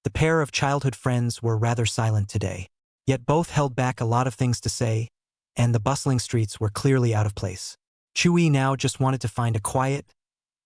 The pair of childhood friends were rather silent today, yet both held back a lot of things to say, and the bustling streets were clearly out of place. Chu Yi now just wanted to find a quiet,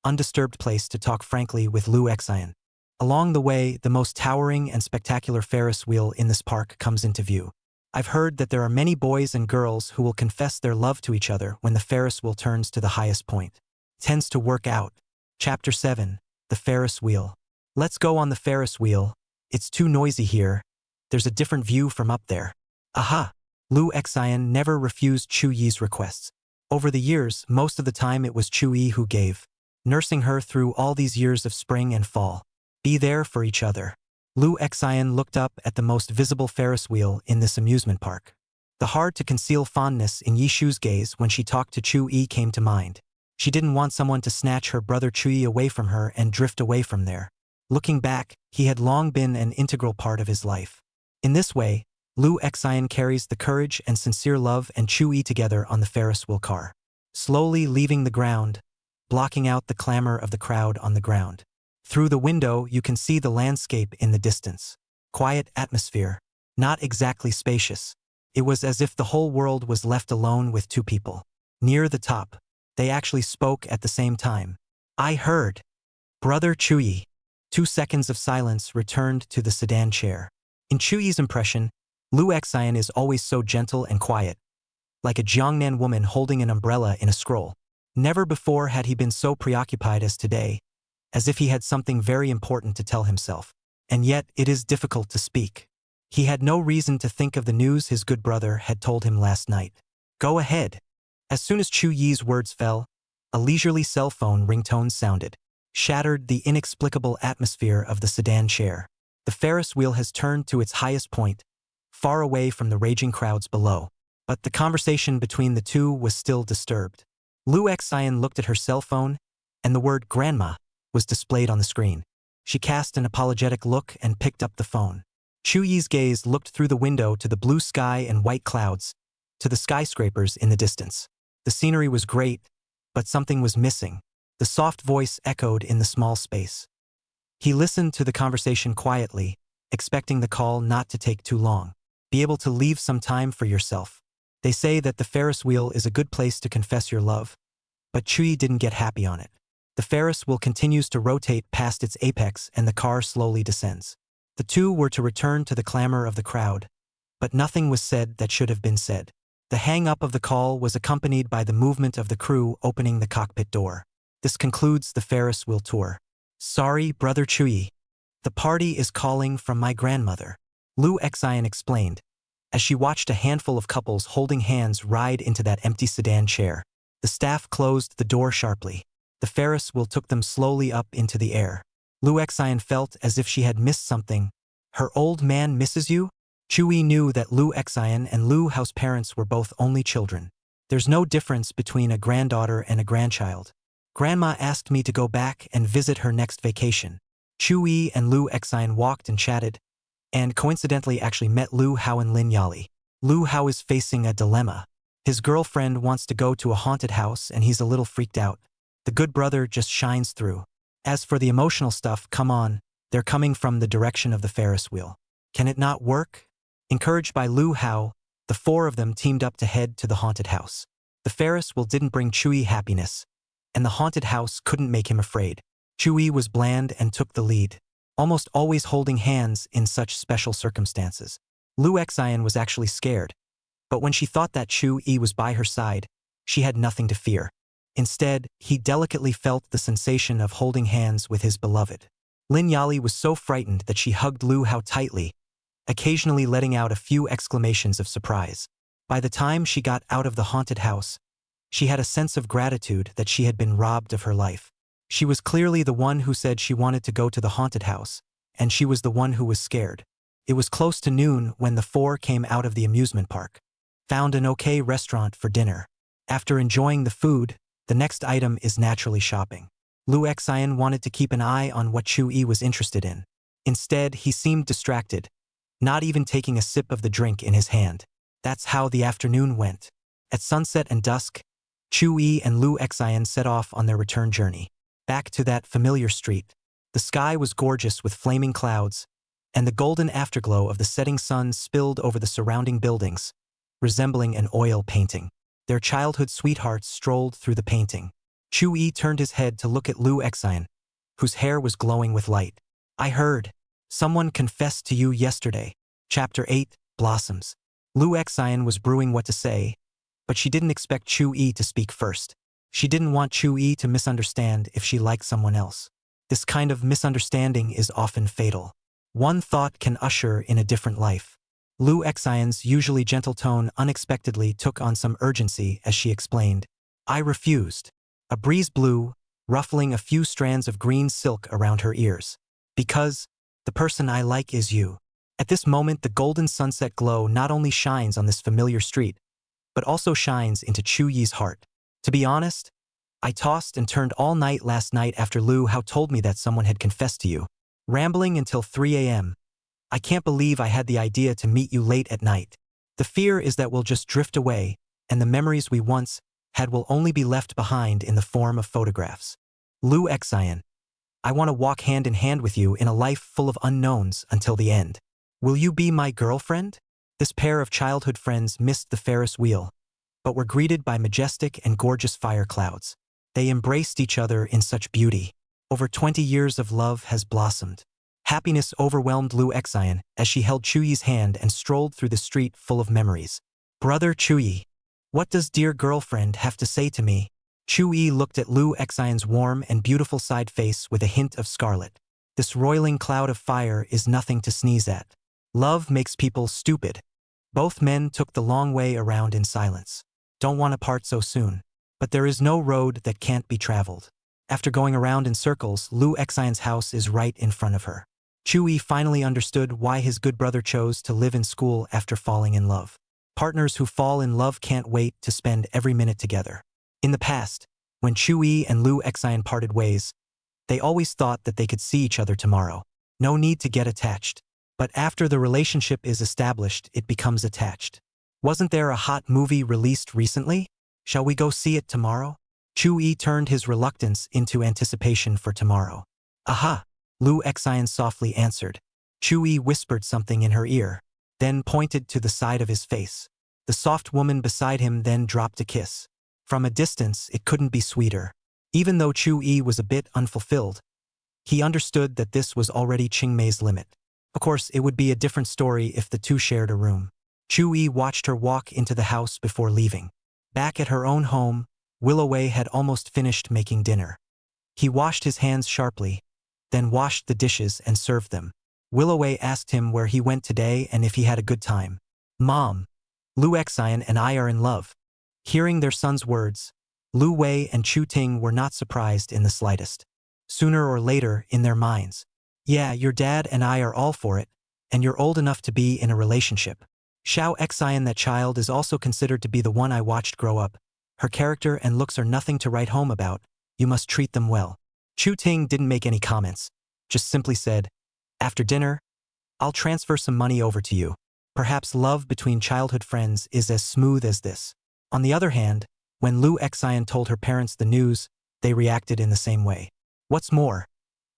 undisturbed place to talk frankly with Lu Xian. Along the way, the most towering and spectacular Ferris wheel in this park comes into view. I've heard that there are many boys and girls who will confess their love to each other when the Ferris wheel turns to the highest point. Tends to work out. Chapter 7. The Ferris Wheel. Let's go on the Ferris wheel. It's too noisy here. There's a different view from up there. Aha! Lu Xian never refused Chu Yi's requests. Over the years, most of the time it was Chu Yi who gave, nursing her through all these years of spring and fall. Be there for each other. Lu Xian looked up at the most visible Ferris wheel in this amusement park. The hard-to-conceal fondness in Yishu's gaze when she talked to Chu Yi came to mind. She didn't want someone to snatch her brother Chu Yi away from her and drift away from there. Looking back, he had long been an integral part of his life. In this way, Lu Xian carries the courage and sincere love and Chu Yi together on the Ferris wheel car. Slowly leaving the ground, blocking out the clamor of the crowd on the ground. Through the window, you can see the landscape in the distance. Quiet atmosphere. Not exactly spacious. It was as if the whole world was left alone with two people. Near the top, they actually spoke at the same time. I heard. Brother Chu Yi. 2 seconds of silence returned to the sedan chair. In Chu Yi's impression, Lu Xian is always so gentle and quiet, like a Jiangnan woman holding an umbrella in a scroll. Never before had he been so preoccupied as today, as if he had something very important to tell himself. And yet it is difficult to speak. He had no reason to think of the news his good brother had told him last night. Go ahead. As soon as Chu Yi's words fell, a leisurely cell phone ringtone sounded, shattered the inexplicable atmosphere of the sedan chair. The Ferris wheel has turned to its highest point, far away from the raging crowds below. But the conversation between the two was still disturbed. Lu Xian looked at her cell phone, and the word grandma was displayed on the screen. She cast an apologetic look and picked up the phone. Chu Yi's gaze looked through the window to the blue sky and white clouds, to the skyscrapers in the distance. The scenery was great, but something was missing. The soft voice echoed in the small space. He listened to the conversation quietly, expecting the call not to take too long. Be able to leave some time for yourself. They say that the Ferris wheel is a good place to confess your love, but Chu Yi didn't get happy on it. The Ferris wheel continues to rotate past its apex and the car slowly descends. The two were to return to the clamor of the crowd, but nothing was said that should have been said. The hang-up of the call was accompanied by the movement of the crew opening the cockpit door. This concludes the Ferris wheel tour. Sorry, Brother Chu Yi. The party is calling from my grandmother. Lu Xian explained, as she watched a handful of couples holding hands ride into that empty sedan chair. The staff closed the door sharply. The Ferris wheel took them slowly up into the air. Lu Xian felt as if she had missed something. Her old man misses you? Chu Yi knew that Lu Xian and Lu Hao's parents were both only children. There's no difference between a granddaughter and a grandchild. Grandma asked me to go back and visit her next vacation. Chu Yi and Lu Xian walked and chatted, and coincidentally actually met Lu Hao and Lin Yali. Lu Hao is facing a dilemma. His girlfriend wants to go to a haunted house and he's a little freaked out. The good brother just shines through. As for the emotional stuff, come on, they're coming from the direction of the Ferris wheel. Can it not work? Encouraged by Lu Hao, the four of them teamed up to head to the haunted house. The Ferris wheel didn't bring Chu Yi happiness, and the haunted house couldn't make him afraid. Chu-yi was bland and took the lead, almost always holding hands in such special circumstances. Lu Xian was actually scared, but when she thought that Chu-yi was by her side, she had nothing to fear. Instead, he delicately felt the sensation of holding hands with his beloved. Lin Yali was so frightened that she hugged Lu Hao tightly, occasionally letting out a few exclamations of surprise. By the time she got out of the haunted house, she had a sense of gratitude that she had been robbed of her life. She was clearly the one who said she wanted to go to the haunted house, and she was the one who was scared. It was close to noon when the four came out of the amusement park. Found an okay restaurant for dinner. After enjoying the food, the next item is naturally shopping. Lu Xian wanted to keep an eye on what Chu-yi was interested in. Instead, he seemed distracted, not even taking a sip of the drink in his hand. That's how the afternoon went. At sunset and dusk, Chu-yi and Lu Xian set off on their return journey. Back to that familiar street. The sky was gorgeous with flaming clouds, and the golden afterglow of the setting sun spilled over the surrounding buildings, resembling an oil painting. Their childhood sweethearts strolled through the painting. Chu-yi turned his head to look at Lu Xian, whose hair was glowing with light. I heard. Someone confessed to you yesterday. Chapter 8, Blossoms. Lu Xian was brewing what to say, but she didn't expect Chu-yi to speak first. She didn't want Chu-yi to misunderstand if she liked someone else. This kind of misunderstanding is often fatal. One thought can usher in a different life. Lu Xian's usually gentle tone unexpectedly took on some urgency as she explained. I refused. A breeze blew, ruffling a few strands of green silk around her ears. Because the person I like is you. At this moment, the golden sunset glow not only shines on this familiar street, but also shines into Chu-yi's heart. To be honest, I tossed and turned all night last night after Lu Hao told me that someone had confessed to you. Rambling until 3 a.m. I can't believe I had the idea to meet you late at night. The fear is that we'll just drift away, and the memories we once had will only be left behind in the form of photographs. Lu Xian, I want to walk hand in hand with you in a life full of unknowns until the end. Will you be my girlfriend? This pair of childhood friends missed the Ferris wheel, but were greeted by majestic and gorgeous fire clouds. They embraced each other in such beauty. Over 20 years of love has blossomed. Happiness overwhelmed Lu Xian as she held Chu-yi's hand and strolled through the street full of memories. Brother Chu-yi, what does dear girlfriend have to say to me? Chu-yi looked at Lu Xian's warm and beautiful side face with a hint of scarlet. This roiling cloud of fire is nothing to sneeze at. Love makes people stupid. Both men took the long way around in silence. Don't want to part so soon. But there is no road that can't be traveled. After going around in circles, Lu Xian's house is right in front of her. Chu-yi finally understood why his good brother chose to live in school after falling in love. Partners who fall in love can't wait to spend every minute together. In the past, when Chu-yi and Lu Xian parted ways, they always thought that they could see each other tomorrow. No need to get attached. But after the relationship is established, it becomes attached. Wasn't there a hot movie released recently? Shall we go see it tomorrow? Chu-yi turned his reluctance into anticipation for tomorrow. Aha! Lu Xian softly answered. Chu-yi whispered something in her ear, then pointed to the side of his face. The soft woman beside him then dropped a kiss. From a distance, it couldn't be sweeter. Even though Chu-yi was a bit unfulfilled, he understood that this was already Qingmei's limit. Of course, it would be a different story if the two shared a room. Chu-yi watched her walk into the house before leaving. Back at her own home, Willow-wei had almost finished making dinner. He washed his hands sharply, then washed the dishes and served them. Willow-wei asked him where he went today and if he had a good time. Mom, Lu Xian and I are in love. Hearing their son's words, Lu Wei and Chu Ting were not surprised in the slightest. Sooner or later, in their minds, yeah, your dad and I are all for it, and you're old enough to be in a relationship. Xiao Xian, that child, is also considered to be the one I watched grow up. Her character and looks are nothing to write home about. You must treat them well. Chu Ting didn't make any comments, just simply said, after dinner, I'll transfer some money over to you. Perhaps love between childhood friends is as smooth as this. On the other hand, when Lu Xian told her parents the news, they reacted in the same way. What's more,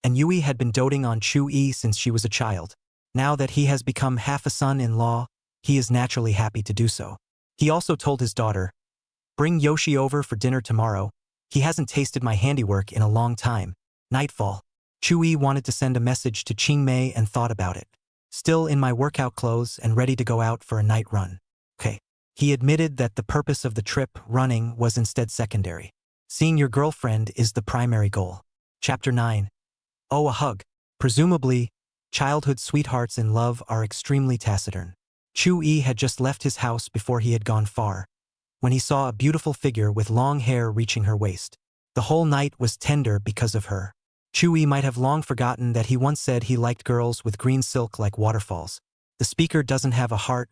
and Yui had been doting on Chu-yi since she was a child. Now that he has become half a son-in-law, he is naturally happy to do so. He also told his daughter, bring Yoshi over for dinner tomorrow, He hasn't tasted my handiwork in a long time. Nightfall. Chu-yi wanted to send a message to Qingmei and thought about it. Still in my workout clothes and ready to go out for a night run. Okay. He admitted that the purpose of the trip, running, was instead secondary. Seeing your girlfriend is the primary goal. Chapter 9. Oh, a hug. Presumably, childhood sweethearts in love are extremely taciturn. Chu-yi had just left his house before he had gone far, when he saw a beautiful figure with long hair reaching her waist. The whole night was tender because of her. Chu-yi might have long forgotten that he once said he liked girls with green silk like waterfalls. The speaker doesn't have a heart,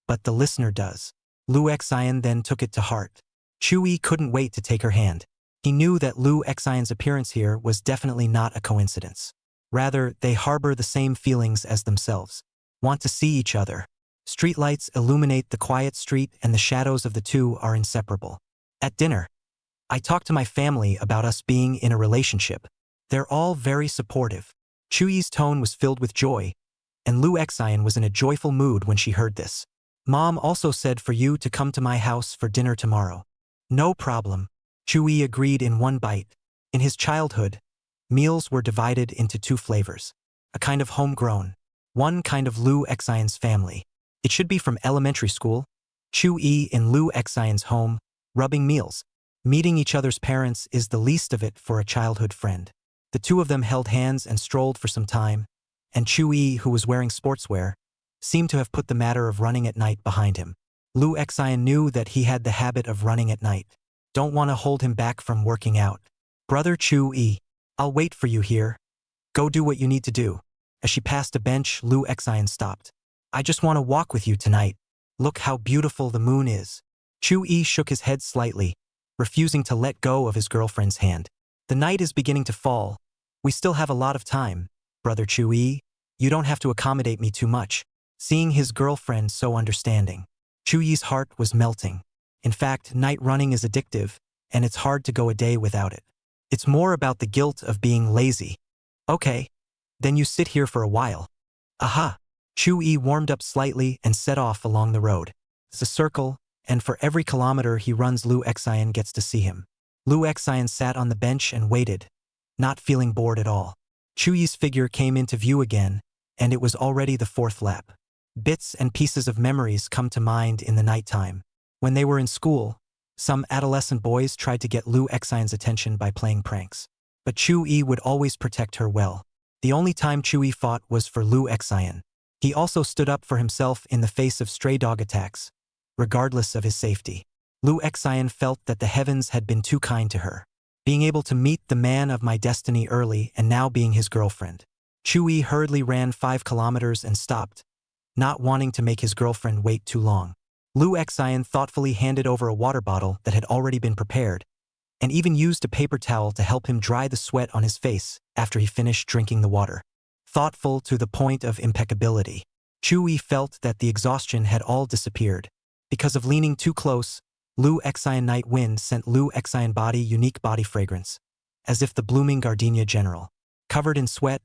but the listener does. Lu Xian then took it to heart. Chu-yi couldn't wait to take her hand. He knew that Lu Xian's appearance here was definitely not a coincidence. Rather, they harbor the same feelings as themselves. Want to see each other. Streetlights illuminate the quiet street and the shadows of the two are inseparable. At dinner, I talked to my family about us being in a relationship. They're all very supportive. Chu-yi's tone was filled with joy, and Lu Xian was in a joyful mood when she heard this. Mom also said for you to come to my house for dinner tomorrow. No problem. Chu-yi agreed in one bite. In his childhood, meals were divided into two flavors. A kind of homegrown, one kind of Lu Xian's family. It should be from elementary school. Chu-yi in Lu Xian's home, rubbing meals. Meeting each other's parents is the least of it for a childhood friend. The two of them held hands and strolled for some time, and Chu-yi, who was wearing sportswear, seemed to have put the matter of running at night behind him. Lu Xian knew that he had the habit of running at night. Don't want to hold him back from working out. Brother Chu-yi, I'll wait for you here. Go do what you need to do. As she passed a bench, Lu Xian stopped. I just want to walk with you tonight. Look how beautiful the moon is. Chu-yi shook his head slightly, refusing to let go of his girlfriend's hand. The night is beginning to fall. We still have a lot of time. Brother Chu-yi, you don't have to accommodate me too much. Seeing his girlfriend so understanding, Chu-yi's heart was melting. In fact, night running is addictive, and it's hard to go a day without it. It's more about the guilt of being lazy. Okay, then you sit here for a while. Aha! Chu-yi warmed up slightly and set off along the road. It's a circle, and for every kilometer he runs Lu Xian gets to see him. Lu Xian sat on the bench and waited, not feeling bored at all. Chu-yi's figure came into view again, and it was already the fourth lap. Bits and pieces of memories come to mind in the nighttime. When they were in school, some adolescent boys tried to get Lu Xian's attention by playing pranks. But Chu-yi would always protect her well. The only time Chu-yi fought was for Lu Xian. He also stood up for himself in the face of stray dog attacks, regardless of his safety. Lu Xian felt that the heavens had been too kind to her. Being able to meet the man of my destiny early and now being his girlfriend. Chu-yi hurriedly ran 5 kilometers and stopped, not wanting to make his girlfriend wait too long. Lu Xian thoughtfully handed over a water bottle that had already been prepared, and even used a paper towel to help him dry the sweat on his face after he finished drinking the water. Thoughtful to the point of impeccability, Chu-yi felt that the exhaustion had all disappeared. Because of leaning too close, Lu Xian night wind sent Lu Xian body unique body fragrance, as if the blooming gardenia general. Covered in sweat,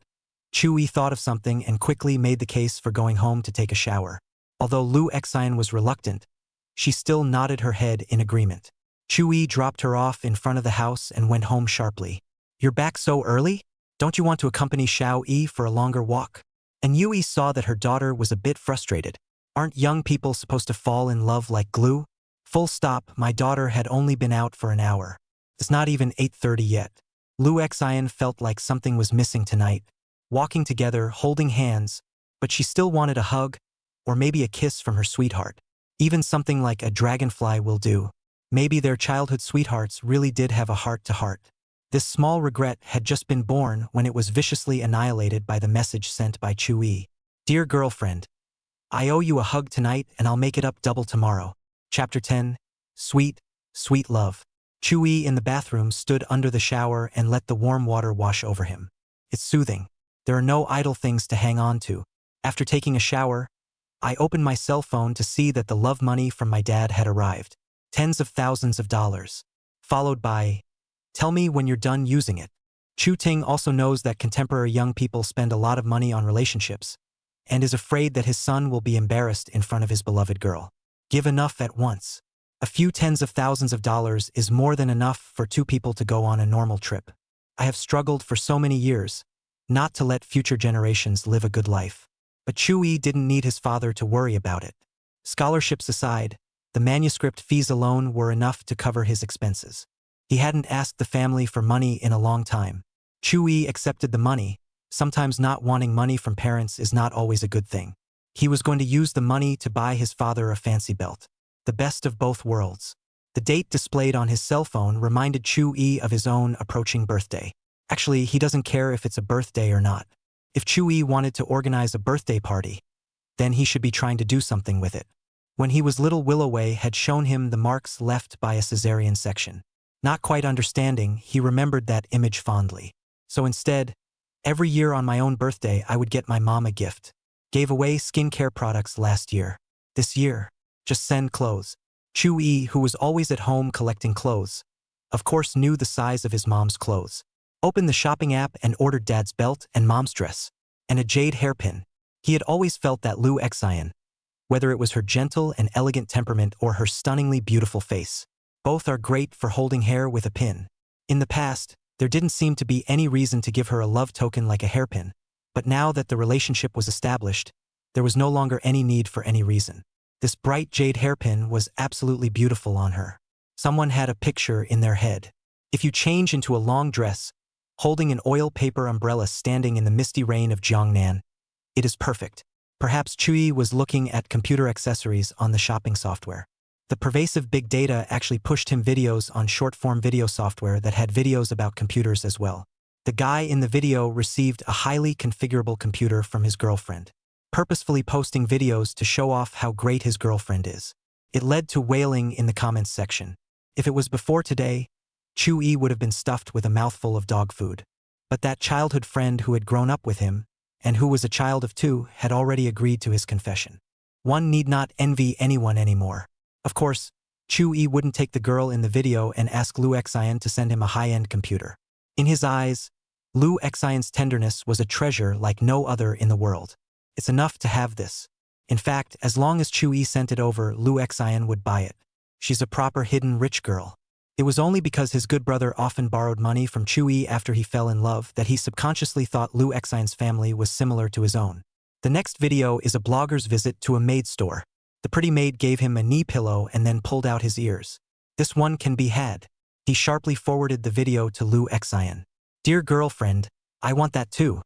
Chu-yi thought of something and quickly made the case for going home to take a shower. Although Lu Xian was reluctant, she still nodded her head in agreement. Chu-yi dropped her off in front of the house and went home sharply. You're back so early? Don't you want to accompany Xiao-yi for a longer walk? And Yui saw that her daughter was a bit frustrated. Aren't young people supposed to fall in love like glue? Full stop, my daughter had only been out for an hour. It's not even 8:30 yet. Lu Xian felt like something was missing tonight. Walking together, holding hands, but she still wanted a hug, or maybe a kiss from her sweetheart. Even something like a dragonfly will do. Maybe their childhood sweethearts really did have a heart-to-heart. This small regret had just been born when it was viciously annihilated by the message sent by Chu-yi. Dear girlfriend, I owe you a hug tonight and I'll make it up double tomorrow. Chapter 10. Sweet, sweet love. Chu-yi in the bathroom stood under the shower and let the warm water wash over him. It's soothing. There are no idle things to hang on to. After taking a shower, I opened my cell phone to see that the love money from my dad had arrived. Tens of thousands of dollars. Followed by, tell me when you're done using it. Chu Ting also knows that contemporary young people spend a lot of money on relationships, and is afraid that his son will be embarrassed in front of his beloved girl. Give enough at once. A few tens of thousands of dollars is more than enough for two people to go on a normal trip. I have struggled for so many years not to let future generations live a good life. But Chui didn't need his father to worry about it. Scholarships aside, the manuscript fees alone were enough to cover his expenses. He hadn't asked the family for money in a long time. Chui accepted the money. Sometimes not wanting money from parents is not always a good thing. He was going to use the money to buy his father a fancy belt. The best of both worlds. The date displayed on his cell phone reminded Chui of his own approaching birthday. Actually, he doesn't care if it's a birthday or not. If Chui wanted to organize a birthday party, then he should be trying to do something with it. When he was little, Willoway had shown him the marks left by a cesarean section. Not quite understanding, he remembered that image fondly. So instead, every year on my own birthday I would get my mom a gift. Gave away skincare products last year. This year, just send clothes. Chui, who was always at home collecting clothes, of course knew the size of his mom's clothes. Opened the shopping app and ordered dad's belt and mom's dress, and a jade hairpin. He had always felt that Lu Xian, whether it was her gentle and elegant temperament or her stunningly beautiful face, both are great for holding hair with a pin. In the past, there didn't seem to be any reason to give her a love token like a hairpin, but now that the relationship was established, there was no longer any need for any reason. This bright jade hairpin was absolutely beautiful on her. Someone had a picture in their head. If you change into a long dress, holding an oil paper umbrella standing in the misty rain of Jiangnan, it is perfect. Perhaps Chui was looking at computer accessories on the shopping software. The pervasive big data actually pushed him videos on short-form video software that had videos about computers as well. The guy in the video received a highly configurable computer from his girlfriend, purposefully posting videos to show off how great his girlfriend is. It led to wailing in the comments section. If it was before today, Chui would have been stuffed with a mouthful of dog food. But that childhood friend who had grown up with him, and who was a child of 2, had already agreed to his confession. One need not envy anyone anymore. Of course, Chui wouldn't take the girl in the video and ask Lu Xian to send him a high-end computer. In his eyes, Lu Xian's tenderness was a treasure like no other in the world. It's enough to have this. In fact, as long as Chui sent it over, Lu Xian would buy it. She's a proper hidden rich girl. It was only because his good brother often borrowed money from Chui after he fell in love that he subconsciously thought Lu Xian's family was similar to his own. The next video is a blogger's visit to a maid store. The pretty maid gave him a knee pillow and then pulled out his ears. This one can be had. He sharply forwarded the video to Lu Xian. Dear girlfriend, I want that too.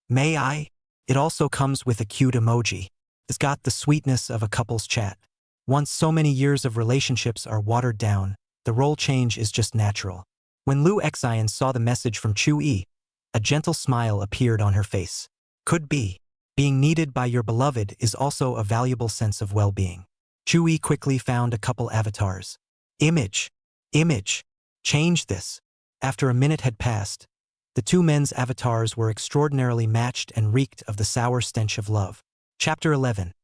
May I? It also comes with a cute emoji. It's got the sweetness of a couple's chat. Once so many years of relationships are watered down, the role change is just natural. When Lu Xian saw the message from Chui, a gentle smile appeared on her face. Could be. Being needed by your beloved is also a valuable sense of well-being. Chui quickly found a couple avatars. Image. Change this. After a minute had passed, the two men's avatars were extraordinarily matched and reeked of the sour stench of love. Chapter 11.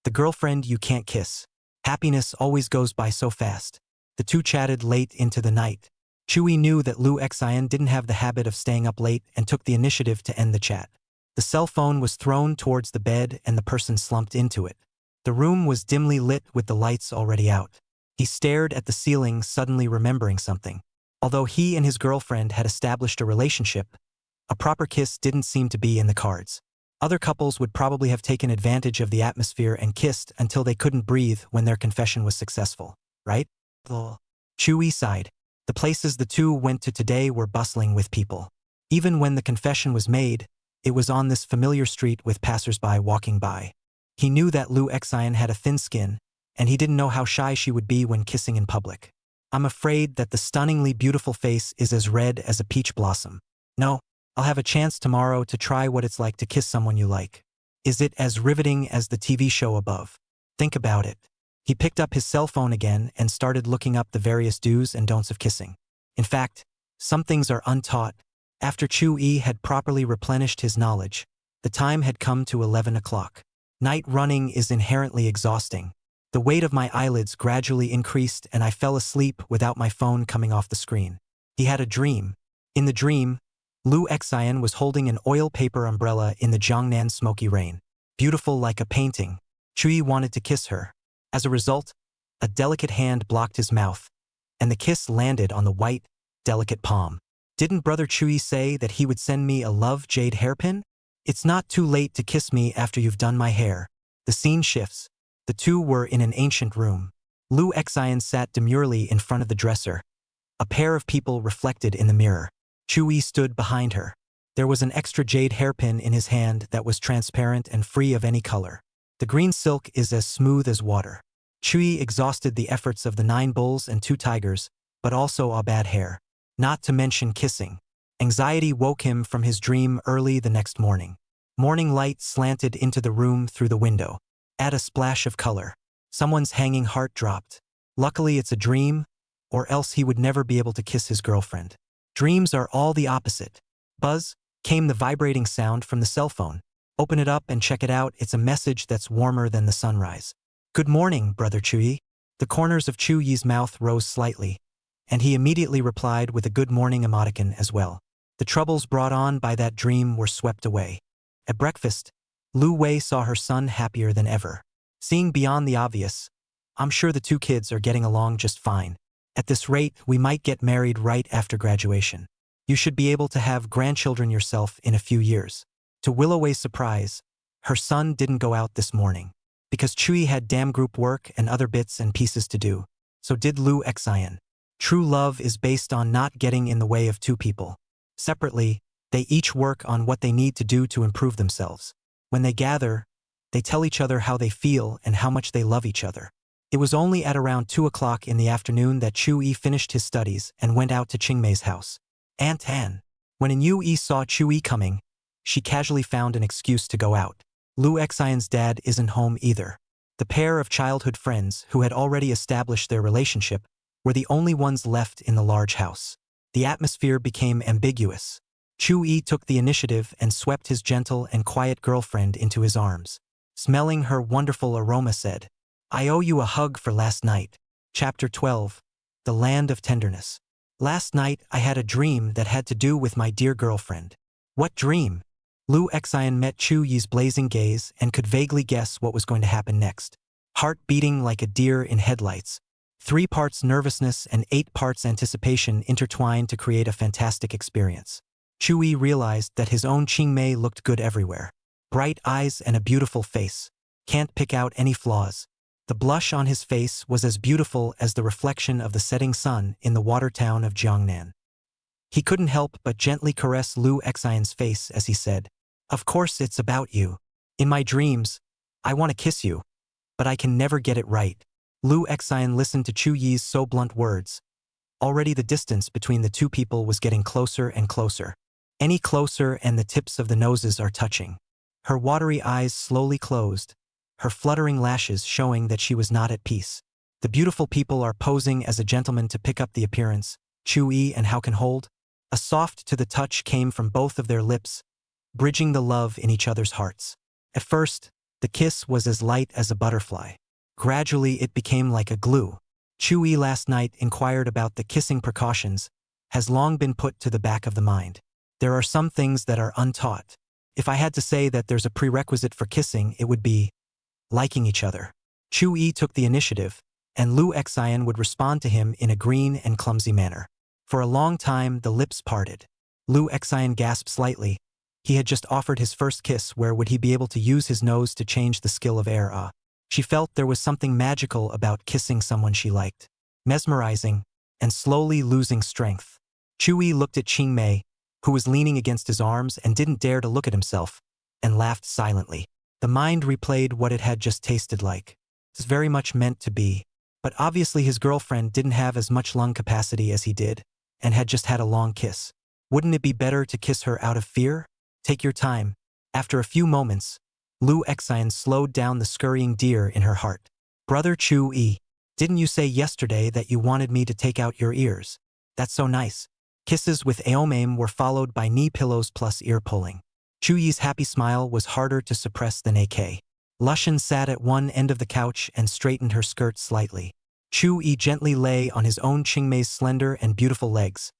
The girlfriend you can't kiss. Happiness always goes by so fast. The two chatted late into the night. Chui knew that Lu Xian didn't have the habit of staying up late and took the initiative to end the chat. The cell phone was thrown towards the bed and the person slumped into it. The room was dimly lit with the lights already out. He stared at the ceiling, suddenly remembering something. Although he and his girlfriend had established a relationship, a proper kiss didn't seem to be in the cards. Other couples would probably have taken advantage of the atmosphere and kissed until they couldn't breathe when their confession was successful, right? Chui sighed. The places the two went to today were bustling with people. Even when the confession was made, it was on this familiar street with passers-by walking by. He knew that Lu Xian had a thin skin, and he didn't know how shy she would be when kissing in public. I'm afraid that the stunningly beautiful face is as red as a peach blossom. No, I'll have a chance tomorrow to try what it's like to kiss someone you like. Is it as riveting as the TV show above? Think about it. He picked up his cell phone again and started looking up the various do's and don'ts of kissing. In fact, some things are untaught. After Chui had properly replenished his knowledge, the time had come to 11 o'clock. Night running is inherently exhausting. The weight of my eyelids gradually increased and I fell asleep without my phone coming off the screen. He had a dream. In the dream, Lu Xian was holding an oil paper umbrella in the Jiangnan smoky rain. Beautiful like a painting, Chui wanted to kiss her. As a result, A delicate hand blocked his mouth, and the kiss landed on the white, delicate palm. Didn't Brother Chui say that he would send me a love jade hairpin? It's not too late to kiss me after you've done my hair. The scene shifts. The two were in an ancient room. Lu Xian sat demurely in front of the dresser. A pair of people reflected in the mirror. Chui stood behind her. There was an extra jade hairpin in his hand that was transparent and free of any color. The green silk is as smooth as water. Chui exhausted the efforts of the 9 bulls and 2 tigers, but also a bad hair. Not to mention kissing. Anxiety woke him from his dream early the next morning. Morning light slanted into the room through the window. Add a splash of color. Someone's hanging heart dropped. Luckily it's a dream, or else he would never be able to kiss his girlfriend. Dreams are all the opposite. Buzz, came the vibrating sound from the cell phone. Open it up and check it out, it's a message that's warmer than the sunrise. Good morning, Brother Chui. The corners of Chuyi's mouth rose slightly, and he immediately replied with a good morning emoticon as well. The troubles brought on by that dream were swept away. At breakfast, Lu Wei saw her son happier than ever. Seeing beyond the obvious, I'm sure the 2 kids are getting along just fine. At this rate, we might get married right after graduation. You should be able to have grandchildren yourself in a few years. To Willow Wei's surprise, her son didn't go out this morning. Because Chui had damn group work and other bits and pieces to do, so did Lu Xian. True love is based on not getting in the way of 2 people. Separately, they each work on what they need to do to improve themselves. When they gather, they tell each other how they feel and how much they love each other. It was only at around 2 o'clock in the afternoon that Chui finished his studies and went out to Qingmei's house. Aunt Anne. When An Yu saw Chui coming, she casually found an excuse to go out. Lu Xian's dad isn't home either. The pair of childhood friends who had already established their relationship were the only ones left in the large house. The atmosphere became ambiguous. Chui took the initiative and swept his gentle and quiet girlfriend into his arms. Smelling her wonderful aroma said, I owe you a hug for last night. Chapter 12. The Land of Tenderness. Last night I had a dream that had to do with my dear girlfriend. What dream? Lu Xian met Chuyi's blazing gaze and could vaguely guess what was going to happen next. Heart beating like a deer in headlights. 3 parts nervousness and 8 parts anticipation intertwined to create a fantastic experience. Chui realized that his own Qingmei looked good everywhere. Bright eyes and a beautiful face. Can't pick out any flaws. The blush on his face was as beautiful as the reflection of the setting sun in the water town of Jiangnan. He couldn't help but gently caress Lu Xian's face as he said, Of course it's about you. In my dreams, I want to kiss you, but I can never get it right. Lu Xian listened to Chuyi's so blunt words. Already the distance between the 2 people was getting closer and closer. Any closer and the tips of the noses are touching. Her watery eyes slowly closed, her fluttering lashes showing that she was not at peace. The beautiful people are posing as a gentleman to pick up the appearance. Chui and How can hold? A soft to the touch came from both of their lips, bridging the love in each other's hearts. At first, the kiss was as light as a butterfly. Gradually it became like a glue. Chui last night inquired about the kissing precautions, has long been put to the back of the mind. There are some things that are untaught. If I had to say that there's a prerequisite for kissing, it would be liking each other. Chui took the initiative, and Lu Xian would respond to him in a green and clumsy manner. For a long time, the lips parted. Lu Xian gasped slightly. He had just offered his first kiss, where would he be able to use his nose to change the skill of air? She felt there was something magical about kissing someone she liked. Mesmerizing, and slowly losing strength. Chui looked at Qingmei, who was leaning against his arms and didn't dare to look at himself, and laughed silently. The mind replayed what it had just tasted like. It's very much meant to be. But obviously his girlfriend didn't have as much lung capacity as he did, and had just had a long kiss. Wouldn't it be better to kiss her out of fear? Take your time. After a few moments, Lu Xian slowed down the scurrying deer in her heart. Brother Chui, didn't you say yesterday that you wanted me to take out your ears? That's so nice. Kisses with Aomame were followed by knee pillows plus ear pulling. Chuyi's happy smile was harder to suppress than AK. Lushan sat at one end of the couch and straightened her skirt slightly. Chui gently lay on his own Qingmei's slender and beautiful legs,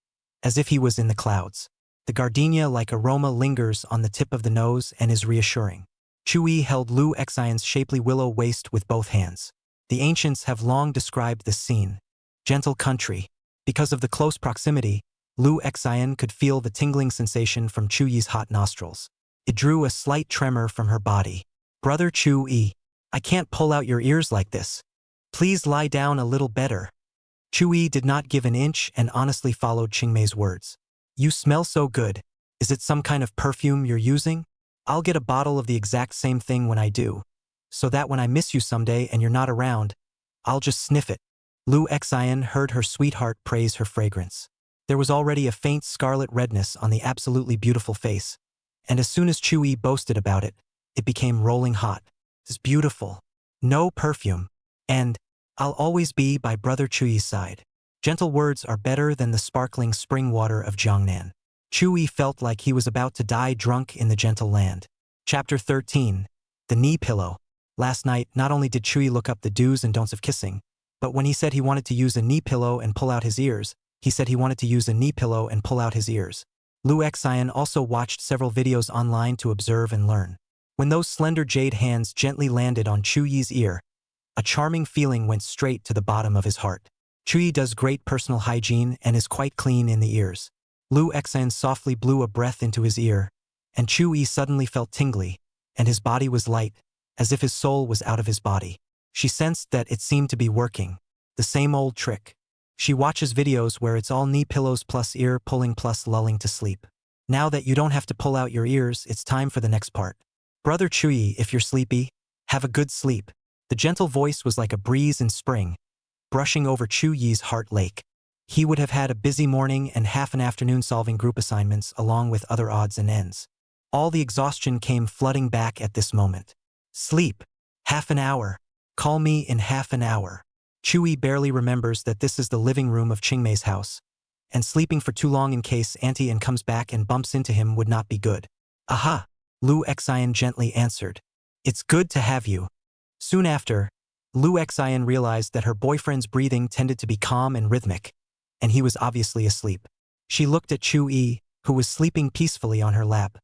as if he was in the clouds. The gardenia-like aroma lingers on the tip of the nose and is reassuring. Chui held Lu Xian's shapely willow waist with both hands. The ancients have long described this scene. Gentle country. Because of the close proximity, Lu Xian could feel the tingling sensation from Chu Yi's hot nostrils. It drew a slight tremor from her body. Brother Chu Yi, I can't pull out your ears like this. Please lie down a little better. Chu Yi did not give an inch and honestly followed Qingmei's words. You smell so good. Is it some kind of perfume you're using? I'll get a bottle of the exact same thing when I do, so that when I miss you someday and you're not around, I'll just sniff it. Lu Xian heard her sweetheart praise her fragrance. There was already a faint scarlet redness on the absolutely beautiful face, and as soon as Chu Yi boasted about it, it became rolling hot. It's beautiful. No perfume. And I'll always be by Brother Chu Yi's side. Gentle words are better than the sparkling spring water of Jiangnan. Chu Yi felt like he was about to die drunk in the gentle land. Chapter 13. The Knee Pillow. Last night, not only did Chu Yi look up the do's and don'ts of kissing, but when he said he wanted to use a knee pillow and pull out his ears, he said he wanted to use a knee pillow and pull out his ears. Lu Xian also watched several videos online to observe and learn. When those slender jade hands gently landed on Chu Yi's ear, a charming feeling went straight to the bottom of his heart. Chu Yi does great personal hygiene and is quite clean in the ears. Lu Xian softly blew a breath into his ear, and Chu Yi suddenly felt tingly, and his body was light, as if his soul was out of his body. She sensed that it seemed to be working. The same old trick. She watches videos where it's all knee pillows plus ear pulling plus lulling to sleep. Now that you don't have to pull out your ears, it's time for the next part. Brother Chu Yi, if you're sleepy, have a good sleep. The gentle voice was like a breeze in spring, brushing over Chu Yi's heart lake. He would have had a busy morning and half an afternoon solving group assignments along with other odds and ends. All the exhaustion came flooding back at this moment. Sleep. Half an hour. Call me in half an hour. Chu Yi barely remembers that this is the living room of Qingmei's house, and sleeping for too long in case Auntie Anne comes back and bumps into him would not be good. Aha! Lu Xian gently answered. It's good to have you. Soon after, Lu Xian realized that her boyfriend's breathing tended to be calm and rhythmic, and he was obviously asleep. She looked at Chu Yi, who was sleeping peacefully on her lap,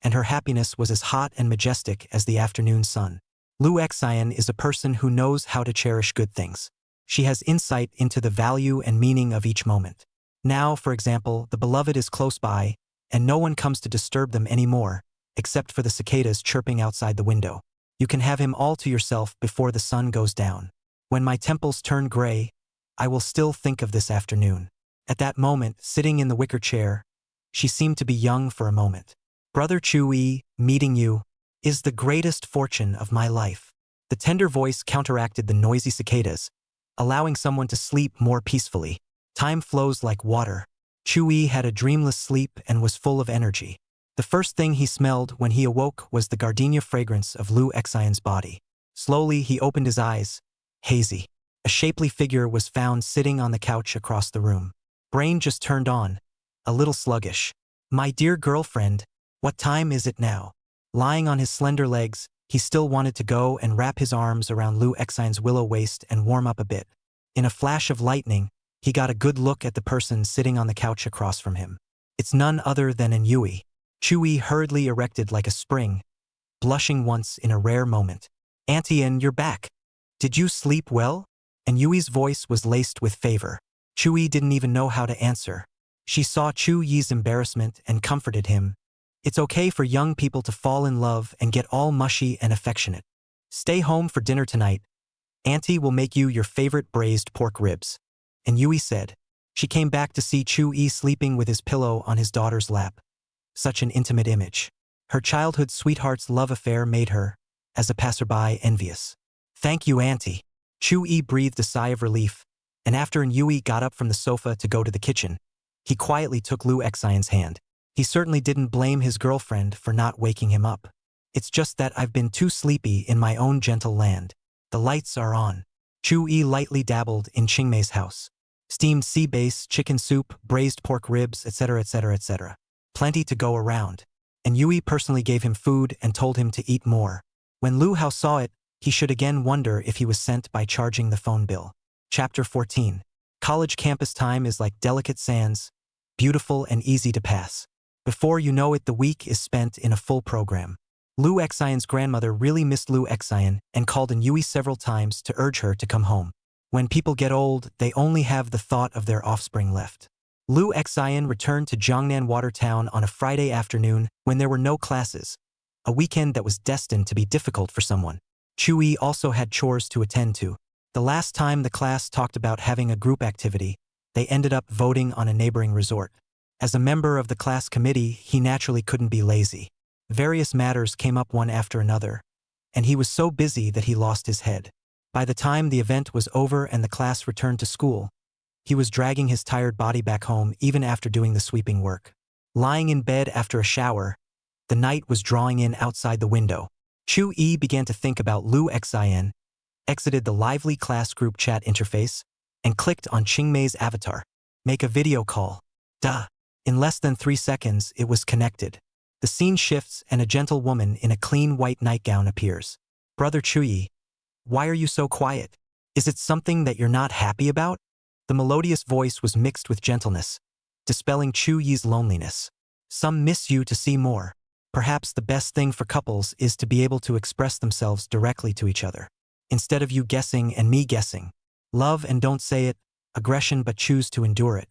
and her happiness was as hot and majestic as the afternoon sun. Lu Xian is a person who knows how to cherish good things. She has insight into the value and meaning of each moment. Now, for example, the beloved is close by, and no one comes to disturb them anymore, except for the cicadas chirping outside the window. You can have him all to yourself before the sun goes down. When my temples turn gray, I will still think of this afternoon. At that moment, sitting in the wicker chair, she seemed to be young for a moment. Brother Chu Yi, meeting you, is the greatest fortune of my life. The tender voice counteracted the noisy cicadas, allowing someone to sleep more peacefully. Time flows like water. Chu Yi had a dreamless sleep and was full of energy. The first thing he smelled when he awoke was the gardenia fragrance of Lu Xian's body. Slowly, he opened his eyes. Hazy. A shapely figure was found sitting on the couch across the room. Brain just turned on. A little sluggish. My dear girlfriend, what time is it now? Lying on his slender legs, he still wanted to go and wrap his arms around Lu Xian's willow waist and warm up a bit. In a flash of lightning, he got a good look at the person sitting on the couch across from him. It's none other than An Yui. Chu Yi hurriedly erected like a spring, blushing once in a rare moment. Auntie Anne, you're back. Did you sleep well? And Yui's voice was laced with favor. Chu Yi didn't even know how to answer. She saw Chu Yi's embarrassment and comforted him. It's okay for young people to fall in love and get all mushy and affectionate. Stay home for dinner tonight. Auntie will make you your favorite braised pork ribs. And Yui said. She came back to see Chu Yi sleeping with his pillow on his daughter's lap. Such an intimate image. Her childhood sweetheart's love affair made her, as a passerby, envious. Thank you, Auntie. Chu Yi breathed a sigh of relief, and after An Yui got up from the sofa to go to the kitchen, he quietly took Lu Xian's hand. He certainly didn't blame his girlfriend for not waking him up. It's just that I've been too sleepy in my own gentle land. The lights are on. Chu Yi lightly dabbled in Qingmei's house. Steamed sea bass, chicken soup, braised pork ribs, etc., etc., etc. Plenty to go around. And Yui personally gave him food and told him to eat more. When Lu Hao saw it, he should again wonder if he was sent by charging the phone bill. Chapter 14. College campus time is like delicate sands, beautiful and easy to pass. Before you know it, the week is spent in a full program. Lu Xian's grandmother really missed Lu Xian and called on Yui several times to urge her to come home. When people get old, they only have the thought of their offspring left. Lu Xian returned to Jiangnan Watertown on a Friday afternoon when there were no classes, a weekend that was destined to be difficult for someone. Chui also had chores to attend to. The last time the class talked about having a group activity, they ended up voting on a neighboring resort. As a member of the class committee, he naturally couldn't be lazy. Various matters came up one after another, and he was so busy that he lost his head. By the time the event was over and the class returned to school, he was dragging his tired body back home even after doing the sweeping work. Lying in bed after a shower, the night was drawing in outside the window. Chu Yi began to think about Lu Xian, exited the lively class group chat interface, and clicked on Qingmei's avatar. Make a video call. Duh. In less than 3 seconds, it was connected. The scene shifts and a gentle woman in a clean white nightgown appears. Brother Chuyi, why are you so quiet? Is it something that you're not happy about? The melodious voice was mixed with gentleness, dispelling Chuyi's loneliness. Some miss you to see more. Perhaps the best thing for couples is to be able to express themselves directly to each other. Instead of you guessing and me guessing. Love and don't say it, aggression but choose to endure it.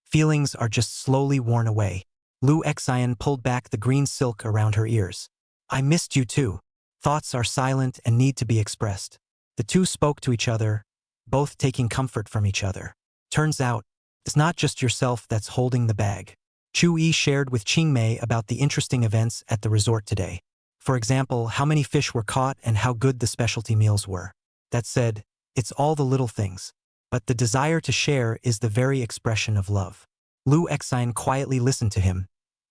Feelings are just slowly worn away. Lu Xian pulled back the green silk around her ears. I missed you too. Thoughts are silent and need to be expressed. The two spoke to each other, both taking comfort from each other. Turns out, it's not just yourself that's holding the bag. Chu Yi shared with Qingmei about the interesting events at the resort today. For example, how many fish were caught and how good the specialty meals were. That said, it's all the little things. But the desire to share is the very expression of love. Lu Xian quietly listened to him,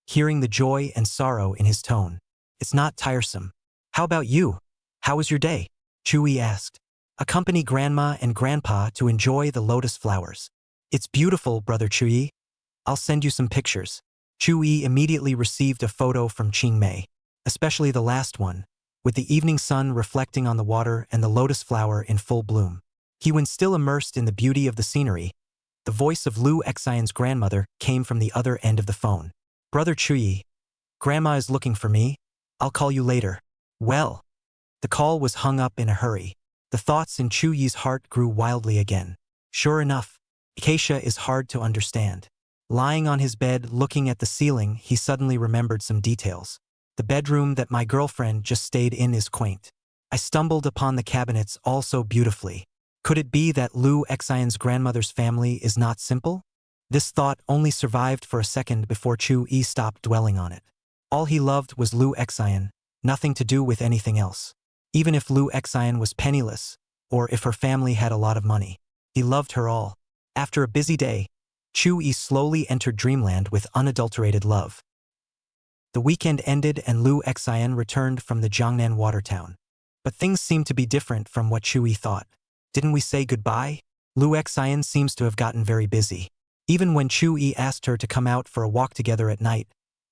hearing the joy and sorrow in his tone. It's not tiresome. How about you? How was your day? Chui asked. Accompany grandma and grandpa to enjoy the lotus flowers. It's beautiful, brother Chui. I'll send you some pictures. Chui immediately received a photo from Qingmei, especially the last one, with the evening sun reflecting on the water and the lotus flower in full bloom. He was still immersed in the beauty of the scenery. The voice of Lu Xian's grandmother came from the other end of the phone. Brother Chuyi, Grandma is looking for me. I'll call you later. Well. The call was hung up in a hurry. The thoughts in Chuyi's heart grew wildly again. Sure enough, Acacia is hard to understand. Lying on his bed looking at the ceiling, he suddenly remembered some details. The bedroom that my girlfriend just stayed in is quaint. I stumbled upon the cabinets all so beautifully. Could it be that Lu Xian's grandmother's family is not simple? This thought only survived for a second before Chu Yi stopped dwelling on it. All he loved was Lu Xian, nothing to do with anything else. Even if Lu Xian was penniless, or if her family had a lot of money, he loved her all. After a busy day, Chu Yi slowly entered dreamland with unadulterated love. The weekend ended and Lu Xian returned from the Jiangnan Watertown. But things seemed to be different from what Chu Yi thought. Didn't we say goodbye? Lu Xian seems to have gotten very busy. Even when Chu Yi asked her to come out for a walk together at night,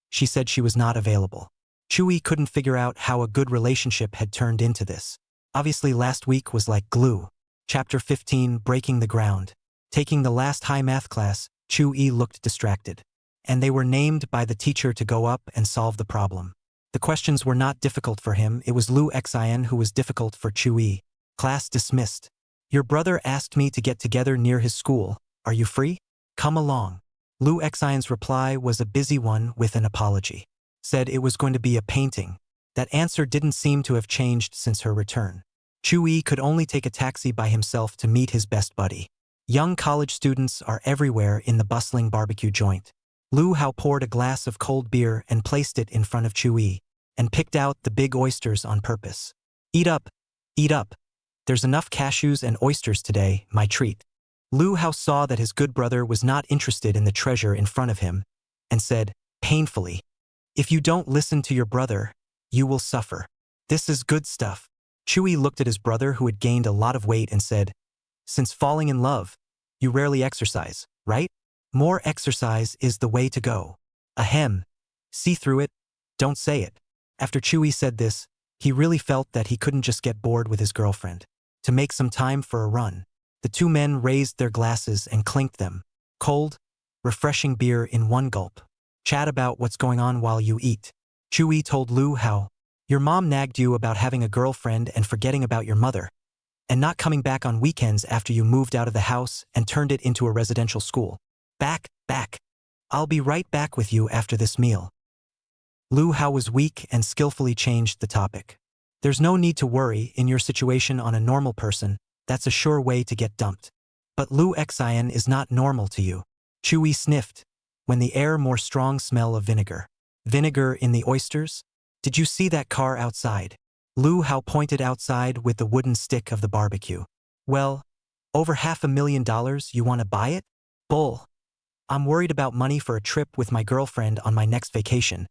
she said she was not available. Chu Yi couldn't figure out how a good relationship had turned into this. Obviously last week was like glue. Chapter 15, Breaking the Ground. Taking the last high math class, Chu Yi looked distracted. And they were named by the teacher to go up and solve the problem. The questions were not difficult for him, it was Lu Xian who was difficult for Chu Yi. Class dismissed. Your brother asked me to get together near his school. Are you free? Come along. Lu Xian's reply was a busy one with an apology. Said it was going to be a painting. That answer didn't seem to have changed since her return. Chu Yi could only take a taxi by himself to meet his best buddy. Young college students are everywhere in the bustling barbecue joint. Lu Hao poured a glass of cold beer and placed it in front of Chu Yi, and picked out the big oysters on purpose. Eat up. Eat up. There's enough cashews and oysters today, my treat. Lu Hao saw that his good brother was not interested in the treasure in front of him, and said, painfully, if you don't listen to your brother, you will suffer. This is good stuff. Chu Yi looked at his brother who had gained a lot of weight and said, since falling in love, you rarely exercise, right? More exercise is the way to go. Ahem. See through it, don't say it. After Chu Yi said this, he really felt that he couldn't just get bored with his girlfriend. To make some time for a run, the two men raised their glasses and clinked them. Cold, refreshing beer in one gulp. Chat about what's going on while you eat. Chu Yi told Lu Hao, Your mom nagged you about having a girlfriend and forgetting about your mother, and not coming back on weekends after you moved out of the house and turned it into a residential school. Back. I'll be right back with you after this meal. Lu Hao was weak and skillfully changed the topic. There's no need to worry in your situation on a normal person, that's a sure way to get dumped. But Lu Xian is not normal to you. Chui sniffed, when the air more strong smell of vinegar. Vinegar in the oysters? Did you see that car outside? Lu Hao pointed outside with the wooden stick of the barbecue. Well, over $500,000 you want to buy it? Bull. I'm worried about money for a trip with my girlfriend on my next vacation.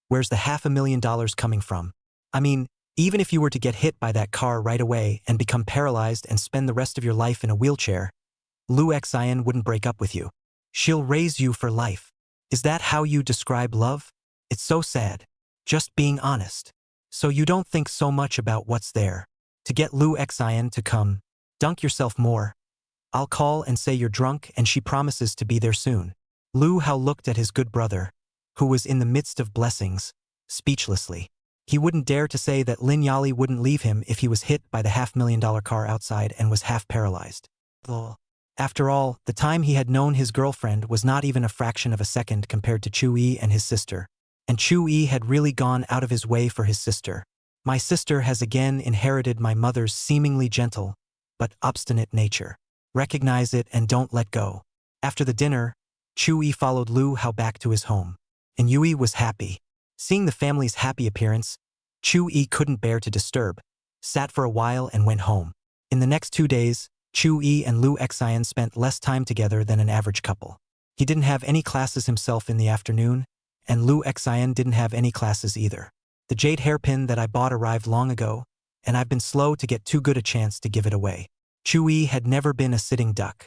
Where's the $500,000 coming from? I mean, even if you were to get hit by that car right away and become paralyzed and spend the rest of your life in a wheelchair, Lu Xian wouldn't break up with you. She'll raise you for life. Is that how you describe love? It's so sad. Just being honest. So you don't think so much about what's there. To get Lu Xian to come, dunk yourself more. I'll call and say you're drunk and she promises to be there soon. Lu Hao looked at his good brother, who was in the midst of blessings, speechlessly. He wouldn't dare to say that Lin Yali wouldn't leave him if he was hit by the $500,000 car outside and was half paralyzed. After all, the time he had known his girlfriend was not even a fraction of a second compared to Chui and his sister. And Chui had really gone out of his way for his sister. My sister has again inherited my mother's seemingly gentle, but obstinate nature. Recognize it and don't let go. After the dinner, Chui followed Lu Hao back to his home. And Yui was happy. Seeing the family's happy appearance, Chui couldn't bear to disturb, sat for a while and went home. In the next 2 days, Chui and Lu Xian spent less time together than an average couple. He didn't have any classes himself in the afternoon, and Lu Xian didn't have any classes either. The jade hairpin that I bought arrived long ago, and I've been slow to get too good a chance to give it away. Chui had never been a sitting duck.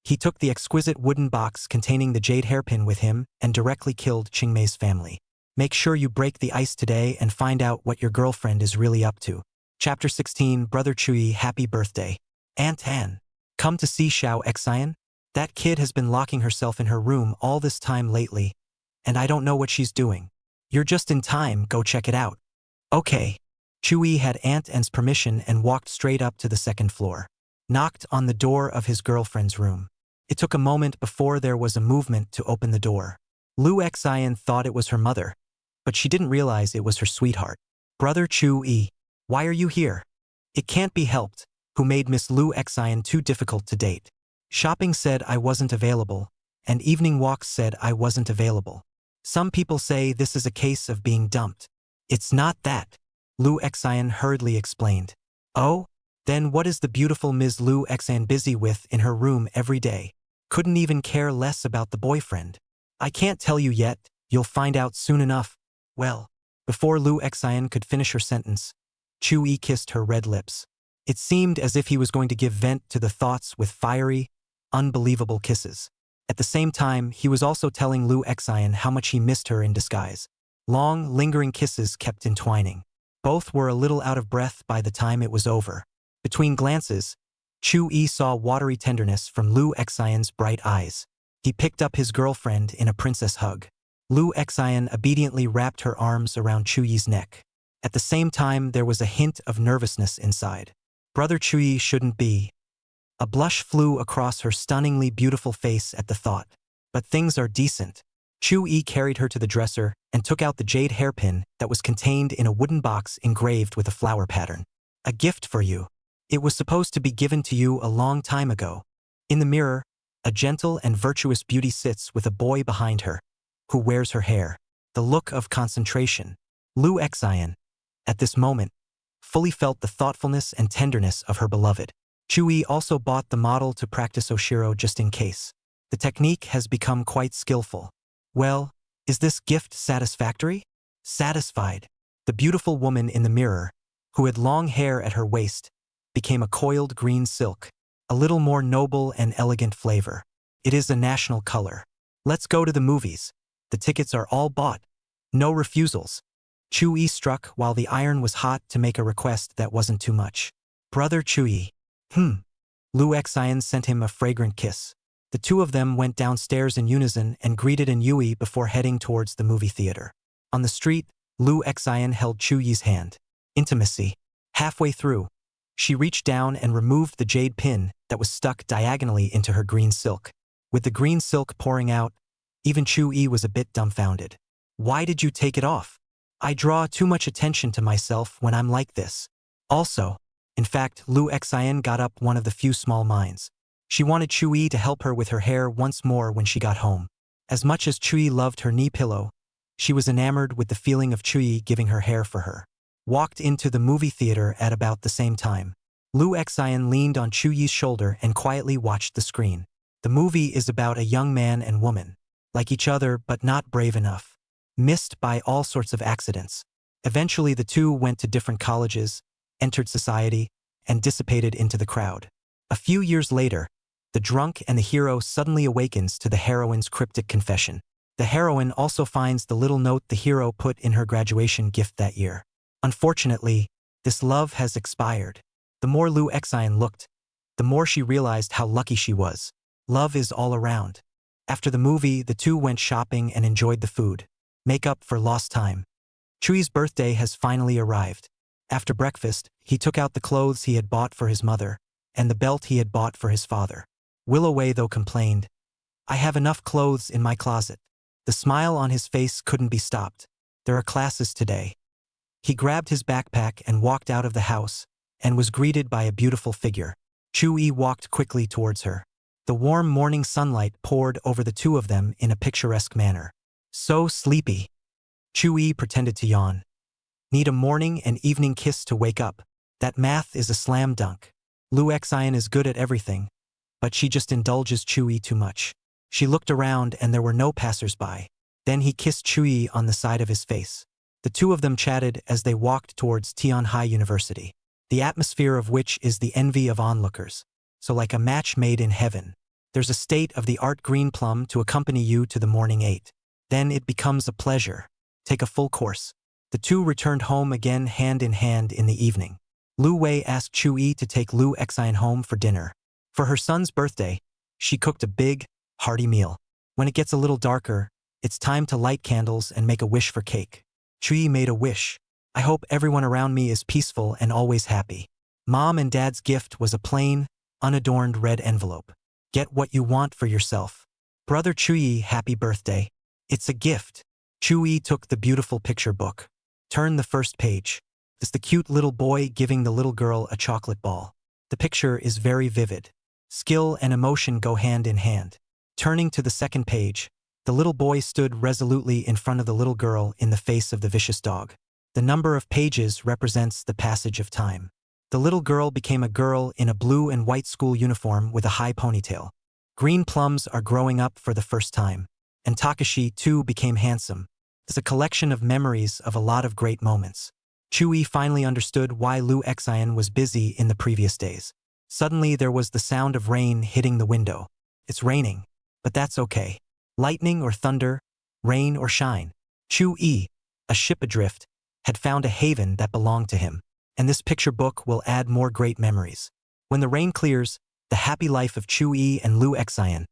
He took the exquisite wooden box containing the jade hairpin with him and directly killed Qingmei's family. Make sure you break the ice today and find out what your girlfriend is really up to. Chapter 16 Brother Chui, happy birthday. Aunt Anne. Come to see Xiao Xian? That kid has been locking herself in her room all this time lately, and I don't know what she's doing. You're just in time, go check it out. Okay. Chui had Aunt Anne's permission and walked straight up to the second floor. Knocked on the door of his girlfriend's room. It took a moment before there was a movement to open the door. Lu Xian thought it was her mother, but she didn't realize it was her sweetheart. Brother Chui, why are you here? It can't be helped. Who made Miss Lu Xian too difficult to date? Shopping said I wasn't available, and evening walks said I wasn't available. Some people say this is a case of being dumped. It's not that, Lu Xian hurriedly explained. Oh? Then what is the beautiful Ms. Lu Xian busy with in her room every day? Couldn't even care less about the boyfriend. I can't tell you yet, you'll find out soon enough. Well, before Lu Xian could finish her sentence, Chui kissed her red lips. It seemed as if he was going to give vent to the thoughts with fiery, unbelievable kisses. At the same time, he was also telling Lu Xian how much he missed her in disguise. Long, lingering kisses kept entwining. Both were a little out of breath by the time it was over. Between glances, Chui saw watery tenderness from Lu Xian's bright eyes. He picked up his girlfriend in a princess hug. Lu Xian obediently wrapped her arms around Chui's neck. At the same time, there was a hint of nervousness inside. Brother Chui shouldn't be. A blush flew across her stunningly beautiful face at the thought. But things are decent. Chui carried her to the dresser and took out the jade hairpin that was contained in a wooden box engraved with a flower pattern. A gift for you. It was supposed to be given to you a long time ago. In the mirror, a gentle and virtuous beauty sits with a boy behind her, who wears her hair. The look of concentration. Lu Xian, at this moment, fully felt the thoughtfulness and tenderness of her beloved. Chui also bought the model to practice Oshiro just in case. The technique has become quite skillful. Well, is this gift satisfactory? Satisfied. The beautiful woman in the mirror, who had long hair at her waist, became a coiled green silk, a little more noble and elegant flavor. It is a national color. Let's go to the movies. The tickets are all bought. No refusals. Chui struck while the iron was hot to make a request that wasn't too much. Brother Chui. Lu Xian sent him a fragrant kiss. The two of them went downstairs in unison and greeted An Yui before heading towards the movie theater. On the street, Lu Xian held Chu Yi's hand. Intimacy. Halfway through, she reached down and removed the jade pin that was stuck diagonally into her green silk. With the green silk pouring out, even Chu Yi was a bit dumbfounded. Why did you take it off? I draw too much attention to myself when I'm like this. Also, in fact, Lu Xian got up one of the few small minds. She wanted Chu Yi to help her with her hair once more when she got home. As much as Chu Yi loved her knee pillow, she was enamored with the feeling of Chu Yi giving her hair for her. Walked into the movie theater at about the same time. Lu Xian leaned on Chu Yi's shoulder and quietly watched the screen. The movie is about a young man and woman, like each other but not brave enough. Missed by all sorts of accidents. Eventually the two went to different colleges, entered society, and dissipated into the crowd. A few years later, the drunk and the hero suddenly awakens to the heroine's cryptic confession. The heroine also finds the little note the hero put in her graduation gift that year. Unfortunately, this love has expired. The more Lu Xian looked, the more she realized how lucky she was. Love is all around. After the movie, the two went shopping and enjoyed the food. Make up for lost time. Chui's birthday has finally arrived. After breakfast, he took out the clothes he had bought for his mother, and the belt he had bought for his father. Willoway, though, complained, "I have enough clothes in my closet." The smile on his face couldn't be stopped. There are classes today. He grabbed his backpack and walked out of the house, and was greeted by a beautiful figure. Chu Yi walked quickly towards her. The warm morning sunlight poured over the two of them in a picturesque manner. So sleepy. Chu Yi pretended to yawn. Need a morning and evening kiss to wake up. That math is a slam dunk. Lu Xian is good at everything, but she just indulges Chu Yi too much. She looked around and there were no passers-by. Then he kissed Chu Yi on the side of his face. The two of them chatted as they walked towards Tianhai University, the atmosphere of which is the envy of onlookers. So like a match made in heaven. There's a state-of-the-art green plum to accompany you to the morning 8. Then it becomes a pleasure. Take a full course. The two returned home again hand in hand in the evening. Lu Wei asked Chu Yi to take Lu Xian home for dinner. For her son's birthday, she cooked a big, hearty meal. When it gets a little darker, it's time to light candles and make a wish for cake. Chu Yi made a wish. I hope everyone around me is peaceful and always happy. Mom and Dad's gift was a plain, unadorned red envelope. Get what you want for yourself. Brother Chu Yi, happy birthday. It's a gift. Chu Yi took the beautiful picture book. Turn the first page. It's the cute little boy giving the little girl a chocolate ball. The picture is very vivid. Skill and emotion go hand in hand. Turning to the second page, the little boy stood resolutely in front of the little girl in the face of the vicious dog. The number of pages represents the passage of time. The little girl became a girl in a blue and white school uniform with a high ponytail. Green plums are growing up for the first time. And Takashi, too, became handsome. It's a collection of memories of a lot of great moments. Chu Yi finally understood why Lu Xian was busy in the previous days. Suddenly there was the sound of rain hitting the window. It's raining. But that's okay. Lightning or thunder, rain or shine. Chu Yi, a ship adrift, had found a haven that belonged to him. And this picture book will add more great memories. When the rain clears, the happy life of Chu Yi and Lu Xian,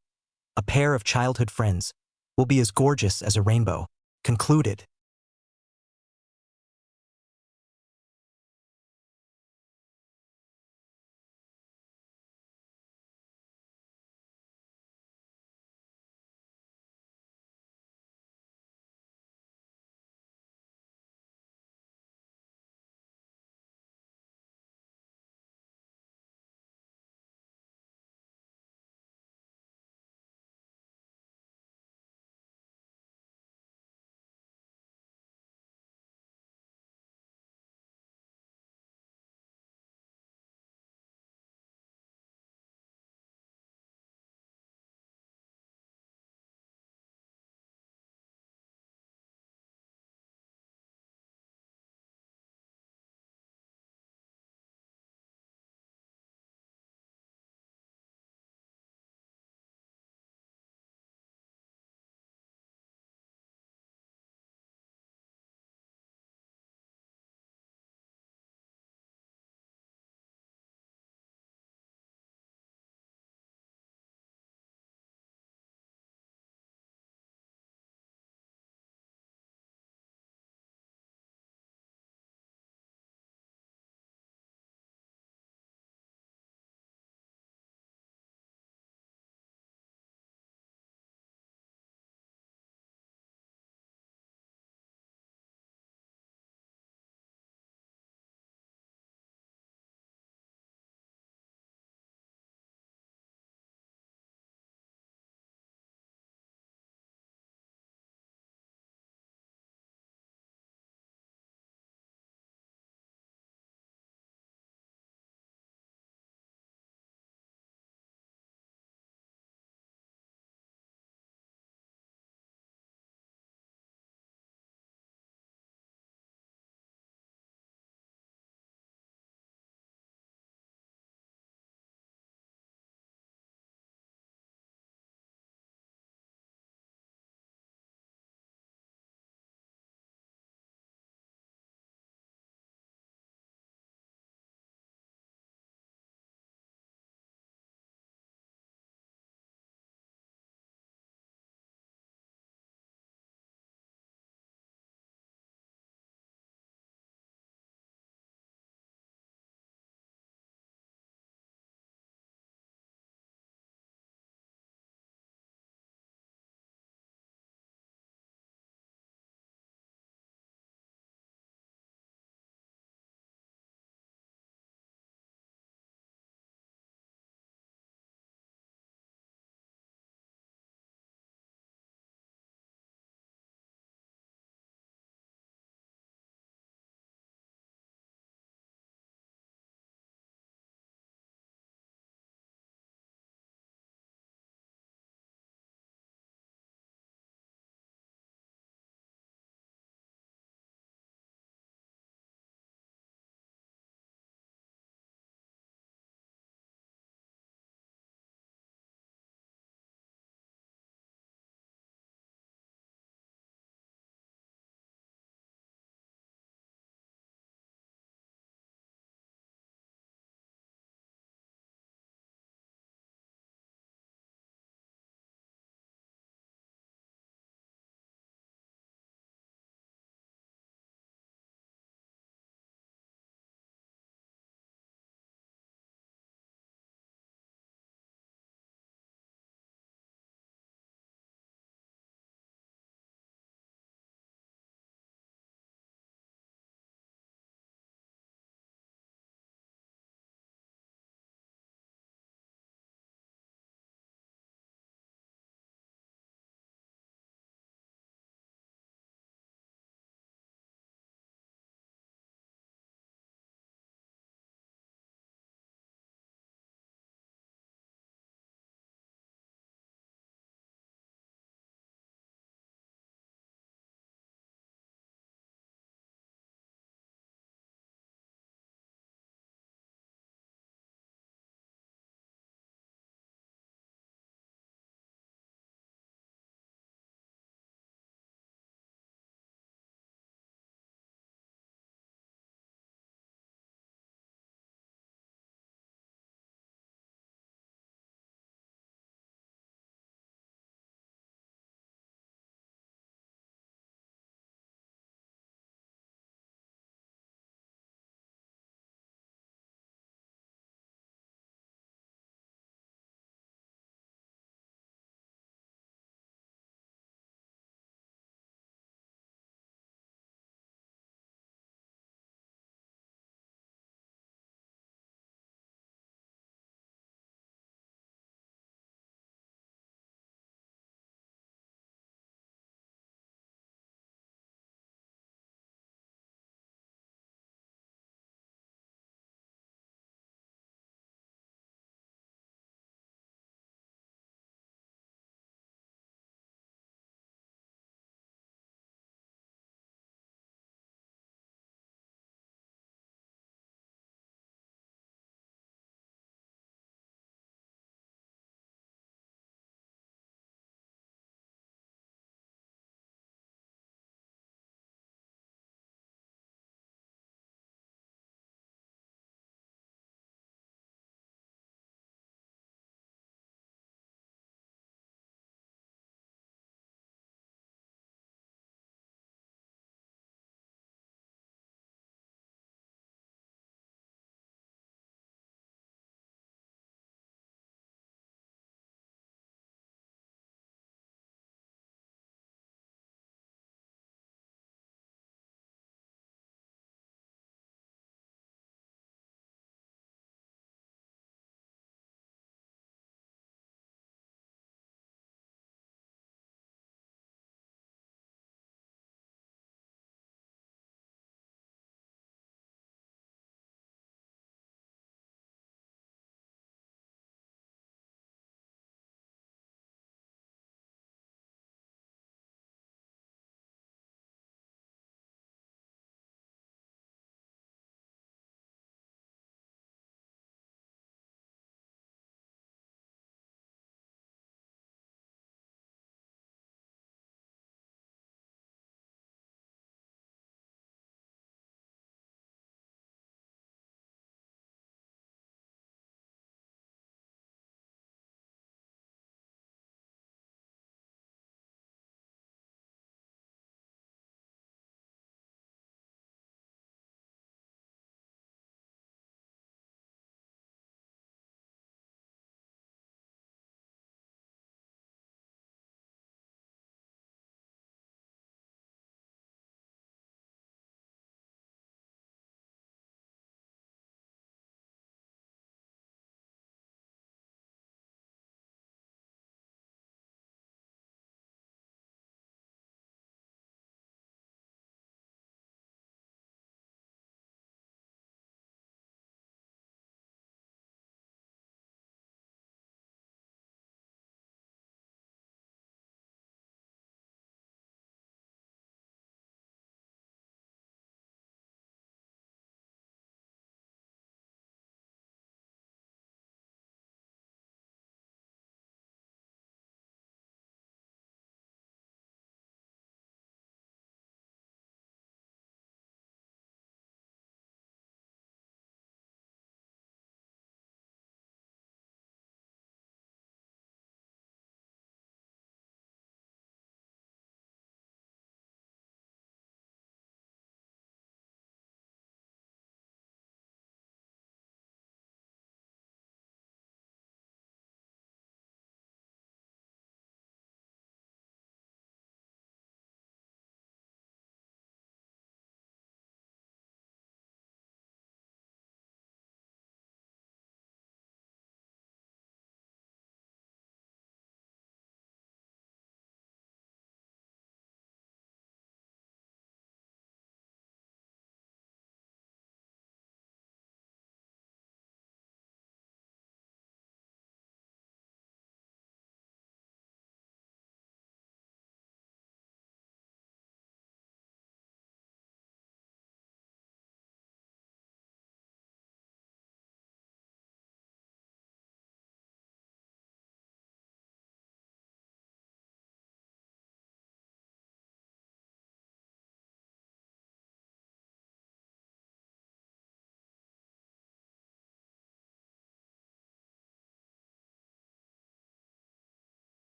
a pair of childhood friends, will be as gorgeous as a rainbow. Concluded.